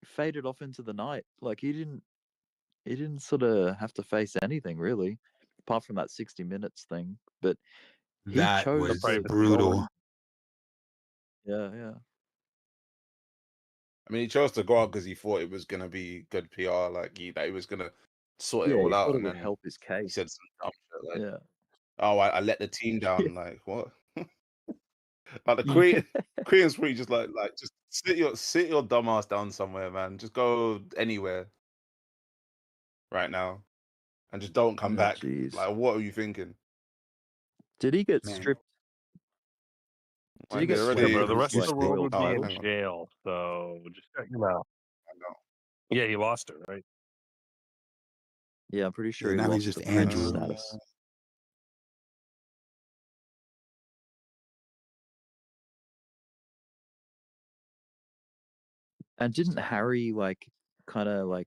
faded off into the night. Like he didn't sort of have to face anything really, apart from that 60 minutes thing. But he That chose was to brutal. Yeah. I mean, he chose to go out because he thought it was going to be good PR. Like, that he was going to sort it Yeah, all he out. thought it And would then help his he case. said some dumb shit like, Yeah. oh, I let the team down. Like, what? Like the Koreans pretty just like just sit your dumb ass down somewhere, man. Just go anywhere right now, and just don't come Oh, back. jeez. Like, what are you thinking? Did he get Man. stripped? Did Like, he they get already stripped Bro, of the his rest of like the world royal would be in title? hang on. jail, so just shut your mouth. I know. Yeah, he lost it, right? Yeah, I'm pretty sure Yeah, he now he's lost just the prince Andrew. status. And didn't Harry kind of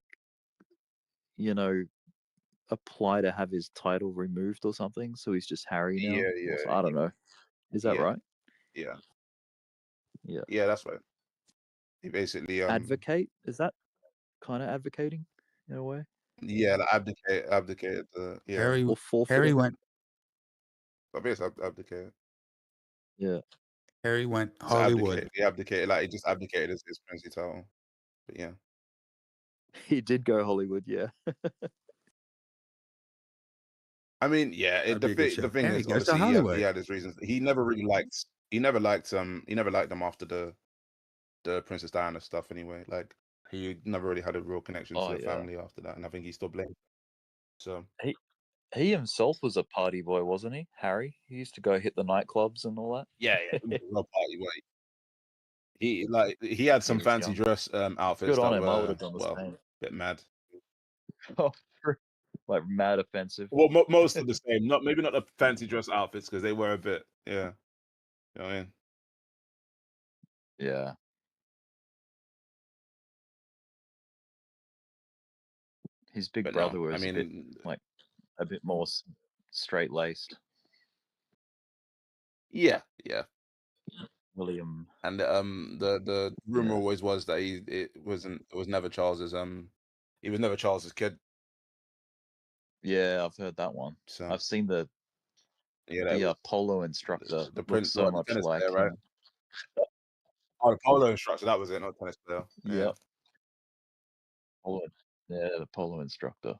apply to have his title removed or something? So he's just Harry now. Yeah. I don't know. Is that Yeah. right? Yeah. Yeah. Yeah, that's right. He basically Advocate? Is that kind of advocating in a way? Yeah, like abdicated the Harry Or forfeited. Harry went I guess abdicated. Yeah. Harry went Just Hollywood. He abdicated, like he just abdicated his princely title. But yeah. He did go Hollywood, yeah. I mean, yeah, That'd be a good the show. thing Harry is, goes to obviously, he Hollywood. had his reasons. He never liked them after the Princess Diana stuff anyway. Like he never really had a real connection to Oh the yeah. family after that, and I think he still blamed. So He himself was a party boy, wasn't he? Harry. He used to go hit the nightclubs and all that. yeah, he was a real party boy. He had some was fancy young. dress outfits Good on that him. I would were have done the same. a bit mad. Oh, like mad offensive. Well, most of the same. Maybe not the fancy dress outfits because they were a bit, yeah. You know what I mean? Yeah. His big But brother no, I was mean, a bit more straight laced. yeah. William. And the rumor always was that it was never Charles's he was never Charles's kid. Yeah, I've heard that one. So I've seen the polo instructor the looks prince, so the much tennis like player, right? him. Oh, the polo instructor, that was it, not tennis player. Yeah. Yep. The polo instructor.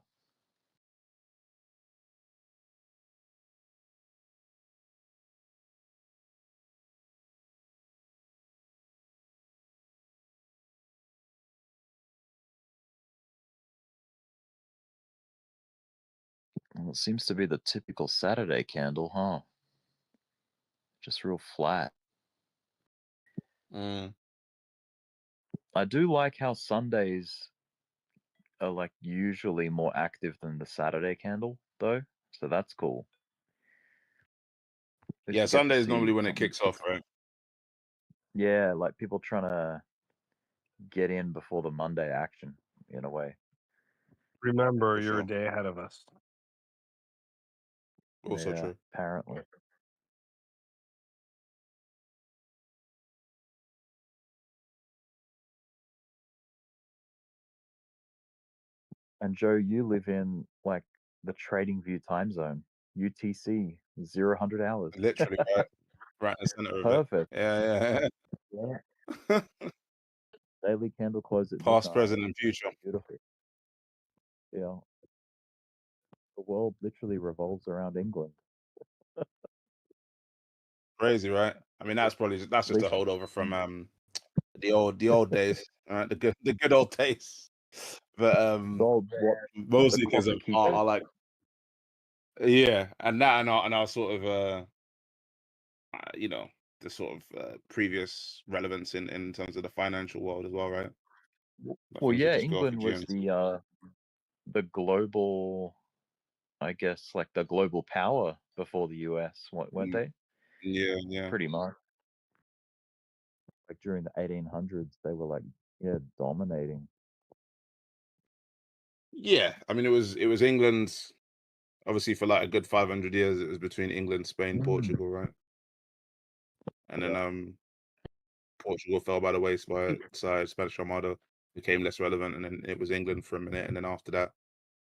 Well, it seems to be the typical Saturday candle, huh? Just real flat. Mm. I do like how Sundays are like usually more active than the Saturday candle, though. So that's cool. Yeah, Sunday is normally when it kicks off, right? Yeah, like people trying to get in before the Monday action, in a way. Remember, For you're sure. a day ahead of us. Also Yeah, true. apparently. And Joe, you live in like the Trading View time zone, UTC, 0 hours. Literally, right in the center of it. Perfect. Yeah. Yeah. Daily candle close at Past, midnight. present, and future. Beautiful. Yeah. The world literally revolves around England. Crazy, right? I mean, that's just a holdover from the old days, all right? The good old days. But mostly because of I like, yeah, and our sort of you know, the sort of previous relevance in terms of the financial world as well, right? Well, Things would yeah, just go off England the was GMT. the global, I guess, like the global power before the US, weren't they? Yeah. Pretty much. Like during the 1800s, they were like, dominating. Yeah, I mean, it was England, obviously for like a good 500 years. It was between England, Spain, Portugal, right? And then Portugal fell by the wayside. Spanish Armada became less relevant, and then it was England for a minute. And then after that,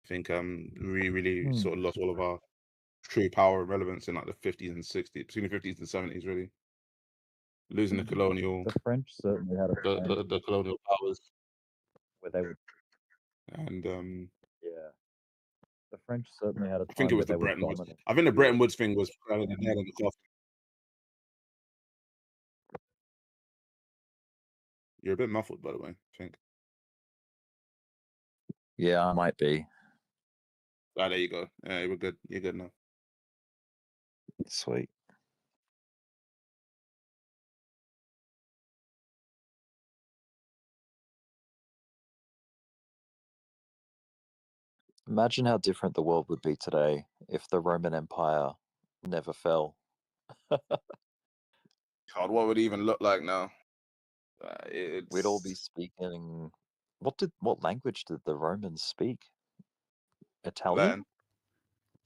I think we really sort of lost all of our true power and relevance in like the 50s and 60s, between the 50s and 70s, really. Losing the colonial, The French certainly had a the colonial powers, where they would, and yeah. The French certainly had a I think it time was where the they were Bretton Woods. dominant. I think the Bretton Woods thing was kind of the nail in the coffin. You're a bit muffled, by the way, I think. Yeah, I might be. Ah, there you go. Yeah, you were good. You're good now. Sweet. Imagine how different the world would be today if the Roman Empire never fell. God, what would it even look like now? We'd all be speaking. What language did the Romans speak? Italian?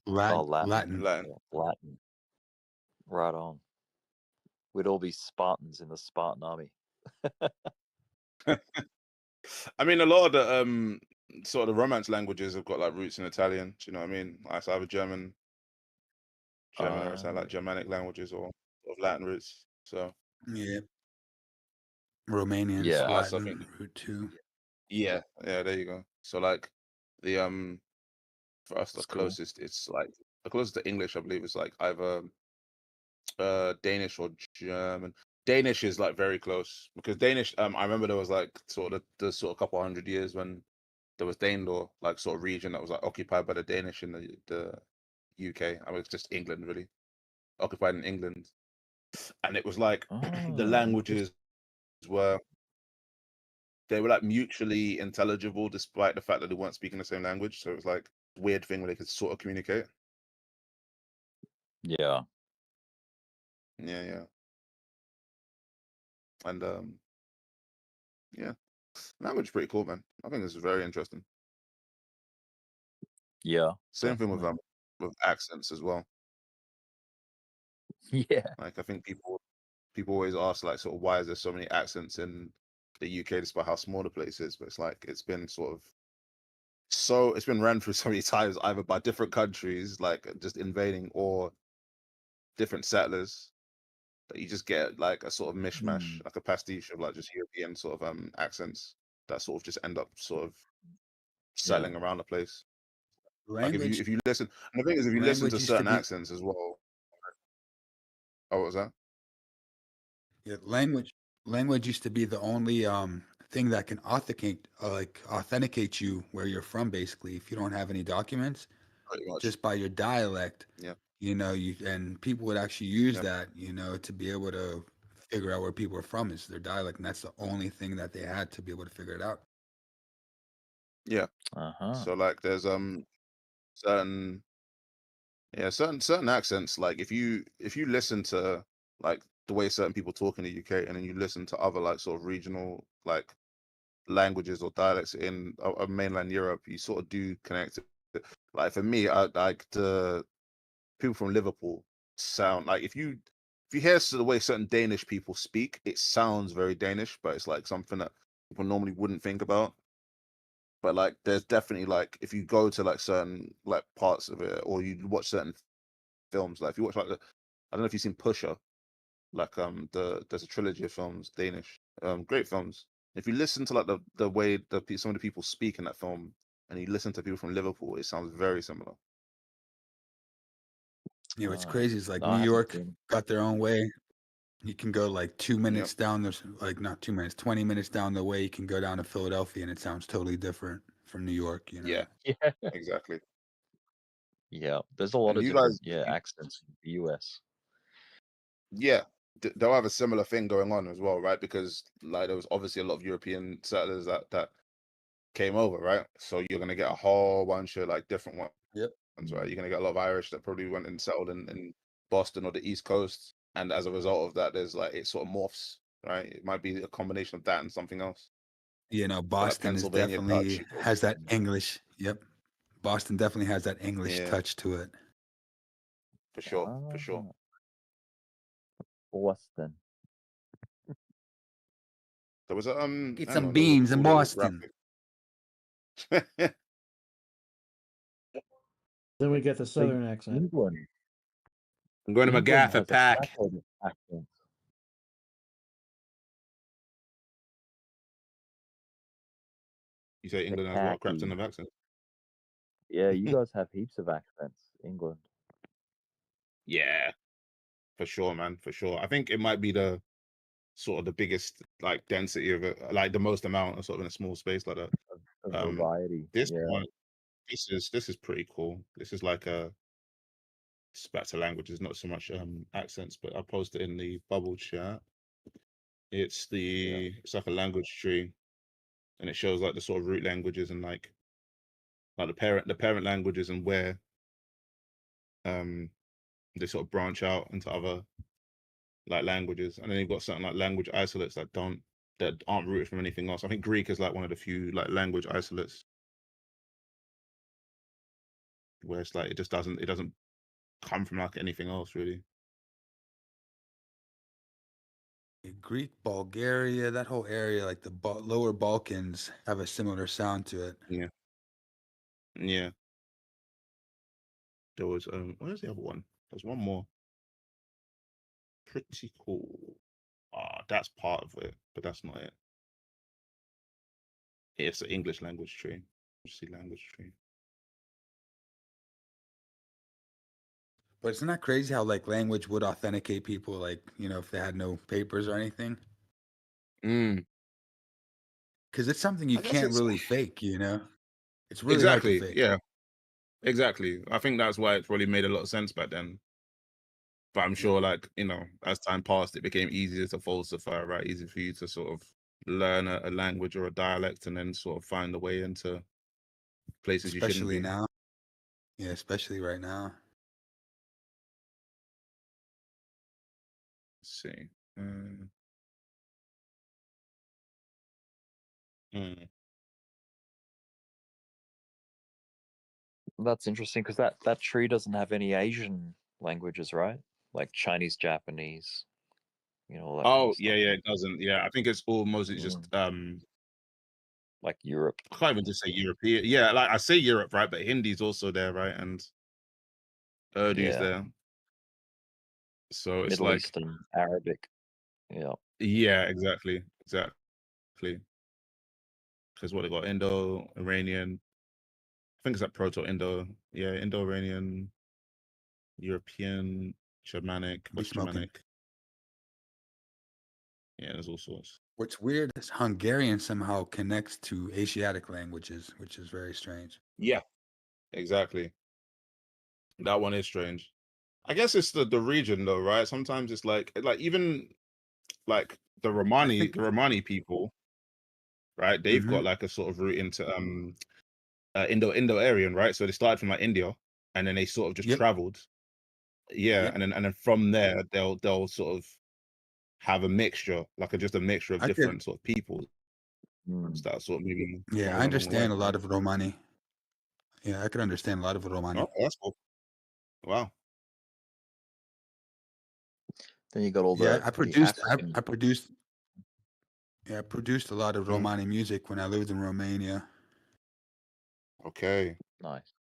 Oh, Latin. Latin. Yeah, Latin. Right on. We'd all be Spartans in the Spartan army. I mean, a lot of sort of the Romance languages have got like roots in Italian. Do you know what I mean? Like, it's either German, or it's like Germanic languages or of Latin roots. So Yeah. Romanian's Yeah. for us, I Latin think. root too. Yeah, there you go. So like the for us the That's cool. closest it's like the closest to English, I believe, is like either Danish or German. Danish is like very close because Danish. I remember there was like sort of the sort of couple hundred years when there was Danelaw, like sort of region that was like occupied by the Danish in the UK. I mean, it's just England really occupied in England, and it was like the Oh, languages were they were like mutually intelligible despite the fact that they weren't speaking the same language. So it was like a weird thing where they could sort of communicate. yeah. Yeah. And yeah, language is pretty cool, man. I think this is very interesting. Yeah. Same thing Definitely. with accents as well. Yeah. Like I think people always ask like sort of why is there so many accents in the UK despite how small the place is, but it's like it's been sort of it's been ran through so many times either by different countries like just invading or different settlers that you just get like a sort of mishmash, Hmm. like a pastiche of like just European sort of accents that sort of just end up sort of Yeah. settling around the place. Like Language if you listen, and the thing is, if you listen language to used to certain be accents as well. Oh, what was that? yeah, language used to be the only thing that can authenticate you where you're from basically. If you don't have any documents, Pretty much. just by your dialect, Yeah. and people would actually use Yeah. that, to be able to figure out where people are from is their dialect, and that's the only thing that they had to be able to figure it out. Yeah. Uh-huh. So like there's certain certain accents, like if you listen to like the way certain people talk in the UK and then you listen to other like sort of regional like languages or dialects in mainland Europe, you sort of do connect it. Like for me, I like the people from Liverpool sound like if you hear the way certain Danish people speak, it sounds very Danish, but it's like something that people normally wouldn't think about. But like there's definitely like if you go to like certain like parts of it or you watch certain films, like if you watch like I don't know if you've seen Pusher, like there's a trilogy of films, Danish, great films. If you listen to like the way some of the people speak in that film and you listen to people from Liverpool, it sounds very similar. You know, it's crazy. It's like No, New I haven't York seen. got their own way. You can go like 2 Yep. minutes down the like not 2 minutes, 20 minutes down the way. You can go down to Philadelphia, and it sounds totally different from New York. Yeah, Yeah. exactly. Yeah. There's a lot And of you different guys, accents in the US. yeah, they'll have a similar thing going on as well, right? Because like there was obviously a lot of European settlers that came over, right? So you're gonna get a whole bunch of like different ones, Yep. right? You're gonna get a lot of Irish that probably went and settled in Boston or the East Coast, and as a result of that, there's like it sort of morphs, right? It might be a combination of that and something else. Like Boston is Pennsylvania Dutch. definitely has that English. Yep. Boston definitely has that English Yeah, touch to it. for sure, for sure. Boston. There was a Get hang some on, there was a beans in cool little Boston. graphic. Then we get the So southern accent. England. I'm going to England McGaffey has a Pack. crackhead accent. You say The England has what, a crap ton khaki. of accent? Yeah, you guys have heaps of accents, England. Yeah, for sure, man, for sure. I think it might be the sort of the biggest like density of it, like the most amount of sort of in a small space like that. Of variety. This Yeah. one, this is pretty cool. This is like it's back to languages, not so much accents, but I'll post it in the bubble chat. It's it's like a language tree, and it shows like the sort of root languages and like the parent languages and where they sort of branch out into other like languages, and then you've got something like language isolates that aren't rooted from anything else. I think Greek is like one of the few like language isolates where it's like it doesn't come from like anything else really. Greek, Bulgaria, that whole area, like the lower Balkans, have a similar sound to it. Yeah. Yeah. There was where's the other one? There's one more. Pretty cool. That's part of it, but that's not it. It's an English language tree. See language tree. But it's not crazy how like language would authenticate people, like, you know, if they had no papers or anything. Because it's something you I guess can't it's really fake, you know? It's really hard to exactly, fake. yeah, exactly. I think that's why it probably made a lot of sense back then. But I'm sure, like, you know, as time passed, it became easier to falsify, right? Easy for you to sort of learn a language or a dialect and then sort of find a way into places you shouldn't Especially be. now. Yeah, especially right now. Let's see. Mm. Mm. That's interesting because that tree doesn't have any Asian languages, right? Like Chinese, Japanese, you know, all that kind Oh, of yeah, stuff. yeah, it doesn't. Yeah, I think it's all mostly just Like Europe. I can't even just say European. Yeah, like I say Europe, right? But Hindi's also there, right? And Urdu's Yeah. there. So it's Middle like, Eastern, Arabic. Yeah. yeah, exactly, exactly. Because what they got, Indo-Iranian. I think it's like Proto-Indo. Yeah, Indo-Iranian, European, Germanic, Be West smoking. Germanic. Yeah, there's all sorts. What's weird is Hungarian somehow connects to Asiatic languages, which is very strange. Yeah, exactly. That one is strange. I guess it's the region though, right? Sometimes it's like even like the Romani people, right? They've got like a sort of route into Indo-Aryan, right? So they started from like India and then they sort of just Yep. traveled. Yeah, Yep. and then from there they'll sort of have a mixture, like just a mixture of I could, different sort of people that sort of maybe yeah, going I along the way. understand a lot of Romani. Yeah, I could understand a lot of Romani. Oh, that's cool. Wow. Then you got all Yeah, the I produced a lot of Romani music when I lived in Romania. Okay. Nice.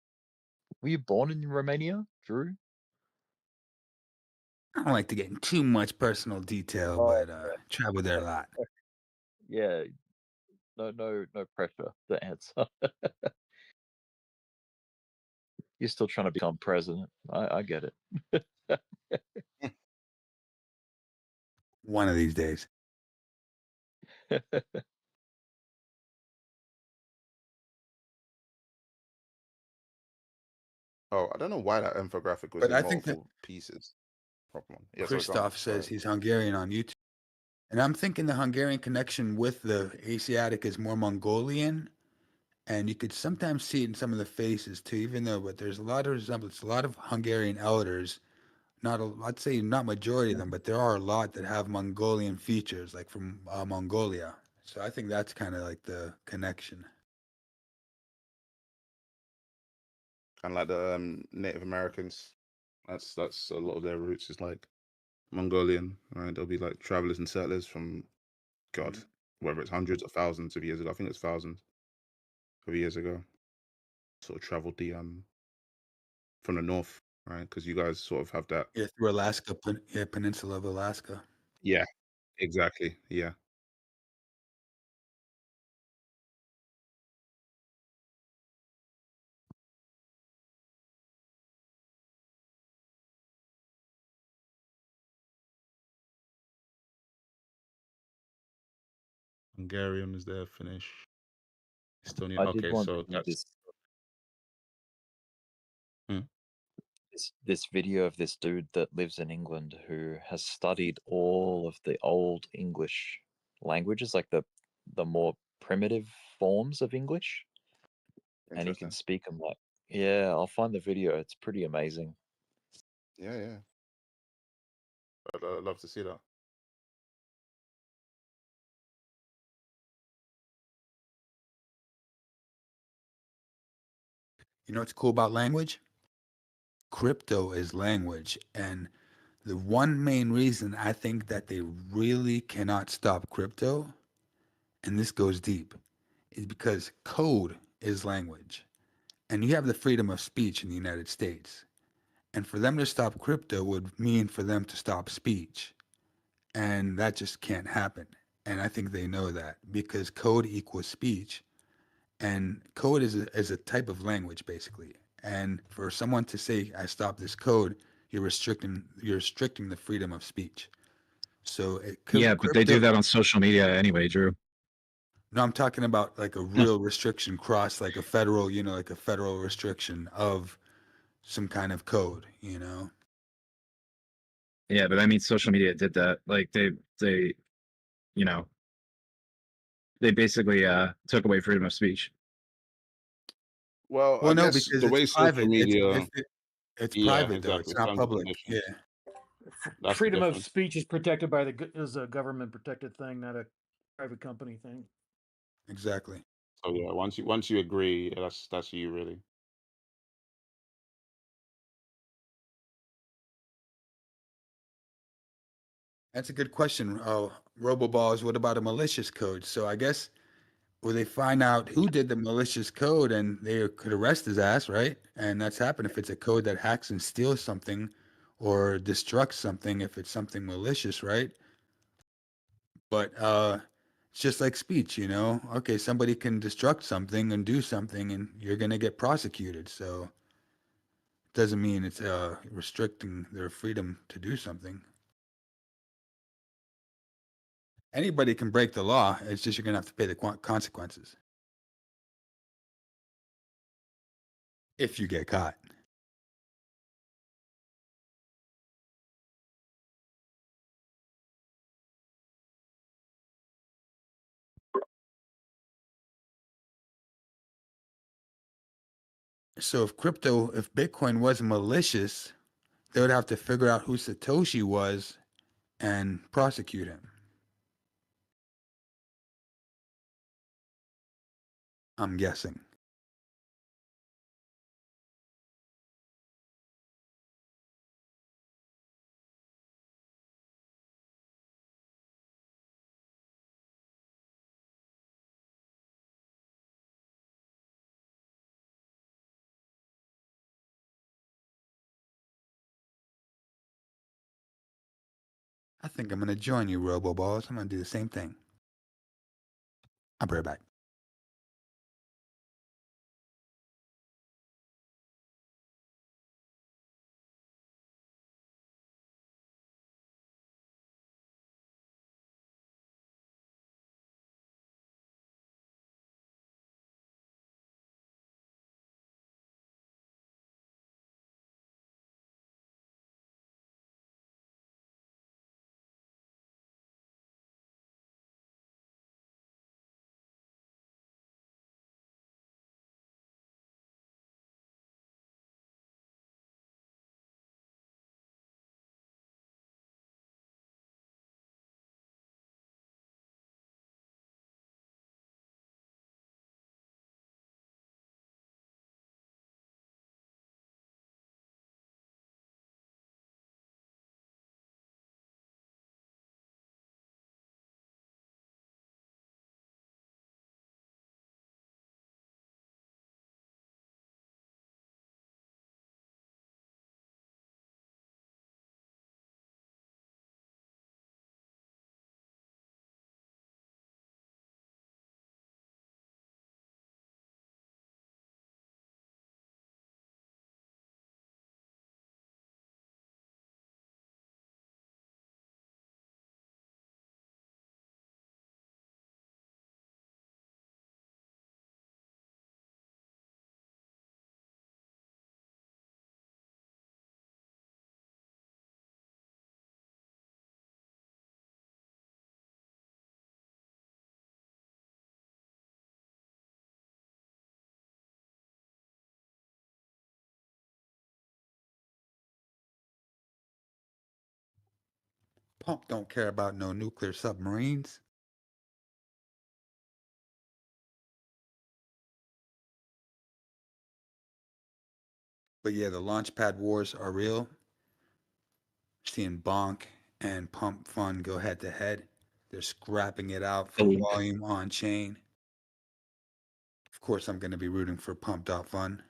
Were you born in Romania, Drew? I don't like to get in too much personal detail, Oh, but travel there a lot. Yeah. No pressure to answer. You're still trying to become president. I get it. One of these days. Oh, I don't know why that infographic was But in I think that multiple pieces. Proper one. Yeah, sorry, go on. Christoph says he's Hungarian on YouTube. And I'm thinking the Hungarian connection with the Asiatic is more Mongolian. And you could sometimes see it in some of the faces too, even though, but there's a lot of resemblance, a lot of Hungarian elders. I'd say not majority of them, but there are a lot that have Mongolian features, like from Mongolia. So I think that's kind of like the connection. Kind of like the Native Americans. That's a lot of their roots is like Mongolian, right? They'll be like travelers and settlers from God, whether it's hundreds or thousands of years ago. I think it's thousands of years ago. Sort of traveled the from the north, right? Because you guys sort of have that. Yeah, through Alaska, peninsula of Alaska. Yeah, exactly. Yeah. Hungarian is there, Finnish, Estonian. I did Okay, want so to do that's this video of this dude that lives in England who has studied all of the old English languages, like the more primitive forms of English, and he can interesting. speak them like, yeah, I'll find the video. It's pretty amazing. Yeah, yeah. I'd love to see that. You know what's cool about language? Crypto is language. And the one main reason I think that they really cannot stop crypto, and this goes deep, is because code is language. And you have the freedom of speech in the United States. And for them to stop crypto would mean for them to stop speech. And that just can't happen. And I think they know that because code equals speech. And code is a type of language, basically. And for someone to say, I stop this code, you're restricting the freedom of speech. So Yeah, but they do that on social media anyway, Drew. No, I'm talking about like a real restriction cross, like a federal, like a federal restriction of some kind of code, Yeah, but I mean, social media did that. Like they, you know, they basically took away freedom of speech. Well, Well, I no, guess because the it's way social private. media, It's yeah, private though. exactly, It's not terms and public. conditions. Yeah. That's the Freedom of difference. speech is protected by is a government protected thing, not a private company thing. Exactly. So yeah, once you agree, that's you really. That's a good question. Oh, Roboballs, what about a malicious code? So I guess will they find out who did the malicious code and they could arrest his ass, right? And that's happened if it's a code that hacks and steals something or destructs something if it's something malicious, right? But it's just like speech, Okay, somebody can destruct something and do something and you're going to get prosecuted. So it doesn't mean it's restricting their freedom to do something. Anybody can break the law. It's just you're going to have to pay the consequences if you get caught. So if Bitcoin was malicious, they would have to figure out who Satoshi was and prosecute him. I'm guessing. I think I'm going to join you, Roboballs. I'm going to do the same thing. I'll be right back. Pump don't care about no nuclear submarines. But yeah, the launchpad wars are real. Seeing Bonk and Pump Fund go head to head. They're scrapping it out for volume on chain. Of course, I'm going to be rooting for Pump.Fun.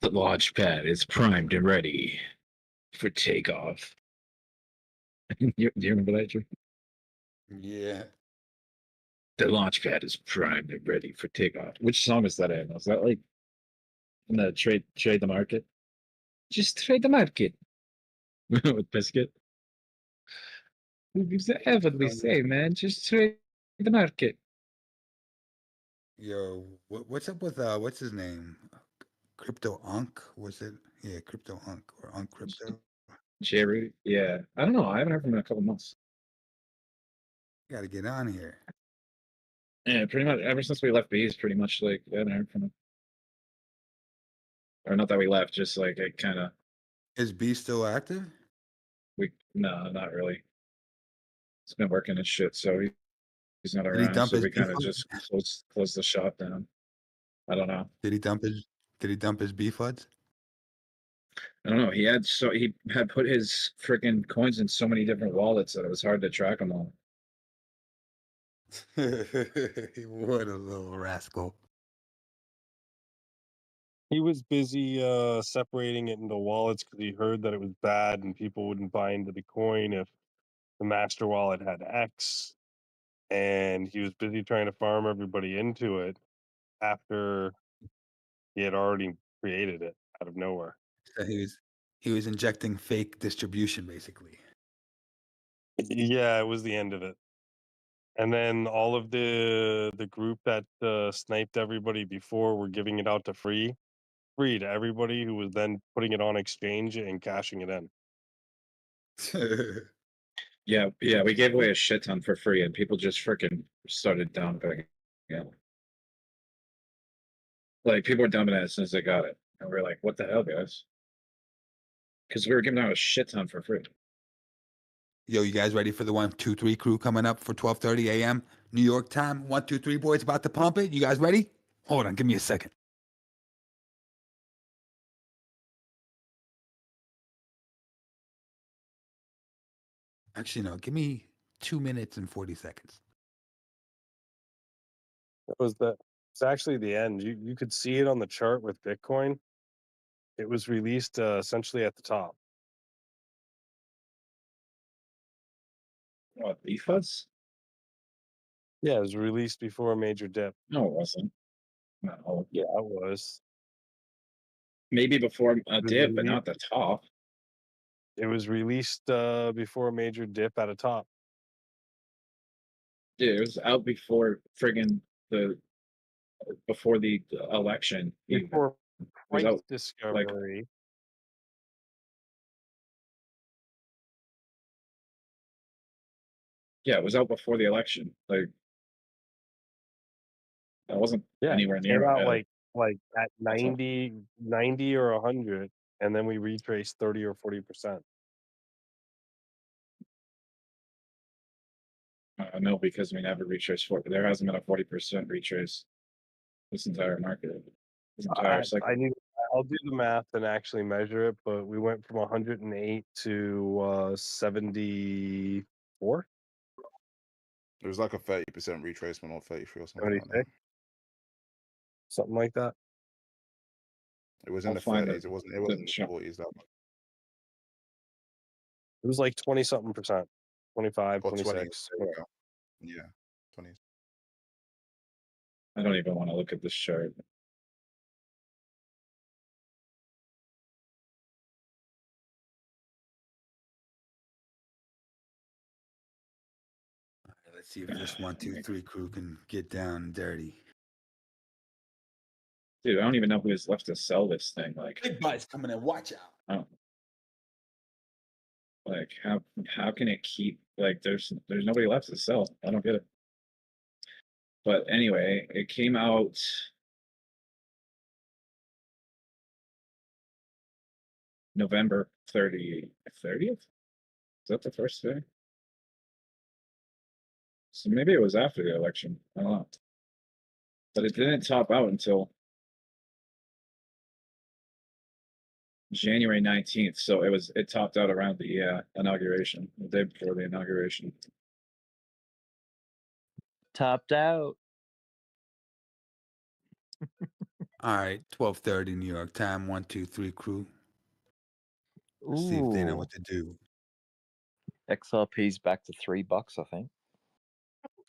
The launch pad is primed and ready for takeoff. Do you remember that, Drew? Yeah. The launch pad is primed and ready for takeoff. Which song is that in? Was that like in the trade the market? Just trade the market with Biscuit. That's what we say, man. Just trade the market. Yo, what's up with what's his name? Crypto Unk? Was it? Yeah, Crypto Unk or Unk Crypto. Jerry, yeah. I don't know. I haven't heard from him in a couple months. Got to get on here. Yeah, pretty much ever since we left Bees, pretty much like I haven't heard from him. Or not that we left, just like it kind of. Is B still active? No, not really. He's been working and shit, so he's not Did he around. dump So his we B kind of fund? just closed the shop down. I don't know. Did he dump his B FUDs? I don't know. He had put his freaking coins in so many different wallets that it was hard to track them all. What a little rascal. He was busy separating it into wallets because he heard that it was bad and people wouldn't buy into the coin if the master wallet had X. And he was busy trying to farm everybody into it after he had already created it out of nowhere. So he was injecting fake distribution, basically. Yeah, it was the end of it. And then all of the group that sniped everybody before were giving it out to free to everybody who was then putting it on exchange and cashing it in. Yeah, we gave away a shit ton for free, and people just freaking started dumping. Yeah, like people were dumping it as soon as they got it, and we were like, "What the hell, guys?" Because we were giving out a shit ton for free. Yo, you guys ready for the 1, 2, 3 crew coming up for 12:30 a.m. New York time? 1, 2, 3 boys about to pump it. You guys ready? Hold on, give me a second. Actually, no, give me 2 minutes and 40 seconds. It's actually the end. You could see it on the chart with Bitcoin. It was released essentially at the top. What, BFUS? Yeah, it was released before a major dip. No, it wasn't. No. Yeah, it was. Maybe before a dip, but not the top. It was released before a major dip at a top. Dude, it was out before friggin' before the election. Before price out, discovery. Like, yeah, it was out before the election. Like, that wasn't anywhere near about it. like at 90 or 100, and then we retraced 30 or 40%. No, because we never retraced 40. There hasn't been a 40% retrace this entire market. This entire cycle. I'll do the math and actually measure it, but we went from 108 to 74. It was like a 30% retracement or 33 or something like that. Something like that. It was in the 30s. It wasn't in the 40s that much. It was like 20 something percent. 25, Or 26. 20. Yeah, 20s. I don't even want to look at this chart. Let's see if this 1, 2, 3 crew can get down and dirty. Dude, I don't even know who's left to sell this thing. Like, big buys coming in. Watch out. Oh. Like, how can it keep, like, there's nobody left to sell. I don't get it. But anyway, it came out November 30th. Is that the first day? So maybe it was after the election. I don't know. But it didn't top out until January 19th. So it topped out around the inauguration, the day before the inauguration. Topped out. All right, 12:30 New York time. 1, 2, 3 crew. See if they know Ooh, what to do. XRP's back to $3, I think.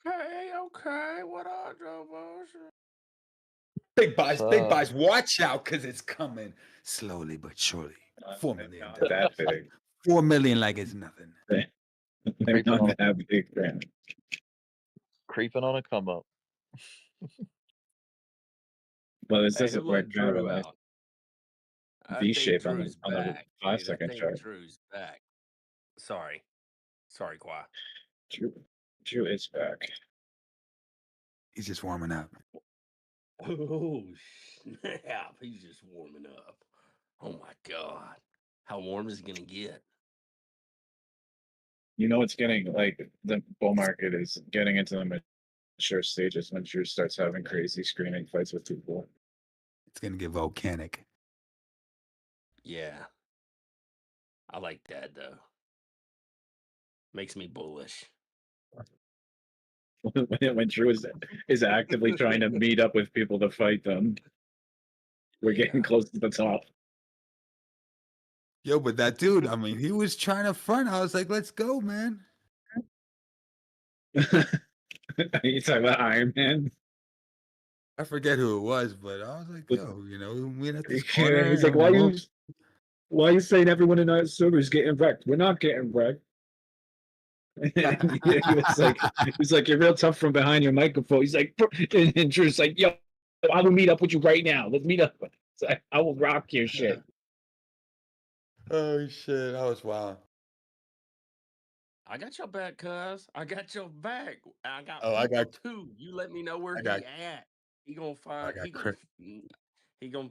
Okay. What up, Joe? Big buys, big So, buys. Watch out, cause it's coming slowly but surely. 4 million. Not that big. 4 million like it's nothing. They're creeping not on, that big, man. creeping on a come up. Well, this Hey, does who look like let kind of a Drew nice out? I V think shape on Drew's the back, dude. I 5-second think chart. Drew's back. Sorry, Kwa. Drew is back. He's just warming up. Oh snap! He's just warming up. Oh my god, how warm is it gonna get? You know, it's getting like the bull market is getting into the mature stages when Drew starts having crazy screaming fights with people. It's gonna get volcanic. Yeah, I like that though. Makes me bullish. When Drew is actively trying to meet up with people to fight them, we're getting close to the top. Yo, but that dude, I mean, he was trying to front. I was like, let's go, man. You talking about Iron Man? I forget who it was, but I was like, yo, you know, we meet at this Yeah, corner. he's like, and why you saying everyone in our server is getting wrecked? We're not getting wrecked. He was like, you're real tough from behind your microphone. He's like, and Drew's like, yo, I will meet up with you right now. Let's meet up. It's like, I will rock your shit. Oh shit, that was wild. I got your back, cuz. I got your back. I got Oh, I people got- too. You let me know where I he got- at. He gonna find. got He gonna.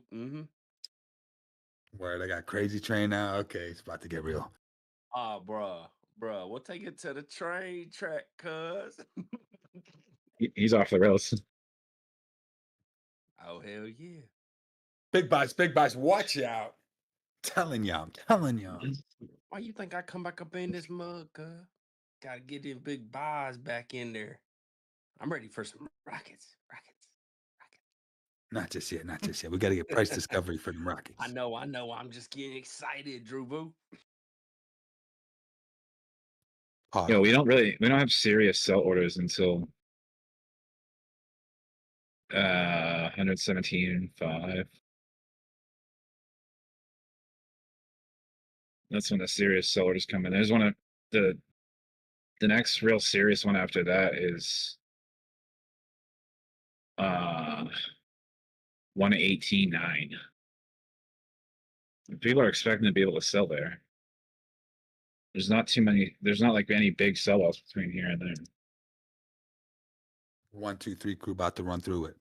Word, I got crazy train now. Okay, it's about to get real. Ah, bruh, we'll take it to the train track, cuz. He's off the rails. Oh hell yeah! Big buys, watch out. I'm telling y'all. Why you think I come back up in this mug, cuz? Gotta get them big buys back in there. I'm ready for some rockets. Not just yet, not just yet. We got to get price discovery for them Rockets. I know. I'm just getting excited, Drew Boo. Yo, we don't have serious sell orders until 117.5. That's when the serious sell orders come in. There's one of the next real serious one after that is 118.9. People are expecting to be able to sell there. There's not like any big sell-offs between here and there. 1, 2, 3 crew about to run through it.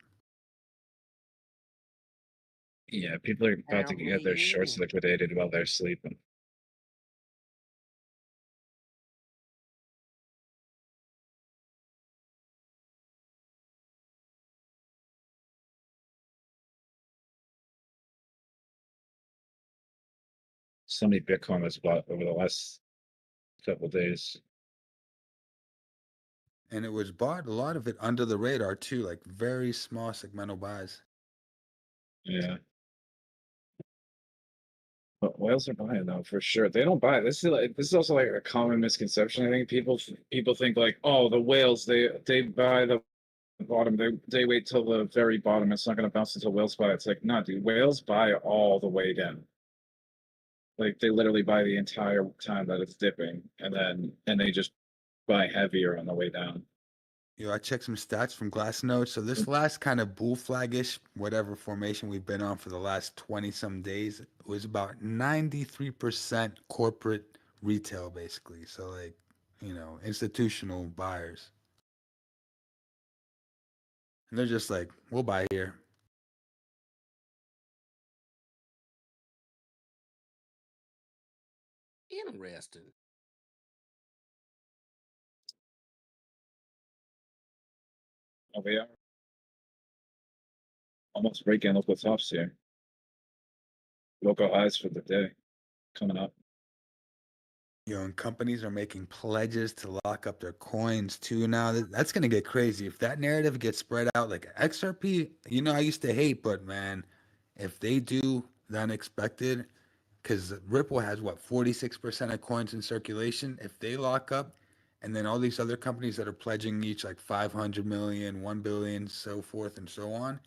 Yeah, people are about to get their shorts liquidated while they're sleeping. So many Bitcoin was bought over the last couple days. And it was bought, a lot of it under the radar too, like very small segmental buys. Yeah. But whales are buying though, for sure. They don't buy. This is also like a common misconception. I think people think like, oh, the whales they buy the bottom. They wait till the very bottom. It's not going to bounce until whales buy. It's like, nah, dude. Whales buy all the way down. Like they literally buy the entire time that it's dipping, and they just buy heavier on the way down. Yo, I checked some stats from Glassnode. So this last kind of bull flagish, whatever formation we've been on for the last 20 some days, was about 93% corporate retail, basically. So like, you know, institutional buyers. And they're just like, we'll buy here. Interesting. Oh, we are almost breaking local tops here. Local highs for the day coming up. You know, and companies are making pledges to lock up their coins too now. That's going to get crazy. If that narrative gets spread out like XRP, you know, I used to hate, but man, if they do the unexpected, because Ripple has what, 46% of coins in circulation. If they lock up, and then all these other companies that are pledging each like 500 million, 1 billion, so forth and so on,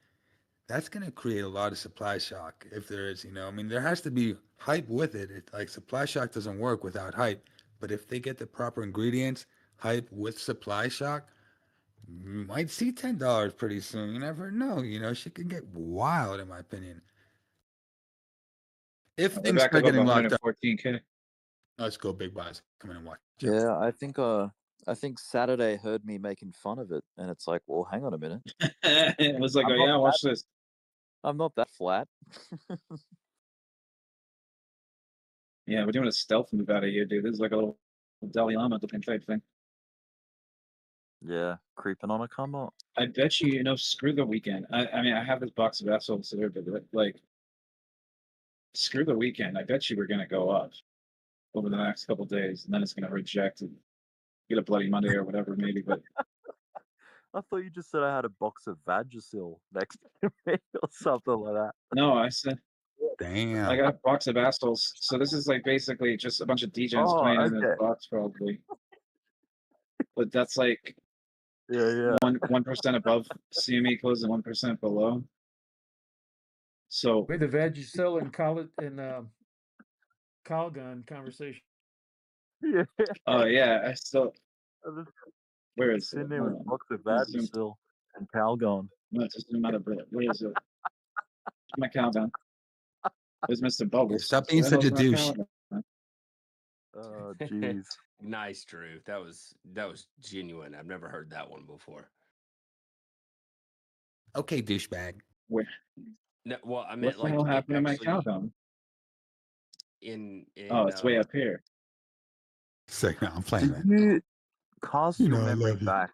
that's going to create a lot of supply shock if there is, you know, I mean, there has to be hype with it. Like supply shock doesn't work without hype, but if they get the proper ingredients, hype with supply shock, you might see $10 pretty soon. You never know, you know, shit can get wild in my opinion. If We're things back start above getting locked up, 114K. let's go big buys. Come in and watch. Yeah, I think Saturday heard me making fun of it, and it's like, well, hang on a minute. It was like, I'm oh not yeah, watch that- this. I'm not that flat. Yeah, we're doing a stealth move out of here, dude. This is like a little Dalai Lama looking type thing. Yeah, creeping on a come up. I bet you, screw the weekend. I mean, I have this box of assholes here, but like, screw the weekend. I bet you we're gonna go up over the next couple of days, and then it's gonna reject and get a bloody Monday or whatever, maybe. But I thought you just said I had a box of Vagisil next to me or something like that. no, I said damn. I got a box of assholes. So this is like basically just a bunch of DJs Oh, playing in this okay. box, probably. But that's like Yeah. 1% above CME close and 1% below. So With the Vagisil and Calgon conversation. Yeah. oh yeah, I still. Where is Sitting it? there with a Hold on. box of Let's zoom- Vagisil and Calgon. No, just zoom out a bit. Where is it? My countdown. There's Mr. Bubbles. Stop being Where the such a hell's my douche. countdown? Oh, jeez. Nice, Drew. That was genuine. I've never heard that one before. Okay, douchebag. Where? No, well, I What meant the like hell it happened to my actually countdown? in Oh, it's way up here. Sick. No, I'm playing, Did man. you cast You your know I memory love you. back?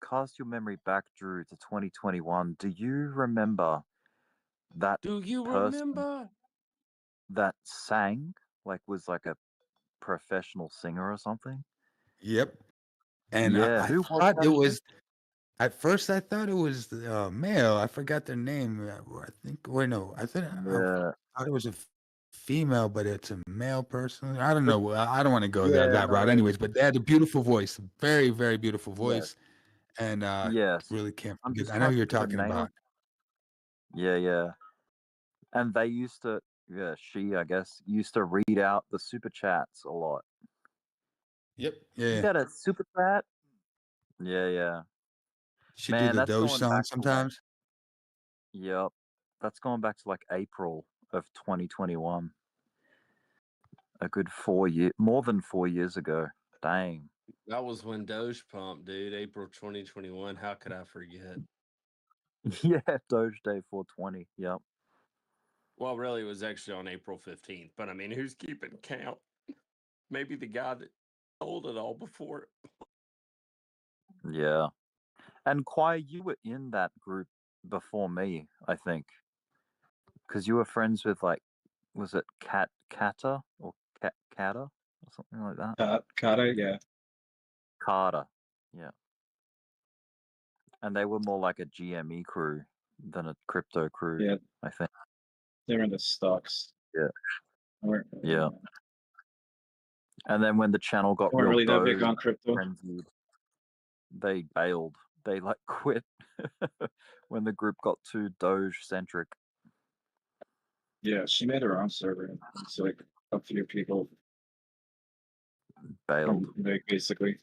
Cast your memory back, Drew, to 2021. Do you remember that Do you person remember? that sang, was like a professional singer or something? Yep. And Yeah, I who was thought that it again? was, at first I thought it was male. I forgot their name. I think, wait, no, I thought Yeah. it was a female, but it's a male person. I don't know. I don't want to go Yeah, that route no. anyways, but they had a beautiful voice, very, very beautiful Yes. voice. And Yes. really can't I'm forget. just I know trying who to you're think of the talking name. about. Yeah. And they used to, she, I guess, used to read out the super chats a lot. Yep. You Yeah. got a super chat? Yeah. She Man, do the that's Doge going song back to sometimes. yep. That's going back to April of 2021. A good 4 year, more than 4 years ago. Dang. That was when Doge pumped, dude. April 2021. How could I forget? Yeah, Doge Day 420. Yep. Well, really, it was actually on April 15th. But I mean, who's keeping count? Maybe the guy that told it all before. Yeah. And Kwai, you were in that group before me, I think. Because you were friends with was it Kata or Kata or something like that? Kata, yeah. Carter, yeah. And they were more like a GME crew than a crypto crew, Yeah. I think. They're in the stocks. Yeah. Yeah. And then when the channel got Weren't real really that big Doge on crypto. frenzied, they bailed. They quit when the group got too Doge centric. Yeah, she made her own server. It's like a few people bailed. Basically,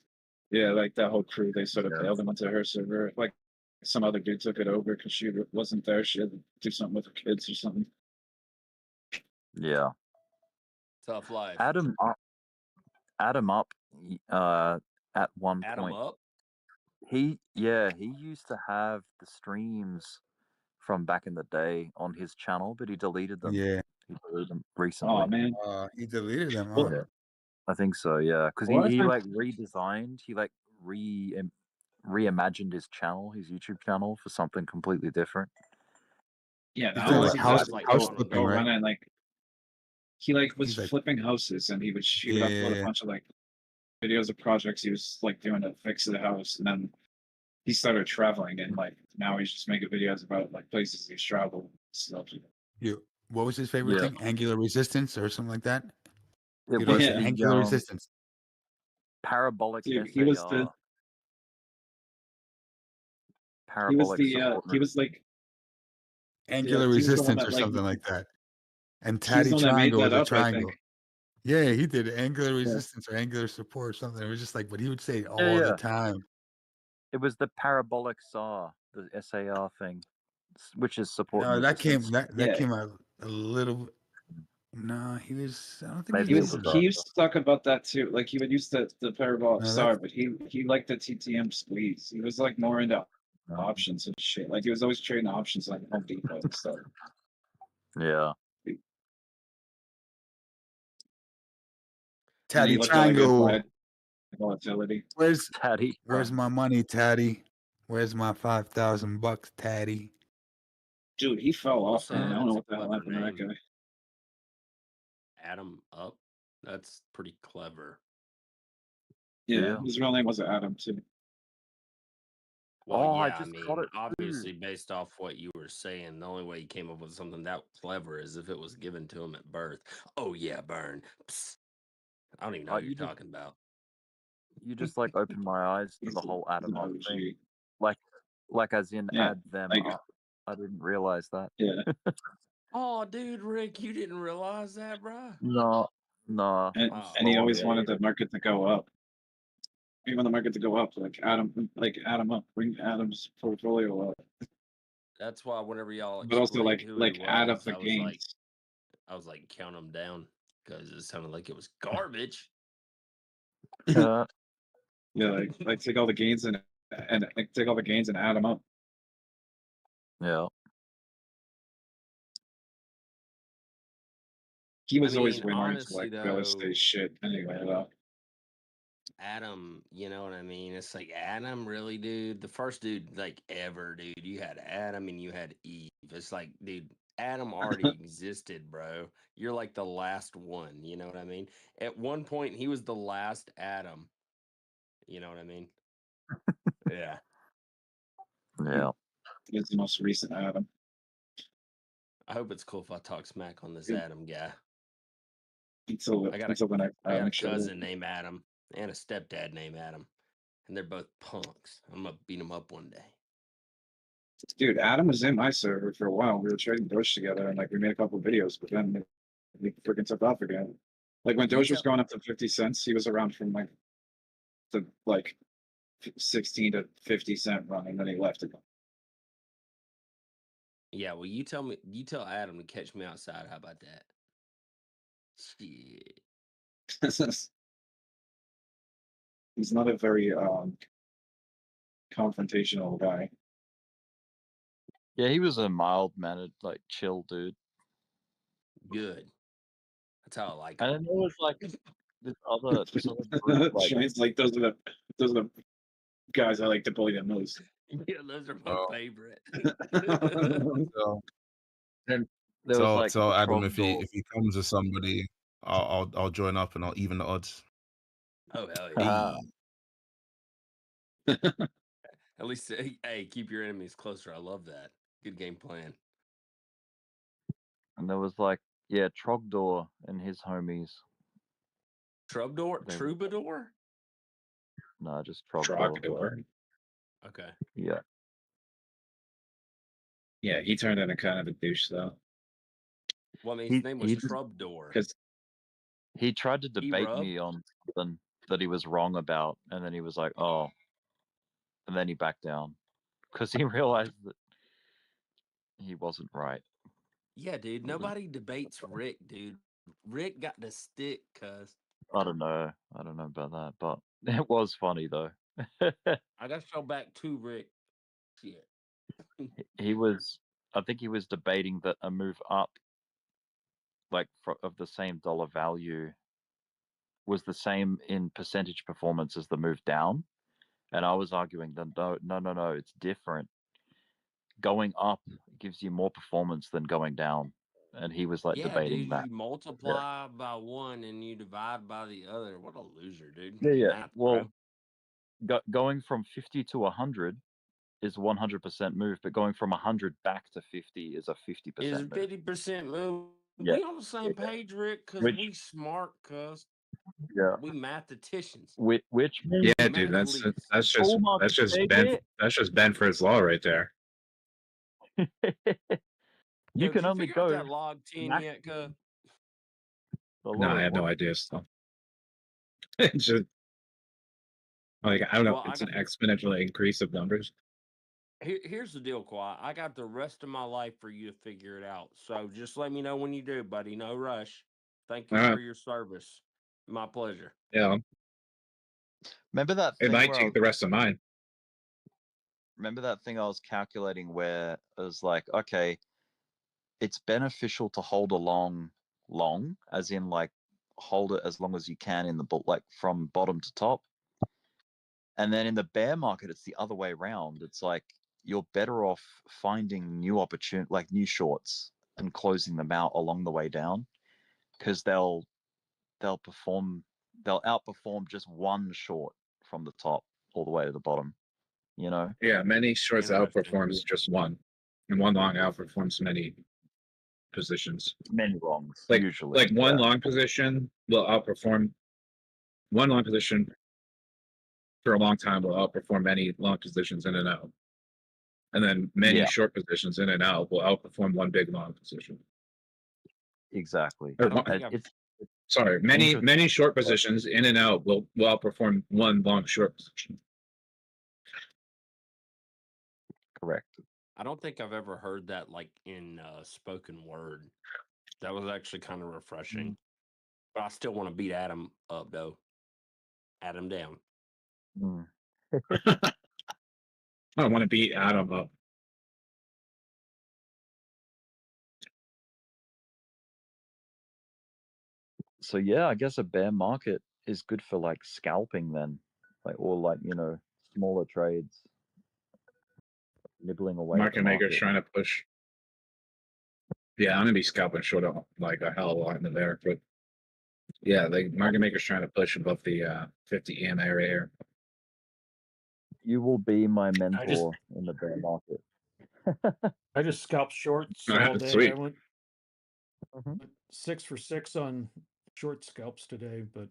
yeah, like that whole crew, they sort of bailed them onto her server. Like some other dude took it over because she wasn't there. She had to do something with her kids or something. Yeah. Tough life. Adam up at one Adam point. up? He used to have the streams from back in the day on his channel, but he deleted them. Yeah. He deleted them recently. Oh man. He deleted them. Well, Huh? Yeah. I think so, yeah. Because Well, he I redesigned, he reimagined his channel, his YouTube channel, for something completely different. Yeah, He's I doing want to like see house guys flipping, go right? running like he like was He's like, flipping houses, and he would upload a yeah. bunch of like videos of projects he was like doing to fix the house, and then he started traveling, and like now he's just making videos about like places he's traveled and stuff. What was his favorite Yeah. thing? Angular resistance or something like that? It He'd always was say Yeah. the angular resistance. parabolic Dude, he was the SAR. Parabolic support. he was like Angular he was the one resistance that or like something like that. And he was Tatty the one that made triangle that was a up, I think. triangle. Yeah, he did angular Yeah. resistance or angular support or something. It was just like, but he would say it Yeah, all the yeah. time. It was the parabolic SAR, the SAR thing, which is support No, and that came resistance. that Yeah. came out a little. No, he was. I don't think Maybe he He was it able was to. was he used to talk about that too. Like he would use the parabolic No, SAR, that's but he liked the TTM squeeze. He was like more into options and shit. Like he was always trading options like Home Depot and stuff. Yeah. And he Tatty looked at like triangle. implied volatility. Where's Tatty. Where's my money, Tatty? Where's my $5,000, Tatty? Dude, he fell off, man. I don't know That's a what the hell clever happened to that name. guy. Adam Up. That's pretty clever. Yeah, his real name was Adam too. Well, Oh, I yeah, I just mean, got it too. obviously, based off what you were saying, the only way he came up with something that clever is if it was given to him at birth. Oh yeah, burn. Psst. I don't even know what You you're just talking about. you just like opened my eyes to the whole Adam up OG. thing. Like as in Yeah, add them like up. I didn't realize that. yeah. Oh, dude, Rick, you didn't realize that, bro? No. And, Oh, and he slow on always the wanted edge. the market to go up. He wanted the market to go up, like Adam up, bring Adam's portfolio up. that's why whenever y'all But also explained who he add up was, the I was like, gains. count him down because it sounded like it was garbage. Yeah. Yeah, like take all the gains and like take all the gains and add them up. Yeah. He was I always mean, way more into honestly, like real estate though, shit anyway, though. Adam, you know what I mean? It's like Adam, really, dude. The first dude, like ever, dude. You had Adam and you had Eve. It's like, dude, Adam already existed, bro. You're like the last one. You know what I mean? At one point, he was the last Adam. You know what I mean? Yeah. Yeah. He's the most recent Adam. I hope it's cool if I talk smack on this Adam guy. Until the next I got Adam a show. cousin named Adam and a stepdad named Adam, and they're both punks. I'm gonna beat them up one day. Dude, Adam was in my server for a while. We were trading Doge together, and like we made a couple of videos, but then he freaking took off again. Like when You Doge was tell- going up to 50 cents, he was around from like the 16 to 50 cent run, and then he left again. Yeah, well, you tell Adam to catch me outside. How about that? Shit. He's not a very confrontational guy. Yeah, he was a mild mannered, like chill dude. Good. That's how I like him. And then there was like this other group, like Shane's like those are the guys I like to bully the most. Yeah, those are my favorite. So, then there was like tell Adam if Trogdor. he comes with somebody, I'll join up and I'll even the odds. Oh hell Ah. yeah! At least, hey, keep your enemies closer. I love that. Good game plan. And there was like, yeah, Trogdor and his homies. Troubadour? No, just Trogdor. Trogdor. Okay. Yeah. Yeah, he turned into kind of a douche though. Well, I mean, his name was just- Troubadour. Because He tried to debate rubbed? me on something that he was wrong about, and then he was like, "Oh," and then he backed down because he realized that he wasn't right. Yeah, dude. Nobody debates Rick, dude. Rick got the stick, cuz. I don't know about that, but it was funny though. I got to show back to Rick. Shit. I think he was debating that a move up, like of the same dollar value, was the same in percentage performance as the move down, and I was arguing that no, it's different. Going up gives you more performance than going down, and he was like Yeah, debating dude, that. you multiply by one and you divide by the other. What a loser, dude. Yeah. Math, Well, bro. going from 50 to 100 is 100% move, but going from 100 back to 50 is a 50% Is move. 50% move. Yeah. We on the same page, Rick, because Which- we smart, cuz. Yeah. We mathematicians. Which Yeah, means dude, that's Mathletes. bull market that's just Benford's law right there. you Yo, can did you only figure out go that log 10 max. yet, cuz? No, I have no idea still. It's just like I don't know. Well, I It's an got exponential increase of numbers. here's the deal, Kawhi. I got the rest of my life for you to figure it out. So just let me know when you do, buddy. No rush. Thank you for your service. My pleasure. Yeah, Remember that it thing might where take the rest of mine. remember that thing I was calculating where it was like, okay, it's beneficial to hold a long, as in like hold it as long as you can in the like from bottom to top. And then in the bear market, it's the other way around. It's like you're better off finding new opportunity, like new shorts, and closing them out along the way down, because they'll outperform just one short from the top all the way to the bottom. You know? Yeah, many shorts Interesting. outperforms just one, and one long outperforms many positions. Many longs, Like usually. like one Yeah. long position will outperform one long position for a long time will outperform many long positions in and out. And then many Yeah. short positions in and out will outperform one big long position. Exactly. Or I don't one- think I've It's sorry, many short positions in and out will outperform one long short position. correct. I don't think I've ever heard that like in spoken word. That was actually kind of refreshing. But I still want to beat Adam up though. Adam down. Mm. I want to beat Adam up. So yeah, I guess a bear market is good for like scalping then, like, or like, you know, smaller trades, nibbling away at the Market makers market. trying to push. Yeah, I'm gonna be scalping short up like a hell of a lot in there, but yeah, the market makers trying to push above the 50 EMA area here. You will be my mentor in the bear market. I just scalped shorts Alright, all day. sweet. I went 6 for 6 on short scalps today, but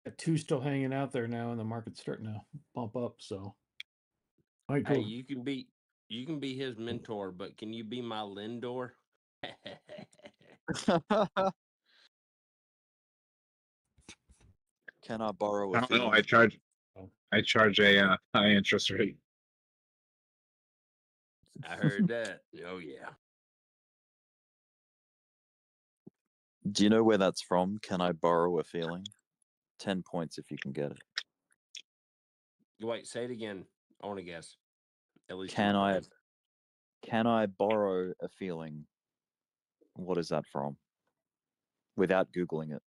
got 2 still hanging out there now, and the market's starting to bump up. So, might Hey, go. you can be his mentor, but can you be my lendor? Can I borrow I a don't know. feeling? I charge a high interest rate. I heard that. Oh yeah. Do you know where that's from? Can I borrow a feeling? 10 points if you can get it. Wait, say it again. I want to guess. At least Can in my I brain. borrow a feeling? What is that from? Without Googling it.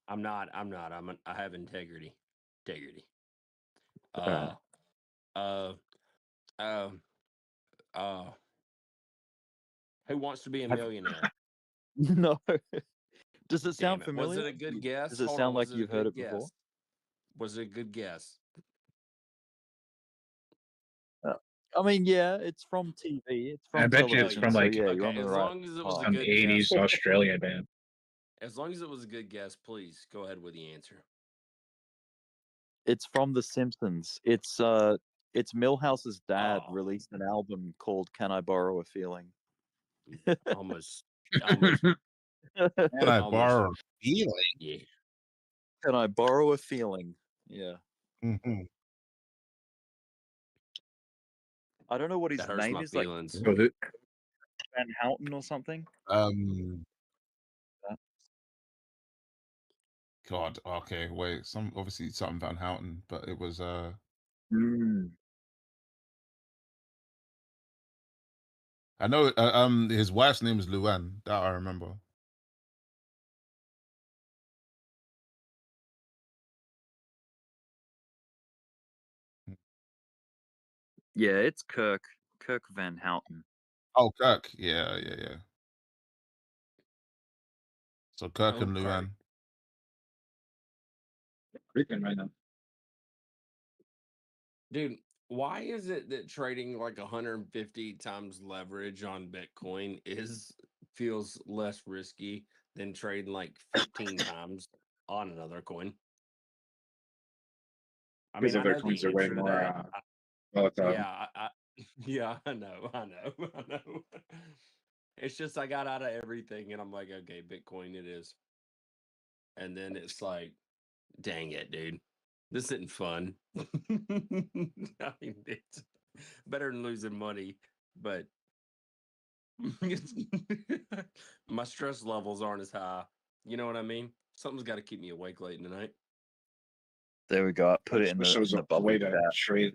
I'm not. I have integrity. Integrity. Alright. Who wants to be a Have- millionaire? No. Does it Damn sound it. familiar? Was it a good guess? Does it Hold sound on. like Was it a you've heard good it before? guess? Was it a good guess? I mean, yeah, it's from TV. It's from I bet you it's television. from So like yeah, you're on Okay, the as right long as it was a path. some good 80s guess. Australian band. As long as it was a good guess, please go ahead with the answer. It's from The Simpsons. It's Milhouse's dad Oh. released an album called "Can I Borrow a Feeling." Almost. Can I almost. borrow a feeling? Yeah. Can I borrow a feeling? Yeah. Mm-hmm. I don't know what his That hurts name my is. Like feelings. Van Houten or something. God. Okay. Wait. Obviously something Van Houten, but it was I know. His wife's name is Luann. That I remember. Yeah, it's Kirk Van Houten. Oh, Kirk. Yeah. So Kirk and Okay. Luan. Freaking right now. Dude, why is it that trading like 150 times leverage on Bitcoin feels less risky than trading like 15 times on another coin? I Because mean, I other know the coins are way answer to more that. volatile. Yeah, yeah, I know, I know. It's just I got out of everything and I'm like, okay, Bitcoin it is. And then it's like, dang it, dude. This isn't fun. I mean, it's better than losing money, but my stress levels aren't as high. You know what I mean? Something's got to keep me awake late in the night. There we go. I put it Which in the shows a bubble way to chat. trade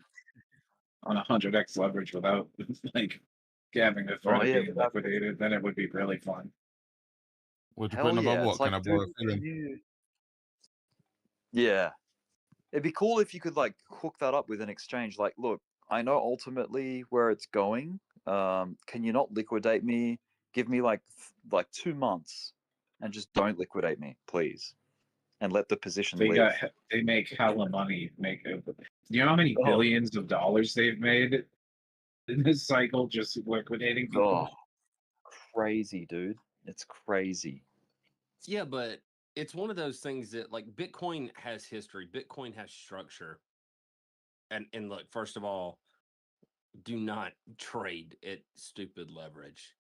on 100x leverage without like having the threat Oh of yeah, being liquidated. Then it would be really fun. Would you put hell in above yeah. what? It's Can like, I dude, borrow a feeling? yeah. It'd be cool if you could like hook that up with an exchange. Like, look, I know ultimately where it's going. Can you not liquidate me? Give me like 2 months, and just don't liquidate me, please, and let the position live. They make hella money. You know how many Oh. billions of dollars they've made in this cycle just liquidating people? Oh, crazy, dude. It's crazy. Yeah, but it's one of those things that like Bitcoin has history, Bitcoin has structure. And look, first of all, do not trade at stupid leverage.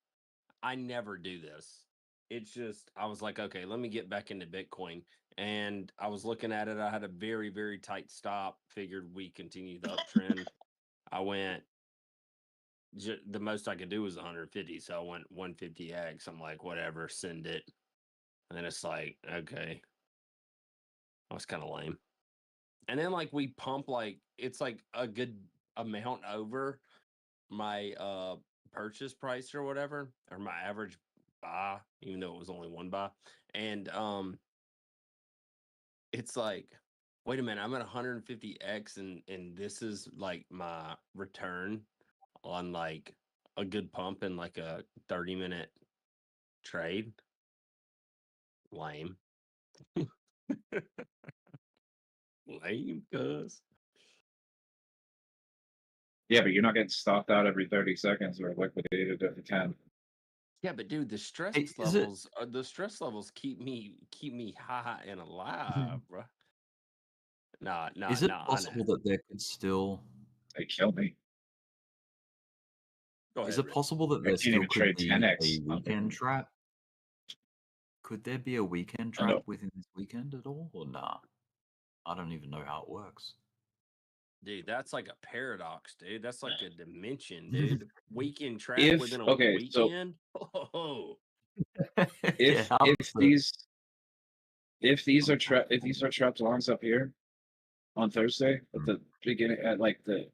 I never do this. It's just I was like, okay, let me get back into Bitcoin. And I was looking at it. I had a very, very tight stop. Figured we continue the uptrend. I went the most I could do was 150. So I went 150x. I'm like, whatever, send it. And then it's like, okay. I was kind of lame. And then like we pump like it's like a good amount over my purchase price or whatever, or my average buy, even though it was only one buy. And it's like, wait a minute, I'm at 150x and this is like my return on like a good pump in like a 30-minute trade. Lame. Lame, cuz. Yeah, but you're not getting stopped out every 30 seconds or liquidated every 10. Yeah, but dude, the stress Hey, levels keep me high and alive, bro. Nah, Is it I know. possible that there could still? They kill me. Go Is ahead, it Rick. possible that I there can't still even could trade be 10x. a weekend trap? Could there be a weekend I know. trap within this weekend at all, or nah? I don't even know how it works. Dude, that's like a paradox, dude. That's like a dimension, dude. Weekend trap If within a okay, so weekend. Oh, if how if does the- these if these are trapped longs up here on Thursday at the beginning at like the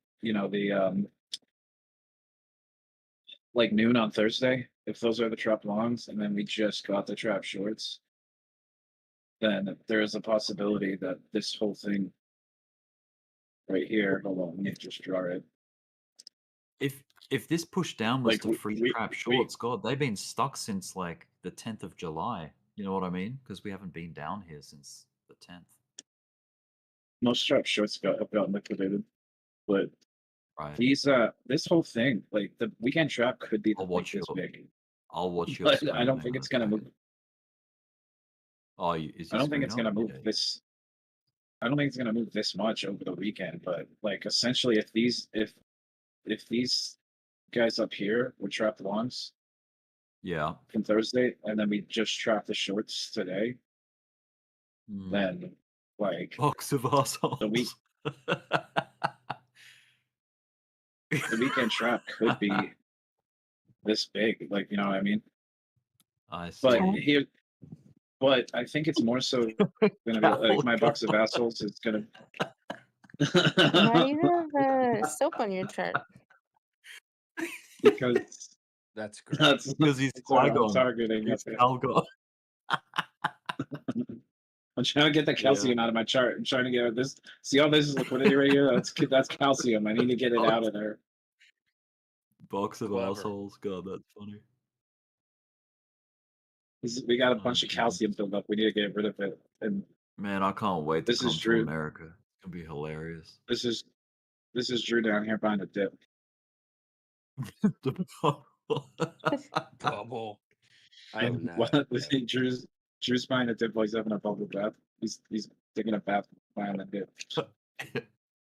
like noon on Thursday, if those are the trap longs and then we just got the trap shorts, then there is a possibility that this whole thing right here, hold on, let me just draw it. If this push down was Like to free trap shorts, God, they've been stuck since like the 10th of July. You know what I mean? Because we haven't been down here since the 10th. Most trap shorts have gotten liquidated, but Right. these this whole thing, like the weekend trap could be I'll watch this your. big. I'll watch your But screen. I don't hang think on it's a gonna second. move. Oh, is I your don't think screen it's up? gonna move Okay. this. I don't think it's gonna move this much over the weekend. But like essentially, if these guys up here were trapped longs, Yeah. from Thursday, and then we just trapped the shorts today, then like box of assholes. The weekend trap could be this big, like you know what I mean? I see. But I think it's more so gonna be like my box of assholes is gonna. Why do you have soap on your chart? Because that's great. Because he's that's what I'm Qui-Gon. targeting. He's up Calgon. I'm trying to get the calcium out of my chart. I'm trying to get this. See all this is liquidity right here? That's calcium. I need to get it out of there. Box of Clever. assholes. God, that's funny. We got a bunch of calcium buildup. We need to get rid of it. And Man, I can't wait to this come is to Drew. America. It's gonna be hilarious. This is Drew down here buying a dip. Bubble. I And have what not. Drew's buying a dip while he's having a bubble bath. He's taking a bath buying a dip.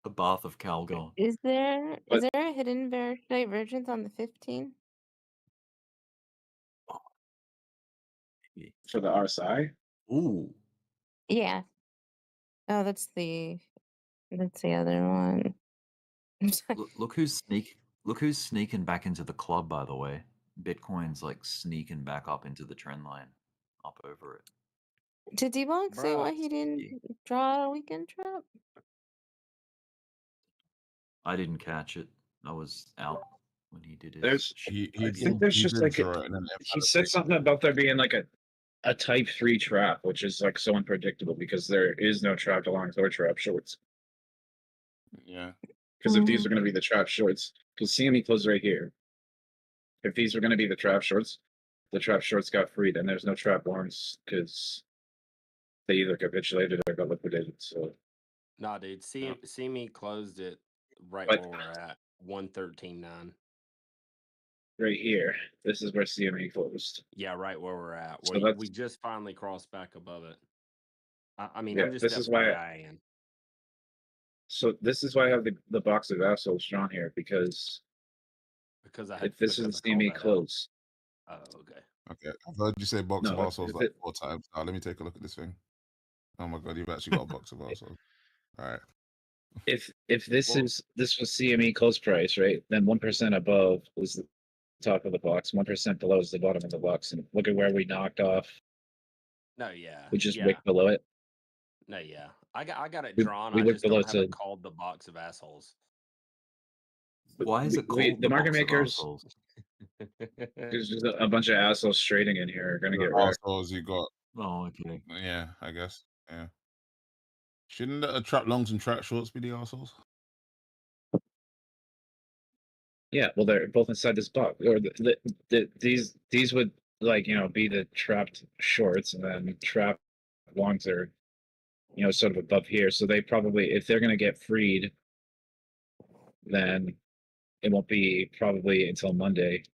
A bath of Calgon. Is there But a hidden divergence on the 15? for the RSI, Ooh. Yeah. Oh, that's the other one. Look who's sneaking back into the club, by the way. Bitcoin's like sneaking back up into the trend line, up over it. Did Dbloc say why he didn't draw a weekend trap? I didn't catch it. I was out when he did his. there's He I he think did there's he just did like draw it and then he said something about there being like a type 3 trap, which is like so unpredictable because there is no trap to longs or trap shorts. yeah. Because if these are going to be the trap shorts, because CME closed right here. If these were going to be the trap shorts got freed, and there's no trap longs because they either capitulated or got liquidated. So Nah, dude. See me closed it right But- where we're at. 113.9. right here, this is where CME closed. Yeah, right where we're at. So We that's- just finally crossed back above it. I mean, Yeah, I'm just this is why FYI-ing. So this is why I have the box of assholes drawn here because if this is the CME close, Oh, okay. Okay, I've heard you say box No, of if assholes like 4 times. Now let me take a look at this thing. Oh my god, you've actually got a box of assholes. All right. if this was CME close price, right? Then 1% above was the top of the box, 1% below is the bottom of the box, and look at where we knocked off. No, yeah. We just yeah. wicked below it. No, yeah. I got it We- drawn. we I looked just don't below have it to- called the box of assholes. Why is it We- called the the market box of makers? assholes? There's just a bunch of assholes trading in here are gonna The get wrecked. assholes you got. Oh, okay. Yeah, I guess. Yeah. Shouldn't trap longs and trap shorts be the assholes? Yeah, well, they're both inside this box, or these would be the trapped shorts, and then trap longs are sort of above here. So they probably, if they're gonna get freed, then it won't be probably until Monday.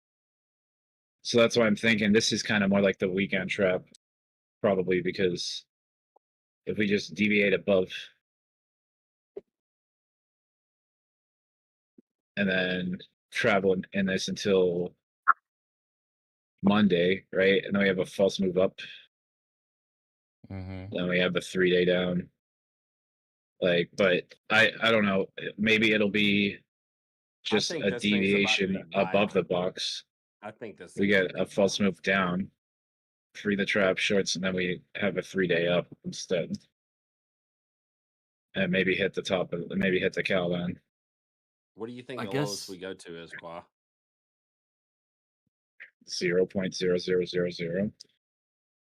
So that's why I'm thinking this is kind of more like the weekend trap, probably because if we just deviate above and then travel in this until Monday, right? And then we have a false move up. Mm-hmm. Then we have a 3-day down. But I don't know. Maybe it'll be just think a this thing's about to deviation be above the violent. box. I think this We thing's get gonna a be false move down, free the trap shorts, and then we have a 3-day up instead. And maybe hit the top of maybe hit the Cal then. What do you think I the lowest guess- we go to is, Qua? 0.0000.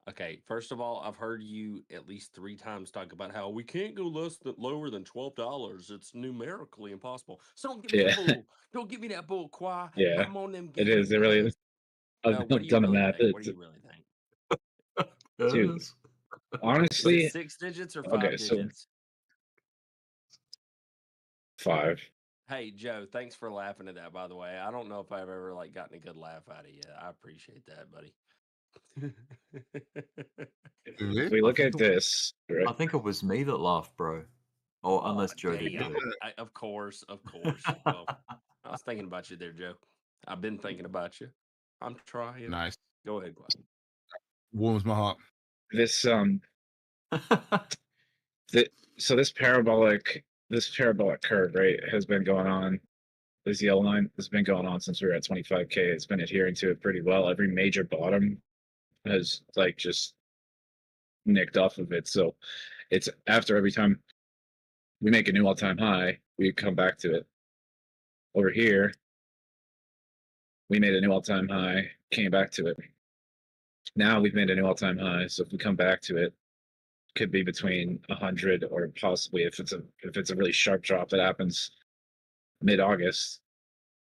Okay, first of all, I've heard you at least 3 times talk about how we can't go lower than $12. It's numerically impossible. So don't give me that bull. Don't give me that bull, Qua. Yeah, I'm on them. it is. It really is. I've what do you done the really math. think? What do you really think? Dude, Is honestly, it 6 digits or 5 okay, so digits? 5. Hey Joe, thanks for laughing at that. By the way, I don't know if I've ever gotten a good laugh out of you. I appreciate that, buddy. If we look at this, I think it was me that laughed, bro. Or unless Joe did Damn. too. Of course. Well, I was thinking about you there, Joe. I've been thinking about you. I'm trying. Nice. Go ahead, Glenn. Warms my heart. This so this parabolic curve, right, has been going on. This yellow line has been going on since we were at 25K. It's been adhering to it pretty well. Every major bottom has just nicked off of it. So it's after every time we make a new all-time high, we come back to it. Over here, we made a new all-time high, came back to it. Now we've made a new all-time high. So if we come back to it, could be between 100 or possibly if it's a really sharp drop that happens mid-August,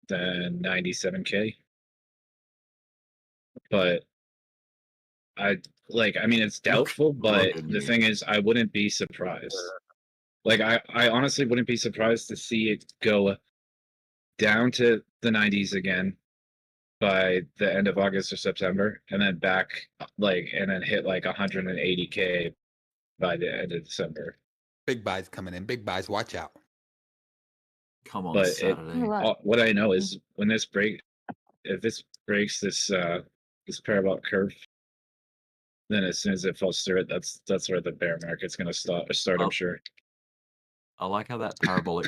then 97K. But I mean, it's doubtful, but the thing is, I wouldn't be surprised. Like, I honestly wouldn't be surprised to see it go down to the 90s again by the end of August or September, and then back, and then hit like 180K by the end of December. Big buys coming in. Big buys. Watch out. Come on, But Saturday. what I know is when this if this breaks this parabolic curve, then as soon as it falls through it, that's where the bear market's going to start. I'm sure. I like how that parabolic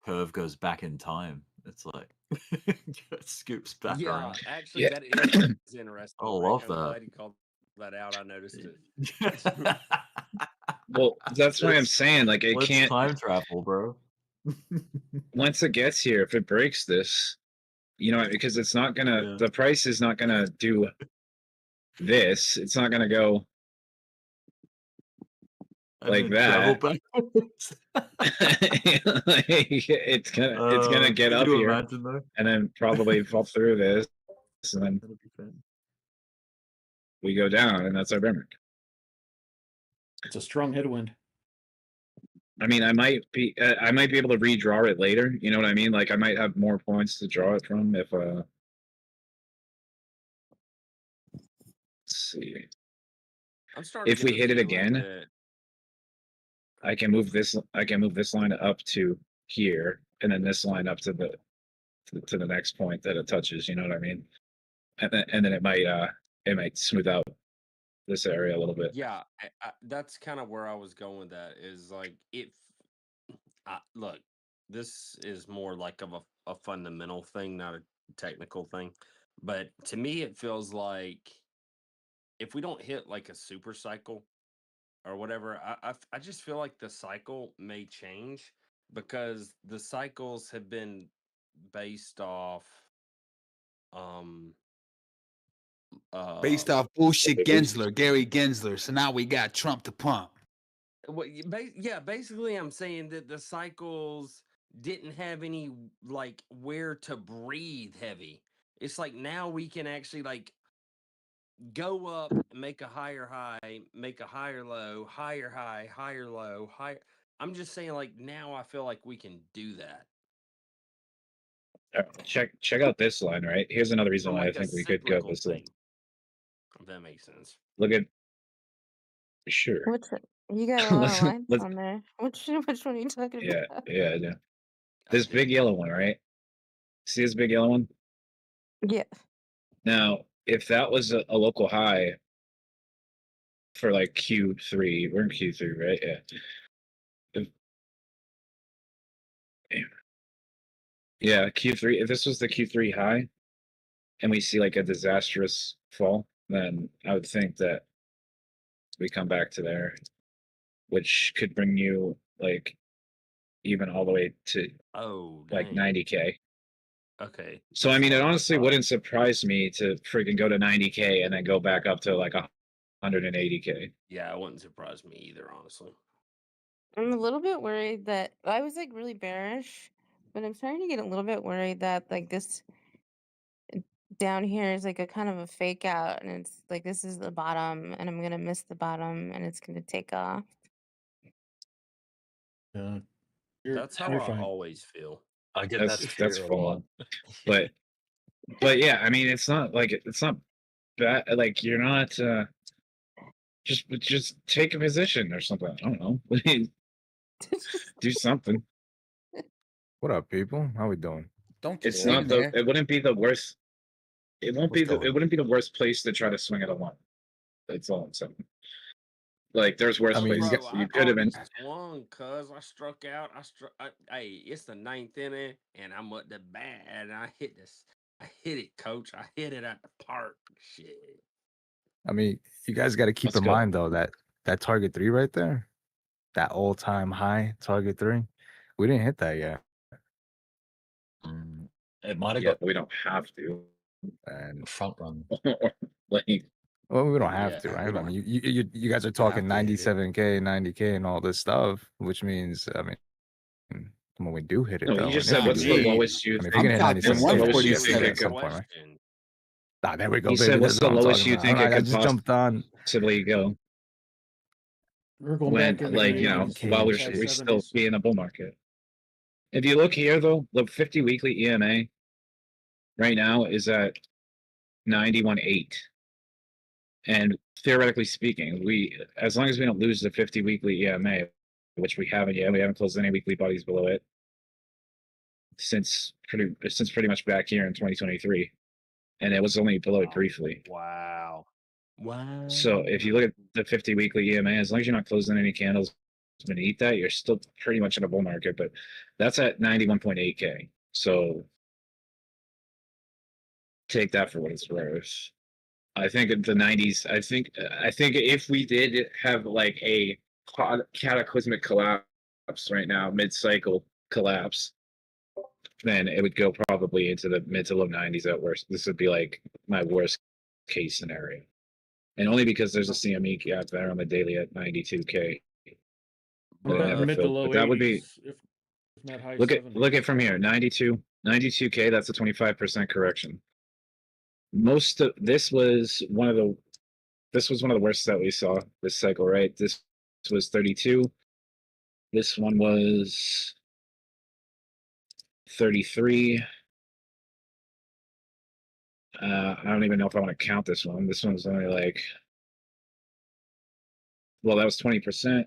curve goes back in time. It's like it scoops back Yeah, around. actually, that is interesting. I Rick. love I'm that. glad you called that out. I noticed it. Well, that's why I'm saying, like, it Let's can't time travel, bro. once it gets here. If it breaks this, because it's not gonna. The price is not gonna do this. It's not gonna go like that. It's gonna get up here and then probably fall through this, and then we go down, and that's our bear market. It's a strong headwind. I mean, I might be able to redraw it later. You know what I mean? Like, I might have more points to draw it from if let's see. I'm starting If to we get a hit it feeling again, that- I can move this line up to here, and then this line up to the next point that it touches. You know what I mean? And then it might smooth out this area a little bit. Yeah, that's kind of where I was going with that. Is like look, this is more like of a fundamental thing, not a technical thing. But to me, it feels like if we don't hit like a super cycle or whatever, I just feel like the cycle may change because the cycles have been based off Based off bullshit Gensler, Gary Gensler. So now we got Trump to pump. yeah, basically I'm saying that the cycles didn't have any like where to breathe heavy. It's like now we can actually like go up, make a higher high, make a higher low, higher high, higher low, higher. I'm just saying like now I feel like we can do that. Check out this line, right? Here's another reason why I think we could go this line. If that makes sense. Look at sure. Which you got a lot of lines let's- on there. Which one are you talking Yeah, about? yeah. This big yellow one, right? See this big yellow one? Yeah. Now, if that was a local high for like Q3, we're in Q3, right? Yeah. Yeah, Q3. If this was the Q3 high, and we see like a disastrous fall, then I would think that we come back to there, which could bring you like even all the way to like 90K. Okay. So I mean, it honestly wouldn't surprise me to freaking go to 90K and then go back up to like 180K. Yeah, it wouldn't surprise me either, honestly. I'm a little bit worried that I was like really bearish, but I'm starting to get a little bit worried that like this down here is like a kind of a fake out, and it's like this is the bottom, and I'm gonna miss the bottom, and it's gonna take off. That's how I always feel. I get That's that fear a full lot. on. But yeah, I mean, it's not bad. Like you're not just take a position or something. I don't know. Do something. What up, people? How we doing? Don't It's not it wouldn't be the worst. It won't be it wouldn't be the worst place to try to swing it along. That's all I'm saying. Like there's worse places you could have been. Swung, cuz I struck out. Hey, it's the 9th inning, and I'm at the bat, and I hit this. I hit it, coach. I hit it at the park. Shit. I mean, you guys got to keep in mind though that target 3 right there, that all-time high target 3, we didn't hit that yet. It might have Yeah, got. we don't have to. And front run. Like, well, we don't have to, right? I mean, you guys are talking 97K, 90K, and all this stuff, which means, I mean, when we do hit it, No, though, you just and if said we what's do the hit it, lowest you I mean, if think- you're gonna hit I'm talking 97K, 147 at some point, right? Ah, there we go, You baby. said, "What's That's the what I'm lowest talking you about. think All it right, I could just jumped on. possibly go?" We're going When, back into like, the you know, 80s, while high we still 70s. be in a bull market. If you look here, though, the 50 weekly EMA right now is at 91.8. And theoretically speaking, as long as we don't lose the 50 weekly EMA, which we haven't yet, we haven't closed any weekly bodies below it since pretty much back here in 2023, and it was only below it briefly. Wow. Wow. So if you look at the 50 weekly EMA, as long as you're not closing any candles beneath that, you're still pretty much in a bull market. But that's at 91.8K. So take that for what it's worth. I think in the 90s, I think if we did have like a cataclysmic collapse right now, mid-cycle collapse, then it would go probably into the mid to low 90s at worst. This would be like my worst case scenario. And only because there's a CME gap there on the daily at 92K. We're back mid to low But that would be, 80s, if not high look 70s. at from here, 92K, that's a 25% correction. Most of this was one of the worst that we saw this cycle, right? This was 32. This one was 33. I don't even know if I want to count this one. This one's only like, well, that was 20%.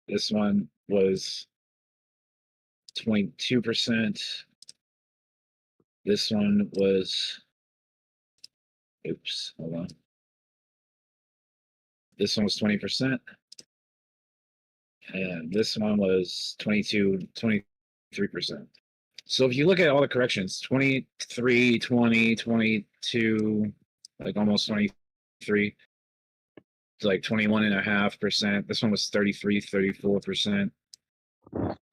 This one was 22%. This one was, oops, hold on. This one was 20%. And this one was 23%. So if you look at all the corrections, 23, 20, 22, like almost 23, it's like 21.5%. This one was 33, 34%.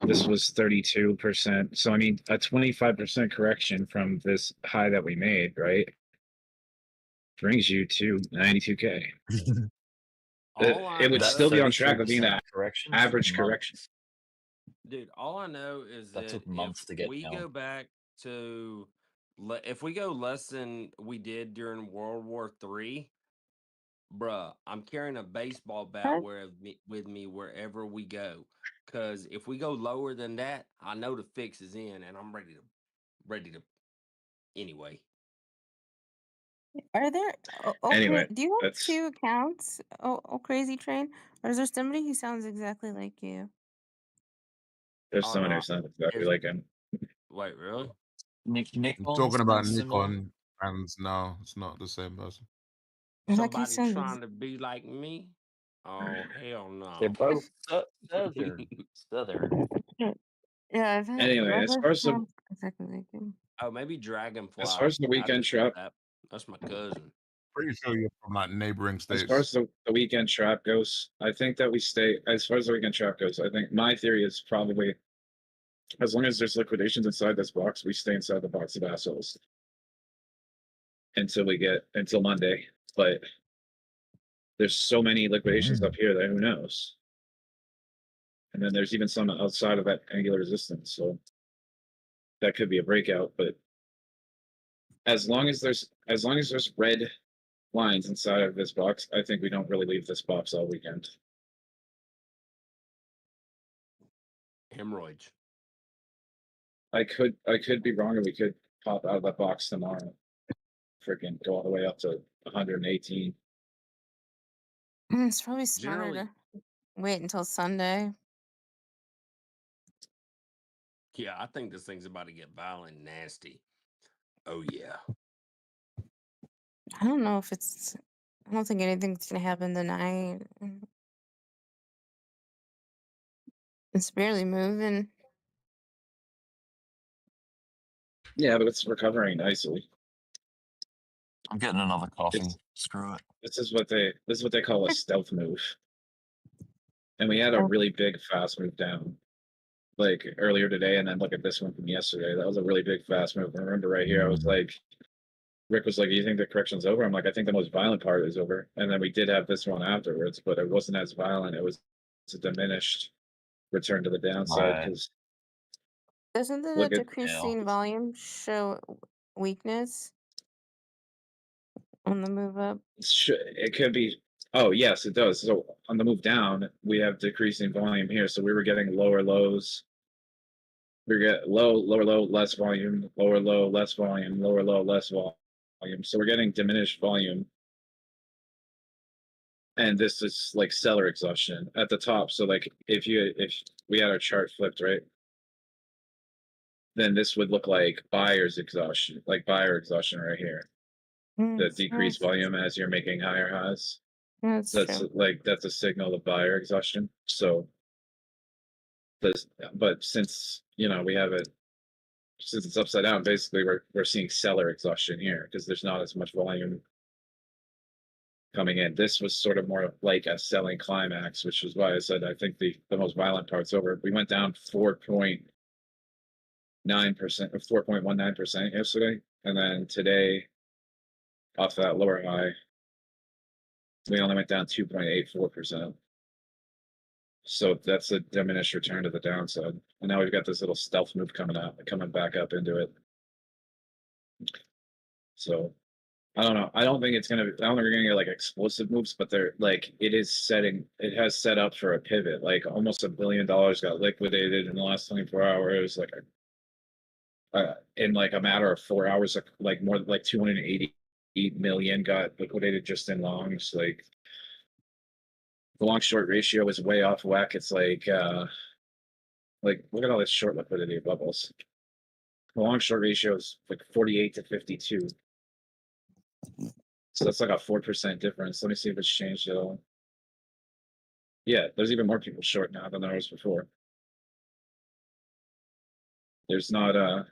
This was 32%. So I mean, a 25% correction from this high that we made, right? Brings you to 92K. It would know- still be on track of being that correction average took correction. months. Dude, all I know is That that took months to get we down. go back to if we go less than we did during World War III, bruh, I'm carrying a baseball bat with me wherever we go. Cause if we go lower than that, I know the fix is in, and I'm ready to. Anyway, Are there? Anyway, Do you have that's 2 accounts? Crazy Train, or is there somebody who sounds exactly like you? there's oh someone no, who sounds exactly is like him. wait really? Nick I'm on talking about sounds similar. Nikon, and no, it's not the same person. Like you Somebody sound. trying to be like me? Oh hell They're no! both southern. Yeah, I've had. Anyway, I've heard sounds exactly like you. Oh, maybe Dragonfly. as far as the I weekend just said trap, that. That's my cousin. Pretty sure you're from like neighboring as far as states. the weekend trap goes, I think that we stay. As far as the weekend trap goes, I think my theory is probably as long as there's liquidations inside this box, we stay inside the box of assholes until Monday. But there's so many liquidations up here that who knows. And then there's even some outside of that angular resistance, so that could be a breakout. But as long as there's red lines inside of this box, I think we don't really leave this box all weekend. Hemorrhoids. I could be wrong, and we could pop out of that box tomorrow. Freaking go all the way up to 118. It's probably smarter Generally, to wait until Sunday. yeah, I think this thing's about to get violent and nasty. Oh yeah. I don't know if it's. I don't think anything's gonna happen tonight. It's barely moving. Yeah, but it's recovering nicely. I'm getting another coffee. Screw it. This is what they call a stealth move. And we had a really big fast move down, like earlier today, and then look at this one from yesterday. That was a really big fast move. I remember right here, I was like, Rick was like, "You think the correction's over?" I'm like, "I think the most violent part is over." And then we did have this one afterwards, but it wasn't as violent. It was a diminished return to the downside because Doesn't the look at decreasing volume show weakness? On the move up. It could be. Oh yes, it does. So on the move down, we have decreasing volume here. So we were getting lower lows. We get lower low, less volume, lower low, less volume, lower low, less volume. So we're getting diminished volume. And this is like seller exhaustion at the top. So like if we had our chart flipped, right? Then this would look like buyer's exhaustion, like buyer exhaustion right here. The decreased volume as you're making higher highs. That's true. Like that's a signal of buyer exhaustion. So but since we have it, since it's upside down, basically we're seeing seller exhaustion here because there's not as much volume coming in. This was sort of more like a selling climax, which is why I said I think the most violent part's over. We went down 4.9% or 4.19% yesterday, and then today, off that lower high, we only went down 2.84%. So that's a diminished return to the downside. And now we've got this little stealth move coming back up into it. So I don't know. I don't think we're gonna get like explosive moves, but it has set up for a pivot. Like almost $1 billion got liquidated in the last 24 hours. Like in like a matter of 4 hours, like more like 280 million got liquidated just in longs. Like the long short ratio is way off whack. It's like look at all this short liquidity bubbles. The long short ratio is like 48 to 52. So that's like a 4% difference. Let me see if it's changed at all. Yeah, there's even more people short now than there was before. There's not I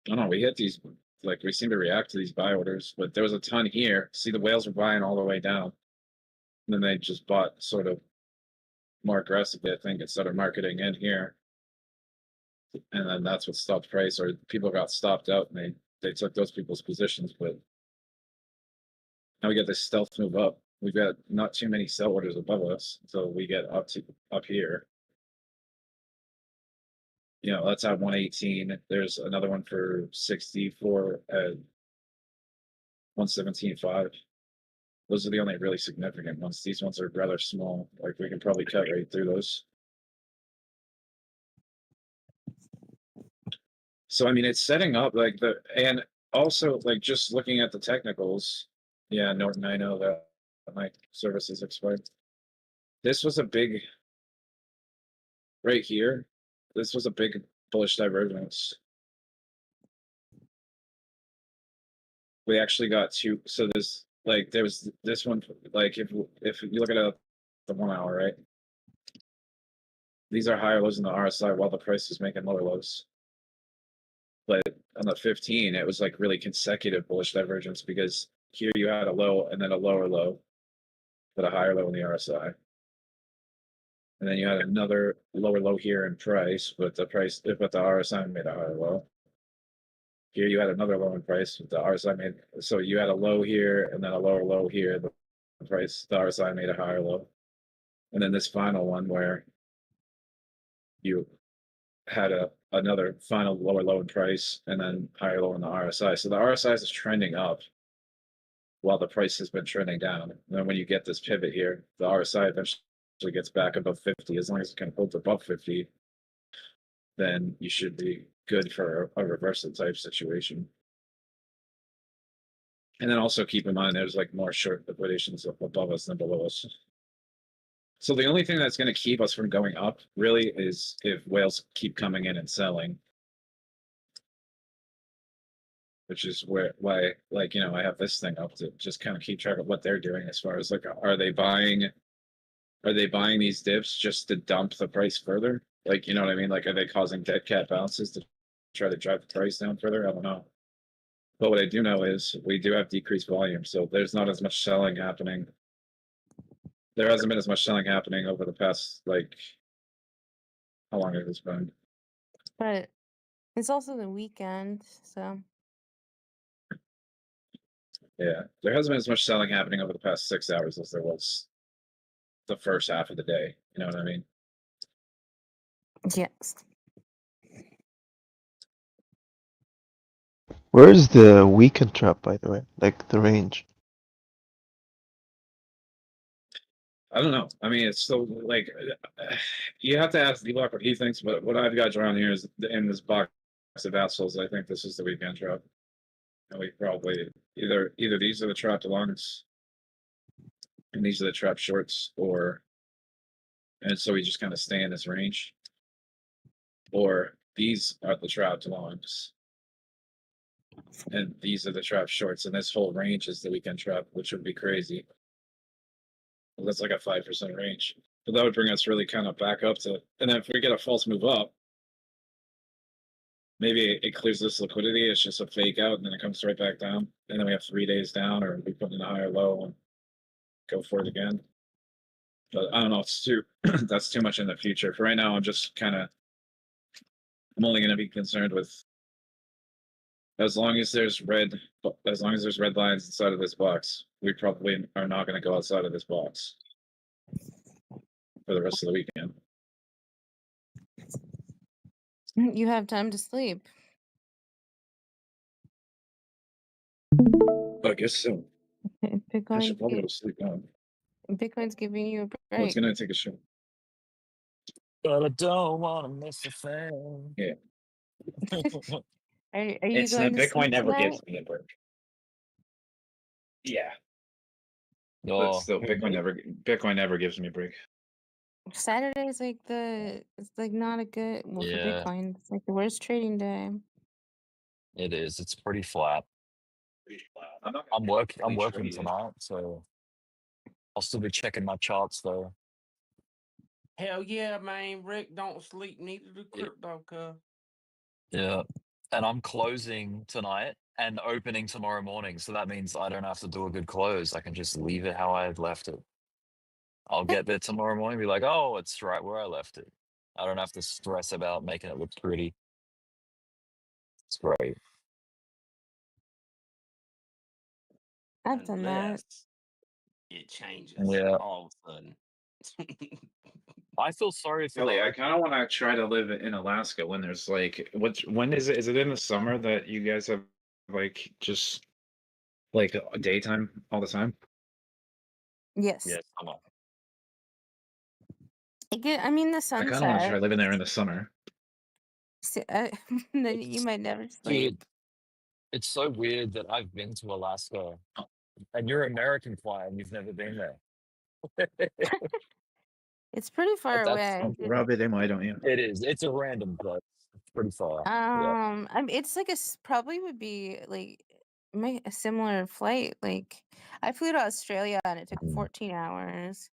don't know, we hit these, like we seem to react to these buy orders, but there was a ton here. See, the whales were buying all the way down. And then they just bought sort of more aggressively, I think, and started marketing in here. And then that's what stopped price, or people got stopped out and they took those people's positions, but now we get this stealth move up. We've got not too many sell orders above us until we get up here. That's at 118. There's another one for 64 at 117.5. Those are the only really significant ones. These ones are rather small. Like we can probably cut right through those. So I mean, it's setting up and also like just looking at the technicals. Yeah, Norton, I know that my service is expired. This was a big right here. This was a big bullish divergence. We actually got two. So there was this one. Like if you look at it, the 1 hour, right? These are higher lows in the RSI while the price is making lower lows. But on the 15, it was like really consecutive bullish divergence because here you had a low and then a lower low, but a higher low in the RSI. And then you had another lower low here in price, but the RSI made a higher low. Here you had another low in price, but the RSI made, so you had a low here and then a lower low here. The RSI made a higher low. And then this final one where you had another final lower low in price and then higher low in the RSI. So the RSI is trending up while the price has been trending down. And then when you get this pivot here, the RSI eventually gets back above 50. As long as it can hold above 50, then you should be good for a reversal type situation. And then also keep in mind there's like more short liquidations above us than below us. So the only thing that's going to keep us from going up really is if whales keep coming in and selling. Which is why I have this thing up to just kind of keep track of what they're doing as far as like, are they buying these dips just to dump the price further? Like, you know what I mean? Like, are they causing dead cat bounces to try to drive the price down further? I don't know. But what I do know is we do have decreased volume, so there's not as much selling happening. There hasn't been as much selling happening over the past, like, how long has this been? But it's also the weekend, so. Yeah, there hasn't been as much selling happening over the past 6 hours as there was the first half of the day. You know what I mean? Yes. Where is the weekend trap, by the way? Like the range? I don't know. I mean, it's still like you have to ask Dbloc what he thinks, but what I've got drawn here is in this box of assholes. I think this is the weekend trap, and we probably either these are the trapped longs, and these are the trapped shorts, and so we just kind of stay in this range, or these are the trapped longs, and these are the trapped shorts, and this whole range is the weekend trap, which would be crazy. Well, that's like a 5% range. But that would bring us really kind of back up to, and then if we get a false move up, maybe it clears this liquidity. It's just a fake out, and then it comes right back down. And then we have 3 days down, or we put in a higher low and go for it again. But I don't know. It's too that's too much in the future. For right now, I'm just kind of I'm only going to be concerned with as long as there's red lines inside of this box. We probably are not going to go outside of this box for the rest of the weekend. You have time to sleep. I guess so. I Bitcoin, should probably go to sleep now. Bitcoin's giving you a Well, it's break. gonna take a shot. But I don't want to miss a thing. Yeah. Are you It's going to Bitcoin sleep never tonight? gives me a break. Yeah. But Oh, still, Bitcoin never gives me a break. Saturday's like it's like not a good for yeah, Bitcoin. It's like the worst trading day. it is. It's pretty flat. I'm not I'm really working trade it. tonight, so I'll still be checking my charts though. Hell yeah, man. Rick don't sleep, neither do Yeah. crypto, cuz. Yeah. And I'm closing tonight and opening tomorrow morning. So that means I don't have to do a good close. I can just leave it how I left it. I'll get there tomorrow morning and be like, oh, it's right where I left it. I don't have to stress about making it look pretty. It's great. I've done that. Unless it changes Yeah. all of a sudden. I feel sorry for Really, I the kind of want to try to live in Alaska when there's like, when is it? Is it in the summer that you guys have like just like daytime all the time? Yes. yes, I'm up. I mean the I kind of want to try sunset. living there in the summer. Then you might never sleep. Dude, it's so weird that I've been to Alaska and you're American fly and you've never been there. It's pretty far That's away. Rub it in, why don't you? it is. It's a random place. It's pretty far. Yeah. I mean, it's like probably would be like a similar flight. Like I flew to Australia and it took 14 hours.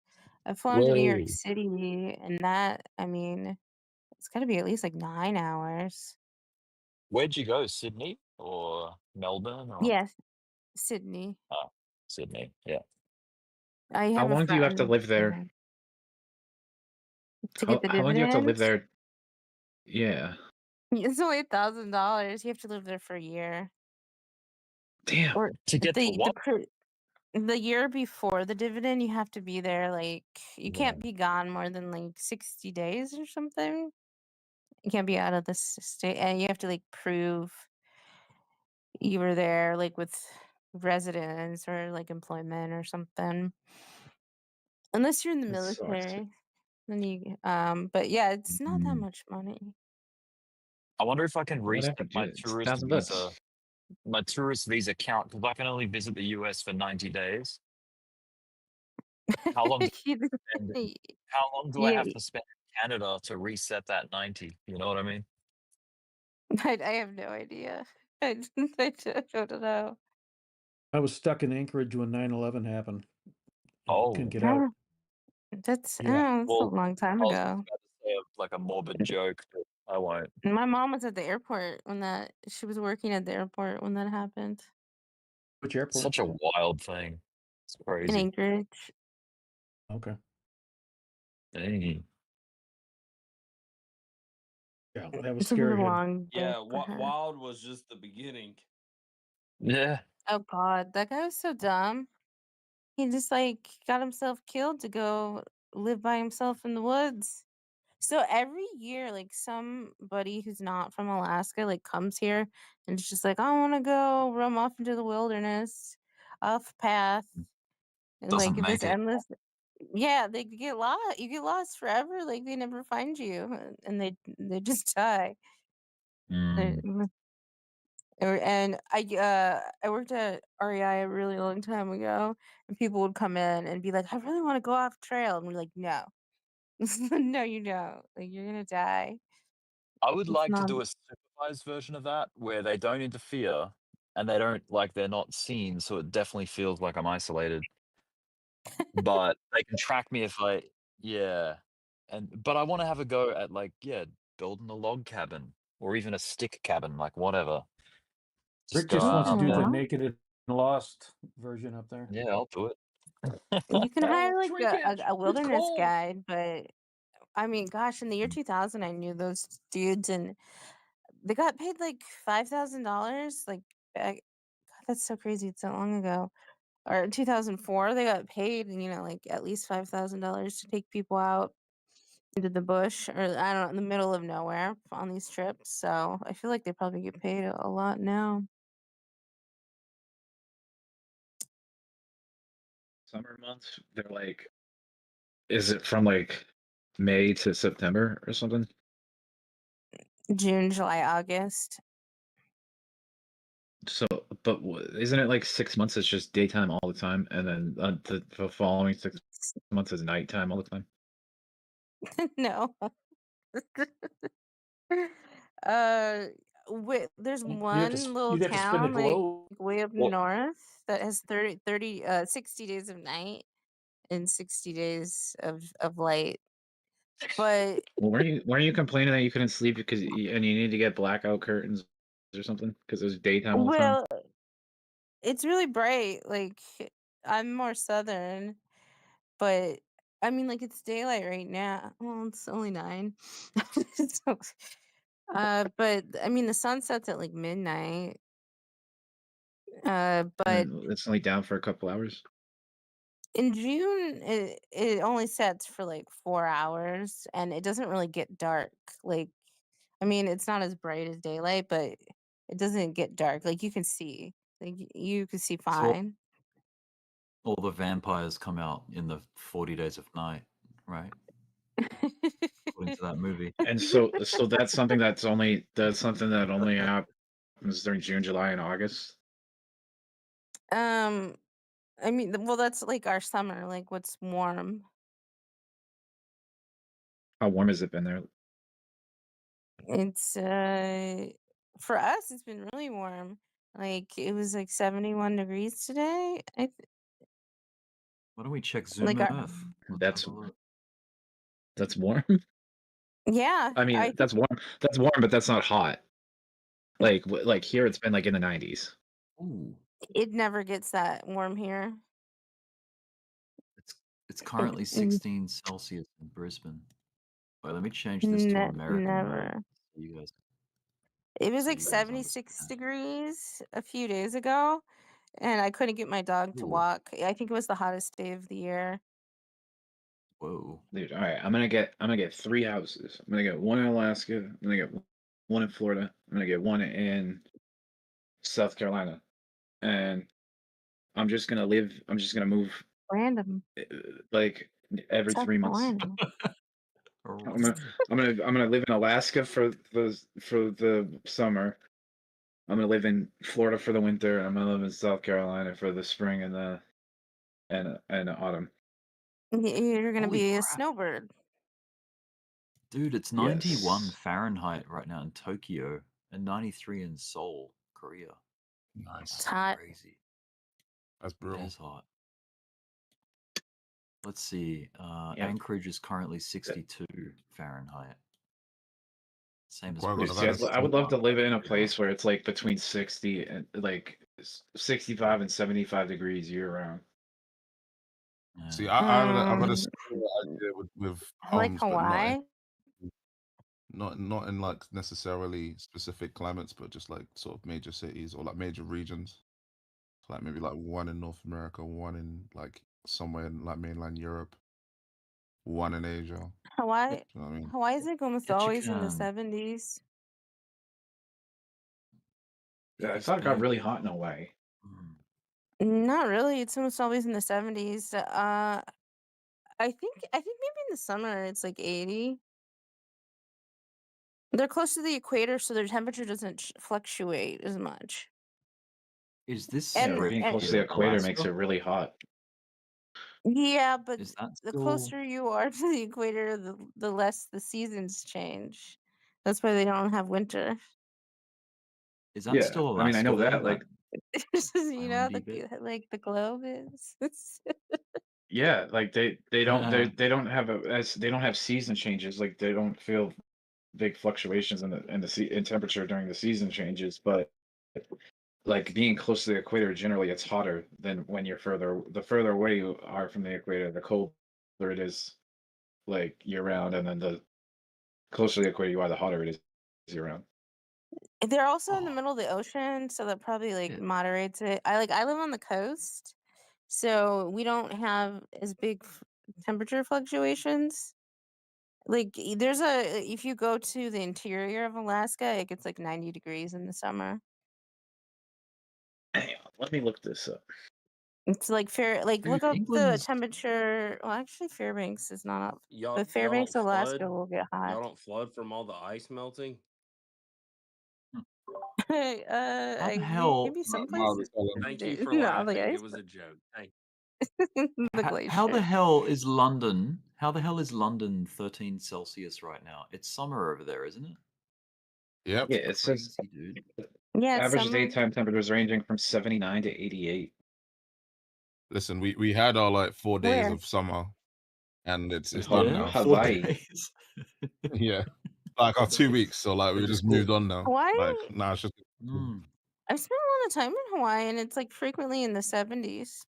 I've flown to New York Whoa. City and that, I mean, it's got to be at least like 9 hours. Where'd you go? Sydney or Melbourne or Yes, Sydney. Sydney? Yeah. I How have a long do you have to friend live there? to get the How long do you have to live dividends. there? Yeah. It's only $1,000. You have to live there for a year. Damn. Or To get the what? the year before the dividend, you have to be there. Like you can't be gone more than like 60 days or something. You can't be out of the state, and you have to like prove you were there, like with residence or like employment or something. Unless you're in the That sucks. military, then you. But yeah, it's not that Mm. much money. I wonder if I can Whatever, reset my dude. It's tourist $1,000 visa. My tourist visa count because I can only visit the US for 90 days. How long do I Yeah, have to spend in Canada to reset that 90? You know what I mean? I have no idea. I don't know. I was stuck in Anchorage when 9/11 happened. Oh, Couldn't get out. That's Yeah. that's a long time I was ago. about to say like a morbid joke, but I won't. My mom was at the airport when she was working at the airport when that happened Which airport? Such a wild thing. It's in crazy. Anchorage. Okay. Dang. Yeah, that was It's a really scary. long day Yeah, for her. Wild was just the beginning. Yeah. Oh God, that guy was so dumb. He just like got himself killed to go live by himself in the woods. So every year, like somebody who's not from Alaska, like comes here and it's just like, I want to go roam off into the wilderness, off path, and like Doesn't this make it. endless. Yeah, they get lost. You get lost forever. Like they never find you, and they just die. They- Mm. And I worked at REI a really long time ago, and people would come in and be like, "I really want to go off trail," and we're like, "No, no, you don't. Like you're gonna die. I would It's like to not." do a supervised version of that where they don't interfere and they don't like they're not seen, so it definitely feels like I'm isolated. But they can track me if I yeah. But I want to have a go at like, yeah, building a log cabin or even a stick cabin, like whatever. Rick Go just out wants to up do the there. naked and lost version up there. Yeah, I'll do it. You can hire like Shrinkage, a it's wilderness cold. guide, but I mean, gosh, in the year 2000, I knew those dudes, and they got paid like $5,000. Like, God, that's so crazy. It's so long ago. Or in 2004, they got paid, like at least $5,000 to take people out into the bush, or I don't know, in the middle of nowhere on these trips. So I feel like they probably get paid a lot now. Summer months, they're like, is it from like May to September or something? June, July, August. So, but isn't it like 6 months? It's just daytime all the time, and then the following 6 months is nighttime all the time. No. There's one little you'd have to spin the town like globe. way up Well, north that has 60 days of night and 60 days of light. But well, weren't you complaining that you couldn't sleep because and you need to get blackout curtains or something because it was daytime all the time? well, it's really bright. Like I'm more southern, but I mean, like it's daylight right now. Well, it's only 9. So, but I mean, the sun sets at like midnight. But And it's only down for a couple hours. in June, it only sets for like 4 hours, and it doesn't really get dark. Like, I mean, it's not as bright as daylight, but it doesn't get dark. Like you can see, you can see So fine. all the vampires come out in the 40 Days of Night, right? According to that movie. And so that's something that only happens during June, July, and August. I mean, well, that's like our summer. Like, what's warm? How warm has it been there? It's for us, it's been really warm. Like it was like 71 degrees today. Why don't we check Zoom Like our, Earth? Let's That's have a look. that's warm. yeah, I mean, I think that's warm. That's warm, but that's not hot. Like here, it's been like in the 90s. Ooh, it never gets that warm here. it's currently 16 Celsius in Brisbane. Wait, let me change this to American mode. Never. So you guys, It was so like you guys 76 understand. degrees a few days ago, and I couldn't get my dog to Ooh, walk. I think it was the hottest day of the year. whoa. Dude, all right, I'm gonna get 3 houses. I'm gonna get one in Alaska. I'm gonna get one in Florida. I'm gonna get one in South Carolina, and I'm just gonna move Random. like every South 3 months. Carolina. I'm gonna live in Alaska for the summer. I'm gonna live in Florida for the winter. I'm gonna live in South Carolina for the spring and the and autumn. You're gonna Holy be a crap. snowbird. Dude, it's 91 Yes. Fahrenheit right now in Tokyo and 93 in Seoul, Korea. Nice. It's That's hot. crazy. That's It brutal. is hot. Let's see. Yeah. Anchorage is currently 62 Fahrenheit. Same as Quite Dude, Brisbane. see, I would love to live in a place where it's like between 60 and like 65 and 75 degrees year round. See, I've got a Um, similar idea with like homes, but Hawaii. not in like necessarily specific climates, but just like sort of major cities or like major regions. So, like maybe like one in North America, one in like somewhere in like mainland Europe, one in Asia. Hawaii, Do you know what I mean? Hawaii's like almost always in the Ketchikan. 70s. Yeah, I It's thought it got big. really hot in Hawaii. Not really. It's almost always in the 70s. I think maybe in the summer it's like 80. They're close to the equator, so their temperature doesn't fluctuate as much. Is this Yeah, And, but being close to the equator makes it really hot. yeah, but Is that the still? closer you are to the equator, the less the seasons change. That's why they don't have winter. Is that Yeah, still Alaska? I mean, I know though, that. Like, You know, islandy bit? like the globe is. yeah, like they don't have they don't have season changes. Like they don't feel big fluctuations in temperature during the season changes. But like being close to the equator, generally it's hotter than when you're the further away you are from the equator, the colder it is, like year round, and then the closer to the equator you are, the hotter it is year round. They're also in the middle of the ocean, so that probably like moderates it. I live on the coast, so we don't have as big temperature fluctuations. Like there's if you go to the interior of Alaska, it gets like 90 degrees in the summer. Hang on, let me look this up. It's like look Dude, up the England's temperature. Well, actually, Fairbanks is not up, Y'all, but y'all Fairbanks, don't flood. Alaska will get hot. Y'all don't flood from all the ice melting. how the hell? Maybe some No, places Thank you do for not the laughing. It ice, was a joke. Thank the How the glacier. hell is London? How the hell is London 13 Celsius right now? It's summer over there, isn't it? Yep. Yeah, it says Crazy, dude. Yeah, it's average summer. daytime temperatures ranging from 79 to 88. Listen, we had our like 4 days Where? of summer, and it's In done Yeah, now. 4 Hawaii. days. Yeah, like our 2 weeks. So like we Went to just school. moved on now. Hawaii? Like now it's just Mm. I've spent a lot of time in Hawaii, and it's like frequently in the 70s.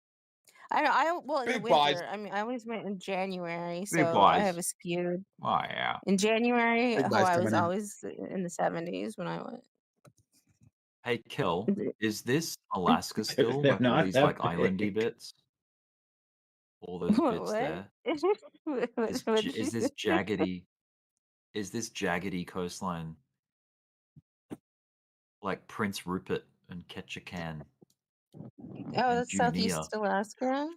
Well, in the Big boys. winter. I mean, I always went in January, Big so I have boys. a skewed. Oh yeah. In January, Big boys Hawaii was coming in. always in the 70s when I went. Hey, Kel, is this Alaska still? They're Like all not these that like islandy big. bits? All those bits What? there? Is What did you this say? jaggedy? Is this jaggedy coastline like Prince Rupert and Ketchikan Oh, and that's Junia? Southeast Alaska.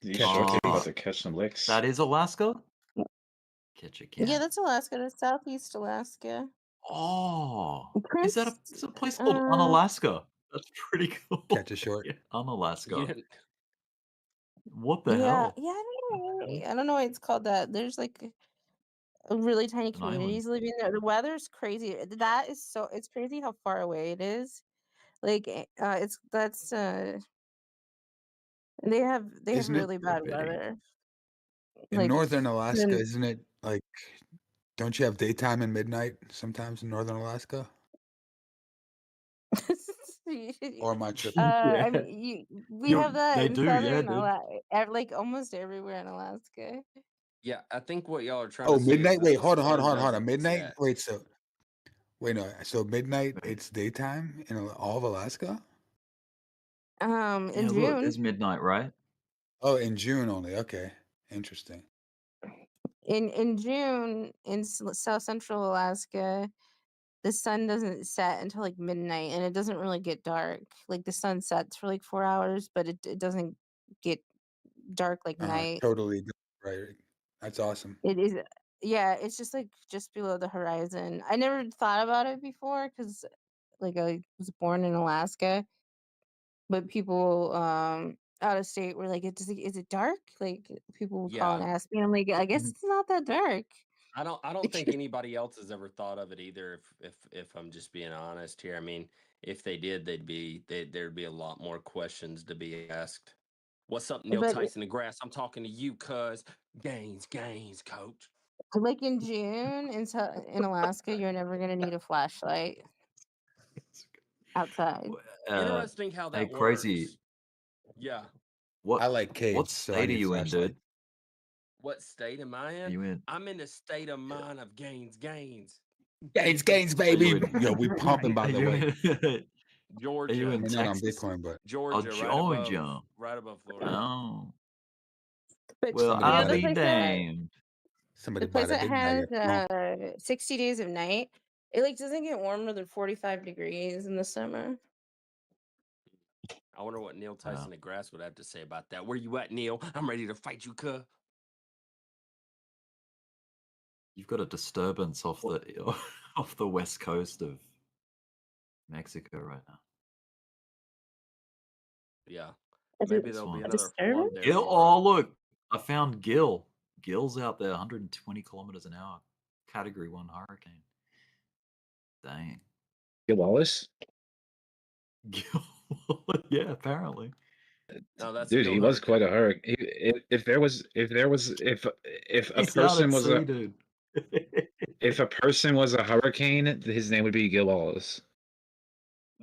You sure Ah, about to catch some licks. that is Alaska? Yeah, Ketchikan. that's Alaska. That's Southeast Alaska. Oh, is Prince, there's a place called Unalaska? That's pretty cool. Catch a short. Yeah, Unalaska. you. What the yeah, hell? yeah. I don't know why it's called that. There's like really tiny An island. communities living there. The weather's crazy. That is so. It's crazy how far away it is. Like, they have Isn't it really bad Bitty. weather. in Like, northern Alaska? then- Isn't it like? Don't you have daytime and midnight sometimes in northern Alaska? Or am I tripping? I mean, we have that They in do, yeah, southern dude. like almost everywhere in Alaska. Yeah, I think what y'all are trying Oh, to say is midnight. that Wait, the hold on. sun Hold on. doesn't Midnight. set. Wait, no. So midnight, it's daytime in all of Alaska. In Yeah, look, June. there's midnight, right? Oh, in June only. Okay, interesting. In June in South Central Alaska, the sun doesn't set until like midnight, and it doesn't really get dark. Like the sun sets for like 4 hours, but it doesn't get dark like night. Totally right. That's awesome. It is, yeah. It's just like just below the horizon. I never thought about it before because, like, I was born in Alaska, but people out of state were like, is it dark?" Like people would call and Yeah. ask me. I'm like, I guess it's not that dark. I don't think anybody else has ever thought of it either. If I'm just being honest here, I mean, if they did, there'd be a lot more questions to be asked. What's up, Neil But Tyson deGrasse? I'm talking to you, cuz gains, coach. like in June in Alaska, you're never gonna need a flashlight outside. Interesting how Hey, that crazy. works. Yeah. What? I like caves, What so I state are need you in, flashlight. dude? What state am I Are in? you in? I'm in the state of mind of gains. Gains, Are baby. you in? Yo, we pumping by Are the you way. in? Are you Georgia. in We're not on Texas? Bitcoin, but Georgia, Georgia. right above Florida. Oh. But Well, Somebody you know I'll bought the a be place that damned. somebody the place bought a that big bag has of small. 60 days of night, it like doesn't get warmer than 45 degrees in the summer. I wonder what Neil Yeah. Tyson DeGrasse would have to say about that. Where you at, Neil? I'm ready to fight you, cuh. You've got a disturbance off the off the west coast of Mexico right now. Yeah. Is Maybe it there'll be a another disturbance? flood there Gil, tomorrow. oh look, I found Gil. Gil's out there, 120 kilometers an hour, Category 1 hurricane. Dang. Gil Wallace? Gil, yeah, apparently. No, that's Dude, Gil he was Hurricane. quite a hurricane. If a He's out person at was sea, a dude. if a person was a hurricane, his name would be Gil Wallace.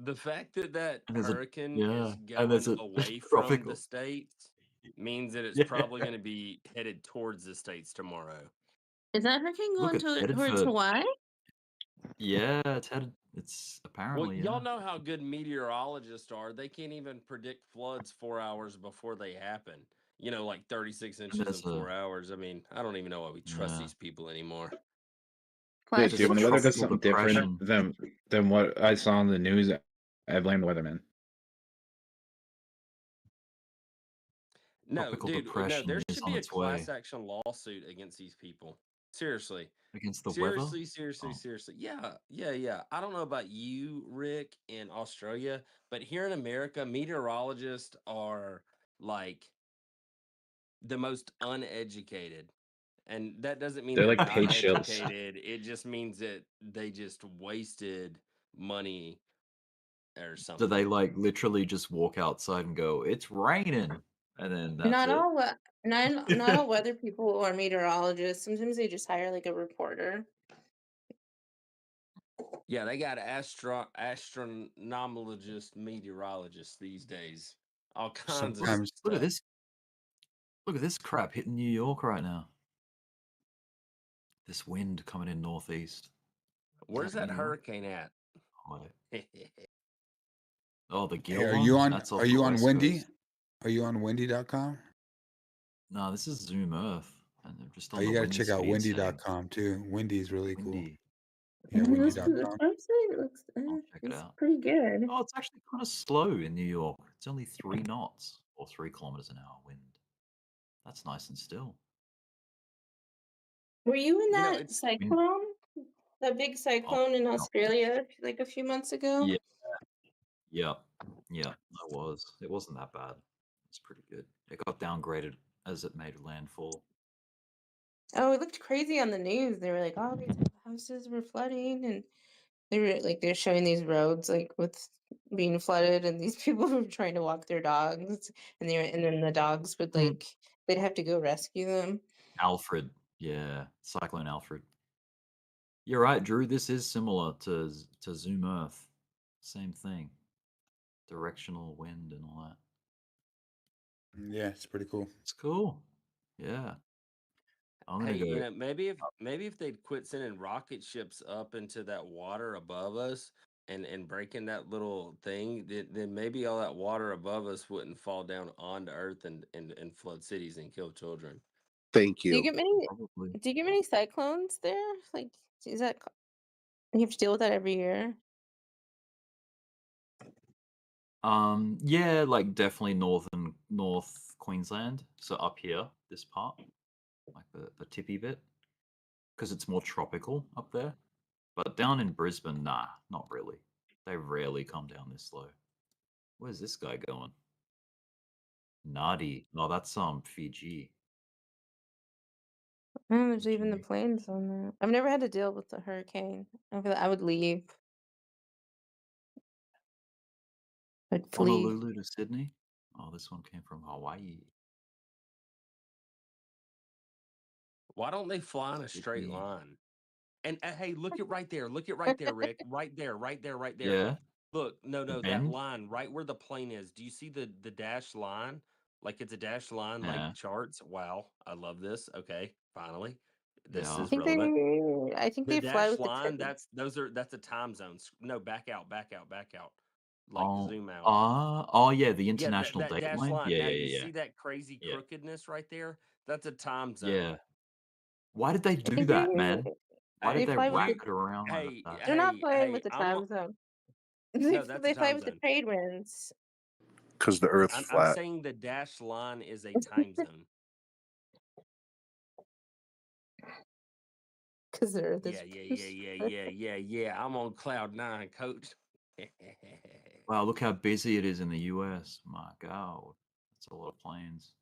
The fact that that And there's a hurricane is and there's going a away from tropical. the States means that it's Yeah. probably going to be headed towards the States tomorrow. Is that hurricane Look, going it's to headed towards for Hawaii? yeah, it's headed. It's Well, apparently y'all yeah. know how good meteorologists are. They can't even predict floods 4 hours before they happen. You know, like 36 And inches in there's 4 a hours. I mean, I don't even know why we trust yeah. these people anymore. Dude, There's a when the weather does tropical something different depression. than what I saw on the news, I blame the weatherman. No, Tropical dude, no, depression there is should on be a its way class action lawsuit against these people. Seriously. against the weather. Seriously. Yeah. I don't know about you, Rick, in Australia, but here in America, meteorologists are like the most uneducated. And that doesn't mean They're they're like not paid shills. educated. It just means that they just wasted money or Do something. they like literally just walk outside and go, "It's raining," and then that's Not it? all not all weather people are meteorologists. Sometimes they just hire like a reporter. Yeah, they got astronomologist meteorologists these days. All kinds of Sometimes Look at stuff. this. Look at this crap hitting New York right now. This wind coming in northeast. Where's that New York? hurricane at? Oh, the Hey, Gil are one? you on That's off are the you on west Windy? coast. Are you on windy.com? No, this is Zoom Earth, and they're just Oh, on you the gotta wind check out speed settings. windy.com too. Windy is really cool. Windy. Yeah, This windy.com. website looks I'll check it it's out. pretty good. Oh, it's actually kind of slow in New York. It's only 3 knots or 3 kilometers an hour wind. That's nice and still. Were you in You know, that it's Wind. cyclone? That big Oh, cyclone in no. Australia like a few months ago? Yeah, yeah, yeah. I was. It wasn't that bad. It's pretty good. It got downgraded as it made landfall. Oh, it looked crazy on the news. They were like, "Oh, these houses were flooding," and they're showing these roads like with being flooded, and these people were trying to walk their dogs, and then the dogs would like they'd have to go rescue them. Alfred. Yeah, Cyclone Alfred. You're right, Drew. This is similar to Zoom Earth. Same thing. Directional wind and all that. Yeah, it's pretty cool. It's cool. Yeah. I'm gonna Hey, go. you know, maybe if they'd quit sending rocket ships up into that water above us and breaking that little thing, then maybe all that water above us wouldn't fall down onto Earth and flood cities and kill children. Thank Do you you. get many? Probably. Do you get many cyclones there? Like, is that you have to deal with that every year? Yeah, like definitely North Queensland. So up here, this part, like the tippy bit, because it's more tropical up there. But down in Brisbane, nah, not really. They rarely come down this slow. Where's this guy going? Nadi. Oh, that's Fiji. Oh, there's even the planes on there. I've never had to deal with the hurricane. I would leave. I'd flee. Honolulu to Sydney. Oh, this one came from Hawaii. Why don't they fly in a straight Sydney. line? And hey, look at right there. Look at right there, Rick. Right there. Yeah. Look, no, that bend? line right where the plane is. Do you see the dashed line? Like it's a dashed line, like Yeah. charts. Wow, I love this. Okay, finally, this Yeah. is relevant. I think The they fly dashed with the line, tip. that's a time zone. No, back out. Like Oh, zoom out. yeah, the Yeah, international that date dashed line. line. Yeah, Now yeah, you yeah, see that crazy yeah. crookedness right there? That's a time zone. Yeah. Why did they do They that, do. man? Why They did they play with whack the. it around like Hey, that? They're not playing hey, with the I'm time zone. no, that's a They play time with the zone. trade winds. Because the Earth's I'm flat. saying the dashed line is a time zone. Because the Earth is. Yeah. I'm on cloud 9, coach. Wow, look how busy it is in the US. My God, that's a lot of planes.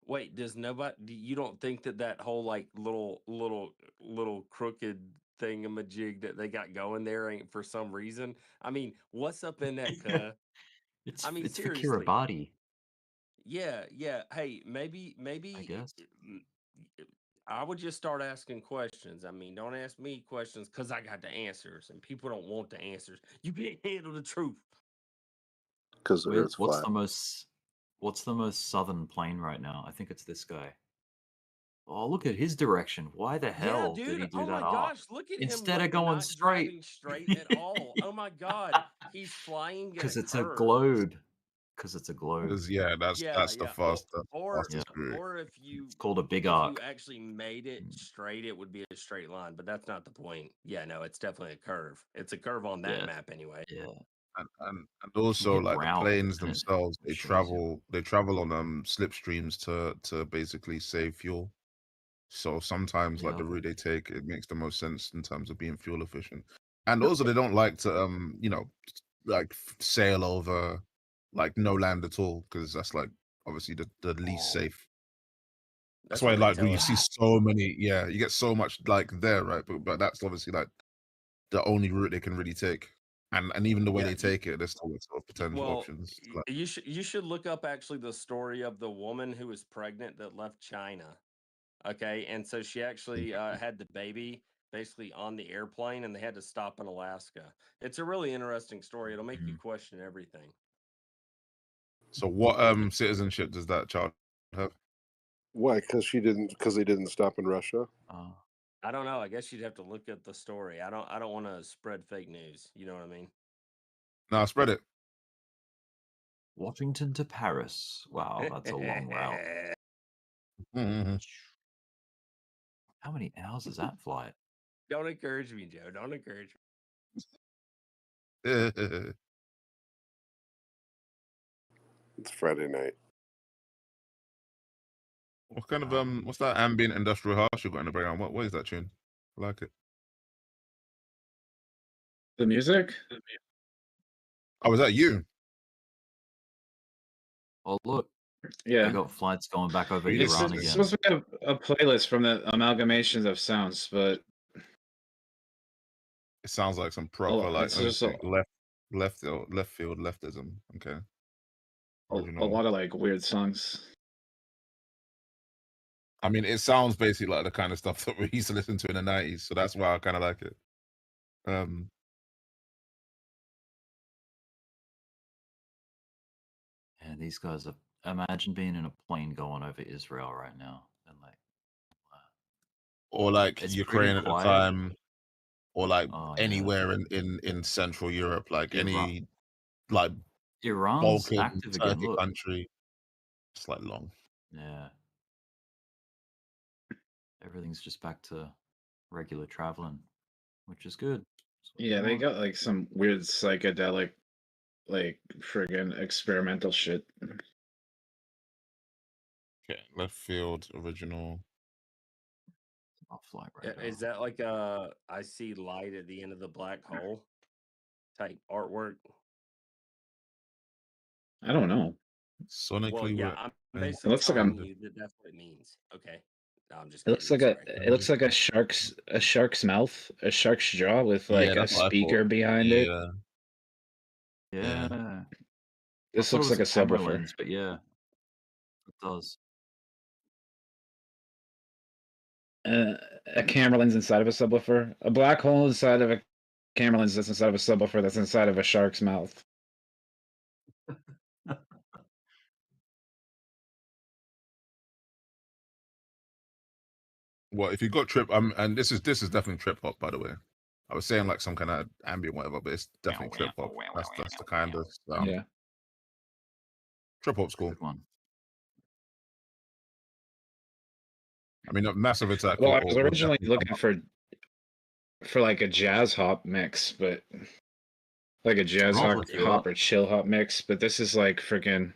Wait, does nobody? You don't think that whole like little crooked thingamajig that they got going there ain't for some reason? I mean, what's up in that? It's I mean, it's for seriously. Kiribati, Yeah. Hey, maybe I guess. I would just start asking questions. I mean, don't ask me questions because I got the answers, and people don't want the answers. You can't handle the truth. Because the Earth's What's flat. the most southern plane right now? I think it's this guy. Oh, look at his direction. Why the Yeah, hell did dude. he do Oh that my arc? gosh, look at him Instead of like going not straight. driving straight at all. Oh my god, he's flying at Because a it's a curve. globe. Because it's a globe. Because yeah, that's Yeah. the fastest Or route. or if you It's called a big if you arc. actually made it straight, it would be a straight line. But that's not the point. Yeah, no, it's definitely a curve. It's a curve on that Yeah. map anyway. Yeah. And also hit like the route planes and it themselves, they shows you. travel on slipstreams to basically save fuel. So sometimes like Yeah. the route they take, it makes the most sense in terms of being fuel efficient. And also they don't like to like sail over like no land at all, because that's like obviously the least safe. That's why what they like tell you us. see so many, you get so much like there, right? But that's obviously like the only route they can really take. And even the way they take it, there's still sort of potential Well, options. Like, you should look up actually the story of the woman who was pregnant that left China. Okay, and so she actually had the baby basically on the airplane, and they had to stop in Alaska. It's a really interesting story. It'll make you question everything. so what citizenship does that child have? Why? Because they didn't stop in Russia. I don't know. I guess you'd have to look at the story. I don't want to spread fake news. You know what I mean? No, spread it. Washington to Paris. Wow, that's a long route. How many hours is that flight? Don't encourage me, Joe. Don't encourage me. It's Friday night. What kind of what's that ambient industrial house you got in the background? What is that tune? I like it. The music? Oh, is that you? Oh, look. Yeah. They got flights going back over It's Iran again. supposed to be a playlist from the amalgamations of sounds, but It sounds like some proper like it's just a left field leftism. Okay. a lot of like weird songs. I mean, it sounds basically like the kind of stuff that we used to listen to in the 90s, so that's why I kind of like it. And these guys are. Imagine being in a plane going over Israel right now, and like, or like it's Ukraine pretty at the quiet. time, or like Oh, yeah. anywhere in Central Europe, like Iran- any like Iran's Balkan, active again. Turkey Look. country. It's like long. Yeah. Everything's just back to regular traveling, which is good. Yeah, they got like some weird psychedelic, like friggin' experimental shit. Okay, left field original. I'll fly right Is that like I see light at the end of the black hole type artwork? I don't know. Sonically, Well, yeah, I'm It basically looks like telling you that's what it means. Okay. No, I'm just It looks like kidding. it looks like a shark's mouth, a shark's jaw with like a that's what I speaker thought. behind it. Yeah. This I thought looks it was like a camera subwoofer. lens, but yeah, it does. A camera lens inside of a subwoofer. A black hole inside of a camera lens that's inside of a subwoofer that's inside of a shark's mouth. Well, if you got trip, and this is definitely trip hop, by the way. I was saying like some kind of ambient whatever, but it's definitely trip hop. That's the kind of sound. Yeah. Trip hop's cool. Good one. I mean, a massive attack. Well, I will- was will originally definitely come looking up. for like a jazz hop mix, but like a jazz wrong hop, with you, hop Hop? or chill hop mix. But this is like freaking,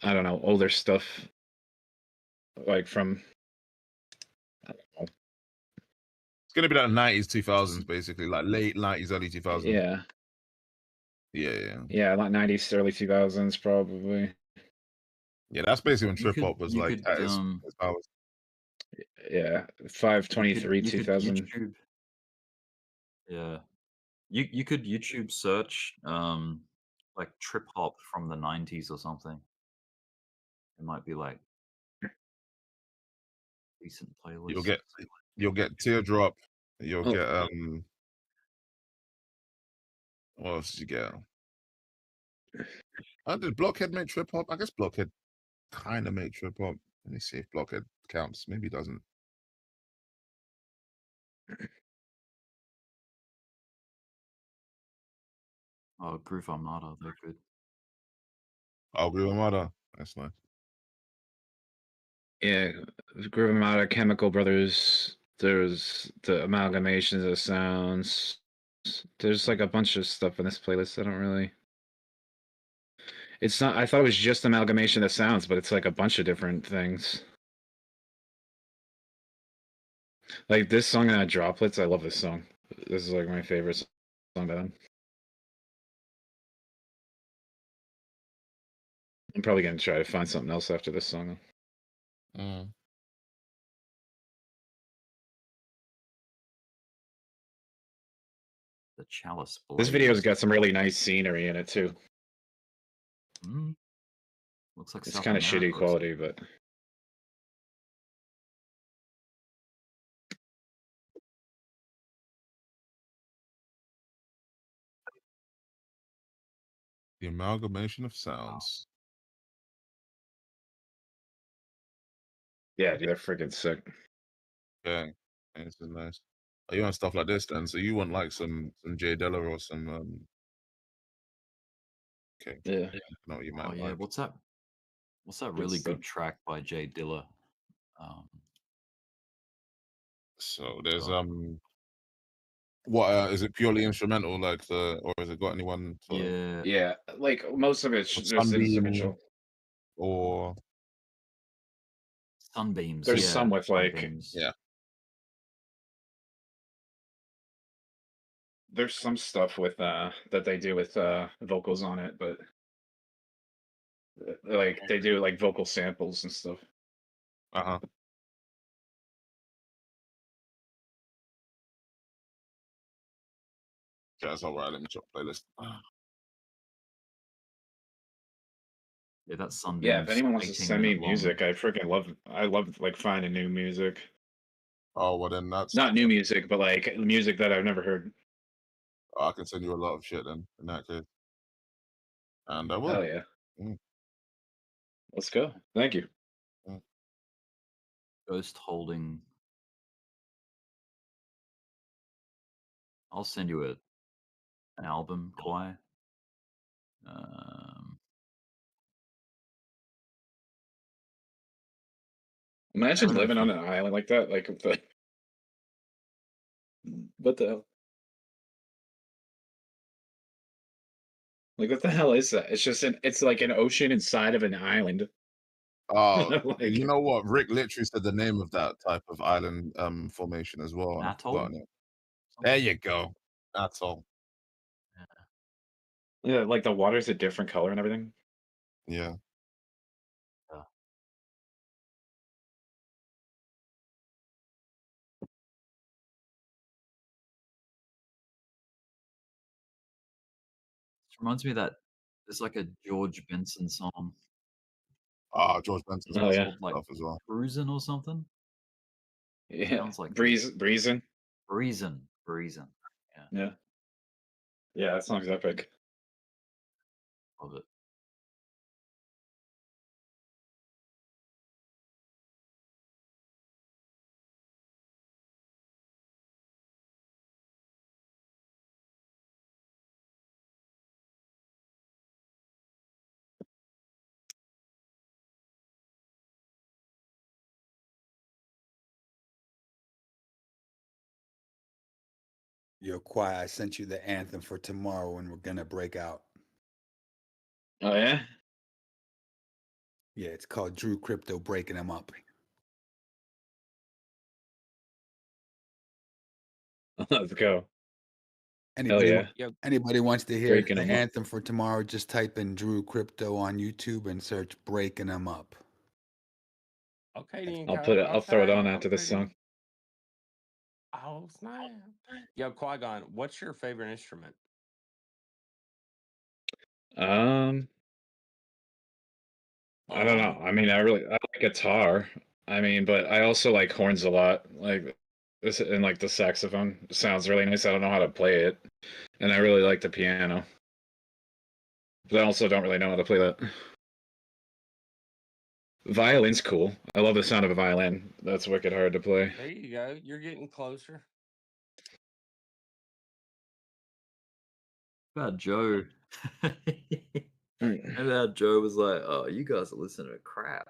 I don't know, older stuff, like from. I don't know. It's gonna be like 90s, 2000s, basically, like late 90s, early 2000s. Yeah. Yeah. Yeah, like 90s, early 2000s, probably. Yeah, that's basically when You trip hop was you like could at its powers. Yeah, you 5/23, could 2000. YouTube. Yeah, you could YouTube search like trip hop from the 90s or something. It might be like decent You'll playlist. get teardrop. You'll Oh. get what else did you get? Did Blockhead make trip hop? I guess Blockhead kind of made trip hop. Let me see if Blockhead counts. Maybe it doesn't. Oh, Groove Armada, they're good. Oh, Groove Armada. That's nice. Yeah, Groove Armada, Chemical Brothers. There's the amalgamations of sounds. There's like a bunch of stuff in this playlist. I don't really. It's not. I thought it was just amalgamation of sounds, but it's like a bunch of different things. Like this song, Droplets. I love this song. This is like my favorite song by them. I'm probably gonna try to find something else after this song. The Chalice This Blade. video's got some really nice scenery in it too. Looks like It's South kind of shitty America or quality, but The amalgamation of sounds. yeah, dude, they're freaking sick. Yeah, it's nice. Oh, you want stuff like this then? So you want like some Jay Dilla or some okay. Yeah. I know what you might Oh yeah, like. what's that? What's that Good really stuff. good track by Jay Dilla? So there's God. what is it purely instrumental like or has it got anyone sort of Yeah. Yeah, like most of it's just Sunbeam instrumental. or Sunbeams. There's yeah, some with like Sunbeams. yeah. There's some stuff with that they do with vocals on it, but like they do like vocal samples and stuff. Uh-huh. Okay, that's all right. Let me check playlist. Yeah, that Sunbeams. Yeah, if anyone wants to 18 send me minute long. music, I freaking love. I love like finding new music. Oh well, then that's Not new music, but like music that I've never heard. I can send you a lot of shit then in that case. And I will. Hell yeah. Mm. Let's go. Thank you. Ghost Holding. I'll send you an album, Kawhi. Imagine don't know if living on you- an island like that. Like what the hell? Like what the hell is that? It's just it's like an ocean inside of an island. You Like know what? Rick literally said the name of that type of island formation as well. And I've Atoll? forgotten it. There you go. Atoll. yeah, like the water's a different color and everything. Yeah. It reminds me of that there's like a George Benson song. George Benson's Oh got yeah. some stuff as well. Cruisin' or something? Yeah. Sounds like Breezing. Breezin'. Yeah. Yeah, that song's epic. Love it. You're quiet. I sent you the anthem for tomorrow, and we're gonna break out. Oh yeah. Yeah, it's called Drew Crypto Breaking Them Up. Let's go. Anybody, Hell yeah. anybody wants to hear Breaking the 'em up. anthem for tomorrow? Just type in Drew Crypto on YouTube and search "Breaking Them Up." Okay, then. I'll put it. I'll throw it on after this Okay, song. then. Oh snap! Yo, Qui-Gon, what's your favorite instrument? I don't know. I mean, I like guitar. I mean, but I also like horns a lot. Like this and like the saxophone sounds really nice. I don't know how to play it, and I really like the piano, but I also don't really know how to play that. Violin's cool. I love the sound of a violin. That's wicked hard to play. There you go. You're getting closer. About Joe. And how Joe was like, "Oh, you guys are listening to crap."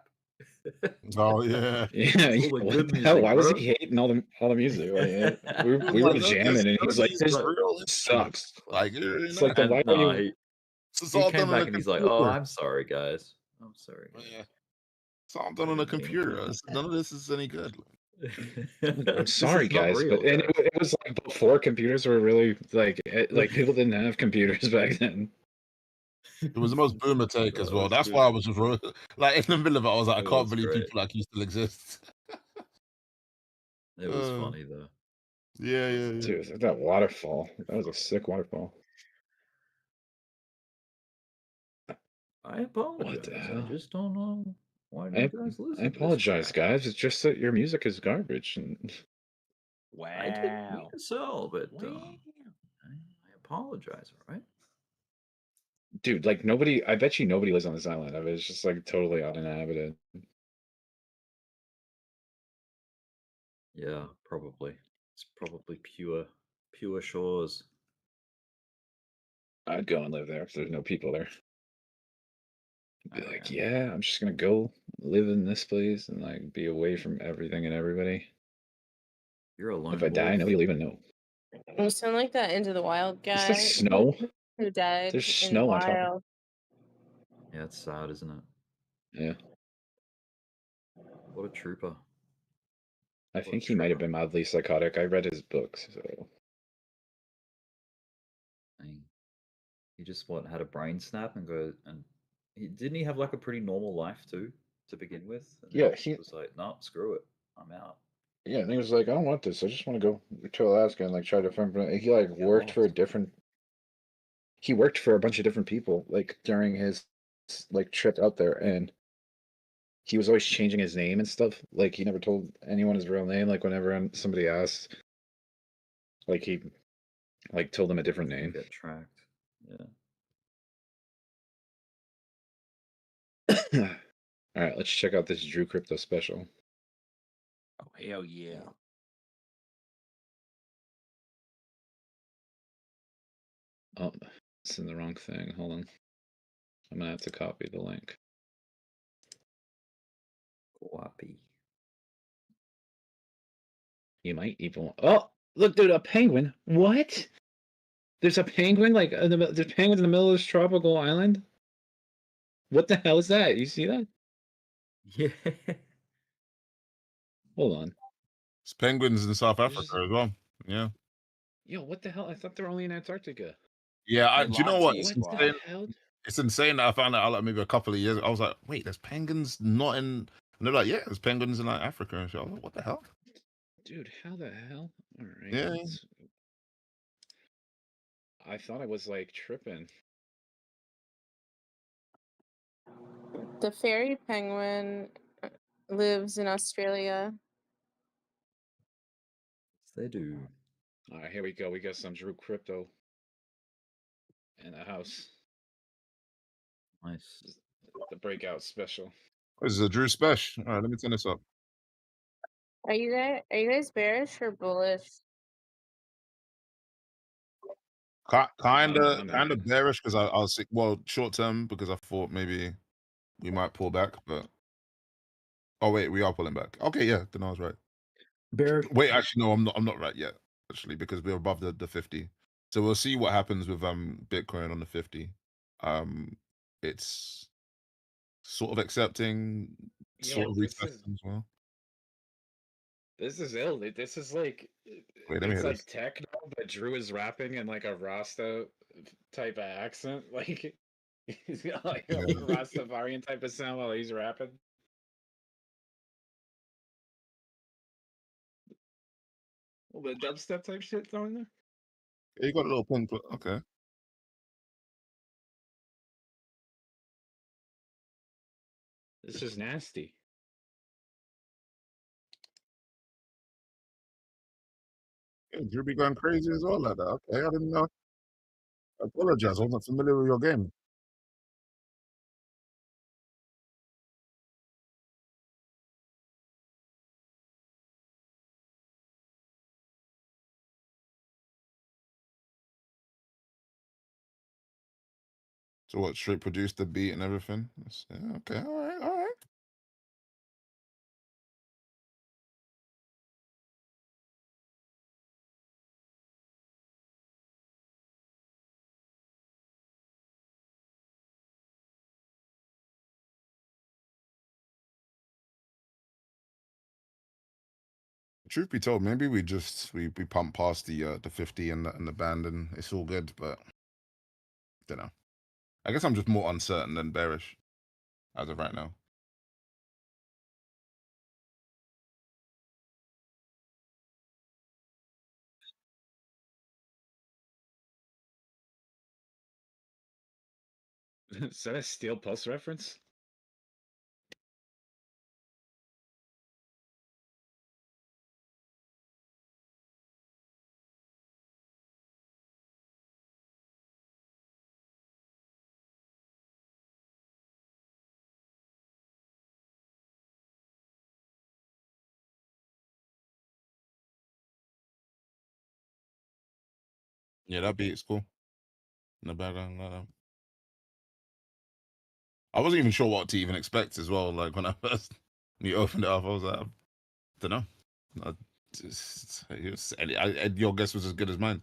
Oh yeah. Yeah. All the What good the hell? music, Why was bro. he hating all the music? Like, we were Like, no, jamming, and none he's of like, these "This are real sucks." instruments. Like, It's like, then And why are no, you? This is he all came done on back a and he's like, "Oh, computer. I'm sorry, guys. I'm sorry." Guys. Yeah. It's all done on a computer. None of this is any good. I'm This sorry, is not guys, real, but and guys. it was like before computers were really like people didn't have computers back then. It was the most boomer take as No, well. it's That's good. why I was just like in the middle of it. I was like, I It can't was believe great. people like you still exist. It was funny though. Yeah, yeah, yeah. Dude, that waterfall. That was a sick waterfall. I apologize. What the I hell? just don't know why do I, you guys listen I to this apologize, crap. guys. It's just that your music is garbage. And I didn't mean Wow. to sell, but Wow. I apologize, all right? dude, like nobody. I bet you nobody lives on this island. I mean, it's just like totally uninhabited. Yeah, probably. It's probably pure shores. I'd go and live there if there's no people there. I'd be like, Yeah. yeah, I'm just gonna go live in this place and like be away from everything and everybody. You're a lone If I die, wolf. nobody will even know. You sound like that Into the Wild Is guy there snow? who died There's in the snow on top. wild. Yeah, it's sad, isn't it? Yeah, What a trooper. I What a think he might have trooper. been mildly psychotic. I read his books, so Dang. He just had a brain snap and didn't he have like a pretty normal life too to begin with? And yeah, then he was like, no, screw it, I'm out. yeah, and he was like, I don't want this. I just want to go to Alaska and like try to find. He like worked for a different. He worked for a bunch of different people like during his like trip out there, and he was always changing his name and stuff. Like he never told anyone his real name. Like whenever somebody asked, like he like told them a different name. Get tracked. All right, let's check out this Drew Crypto special. Oh hell yeah. Oh, it's in the wrong thing. Hold on. I'm gonna have to copy the link. Copy. You might even. Oh, look, dude, a penguin. What? There's a penguin like there's penguins in the middle of this tropical island. What the hell is that? You see that? Yeah. Hold on. It's penguins in South Africa as well. Yeah. Yo, what the hell? I thought they were only in Antarctica. Yeah. They Do you know lied what? to It's you, What Quad. the insane. hell? It's insane that I found that out like maybe a couple of years ago. I was like, wait, there's penguins not in. And they're like, yeah, there's penguins in like Africa and shit. I was like, what the hell? Dude, how the hell? All right. Yeah. I thought I was like tripping. The fairy penguin lives in Australia. Yes, they do. All right, here we go. We got some Drew Crypto in the house. Nice. The breakout special. This is a Drew special. All right, let me turn this up. Are you guys bearish or bullish? Kind I'm of bearish because I was sick. Well, short term because I thought maybe we might pull back, but oh wait, we are pulling back. Okay, yeah, then I was right. Bearish. Wait, actually, no, I'm not right yet. actually, because we're above the 50. So we'll see what happens with Bitcoin on the 50. It's sort of accepting, sort of retesting as well. This is ill. This is like Wait, let me it's hear like this. techno, but Drew is rapping in like a Rasta type of accent. Like he's got like a Yeah. Rastafarian type of sound while he's rapping. Well, the dubstep type shit thrown in there. You got a little pink. Okay. This is nasty. Yeah, Drew be going crazy as well like that. Okay, I didn't know. I apologize. I wasn't familiar with your game. So what? Straight produced the beat and everything. Yeah, okay. All right. All right. Truth be told, maybe we just we pump past the 50 and the band and it's all good, but don't know. I guess I'm just more uncertain than bearish as of right now. Is that a Steel Pulse reference? Yeah, that beat is cool. In the background. I wasn't even sure what to even expect as well. Like when I first when you opened it up, I was like, I don't know. Your guess was as good as mine.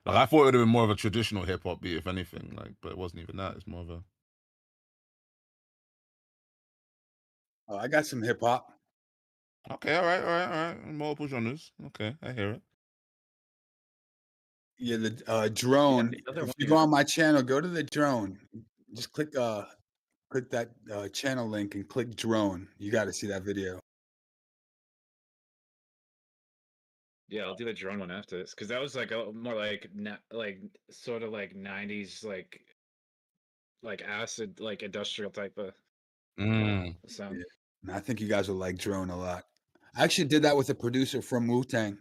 Like I thought it would have been more of a traditional hip hop beat, if anything. Like, but it wasn't even that. It's more of a. Oh, I got some hip hop. Okay, all right, all right, all right. Multiple genres. Okay, I hear it. Yeah, the drone. the other If one you you go got- on my channel, go to the drone. Just click that channel link and click drone. You got to see that video. Yeah, I'll do the drone one after this because that was like a more like like sort of like '90s like acid like industrial type of sound. Yeah. And I think you guys will like drone a lot. I actually did that with a producer from Wu Tang.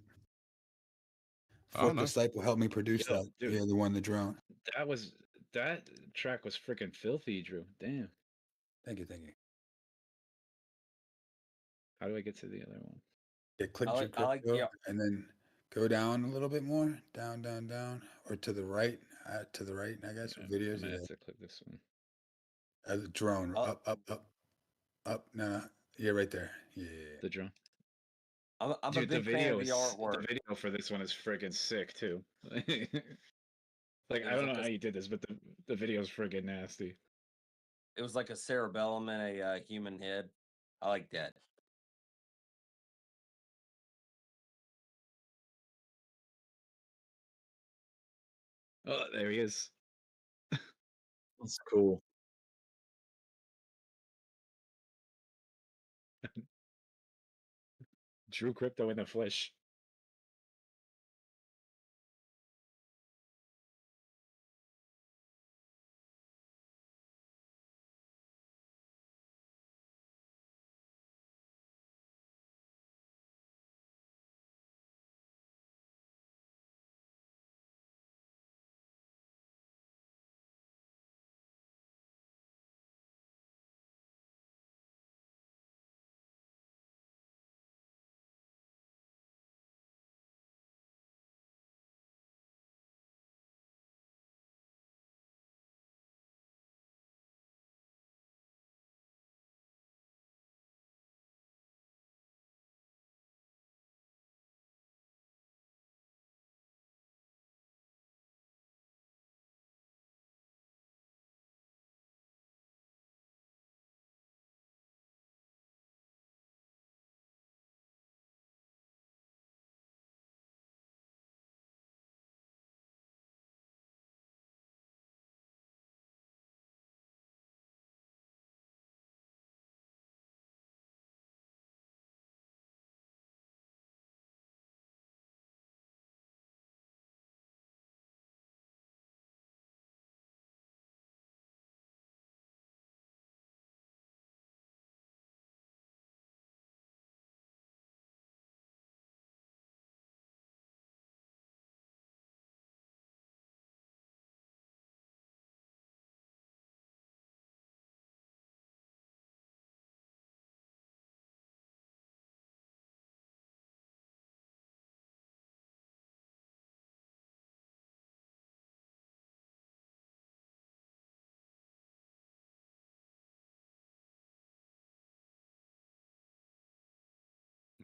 Oh, Fourth nice. Disciple helped me produce Yo, that. dude. Yeah, the one, the drone. That track was freaking filthy, Drew. Damn. Thank you, thank you. How do I get to the other one? Yeah, click I Drew like, I like, Crypto yeah. and then go down a little bit more, down, down, down, or to the right, I guess. I'm Videos. gonna Yeah. have to click this one. The drone, Oh. up, up, up, up. No, yeah, right there. Yeah. The drone. I'm Dude, a big fan of the artwork. The video for this one is freaking sick too. Like It I was don't know like how you did this, but the video is freaking nasty. It was like a cerebellum and a human head. I like that. Oh, there he is. That's cool. Drew Crypto in the flesh.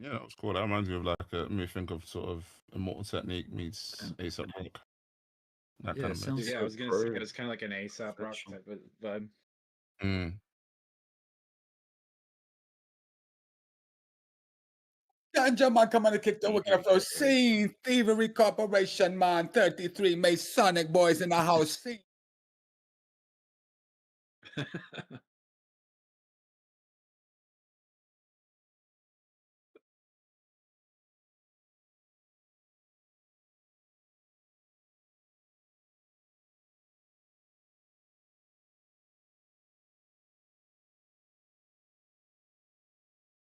Yeah, that was cool. That reminds me of me think of sort of Immortal Technique meets ASAP Rock. That Yeah, kind it of mix. sounds Yeah, I so was gonna say pro it's kind of like an ASAP Rock professional. type of vibe. Mm. Ganja man, come on and kick the Thievery wicked flow. Corporation. Scene, Thievery Corporation, man. 33 Masonic boys in the house. Scene.